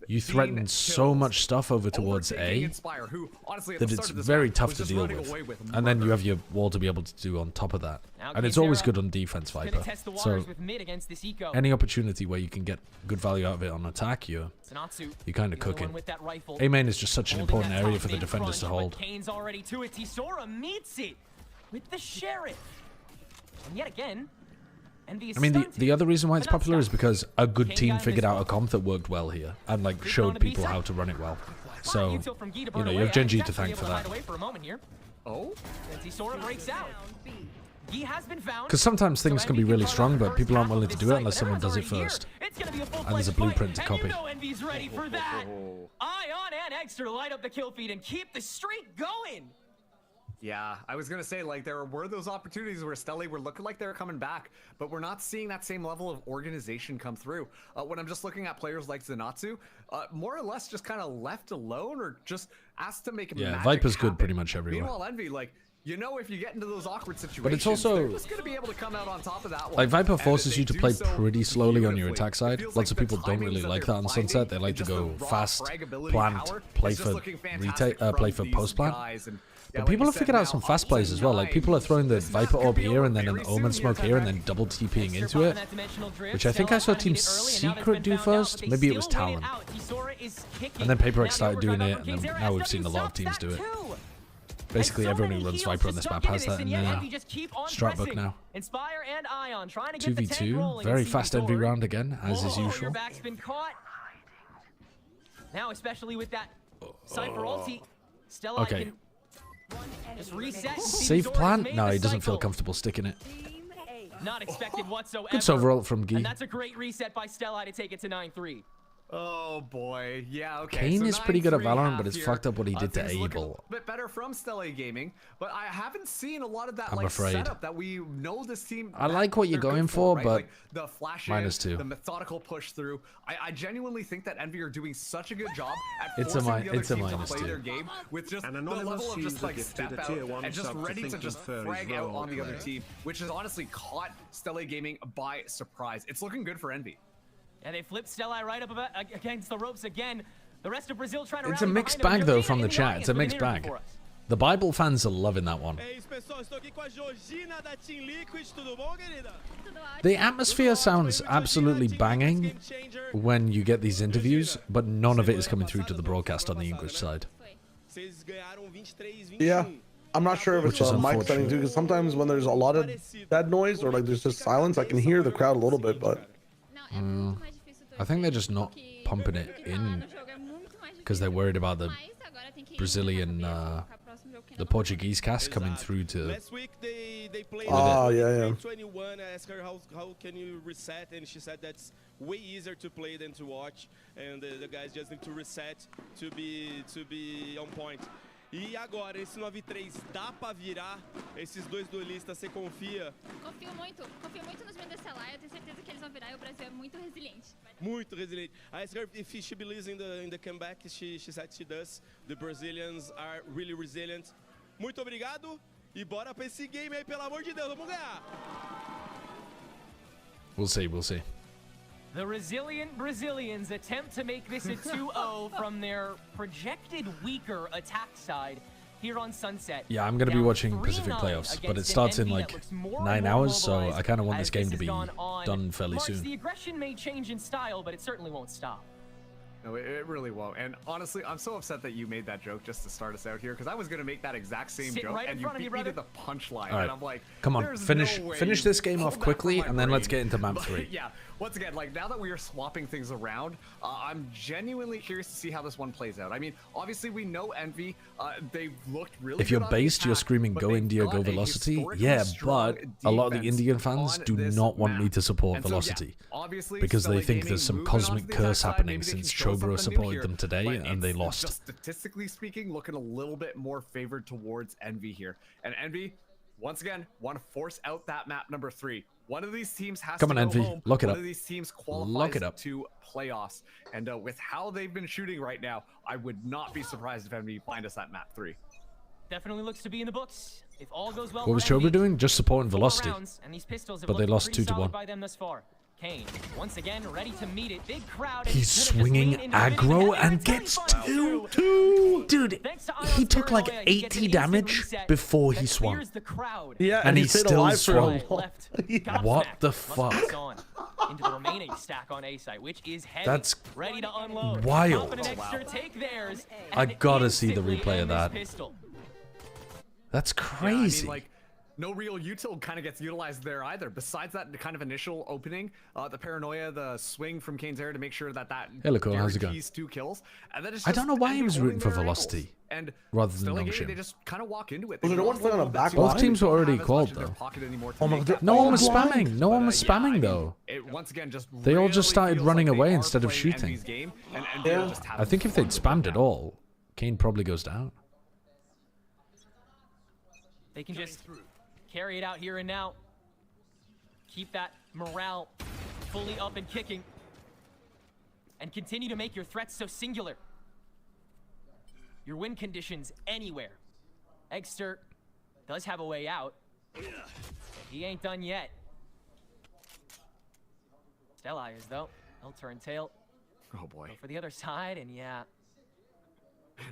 you threaten so much stuff over towards A that it's very tough to deal with. And then you have your wall to be able to do on top of that. And it's always good on defense, Viper. So any opportunity where you can get good value out of it on attack, you're kind of cooking. A main is just such an important area for the defenders to hold. Kane's already to it. Tisora meets it with the Sheriff. And yet again, I mean, the other reason why it's popular is because a good team figured out a comp that worked well here and like showed people how to run it well. So, you know, you have Gen G to thank for that. Because sometimes things can be really strong, but people aren't willing to do it unless someone does it first. And there's a blueprint to copy. Ion and Extra light up the kill feed and keep the streak going. Yeah, I was gonna say, like, there were those opportunities where Stellae were looking like they were coming back, but we're not seeing that same level of organization come through. When I'm just looking at players like Zenatsu, more or less just kind of left alone or just asked to make a magic Viper's happen. good pretty much everywhere. Meanwhile, Envy, like, you know, if you get into those awkward situations, but it's also they're just gonna be able to come out on top of that one. Like Viper forces you to play pretty slowly on your attack side. Lots of people don't really like that on Sunset. They like to go fast, plant, play for post plant. But people have figured out some fast plays as well. Like people are throwing the Viper orb here and then an Omen smoke here and then double TPing into it, which I think I saw Team Secret do first. Maybe it was Talon. And then PaperX started doing it, and then now we've seen a lot of teams do it. Basically, everyone who runs Viper on this map has that in their strat book now. 2v2, very fast Envy round again, as is usual. Now, especially with that Cypher ulti, Stellae can just reset. Safe plant? No, he doesn't feel comfortable sticking it. Not expected whatsoever. Good overall from Guy. And that's a great reset by Stellae to take it to 9-3. Oh boy, yeah, okay. Kane so is pretty good at Valorant, but it's here. fucked up what he did to Abel. A bit better from Stellae Gaming, but I haven't seen a lot of that like setup that we know this team. I like what you're going for, right? but like, the flash -2. the methodical push through. I genuinely think that Envy are doing such a good job at it's forcing a the other team to play -2. their game with just the level of just like step out and just ready to just frag out on the other team, which has honestly caught Stellae Gaming by surprise. It's looking good for Envy. And they flip Stellae right up against the ropes again. The rest of Brazil trying to It's a mixed bag though from the chat. It's a mixed bag. The Bible fans are loving that one. The atmosphere sounds absolutely banging when you get these interviews, but none of it is coming through to the broadcast on the English side. Yeah. I'm not sure if it's a mic setting too, because sometimes when there's a lot of dead noise or like there's just silence, I can hear the crowd a little bit, but... I think they're just not pumping it in because they're worried about the Brazilian, the Portuguese cast coming through to. Last week they played. Oh yeah. 21. I asked her how can you reset, and she said that's way easier to play than to watch, and the guys just need to reset to be on point. E agora, esse 9-3, dá pra virar esses dois duelistas, você confia? Confio muito nos meninos da Stellae, eu tenho certeza que eles vão virar e o Brasil é muito resiliente. Muito resiliente. I asked her if she believes in the comeback, she said she does. The Brazilians are really resilient. Muito obrigado e bora pra esse game aí, pelo amor de Deus, vamos ganhar! We'll see. The resilient Brazilians attempt to make this a 2-0 from their projected weaker attack side here on Sunset. Yeah, I'm going to be watching Pacific Playoffs, but it starts in like 9 hours, so I kind of want this game to be done fairly soon. The aggression may change in style, but it certainly won't stop. No, it really won't. And honestly, I'm so upset that you made that joke just to start us out here, because I was going to make that exact same joke, and you beat me to the punchline. Right. And I'm like, come on, finish this game off quickly, and then let's get into map 3. Yeah, once again, like now that we are swapping things around, I'm genuinely curious to see how this one plays out. I mean, obviously we know Envy, they've looked really If you're based, you're screaming "Go India, go Velocity." Yeah, but a lot of the Indian fans do not want me to support Velocity because they think there's some cosmic curse happening since Chobra supported them today and they lost. Just statistically speaking, looking a little bit more favored towards Envy here, and Envy, once again, want to force out that map number 3. One of these teams has to go Envy. home. Look it One up. of these teams qualifies to playoffs. And with how they've been shooting right now, I would not be surprised if Envy find us at map 3. Definitely looks to be in the books. If all goes well, What was Chobra doing? Just supporting Velocity. But they lost 2-1. By them thus far. Kane, once again, ready to meet it. Big crowd. He's swinging aggro and gets 2. Dude, he took like 80 damage before he swung. Yeah, and he still swung. What the fuck? Into the remaining stack on A site, which is heavy. That's ready to unload. wild. An extra take theirs, I gotta see the replay of that. That's crazy. Yeah, I mean, like, no real util kind of gets utilized there either. Besides that kind of initial opening, the paranoia, the swing from Kane's air to make sure that Hello, Cole. How's it going? 2 kills. And then it's I don't know why he was rooting for their Velocity and rather than Stellae, Nongshim. they just kind of walk into it. Was it one thing on the back Both line? teams were already called though. Oh my God, no one was spamming. No one was spamming though. Once again, just they all just started running away instead of playing shooting. Envy's game, and Yeah. just I think if they'd spammed it all, Kane probably goes down. They can just carry it out here and now. Keep that morale fully up and kicking. And continue to make your threats so singular. Your win conditions anywhere. Eggster does have a way out. He ain't done yet. Stellae is though. He'll turn tail. Oh boy. Go for the other side, and yeah.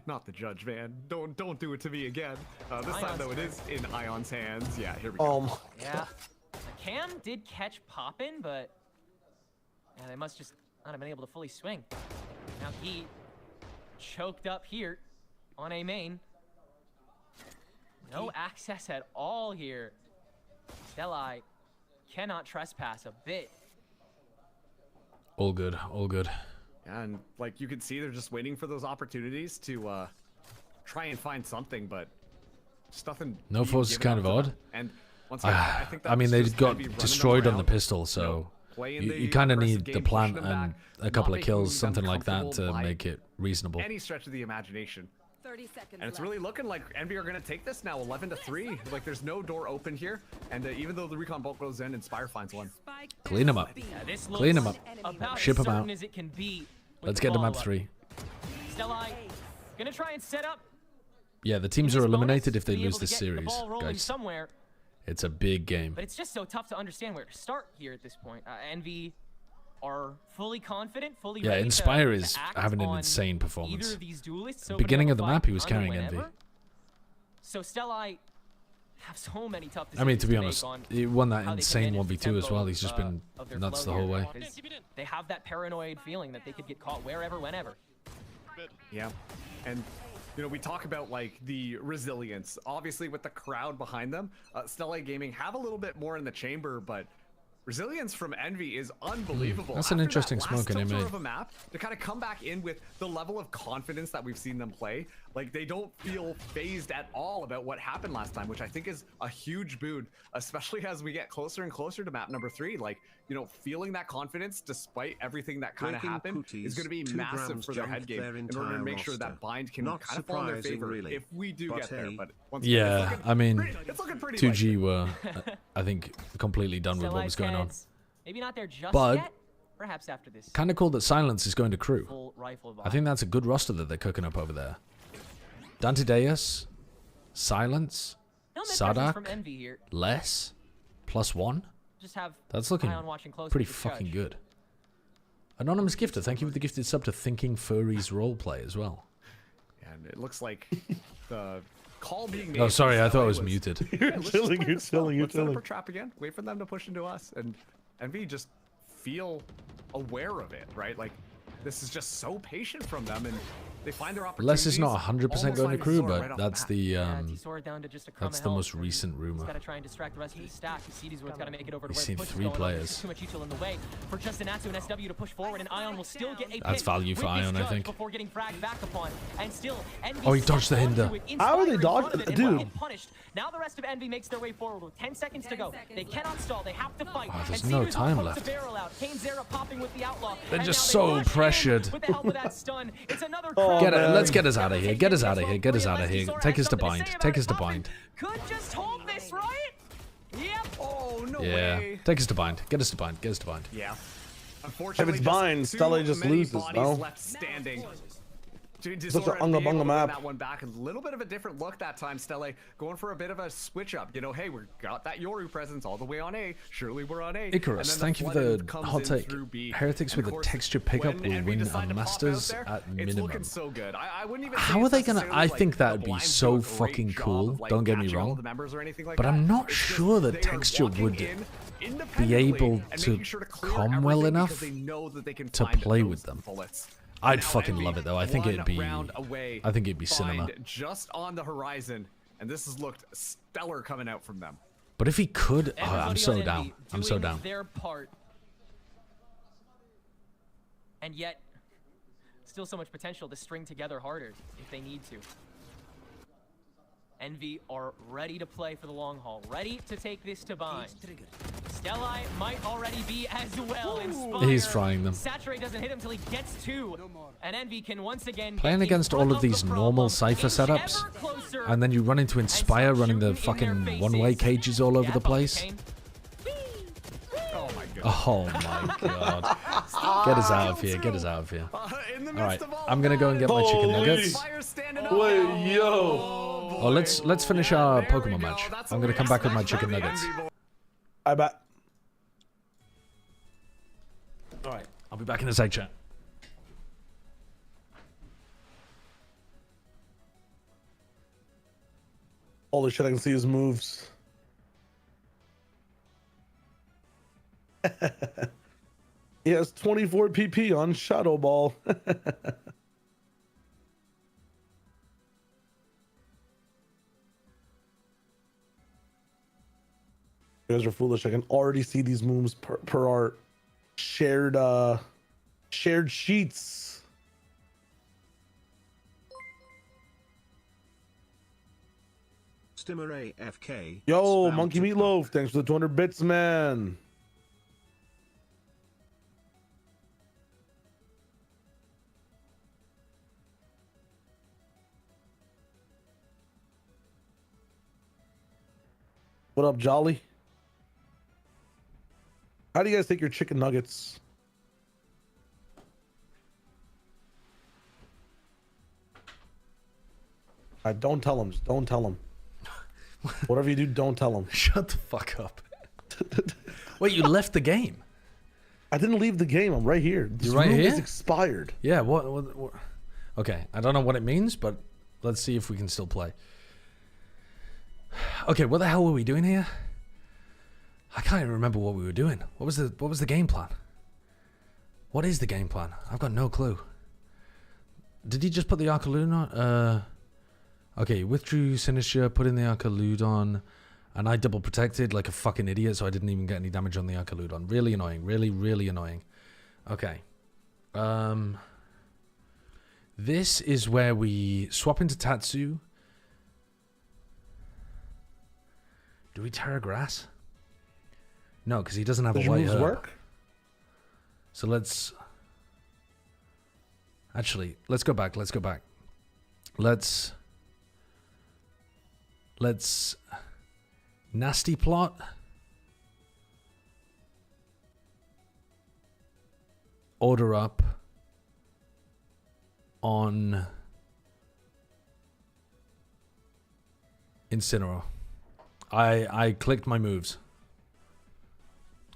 Not the judge, man. Don't do it to me again. This time though, it is in Ion's hands. Yeah, here we go. Yeah. Cam did catch Poppin, but yeah, they must just not have been able to fully swing. Now he choked up here on A main. No access at all here. Stellae cannot trespass a bit. All good, all good. And like you can see, they're just waiting for those opportunities to try and find something, but just nothing. No force is kind of odd. And once again, I think I mean, they just got gonna be destroyed on the around, pistol, so you kind of need the plant and a couple of kills, something like that, to make it reasonable. Any stretch of the imagination. 30 seconds And it's really looking like Envy are going to take this now 11-3. Like there's no door open here. And even though the recon bolt goes in, Inspire finds one. Clean him up. Clean him up. Ship him out. As it can be. Let's get to map 3. Stellae gonna try and set up. Yeah, the teams are eliminated if they lose this series, guys. Somewhere. It's a big game. But it's just so tough to understand where to start here at this point. Envy are fully confident, fully ready. Yeah, Inspire to is act having an on insane performance. Either of these duelists, so Beginning of whenever the map, he fight was under carrying whenever. Envy. So Stellae have so many tough decisions I mean, to be make honest, on he won that how they insane can manage 1v2 as tempo well. He's just been of their nuts the flow whole here, way. because they have that paranoid feeling that they could get caught wherever, whenever. Yeah, and you know, we talk about like the resilience. Obviously, with the crowd behind them, Stellae Gaming have a little bit more in the chamber, but resilience from Envy is unbelievable. That's an After interesting that last smoke in tilter EMEA. of a map, to kind of come back in with the level of confidence that we've seen them play. Like they don't feel phased at all about what happened last time, which I think is a huge boon, especially as we get closer and closer to map number 3. Like, you know, feeling that confidence despite everything that kind of happened is going to be massive for their head game in order to make sure that bind can kind of fall in their favor if we do get there. But once again, Yeah, I mean, it's looking pretty 2G were, I think, completely done with what was going on. Maybe not there just But yet. Perhaps after this. kind of cool that Silence is going to crew. Full rifle I think that's a good roster that they're cooking up over there. Dantideus, Silence, from Envy here. Sadak, Less, +1. Just have That's looking eye on watching closely pretty with the fucking judge. good. Anonymous Gifter, thank you for the gifted sub to Thinking Furries roleplay as well. And it looks like the call being made. Oh, sorry, I thought I was was muted. You're chilling, you're chilling, you're chilling. Let's set up a trap again. Wait for them to push into us, and Envy just feel aware of it, right? Like this is just so patient from them, and They find their Unless it's not opportunities, 100% going to crew, but right that's the most recent rumor. We've seen 3 players. That's value for Ion, I think. Oh, he dodged the hinder. How are they dodging? Dude. Now the rest of Envy makes their way forward with 10 seconds to go. They cannot stall. They have to fight. Oh, there's no time left. They're just so pressured. Let's get us out of here. Get us out of here. Get us out of here. Take us to bind. Take us to bind. Could just hold this, right? Yep. Oh, no way. Take us to bind. Get us to bind. Get us to bind. Yeah. Unfortunately, if it's bind, Stellae just loses, no? Left standing. Such an unga bunga map. That one back, a little bit of a different look that time. Stellae going for a bit of a switch up. You know, hey, we got that Yoru presence all the way on A. Surely we're on A. Icarus, thank you for the hot take. Heretics with a texture pickup will win a Masters at minimum. So good. I wouldn't even How are they gonna? I think that would be so fucking cool. Don't get me wrong, but I'm not sure that texture would be able to come well enough to play with them. I'd fucking love it though. I think it'd be. I think it'd be cinema. Just on the horizon, and this has looked stellar coming out from them. But if he could, oh, I'm so down. I'm so down. Their part, and yet, still so much potential to string together harder if they need to. Envy are ready to play for the long haul, ready to take this to bind. Stellae might already be as well inspired. He's frying them. Saturate doesn't hit him till he gets 2. And Envy can once again playing against all of these normal Cypher setups, and then you run into Inspire running the fucking one-way cages all over the place. Oh my god. Get us out of here. Get us out of here. Alright, I'm gonna go and get my chicken nuggets. Wait, yo. Oh, let's finish our Pokemon match. I'm gonna come back with my chicken nuggets. I bet. Alright, I'll be back in the side chat. Holy shit, I can see his moves. He has 24 PP on Shadow Ball. You guys are foolish. I can already see these moves per our shared sheets. Stimmer AFK. Yo, Monkey Meatloaf, thanks for the 200 bits, man. What up, Jolly? How do you guys take your chicken nuggets? Don't tell him. Just don't tell him. Whatever you do, don't tell him. Shut the fuck up. Wait, you left the game? I didn't leave the game. I'm right here. This You're right room here? is expired. Yeah, what? Okay, I don't know what it means, but let's see if we can still play. Okay, what the hell were we doing here? I can't even remember what we were doing. What was the game plan? What is the game plan? I've got no clue. Did he just put the Arcaloon on? Okay, withdrew Sinister, put in the Arcaloon, and I double protected like a fucking idiot, so I didn't even get any damage on the Arcaloon. Really annoying. Really, really annoying. Okay. This is where we swap into Tatsu. Do we Terra Grass? No, because he doesn't have a white herb. Work? So let's... Actually, let's go back. Let's go back. Let's nasty plot. Order up on Incineroar. I clicked my moves.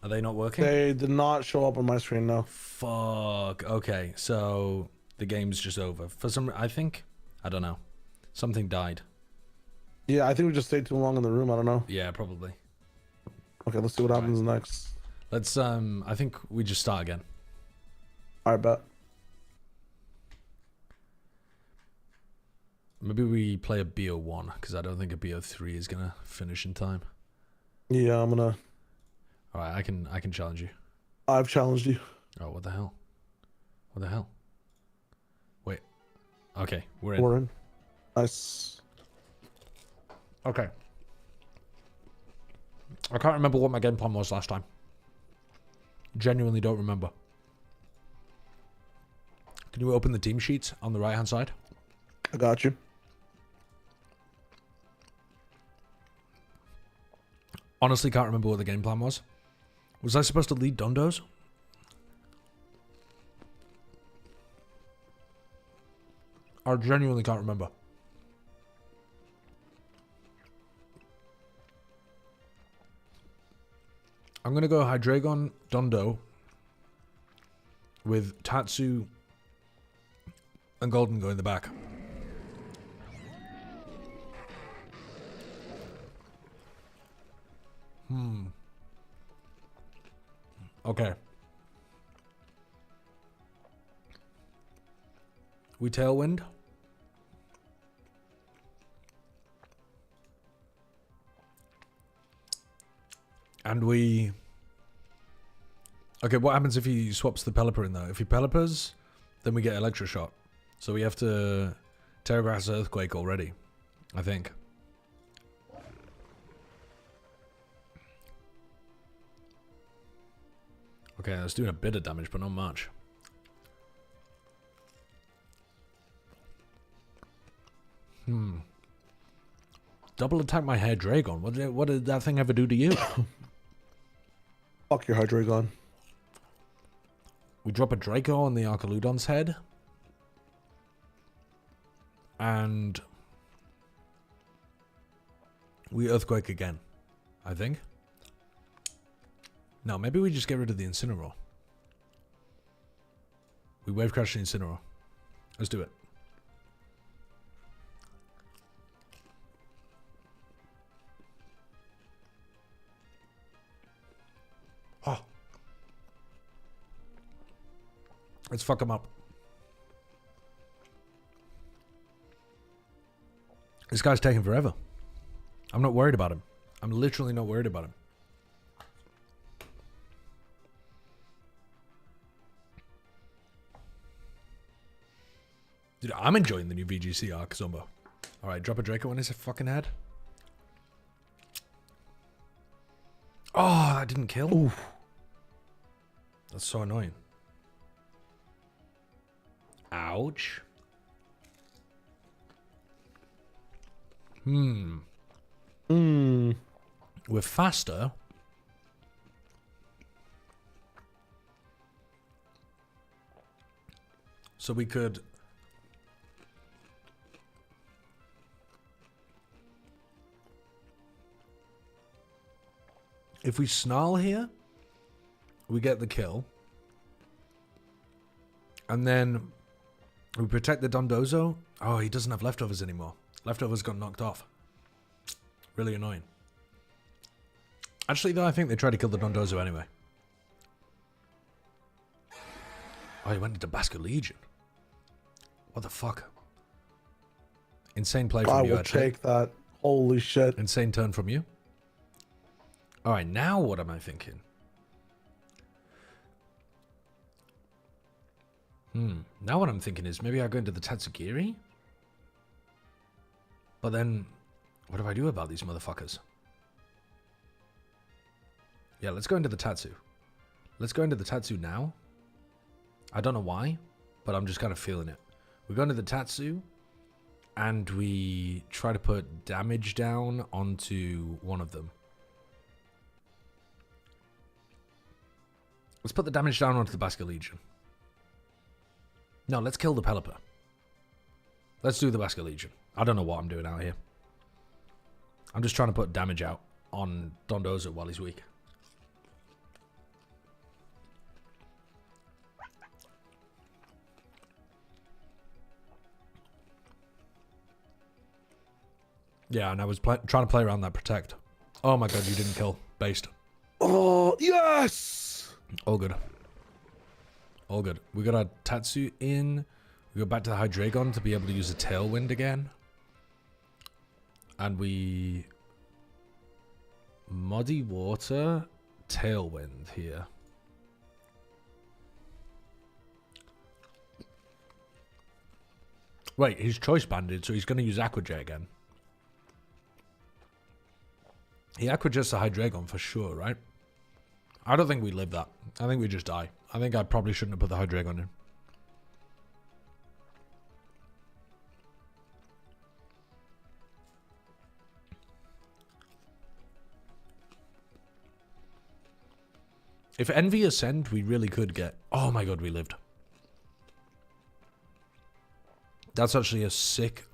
Are they not working? They did not show up on my screen, no. Fuck. Okay, so the game's just over. For some, I think, I don't know. Something died. Yeah, I think we just stayed too long in the room. I don't know. Yeah, probably. Okay, let's see what happens next. Let's, I think we just start again. Alright, bet. Maybe we play a BO1 because I don't think a BO3 is gonna finish in time. Yeah, I'm gonna. All right, I can challenge you. I've challenged you. Oh, what the hell? What the hell? Wait. Okay, we're in. We're in. Nice. Okay. I can't remember what my game plan was last time. Genuinely don't remember. Can you open the team sheets on the right-hand side? I got you. Honestly, can't remember what the game plan was. Was I supposed to lead Dondos? I genuinely can't remember. I'm going to go Hydreigon Dondo with Tatsu and Golden go in the back. Okay. We Tailwind. And we... Okay, what happens if he swaps the Pelipper in though? If he Pelippers, then we get Electro Shot. So we have to Terragrass Earthquake already, I think. Okay, that's doing a bit of damage, but not much. Double attack my Hydreigon. What did that thing ever do to you? Fuck your Hydreigon. We drop a Draco on the Archaludon's head. And we Earthquake again, I think. No, maybe we just get rid of the Incineroar. We Wave Crash the Incineroar. Let's do it. Oh. Let's fuck him up. This guy's taking forever. I'm not worried about him. I'm literally not worried about him. Dude, I'm enjoying the new VGC arc, Zombo. Alright, drop a Draco on his fucking head. Oh, that didn't kill? Oof. That's so annoying. Ouch. We're faster. So we could... If we Snarl here, we get the kill. And then we protect the Dondozo. Oh, he doesn't have leftovers anymore. Leftovers got knocked off. Really annoying. Actually, though, I think they tried to kill the Dondozo anyway. Oh, he went into Basket Legion. What the fuck? Insane play from you, I will take that. Holy shit. Insane turn from you. Alright, now what am I thinking? Now what I'm thinking is maybe I go into the Tatsugiri? But then, what do I do about these motherfuckers? Yeah, let's go into the Tatsu. Let's go into the Tatsu now. I don't know why, but I'm just kind of feeling it. We go into the Tatsu, and we try to put damage down onto one of them. Let's put the damage down onto the Basket Legion. No, let's kill the Pelipper. Let's do the Basket Legion. I don't know what I'm doing out here. I'm just trying to put damage out on Dondozo while he's weak. Yeah, and I was trying to play around that Protect. Oh my god, you didn't kill. Based. Oh, yes! All good. All good. We got our Tatsu in. We go back to the Hydreigon to be able to use a Tailwind again. And we... Muddy water, tailwind here. Wait, he's choice banded, so he's going to use Aqua Jet again. He Aqua Jets the Hydreigon for sure, right? I don't think we live that. I think we just die. I think I probably shouldn't have put the Hydreigon in. If Envy Ascend, we really could get... Oh my god, we lived. That's actually a sick...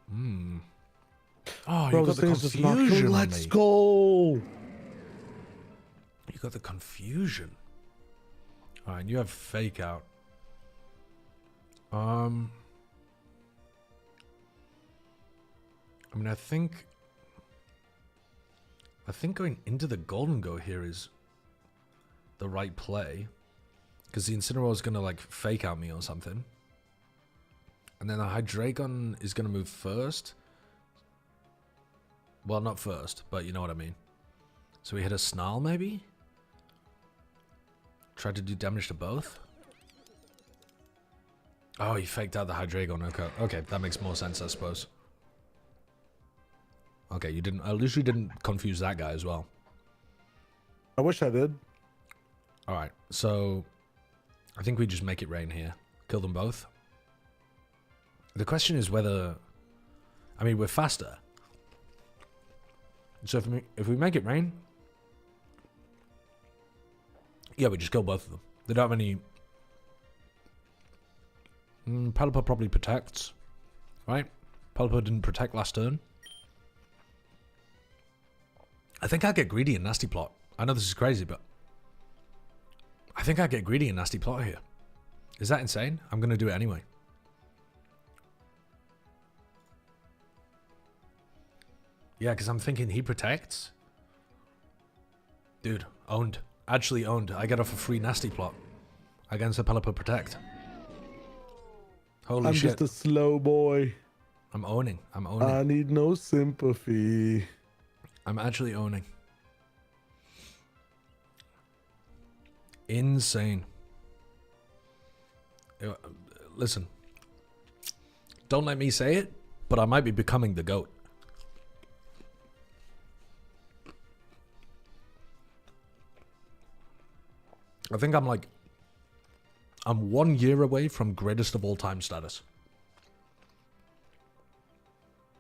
Hmm. Oh, you got the confusion. Let's go. You got the confusion. Alright, you have fake out. I mean, I think going into the Golden Go here is the right play. Because the Incineroar is going to, like, fake out me or something. And then the Hydreigon is going to move first. Well, not first, but you know what I mean. So we hit a Snarl, maybe? Tried to do damage to both? Oh, he faked out the Hydreigon. Okay, okay, that makes more sense, I suppose. Okay, you didn't... At least you didn't confuse that guy as well. I wish I did. Alright, so... I think we just make it rain here. Kill them both. The question is whether... I mean, we're faster. So if we make it rain... Yeah, we just kill both of them. They don't have any... Pelipper probably protects. Right? Pelipper didn't protect last turn. I think I'll get greedy in Nasty Plot. I know this is crazy, but... I think I'll get greedy in Nasty Plot here. Is that insane? I'm going to do it anyway. Yeah, because I'm thinking he protects. Dude, owned. Actually owned. I get off a free Nasty Plot against the Pelipper Protect. Holy shit. I'm just a slow boy. I'm owning. I'm owning. I need no sympathy. I'm actually owning. Insane. Listen. Don't let me say it, but I might be becoming the GOAT. I think I'm 1 year away from greatest of all time status.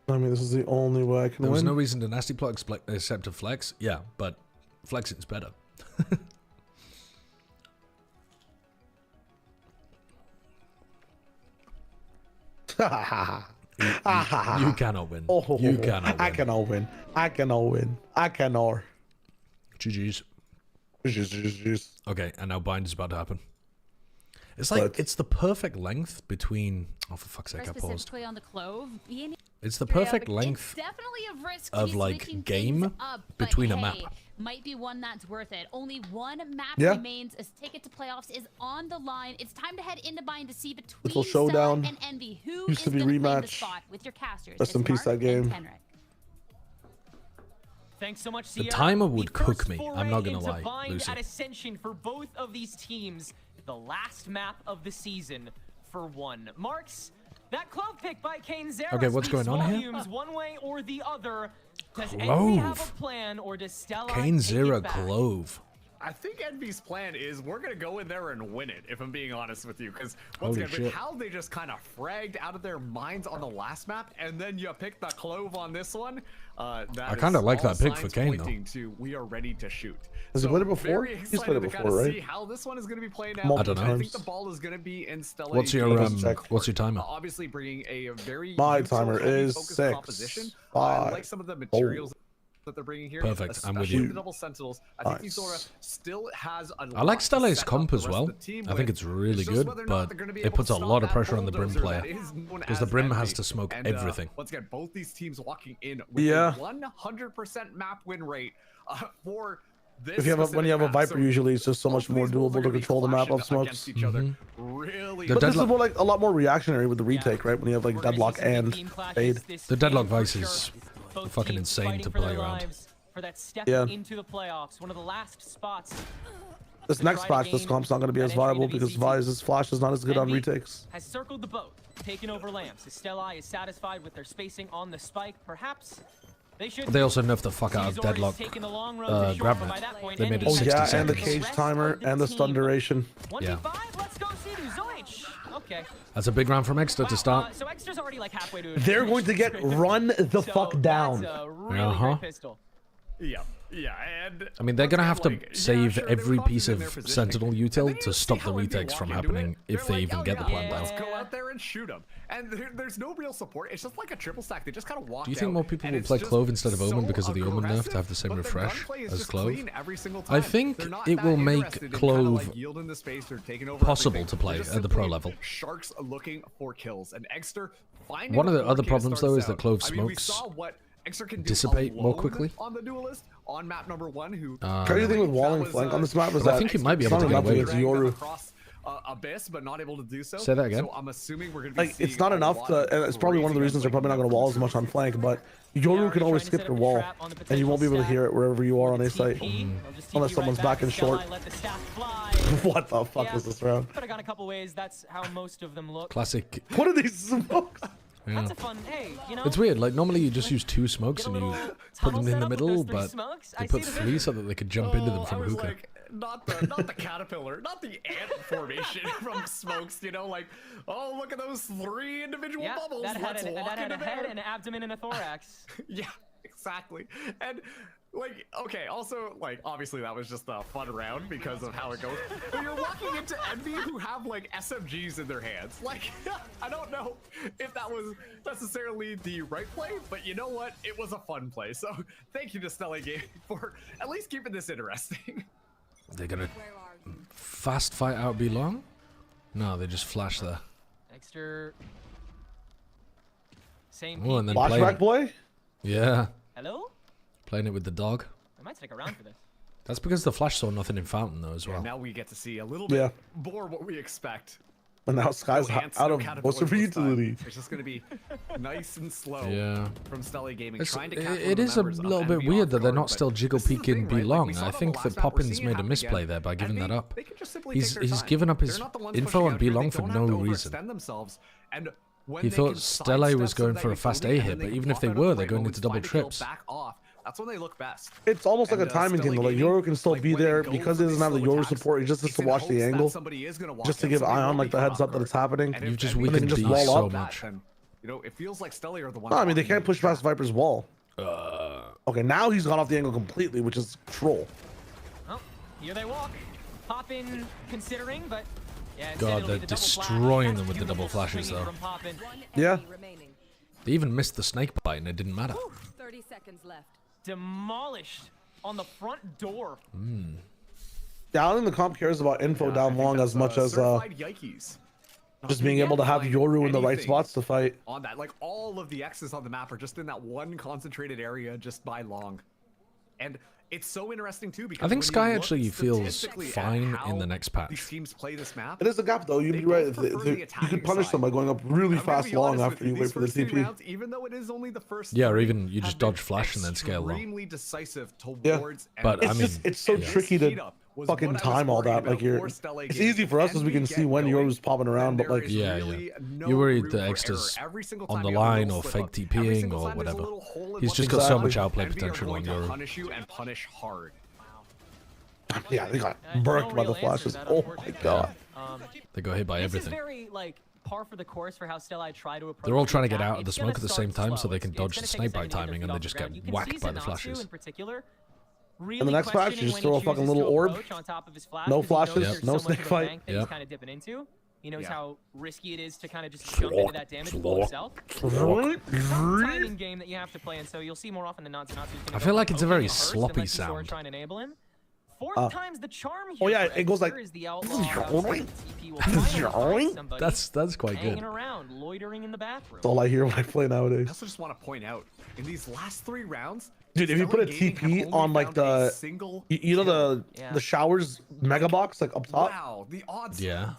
I mean, this is the only way I can win. There was no reason to Nasty Plot except to flex. Yeah, but flexing's better. You cannot win. Oh, you cannot win. I cannot win. I cannot win. I cannot. GG's. GG's. Okay, and now bind is about to happen. It's like, it's the perfect length between... Oh, for fuck's sake, I paused. On the Clove, It's the perfect length of, like, game between a map. Might be one that's worth it. Only one map remains. A ticket to playoffs is on the line. It's time to head into bind to see between Little showdown. and Envy who Used is to be going to rematch. claim the spot with your casters. Rest in peace, that game. Thanks so much, The Sierra. timer would cook me. I'm not gonna foray into lie, bind Lucy. at Ascension for both of these teams. The last map of the season for one. Marks, that Clove pick by Kane Zera. Okay, what's going on here? One way or the other. Does Clove. Envy have a plan, or does Stellae Kane take Zera it back? Clove. I think Envy's plan is we're going to go in there and win it, if I'm being honest with you. Because Holy once again, with shit. how they just kind of fragged out of their minds on the last map, and then you pick the Clove on this one, I kind of like that pick for Kane, though. To, we are ready to shoot. Has he played it before? Very He's played it excited to before, kind of right? see how this one is going to be playing out. I don't know. I think the ball is going to be in Stellae. What's your timer? Obviously bringing a very My timer is focused 6, composition. 5, I like some of the materials that they're bringing here. Perfect, I'm with especially you. The double sentinels. I think Izora still has a I like lot to Stellae's set comp up as the rest well. of the team I think with. it's really It's just good, whether or but not they're gonna be it able puts to a stop lot of that pressure on the Brim bulldozer player. that is known Because as the Brim Envy. has to smoke And, everything. Once again, both these teams walking in with Yeah. a 100% map win rate for If you have when you have a Viper, usually it's just so much more doable to control the map of smokes. Really, but this is more like a lot more reactionary with the retake, right? When you have like deadlock and fade. The deadlock vice is fucking insane to play around. For that step Yeah. into the playoffs, one of the last spots. This next patch, this comp's not going to be as viable because Vize's flash is not as good on retakes. Has circled the boat, taken over lamps. Stellae is satisfied with their spacing on the spike. Perhaps they should. They also nerfed the fuck out of deadlock grab net. They made it 60 seconds. And the cage timer and the stun duration. Yeah. Let's go see Zoich. Okay. That's a big round from Exeter to start. So Exeter's already like halfway to. They're going to get run the fuck down. Yeah, yeah, and I mean, they're gonna have to save every piece of Sentinel util to stop the retakes from happening if they even get the plan down. Let's go out there and shoot them. And there's no real support. It's just like a triple stack. They just kind of walk. Do you think more people will play Clove instead of Omen because of the Omen nerf to have the same refresh as Clove? I think it will make Clove possible to play at the pro level. Sharks looking for kills, and Exeter. One of the other problems though is that Clove smokes dissipate more quickly. On the duelist on map number 1, who crazy thing with walling flank on this map is that I think he might be able to get away with Yoru. Abyss, but not able to do so. Say that again. So I'm assuming we're gonna be like it's not enough to, and it's probably one of the reasons they're probably not going to wall as much on flank. But Yoru can always skip your wall, and you won't be able to hear it wherever you are on A site, unless someone's back in short. What the fuck is this round? Could have gone a couple ways. That's how most of them look. Classic. What are these smokes? Yeah. That's a fun, hey, you know, it's weird, like normally you just use 2 smokes and you put them in the middle, but they put 3 so that they could jump into them from hookah. Like, not the caterpillar, not the ant formation from smokes, you know, like, oh, look at those 3 individual bubbles. That had a head, an abdomen, and a thorax. Yeah, exactly. And like, okay, also, like, obviously that was just a fun round because of how it goes. But you're walking into Envy who have, like, SMGs in their hands. Like, I don't know if that was necessarily the right play, but you know what? It was a fun play. So thank you to Stellae Gaming for at least keeping this interesting. They're gonna fast fight out be long? No, they just flash there. Extra. Same. Oh, and then flashback play? Yeah. Hello? Playing it with the dog. I might stick around for this. That's because the flash saw nothing in Fountain though as well. Now we get to see a little bit more what we expect. And now Sky's out of most of her utility. It's just going to be nice and slow from Stellae Gaming. It is a little bit weird that they're not still jiggle peeking be long. I think that Poppins made a misplay there by giving that up. He's given up his info on B long for no reason. He thought Stellae was going for a fast A hit, but even if they were, they're going into double trips. That's when they look best. It's almost like a timing thing though. Like Yoru can still be there because he doesn't have the Yoru support. He just has to watch the angle, just to give Ion like the heads up that it's happening. You've just weakened B so much. You know, it feels like Stellae are the one. No, I mean they can't push past Viper's wall. Okay, now he's gone off the angle completely, which is troll. Oh, here they walk. Pop in considering, but yeah. God, they're destroying them with the double flashes though. Yeah. They even missed the snake bite and it didn't matter. 30 seconds left. Demolished on the front door. Yeah, I don't think the comp cares about info down long as much as just being able to have Yoru in the right spots to fight. On that, like all of the X's on the map are just in that one concentrated area just by long. And it's so interesting too because I think Sky actually feels fine in the next patch. These teams play this map. It is a gap though. You'd be right. You could punish them by going up really fast long after you wait for the TP. Rounds, even though it is only the first or even you just dodge flash and then scale long. Extremely decisive towards but I mean, it's so tricky to fucking time all that. Like it's easy for us as we can see when Yoru's popping around, but like you're worried the Extra's on the line or fake TPing or whatever. He's just got so much outplay potential on Yoru. Punish you and punish hard. Yeah, they got burnt by the flashes. Oh my god. They got hit by everything. Par for the course for how Stellae try to approach. They're all trying to get out of the smoke at the same time so they can dodge the snake bite timing and they just get whacked by the flashes. In the next patch, you just throw a fucking little orb. No flashes, no snake fight. He's kind of dipping into. He knows how risky it is to kind of just jump into that damage pool itself. It's a timing game that you have to play, and so you'll see more often than not. I feel like it's a very sloppy sound. Trying to enable him. Fourth time's the charm here. Oh yeah, it goes like. That's quite good. Around, loitering in the bathroom. That's all I hear when I play nowadays. I also just want to point out in these last 3 rounds, dude, if you put a TP on like the, you know the showers mega box like up top. Wow, the odds. Yeah.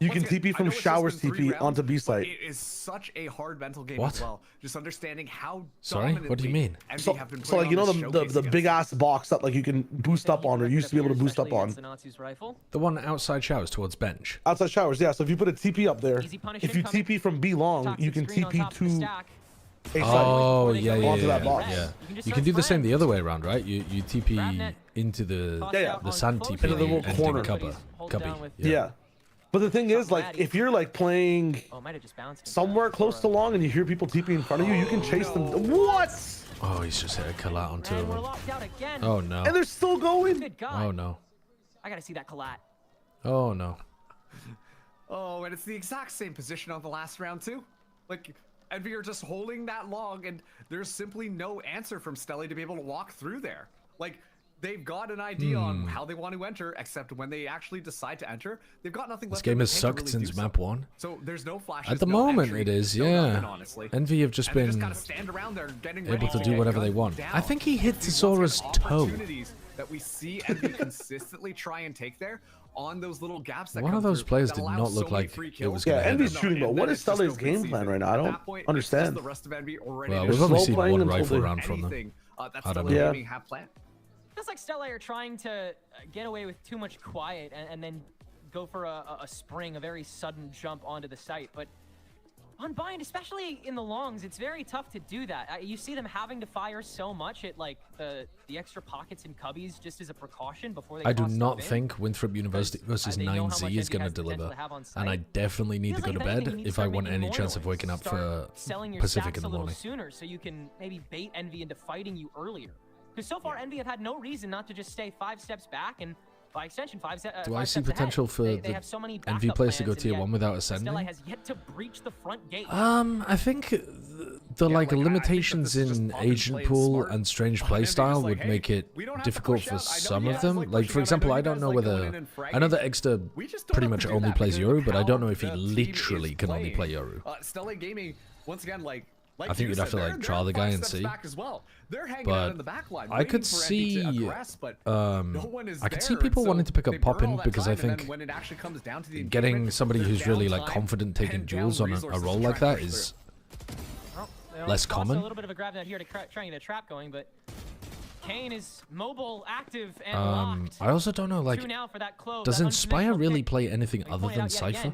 You can TP from showers TP onto B site. It is such a hard mental game what? as well. Just understanding how. Sorry, what do you mean? So like you know the big ass box that like you can boost up on or used to be able to boost up on. The one outside showers towards bench. Outside showers, yeah. So if you put a TP up there, if you TP from B long, you can TP to. Oh yeah, yeah. You can do the same the other way around, right? You TP into the sand TP into the little corner cubby. Yeah. But the thing is, like, if you're like playing somewhere close to long and you hear people TP in front of you, you can chase them. What? Oh, he's just hit a collat on 2 of them. Oh no. And they're still going. Oh no. I gotta see that collat. Oh no. Oh, and it's the exact same position on the last round too. Like, Envy are just holding that long, and there's simply no answer from Stellae to be able to walk through there. Like, they've got an idea on how they want to enter, except when they actually decide to enter, they've got nothing left. This game has sucked since map 1. So there's no flashes. At the moment, it is, yeah. Envy have just been able to do whatever they want. I think he hit Tesora's toe. That we see Envy consistently try and take there on those little gaps. That one of those players did not look like it was going to hit. Envy's shooting, but what is Stellae's game plan right now? I don't understand. Well, we've only seen one rifle round from them. I don't know. Feels like Stellae are trying to get away with too much quiet and then go for a spring, a very sudden jump onto the site. But on bind, especially in the longs, it's very tough to do that. You see them having to fire so much at like the extra pockets and cubbies just as a precaution before they. I do not think Winthrop University versus 9Z is going to deliver, and I definitely need to go to bed if I want any chance of waking up for Pacific in the morning. Sooner, so you can maybe bait Envy into fighting you earlier. Because so far, Envy have had no reason not to just stay 5 steps back, and by extension, 5 steps. Do I see potential for the Envy players to go tier 1 without ascending? Stellae has yet to breach the front gate. I think the like limitations in agent pool and strange playstyle would make it difficult for some of them. Like for example, I don't know whether I know that Exter pretty much only plays Yoru, but I don't know if he literally can only play Yoru. Stellae Gaming once again like. I think you'd have to like trial the guy and see. But I could see, I could see people wanting to pick up Poppin because I think getting somebody who's really like confident taking duels on a role like that is less common. A little bit of a grab down here to try and get a trap going, but Kane is mobile, active, and locked. I also don't know, like, does Inspire really play anything other than Cypher?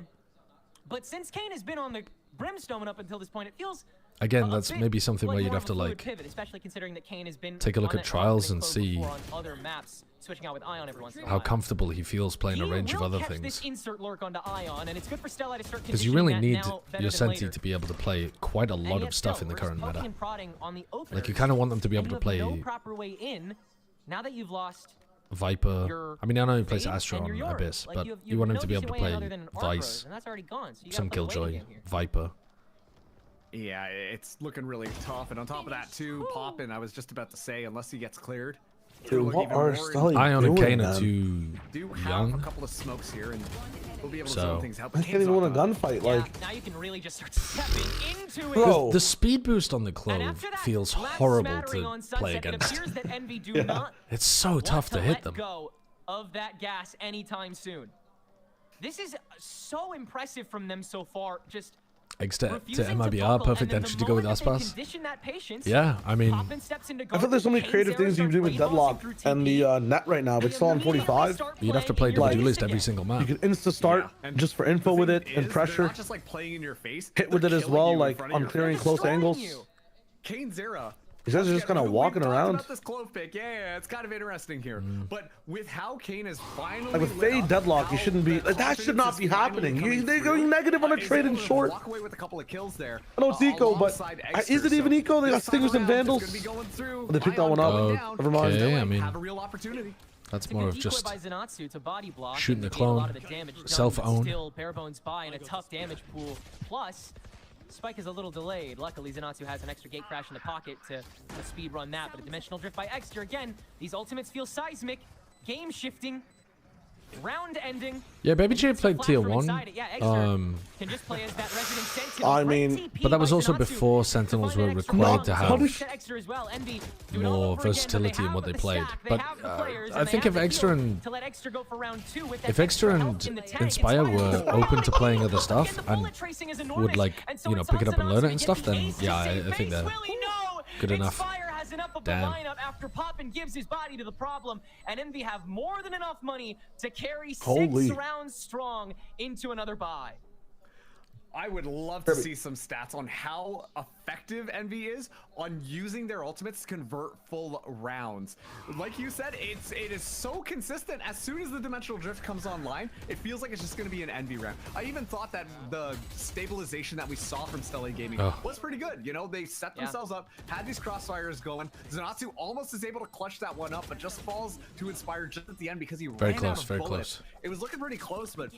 But since Kane has been on the Brimstone up until this point, it feels. Again, that's maybe something where you'd have to like pivot, especially considering that Kane has been take a look at trials and see other maps, switching out with Ion every once in a how while. comfortable he feels playing a range of other things. This insert lurk onto Ion, and it's good for Stellae to start because you really need your Senti to be able to play quite a lot of stuff in the current meta. Like you kind of want them to be able to play now that you've lost Viper. I mean, I know he plays Astra on Abyss, but you want him to be able to play Vice, some Killjoy, Viper. Yeah, it's looking really tough, and on top of that too, Poppin, I was just about to say, unless he gets cleared. Dude, what are Stellae Ion and Kane doing, are too young. A couple of smokes here, and we'll be able to sort things out. I can't even win a gunfight. Like, now you can really just start stepping into it. Bro, the speed boost on the Clove feels horrible to play against. It's so tough to hit them. Go of that gas anytime soon. This is so impressive from them so far. Just. Exter to MIBR, perfect entry to go with Aspas. Yeah, I mean, I thought there's so many creative things you can do with Deadlock and the net right now, but it's still on 45. You'd have to play Double Duelist every single map. You can insta start just for info with it and pressure. Not just like playing in your face. Hit with it as well, like on clearing close angles. Kane Zera. These guys are just kind of walking around. About this Clove pick. Yeah, it's kind of interesting here. But with how Kane is finally like with Fade Deadlock, you shouldn't be like that. Should not be happening. They're going negative on a trade in short. Walk away with a couple of kills there. I know it's eco, but is it even eco? They got Stingers and Vandals. Oh, they picked that one up. Never mind. Okay, I mean, have a real opportunity. That's more of just shooting the clone, self-own. Still bare bones by in a tough damage pool. Plus. Spike is a little delayed. Luckily, Zenatsu has an extra gate crash in the pocket to speed run that, but a dimensional drift by Exter. Again, these ultimates feel seismic. game shifting, round ending. Yeah, Baby J played tier 1. I mean, but that was also before Sentinels were required to have more versatility in what they played. But I think if Extra and Inspire were open to playing other stuff and would, like, you know, pick it up and learn it and stuff, then yeah, I think they're good enough. Damn. After Poppin gives his body to the problem, and Envy have more than enough money to carry 6 rounds strong into another bye. I would love to see some stats on how effective Envy is on using their ultimates to convert full rounds. Like you said, it is so consistent. As soon as the Dimensional Drift comes online, it feels like it's just going to be an Envy round. I even thought that the stabilization that we saw from Stellae Gaming was pretty good. You know, they set themselves up, had these crossfires going. Zenatsu almost is able to clutch that one up, but just falls to Inspire just at the end because he ran out of bullets. It was looking pretty close, but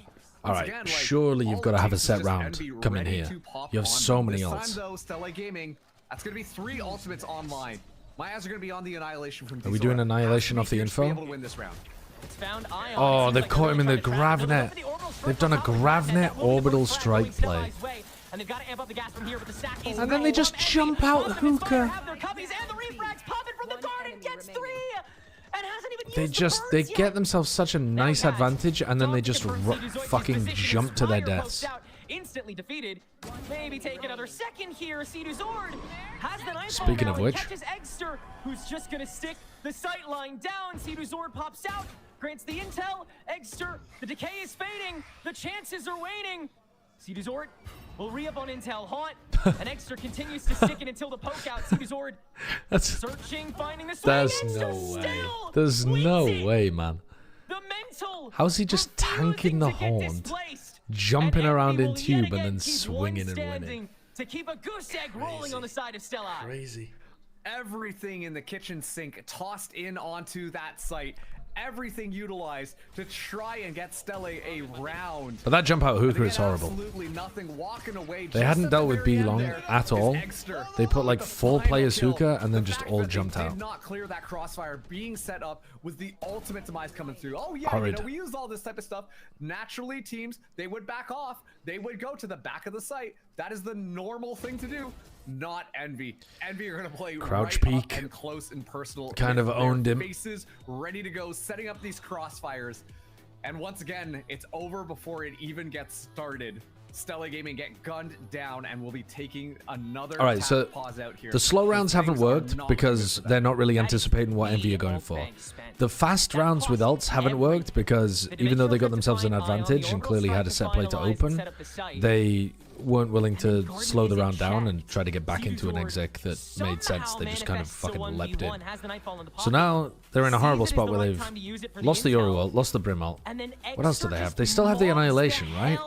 all right, again, like, surely you've got to have a set round come in here. You have so many ults. This time, though, Stellae Gaming, that's going to be 3 ultimates online. My eyes are going to be on the Annihilation from Are we doing Annihilation off the info? Able to win this round. Oh, they've caught him in the Gravnet. They've done a Gravnet orbital strike play. And then they just jump out hookah. They get themselves such a nice advantage, and then they just fucking jump to their deaths. Instantly defeated. Maybe take another second here. Zord has the knife. Speaking of which, catches Egster, who's just gonna stick the sight line down. Zord pops out, grants the intel. Egster, the decay is fading. The chances are waning. Zord will re-up on intel haunt, and Egster continues to stick it until the poke out. Zord searching, finding the there's no way. There's no way, man. How's he just tanking the Haunt, jumping around in tube, and then swinging and winning? To keep a goose egg rolling on the side of Stellae. Crazy. Everything in the kitchen sink tossed in onto that site. Everything utilized to try and get Stellae a round. But that jump out hooker is horrible. They hadn't dealt with B long at all. They put like 4 players hookah and then just all jumped out. Did not clear that crossfire being set up was the ultimate demise coming through. Oh yeah, you know, we used all this type of stuff. Naturally, teams, they would back off. They would go to the back of the site. That is the normal thing to do. Not Envy. Envy are going to play crouch right peek up and close and personal. Kind of owned him. Faces ready to go, setting up these crossfires. And once again, it's over before it even gets started. Stellae Gaming get gunned down and will be taking another pause out here. The slow rounds haven't worked because they're not really anticipating what Envy are going for. The fast rounds with ults haven't worked because even though they got themselves an advantage and clearly had a set play to open, they weren't willing to slow the round down and try to get back into an exec that made sense. They just kind of fucking leapt in. So now they're in a horrible spot where they've lost the Yoru ult, lost the Brim ult. What else do they have? They still have the Annihilation, right?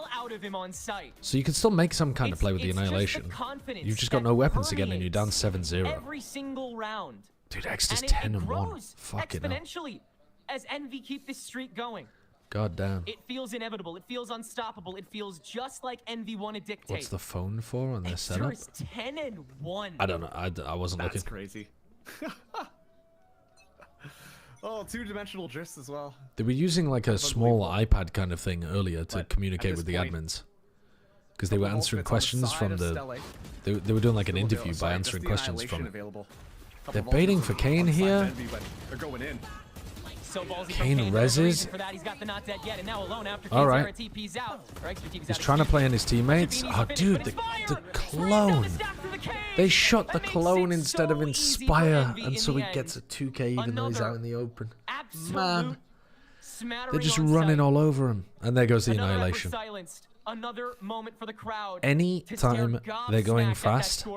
So you can still make some kind of play with the Annihilation. You've just got no weapons again and you're down 7-0. Every single round. Dude, Extra's 10-1. Fucking hell. Exponentially as Envy keep this streak going. God damn. It feels inevitable. It feels unstoppable. It feels just like Envy want to dictate. What's the phone for on their setup? Is 10-1. I don't know. I wasn't looking. That's crazy. Oh, 2-dimensional drifts as well. They were using like a small iPad kind of thing earlier to communicate with the admins. Because they were answering questions from the... They were doing like an interview by answering questions from it. They're baiting for Kane here. They're going in. Kane reses. Alright. He's trying to play on his teammates. Oh, dude, the clone. They shot the clone instead of Inspire, and so he gets a 2k even though he's out in the open. Man. They're just running all over him. And there goes the Annihilation. Another moment for the crowd. Any time they're going fast,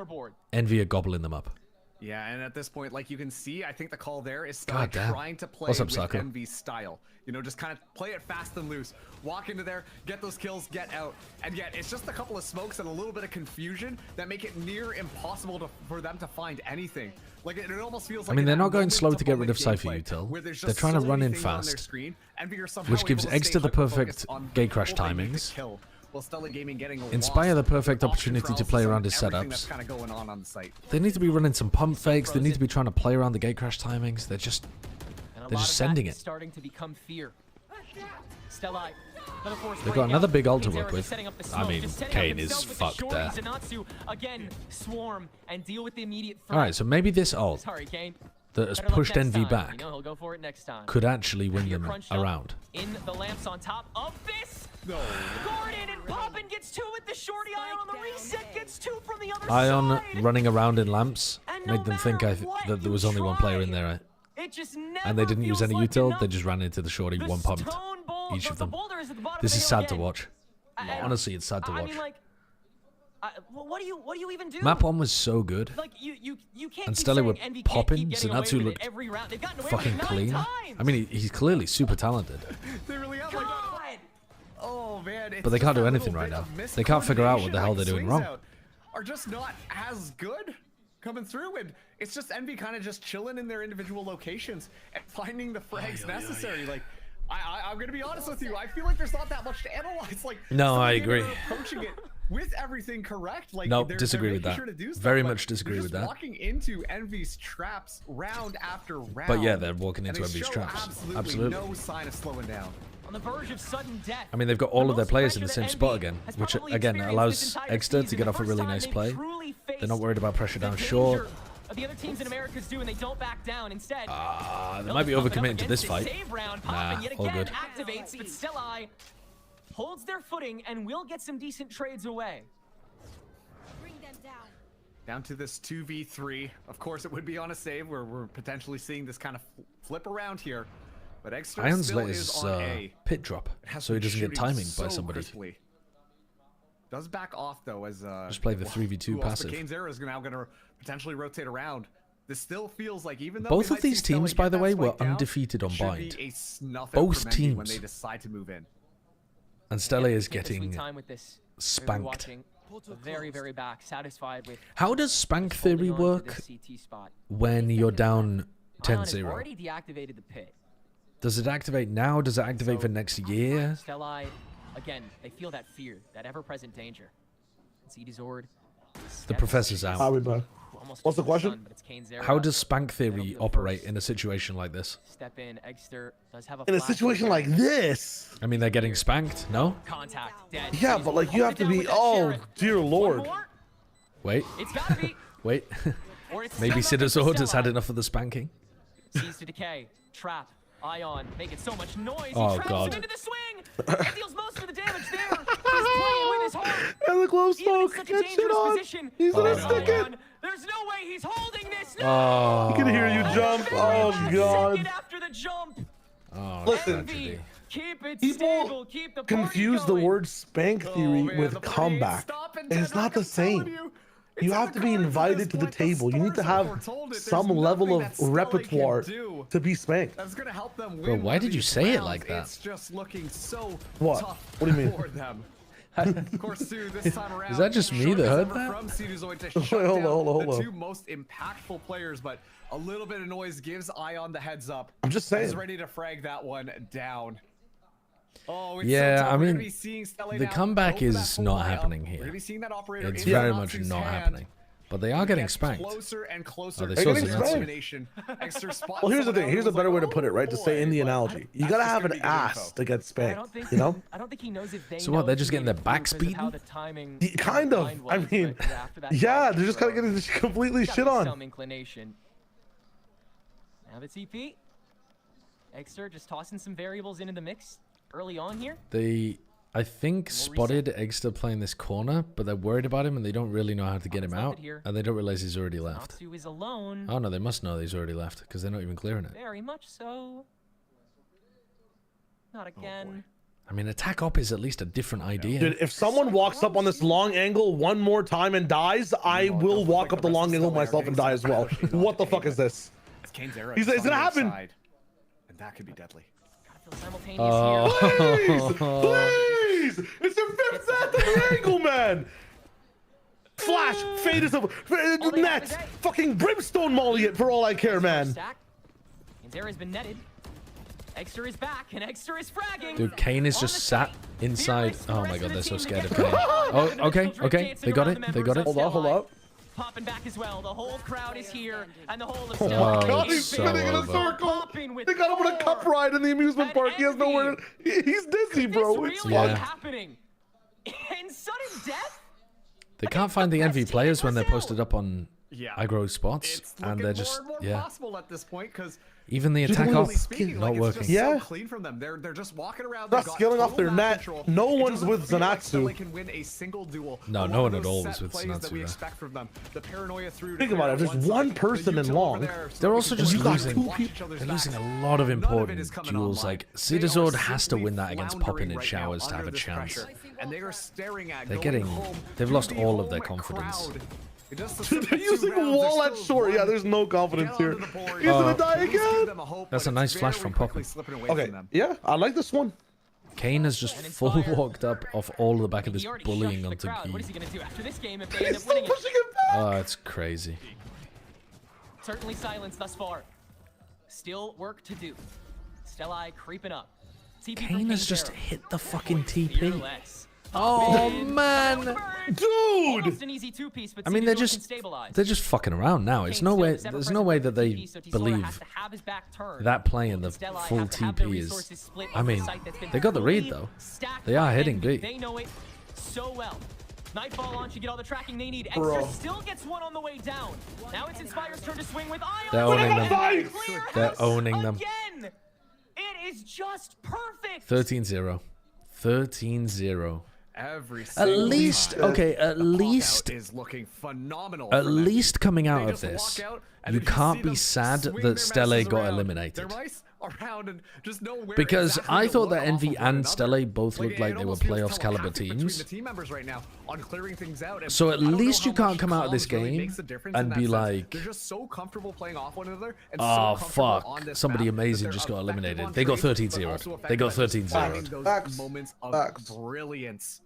Envy are gobbling them up. Yeah, and at this point, like you can see, I think the call there is still trying to play with Envy's style. You know, just kind of play it fast and loose. Walk into there, get those kills, get out. And yet, it's just a couple of smokes and a little bit of confusion that make it near impossible for them to find anything. Like, it almost feels like... I mean, they're not going slow to get rid of Cypher Util. They're trying to run in fast, which gives Extra the perfect gate crash timings. Inspire the perfect opportunity to play around his setups. They need to be running some pump fakes. They need to be trying to play around the gate crash timings. They're just They're just sending it. Starting to become fear. Stellae. They've got another big ult to work with. I mean, Kane is fucked there. Again, swarm and deal with the immediate All right, so maybe this ult that has pushed Envy back could actually win them around. In the lamps on top of this. No. Gordon and Poppin gets 2 with the shorty. Ion on the reset gets 2 from the other Ion side. running around in lamps made them think that there was only one player in there. And they didn't use any util, they just ran into the shorty, one pumped each of them. This is sad to watch. Honestly, it's sad to watch. I mean, like, what do you even do? Map 1 was so good. Like, you can't and Stellae were popping, Zenatsu looked fucking clean. I mean, he's clearly super talented. They really have, like, oh man, but they can't do anything right now. They can't figure out what the hell they're doing wrong. Are just not as good coming through, and it's just Envy kind of just chilling in their individual locations and finding the frags necessary. Like, I'm gonna be honest with you, I feel like there's not that much to analyze. Like, no, I agree. Approaching it with everything correct. Like, no, disagree with that. Very much disagree with that. Walking into Envy's traps round after round. But yeah, they're walking into Envy's traps. Absolutely. No sign of slowing down. On the verge of sudden death. I mean, they've got all of their players in the same spot again, which again allows Exter to get off a really nice play. They're not worried about pressure down short. The other teams in Americas do, and they don't back down. Instead, they might be overcommitting to this fight. Nah, all good. Activates, but Stellae holds their footing and will get some decent trades away. Bring them down to this 2v3. Of course, it would be on a save where we're potentially seeing this kind of flip around here. But Exter Ion's still let is his on A. pit drop, so he doesn't get timing by somebody. Crisply. Does back off though, as just play the 3v2 passive. Kane's is now going to potentially rotate around. This still feels like, even though both of these teams, by the way, were undefeated on bind. Both teams. When they decide to move in. And Stellae is getting spanked. Very, very back, satisfied with. How does spank theory work when you're down 10-0? Already deactivated the pit. Does it activate now? Does it activate for next year? Stellae, again, they feel that fear, that ever-present danger. Zord. The professor's out. What's the question? How does spank theory operate in a situation like this? Step in, Exter does have in a situation like this? I mean, they're getting spanked, no? Contact, dead. Yeah, but like you have to be. Oh dear lord. Wait. It's gotta be. Wait. Maybe Zord has had enough of the spanking. Sees to decay. Trap. Ion making so much noise. Oh, he traps God. him into the swing. He deals most of the damage there. He's playing with his heart. And the glow smoke. Get shit on. He's gonna stick it. There's no way he's holding this. No. Oh. He can hear you jump. Oh God. After the jump. Oh, listen. Keep it People stable. Keep the confuse the word spank theory with comeback. And it's not the same. You have to be invited to the table. You need to have some level of repertoire to be spanked. That's gonna help them win. Bro, why did you say it like that? It's just looking so what? Tough what do you mean? For them. Of course, too, this time around, is that just me that heard that? From to shut hold on. The two most impactful players, but a little bit of noise gives Ion the heads up. I'm just saying. He's ready to frag that one down. Oh, it's yeah, so I mean, the comeback is not happening here. It's very much not happening. But they are getting spanked. Closer and closer. Oh, they're getting spanked. Well, here's the thing. Here's a better way to put it, right? To stay in the analogy. You gotta have an ass to get spanked. You know? I don't think he knows if they so what? They're just getting their backs beaten? Kind of. I mean, yeah, they're just kind of getting completely shit on. Some inclination. Now the TP. Exter just tossing some variables into the mix early on here. They, I think, spotted Exter playing this corner, but they're worried about him and they don't really know how to get him out. And they don't realize he's already left. Natsu is alone. Oh no, they must know that he's already left because they're not even clearing it. Very much so. Not again. I mean, attack op is at least a different idea. Dude, if someone walks up on this long angle one more time and dies, I will walk up the long angle myself and die as well. What the fuck is this? It's gonna happen. And that could be deadly. Please! Please! It's your fifth death of the angle, man! Flash! Fade is over. Net! Fucking brimstone molly it for all I care, man! Zera's been netted. Exter is back, and Exter is fragging. Dude, Kane is just sat inside. Oh my god, they're so scared of Kane. Oh, okay. They got it. Hold up. Popping back as well. The whole crowd is here, and the whole of Stellae. Oh, he's spinning in a circle. Popping They got him on a cup ride in the amusement park. He has nowhere. He's dizzy, bro. It's really happening. And sudden death. They can't find the Envy players when they're posted up on aggro spots, and they're just possible at this point because even the attack off not working. So clean from them. They're just walking around. They're scaling off their net. No one's with Zanatsu. Can win a single duel. No, no one at all was with Zanatsu. The paranoia through. Think about it. There's one person in long. They're also just losing. They're losing a lot of important duels. Like Cedazord has to win that against Poppin and Showers to have a chance. And they are staring at. They're getting. They've lost all of their confidence. They're using a wall at short. Yeah, there's no confidence here. He's gonna die again. That's a nice flash from Poppin. Okay, yeah, I like this one. Kane has just full walked up off all the back of this bullying onto What is Key. he gonna do after this game if they end up winning it? Oh, it's crazy. Certainly silence thus far. Still work to do. Stellae creeping up. Kane has just hit the fucking TP. Oh man, dude! I mean, they're just fucking around now. It's no way. There's no way that they believe that play in the full TP is. I mean, they got the read though. They are hitting B. They know it so well. Nightfall on should get all the tracking they need. Extra still gets one on the way down. Now it's Inspire's turn to swing with Ion. They're owning them. They're owning them. Again. It is just perfect. 13-0. 13-0. At least, okay, at least is looking phenomenal. At least coming out of this, you can't be sad that Stellae got eliminated. Because I thought that Envy and Stellae both looked like they were playoffs caliber teams. So at least you can't come out of this game and be like, oh fuck, somebody amazing just got eliminated. They got 13-0. They got 13-0. Moments of brilliance.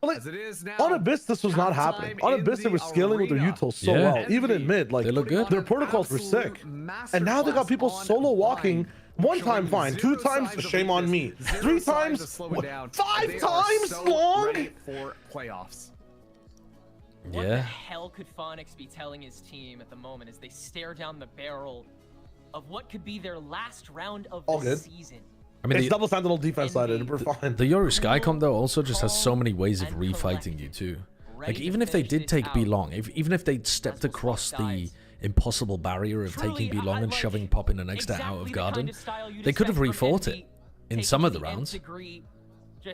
Like, as it is now, on Abyss, this was not happening. On Abyss, they were scaling with their util so well. Even in mid, like, they look good. Their protocols were sick. And now they got people solo walking. One time, fine. 2 times, shame on me. 3 times, 5 times long? For playoffs. What the hell could Phonix be telling his team at the moment as they stare down the barrel of what could be their last round of the season? I mean, it's double sentinel defense sided. We're fine. The Yoru Sky comp though also just has so many ways of refighting you too. Like even if they did take B long, even if they stepped across the impossible barrier of taking B long and shoving Poppin and Exeter out of Garden, they could have refought it in some of the rounds.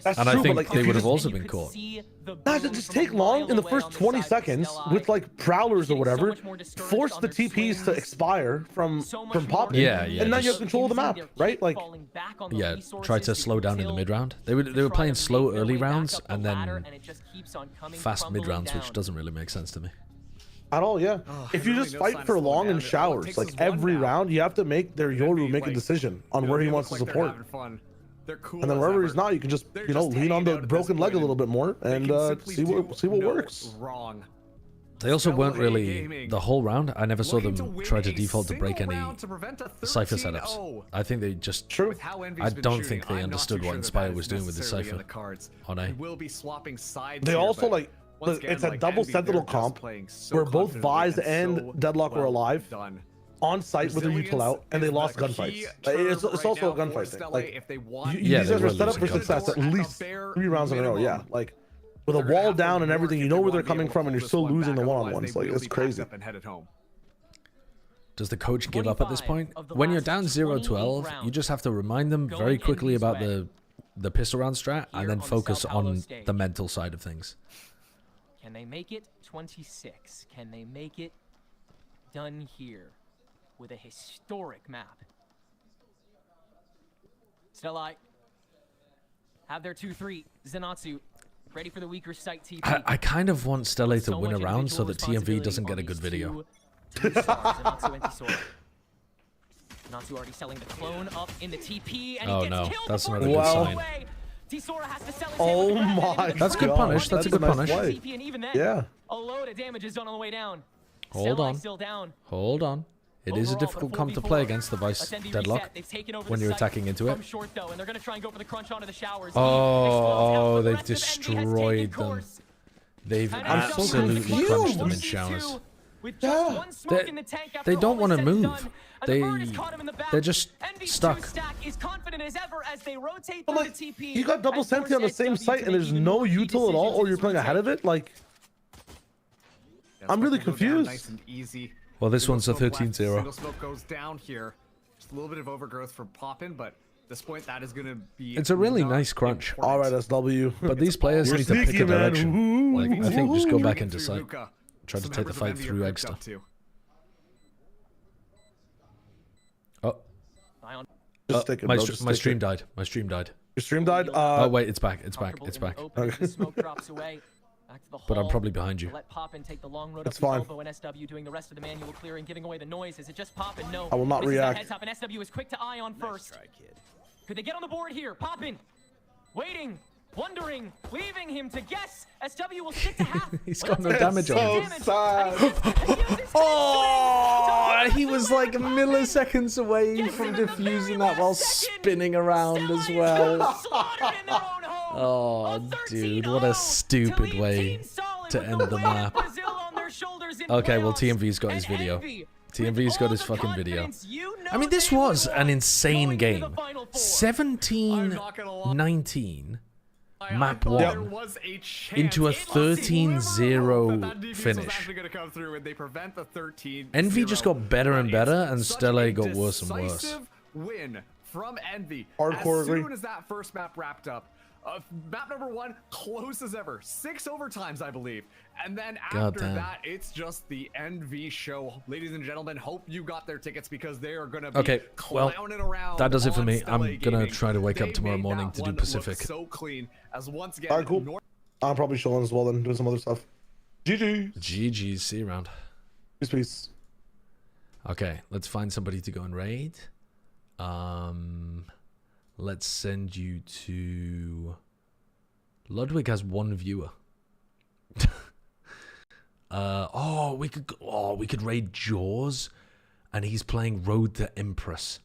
That's and true, I think like, they would have also been caught. Guys, it just take long in the first 20 seconds with like prowlers or whatever. Force the TPs to expire from popping. Yeah. And now you have control of the map, right? Like, yeah, try to slow down in the mid round. They were playing slow early rounds and then fast mid rounds, which doesn't really make sense to me. At all, yeah. If you just fight for long in showers, like every round, you have to make their Yoru make a decision on where he wants to support. They're cool, and then wherever he's not, you can just lean on the broken leg a little bit more and see what works. Wrong. They also weren't really the whole round. I never saw them try to default to break any Cypher setups. I think they just I don't think they understood what Inspire was doing with the Cypher on A. They also like it's a double sentinel comp where both Vise and Deadlock were alive. On site with their util out, and they lost gunfights. It's also a gunfight thing. Like, these guys are set up for success at least 3 rounds in a row. Yeah, like with a wall down and everything, you know where they're coming from, and you're still losing the one-on-ones. Like, it's crazy. Does the coach give up at this point? When you're down 0-12, you just have to remind them very quickly about the pistol round strat, and then focus on the mental side of things. Can they make it 26? Can they make it done here? With a historic map. Stellae have their 2-3. Zanatsu ready for the weaker site TP. I kind of want Stellae to win a round so that TMV doesn't get a good video. Zanatsu already selling the clone up in the TP, and he gets killed. That's not a good sign. Oh my! That's good punish. That's a good punish. Yeah. A load of damage is done on the way down. Hold on. Still down. Hold on. It is a difficult comp to play against the Vice Deadlock when you're attacking into it. Oh, they've destroyed them. They've absolutely crunched them in showers. With just one smoke in the tank after they don't all want is to said and move. done, and the bird has caught him in the back. They're just Envy's stuck. stack is confident as ever as they rotate But through like, the TP. you got double and senti on the force same SW site to and make there's even no more key util at all, decisions or in you're this playing ahead of retake. it? Like, I'm really confused. Nice and easy. Well, this one's a Single smoke left, 13-0. Single smoke goes down here. Just a little bit of overgrowth from Poppin, but at this point, that is going to be. It's a really nice crunch. All right, SW. But these players You're need to pick sneaky, a man. direction. Like, I think just go back Through into sight. Luka. Try to Some take the members of fight Envy are through grouped extra. up too. Oh. Just stick it, my bro, just my stick stream it. died. My stream died. Your stream died? Oh wait, it's back. It's back. It's back. The smoke drops away. Back to the But I'm hall. probably behind you. Let Poppin take the long road That's up the fine. elbow, and SW doing the rest of the manual clearing, giving away the noise. Is it just Poppin? No. I will not This is that react. heads up, and SW is quick to Ion first. Could they get on the board here? Poppin, waiting, wondering, leaving him to guess. SW will stick to half. He's got no damage on him. sad. Oh, he was like milliseconds away from defusing that while spinning around as well. Oh, dude, what a stupid way to end the map. Okay, well, TMV's got his video. TMV's got his fucking video. I mean, this was an insane game. 17-19. Map 1 into a 13-0 finish. Envy just got better and better, and Stellae got worse and worse. Win from Envy. Hardcore as agree. soon as that first map wrapped up, map number 1 close as ever, 6 overtimes I believe, and then after that it's just the Envy show. Ladies and gentlemen, hope you got their tickets because they are gonna be clowning around. That does it for on me. Stellae I'm gonna Gaming. try to wake up They tomorrow made morning that to do one Pacific. look so clean as once again. All right, cool. I'm probably chilling as well then, doing some other stuff. GG. GG's. See you around. Peace. Okay, let's find somebody to go and raid. Let's send you to... Ludwig has 1 viewer. we could raid Jaws, and he's playing Road to Empress.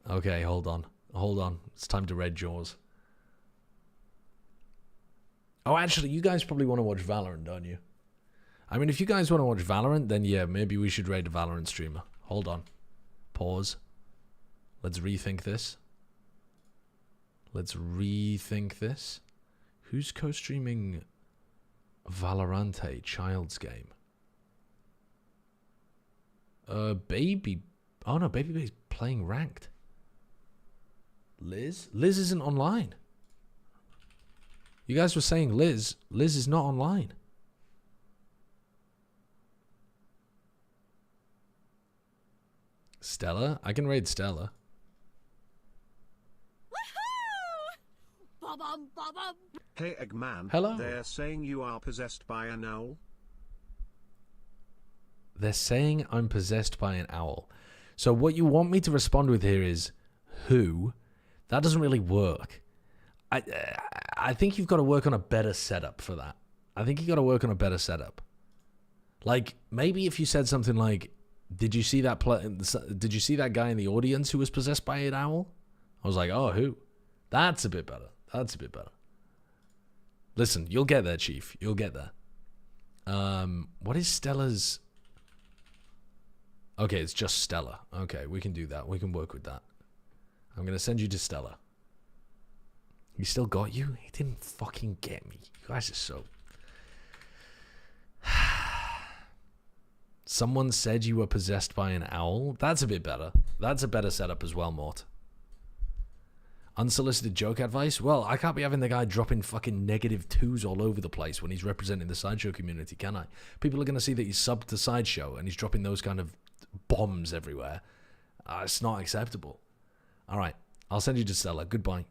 Okay, hold on. It's time to raid Jaws. Oh, actually, you guys probably want to watch Valorant, don't you? I mean, if you guys want to watch Valorant, then yeah, maybe we should raid a Valorant streamer. Hold on. Pause. Let's rethink this. Who's co-streaming Valorante Child's game? Baby. Oh no, Baby Baby's playing ranked. Liz? Liz isn't online. You guys were saying Liz. Liz is not online. Stella? I can raid Stella. Hey Eggman. Hello. They're saying you are possessed by an owl. They're saying I'm possessed by an owl. So what you want me to respond with here is who? That doesn't really work. I think you've got to work on a better setup for that. Like maybe if you said something like, did you see that guy in the audience who was possessed by an owl? I was like, oh, who? That's a bit better. Listen, you'll get there, Chief. You'll get there. What is Stella's? Okay, it's just Stella. Okay, we can do that. We can work with that. I'm going to send you to Stella. He still got you? He didn't fucking get me. You guys are so... Someone said you were possessed by an owl? That's a bit better. That's a better setup as well, Mort. Unsolicited joke advice? Well, I can't be having the guy dropping fucking -2s all over the place when he's representing the Sideshow community, can I? People are going to see that he's subbed to Sideshow and he's dropping those kind of bombs everywhere. It's not acceptable. All right, I'll send you to Stella. Goodbye.